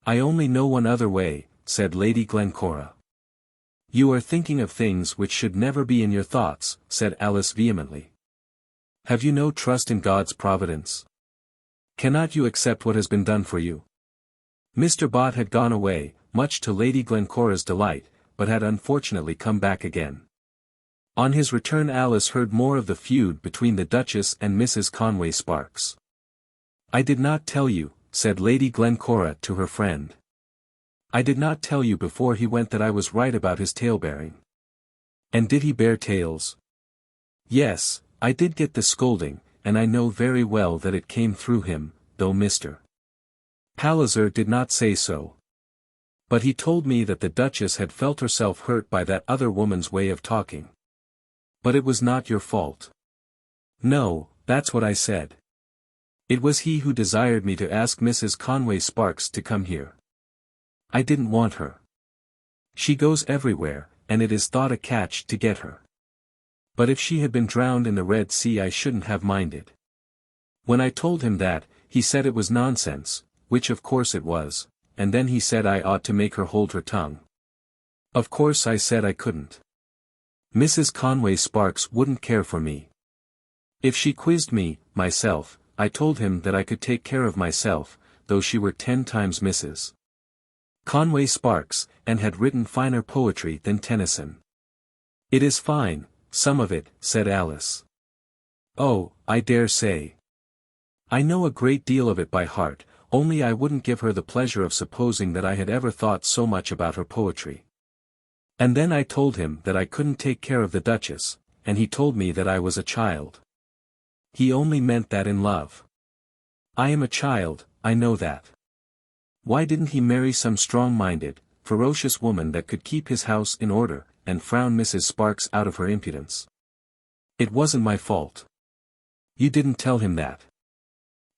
I only know one other way, said Lady Glencora. You are thinking of things which should never be in your thoughts, said Alice vehemently. Have you no trust in God's providence? Cannot you accept what has been done for you? Mr. Bott had gone away, much to Lady Glencora's delight, but had unfortunately come back again. On his return Alice heard more of the feud between the Duchess and Mrs. Conway Sparkes. I did not tell you, said Lady Glencora to her friend. I did not tell you before he went that I was right about his tale-bearing. And did he bear tales? Yes, I did get the scolding, and I know very well that it came through him, though Mr. Palliser did not say so. But he told me that the Duchess had felt herself hurt by that other woman's way of talking. But it was not your fault. No, that's what I said. It was he who desired me to ask Mrs. Conway Sparkes to come here. I didn't want her. She goes everywhere, and it is thought a catch to get her. But if she had been drowned in the Red Sea I shouldn't have minded. When I told him that, he said it was nonsense, which of course it was, and then he said I ought to make her hold her tongue. Of course I said I couldn't. Mrs. Conway Sparkes wouldn't care for me. If she quizzed me, myself, I told him that I could take care of myself, though she were 10 times Mrs. Conway Sparkes, and had written finer poetry than Tennyson. It is fine, some of it, said Alice. Oh, I dare say. I know a great deal of it by heart, only I wouldn't give her the pleasure of supposing that I had ever thought so much about her poetry. And then I told him that I couldn't take care of the Duchess, and he told me that I was a child. He only meant that in love. I am a child, I know that. Why didn't he marry some strong-minded, ferocious woman that could keep his house in order, and frown Mrs. Sparkes out of her impudence? It wasn't my fault. You didn't tell him that.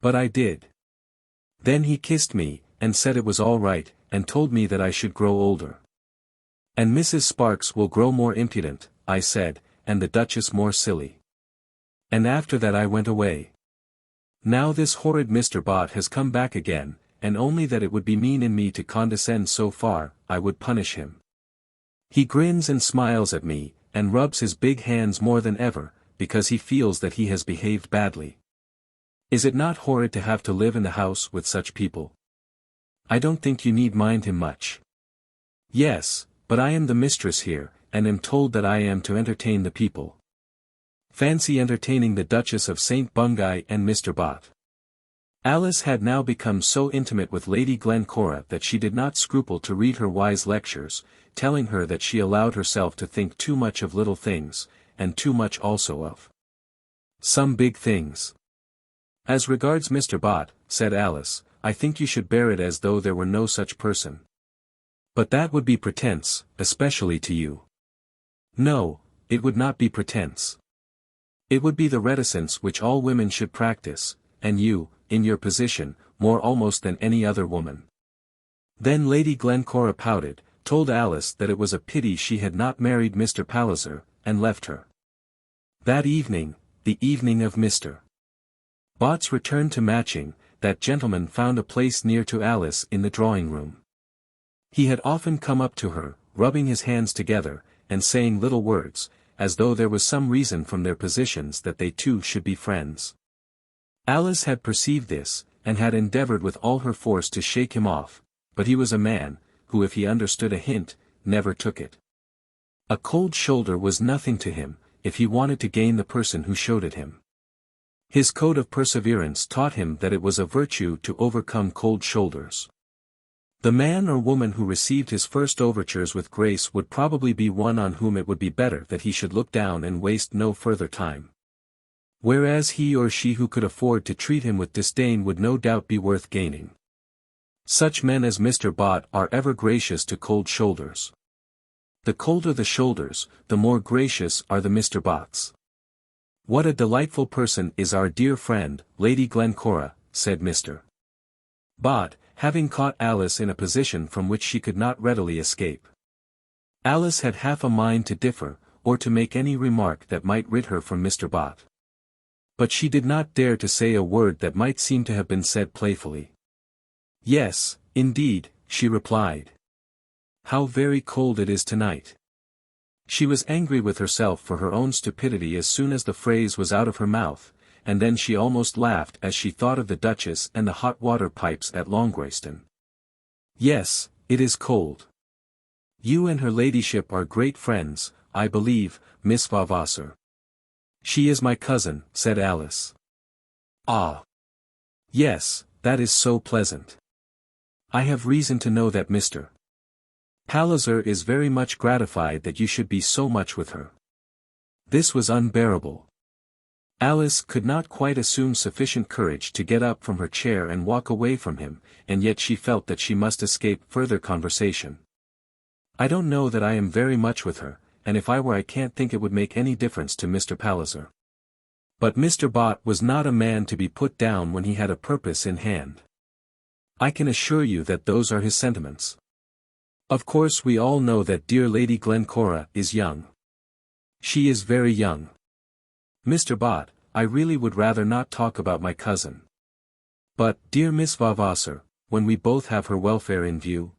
But I did. Then he kissed me, and said it was all right, and told me that I should grow older. And Mrs. Sparkes will grow more impudent, I said, and the Duchess more silly. And after that I went away. Now this horrid Mr. Bott has come back again, and only that it would be mean in me to condescend so far, I would punish him. He grins and smiles at me, and rubs his big hands more than ever, because he feels that he has behaved badly. Is it not horrid to have to live in the house with such people? I don't think you need mind him much. Yes, but I am the mistress here, and am told that I am to entertain the people. Fancy entertaining the Duchess of St. Bungay and Mr. Bott. Alice had now become so intimate with Lady Glencora that she did not scruple to read her wise lectures, telling her that she allowed herself to think too much of little things, and too much also of some big things. As regards Mr. Bott, said Alice, I think you should bear it as though there were no such person. But that would be pretence, especially to you. No, it would not be pretence. It would be the reticence which all women should practice, and you, in your position, more almost than any other woman. Then Lady Glencora pouted, told Alice that it was a pity she had not married Mr. Palliser, and left her. That evening, the evening of Mr. Bott's return to Matching, that gentleman found a place near to Alice in the drawing-room. He had often come up to her, rubbing his hands together, and saying little words, as though there was some reason from their positions that they two should be friends. Alice had perceived this, and had endeavoured with all her force to shake him off, but he was a man, who if he understood a hint, never took it. A cold shoulder was nothing to him, if he wanted to gain the person who showed it him. His code of perseverance taught him that it was a virtue to overcome cold shoulders. The man or woman who received his first overtures with grace would probably be one on whom it would be better that he should look down and waste no further time. Whereas he or she who could afford to treat him with disdain would no doubt be worth gaining. Such men as Mr. Bott are ever gracious to cold shoulders. The colder the shoulders, the more gracious are the Mr. Botts. What a delightful person is our dear friend, Lady Glencora, said Mr. Bott, having caught Alice in a position from which she could not readily escape. Alice had half a mind to differ, or to make any remark that might rid her from Mr. Bott. But she did not dare to say a word that might seem to have been said playfully. Yes, indeed, she replied. How very cold it is tonight. She was angry with herself for her own stupidity as soon as the phrase was out of her mouth, and then she almost laughed as she thought of the Duchess and the hot water pipes at Longwayston. Yes, it is cold. You and her ladyship are great friends, I believe, Miss Vavasor. She is my cousin, said Alice. Ah. Yes, that is so pleasant. I have reason to know that Mr. Palliser is very much gratified that you should be so much with her. This was unbearable. Alice could not quite assume sufficient courage to get up from her chair and walk away from him, and yet she felt that she must escape further conversation. I don't know that I am very much with her, and if I were I can't think it would make any difference to Mr. Palliser. But Mr. Bott was not a man to be put down when he had a purpose in hand. I can assure you that those are his sentiments. Of course we all know that dear Lady Glencora is young. She is very young. Mr. Bott, I really would rather not talk about my cousin. But, dear Miss Vavasor, when we both have her welfare in view?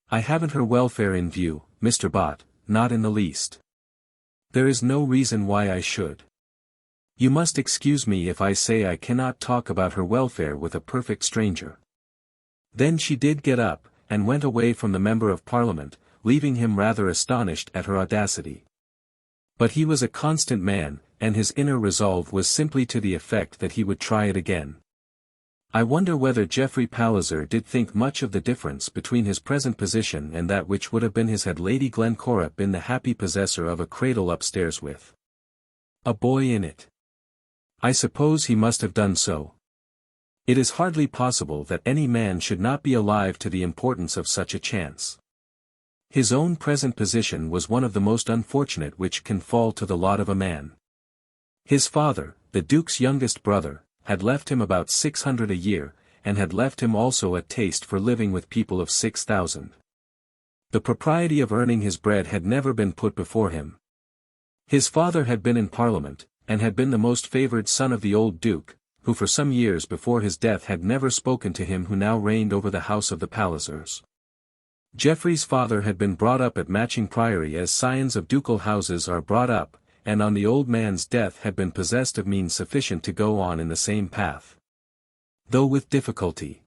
I haven't her welfare in view, Mr. Bott, not in the least. There is no reason why I should. You must excuse me if I say I cannot talk about her welfare with a perfect stranger. Then she did get up, and went away from the Member of Parliament, leaving him rather astonished at her audacity. But he was a constant man, and his inner resolve was simply to the effect that he would try it again. I wonder whether Geoffrey Palliser did think much of the difference between his present position and that which would have been his had Lady Glencora been the happy possessor of a cradle upstairs with a boy in it. I suppose he must have done so. It is hardly possible that any man should not be alive to the importance of such a chance. His own present position was one of the most unfortunate which can fall to the lot of a man. His father, the Duke's youngest brother, had left him about 600 a year, and had left him also a taste for living with people of 6,000. The propriety of earning his bread had never been put before him. His father had been in Parliament, and had been the most favoured son of the old Duke, who for some years before his death had never spoken to him who now reigned over the house of the Pallisers. Geoffrey's father had been brought up at Matching Priory as scions of ducal houses are brought up, and on the old man's death had been possessed of means sufficient to go on in the same path, though with difficulty.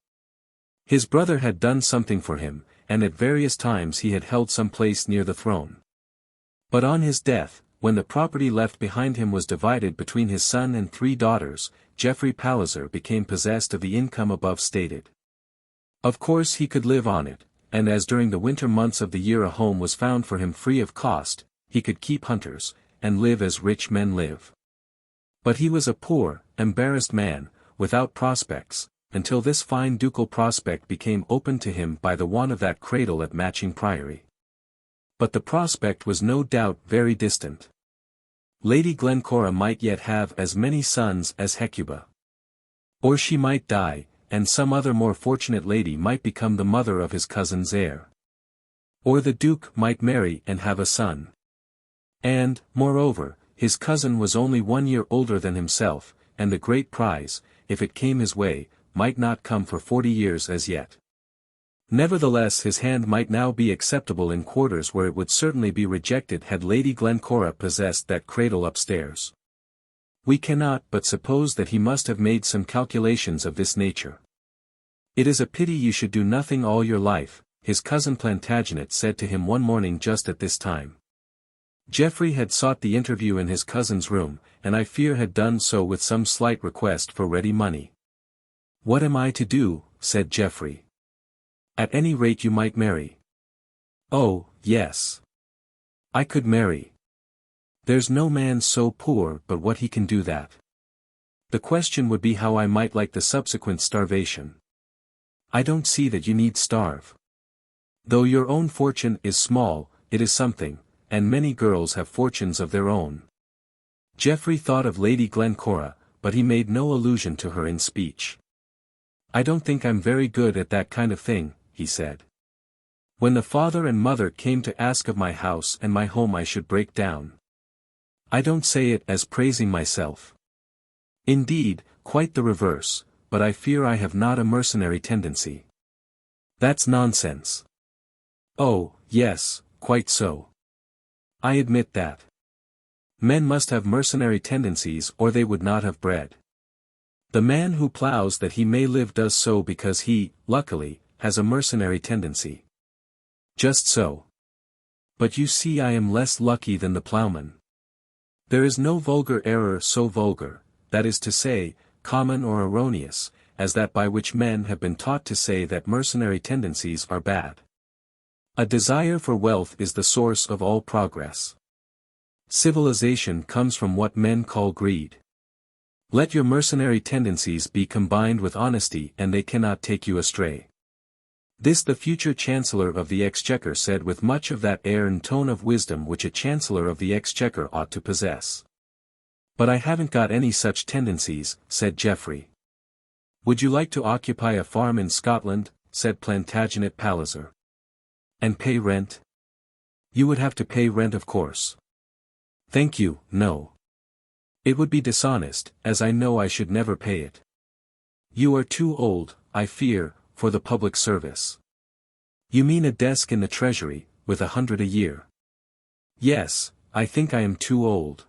His brother had done something for him, and at various times he had held some place near the throne. But on his death, when the property left behind him was divided between his son and 3 daughters, Geoffrey Palliser became possessed of the income above stated. Of course he could live on it, and as during the winter months of the year a home was found for him free of cost, he could keep hunters, and live as rich men live. But he was a poor, embarrassed man, without prospects, until this fine ducal prospect became opened to him by the want of that cradle at Matching Priory. But the prospect was no doubt very distant. Lady Glencora might yet have as many sons as Hecuba. Or she might die, and some other more fortunate lady might become the mother of his cousin's heir. Or the Duke might marry and have a son. And, moreover, his cousin was only 1 year older than himself, and the great prize, if it came his way, might not come for 40 years as yet. Nevertheless his hand might now be acceptable in quarters where it would certainly be rejected had Lady Glencora possessed that cradle upstairs. We cannot but suppose that he must have made some calculations of this nature. It is a pity you should do nothing all your life, his cousin Plantagenet said to him one morning just at this time. Geoffrey had sought the interview in his cousin's room, and I fear had done so with some slight request for ready money. What am I to do? Said Geoffrey. At any rate you might marry. Oh, yes. I could marry. There's no man so poor but what he can do that. The question would be how I might like the subsequent starvation. I don't see that you need starve. Though your own fortune is small, it is something, and many girls have fortunes of their own. Geoffrey thought of Lady Glencora, but he made no allusion to her in speech. I don't think I'm very good at that kind of thing, he said. When the father and mother came to ask of my house and my home I should break down. I don't say it as praising myself. Indeed, quite the reverse, but I fear I have not a mercenary tendency. That's nonsense. Oh, yes, quite so. I admit that. Men must have mercenary tendencies or they would not have bread. The man who ploughs that he may live does so because he, luckily, has a mercenary tendency. Just so. But you see I am less lucky than the ploughman. There is no vulgar error so vulgar, that is to say, common or erroneous, as that by which men have been taught to say that mercenary tendencies are bad. A desire for wealth is the source of all progress. Civilization comes from what men call greed. Let your mercenary tendencies be combined with honesty and they cannot take you astray. This the future Chancellor of the Exchequer said with much of that air and tone of wisdom which a Chancellor of the Exchequer ought to possess. But I haven't got any such tendencies, said Geoffrey. Would you like to occupy a farm in Scotland, said Plantagenet Palliser. And pay rent? You would have to pay rent of course. Thank you, no. It would be dishonest, as I know I should never pay it. You are too old, I fear, for the public service. You mean a desk in the Treasury, with 100 a year? Yes, I think I am too old.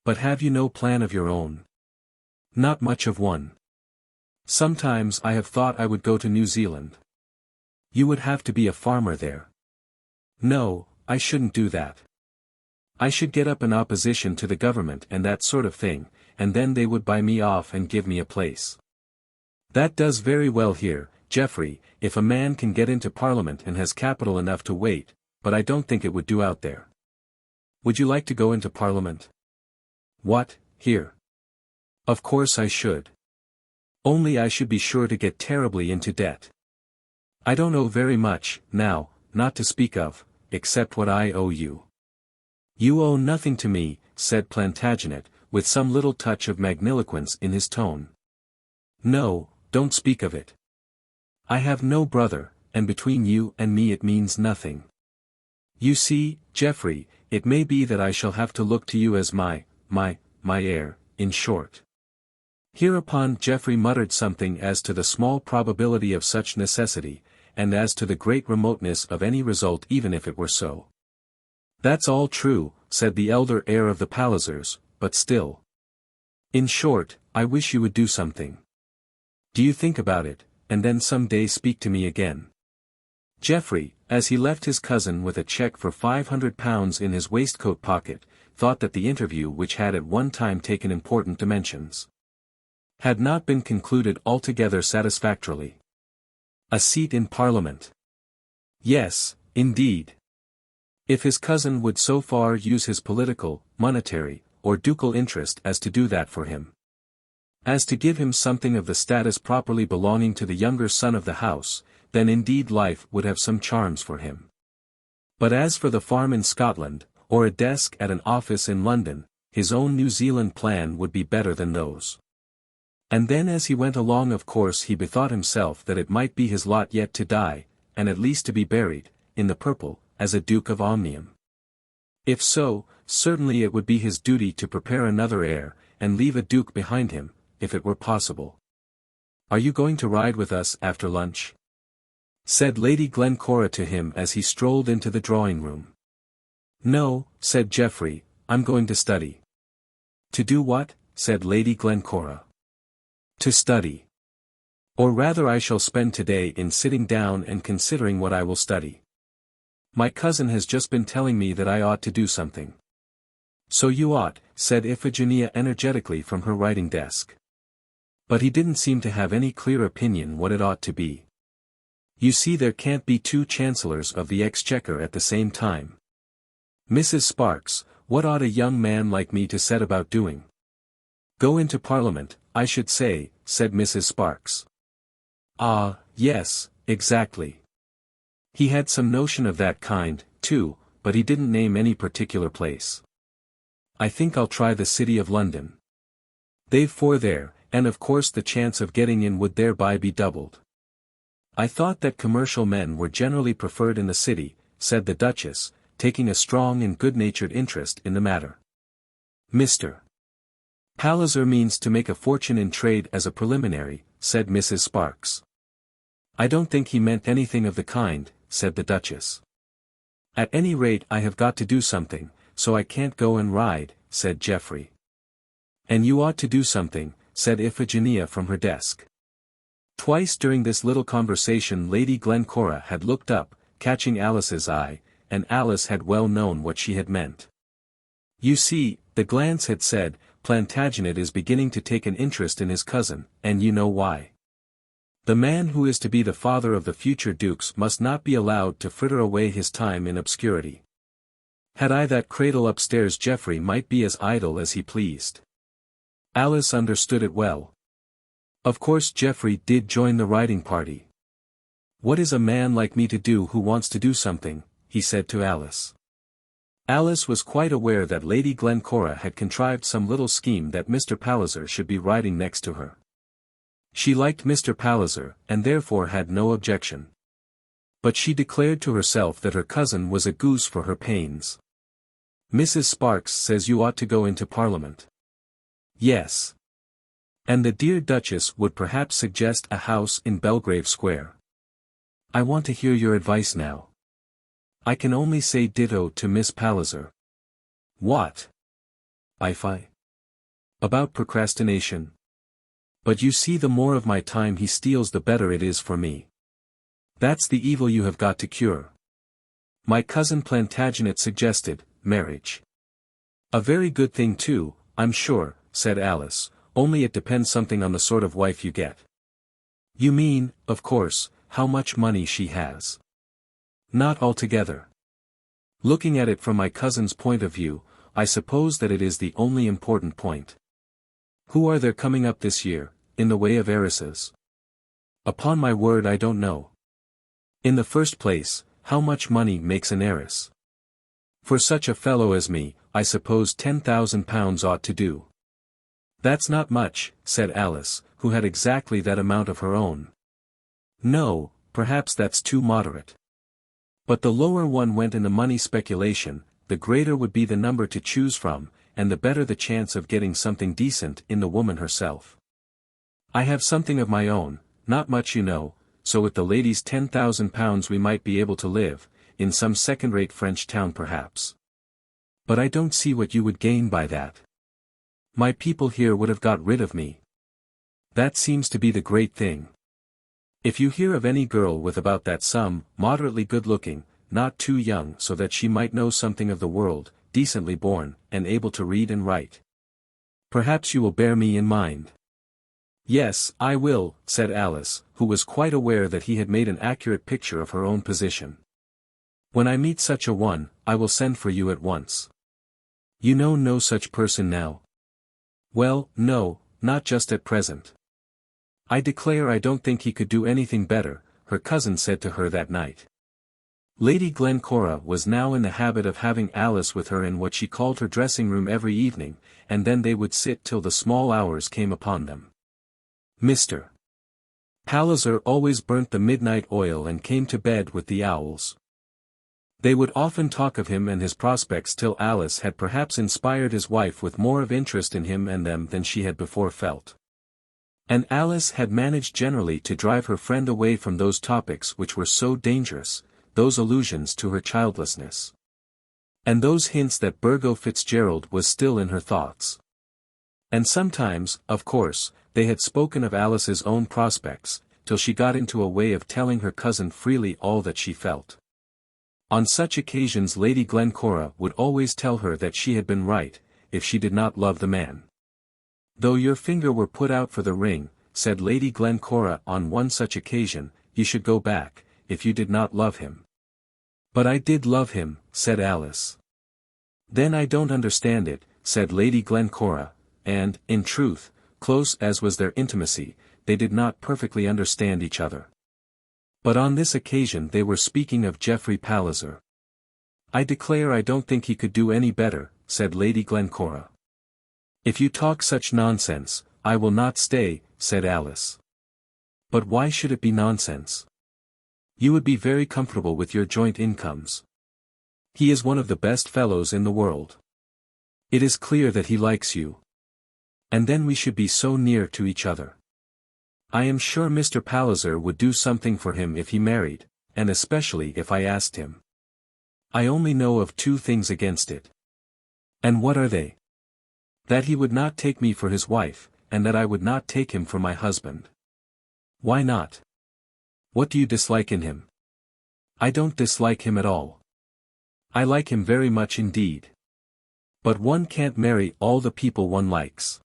But have you no plan of your own? Not much of one. Sometimes I have thought I would go to New Zealand. You would have to be a farmer there. No, I shouldn't do that. I should get up in opposition to the government and that sort of thing, and then they would buy me off and give me a place. That does very well here, Geoffrey, if a man can get into Parliament and has capital enough to wait, but I don't think it would do out there. Would you like to go into Parliament? What, here? Of course I should. Only I should be sure to get terribly into debt. I don't owe very much, now, not to speak of, except what I owe you. You owe nothing to me, said Plantagenet, with some little touch of magniloquence in his tone. No, don't speak of it. I have no brother, and between you and me it means nothing. You see, Geoffrey, it may be that I shall have to look to you as my heir, in short. Hereupon Geoffrey muttered something as to the small probability of such necessity, and as to the great remoteness of any result even if it were so. That's all true, said the elder heir of the Pallisers, but still. In short, I wish you would do something. Do you think about it, and then some day speak to me again. Geoffrey, as he left his cousin with a cheque for £500 in his waistcoat pocket, thought that the interview which had at one time taken important dimensions had not been concluded altogether satisfactorily. A seat in Parliament. Yes, indeed. If his cousin would so far use his political, monetary, or ducal interest as to do that for him. As to give him something of the status properly belonging to the younger son of the house, then indeed life would have some charms for him. But as for the farm in Scotland, or a desk at an office in London, his own New Zealand plan would be better than those. And then as he went along of course he bethought himself that it might be his lot yet to die, and at least to be buried, in the purple, as a Duke of Omnium. If so, certainly it would be his duty to prepare another heir, and leave a duke behind him, if it were possible. Are you going to ride with us after lunch? Said Lady Glencora to him as he strolled into the drawing-room. No, said Geoffrey, I'm going to study. To do what? Said Lady Glencora. To study. Or rather I shall spend today in sitting down and considering what I will study. My cousin has just been telling me that I ought to do something. So you ought, said Iphigenia energetically from her writing desk. But he didn't seem to have any clear opinion what it ought to be. You see there can't be two Chancellors of the Exchequer at the same time. Mrs. Sparks, what ought a young man like me to set about doing? Go into Parliament, I should say, said Mrs. Sparks. Ah, yes, exactly. He had some notion of that kind, too, but he didn't name any particular place. I think I'll try the City of London. They've four there, and of course the chance of getting in would thereby be doubled. I thought that commercial men were generally preferred in the city, said the Duchess, taking a strong and good-natured interest in the matter. Mr. Palliser means to make a fortune in trade as a preliminary, said Mrs. Sparks. "I don't think he meant anything of the kind," said the Duchess. "At any rate I have got to do something, so I can't go and ride," said Geoffrey. "And you ought to do something," said Iphigenia from her desk. Twice during this little conversation Lady Glencora had looked up, catching Alice's eye, and Alice had well known what she had meant. "You see," the glance had said, "Plantagenet is beginning to take an interest in his cousin, and you know why. The man who is to be the father of the future dukes must not be allowed to fritter away his time in obscurity. Had I that cradle upstairs Geoffrey might be as idle as he pleased." Alice understood it well. Of course Geoffrey did join the riding party. "What is a man like me to do who wants to do something?" he said to Alice. Alice was quite aware that Lady Glencora had contrived some little scheme that Mr. Palliser should be riding next to her. She liked Mr. Palliser, and therefore had no objection. But she declared to herself that her cousin was a goose for her pains. "Mrs. Sparks says you ought to go into Parliament." "Yes. And the dear Duchess would perhaps suggest a house in Belgrave Square. I want to hear your advice now." "I can only say ditto to Miss Palliser." "What?" "I about procrastination. But you see, the more of my time he steals the better it is for me. That's the evil you have got to cure. My cousin Plantagenet suggested marriage." "A very good thing too, I'm sure," said Alice, "only it depends something on the sort of wife you get." "You mean, of course, how much money she has." "Not altogether. Looking at it from my cousin's point of view, I suppose that it is the only important point." "Who are there coming up this year, in the way of heiresses?" "Upon my word I don't know. In the first place, how much money makes an heiress? For such a fellow as me, I suppose £10,000 ought to do." "That's not much," said Alice, who had exactly that amount of her own. "No, perhaps that's too moderate. But the lower one went in the money speculation, the greater would be the number to choose from, and the better the chance of getting something decent in the woman herself. I have something of my own, not much you know, so with the lady's £10,000 we might be able to live, in some second-rate French town perhaps. But I don't see what you would gain by that. My people here would have got rid of me. That seems to be the great thing. If you hear of any girl with about that sum, moderately good-looking, not too young so that she might know something of the world, decently born, and able to read and write, perhaps you will bear me in mind." "Yes, I will," said Alice, who was quite aware that he had made an accurate picture of her own position. "When I meet such a one, I will send for you at once." "You know no such person now?" "Well, no, not just at present. I declare I don't think he could do anything better," her cousin said to her that night. Lady Glencora was now in the habit of having Alice with her in what she called her dressing-room every evening, and then they would sit till the small hours came upon them. Mr. Palliser always burnt the midnight oil and came to bed with the owls. They would often talk of him and his prospects till Alice had perhaps inspired his wife with more of interest in him and them than she had before felt. And Alice had managed generally to drive her friend away from those topics which were so dangerous, those allusions to her childlessness, and those hints that Burgo Fitzgerald was still in her thoughts. And sometimes, of course, they had spoken of Alice's own prospects, till she got into a way of telling her cousin freely all that she felt. On such occasions Lady Glencora would always tell her that she had been right, if she did not love the man. "Though your finger were put out for the ring," said Lady Glencora on one such occasion, "you should go back, if you did not love him." "But I did love him," said Alice. "Then I don't understand it," said Lady Glencora, and, in truth, close as was their intimacy, they did not perfectly understand each other. But on this occasion they were speaking of Geoffrey Palliser. "I declare I don't think he could do any better," said Lady Glencora. "If you talk such nonsense, I will not stay," said Alice. "But why should it be nonsense? You would be very comfortable with your joint incomes. He is one of the best fellows in the world. It is clear that he likes you. And then we should be so near to each other." I am sure Mr. Palliser would do something for him if he married, and especially if I asked him. I only know of two things against it. And what are they? That he would not take me for his wife, and that I would not take him for my husband. Why not? What do you dislike in him? I don't dislike him at all. I like him very much indeed. But one can't marry all the people one likes.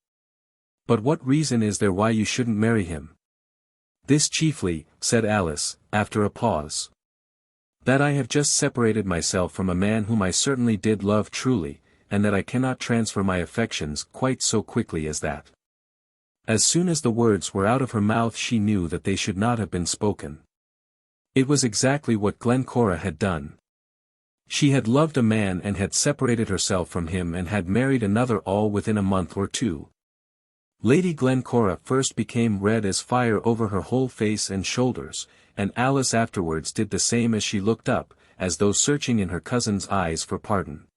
But what reason is there why you shouldn't marry him? This chiefly, said Alice, after a pause. That I have just separated myself from a man whom I certainly did love truly, and that I cannot transfer my affections quite so quickly as that. As soon as the words were out of her mouth she knew that they should not have been spoken. It was exactly what Glencora had done. She had loved a man and had separated herself from him and had married another all within a month or two. Lady Glencora first became red as fire over her whole face and shoulders, and Alice afterwards did the same as she looked up, as though searching in her cousin's eyes for pardon.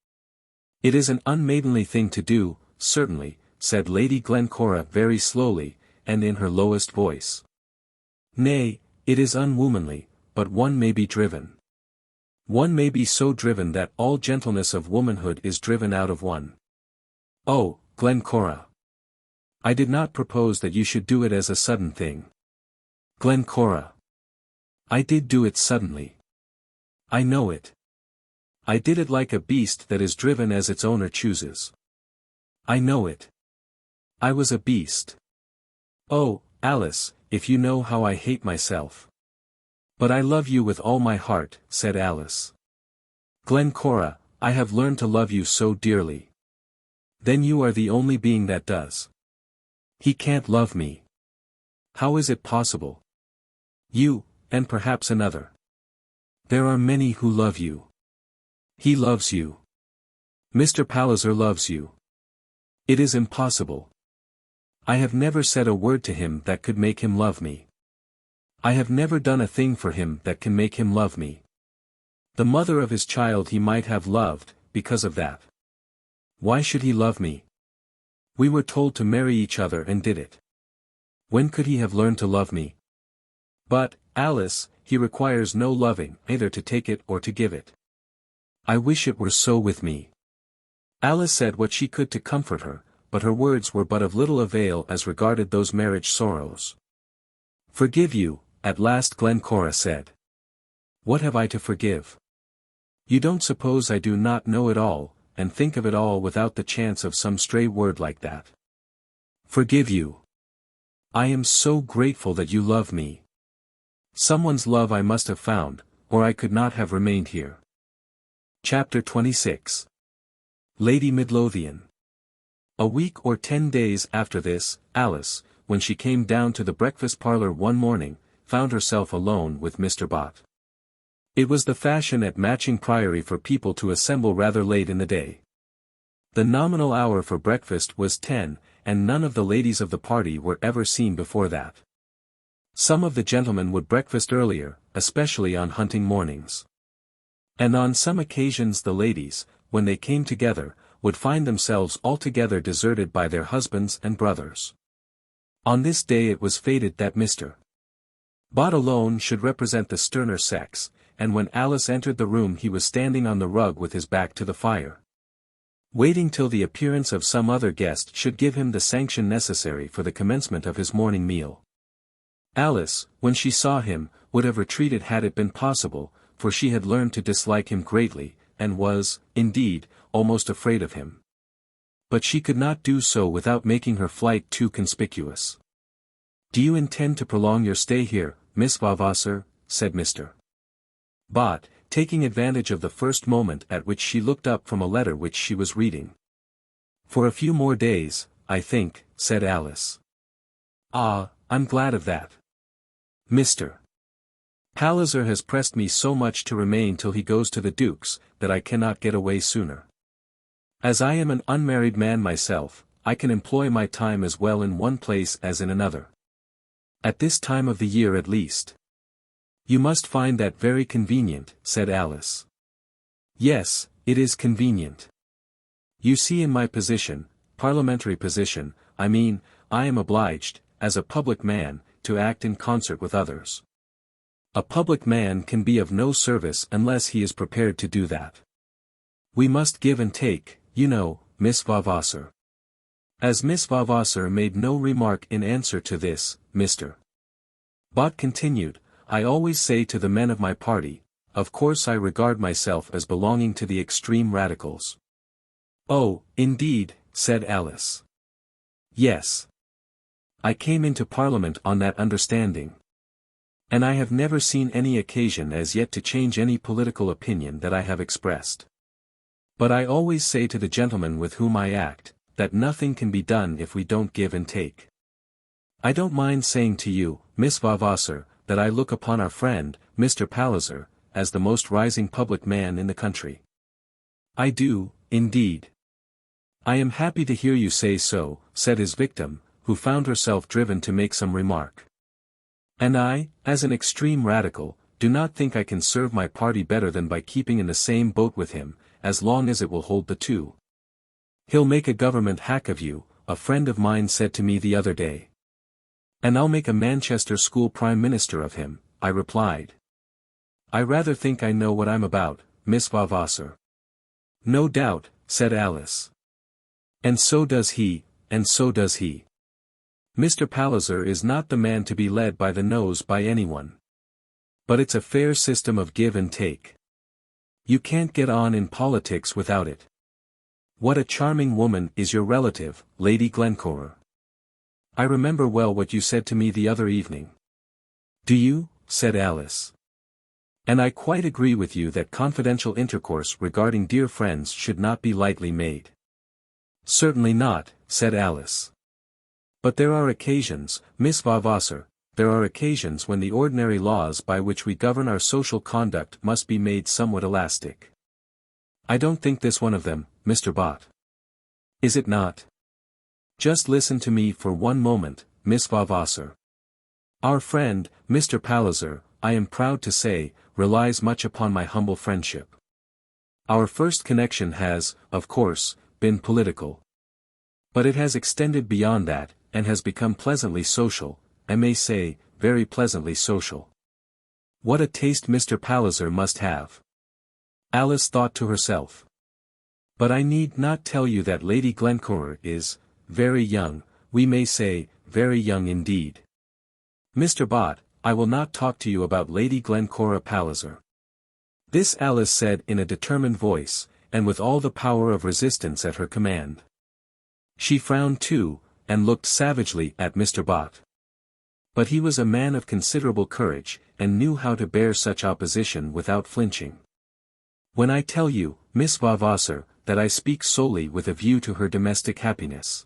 It is an unmaidenly thing to do, certainly, said Lady Glencora very slowly, and in her lowest voice. Nay, it is unwomanly, but one may be driven. One may be so driven that all gentleness of womanhood is driven out of one. Oh, Glencora! I did not propose that you should do it as a sudden thing. Glencora! I did do it suddenly. I know it. I did it like a beast that is driven as its owner chooses. I know it. I was a beast. Oh, Alice, if you know how I hate myself. But I love you with all my heart, said Alice. Glencora, I have learned to love you so dearly. Then you are the only being that does. He can't love me. How is it possible? You, and perhaps another. There are many who love you. He loves you. Mr. Palliser loves you. It is impossible. I have never said a word to him that could make him love me. I have never done a thing for him that can make him love me. The mother of his child he might have loved, because of that. Why should he love me? We were told to marry each other and did it. When could he have learned to love me? But, Alice, he requires no loving, either to take it or to give it. I wish it were so with me. Alice said what she could to comfort her, but her words were but of little avail as regarded those marriage sorrows. Forgive you, at last Glencora said. What have I to forgive? You don't suppose I do not know it all, and think of it all without the chance of some stray word like that. Forgive you. I am so grateful that you love me. Someone's love I must have found, or I could not have remained here. Chapter 26. Lady Midlothian. A week or 10 days after this, Alice, when she came down to the breakfast parlour one morning, found herself alone with Mr. Bott. It was the fashion at Matching Priory for people to assemble rather late in the day. The nominal hour for breakfast was 10, and none of the ladies of the party were ever seen before that. Some of the gentlemen would breakfast earlier, especially on hunting mornings. And on some occasions the ladies, when they came together, would find themselves altogether deserted by their husbands and brothers. On this day it was fated that Mr. Bott alone should represent the sterner sex, and when Alice entered the room he was standing on the rug with his back to the fire, waiting till the appearance of some other guest should give him the sanction necessary for the commencement of his morning meal. Alice, when she saw him, would have retreated had it been possible, for she had learned to dislike him greatly, and was, indeed, almost afraid of him. But she could not do so without making her flight too conspicuous. "Do you intend to prolong your stay here, Miss Vavasor?" said Mr. Bott, taking advantage of the first moment at which she looked up from a letter which she was reading. "For a few more days, I think," said Alice. "Ah, I'm glad of that. Mr. Palliser has pressed me so much to remain till he goes to the Duke's, that I cannot get away sooner. As I am an unmarried man myself, I can employ my time as well in one place as in another. At this time of the year at least." "You must find that very convenient," said Alice. "Yes, it is convenient. You see in my position, parliamentary position, I mean, I am obliged, as a public man, to act in concert with others. A public man can be of no service unless he is prepared to do that. We must give and take, you know, Miss Vavasor. As Miss Vavasor made no remark in answer to this, Mr. Bott continued, I always say to the men of my party, of course I regard myself as belonging to the extreme radicals. Oh, indeed, said Alice. Yes. I came into Parliament on that understanding. And I have never seen any occasion as yet to change any political opinion that I have expressed. But I always say to the gentlemen with whom I act, that nothing can be done if we don't give and take. I don't mind saying to you, Miss Vavasor, that I look upon our friend, Mr. Palliser, as the most rising public man in the country. I do, indeed. I am happy to hear you say so, said his victim, who found herself driven to make some remark. And I, as an extreme radical, do not think I can serve my party better than by keeping in the same boat with him, as long as it will hold the two. He'll make a government hack of you, a friend of mine said to me the other day. And I'll make a Manchester school prime minister of him, I replied. I rather think I know what I'm about, Miss Vavasor. No doubt, said Alice. And so does he, and so does he. Mr. Palliser is not the man to be led by the nose by anyone. But it's a fair system of give and take. You can't get on in politics without it. What a charming woman is your relative, Lady Glencora. I remember well what you said to me the other evening. Do you? Said Alice. And I quite agree with you that confidential intercourse regarding dear friends should not be lightly made. Certainly not, said Alice. But there are occasions, Miss Vavasor, there are occasions when the ordinary laws by which we govern our social conduct must be made somewhat elastic. I don't think this one of them, Mr. Bott. Is it not? Just listen to me for one moment, Miss Vavasor. Our friend, Mr. Palliser, I am proud to say, relies much upon my humble friendship. Our first connection has, of course, been political. But it has extended beyond that, and has become pleasantly social, I may say, very pleasantly social. What a taste Mr. Palliser must have! Alice thought to herself. But I need not tell you that Lady Glencora is, very young, we may say, very young indeed. Mr. Bott, I will not talk to you about Lady Glencora Palliser. This Alice said in a determined voice, and with all the power of resistance at her command. She frowned too, and looked savagely at Mr. Bott. But he was a man of considerable courage, and knew how to bear such opposition without flinching. When I tell you, Miss Vavasor, that I speak solely with a view to her domestic happiness.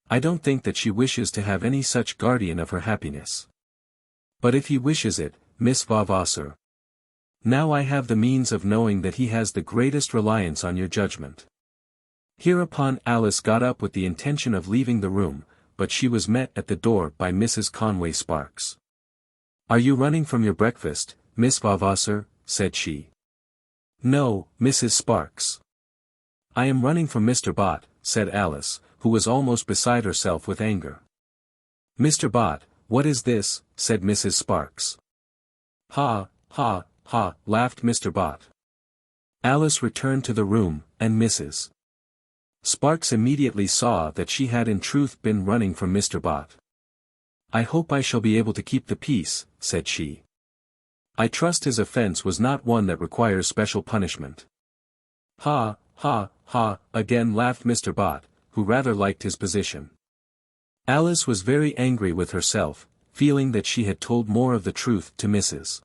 I don't think that she wishes to have any such guardian of her happiness. But if he wishes it, Miss Vavasor. Now I have the means of knowing that he has the greatest reliance on your judgment. Hereupon Alice got up with the intention of leaving the room, but she was met at the door by Mrs. Conway Sparkes. Are you running from your breakfast, Miss Vavasor? Said she. No, Mrs. Sparkes. I am running from Mr. Bott, said Alice, who was almost beside herself with anger. Mr. Bott, what is this? Said Mrs. Sparkes. Ha, ha, ha, laughed Mr. Bott. Alice returned to the room, and Mrs. Sparkes immediately saw that she had in truth been running from Mr. Bott. I hope I shall be able to keep the peace, said she. I trust his offence was not one that requires special punishment. Ha, ha, ha, again laughed Mr. Bott, who rather liked his position. Alice was very angry with herself, feeling that she had told more of the truth to Mrs.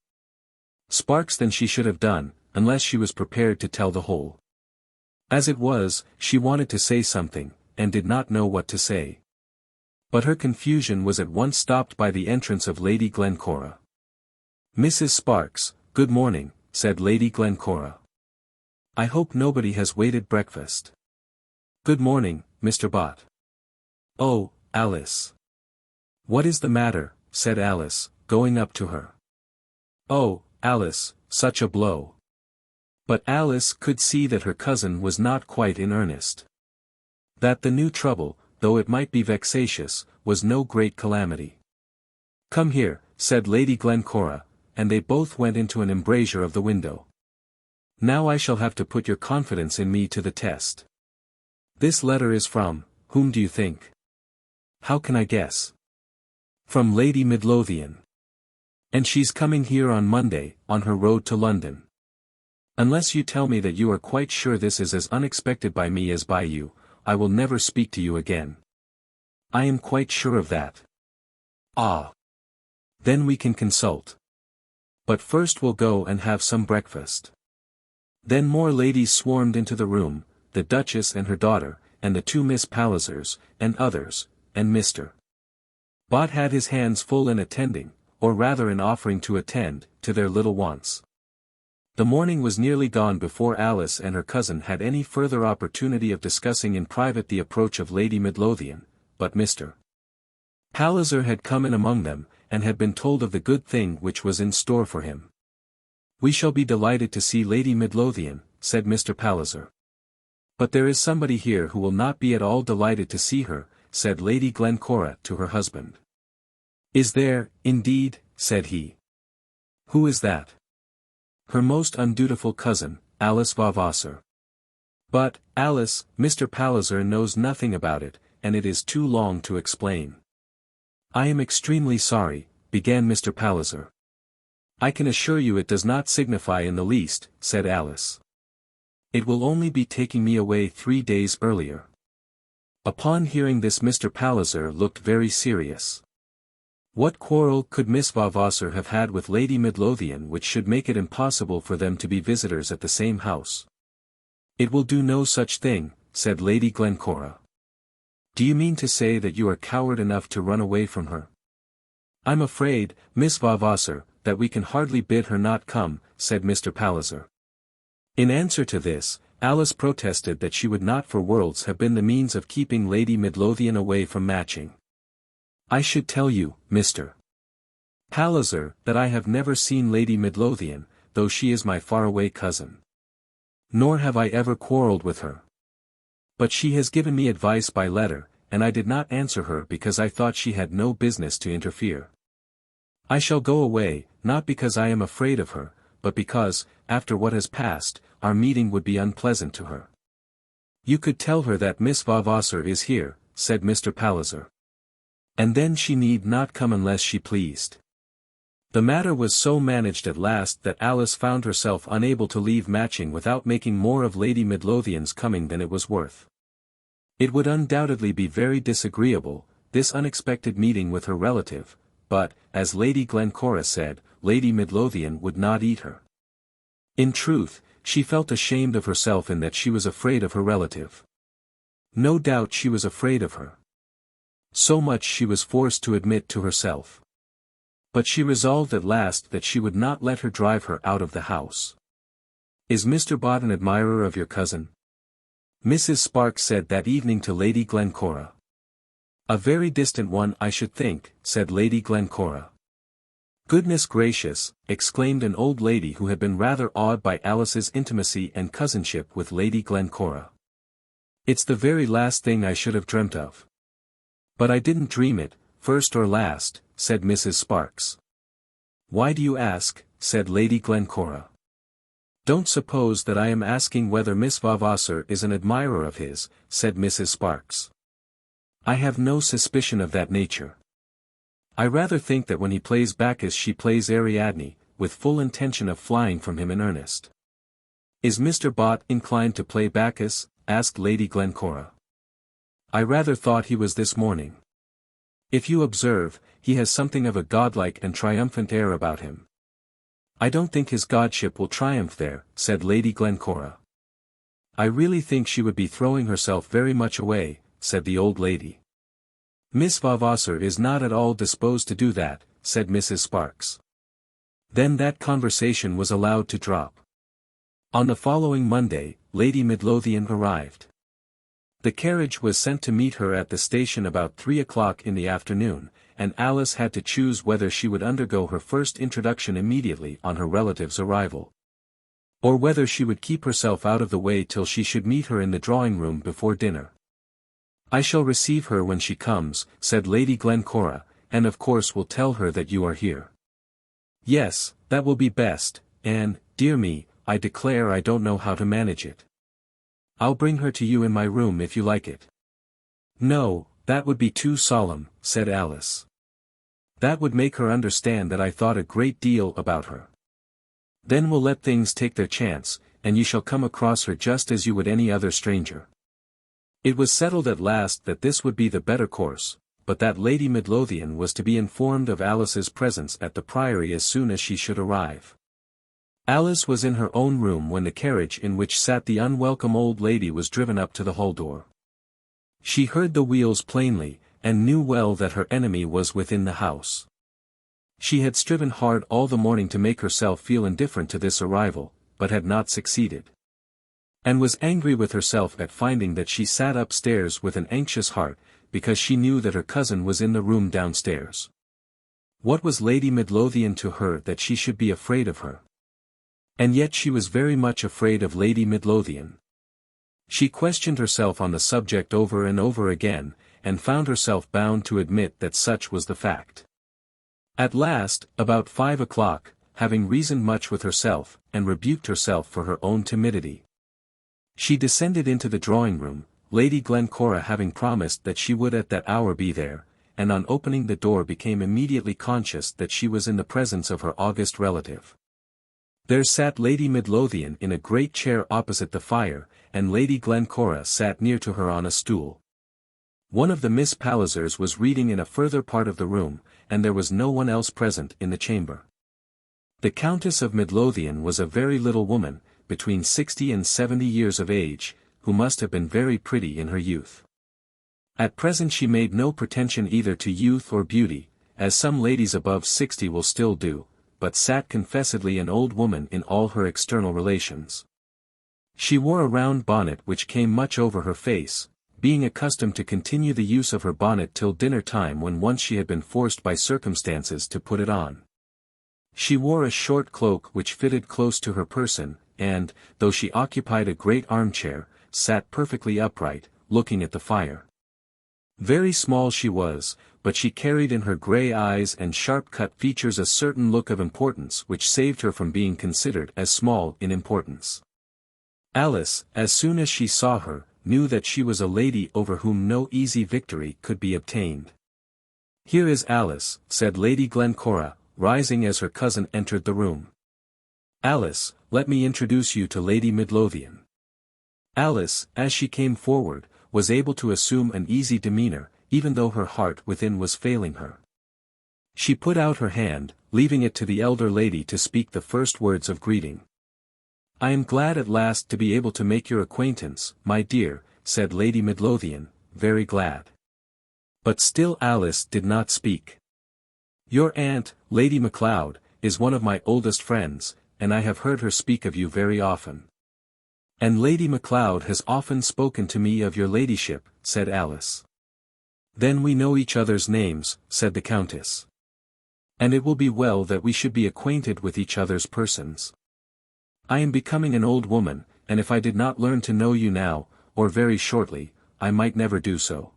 Sparkes than she should have done, unless she was prepared to tell the whole. As it was, she wanted to say something, and did not know what to say. But her confusion was at once stopped by the entrance of Lady Glencora. Mrs. Sparkes, good morning, said Lady Glencora. I hope nobody has waited breakfast. Good morning, Mr. Bott. Oh, Alice. What is the matter? Said Alice, going up to her. Oh, Alice, such a blow. But Alice could see that her cousin was not quite in earnest. That the new trouble, though it might be vexatious, was no great calamity. "Come here," said Lady Glencora, and they both went into an embrasure of the window. "Now I shall have to put your confidence in me to the test. This letter is from, whom do you think?" "How can I guess?" "From Lady Midlothian. And she's coming here on Monday, on her road to London. Unless you tell me that you are quite sure this is as unexpected by me as by you, I will never speak to you again." "I am quite sure of that." "Ah. Then we can consult. But first we'll go and have some breakfast." Then more ladies swarmed into the room, the Duchess and her daughter, and the two Miss Pallisers, and others, and Mr. Bott had his hands full in attending, or rather in offering to attend, to their little wants. The morning was nearly gone before Alice and her cousin had any further opportunity of discussing in private the approach of Lady Midlothian, but Mr. Palliser had come in among them, and had been told of the good thing which was in store for him. "We shall be delighted to see Lady Midlothian," said Mr. Palliser. "But there is somebody here who will not be at all delighted to see her," said Lady Glencora to her husband. "Is there, indeed?" said he. "Who is that?" "Her most undutiful cousin, Alice Vavasor." "But, Alice, Mr. Palliser knows nothing about it, and it is too long to explain." "I am extremely sorry," began Mr. Palliser. "I can assure you it does not signify in the least," said Alice. "It will only be taking me away 3 days earlier." Upon hearing this Mr. Palliser looked very serious. What quarrel could Miss Vavasor have had with Lady Midlothian which should make it impossible for them to be visitors at the same house? "It will do no such thing," said Lady Glencora. "Do you mean to say that you are coward enough to run away from her?" "I'm afraid, Miss Vavasor, that we can hardly bid her not come," said Mr. Palliser. In answer to this, Alice protested that she would not for worlds have been the means of keeping Lady Midlothian away from Matching. "I should tell you, Mr. Palliser, that I have never seen Lady Midlothian, though she is my faraway cousin. Nor have I ever quarrelled with her. But she has given me advice by letter, and I did not answer her because I thought she had no business to interfere. I shall go away, not because I am afraid of her, but because, after what has passed, our meeting would be unpleasant to her." "You could tell her that Miss Vavasor is here," said Mr. Palliser. "And then she need not come unless she pleased." The matter was so managed at last that Alice found herself unable to leave Matching without making more of Lady Midlothian's coming than it was worth. It would undoubtedly be very disagreeable, this unexpected meeting with her relative, but, as Lady Glencora said, Lady Midlothian would not eat her. In truth, she felt ashamed of herself in that she was afraid of her relative. No doubt she was afraid of her. So much she was forced to admit to herself. But she resolved at last that she would not let her drive her out of the house. "Is Mr. Bott an admirer of your cousin?" Mrs. Sparkes said that evening to Lady Glencora. "A very distant one I should think," said Lady Glencora. "Goodness gracious," exclaimed an old lady who had been rather awed by Alice's intimacy and cousinship with Lady Glencora. "It's the very last thing I should have dreamt of." "But I didn't dream it, first or last," said Mrs. Sparkes. "Why do you ask?" said Lady Glencora. "Don't suppose that I am asking whether Miss Vavasor is an admirer of his," said Mrs. Sparkes. "I have no suspicion of that nature. I rather think that when he plays Bacchus she plays Ariadne, with full intention of flying from him in earnest." "Is Mr. Bott inclined to play Bacchus?" asked Lady Glencora. "I rather thought he was this morning. If you observe, he has something of a godlike and triumphant air about him." "I don't think his godship will triumph there," said Lady Glencora. "I really think she would be throwing herself very much away," said the old lady. "Miss Vavasor is not at all disposed to do that," said Mrs. Sparkes. Then that conversation was allowed to drop. On the following Monday, Lady Midlothian arrived. The carriage was sent to meet her at the station about 3 o'clock in the afternoon, and Alice had to choose whether she would undergo her first introduction immediately on her relative's arrival, or whether she would keep herself out of the way till she should meet her in the drawing-room before dinner. "I shall receive her when she comes," said Lady Glencora, and of course will tell her that you are here. Yes, that will be best, and, dear me, I declare I don't know how to manage it. I'll bring her to you in my room if you like it. No, that would be too solemn, said Alice. That would make her understand that I thought a great deal about her. Then we'll let things take their chance, and you shall come across her just as you would any other stranger. It was settled at last that this would be the better course, but that Lady Midlothian was to be informed of Alice's presence at the Priory as soon as she should arrive. Alice was in her own room when the carriage in which sat the unwelcome old lady was driven up to the hall door. She heard the wheels plainly, and knew well that her enemy was within the house. She had striven hard all the morning to make herself feel indifferent to this arrival, but had not succeeded. And was angry with herself at finding that she sat upstairs with an anxious heart, because she knew that her cousin was in the room downstairs. What was Lady Midlothian to her that she should be afraid of her? And yet she was very much afraid of Lady Midlothian. She questioned herself on the subject over and over again, and found herself bound to admit that such was the fact. At last, about 5 o'clock, having reasoned much with herself, and rebuked herself for her own timidity, she descended into the drawing-room, Lady Glencora having promised that she would at that hour be there, and on opening the door became immediately conscious that she was in the presence of her august relative. There sat Lady Midlothian in a great chair opposite the fire, and Lady Glencora sat near to her on a stool. One of the Miss Pallisers was reading in a further part of the room, and there was no one else present in the chamber. The Countess of Midlothian was a very little woman, between 60 and 70 years of age, who must have been very pretty in her youth. At present she made no pretension either to youth or beauty, as some ladies above 60 will still do, but sat confessedly an old woman in all her external relations. She wore a round bonnet which came much over her face, being accustomed to continue the use of her bonnet till dinner time when once she had been forced by circumstances to put it on. She wore a short cloak which fitted close to her person, and, though she occupied a great armchair, sat perfectly upright, looking at the fire. Very small she was, but she carried in her grey eyes and sharp-cut features a certain look of importance which saved her from being considered as small in importance. Alice, as soon as she saw her, knew that she was a lady over whom no easy victory could be obtained. "Here is Alice," said Lady Glencora, rising as her cousin entered the room. "Alice, let me introduce you to Lady Midlothian." Alice, as she came forward, was able to assume an easy demeanour, even though her heart within was failing her. She put out her hand, leaving it to the elder lady to speak the first words of greeting. "I am glad at last to be able to make your acquaintance, my dear," said Lady Midlothian, "very glad." But still Alice did not speak. "Your aunt, Lady Macleod, is one of my oldest friends, and I have heard her speak of you very often." "And Lady Macleod has often spoken to me of your ladyship," said Alice. "Then we know each other's names," said the Countess. "And it will be well that we should be acquainted with each other's persons. I am becoming an old woman, and if I did not learn to know you now, or very shortly, I might never do so."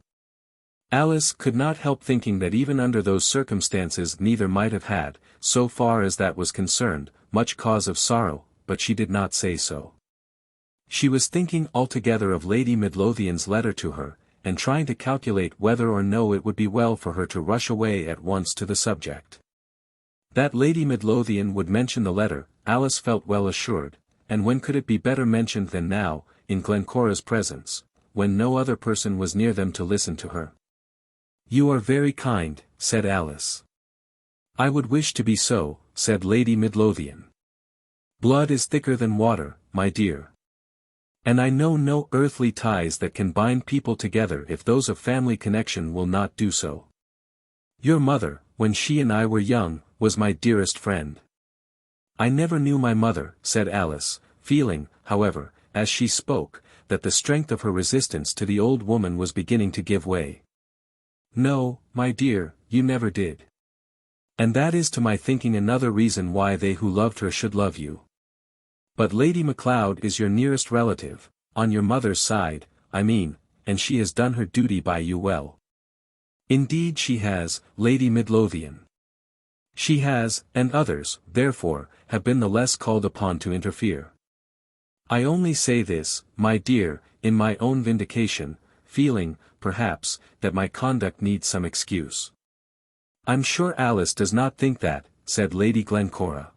Alice could not help thinking that even under those circumstances neither might have had, so far as that was concerned, much cause of sorrow, but she did not say so. She was thinking altogether of Lady Midlothian's letter to her, and trying to calculate whether or no it would be well for her to rush away at once to the subject. That Lady Midlothian would mention the letter, Alice felt well assured, and when could it be better mentioned than now, in Glencora's presence, when no other person was near them to listen to her. "You are very kind," said Alice. "I would wish to be so," said Lady Midlothian. "Blood is thicker than water, my dear. And I know no earthly ties that can bind people together if those of family connection will not do so. Your mother, when she and I were young, was my dearest friend." "I never knew my mother," said Alice, feeling, however, as she spoke, that the strength of her resistance to the old woman was beginning to give way. "No, my dear, you never did. And that is to my thinking another reason why they who loved her should love you. But Lady Macleod is your nearest relative, on your mother's side, I mean, and she has done her duty by you well. Indeed she has, Lady Midlothian. She has, and others, therefore, have been the less called upon to interfere. I only say this, my dear, in my own vindication, feeling, perhaps, that my conduct needs some excuse. I'm sure Alice does not think that, said Lady Glencora.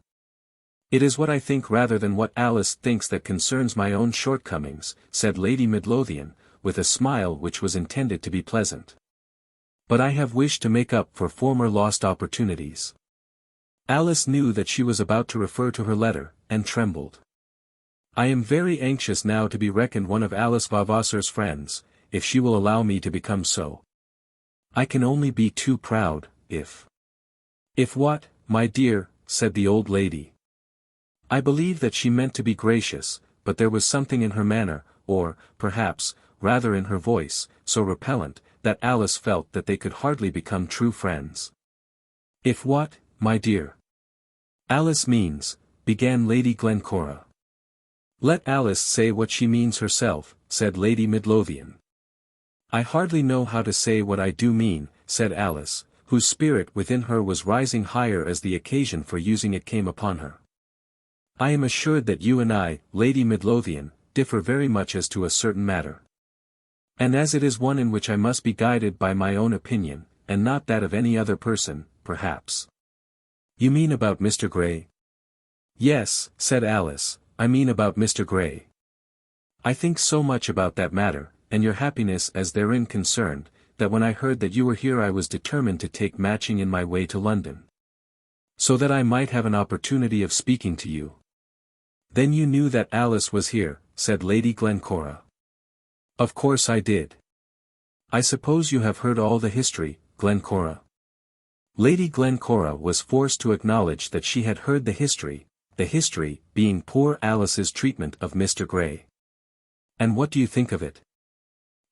It is what I think rather than what Alice thinks that concerns my own shortcomings, said Lady Midlothian, with a smile which was intended to be pleasant. But I have wished to make up for former lost opportunities. Alice knew that she was about to refer to her letter, and trembled. I am very anxious now to be reckoned one of Alice Vavasor's friends, if she will allow me to become so. I can only be too proud, if. If what, my dear, said the old lady. I believe that she meant to be gracious, but there was something in her manner, or, perhaps, rather in her voice, so repellent, that Alice felt that they could hardly become true friends. If what, my dear? Alice means, began Lady Glencora. Let Alice say what she means herself, said Lady Midlothian. I hardly know how to say what I do mean, said Alice, whose spirit within her was rising higher as the occasion for using it came upon her. I am assured that you and I, Lady Midlothian, differ very much as to a certain matter. And as it is one in which I must be guided by my own opinion, and not that of any other person, perhaps. You mean about Mr. Grey? Yes, said Alice, I mean about Mr. Grey. I think so much about that matter, and your happiness as therein concerned, that when I heard that you were here I was determined to take Matching in my way to London. So that I might have an opportunity of speaking to you. Then you knew that Alice was here, said Lady Glencora. Of course I did. I suppose you have heard all the history, Glencora. Lady Glencora was forced to acknowledge that she had heard the history being poor Alice's treatment of Mr. Grey. And what do you think of it?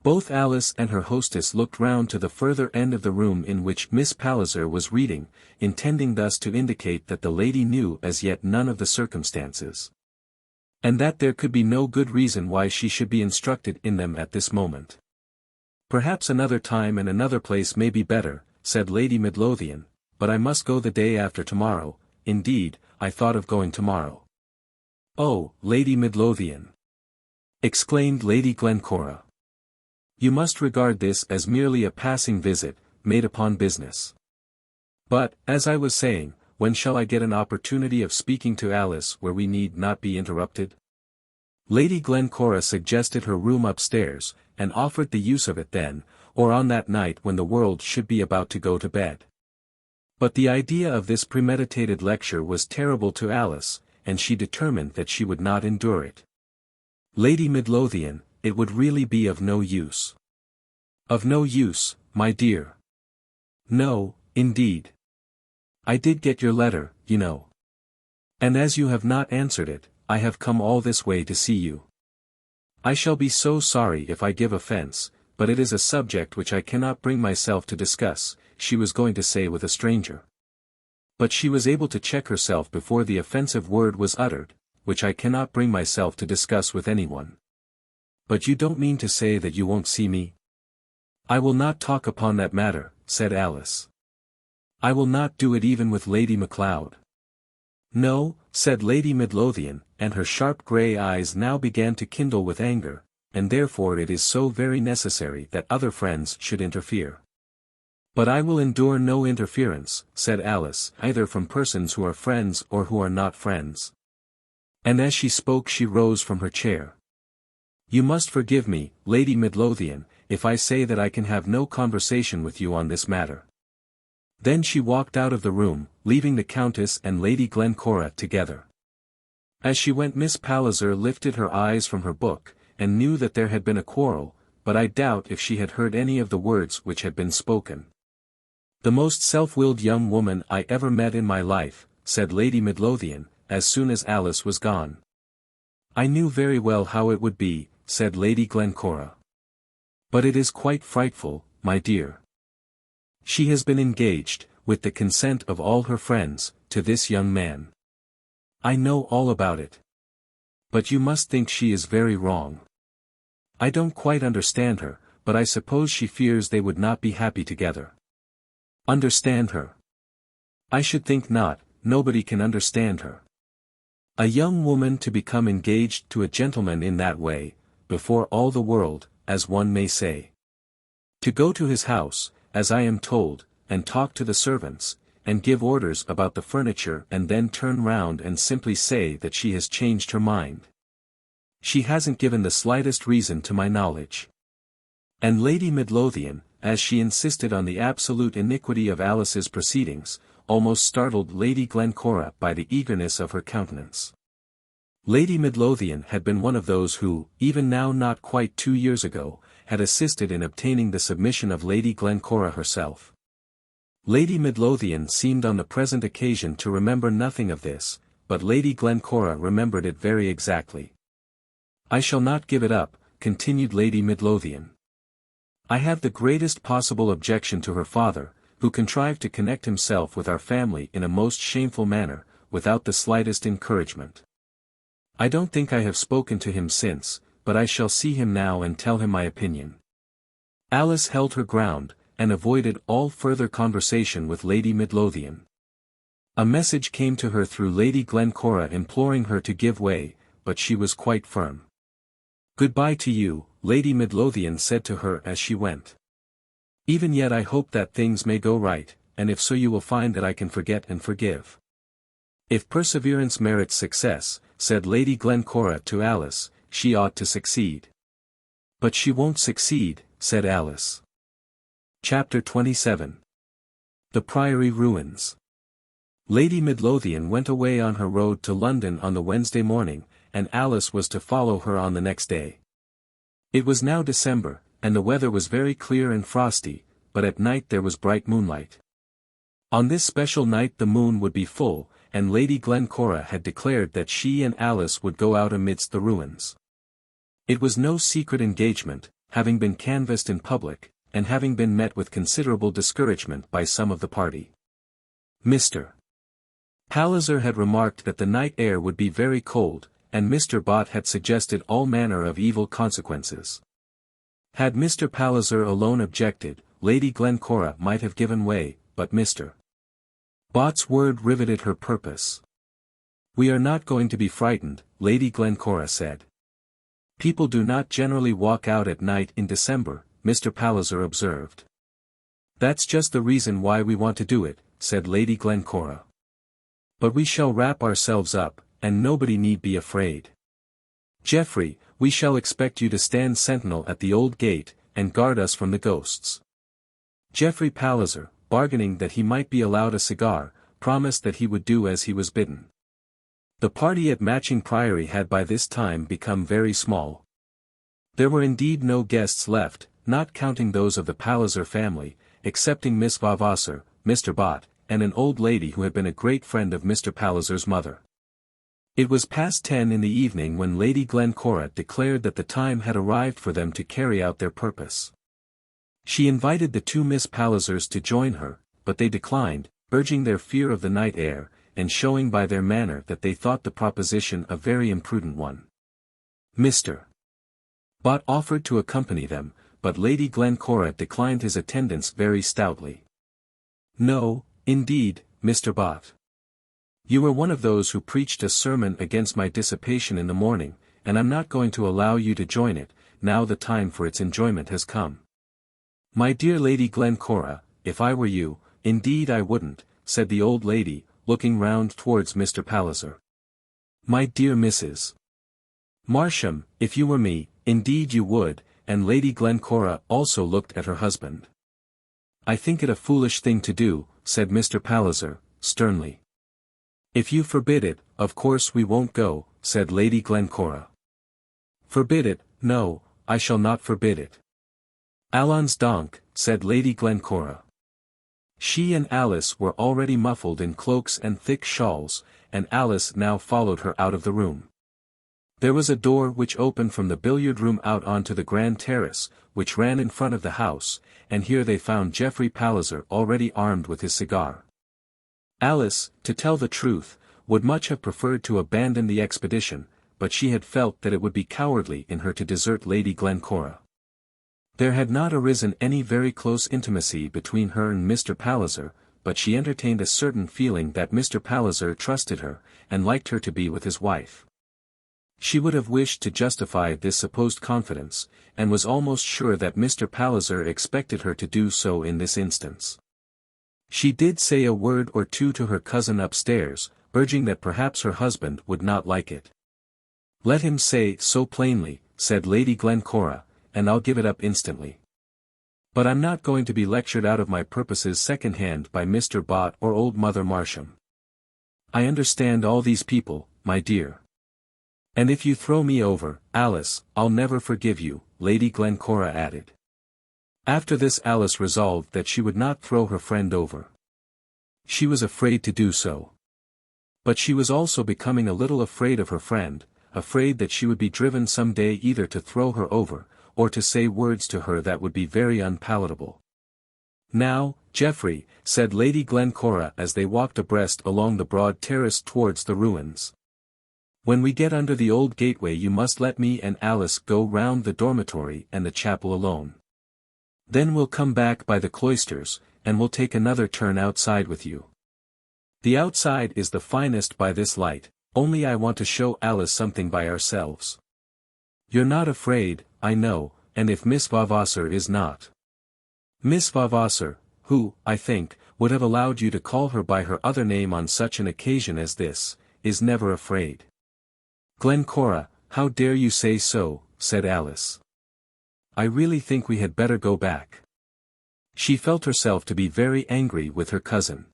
Both Alice and her hostess looked round to the further end of the room in which Miss Palliser was reading, intending thus to indicate that the lady knew as yet none of the circumstances. And that there could be no good reason why she should be instructed in them at this moment. Perhaps another time and another place may be better, said Lady Midlothian, but I must go the day after tomorrow. Indeed, I thought of going tomorrow. Oh, Lady Midlothian! Exclaimed Lady Glencora. You must regard this as merely a passing visit, made upon business. But, as I was saying, when shall I get an opportunity of speaking to Alice where we need not be interrupted? Lady Glencora suggested her room upstairs, and offered the use of it then, or on that night when the world should be about to go to bed. But the idea of this premeditated lecture was terrible to Alice, and she determined that she would not endure it. Lady Midlothian, it would really be of no use. Of no use, my dear. No, indeed. I did get your letter, you know. And as you have not answered it, I have come all this way to see you. I shall be so sorry if I give offence, but it is a subject which I cannot bring myself to discuss, she was going to say with a stranger. But she was able to check herself before the offensive word was uttered, which I cannot bring myself to discuss with anyone. But you don't mean to say that you won't see me? I will not talk upon that matter, said Alice. I will not do it even with Lady Macleod. No, said Lady Midlothian, and her sharp grey eyes now began to kindle with anger, and therefore it is so very necessary that other friends should interfere. But I will endure no interference, said Alice, either from persons who are friends or who are not friends. And as she spoke she rose from her chair. You must forgive me, Lady Midlothian, if I say that I can have no conversation with you on this matter. Then she walked out of the room, leaving the Countess and Lady Glencora together. As she went Miss Palliser lifted her eyes from her book, and knew that there had been a quarrel, but I doubt if she had heard any of the words which had been spoken. The most self-willed young woman I ever met in my life, said Lady Midlothian, as soon as Alice was gone. I knew very well how it would be, said Lady Glencora. But it is quite frightful, my dear. She has been engaged, with the consent of all her friends, to this young man. I know all about it. But you must think she is very wrong. I don't quite understand her, but I suppose she fears they would not be happy together. Understand her? I should think not, nobody can understand her. A young woman to become engaged to a gentleman in that way, before all the world, as one may say. To go to his house, as I am told, and talk to the servants, and give orders about the furniture and then turn round and simply say that she has changed her mind. She hasn't given the slightest reason to my knowledge. And Lady Midlothian, as she insisted on the absolute iniquity of Alice's proceedings, almost startled Lady Glencora by the eagerness of her countenance. Lady Midlothian had been one of those who, even now not quite 2 years ago, had assisted in obtaining the submission of Lady Glencora herself. Lady Midlothian seemed on the present occasion to remember nothing of this, but Lady Glencora remembered it very exactly. I shall not give it up, continued Lady Midlothian. I have the greatest possible objection to her father, who contrived to connect himself with our family in a most shameful manner, without the slightest encouragement. I don't think I have spoken to him since, but I shall see him now and tell him my opinion. Alice held her ground, and avoided all further conversation with Lady Midlothian. A message came to her through Lady Glencora imploring her to give way, but she was quite firm. "Goodbye to you," Lady Midlothian said to her as she went. "Even yet I hope that things may go right, and if so you will find that I can forget and forgive." "If perseverance merits success," said Lady Glencora to Alice, "she ought to succeed." "But she won't succeed," said Alice. Chapter 27. The Priory Ruins. Lady Midlothian went away on her road to London on the Wednesday morning, and Alice was to follow her on the next day. It was now December, and the weather was very clear and frosty, but at night there was bright moonlight. On this special night the moon would be full, and Lady Glencora had declared that she and Alice would go out amidst the ruins. It was no secret engagement, having been canvassed in public, and having been met with considerable discouragement by some of the party. Mr. Palliser had remarked that the night air would be very cold, and Mr. Bott had suggested all manner of evil consequences. Had Mr. Palliser alone objected, Lady Glencora might have given way, but Mr. Bott's word riveted her purpose. "We are not going to be frightened," Lady Glencora said. "People do not generally walk out at night in December," Mr. Palliser observed. "That's just the reason why we want to do it," said Lady Glencora. "But we shall wrap ourselves up, and nobody need be afraid. Geoffrey, we shall expect you to stand sentinel at the old gate, and guard us from the ghosts." Geoffrey Palliser, bargaining that he might be allowed a cigar, promised that he would do as he was bidden. The party at Matching Priory had by this time become very small. There were indeed no guests left, not counting those of the Palliser family, excepting Miss Vavasor, Mr. Bott, and an old lady who had been a great friend of Mr. Palliser's mother. It was past 10 in the evening when Lady Glencora declared that the time had arrived for them to carry out their purpose. She invited the two Miss Pallisers to join her, but they declined, urging their fear of the night air, and showing by their manner that they thought the proposition a very imprudent one. Mr. Bott offered to accompany them, but Lady Glencora declined his attendance very stoutly. "No, indeed, Mr. Bott. You were one of those who preached a sermon against my dissipation in the morning, and I'm not going to allow you to join it, now the time for its enjoyment has come." "My dear Lady Glencora, if I were you, indeed I wouldn't," said the old lady, looking round towards Mr. Palliser. "My dear Mrs. Marsham, if you were me, indeed you would," and Lady Glencora also looked at her husband. "I think it a foolish thing to do," said Mr. Palliser, sternly. "If you forbid it, of course we won't go," said Lady Glencora. "Forbid it, no, I shall not forbid it." "Allons donc," said Lady Glencora. She and Alice were already muffled in cloaks and thick shawls, and Alice now followed her out of the room. There was a door which opened from the billiard room out onto the grand terrace, which ran in front of the house, and here they found Geoffrey Palliser already armed with his cigar. Alice, to tell the truth, would much have preferred to abandon the expedition, but she had felt that it would be cowardly in her to desert Lady Glencora. There had not arisen any very close intimacy between her and Mr. Palliser, but she entertained a certain feeling that Mr. Palliser trusted her, and liked her to be with his wife. She would have wished to justify this supposed confidence, and was almost sure that Mr. Palliser expected her to do so in this instance. She did say a word or two to her cousin upstairs, urging that perhaps her husband would not like it. "Let him say so plainly," said Lady Glencora, "and I'll give it up instantly. But I'm not going to be lectured out of my purposes second-hand by Mr. Bott or old Mother Marsham. I understand all these people, my dear. And if you throw me over, Alice, I'll never forgive you," Lady Glencora added. After this Alice resolved that she would not throw her friend over. She was afraid to do so. But she was also becoming a little afraid of her friend, afraid that she would be driven some day either to throw her over, or to say words to her that would be very unpalatable. "Now, Geoffrey," said Lady Glencora as they walked abreast along the broad terrace towards the ruins. "When we get under the old gateway you must let me and Alice go round the dormitory and the chapel alone. Then we'll come back by the cloisters, and we'll take another turn outside with you. The outside is the finest by this light, only I want to show Alice something by ourselves. You're not afraid, I know, and if Miss Vavasor is not. Miss Vavasor, who, I think, would have allowed you to call her by her other name on such an occasion as this, is never afraid." "Glencora, how dare you say so," said Alice. "I really think we had better go back." She felt herself to be very angry with her cousin.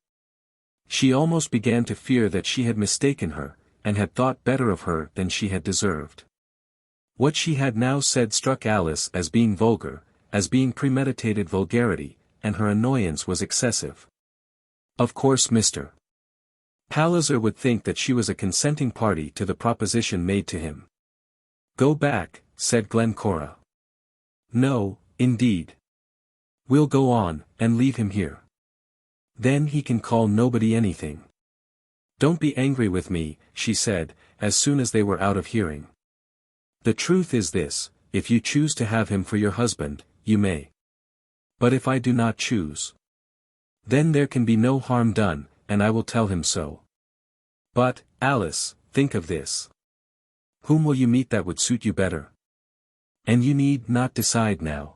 She almost began to fear that she had mistaken her, and had thought better of her than she had deserved. What she had now said struck Alice as being vulgar, as being premeditated vulgarity, and her annoyance was excessive. Of course Mr. Palliser would think that she was a consenting party to the proposition made to him. "Go back," said Glencora. "No, indeed. We'll go on, and leave him here. Then he can call nobody anything." "Don't be angry with me," she said, as soon as they were out of hearing. "The truth is this, if you choose to have him for your husband, you may. But if I do not choose, then there can be no harm done, and I will tell him so. But, Alice, think of this. Whom will you meet that would suit you better? And you need not decide now.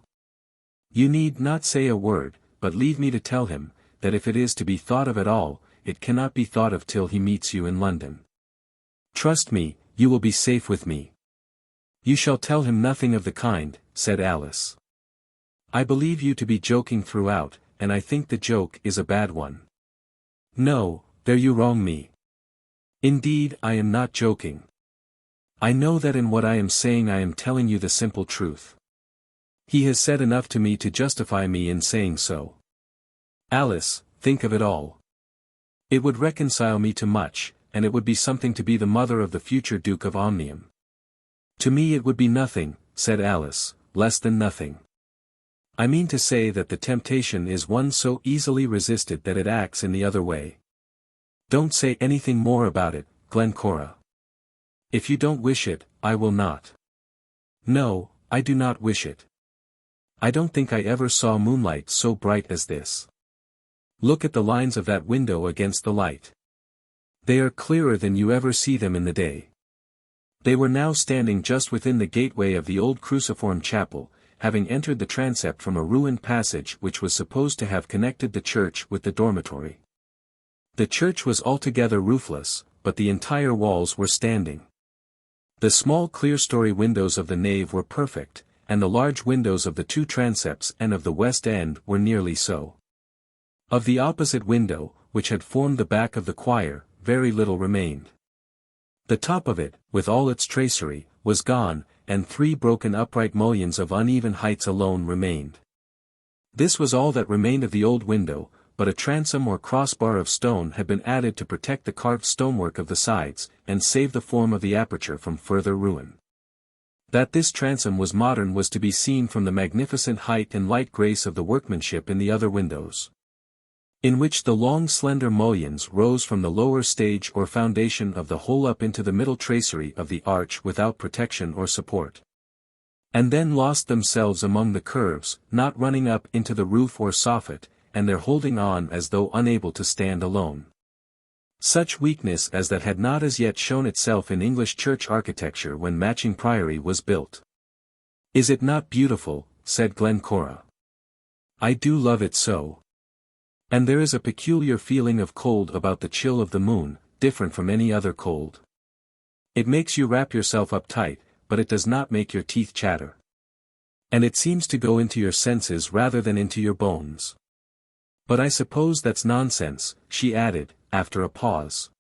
You need not say a word, but leave me to tell him, that if it is to be thought of at all, it cannot be thought of till he meets you in London. Trust me, you will be safe with me." "You shall tell him nothing of the kind," said Alice. "I believe you to be joking throughout, and I think the joke is a bad one." "No, there you wrong me. Indeed I am not joking. I know that in what I am saying I am telling you the simple truth. He has said enough to me to justify me in saying so. Alice, think of it all. It would reconcile me to much, and it would be something to be the mother of the future Duke of Omnium." "To me it would be nothing," said Alice, "less than nothing. I mean to say that the temptation is one so easily resisted that it acts in the other way. Don't say anything more about it, Glencora. If you don't wish it, I will not." "No, I do not wish it. I don't think I ever saw moonlight so bright as this. Look at the lines of that window against the light. They are clearer than you ever see them in the day." They were now standing just within the gateway of the old cruciform chapel, having entered the transept from a ruined passage which was supposed to have connected the church with the dormitory. The church was altogether roofless, but the entire walls were standing. The small clerestory windows of the nave were perfect, and the large windows of the two transepts and of the west end were nearly so. Of the opposite window, which had formed the back of the choir, very little remained. The top of it, with all its tracery, was gone, and 3 broken upright mullions of uneven heights alone remained. This was all that remained of the old window, but a transom or crossbar of stone had been added to protect the carved stonework of the sides, and save the form of the aperture from further ruin. That this transom was modern was to be seen from the magnificent height and light grace of the workmanship in the other windows, in which the long slender mullions rose from the lower stage or foundation of the whole up into the middle tracery of the arch without protection or support. and then lost themselves among the curves, not running up into the roof or soffit, and their holding on as though unable to stand alone. Such weakness as that had not as yet shown itself in English church architecture when Matching Priory was built. "Is it not beautiful?" said Glencora. "I do love it so. And there is a peculiar feeling of cold about the chill of the moon, different from any other cold. It makes you wrap yourself up tight, but it does not make your teeth chatter. And it seems to go into your senses rather than into your bones. But I suppose that's nonsense," she added, after a pause.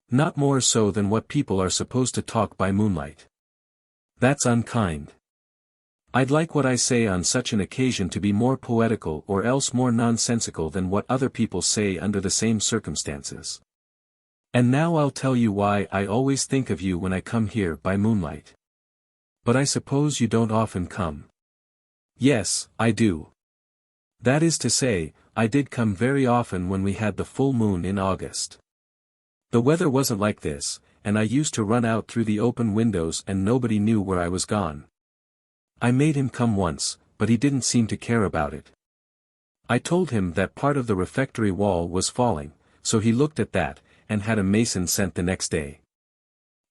"Not more so than what people are supposed to talk by moonlight. That's unkind. I'd like what I say on such an occasion to be more poetical or else more nonsensical than what other people say under the same circumstances. And now I'll tell you why I always think of you when I come here by moonlight. But I suppose you don't often come." "Yes, I do. That is to say, I did come very often when we had the full moon in August. The weather wasn't like this, and I used to run out through the open windows and nobody knew where I was gone. I made him come once, but he didn't seem to care about it. I told him that part of the refectory wall was falling, so he looked at that, and had a mason sent the next day.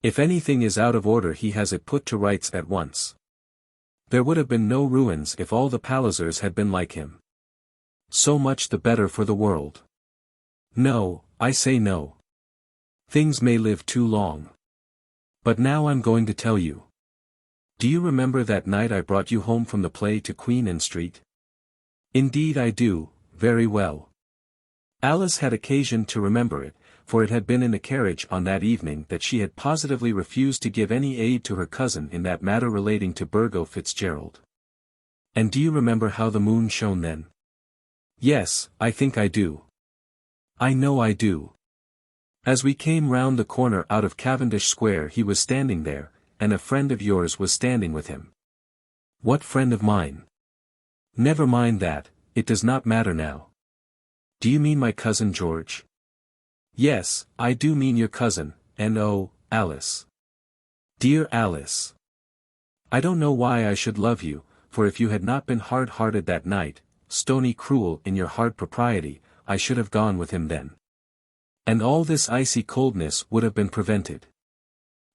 If anything is out of order he has it put to rights at once. There would have been no ruins if all the Pallisers had been like him. So much the better for the world. No, I say no. Things may live too long. But now I'm going to tell you. Do you remember that night I brought you home from the play to Queen Anne Street? Indeed I do, very well. Alice had occasion to remember it, for it had been in the carriage on that evening that she had positively refused to give any aid to her cousin in that matter relating to Burgo Fitzgerald. And do you remember how the moon shone then? Yes, I think I do. I know I do. As we came round the corner out of Cavendish Square he was standing there, and a friend of yours was standing with him. What friend of mine? Never mind that, it does not matter now. Do you mean my cousin George? Yes, I do mean your cousin, and oh, Alice. Dear Alice. I don't know why I should love you, for if you had not been hard-hearted that night, stony cruel in your hard propriety, I should have gone with him then. And all this icy coldness would have been prevented.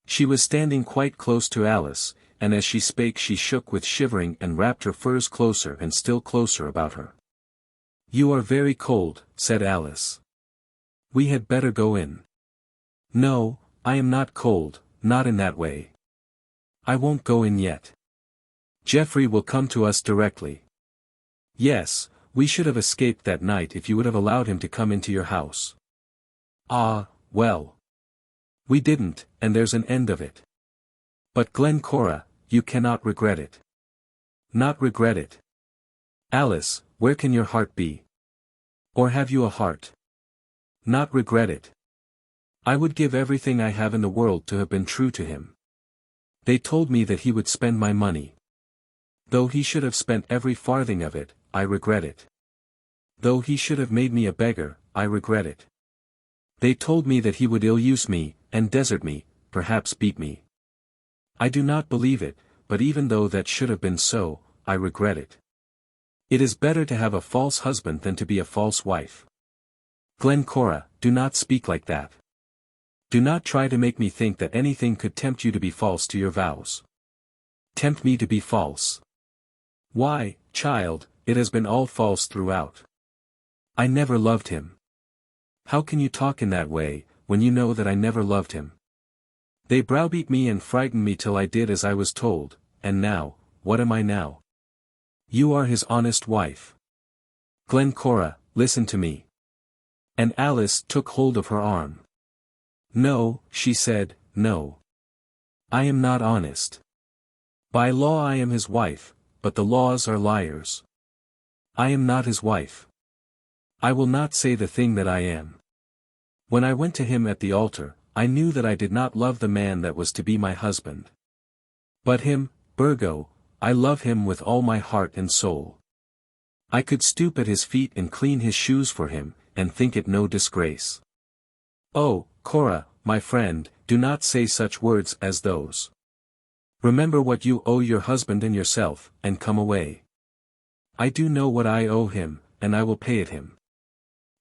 She was standing quite close to Alice, and as she spake she shook with shivering and wrapped her furs closer and still closer about her. You are very cold, said Alice. We had better go in. No, I am not cold, not in that way. I won't go in yet. Geoffrey will come to us directly. Yes, we should have escaped that night if you would have allowed him to come into your house. Ah, well. We didn't, and there's an end of it. But Glencora, you cannot regret it. Not regret it. Alice, where can your heart be? Or have you a heart? Not regret it. I would give everything I have in the world to have been true to him. They told me that he would spend my money. Though he should have spent every farthing of it, I regret it. Though he should have made me a beggar, I regret it. They told me that he would ill-use me, and desert me, perhaps beat me. I do not believe it, but even though that should have been so, I regret it. It is better to have a false husband than to be a false wife. Glencora, do not speak like that. Do not try to make me think that anything could tempt you to be false to your vows. Tempt me to be false. Why, child, it has been all false throughout. I never loved him. How can you talk in that way, when you know that I never loved him? They browbeat me and frightened me till I did as I was told, and now, what am I now? You are his honest wife. Glencora, listen to me. And Alice took hold of her arm. No, she said, no. I am not honest. By law I am his wife, but the laws are liars. I am not his wife. I will not say the thing that I am. When I went to him at the altar, I knew that I did not love the man that was to be my husband. But him, Burgo, I love him with all my heart and soul. I could stoop at his feet and clean his shoes for him, and think it no disgrace. Oh, Cora, my friend, do not say such words as those. Remember what you owe your husband and yourself, and come away. I do know what I owe him, and I will pay it him.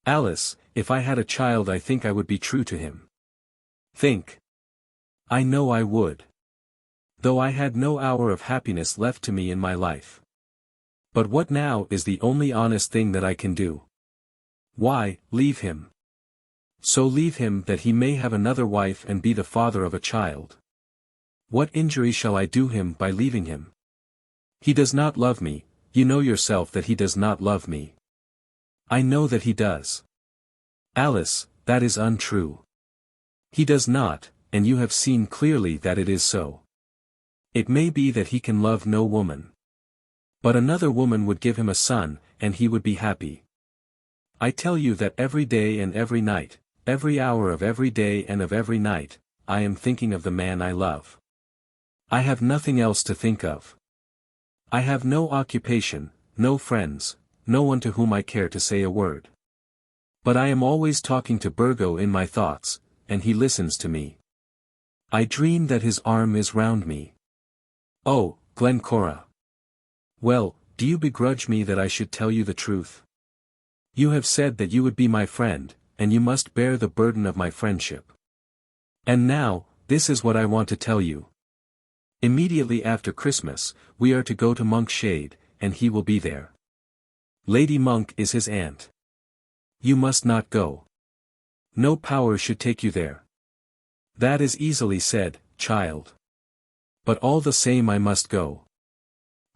Alice, if I had a child I think I would be true to him. Think. I know I would. Though I had no hour of happiness left to me in my life. But what now is the only honest thing that I can do? Why, leave him. So leave him that he may have another wife and be the father of a child. What injury shall I do him by leaving him? He does not love me, you know yourself that he does not love me. I know that he does. Alice, that is untrue. He does not, and you have seen clearly that it is so. It may be that he can love no woman. But another woman would give him a son, and he would be happy. I tell you that every day and every night, every hour of every day and of every night, I am thinking of the man I love. I have nothing else to think of. I have no occupation, no friends, no one to whom I care to say a word. But I am always talking to Burgo in my thoughts, and he listens to me. I dream that his arm is round me. Oh, Glencora! Well, do you begrudge me that I should tell you the truth? You have said that you would be my friend, and you must bear the burden of my friendship. And now, this is what I want to tell you. Immediately after Christmas, we are to go to Monkshade, and he will be there. Lady Monk is his aunt. You must not go. No power should take you there. That is easily said, child. But all the same I must go.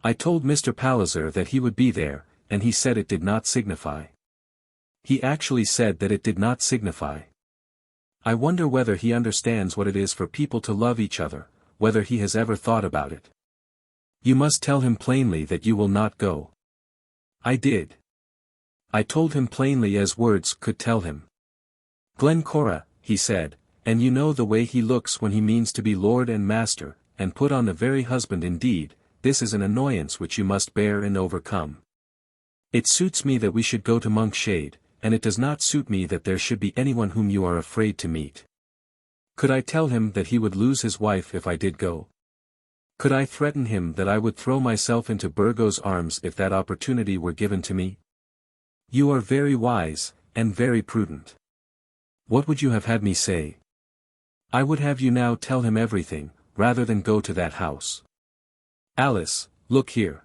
I told Mr. Palliser that he would be there, and he said it did not signify. He actually said that it did not signify. I wonder whether he understands what it is for people to love each other, whether he has ever thought about it. You must tell him plainly that you will not go. I did. I told him plainly as words could tell him. Glencora, he said, and you know the way he looks when he means to be lord and master, and put on the very husband indeed. This is an annoyance which you must bear and overcome. It suits me that we should go to Monkshade, and it does not suit me that there should be anyone whom you are afraid to meet. Could I tell him that he would lose his wife if I did go? Could I threaten him that I would throw myself into Burgo's arms if that opportunity were given to me? You are very wise, and very prudent. What would you have had me say? I would have you now tell him everything, rather than go to that house. Alice, look here.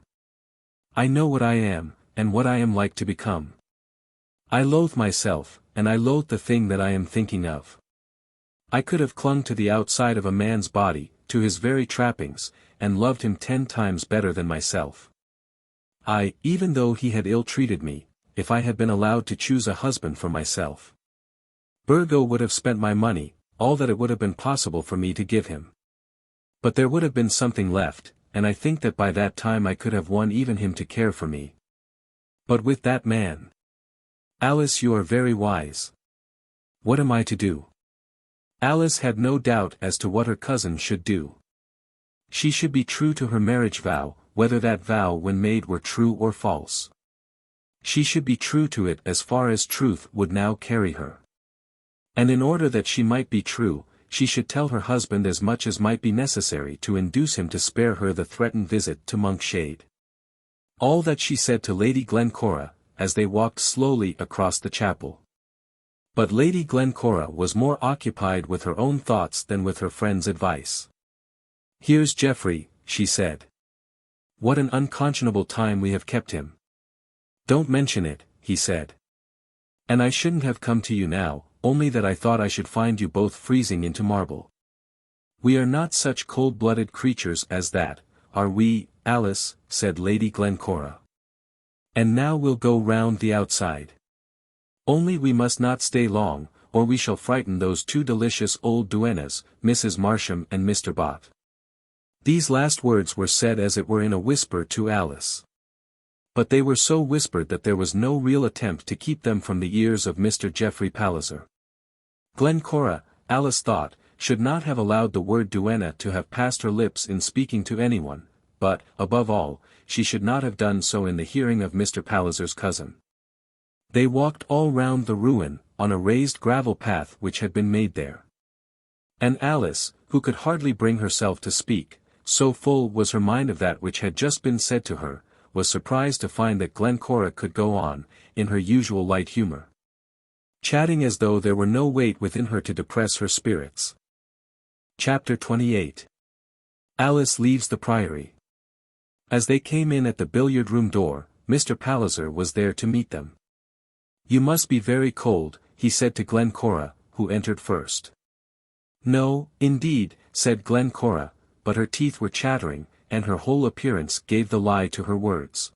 I know what I am, and what I am like to become. I loathe myself, and I loathe the thing that I am thinking of. I could have clung to the outside of a man's body, to his very trappings, and loved him 10 times better than myself. Even though he had ill-treated me, if I had been allowed to choose a husband for myself. Burgo would have spent my money, all that it would have been possible for me to give him. But there would have been something left, and I think that by that time I could have won even him to care for me. But with that man. Alice, you are very wise. What am I to do? Alice had no doubt as to what her cousin should do. She should be true to her marriage vow, whether that vow when made were true or false. She should be true to it as far as truth would now carry her. And in order that she might be true, she should tell her husband as much as might be necessary to induce him to spare her the threatened visit to Monkshade. All that she said to Lady Glencora, as they walked slowly across the chapel. But Lady Glencora was more occupied with her own thoughts than with her friend's advice. Here's Geoffrey, she said. What an unconscionable time we have kept him. Don't mention it, he said. And I shouldn't have come to you now, only that I thought I should find you both freezing into marble. We are not such cold-blooded creatures as that, are we, Alice, said Lady Glencora. And now we'll go round the outside. Only we must not stay long, or we shall frighten those 2 delicious old duennas, Mrs. Marsham and Mr. Bott. These last words were said as it were in a whisper to Alice. But they were so whispered that there was no real attempt to keep them from the ears of Mr. Geoffrey Palliser. Glencora, Alice thought, should not have allowed the word duenna to have passed her lips in speaking to anyone, but, above all, she should not have done so in the hearing of Mr. Palliser's cousin. They walked all round the ruin, on a raised gravel path which had been made there. And Alice, who could hardly bring herself to speak, so full was her mind of that which had just been said to her, was surprised to find that Glencora could go on, in her usual light humour, chatting as though there were no weight within her to depress her spirits. Chapter 28. Alice leaves the Priory. As they came in at the billiard-room door, Mr. Palliser was there to meet them. "You must be very cold," he said to Glencora, who entered first. "No, indeed," said Glencora, but her teeth were chattering, and her whole appearance gave the lie to her words.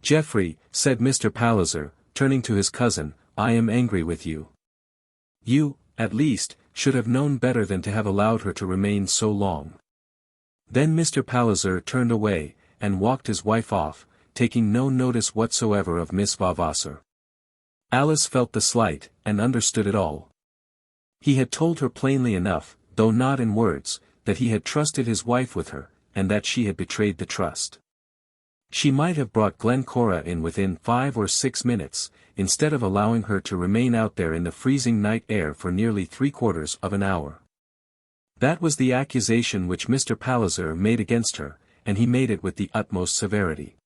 "Geoffrey," said Mr. Palliser, turning to his cousin, "I am angry with you. You, at least, should have known better than to have allowed her to remain so long." Then Mr. Palliser turned away, and walked his wife off, taking no notice whatsoever of Miss Vavasor. Alice felt the slight, and understood it all. He had told her plainly enough, though not in words, that he had trusted his wife with her, and that she had betrayed the trust. She might have brought Glencora in within 5 or 6 minutes, instead of allowing her to remain out there in the freezing night air for nearly 3/4 of an hour. That was the accusation which Mr. Palliser made against her, and he made it with the utmost severity.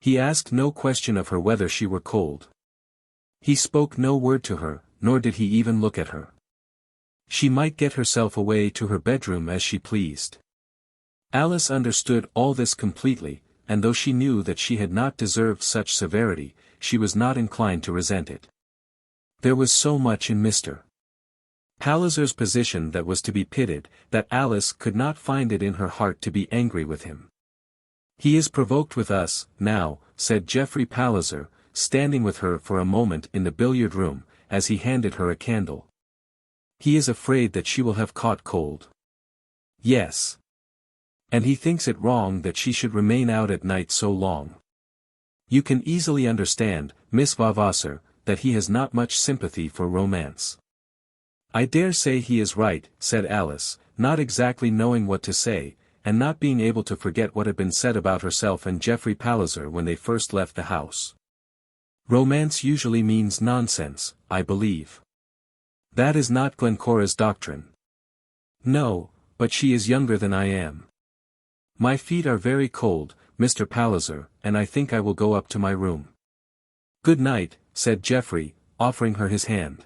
He asked no question of her whether she were cold. He spoke no word to her, nor did he even look at her. She might get herself away to her bedroom as she pleased. Alice understood all this completely, and though she knew that she had not deserved such severity, she was not inclined to resent it. There was so much in Mr. Palliser's position that was to be pitied, that Alice could not find it in her heart to be angry with him. "He is provoked with us, now," said Geoffrey Palliser, standing with her for a moment in the billiard-room, as he handed her a candle. "He is afraid that she will have caught cold." "Yes. And he thinks it wrong that she should remain out at night so long. You can easily understand, Miss Vavasor, that he has not much sympathy for romance." "I dare say he is right," said Alice, not exactly knowing what to say, and not being able to forget what had been said about herself and Geoffrey Palliser when they first left the house. "Romance usually means nonsense, I believe. That is not Glencora's doctrine." "No, but she is younger than I am. My feet are very cold, Mr. Palliser, and I think I will go up to my room." "Good night," said Geoffrey, offering her his hand.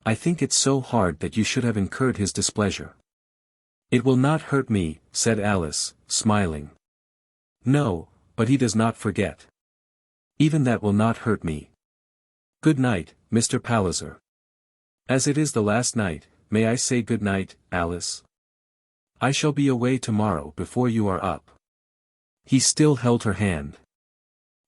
"I think it's so hard that you should have incurred his displeasure." "It will not hurt me," said Alice, smiling. "No, but he does not forget. Even that will not hurt me. Good night, Mr. Palliser." "As it is the last night, may I say good night, Alice? I shall be away tomorrow before you are up." He still held her hand.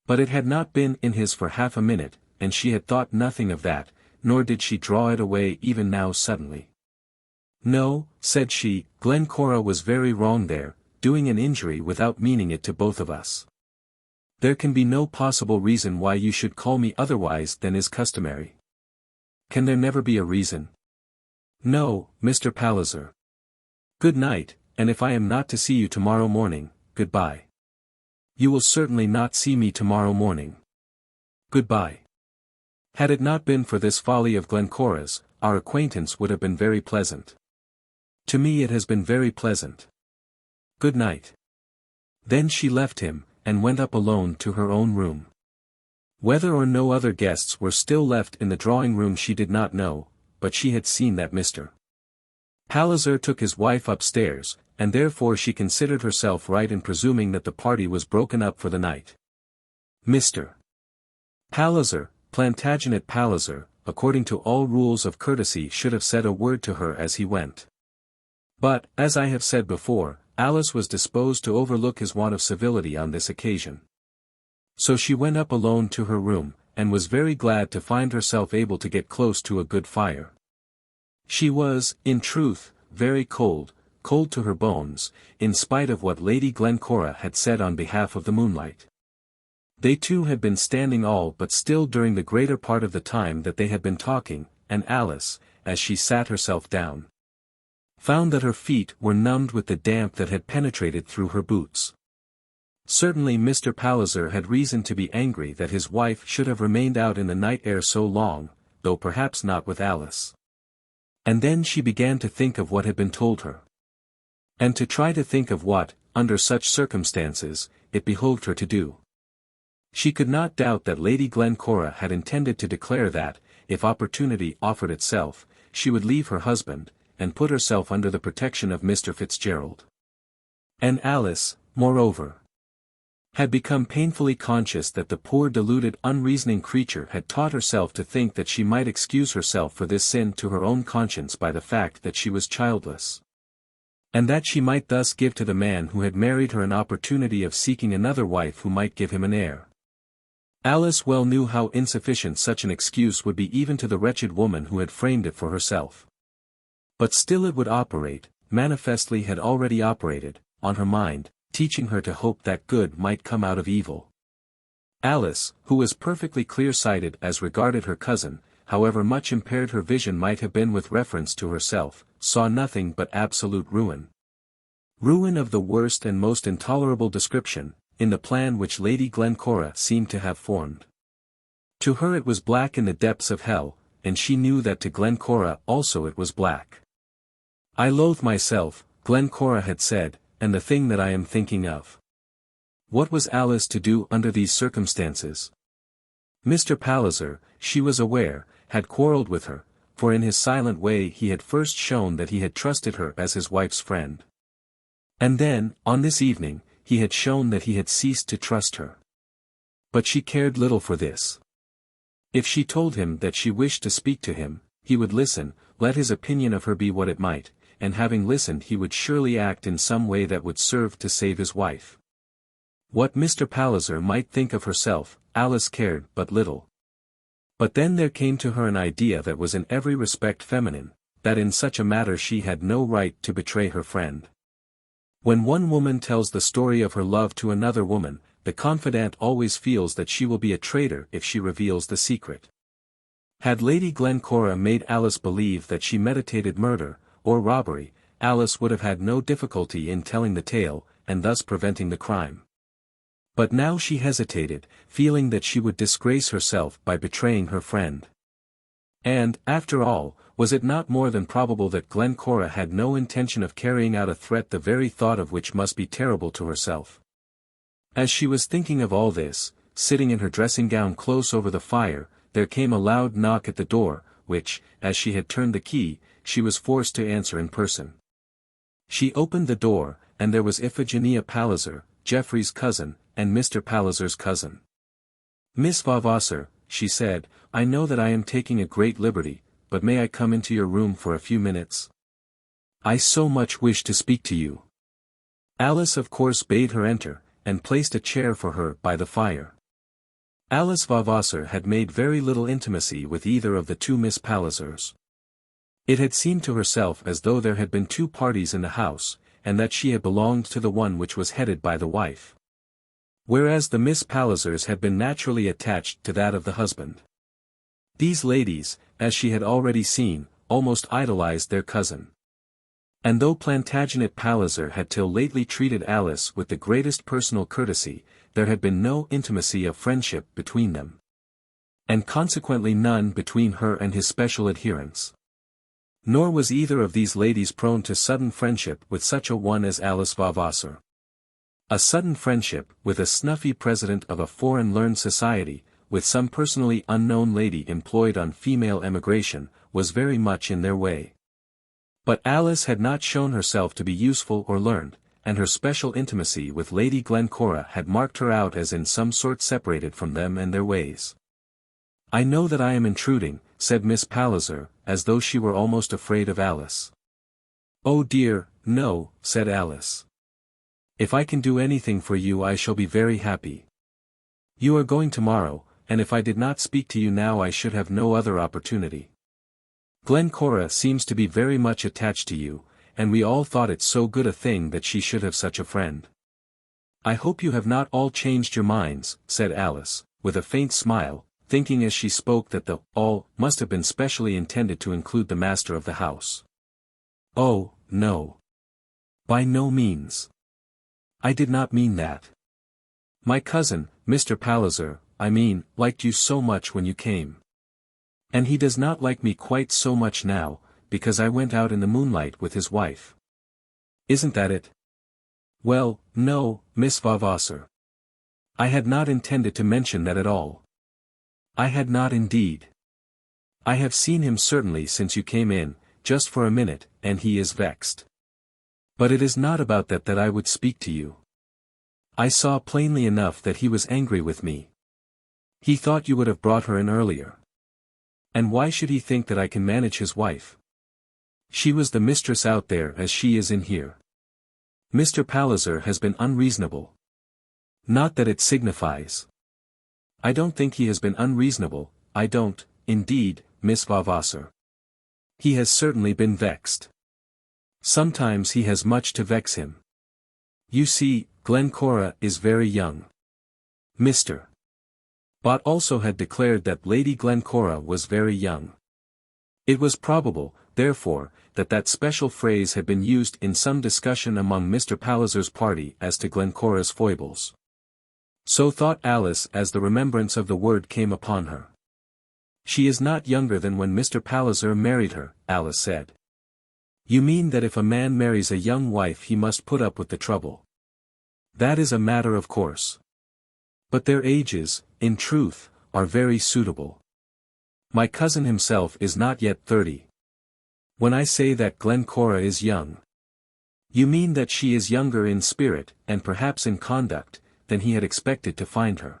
But it had not been in his for half a minute, and she had thought nothing of that, nor did she draw it away even now suddenly. "No," said she, "Glencora was very wrong there, doing an injury without meaning it to both of us. There can be no possible reason why you should call me otherwise than is customary. Can there never be a reason?" "No, Mr. Palliser. Good night, and if I am not to see you tomorrow morning, good-bye." "You will certainly not see me tomorrow morning. Good-bye." Had it not been for this folly of Glencora's, our acquaintance would have been very pleasant. To me it has been very pleasant. Good night. Then she left him, and went up alone to her own room. Whether or no other guests were still left in the drawing-room she did not know, but she had seen that Mr. Palliser took his wife upstairs, and therefore she considered herself right in presuming that the party was broken up for the night. Mr. Palliser, Plantagenet Palliser, according to all rules of courtesy should have said a word to her as he went. But, as I have said before, Alice was disposed to overlook his want of civility on this occasion. So she went up alone to her room, and was very glad to find herself able to get close to a good fire. She was, in truth, very cold, cold to her bones, in spite of what Lady Glencora had said on behalf of the moonlight. They two had been standing all but still during the greater part of the time that they had been talking, and Alice, as she sat herself down, found that her feet were numbed with the damp that had penetrated through her boots. Certainly Mr. Palliser had reason to be angry that his wife should have remained out in the night air so long, though perhaps not with Alice. And then she began to think of what had been told her. and to try to think of what, under such circumstances, it behoved her to do. She could not doubt that Lady Glencora had intended to declare that, if opportunity offered itself, she would leave her husband, and put herself under the protection of Mr. Fitzgerald. And Alice, moreover, had become painfully conscious that the poor deluded unreasoning creature had taught herself to think that she might excuse herself for this sin to her own conscience by the fact that she was childless. And that she might thus give to the man who had married her an opportunity of seeking another wife who might give him an heir. Alice well knew how insufficient such an excuse would be even to the wretched woman who had framed it for herself. But still it would operate, manifestly had already operated, on her mind, teaching her to hope that good might come out of evil. Alice, who was perfectly clear-sighted as regarded her cousin, however much impaired her vision might have been with reference to herself, saw nothing but absolute ruin. Ruin of the worst and most intolerable description, in the plan which Lady Glencora seemed to have formed. To her it was black in the depths of hell, and she knew that to Glencora also it was black. "I loathe myself," Glencora had said, "and the thing that I am thinking of." What was Alice to do under these circumstances? Mr. Palliser, she was aware, had quarrelled with her, for in his silent way he had first shown that he had trusted her as his wife's friend. And then, on this evening, he had shown that he had ceased to trust her. But she cared little for this. If she told him that she wished to speak to him, he would listen, let his opinion of her be what it might, and having listened he would surely act in some way that would serve to save his wife. What Mr. Palliser might think of herself, Alice cared but little. But then there came to her an idea that was in every respect feminine, that in such a matter she had no right to betray her friend. When one woman tells the story of her love to another woman, the confidante always feels that she will be a traitor if she reveals the secret. Had Lady Glencora made Alice believe that she meditated murder, or robbery, Alice would have had no difficulty in telling the tale, and thus preventing the crime. But now she hesitated, feeling that she would disgrace herself by betraying her friend. And, after all, was it not more than probable that Glencora had no intention of carrying out a threat the very thought of which must be terrible to herself? As she was thinking of all this, sitting in her dressing-gown close over the fire, there came a loud knock at the door, which, as she had turned the key, she was forced to answer in person. She opened the door, and there was Iphigenia Palliser, Geoffrey's cousin, and Mr. Palliser's cousin. "Miss Vavasor," she said, "I know that I am taking a great liberty, but may I come into your room for a few minutes? I so much wish to speak to you." Alice of course bade her enter, and placed a chair for her by the fire. Alice Vavasor had made very little intimacy with either of the two Miss Pallisers. It had seemed to herself as though there had been two parties in the house, and that she had belonged to the one which was headed by the wife. Whereas the Miss Pallisers had been naturally attached to that of the husband. These ladies, as she had already seen, almost idolized their cousin. And though Plantagenet Palliser had till lately treated Alice with the greatest personal courtesy, there had been no intimacy of friendship between them. And consequently none between her and his special adherents. Nor was either of these ladies prone to sudden friendship with such a one as Alice Vavasor. A sudden friendship with a snuffy president of a foreign learned society, with some personally unknown lady employed on female emigration, was very much in their way. But Alice had not shown herself to be useful or learned, and her special intimacy with Lady Glencora had marked her out as in some sort separated from them and their ways. "I know that I am intruding," said Miss Palliser, as though she were almost afraid of Alice. "Oh dear, no," said Alice. "If I can do anything for you I shall be very happy. You are going tomorrow, and if I did not speak to you now I should have no other opportunity. Glencora seems to be very much attached to you, and we all thought it so good a thing that she should have such a friend. I hope you have not all changed your minds," said Alice, with a faint smile, thinking as she spoke that the "all" must have been specially intended to include the master of the house. "Oh, no. By no means. I did not mean that. My cousin, Mr. Palliser, I mean, liked you so much when you came. And he does not like me quite so much now, because I went out in the moonlight with his wife. Isn't that it? Well, no, Miss Vavasor. I had not intended to mention that at all. I had not indeed. I have seen him certainly since you came in, just for a minute, and he is vexed. But it is not about that I would speak to you. I saw plainly enough that he was angry with me. He thought you would have brought her in earlier. And why should he think that I can manage his wife? She was the mistress out there as she is in here. Mr. Palliser has been unreasonable. Not that it signifies. I don't think he has been unreasonable, I don't, indeed, Miss Vavasor. He has certainly been vexed. Sometimes he has much to vex him. You see, Glencora is very young. Mr. Bott also had declared that Lady Glencora was very young. It was probable, therefore, that special phrase had been used in some discussion among Mr. Palliser's party as to Glencora's foibles. So thought Alice as the remembrance of the word came upon her. She is not younger than when Mr. Palliser married her, Alice said. You mean that if a man marries a young wife he must put up with the trouble. That is a matter of course. But their ages, in truth, are very suitable. My cousin himself is not yet 30. When I say that Glencora is young, you mean that she is younger in spirit, and perhaps in conduct, than he had expected to find her.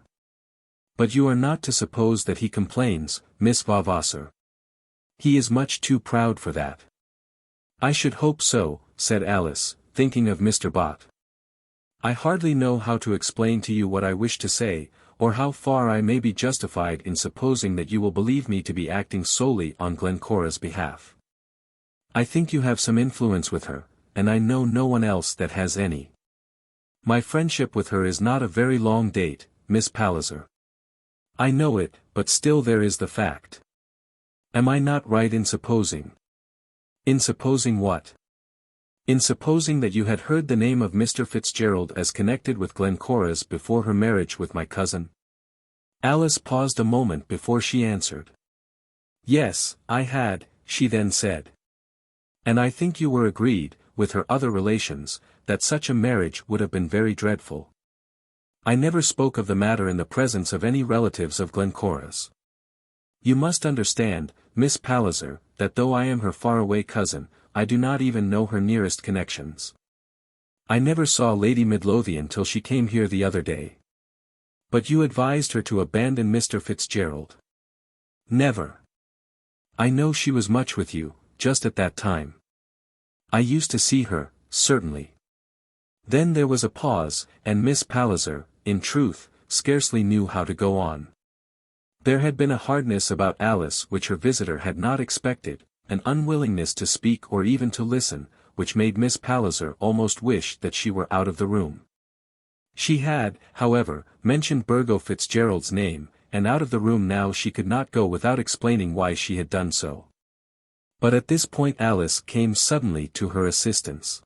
But you are not to suppose that he complains, Miss Vavasor. He is much too proud for that. I should hope so, said Alice, thinking of Mr. Bott. I hardly know how to explain to you what I wish to say, or how far I may be justified in supposing that you will believe me to be acting solely on Glencora's behalf. I think you have some influence with her, and I know no one else that has any. My friendship with her is not a very long date, Miss Palliser. I know it, but still there is the fact. Am I not right in supposing? In supposing what? In supposing that you had heard the name of Mr. Fitzgerald as connected with Glencora's before her marriage with my cousin? Alice paused a moment before she answered. Yes, I had, she then said. And I think you were agreed, with her other relations, that such a marriage would have been very dreadful. I never spoke of the matter in the presence of any relatives of Glencora's. You must understand, Miss Palliser, that though I am her far-away cousin, I do not even know her nearest connections. I never saw Lady Midlothian till she came here the other day. But you advised her to abandon Mr. Fitzgerald. Never. I know she was much with you, just at that time. I used to see her, certainly. Then there was a pause, and Miss Palliser, in truth, scarcely knew how to go on. There had been a hardness about Alice which her visitor had not expected, an unwillingness to speak or even to listen, which made Miss Palliser almost wish that she were out of the room. She had, however, mentioned Burgo Fitzgerald's name, and out of the room now she could not go without explaining why she had done so. But at this point Alice came suddenly to her assistance.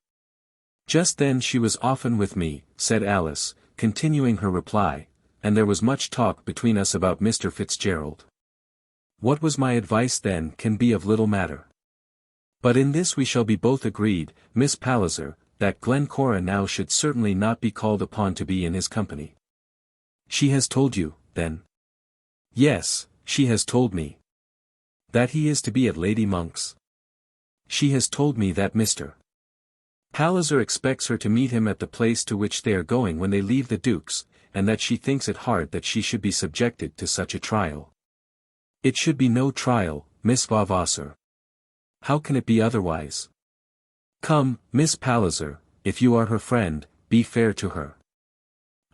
Just then she was often with me, said Alice, continuing her reply, and there was much talk between us about Mr. Fitzgerald. What was my advice then can be of little matter. But in this we shall be both agreed, Miss Palliser, that Glencora now should certainly not be called upon to be in his company. She has told you, then? Yes, she has told me. That he is to be at Lady Monk's? She has told me that Mr. Palliser expects her to meet him at the place to which they are going when they leave the Duke's, and that she thinks it hard that she should be subjected to such a trial. It should be no trial, Miss Vavasor. How can it be otherwise? Come, Miss Palliser, if you are her friend, be fair to her.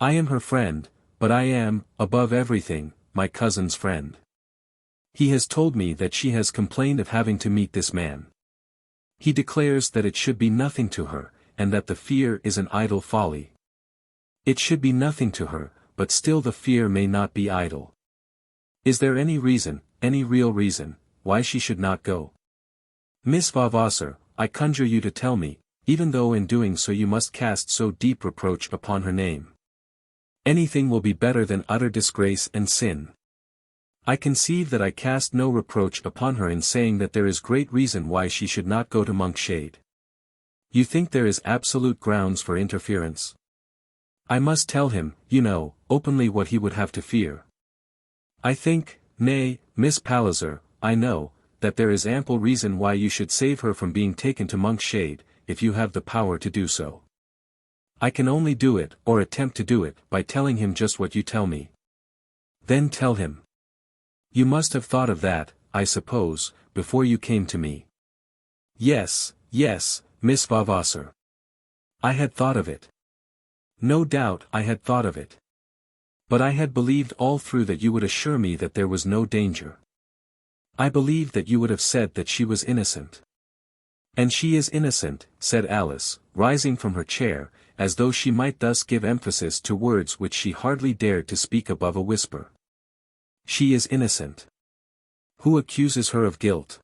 I am her friend, but I am, above everything, my cousin's friend. He has told me that she has complained of having to meet this man. He declares that it should be nothing to her, and that the fear is an idle folly. It should be nothing to her, but still the fear may not be idle. Is there any reason, any real reason, why she should not go? Miss Vavasor, I conjure you to tell me, even though in doing so you must cast so deep reproach upon her name. Anything will be better than utter disgrace and sin. I conceive that I cast no reproach upon her in saying that there is great reason why she should not go to Monkshade. You think there is absolute grounds for interference? I must tell him, you know, openly what he would have to fear. I think, nay, Miss Palliser, I know, that there is ample reason why you should save her from being taken to Monkshade, if you have the power to do so. I can only do it, or attempt to do it, by telling him just what you tell me. Then tell him. You must have thought of that, I suppose, before you came to me. Yes, yes, Miss Vavasor. I had thought of it. No doubt I had thought of it. But I had believed all through that you would assure me that there was no danger. I believed that you would have said that she was innocent. And she is innocent, said Alice, rising from her chair, as though she might thus give emphasis to words which she hardly dared to speak above a whisper. She is innocent. Who accuses her of guilt?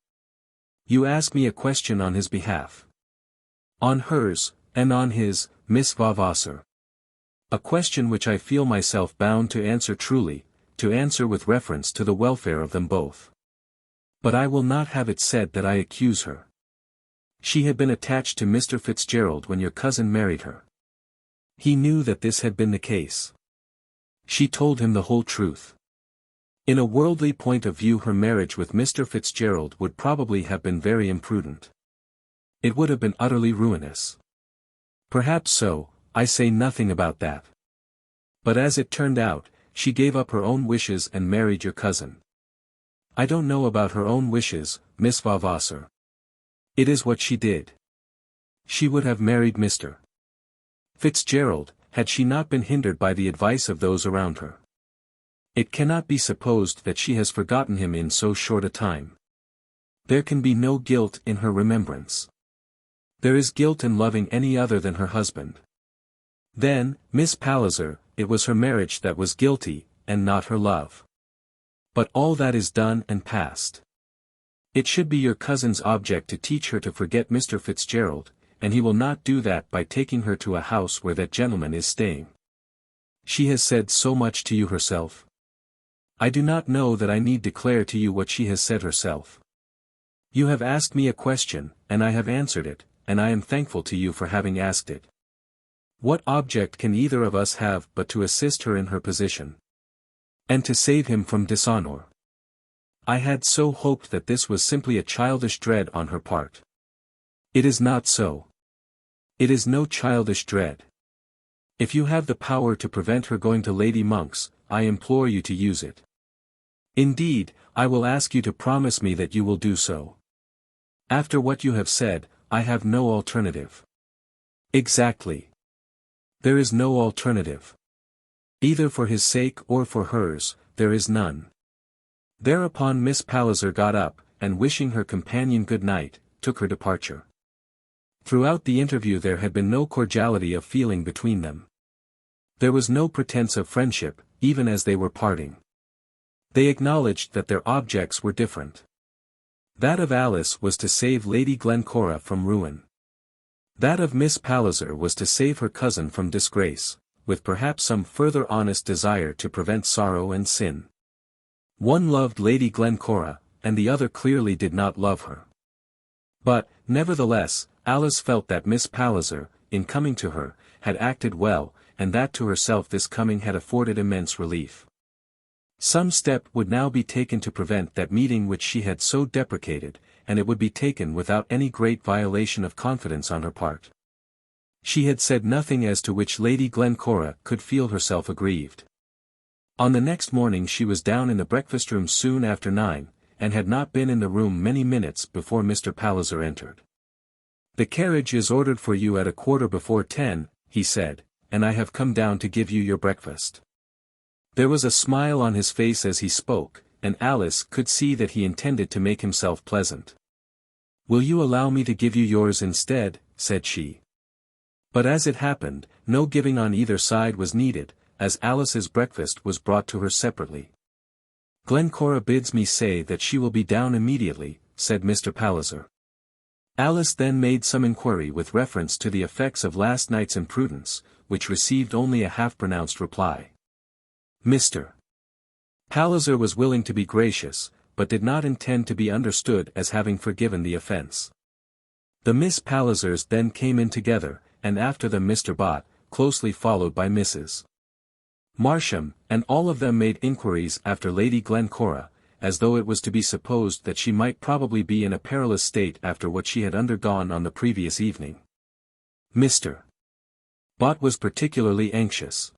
You ask me a question on his behalf. On hers, and on his, Miss Vavasor. A question which I feel myself bound to answer truly, to answer with reference to the welfare of them both. But I will not have it said that I accuse her. She had been attached to Mr. Fitzgerald when your cousin married her. He knew that this had been the case. She told him the whole truth. In a worldly point of view her marriage with Mr. Fitzgerald would probably have been very imprudent. It would have been utterly ruinous. Perhaps so, I say nothing about that. But as it turned out, she gave up her own wishes and married your cousin. I don't know about her own wishes, Miss Vavasor. It is what she did. She would have married Mr. Fitzgerald, had she not been hindered by the advice of those around her. It cannot be supposed that she has forgotten him in so short a time. There can be no guilt in her remembrance. There is guilt in loving any other than her husband. Then, Miss Palliser, it was her marriage that was guilty, and not her love. But all that is done and past. It should be your cousin's object to teach her to forget Mr. Fitzgerald, and he will not do that by taking her to a house where that gentleman is staying. She has said so much to you herself. I do not know that I need declare to you what she has said herself. You have asked me a question, and I have answered it, and I am thankful to you for having asked it. What object can either of us have but to assist her in her position? And to save him from dishonor? I had so hoped that this was simply a childish dread on her part. It is not so. It is no childish dread. If you have the power to prevent her going to Lady Monk's, I implore you to use it. Indeed, I will ask you to promise me that you will do so. After what you have said, I have no alternative. Exactly. There is no alternative. Either for his sake or for hers, there is none. Thereupon Miss Palliser got up, and wishing her companion good night, took her departure. Throughout the interview there had been no cordiality of feeling between them. There was no pretense of friendship, even as they were parting. They acknowledged that their objects were different. That of Alice was to save Lady Glencora from ruin. That of Miss Palliser was to save her cousin from disgrace, with perhaps some further honest desire to prevent sorrow and sin. One loved Lady Glencora, and the other clearly did not love her. But, nevertheless, Alice felt that Miss Palliser, in coming to her, had acted well, and that to herself this coming had afforded immense relief. Some step would now be taken to prevent that meeting which she had so deprecated, and it would be taken without any great violation of confidence on her part. She had said nothing as to which Lady Glencora could feel herself aggrieved. On the next morning she was down in the breakfast-room soon after 9, and had not been in the room many minutes before Mr. Palliser entered. "The carriage is ordered for you at 10:15, he said, "and I have come down to give you your breakfast." There was a smile on his face as he spoke, and Alice could see that he intended to make himself pleasant. "Will you allow me to give you yours instead?" said she. But as it happened, no giving on either side was needed, as Alice's breakfast was brought to her separately. "Glencora bids me say that she will be down immediately," said Mr. Palliser. Alice then made some inquiry with reference to the effects of last night's imprudence, which received only a half-pronounced reply. Mr. Palliser was willing to be gracious, but did not intend to be understood as having forgiven the offence. The Miss Pallisers then came in together, and after them Mr. Bott, closely followed by Mrs. Marsham, and all of them made inquiries after Lady Glencora, as though it was to be supposed that she might probably be in a perilous state after what she had undergone on the previous evening. Mr. Bott was particularly anxious.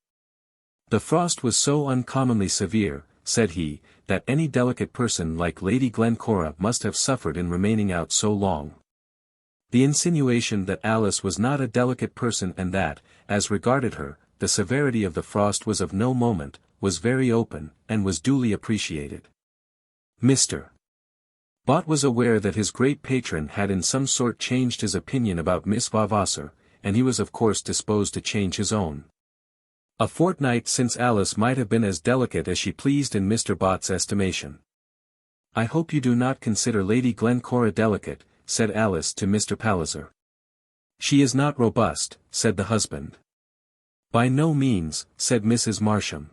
The frost was so uncommonly severe, said he, that any delicate person like Lady Glencora must have suffered in remaining out so long. The insinuation that Alice was not a delicate person and that, as regarded her, the severity of the frost was of no moment, was very open, and was duly appreciated. Mr. Bott was aware that his great patron had in some sort changed his opinion about Miss Vavasor, and he was of course disposed to change his own. A fortnight since Alice might have been as delicate as she pleased in Mr. Bott's estimation. "I hope you do not consider Lady Glencora delicate," said Alice to Mr. Palliser. "She is not robust," said the husband. "By no means," said Mrs. Marsham.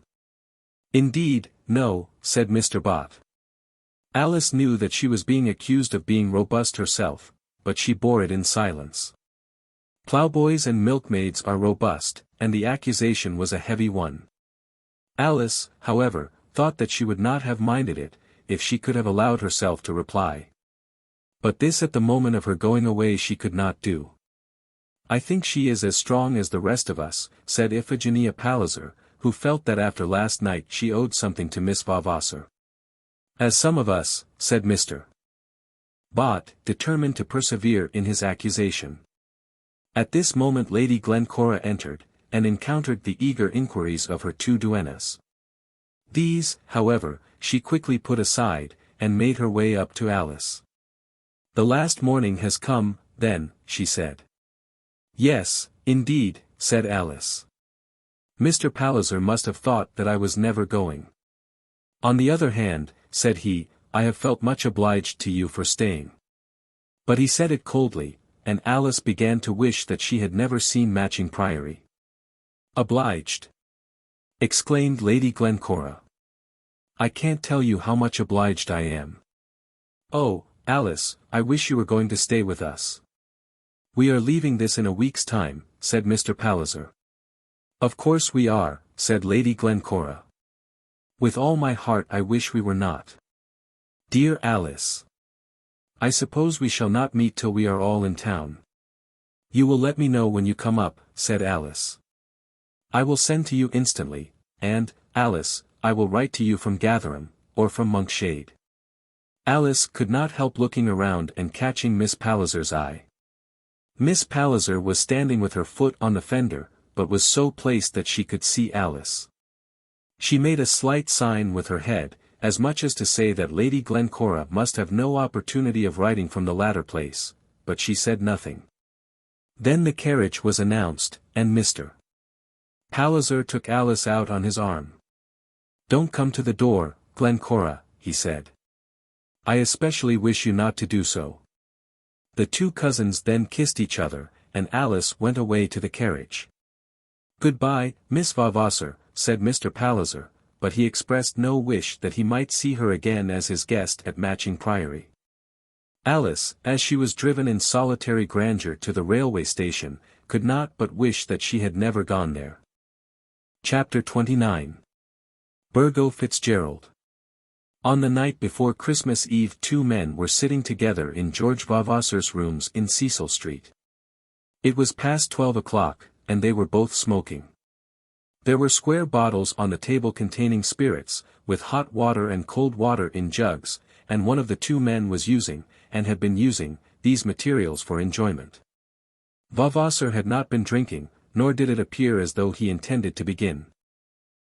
"Indeed, no," said Mr. Bott. Alice knew that she was being accused of being robust herself, but she bore it in silence. Ploughboys and milkmaids are robust, and the accusation was a heavy one. Alice, however, thought that she would not have minded it, if she could have allowed herself to reply. But this at the moment of her going away she could not do. "I think she is as strong as the rest of us," said Iphigenia Palliser, who felt that after last night she owed something to Miss Vavasor. "As some of us," said Mr. Bott, determined to persevere in his accusation. At this moment Lady Glencora entered, and encountered the eager inquiries of her two duennas. These, however, she quickly put aside, and made her way up to Alice. "The last morning has come, then," she said. "Yes, indeed," said Alice. "Mr. Palliser must have thought that I was never going. On the other hand," said he, "I have felt much obliged to you for staying." But he said it coldly, and Alice began to wish that she had never seen Matching Priory. "Obliged!" exclaimed Lady Glencora. "I can't tell you how much obliged I am. Oh, Alice, I wish you were going to stay with us." "We are leaving this in a week's time," said Mr. Palliser. "Of course we are," said Lady Glencora. "With all my heart I wish we were not. Dear Alice. I suppose we shall not meet till we are all in town." "You will let me know when you come up," said Alice. "I will send to you instantly, and, Alice, I will write to you from Gatherum, or from Monkshade." Alice could not help looking around and catching Miss Palliser's eye. Miss Palliser was standing with her foot on the fender, but was so placed that she could see Alice. She made a slight sign with her head, as much as to say that Lady Glencora must have no opportunity of writing from the latter place, but she said nothing. Then the carriage was announced, and Mr. Palliser took Alice out on his arm. "Don't come to the door, Glencora," he said. "I especially wish you not to do so." The two cousins then kissed each other, and Alice went away to the carriage. "Goodbye, Miss Vavasor," said Mr. Palliser, but he expressed no wish that he might see her again as his guest at Matching Priory. Alice, as she was driven in solitary grandeur to the railway station, could not but wish that she had never gone there. Chapter 29. Burgo Fitzgerald. On the night before Christmas Eve two men were sitting together in George Vavasor's rooms in Cecil Street. It was past 12 o'clock, and they were both smoking. There were square bottles on the table containing spirits, with hot water and cold water in jugs, and one of the two men was using, and had been using, these materials for enjoyment. Vavasor had not been drinking, nor did it appear as though he intended to begin.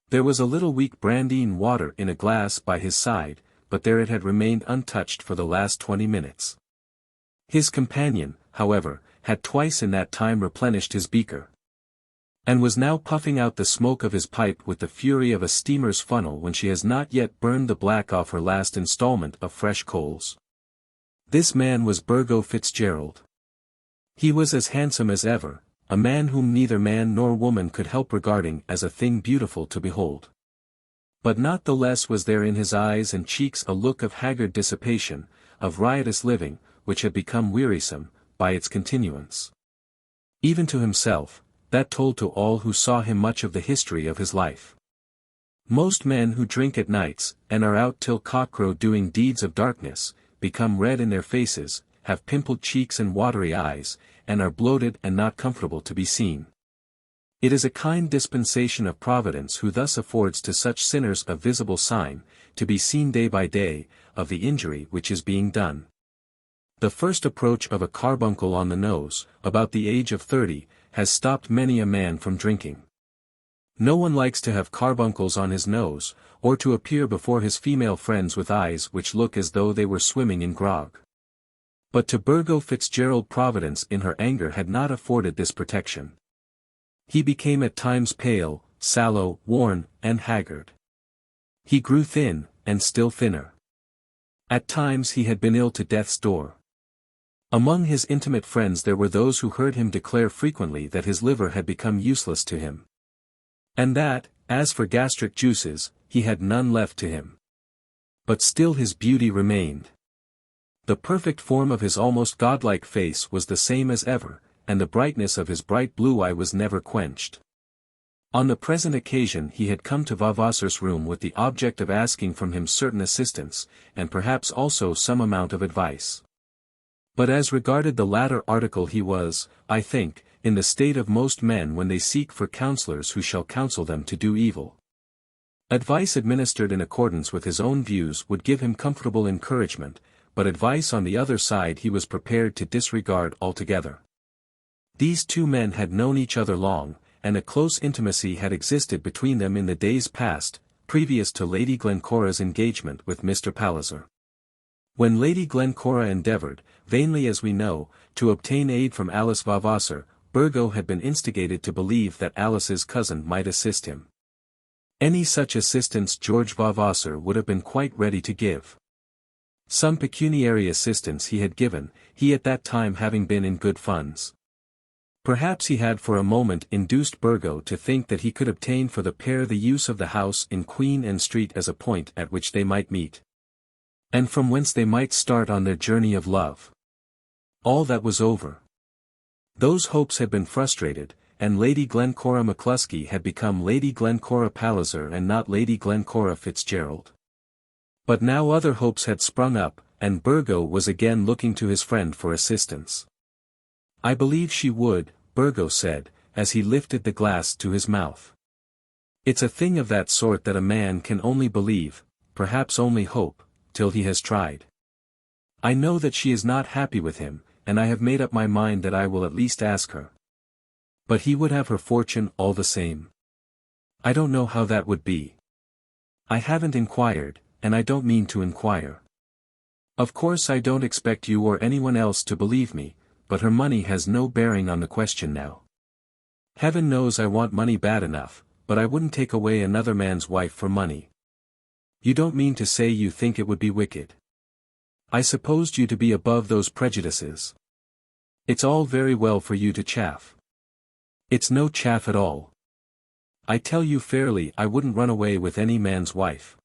There was a little weak brandy and water in a glass by his side, but there it had remained untouched for the last 20 minutes. His companion, however, had twice in that time replenished his beaker, and was now puffing out the smoke of his pipe with the fury of a steamer's funnel when she has not yet burned the black off her last installment of fresh coals. This man was Burgo Fitzgerald. He was as handsome as ever, a man whom neither man nor woman could help regarding as a thing beautiful to behold. But not the less was there in his eyes and cheeks a look of haggard dissipation, of riotous living, which had become wearisome, by its continuance. Even to himself, that told to all who saw him much of the history of his life. Most men who drink at nights, and are out till cockcrow doing deeds of darkness, become red in their faces, have pimpled cheeks and watery eyes, and are bloated and not comfortable to be seen. It is a kind dispensation of Providence who thus affords to such sinners a visible sign, to be seen day by day, of the injury which is being done. The first approach of a carbuncle on the nose, about the age of 30, has stopped many a man from drinking. No one likes to have carbuncles on his nose, or to appear before his female friends with eyes which look as though they were swimming in grog. But to Burgo Fitzgerald Providence in her anger had not afforded this protection. He became at times pale, sallow, worn, and haggard. He grew thin, and still thinner. At times he had been ill to death's door. Among his intimate friends there were those who heard him declare frequently that his liver had become useless to him. And that, as for gastric juices, he had none left to him. But still his beauty remained. The perfect form of his almost godlike face was the same as ever, and the brightness of his bright blue eye was never quenched. On the present occasion he had come to Vavasor's room with the object of asking from him certain assistance, and perhaps also some amount of advice. But as regarded the latter article he was, I think, in the state of most men when they seek for counselors who shall counsel them to do evil. Advice administered in accordance with his own views would give him comfortable encouragement, but advice on the other side he was prepared to disregard altogether. These two men had known each other long, and a close intimacy had existed between them in the days past, previous to Lady Glencora's engagement with Mr. Palliser. When Lady Glencora endeavoured, vainly as we know, to obtain aid from Alice Vavasor, Burgo had been instigated to believe that Alice's cousin might assist him. Any such assistance George Vavasor would have been quite ready to give. Some pecuniary assistance he had given, he at that time having been in good funds. Perhaps he had for a moment induced Burgo to think that he could obtain for the pair the use of the house in Queen Anne Street as a point at which they might meet, and from whence they might start on their journey of love. All that was over. Those hopes had been frustrated, and Lady Glencora McCluskey had become Lady Glencora Palliser and not Lady Glencora Fitzgerald. But now other hopes had sprung up, and Burgo was again looking to his friend for assistance. "I believe she would," Burgo said, as he lifted the glass to his mouth. "It's a thing of that sort that a man can only believe, perhaps only hope, till he has tried. I know that she is not happy with him, and I have made up my mind that I will at least ask her. But he would have her fortune all the same. I don't know how that would be. I haven't inquired, and I don't mean to inquire. Of course I don't expect you or anyone else to believe me, but her money has no bearing on the question now. Heaven knows I want money bad enough, but I wouldn't take away another man's wife for money. You don't mean to say you think it would be wicked? I supposed you to be above those prejudices. It's all very well for you to chaff. It's no chaff at all. I tell you fairly I wouldn't run away with any man's wife.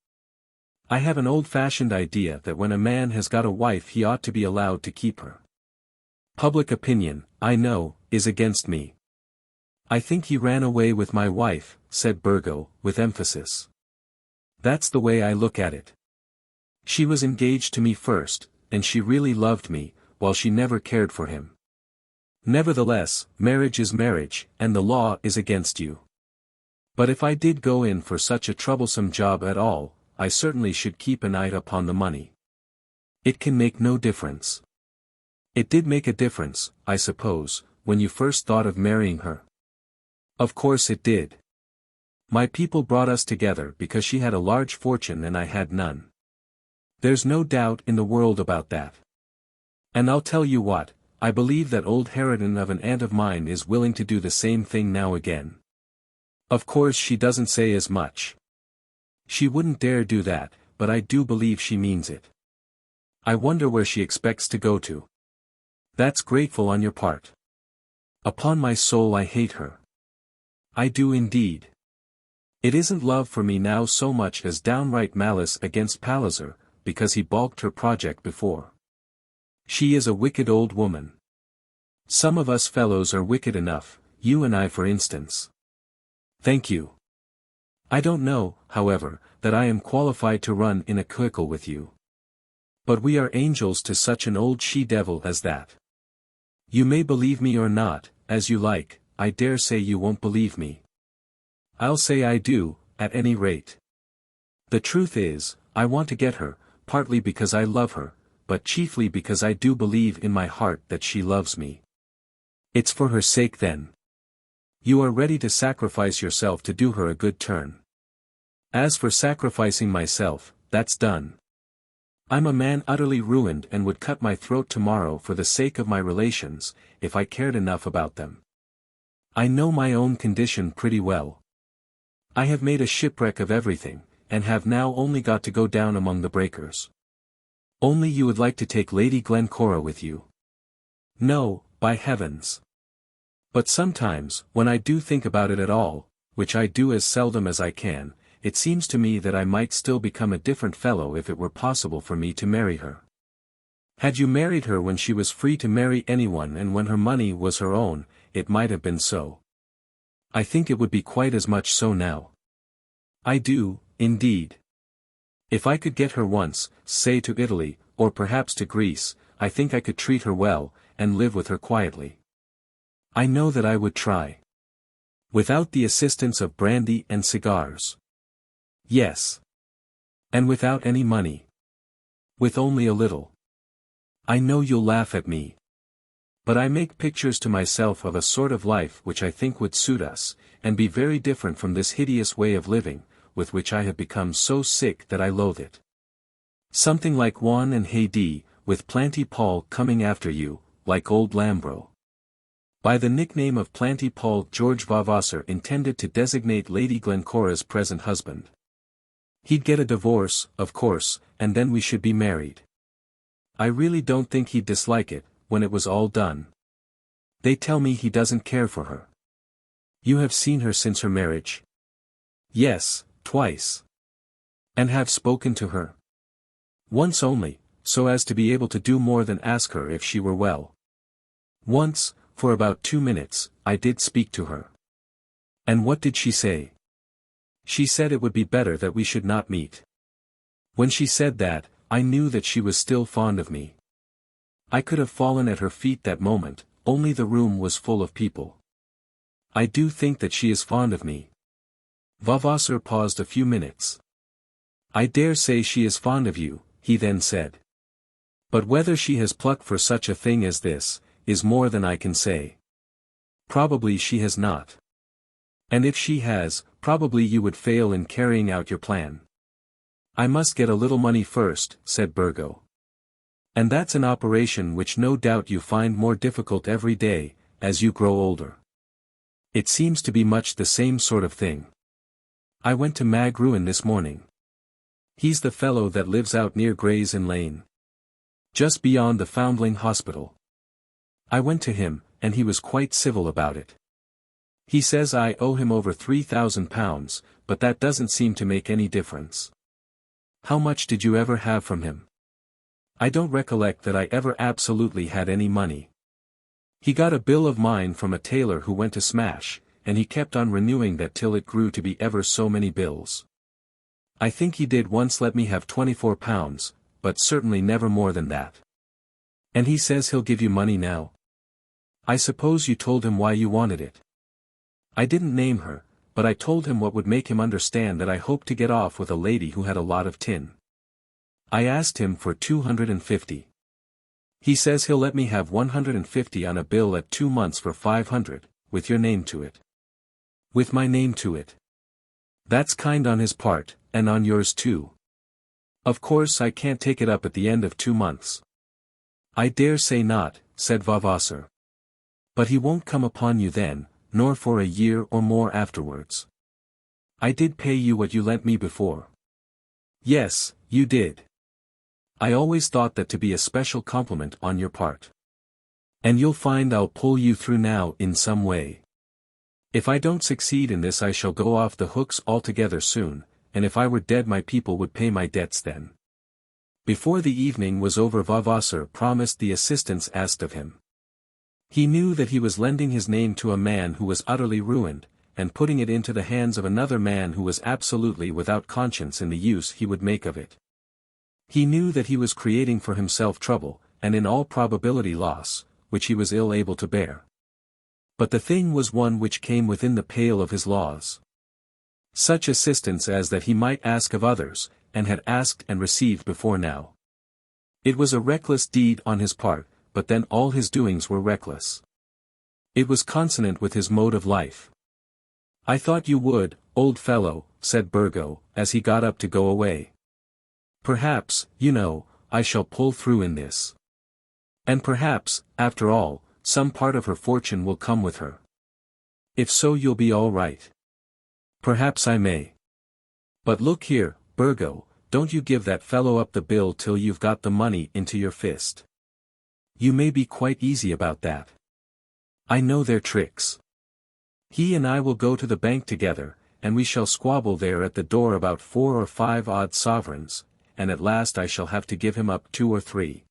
I have an old-fashioned idea that when a man has got a wife he ought to be allowed to keep her. Public opinion, I know, is against me. I think he ran away with my wife," said Burgo, with emphasis. "That's the way I look at it. She was engaged to me first, and she really loved me, while she never cared for him. Nevertheless, marriage is marriage, and the law is against you. But if I did go in for such a troublesome job at all, I certainly should keep an eye upon the money. It can make no difference. It did make a difference, I suppose, when you first thought of marrying her." "Of course it did. My people brought us together because she had a large fortune and I had none. There's no doubt in the world about that. And I'll tell you what, I believe that old harridan of an aunt of mine is willing to do the same thing now again. Of course she doesn't say as much. She wouldn't dare do that, but I do believe she means it. I wonder where she expects to go to. That's grateful on your part. Upon my soul I hate her. I do indeed. It isn't love for me now so much as downright malice against Palliser, because he balked her project before. She is a wicked old woman. Some of us fellows are wicked enough, you and I for instance. Thank you. I don't know, however, that I am qualified to run in a coeval with you. But we are angels to such an old she-devil as that. You may believe me or not, as you like, I dare say you won't believe me. I'll say I do, at any rate. The truth is, I want to get her, partly because I love her, but chiefly because I do believe in my heart that she loves me. It's for her sake then. You are ready to sacrifice yourself to do her a good turn. As for sacrificing myself, that's done. I'm a man utterly ruined and would cut my throat tomorrow for the sake of my relations, if I cared enough about them. I know my own condition pretty well. I have made a shipwreck of everything, and have now only got to go down among the breakers. Only you would like to take Lady Glencora with you. No, by heavens. But sometimes, when I do think about it at all, which I do as seldom as I can, it seems to me that I might still become a different fellow if it were possible for me to marry her. Had you married her when she was free to marry anyone and when her money was her own, it might have been so. I think it would be quite as much so now. I do, indeed. If I could get her once, say to Italy, or perhaps to Greece, I think I could treat her well, and live with her quietly. I know that I would try. Without the assistance of brandy and cigars. Yes. And without any money. With only a little. I know you'll laugh at me. But I make pictures to myself of a sort of life which I think would suit us, and be very different from this hideous way of living, with which I have become so sick that I loathe it. Something like Juan and Haidee, with Planty Paul coming after you, like old Lambro. By the nickname of Planty Paul George Vavasor intended to designate Lady Glencora's present husband. He'd get a divorce, of course, and then we should be married. I really don't think he'd dislike it, when it was all done. They tell me he doesn't care for her. You have seen her since her marriage? Yes, twice. And have spoken to her? Once only, so as to be able to do more than ask her if she were well. Once, for about 2 minutes, I did speak to her. And what did she say? She said it would be better that we should not meet. When she said that, I knew that she was still fond of me. I could have fallen at her feet that moment, only the room was full of people. I do think that she is fond of me. Vavasor paused a few minutes. I dare say she is fond of you, he then said. But whether she has pluck for such a thing as this, is more than I can say. Probably she has not. And if she has, probably you would fail in carrying out your plan. I must get a little money first, said Burgo. And that's an operation which no doubt you find more difficult every day, as you grow older. It seems to be much the same sort of thing. I went to Mag Ruin this morning. He's the fellow that lives out near Gray's Inn Lane. Just beyond the Foundling Hospital. I went to him, and he was quite civil about it. He says I owe him over £3,000, but that doesn't seem to make any difference. How much did you ever have from him? I don't recollect that I ever absolutely had any money. He got a bill of mine from a tailor who went to smash, and he kept on renewing that till it grew to be ever so many bills. I think he did once let me have £24, but certainly never more than that. And he says he'll give you money now? I suppose you told him why you wanted it. I didn't name her, but I told him what would make him understand that I hoped to get off with a lady who had a lot of tin. I asked him for 250. He says he'll let me have 150 on a bill at 2 months for 500, with your name to it. With my name to it. That's kind on his part, and on yours too. Of course I can't take it up at the end of 2 months. I dare say not, said Vavasor. But he won't come upon you then, nor for a year or more afterwards. I did pay you what you lent me before. Yes, you did. I always thought that to be a special compliment on your part. And you'll find I'll pull you through now in some way. If I don't succeed in this I shall go off the hooks altogether soon, and if I were dead my people would pay my debts then. Before the evening was over Vavasor promised the assistance asked of him. He knew that he was lending his name to a man who was utterly ruined, and putting it into the hands of another man who was absolutely without conscience in the use he would make of it. He knew that he was creating for himself trouble, and in all probability loss, which he was ill able to bear. But the thing was one which came within the pale of his laws. Such assistance as that he might ask of others, and had asked and received before now. It was a reckless deed on his part, but then all his doings were reckless. It was consonant with his mode of life. "I thought you would, old fellow," said Burgo, as he got up to go away. "Perhaps, you know, I shall pull through in this. And perhaps, after all, some part of her fortune will come with her. If so, you'll be all right." "Perhaps I may. But look here, Burgo, don't you give that fellow up the bill till you've got the money into your fist. You may be quite easy about that. I know their tricks. He and I will go to the bank together, and we shall squabble there at the door about 4 or 5 odd sovereigns, and at last I shall have to give him up 2 or 3.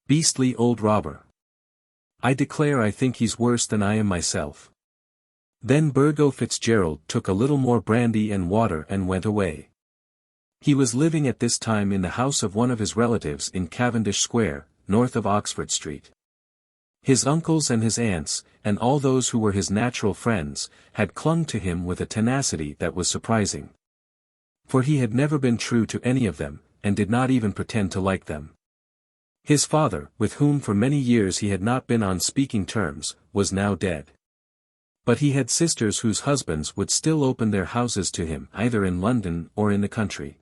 Beastly old robber. I declare I think he's worse than I am myself." Then Burgo Fitzgerald took a little more brandy and water and went away. He was living at this time in the house of one of his relatives in Cavendish Square, north of Oxford Street. His uncles and his aunts, and all those who were his natural friends, had clung to him with a tenacity that was surprising. For he had never been true to any of them, and did not even pretend to like them. His father, with whom for many years he had not been on speaking terms, was now dead. But he had sisters whose husbands would still open their houses to him either in London or in the country.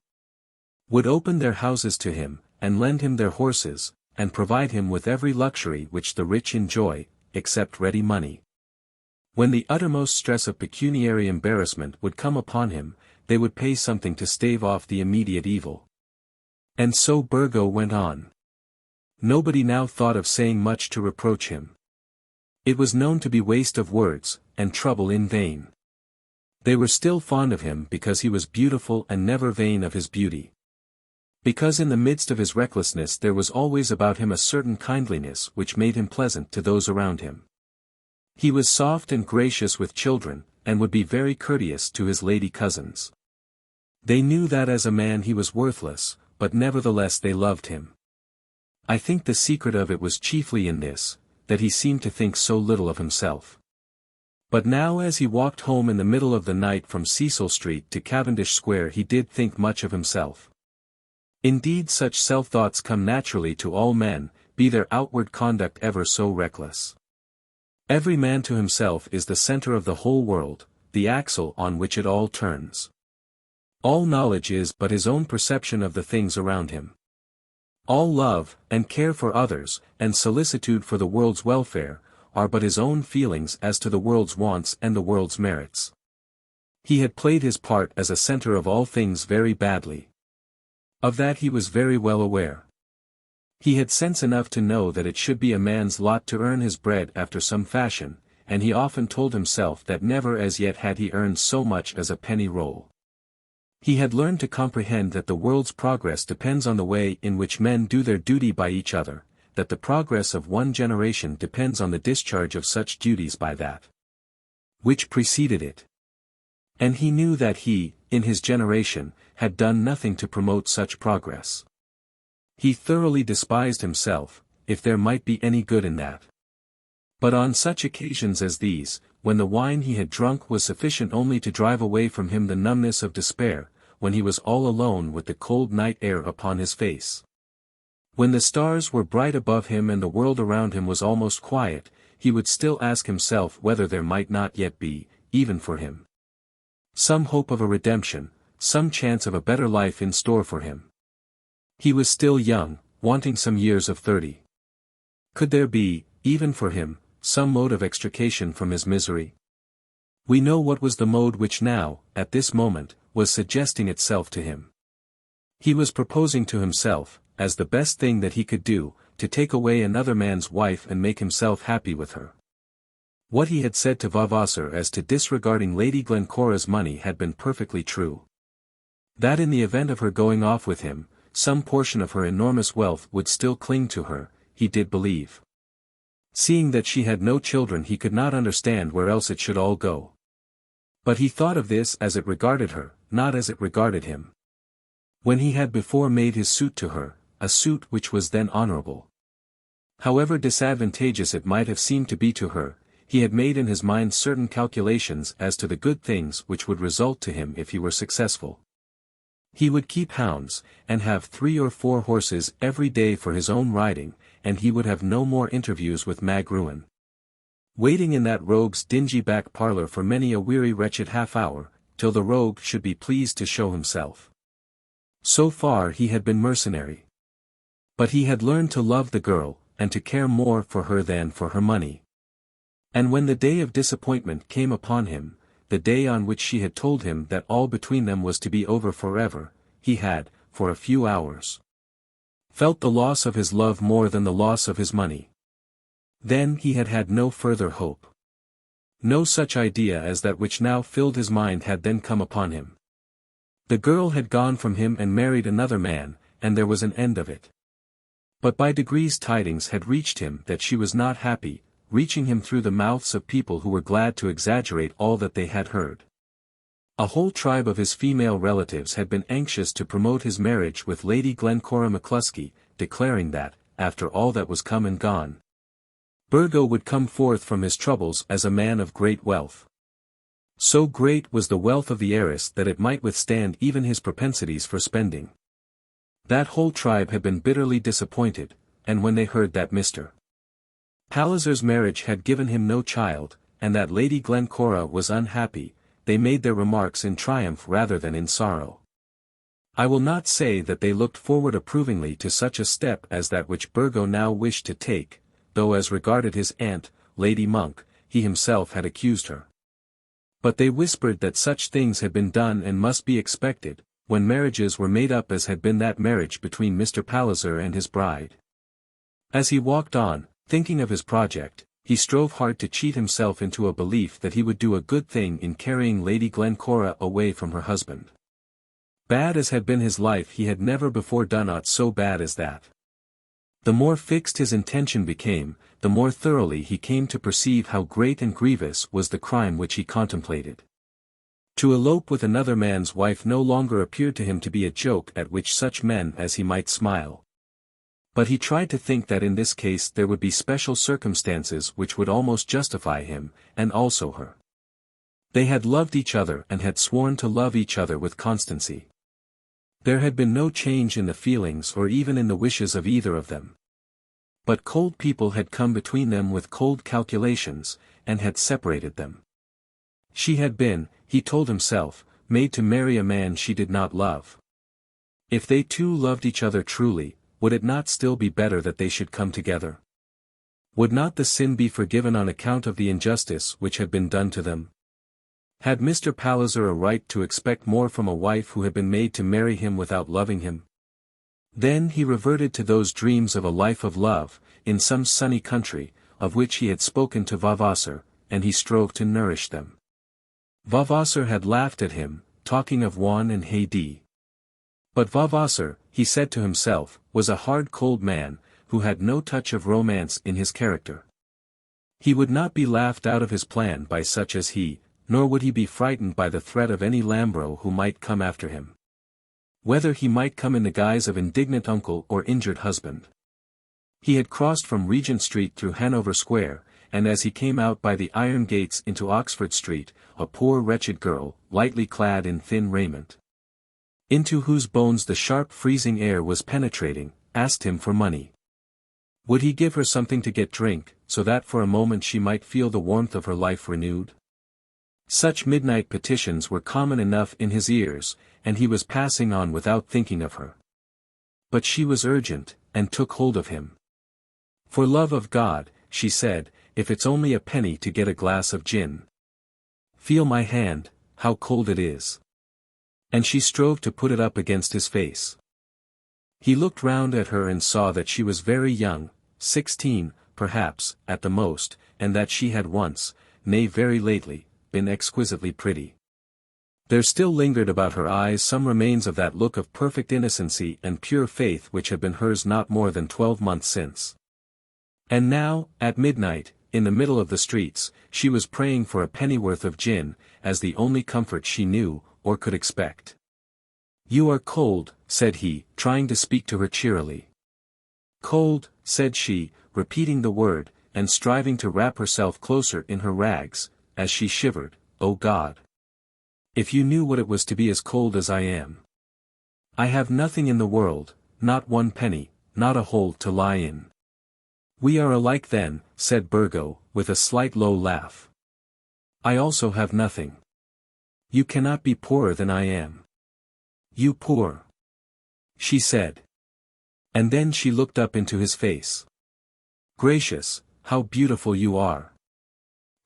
Would open their houses to him, and lend him their horses, and provide him with every luxury which the rich enjoy, except ready money. When the uttermost stress of pecuniary embarrassment would come upon him, they would pay something to stave off the immediate evil. And so Burgo went on. Nobody now thought of saying much to reproach him. It was known to be waste of words, and trouble in vain. They were still fond of him because he was beautiful and never vain of his beauty. Because in the midst of his recklessness there was always about him a certain kindliness which made him pleasant to those around him. He was soft and gracious with children, and would be very courteous to his lady cousins. They knew that as a man he was worthless, but nevertheless they loved him. I think the secret of it was chiefly in this, that he seemed to think so little of himself. But now as he walked home in the middle of the night from Cecil Street to Cavendish Square he did think much of himself. Indeed, such self-thoughts come naturally to all men, be their outward conduct ever so reckless. Every man to himself is the center of the whole world, the axle on which it all turns. All knowledge is but his own perception of the things around him. All love, and care for others, and solicitude for the world's welfare, are but his own feelings as to the world's wants and the world's merits. He had played his part as a center of all things very badly. Of that he was very well aware. He had sense enough to know that it should be a man's lot to earn his bread after some fashion, and he often told himself that never as yet had he earned so much as a penny roll. He had learned to comprehend that the world's progress depends on the way in which men do their duty by each other, that the progress of one generation depends on the discharge of such duties by that which preceded it. And he knew that he, in his generation, had done nothing to promote such progress. He thoroughly despised himself, if there might be any good in that. But on such occasions as these, when the wine he had drunk was sufficient only to drive away from him the numbness of despair, when he was all alone with the cold night air upon his face, when the stars were bright above him and the world around him was almost quiet, he would still ask himself whether there might not yet be, even for him, some hope of a redemption, some chance of a better life in store for him. He was still young, wanting some years of 30. Could there be, even for him, some mode of extrication from his misery? We know what was the mode which now, at this moment, was suggesting itself to him. He was proposing to himself, as the best thing that he could do, to take away another man's wife and make himself happy with her. What he had said to Vavasor as to disregarding Lady Glencora's money had been perfectly true. That in the event of her going off with him, some portion of her enormous wealth would still cling to her, he did believe. Seeing that she had no children, he could not understand where else it should all go. But he thought of this as it regarded her, not as it regarded him. When he had before made his suit to her, a suit which was then honourable, however disadvantageous it might have seemed to be to her, he had made in his mind certain calculations as to the good things which would result to him if he were successful. He would keep hounds, and have 3 or 4 horses every day for his own riding, and he would have no more interviews with Mag Ruin, waiting in that rogue's dingy back parlour for many a weary wretched half-hour, till the rogue should be pleased to show himself. So far he had been mercenary. But he had learned to love the girl, and to care more for her than for her money. And when the day of disappointment came upon him, the day on which she had told him that all between them was to be over forever, he had, for a few hours, felt the loss of his love more than the loss of his money. Then he had had no further hope. No such idea as that which now filled his mind had then come upon him. The girl had gone from him and married another man, and there was an end of it. But by degrees tidings had reached him that she was not happy, reaching him through the mouths of people who were glad to exaggerate all that they had heard. A whole tribe of his female relatives had been anxious to promote his marriage with Lady Glencora McCluskey, declaring that, after all that was come and gone, Burgo would come forth from his troubles as a man of great wealth. So great was the wealth of the heiress that it might withstand even his propensities for spending. That whole tribe had been bitterly disappointed, and when they heard that Mr. Palliser's marriage had given him no child, and that Lady Glencora was unhappy, they made their remarks in triumph rather than in sorrow. I will not say that they looked forward approvingly to such a step as that which Burgo now wished to take, though as regarded his aunt, Lady Monk, he himself had accused her. But they whispered that such things had been done and must be expected, when marriages were made up as had been that marriage between Mr. Palliser and his bride. As he walked on, thinking of his project, he strove hard to cheat himself into a belief that he would do a good thing in carrying Lady Glencora away from her husband. Bad as had been his life, he had never before done aught so bad as that. The more fixed his intention became, the more thoroughly he came to perceive how great and grievous was the crime which he contemplated. To elope with another man's wife no longer appeared to him to be a joke at which such men as he might smile. But he tried to think that in this case there would be special circumstances which would almost justify him, and also her. They had loved each other and had sworn to love each other with constancy. There had been no change in the feelings or even in the wishes of either of them. But cold people had come between them with cold calculations, and had separated them. She had been, he told himself, made to marry a man she did not love. If they two loved each other truly, would it not still be better that they should come together? Would not the sin be forgiven on account of the injustice which had been done to them? Had Mr. Palliser a right to expect more from a wife who had been made to marry him without loving him? Then he reverted to those dreams of a life of love, in some sunny country, of which he had spoken to Vavasor, and he strove to nourish them. Vavasor had laughed at him, talking of Juan and Haidee. But Vavasor, he said to himself, was a hard cold man, who had no touch of romance in his character. He would not be laughed out of his plan by such as he, nor would he be frightened by the threat of any Lambro who might come after him. Whether he might come in the guise of indignant uncle or injured husband. He had crossed from Regent Street through Hanover Square, and as he came out by the iron gates into Oxford Street, a poor wretched girl, lightly clad in thin raiment, into whose bones the sharp freezing air was penetrating, asked him for money. Would he give her something to get drink, so that for a moment she might feel the warmth of her life renewed? Such midnight petitions were common enough in his ears, and he was passing on without thinking of her. But she was urgent, and took hold of him. "For love of God," she said, "if it's only a penny to get a glass of gin. Feel my hand, how cold it is." And she strove to put it up against his face. He looked round at her and saw that she was very young, 16, perhaps, at the most, and that she had once, nay very lately, been exquisitely pretty. There still lingered about her eyes some remains of that look of perfect innocency and pure faith which had been hers not more than 12 months since. And now, at midnight, in the middle of the streets, she was praying for a pennyworth of gin, as the only comfort she knew, or could expect. "You are cold," said he, trying to speak to her cheerily. "Cold," said she, repeating the word, and striving to wrap herself closer in her rags, as she shivered. "Oh God! If you knew what it was to be as cold as I am. I have nothing in the world, not one penny, not a hole to lie in." "We are alike then," said Burgo, with a slight low laugh. "I also have nothing. You cannot be poorer than I am." "You poor?" she said. And then she looked up into his face. "Gracious, how beautiful you are!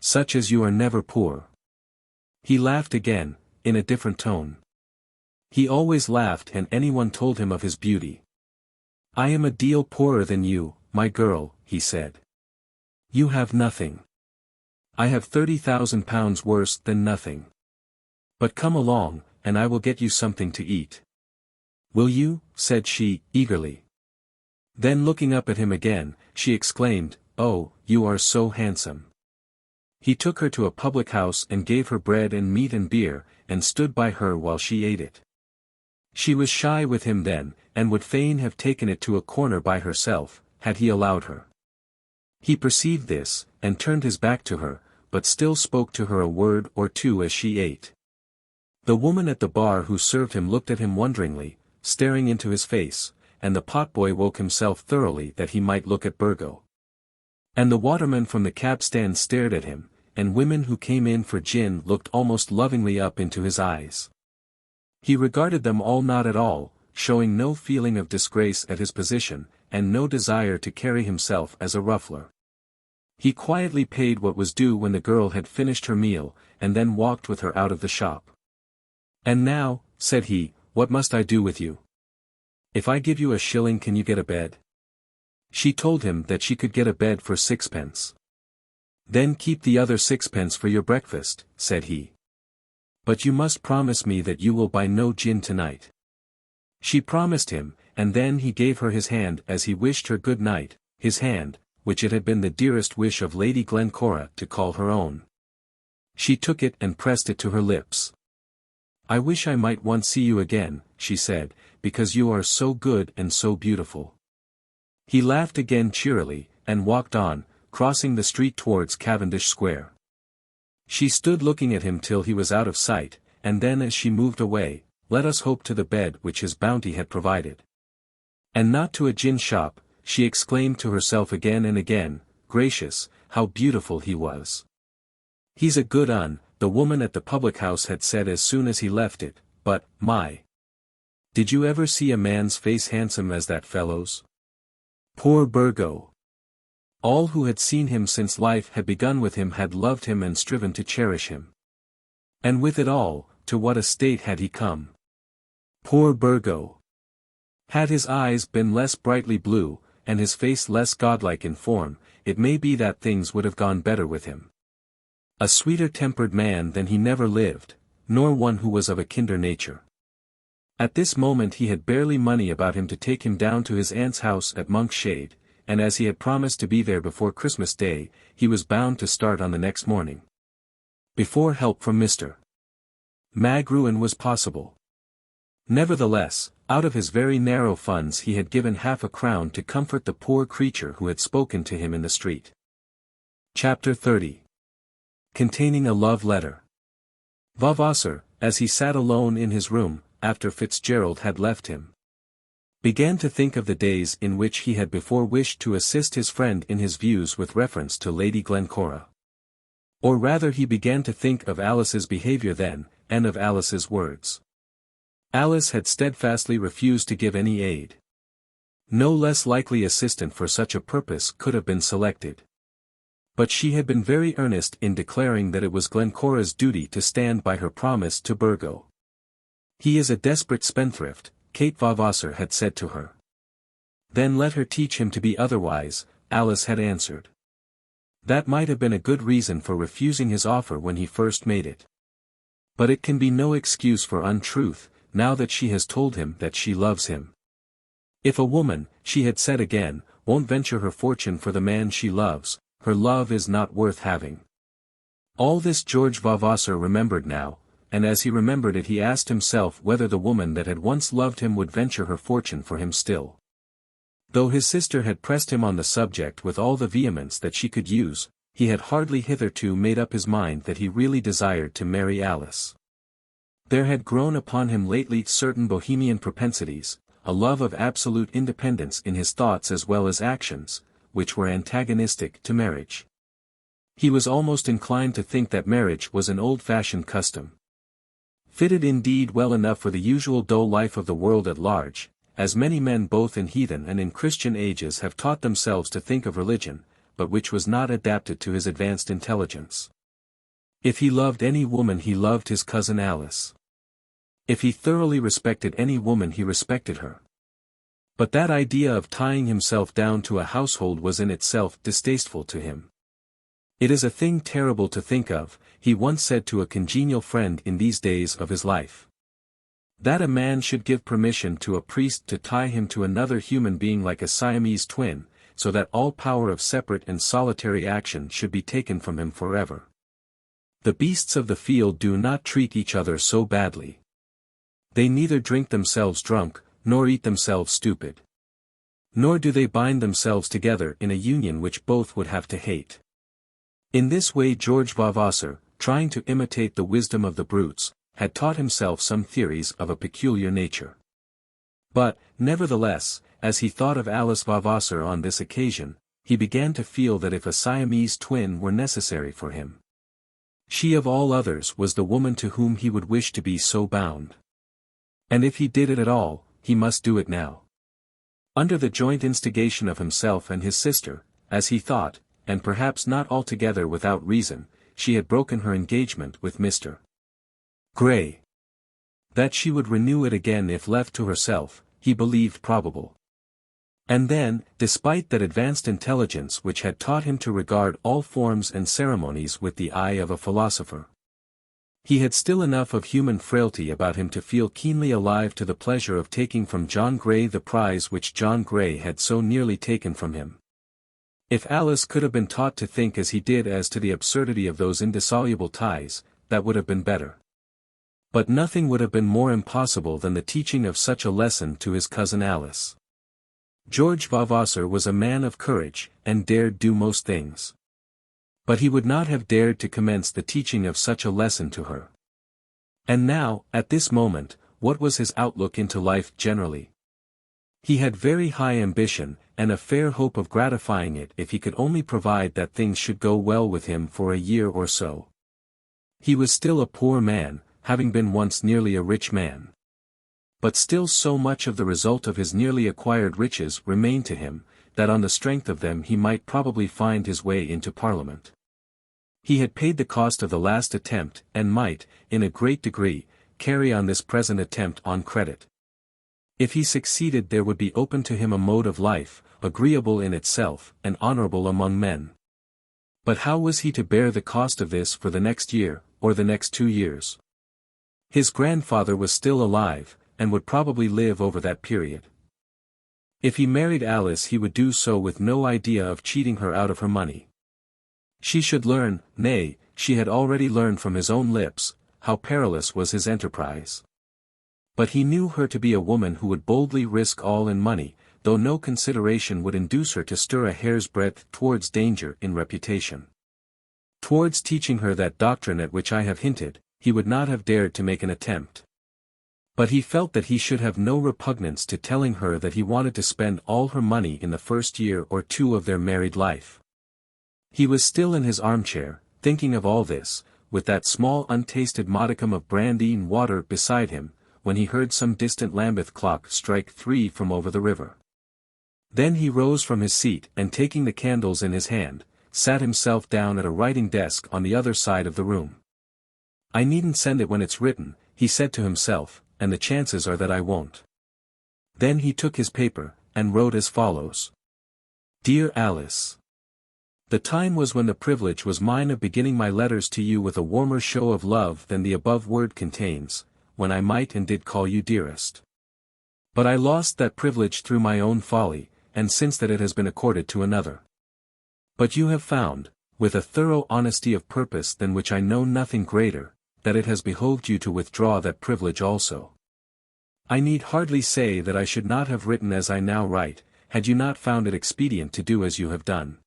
Such as you are never poor." He laughed again, in a different tone. He always laughed when anyone told him of his beauty. "I am a deal poorer than you, my girl," he said. "You have nothing. I have £30,000 worse than nothing. But come along, and I will get you something to eat." "Will you?" said she, eagerly. Then looking up at him again, she exclaimed, "Oh, you are so handsome." He took her to a public house and gave her bread and meat and beer, and stood by her while she ate it. She was shy with him then, and would fain have taken it to a corner by herself, had he allowed her. He perceived this, and turned his back to her, but still spoke to her a word or two as she ate. The woman at the bar who served him looked at him wonderingly, staring into his face, and the potboy woke himself thoroughly that he might look at Burgo. And the waterman from the cab stand stared at him, and women who came in for gin looked almost lovingly up into his eyes. He regarded them all not at all, showing no feeling of disgrace at his position, and no desire to carry himself as a ruffler. He quietly paid what was due when the girl had finished her meal, and then walked with her out of the shop. "And now," said he, "what must I do with you? If I give you a shilling, can you get a bed?" She told him that she could get a bed for 6 pence. "Then keep the other 6 pence for your breakfast," said he. "But you must promise me that you will buy no gin tonight." She promised him, and then he gave her his hand as he wished her good night, his hand, which it had been the dearest wish of Lady Glencora to call her own. She took it and pressed it to her lips. "I wish I might once see you again," she said, "because you are so good and so beautiful." He laughed again cheerily, and walked on, crossing the street towards Cavendish Square. She stood looking at him till he was out of sight, and then as she moved away, "Let us hope to the bed which his bounty had provided. And not to a gin shop," she exclaimed to herself again and again. Gracious, how beautiful he was. "He's a good un," the woman at the public house had said as soon as he left it, but, my! Did you ever see a man's face handsome as that fellow's? Poor Burgo! All who had seen him since life had begun with him had loved him and striven to cherish him. And with it all, to what a state had he come! Poor Burgo! Had his eyes been less brightly blue, and his face less godlike in form, it may be that things would have gone better with him. A sweeter-tempered man than he never lived, nor one who was of a kinder nature. At this moment he had barely money about him to take him down to his aunt's house at Monkshade, and as he had promised to be there before Christmas Day, he was bound to start on the next morning. Before help from Mr. Mag ruin was possible. Nevertheless, out of his very narrow funds he had given £half-a-crown to comfort the poor creature who had spoken to him in the street. Chapter 30. Containing a love letter. Vavasor, as he sat alone in his room, after Fitzgerald had left him, began to think of the days in which he had before wished to assist his friend in his views with reference to Lady Glencora. Or rather he began to think of Alice's behaviour then, and of Alice's words. Alice had steadfastly refused to give any aid. No less likely assistant for such a purpose could have been selected. But she had been very earnest in declaring that it was Glencora's duty to stand by her promise to Burgo. "He is a desperate spendthrift," Kate Vavasor had said to her. "Then let her teach him to be otherwise," Alice had answered. That might have been a good reason for refusing his offer when he first made it. But it can be no excuse for untruth, now that she has told him that she loves him. If a woman, she had said again, won't venture her fortune for the man she loves, her love is not worth having. All this George Vavasor remembered now, and as he remembered it he asked himself whether the woman that had once loved him would venture her fortune for him still. Though his sister had pressed him on the subject with all the vehemence that she could use, he had hardly hitherto made up his mind that he really desired to marry Alice. There had grown upon him lately certain bohemian propensities, a love of absolute independence in his thoughts as well as actions, which were antagonistic to marriage. He was almost inclined to think that marriage was an old-fashioned custom. Fitted indeed well enough for the usual dull life of the world at large, as many men both in heathen and in Christian ages have taught themselves to think of religion, but which was not adapted to his advanced intelligence. If he loved any woman he loved his cousin Alice. If he thoroughly respected any woman he respected her. But that idea of tying himself down to a household was in itself distasteful to him. It is a thing terrible to think of, he once said to a congenial friend in these days of his life. That a man should give permission to a priest to tie him to another human being like a Siamese twin, so that all power of separate and solitary action should be taken from him forever. The beasts of the field do not treat each other so badly. They neither drink themselves drunk, nor eat themselves stupid. Nor do they bind themselves together in a union which both would have to hate. In this way George Vavasor, trying to imitate the wisdom of the brutes, had taught himself some theories of a peculiar nature. But, nevertheless, as he thought of Alice Vavasor on this occasion, he began to feel that if a Siamese twin were necessary for him, she of all others was the woman to whom he would wish to be so bound. And if he did it at all, he must do it now. Under the joint instigation of himself and his sister, as he thought, and perhaps not altogether without reason, she had broken her engagement with Mr. Grey. That she would renew it again if left to herself, he believed probable. And then, despite that advanced intelligence which had taught him to regard all forms and ceremonies with the eye of a philosopher, he had still enough of human frailty about him to feel keenly alive to the pleasure of taking from John Grey the prize which John Grey had so nearly taken from him. If Alice could have been taught to think as he did as to the absurdity of those indissoluble ties, that would have been better. But nothing would have been more impossible than the teaching of such a lesson to his cousin Alice. George Vavasor was a man of courage, and dared do most things. But he would not have dared to commence the teaching of such a lesson to her. And now, at this moment, what was his outlook into life generally? He had very high ambition, and a fair hope of gratifying it if he could only provide that things should go well with him for a year or so. He was still a poor man, having been once nearly a rich man. But still so much of the result of his nearly acquired riches remained to him, that on the strength of them he might probably find his way into Parliament. He had paid the cost of the last attempt, and might, in a great degree, carry on this present attempt on credit. If he succeeded there would be open to him a mode of life, agreeable in itself, and honourable among men. But how was he to bear the cost of this for the next year, or the next 2 years? His grandfather was still alive, and would probably live over that period. If he married Alice he would do so with no idea of cheating her out of her money. She should learn, nay, she had already learned from his own lips, how perilous was his enterprise. But he knew her to be a woman who would boldly risk all in money, though no consideration would induce her to stir a hair's breadth towards danger in reputation. Towards teaching her that doctrine at which I have hinted, he would not have dared to make an attempt. But he felt that he should have no repugnance to telling her that he wanted to spend all her money in the first year or 2 of their married life. He was still in his armchair, thinking of all this, with that small untasted modicum of brandy and water beside him, when he heard some distant Lambeth clock strike 3 from over the river. Then he rose from his seat and taking the candles in his hand, sat himself down at a writing desk on the other side of the room. "I needn't send it when it's written," he said to himself, "and the chances are that I won't." Then he took his paper, and wrote as follows. "Dear Alice, the time was when the privilege was mine of beginning my letters to you with a warmer show of love than the above word contains, when I might and did call you dearest. But I lost that privilege through my own folly, and since that it has been accorded to another. But you have found, with a thorough honesty of purpose than which I know nothing greater, that it has behoved you to withdraw that privilege also. I need hardly say that I should not have written as I now write, had you not found it expedient to do as you have done.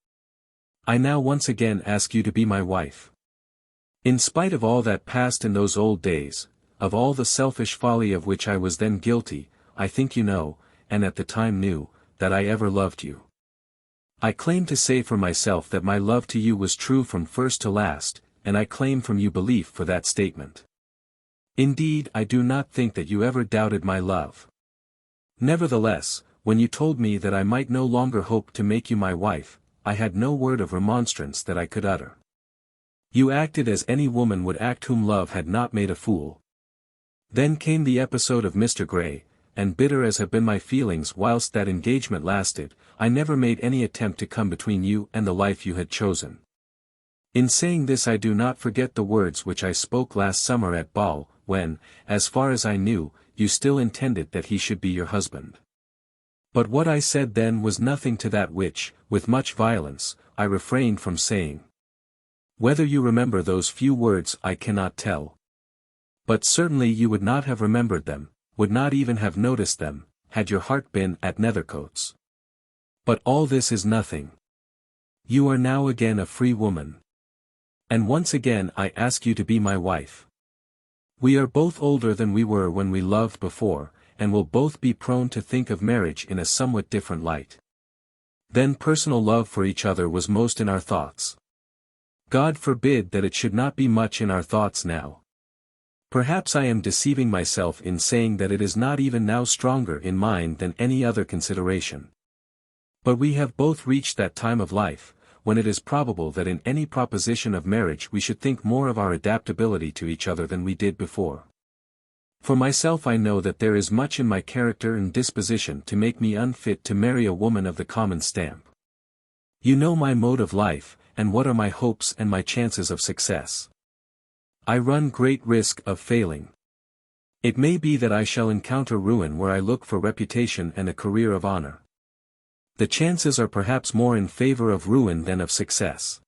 I now once again ask you to be my wife. In spite of all that passed in those old days, of all the selfish folly of which I was then guilty, I think you know, and at the time knew, that I ever loved you. I claim to say for myself that my love to you was true from first to last, and I claim from you belief for that statement. Indeed, I do not think that you ever doubted my love. Nevertheless, when you told me that I might no longer hope to make you my wife, I had no word of remonstrance that I could utter. You acted as any woman would act whom love had not made a fool. Then came the episode of Mr. Grey, and bitter as have been my feelings whilst that engagement lasted, I never made any attempt to come between you and the life you had chosen. In saying this I do not forget the words which I spoke last summer at Basle, when, as far as I knew, you still intended that he should be your husband. But what I said then was nothing to that which, with much violence, I refrained from saying. Whether you remember those few words I cannot tell. But certainly you would not have remembered them, would not even have noticed them, had your heart been at Nethercoats. But all this is nothing. You are now again a free woman. And once again I ask you to be my wife. We are both older than we were when we loved before, and will both be prone to think of marriage in a somewhat different light. Then personal love for each other was most in our thoughts. God forbid that it should not be much in our thoughts now. Perhaps I am deceiving myself in saying that it is not even now stronger in mind than any other consideration. But we have both reached that time of life, when it is probable that in any proposition of marriage we should think more of our adaptability to each other than we did before. For myself I know that there is much in my character and disposition to make me unfit to marry a woman of the common stamp. You know my mode of life, and what are my hopes and my chances of success. I run great risk of failing. It may be that I shall encounter ruin where I look for reputation and a career of honor. The chances are perhaps more in favor of ruin than of success.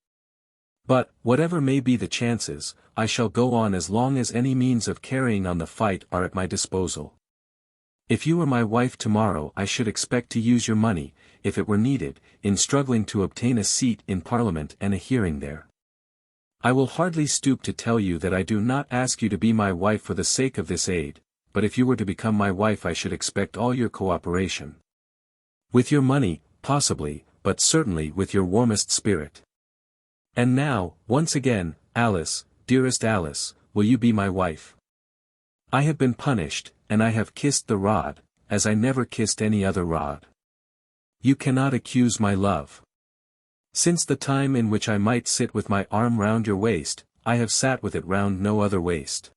But, whatever may be the chances, I shall go on as long as any means of carrying on the fight are at my disposal. If you were my wife tomorrow I should expect to use your money, if it were needed, in struggling to obtain a seat in Parliament and a hearing there. I will hardly stoop to tell you that I do not ask you to be my wife for the sake of this aid, but if you were to become my wife I should expect all your cooperation. With your money, possibly, but certainly with your warmest spirit. And now, once again, Alice, dearest Alice, will you be my wife? I have been punished, and I have kissed the rod, as I never kissed any other rod. You cannot accuse my love. Since the time in which I might sit with my arm round your waist, I have sat with it round no other waist.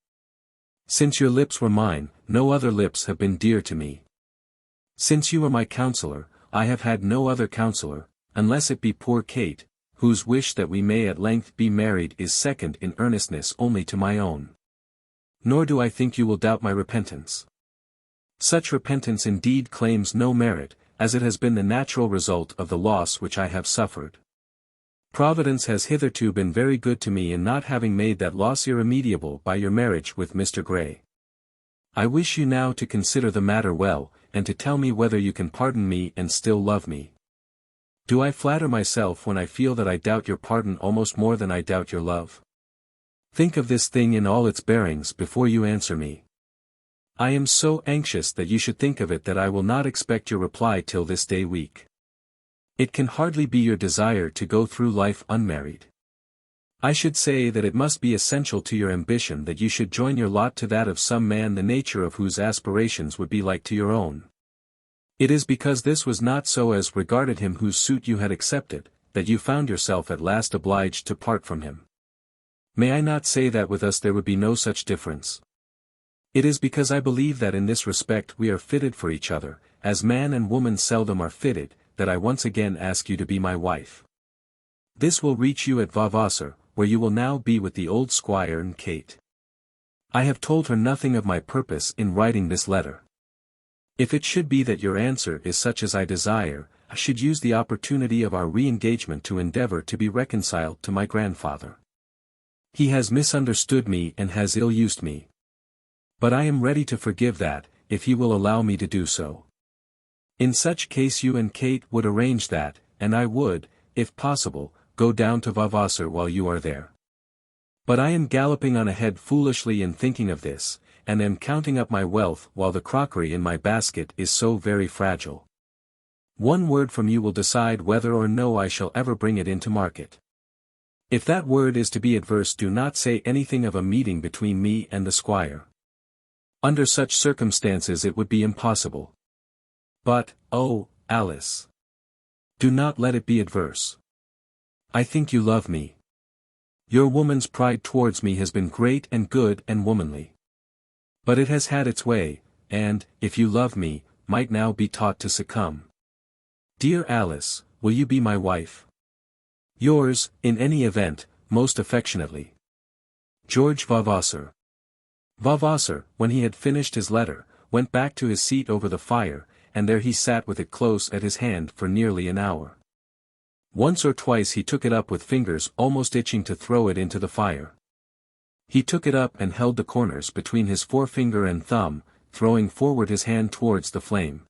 Since your lips were mine, no other lips have been dear to me. Since you were my counselor, I have had no other counselor, unless it be poor Kate, whose wish that we may at length be married is second in earnestness only to my own. Nor do I think you will doubt my repentance. Such repentance indeed claims no merit, as it has been the natural result of the loss which I have suffered. Providence has hitherto been very good to me in not having made that loss irremediable by your marriage with Mr. Grey. I wish you now to consider the matter well, and to tell me whether you can pardon me and still love me. Do I flatter myself when I feel that I doubt your pardon almost more than I doubt your love? Think of this thing in all its bearings before you answer me. I am so anxious that you should think of it that I will not expect your reply till this day week. It can hardly be your desire to go through life unmarried. I should say that it must be essential to your ambition that you should join your lot to that of some man the nature of whose aspirations would be like to your own. It is because this was not so as regarded him whose suit you had accepted, that you found yourself at last obliged to part from him. May I not say that with us there would be no such difference? It is because I believe that in this respect we are fitted for each other, as man and woman seldom are fitted, that I once again ask you to be my wife. This will reach you at Vavasor, where you will now be with the old squire and Kate. I have told her nothing of my purpose in writing this letter. If it should be that your answer is such as I desire, I should use the opportunity of our re-engagement to endeavour to be reconciled to my grandfather. He has misunderstood me and has ill-used me. But I am ready to forgive that, if he will allow me to do so. In such case you and Kate would arrange that, and I would, if possible, go down to Vavasor while you are there. But I am galloping on ahead foolishly in thinking of this, and am counting up my wealth while the crockery in my basket is so very fragile. One word from you will decide whether or no I shall ever bring it into market. If that word is to be adverse, do not say anything of a meeting between me and the squire. Under such circumstances it would be impossible. But, oh, Alice! Do not let it be adverse. I think you love me. Your woman's pride towards me has been great and good and womanly. But it has had its way, and, if you love me, might now be taught to succumb. Dear Alice, will you be my wife? Yours, in any event, most affectionately, George Vavasor. Vavasor, when he had finished his letter, went back to his seat over the fire, and there he sat with it close at his hand for nearly an hour. Once or twice he took it up with fingers almost itching to throw it into the fire. He took it up and held the corners between his forefinger and thumb, throwing forward his hand towards the flame,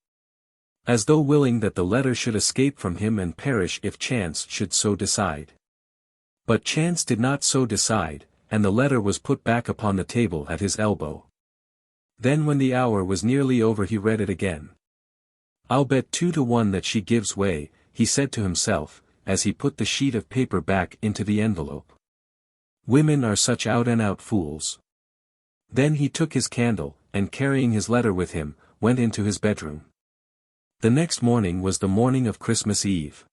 as though willing that the letter should escape from him and perish if chance should so decide. But chance did not so decide, and the letter was put back upon the table at his elbow. Then when the hour was nearly over he read it again. "I'll bet 2 to 1 that she gives way," he said to himself, as he put the sheet of paper back into the envelope. Women are such out-and-out fools. Then he took his candle, and carrying his letter with him, went into his bedroom. The next morning was the morning of Christmas Eve.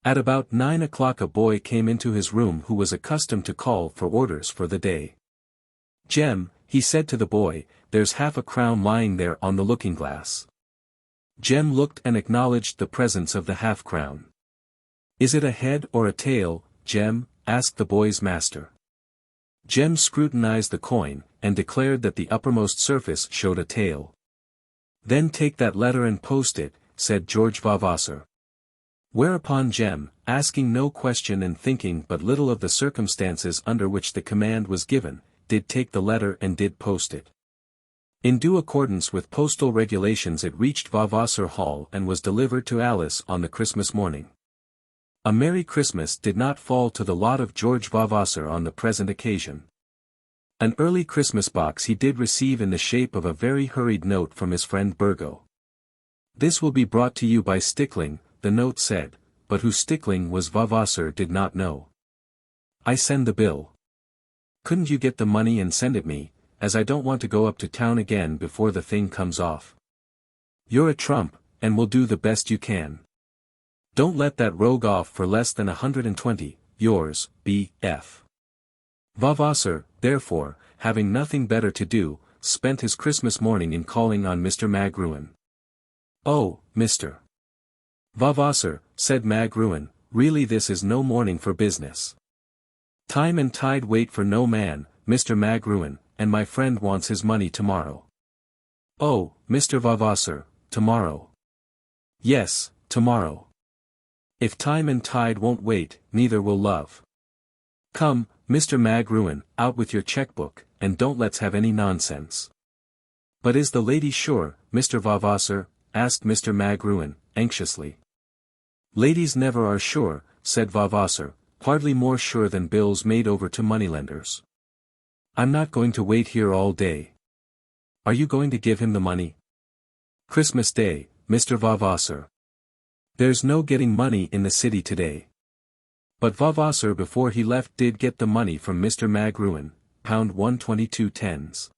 At about 9 o'clock a boy came into his room who was accustomed to call for orders for the day. "Jem," he said to the boy, "there's half a crown lying there on the looking-glass." Jem looked and acknowledged the presence of the half-crown. "Is it a head or a tail, Jem?" asked the boy's master. Jem scrutinized the coin, and declared that the uppermost surface showed a tail. "Then take that letter and post it," said George Vavasor. Whereupon Jem, asking no question and thinking but little of the circumstances under which the command was given, did take the letter and did post it. In due accordance with postal regulations it reached Vavasor Hall and was delivered to Alice on the Christmas morning. A Merry Christmas did not fall to the lot of George Vavasor on the present occasion. An early Christmas box he did receive in the shape of a very hurried note from his friend Burgo. "This will be brought to you by Stickling," the note said, but who Stickling was Vavasor did not know. "I send the bill. Couldn't you get the money and send it me, as I don't want to go up to town again before the thing comes off? You're a trump, and will do the best you can. Don't let that rogue off for less than 120, yours, B.F." Vavasor, therefore, having nothing better to do, spent his Christmas morning in calling on Mr. Magruin. "Oh, Mr. Vavasor," said Magruin, "really this is no morning for business. Time and tide wait for no man, Mr. Magruin, and my friend wants his money tomorrow." "Oh, Mr. Vavasor, tomorrow." "Yes, tomorrow. If time and tide won't wait, neither will love. Come, Mr. Magruin, out with your checkbook, and don't let's have any nonsense." "But is the lady sure, Mr. Vavasor?" asked Mr. Magruin, anxiously. "Ladies never are sure," said Vavasor, "hardly more sure than bills made over to moneylenders. I'm not going to wait here all day. Are you going to give him the money?" "Christmas Day, Mr. Vavasor. There's no getting money in the city today." But Vavasor before he left did get the money from Mr. Magruin, £122.10.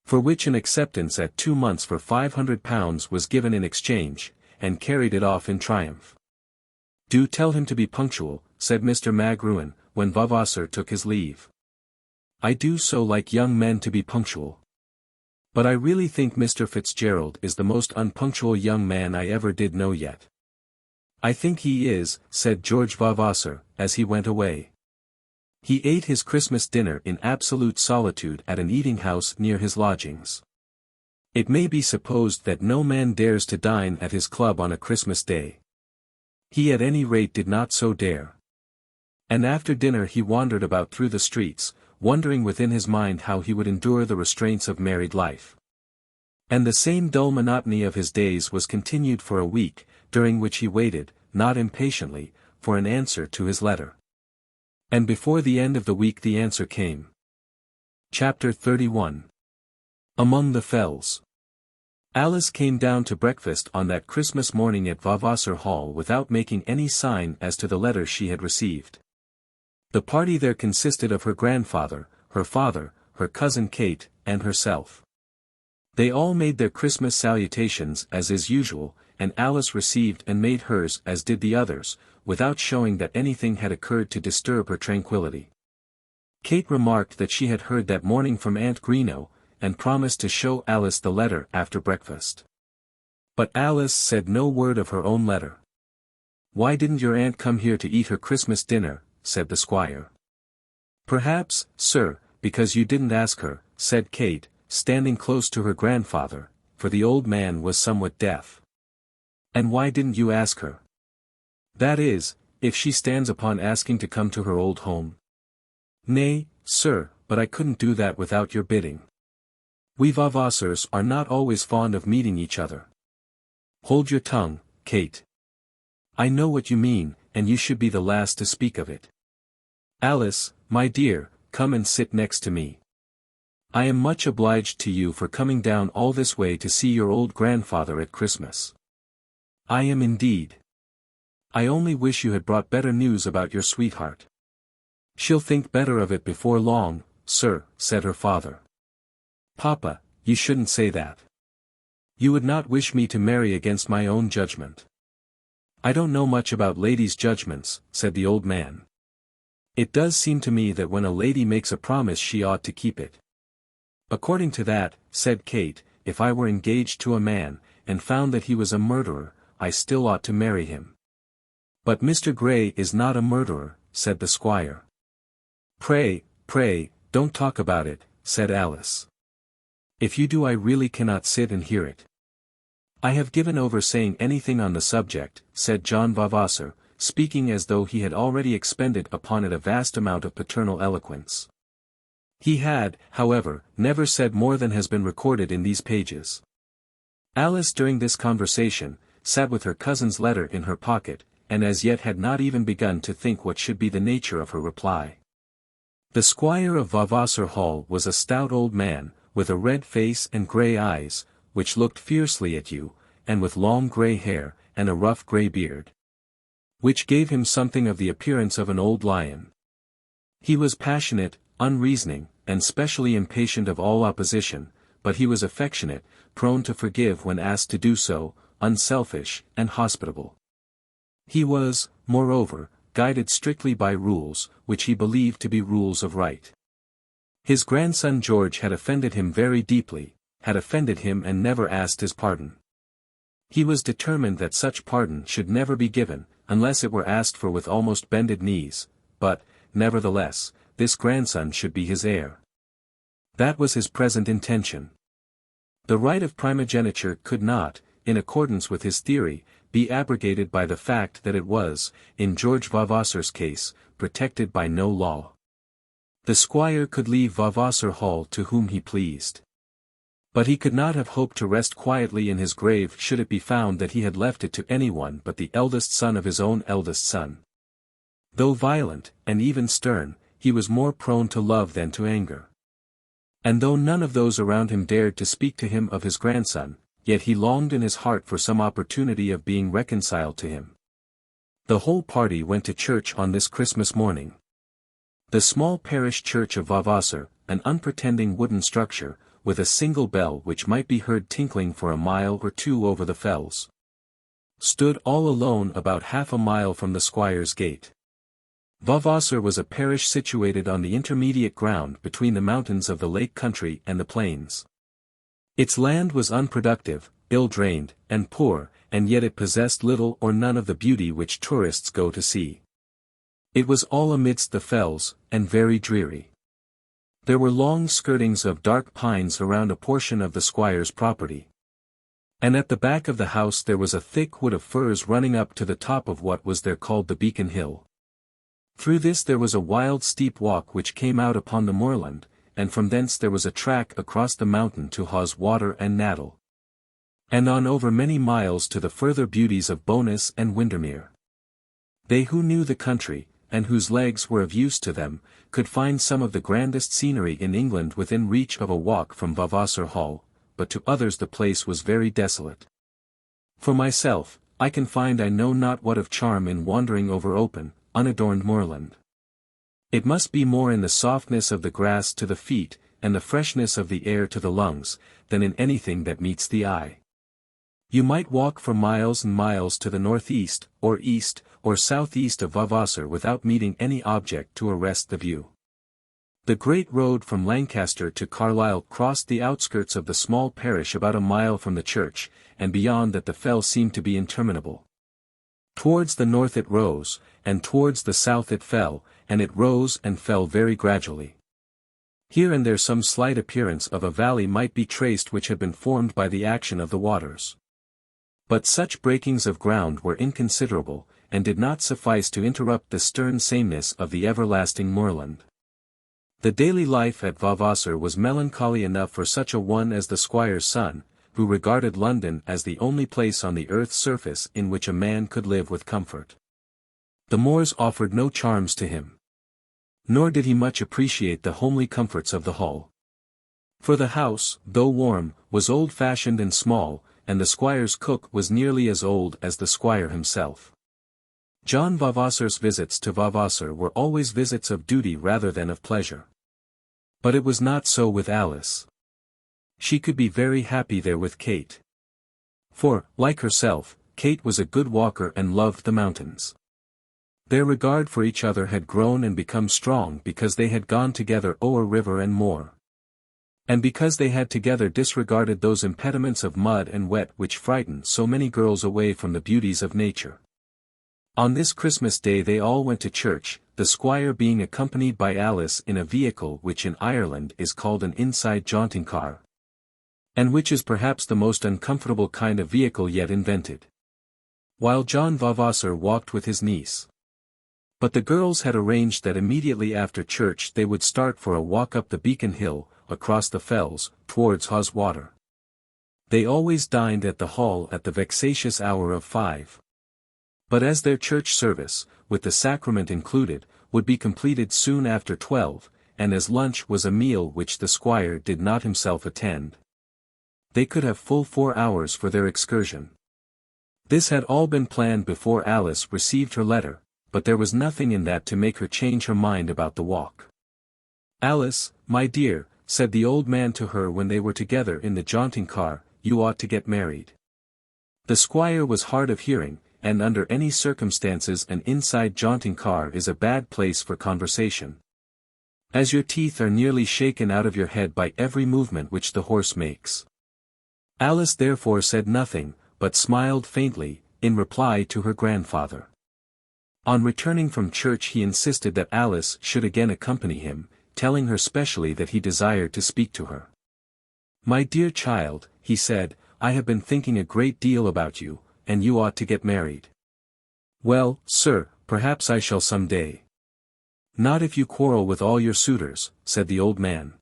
For which an acceptance at 2 months for £500 was given in exchange, and carried it off in triumph. "Do tell him to be punctual," said Mr. Magruin, when Vavasor took his leave. "I do so like young men to be punctual. But I really think Mr. Fitzgerald is the most unpunctual young man I ever did know yet." "I think he is," said George Vavasor, as he went away. He ate his Christmas dinner in absolute solitude at an eating-house near his lodgings. It may be supposed that no man dares to dine at his club on a Christmas day. He at any rate did not so dare. And after dinner he wandered about through the streets, wondering within his mind how he would endure the restraints of married life. And the same dull monotony of his days was continued for a week, during which he waited, not impatiently, for an answer to his letter. And before the end of the week the answer came. Chapter 31. Among the Fells. Alice came down to breakfast on that Christmas morning at Vavasor Hall without making any sign as to the letter she had received. The party there consisted of her grandfather, her father, her cousin Kate, and herself. They all made their Christmas salutations as is usual, and Alice received and made hers as did the others, without showing that anything had occurred to disturb her tranquillity. Kate remarked that she had heard that morning from Aunt Greenow, and promised to show Alice the letter after breakfast. But Alice said no word of her own letter. "Why didn't your aunt come here to eat her Christmas dinner?" said the squire. "Perhaps, sir, because you didn't ask her," said Kate, standing close to her grandfather, for the old man was somewhat deaf. "And why didn't you ask her? That is, if she stands upon asking to come to her old home?" "Nay, sir, but I couldn't do that without your bidding. We Vavasors are not always fond of meeting each other." "Hold your tongue, Kate. I know what you mean, and you should be the last to speak of it. Alice, my dear, come and sit next to me. I am much obliged to you for coming down all this way to see your old grandfather at Christmas. I am indeed. I only wish you had brought better news about your sweetheart." "She'll think better of it before long, sir," said her father. "Papa, you shouldn't say that. You would not wish me to marry against my own judgment." "I don't know much about ladies' judgments," said the old man. "It does seem to me that when a lady makes a promise she ought to keep it." "According to that," said Kate, "if I were engaged to a man, and found that he was a murderer, I still ought to marry him." "But Mr. Grey is not a murderer," said the squire. Pray, don't talk about it," said Alice. "If you do I really cannot sit and hear it." "I have given over saying anything on the subject," said John Vavasor, speaking as though he had already expended upon it a vast amount of paternal eloquence. He had, however, never said more than has been recorded in these pages. Alice during this conversation, sat with her cousin's letter in her pocket, and as yet had not even begun to think what should be the nature of her reply. The squire of Vavasor Hall was a stout old man, with a red face and grey eyes, which looked fiercely at you, and with long grey hair, and a rough grey beard, which gave him something of the appearance of an old lion. He was passionate, unreasoning, and specially impatient of all opposition, but he was affectionate, prone to forgive when asked to do so, unselfish, and hospitable. He was, moreover, guided strictly by rules, which he believed to be rules of right. His grandson George had offended him very deeply, had offended him and never asked his pardon. He was determined that such pardon should never be given, unless it were asked for with almost bended knees, but, nevertheless, this grandson should be his heir. That was his present intention. The right of primogeniture could not, in accordance with his theory, be abrogated by the fact that it was, in George Vavasor's case, protected by no law. The squire could leave Vavasor Hall to whom he pleased. But he could not have hoped to rest quietly in his grave should it be found that he had left it to anyone but the eldest son of his own eldest son. Though violent, and even stern, he was more prone to love than to anger. And though none of those around him dared to speak to him of his grandson, yet he longed in his heart for some opportunity of being reconciled to him. The whole party went to church on this Christmas morning. The small parish church of Vavasor, an unpretending wooden structure, with a single bell which might be heard tinkling for a mile or two over the fells, stood all alone about half a mile from the squire's gate. Vavasor was a parish situated on the intermediate ground between the mountains of the lake country and the plains. Its land was unproductive, ill-drained, and poor, and yet it possessed little or none of the beauty which tourists go to see. It was all amidst the fells, and very dreary. There were long skirtings of dark pines around a portion of the squire's property. And at the back of the house there was a thick wood of firs running up to the top of what was there called the Beacon Hill. Through this there was a wild steep walk which came out upon the moorland, and from thence there was a track across the mountain to Hawes Water and Naddle. And on over many miles to the further beauties of Bowness and Windermere. They who knew the country, and whose legs were of use to them, could find some of the grandest scenery in England within reach of a walk from Vavasor Hall, but to others the place was very desolate. For myself, I can find I know not what of charm in wandering over open, unadorned moorland. It must be more in the softness of the grass to the feet, and the freshness of the air to the lungs, than in anything that meets the eye. You might walk for miles and miles to the northeast, or east, or southeast of Vavasor without meeting any object to arrest the view. The great road from Lancaster to Carlisle crossed the outskirts of the small parish about a mile from the church, and beyond that the fell seemed to be interminable. Towards the north it rose, and towards the south it fell, and it rose and fell very gradually. Here and there some slight appearance of a valley might be traced which had been formed by the action of the waters. But such breakings of ground were inconsiderable, and did not suffice to interrupt the stern sameness of the everlasting moorland. The daily life at Vavasor was melancholy enough for such a one as the squire's son, who regarded London as the only place on the earth's surface in which a man could live with comfort. The moors offered no charms to him. Nor did he much appreciate the homely comforts of the Hall. For the house, though warm, was old-fashioned and small, and the squire's cook was nearly as old as the squire himself. John Vavasor's visits to Vavasor were always visits of duty rather than of pleasure. But it was not so with Alice. She could be very happy there with Kate. For, like herself, Kate was a good walker and loved the mountains. Their regard for each other had grown and become strong because they had gone together o'er river and moor. And because they had together disregarded those impediments of mud and wet which frighten so many girls away from the beauties of nature. On this Christmas Day they all went to church, the squire being accompanied by Alice in a vehicle which in Ireland is called an inside jaunting car, and which is perhaps the most uncomfortable kind of vehicle yet invented. While John Vavasor walked with his niece. But the girls had arranged that immediately after church they would start for a walk up the Beacon Hill, across the fells, towards Hawes Water. They always dined at the Hall at the vexatious hour of 5. But as their church service, with the sacrament included, would be completed soon after 12, and as lunch was a meal which the squire did not himself attend, they could have full 4 hours for their excursion. This had all been planned before Alice received her letter, but there was nothing in that to make her change her mind about the walk. "Alice, my dear," said the old man to her when they were together in the jaunting car, "you ought to get married." The squire was hard of hearing, and under any circumstances an inside jaunting car is a bad place for conversation. As your teeth are nearly shaken out of your head by every movement which the horse makes. Alice therefore said nothing, but smiled faintly, in reply to her grandfather. On returning from church he insisted that Alice should again accompany him, telling her specially that he desired to speak to her. "My dear child," he said, "I have been thinking a great deal about you, and you ought to get married." "Well, sir, perhaps I shall some day." "Not if you quarrel with all your suitors," said the old man.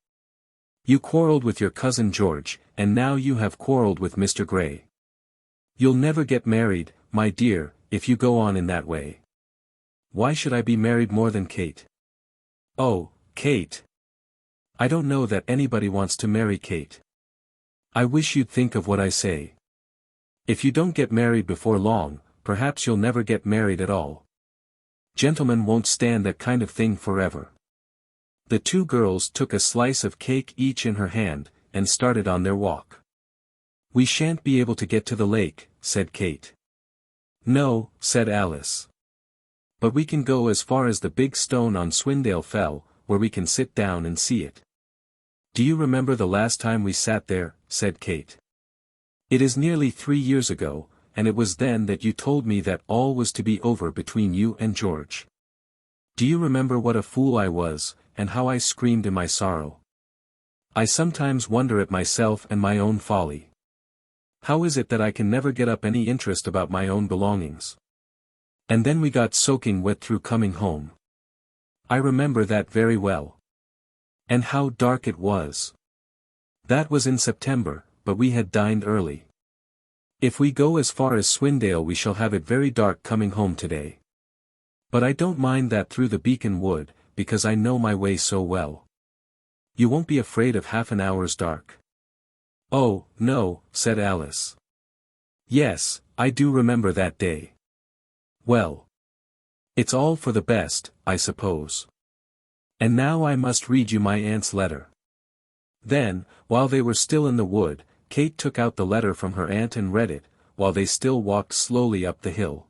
"You quarrelled with your cousin George, and now you have quarrelled with Mr. Grey. You'll never get married, my dear, if you go on in that way." "Why should I be married more than Kate?" "Oh, Kate. I don't know that anybody wants to marry Kate. I wish you'd think of what I say. If you don't get married before long, perhaps you'll never get married at all. Gentlemen won't stand that kind of thing forever." The two girls took a slice of cake each in her hand, and started on their walk. "We shan't be able to get to the lake," said Kate. "No," said Alice. "But we can go as far as the big stone on Swindale Fell, where we can sit down and see it." "Do you remember the last time we sat there?" said Kate. "It is nearly 3 years ago, and it was then that you told me that all was to be over between you and George. Do you remember what a fool I was, and how I screamed in my sorrow. I sometimes wonder at myself and my own folly. How is it that I can never get up any interest about my own belongings? And then we got soaking wet through coming home. I remember that very well. And how dark it was. That was in September, but we had dined early. If we go as far as Swindale we shall have it very dark coming home today. But I don't mind that through the Beacon Wood, because I know my way so well. You won't be afraid of half an hour's dark? Oh, no, said Alice. Yes, I do remember that day. Well. It's all for the best, I suppose. And now I must read you my aunt's letter. Then, while they were still in the wood, Kate took out the letter from her aunt and read it, while they still walked slowly up the hill.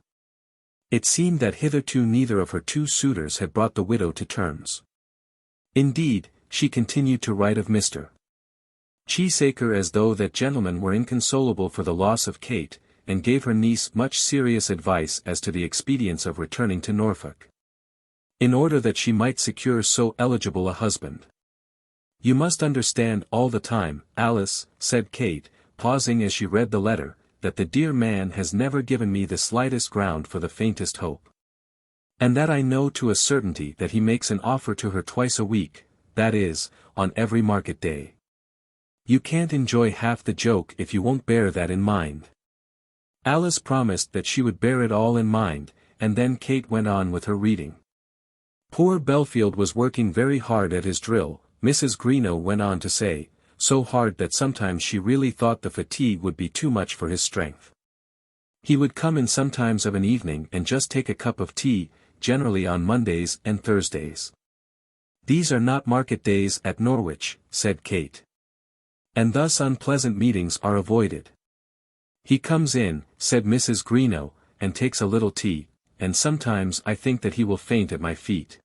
It seemed that hitherto neither of her two suitors had brought the widow to terms. Indeed, she continued to write of Mr. Cheesacre as though that gentleman were inconsolable for the loss of Kate, and gave her niece much serious advice as to the expedience of returning to Norfolk, in order that she might secure so eligible a husband. You must understand all the time, Alice, said Kate, pausing as she read the letter, that the dear man has never given me the slightest ground for the faintest hope. And that I know to a certainty that he makes an offer to her twice a week, that is, on every market day. You can't enjoy half the joke if you won't bear that in mind. Alice promised that she would bear it all in mind, and then Kate went on with her reading. Poor Belfield was working very hard at his drill, Mrs. Greenow went on to say, so hard that sometimes she really thought the fatigue would be too much for his strength. He would come in sometimes of an evening and just take a cup of tea, generally on Mondays and Thursdays. These are not market days at Norwich, said Kate. And thus unpleasant meetings are avoided. He comes in, said Mrs. Greenow, and takes a little tea, and sometimes I think that he will faint at my feet.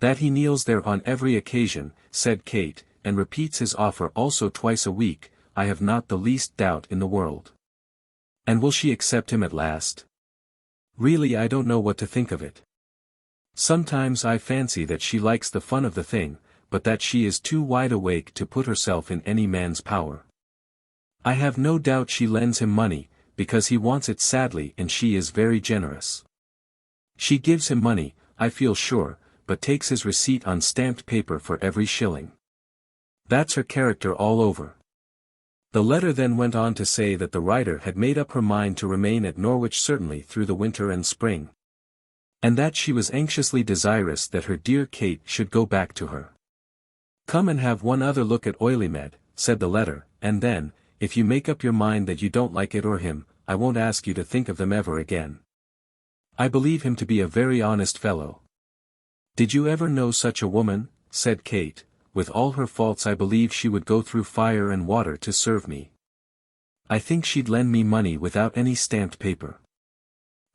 That he kneels there on every occasion, said Kate, and repeats his offer also twice a week, I have not the least doubt in the world. And will she accept him at last? Really I don't know what to think of it. Sometimes I fancy that she likes the fun of the thing, but that she is too wide awake to put herself in any man's power. I have no doubt she lends him money, because he wants it sadly and she is very generous. She gives him money, I feel sure, but takes his receipt on stamped paper for every shilling. That's her character all over. The letter then went on to say that the writer had made up her mind to remain at Norwich certainly through the winter and spring. And that she was anxiously desirous that her dear Kate should go back to her. Come and have one other look at Oileymead, said the letter, and then, if you make up your mind that you don't like it or him, I won't ask you to think of them ever again. I believe him to be a very honest fellow. Did you ever know such a woman? Said Kate. With all her faults I believe she would go through fire and water to serve me. I think she'd lend me money without any stamped paper.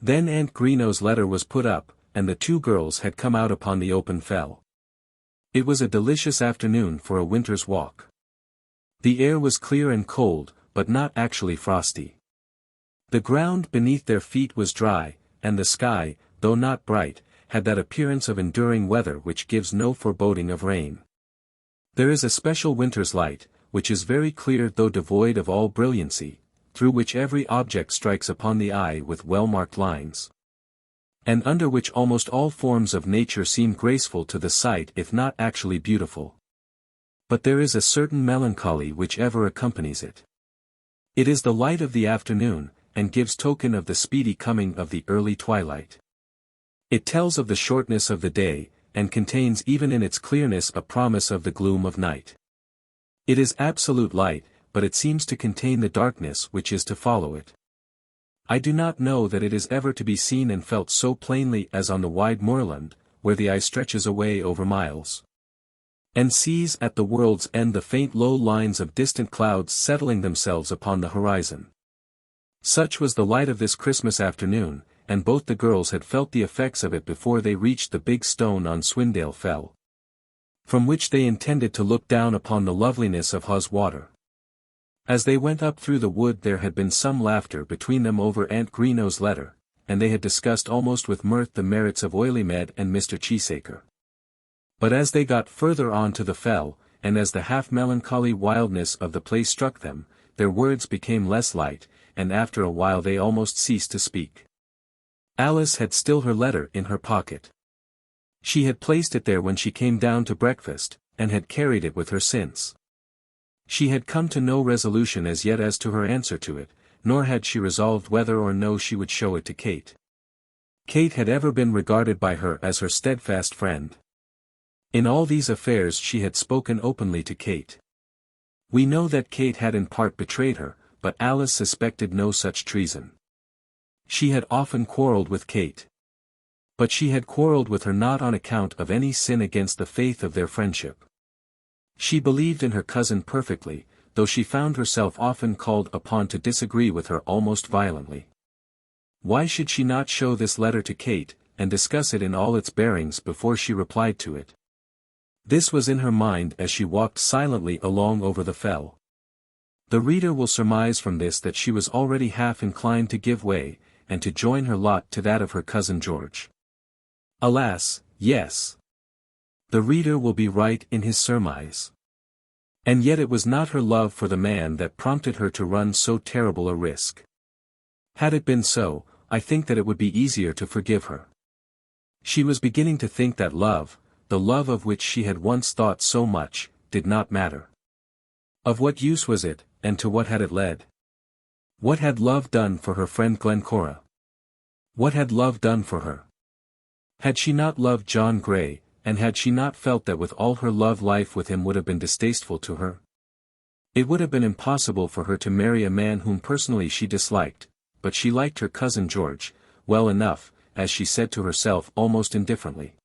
Then Aunt Greenow's letter was put up, and the two girls had come out upon the open fell. It was a delicious afternoon for a winter's walk. The air was clear and cold, but not actually frosty. The ground beneath their feet was dry, and the sky, though not bright, had that appearance of enduring weather which gives no foreboding of rain. There is a special winter's light, which is very clear though devoid of all brilliancy, through which every object strikes upon the eye with well-marked lines, and under which almost all forms of nature seem graceful to the sight if not actually beautiful. But there is a certain melancholy which ever accompanies it. It is the light of the afternoon, and gives token of the speedy coming of the early twilight. It tells of the shortness of the day, and contains even in its clearness a promise of the gloom of night. It is absolute light, but it seems to contain the darkness which is to follow it. I do not know that it is ever to be seen and felt so plainly as on the wide moorland, where the eye stretches away over miles, and sees at the world's end the faint low lines of distant clouds settling themselves upon the horizon. Such was the light of this Christmas afternoon, and both the girls had felt the effects of it before they reached the big stone on Swindale Fell, from which they intended to look down upon the loveliness of Hawes Water. As they went up through the wood there had been some laughter between them over Aunt Greenow's letter, and they had discussed almost with mirth the merits of Oileymead and Mr. Cheesacre. But as they got further on to the fell, and as the half-melancholy wildness of the place struck them, their words became less light, and after a while they almost ceased to speak. Alice had still her letter in her pocket. She had placed it there when she came down to breakfast, and had carried it with her since. She had come to no resolution as yet as to her answer to it, nor had she resolved whether or no she would show it to Kate. Kate had ever been regarded by her as her steadfast friend. In all these affairs she had spoken openly to Kate. We know that Kate had in part betrayed her, but Alice suspected no such treason. She had often quarrelled with Kate. But she had quarrelled with her not on account of any sin against the faith of their friendship. She believed in her cousin perfectly, though she found herself often called upon to disagree with her almost violently. Why should she not show this letter to Kate, and discuss it in all its bearings before she replied to it? This was in her mind as she walked silently along over the fell. The reader will surmise from this that she was already half inclined to give way, and to join her lot to that of her cousin George. Alas, yes. The reader will be right in his surmise. And yet it was not her love for the man that prompted her to run so terrible a risk. Had it been so, I think that it would be easier to forgive her. She was beginning to think that love, the love of which she had once thought so much, did not matter. Of what use was it, and to what had it led? What had love done for her friend Glencora? What had love done for her? Had she not loved John Grey, and had she not felt that with all her love life with him would have been distasteful to her? It would have been impossible for her to marry a man whom personally she disliked, but she liked her cousin George, well enough, as she said to herself almost indifferently.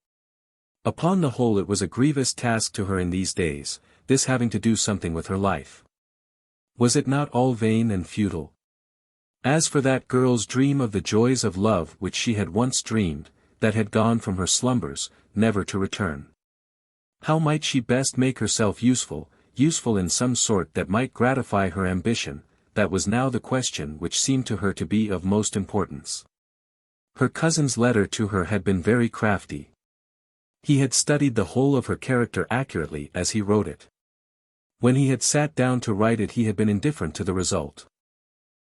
Upon the whole it was a grievous task to her in these days, this having to do something with her life. Was it not all vain and futile? As for that girl's dream of the joys of love which she had once dreamed, that had gone from her slumbers, never to return. How might she best make herself useful in some sort that might gratify her ambition? That was now the question which seemed to her to be of most importance. Her cousin's letter to her had been very crafty. He had studied the whole of her character accurately as he wrote it. When he had sat down to write it he had been indifferent to the result.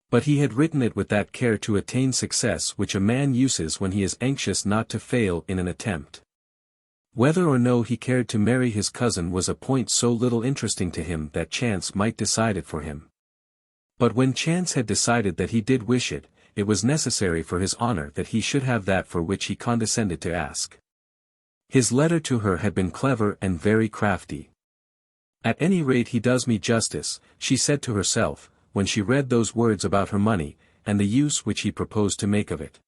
But he had written it with that care to attain success which a man uses when he is anxious not to fail in an attempt. Whether or no he cared to marry his cousin was a point so little interesting to him that chance might decide it for him. But when chance had decided that he did wish it, it was necessary for his honor that he should have that for which he condescended to ask. His letter to her had been clever and very crafty. At any rate he does me justice, she said to herself, when she read those words about her money, and the use which he proposed to make of it.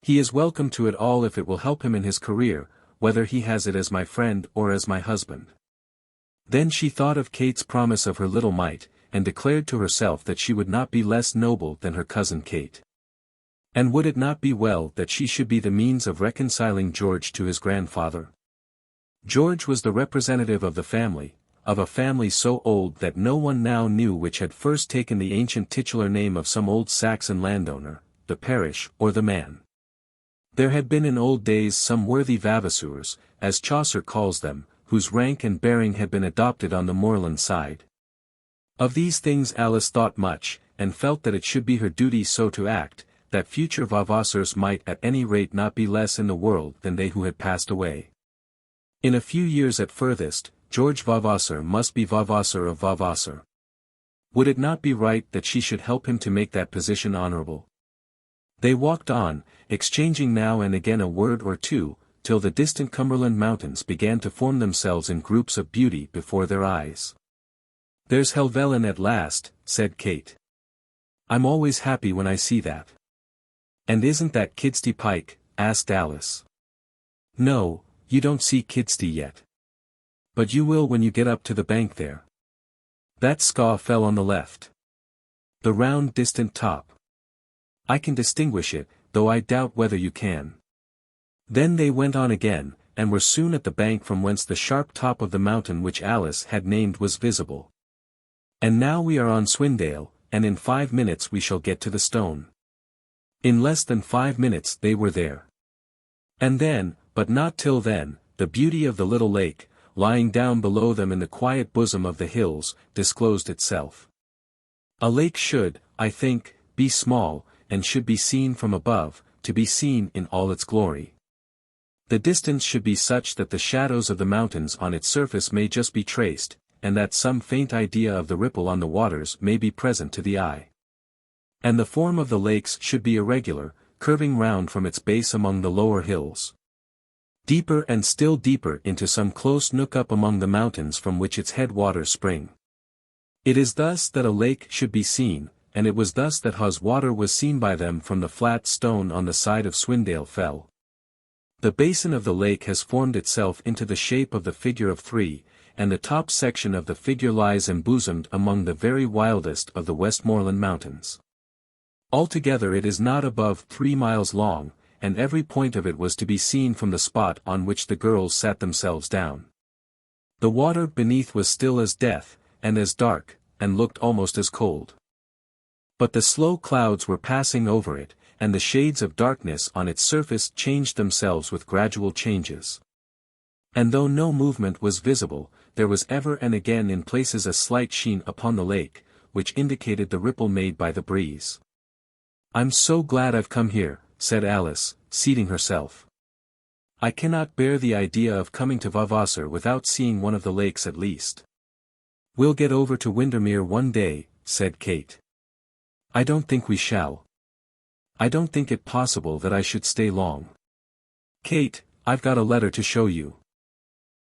He is welcome to it all if it will help him in his career, whether he has it as my friend or as my husband. Then she thought of Kate's promise of her little mite, and declared to herself that she would not be less noble than her cousin Kate. And would it not be well that she should be the means of reconciling George to his grandfather? George was the representative of the family, of a family so old that no one now knew which had first taken the ancient titular name of some old Saxon landowner, the parish or the man. There had been in old days some worthy Vavasors, as Chaucer calls them, whose rank and bearing had been adopted on the moorland side. Of these things Alice thought much, and felt that it should be her duty so to act, that future Vavasors might at any rate not be less in the world than they who had passed away. In a few years at furthest, George Vavasor must be Vavasor of Vavasor. Would it not be right that she should help him to make that position honourable? They walked on, exchanging now and again a word or two, till the distant Cumberland mountains began to form themselves in groups of beauty before their eyes. "There's Helvellyn at last," said Kate. "I'm always happy when I see that." "And isn't that Kidsty Pike?" asked Alice. "No, you don't see Kidsty yet. But you will when you get up to the bank there. That scaw fell on the left. The round distant top. I can distinguish it, though I doubt whether you can." Then they went on again, and were soon at the bank from whence the sharp top of the mountain which Alice had named was visible. "And now we are on Swindale, and in 5 minutes we shall get to the stone." In less than 5 minutes they were there. And then, but not till then, the beauty of the little lake, lying down below them in the quiet bosom of the hills, disclosed itself. A lake should, I think, be small, and should be seen from above, to be seen in all its glory. The distance should be such that the shadows of the mountains on its surface may just be traced, and that some faint idea of the ripple on the waters may be present to the eye. And the form of the lakes should be irregular, curving round from its base among the lower hills, deeper and still deeper into some close nook up among the mountains from which its head waters spring. It is thus that a lake should be seen, and it was thus that Hawes Water was seen by them from the flat stone on the side of Swindale Fell. The basin of the lake has formed itself into the shape of the figure of 3, and the top section of the figure lies embosomed among the very wildest of the Westmoreland mountains. Altogether it is not above 3 miles long, and every point of it was to be seen from the spot on which the girls sat themselves down. The water beneath was still as death, and as dark, and looked almost as cold. But the slow clouds were passing over it, and the shades of darkness on its surface changed themselves with gradual changes. And though no movement was visible, there was ever and again in places a slight sheen upon the lake, which indicated the ripple made by the breeze. "I'm so glad I've come here," said Alice, seating herself. "I cannot bear the idea of coming to Vavasor without seeing one of the lakes at least." "We'll get over to Windermere one day," said Kate. "I don't think we shall. I don't think it possible that I should stay long. Kate, I've got a letter to show you."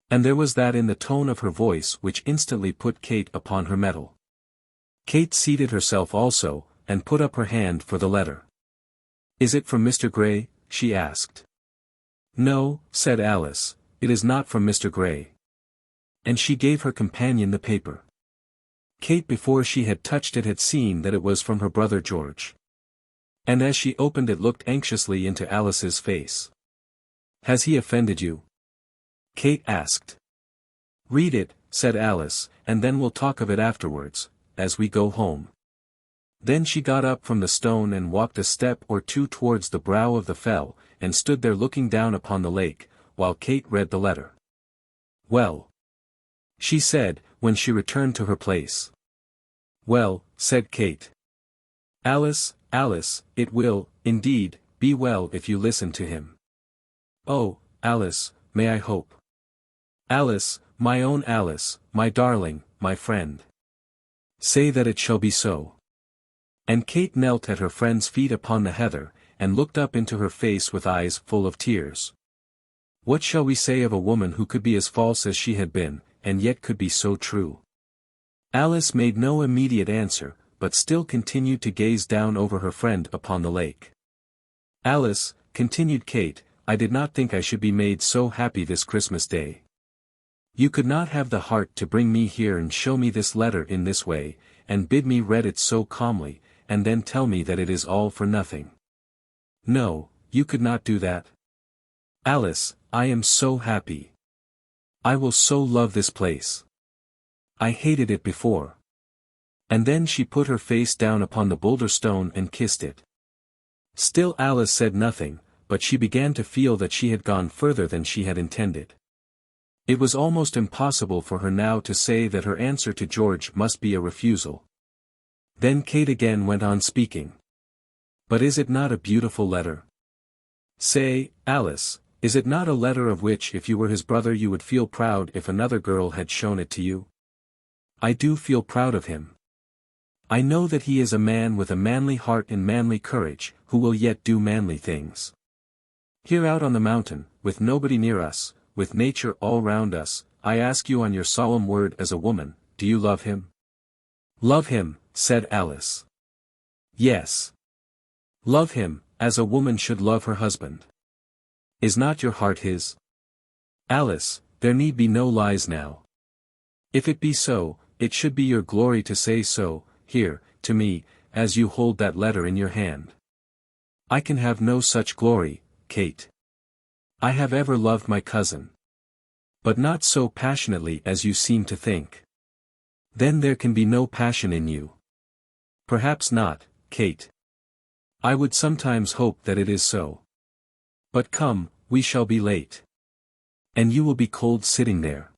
And there was that in the tone of her voice which instantly put Kate upon her mettle. Kate seated herself also, and put up her hand for the letter. "Is it from Mr. Gray?" she asked. "No," said Alice, "it is not from Mr. Gray." And she gave her companion the paper. Kate before she had touched it had seen that it was from her brother George. And as she opened it looked anxiously into Alice's face. "Has he offended you?" Kate asked. "Read it," said Alice, "and then we'll talk of it afterwards, as we go home." Then she got up from the stone and walked a step or two towards the brow of the fell, and stood there looking down upon the lake, while Kate read the letter. "Well," she said, when she returned to her place. "Well," said Kate. "Alice, Alice, it will, indeed, be well if you listen to him." "Oh, Alice, may I hope?" "Alice, my own Alice, my darling, my friend. Say that it shall be so." And Kate knelt at her friend's feet upon the heather, and looked up into her face with eyes full of tears. What shall we say of a woman who could be as false as she had been, and yet could be so true? Alice made no immediate answer, but still continued to gaze down over her friend upon the lake. "Alice," continued Kate, "I did not think I should be made so happy this Christmas Day. You could not have the heart to bring me here and show me this letter in this way, and bid me read it so calmly, and then tell me that it is all for nothing. No, you could not do that. Alice, I am so happy. I will so love this place. I hated it before." And then she put her face down upon the boulder stone and kissed it. Still Alice said nothing, but she began to feel that she had gone further than she had intended. It was almost impossible for her now to say that her answer to George must be a refusal. Then Kate again went on speaking. "But is it not a beautiful letter? Say, Alice, is it not a letter of which if you were his brother you would feel proud if another girl had shown it to you? I do feel proud of him. I know that he is a man with a manly heart and manly courage, who will yet do manly things. Here out on the mountain, with nobody near us, with nature all round us, I ask you on your solemn word as a woman, do you love him?" "Love him," said Alice. "Yes. Love him, as a woman should love her husband. Is not your heart his?" "Alice, there need be no lies now. If it be so, it should be your glory to say so, here, to me, as you hold that letter in your hand. I can have no such glory, Kate. I have ever loved my cousin. But not so passionately as you seem to think. Then there can be no passion in you." "Perhaps not, Kate. I would sometimes hope that it is so. But come, we shall be late. And you will be cold sitting there.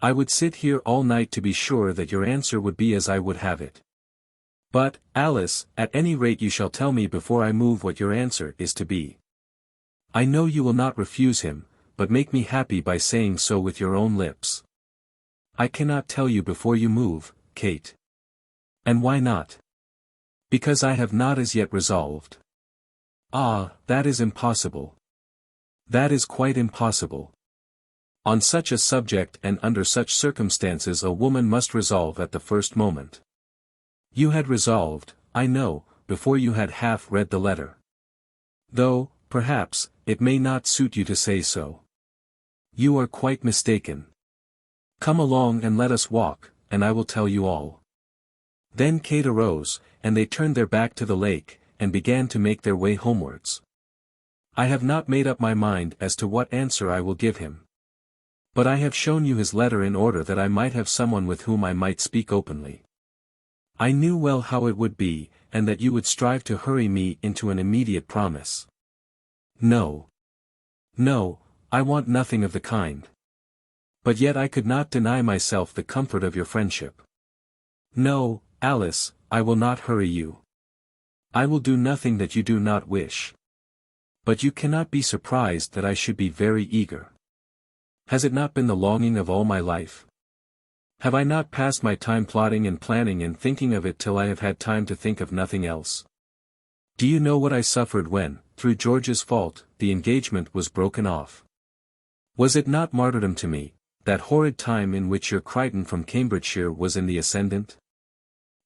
I would sit here all night to be sure that your answer would be as I would have it. But, Alice, at any rate you shall tell me before I move what your answer is to be. I know you will not refuse him, but make me happy by saying so with your own lips. I cannot tell you before you move, Kate. And why not? Because I have not as yet resolved. Ah, that is impossible. That is quite impossible. On such a subject and under such circumstances a woman must resolve at the first moment. You had resolved, I know, before you had half read the letter. Though, perhaps, it may not suit you to say so. You are quite mistaken. Come along and let us walk, and I will tell you all. Then Kate arose, and they turned their back to the lake, and began to make their way homewards. I have not made up my mind as to what answer I will give him. But I have shown you his letter in order that I might have someone with whom I might speak openly. I knew well how it would be, and that you would strive to hurry me into an immediate promise. No. No, I want nothing of the kind. But yet I could not deny myself the comfort of your friendship. No, Alice, I will not hurry you. I will do nothing that you do not wish. But you cannot be surprised that I should be very eager. Has it not been the longing of all my life? Have I not passed my time plotting and planning and thinking of it till I have had time to think of nothing else? Do you know what I suffered when, through George's fault, the engagement was broken off? Was it not martyrdom to me, that horrid time in which your Crichton from Cambridgeshire was in the ascendant?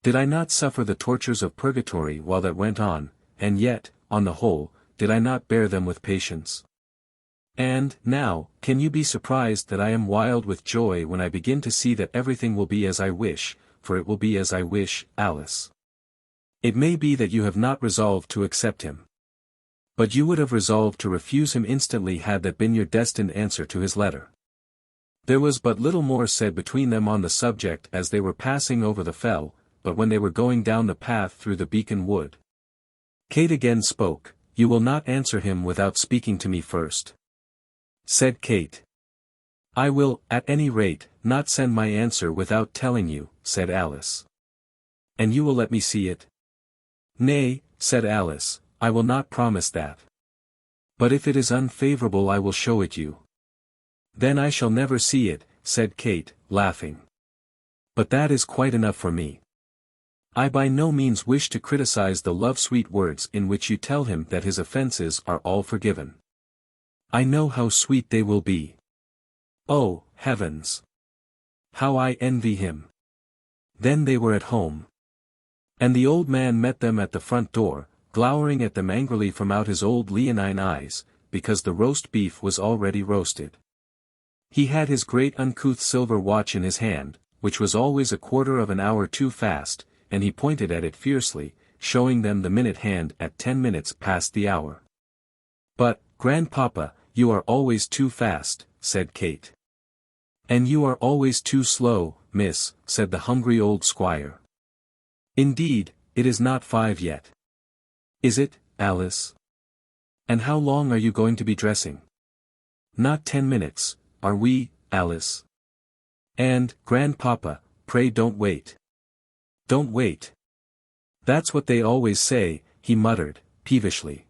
Did I not suffer the tortures of purgatory while that went on, and yet, on the whole, did I not bear them with patience? And, now, can you be surprised that I am wild with joy when I begin to see that everything will be as I wish, for it will be as I wish, Alice. It may be that you have not resolved to accept him. But you would have resolved to refuse him instantly had that been your destined answer to his letter. There was but little more said between them on the subject as they were passing over the fell, but when they were going down the path through the Beacon Wood. Kate again spoke. You will not answer him without speaking to me first, said Kate. I will, at any rate, not send my answer without telling you, said Alice. And you will let me see it? Nay, said Alice, I will not promise that. But if it is unfavourable I will show it you. Then I shall never see it, said Kate, laughing. But that is quite enough for me. I by no means wish to criticize the love-sweet words in which you tell him that his offences are all forgiven. I know how sweet they will be. Oh, heavens! How I envy him! Then they were at home. And the old man met them at the front door, glowering at them angrily from out his old leonine eyes, because the roast beef was already roasted. He had his great uncouth silver watch in his hand, which was always a quarter of an hour too fast, and he pointed at it fiercely, showing them the minute hand at 10 minutes past the hour. But, grandpapa, you are always too fast, said Kate. And you are always too slow, miss, said the hungry old squire. Indeed, it is not 5 yet. Is it, Alice? And how long are you going to be dressing? Not 10 minutes, are we, Alice? And, grandpapa, pray don't wait. Don't wait. That's what they always say, he muttered, peevishly.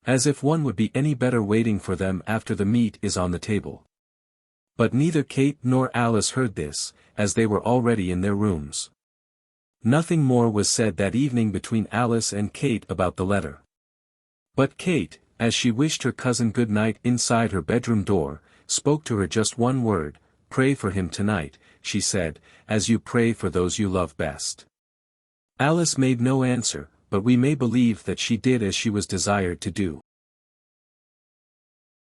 As if one would be any better waiting for them after the meat is on the table. But neither Kate nor Alice heard this, as they were already in their rooms. Nothing more was said that evening between Alice and Kate about the letter. But Kate, as she wished her cousin good night inside her bedroom door, spoke to her just one word, pray for him tonight, she said, as you pray for those you love best. Alice made no answer, but we may believe that she did as she was desired to do.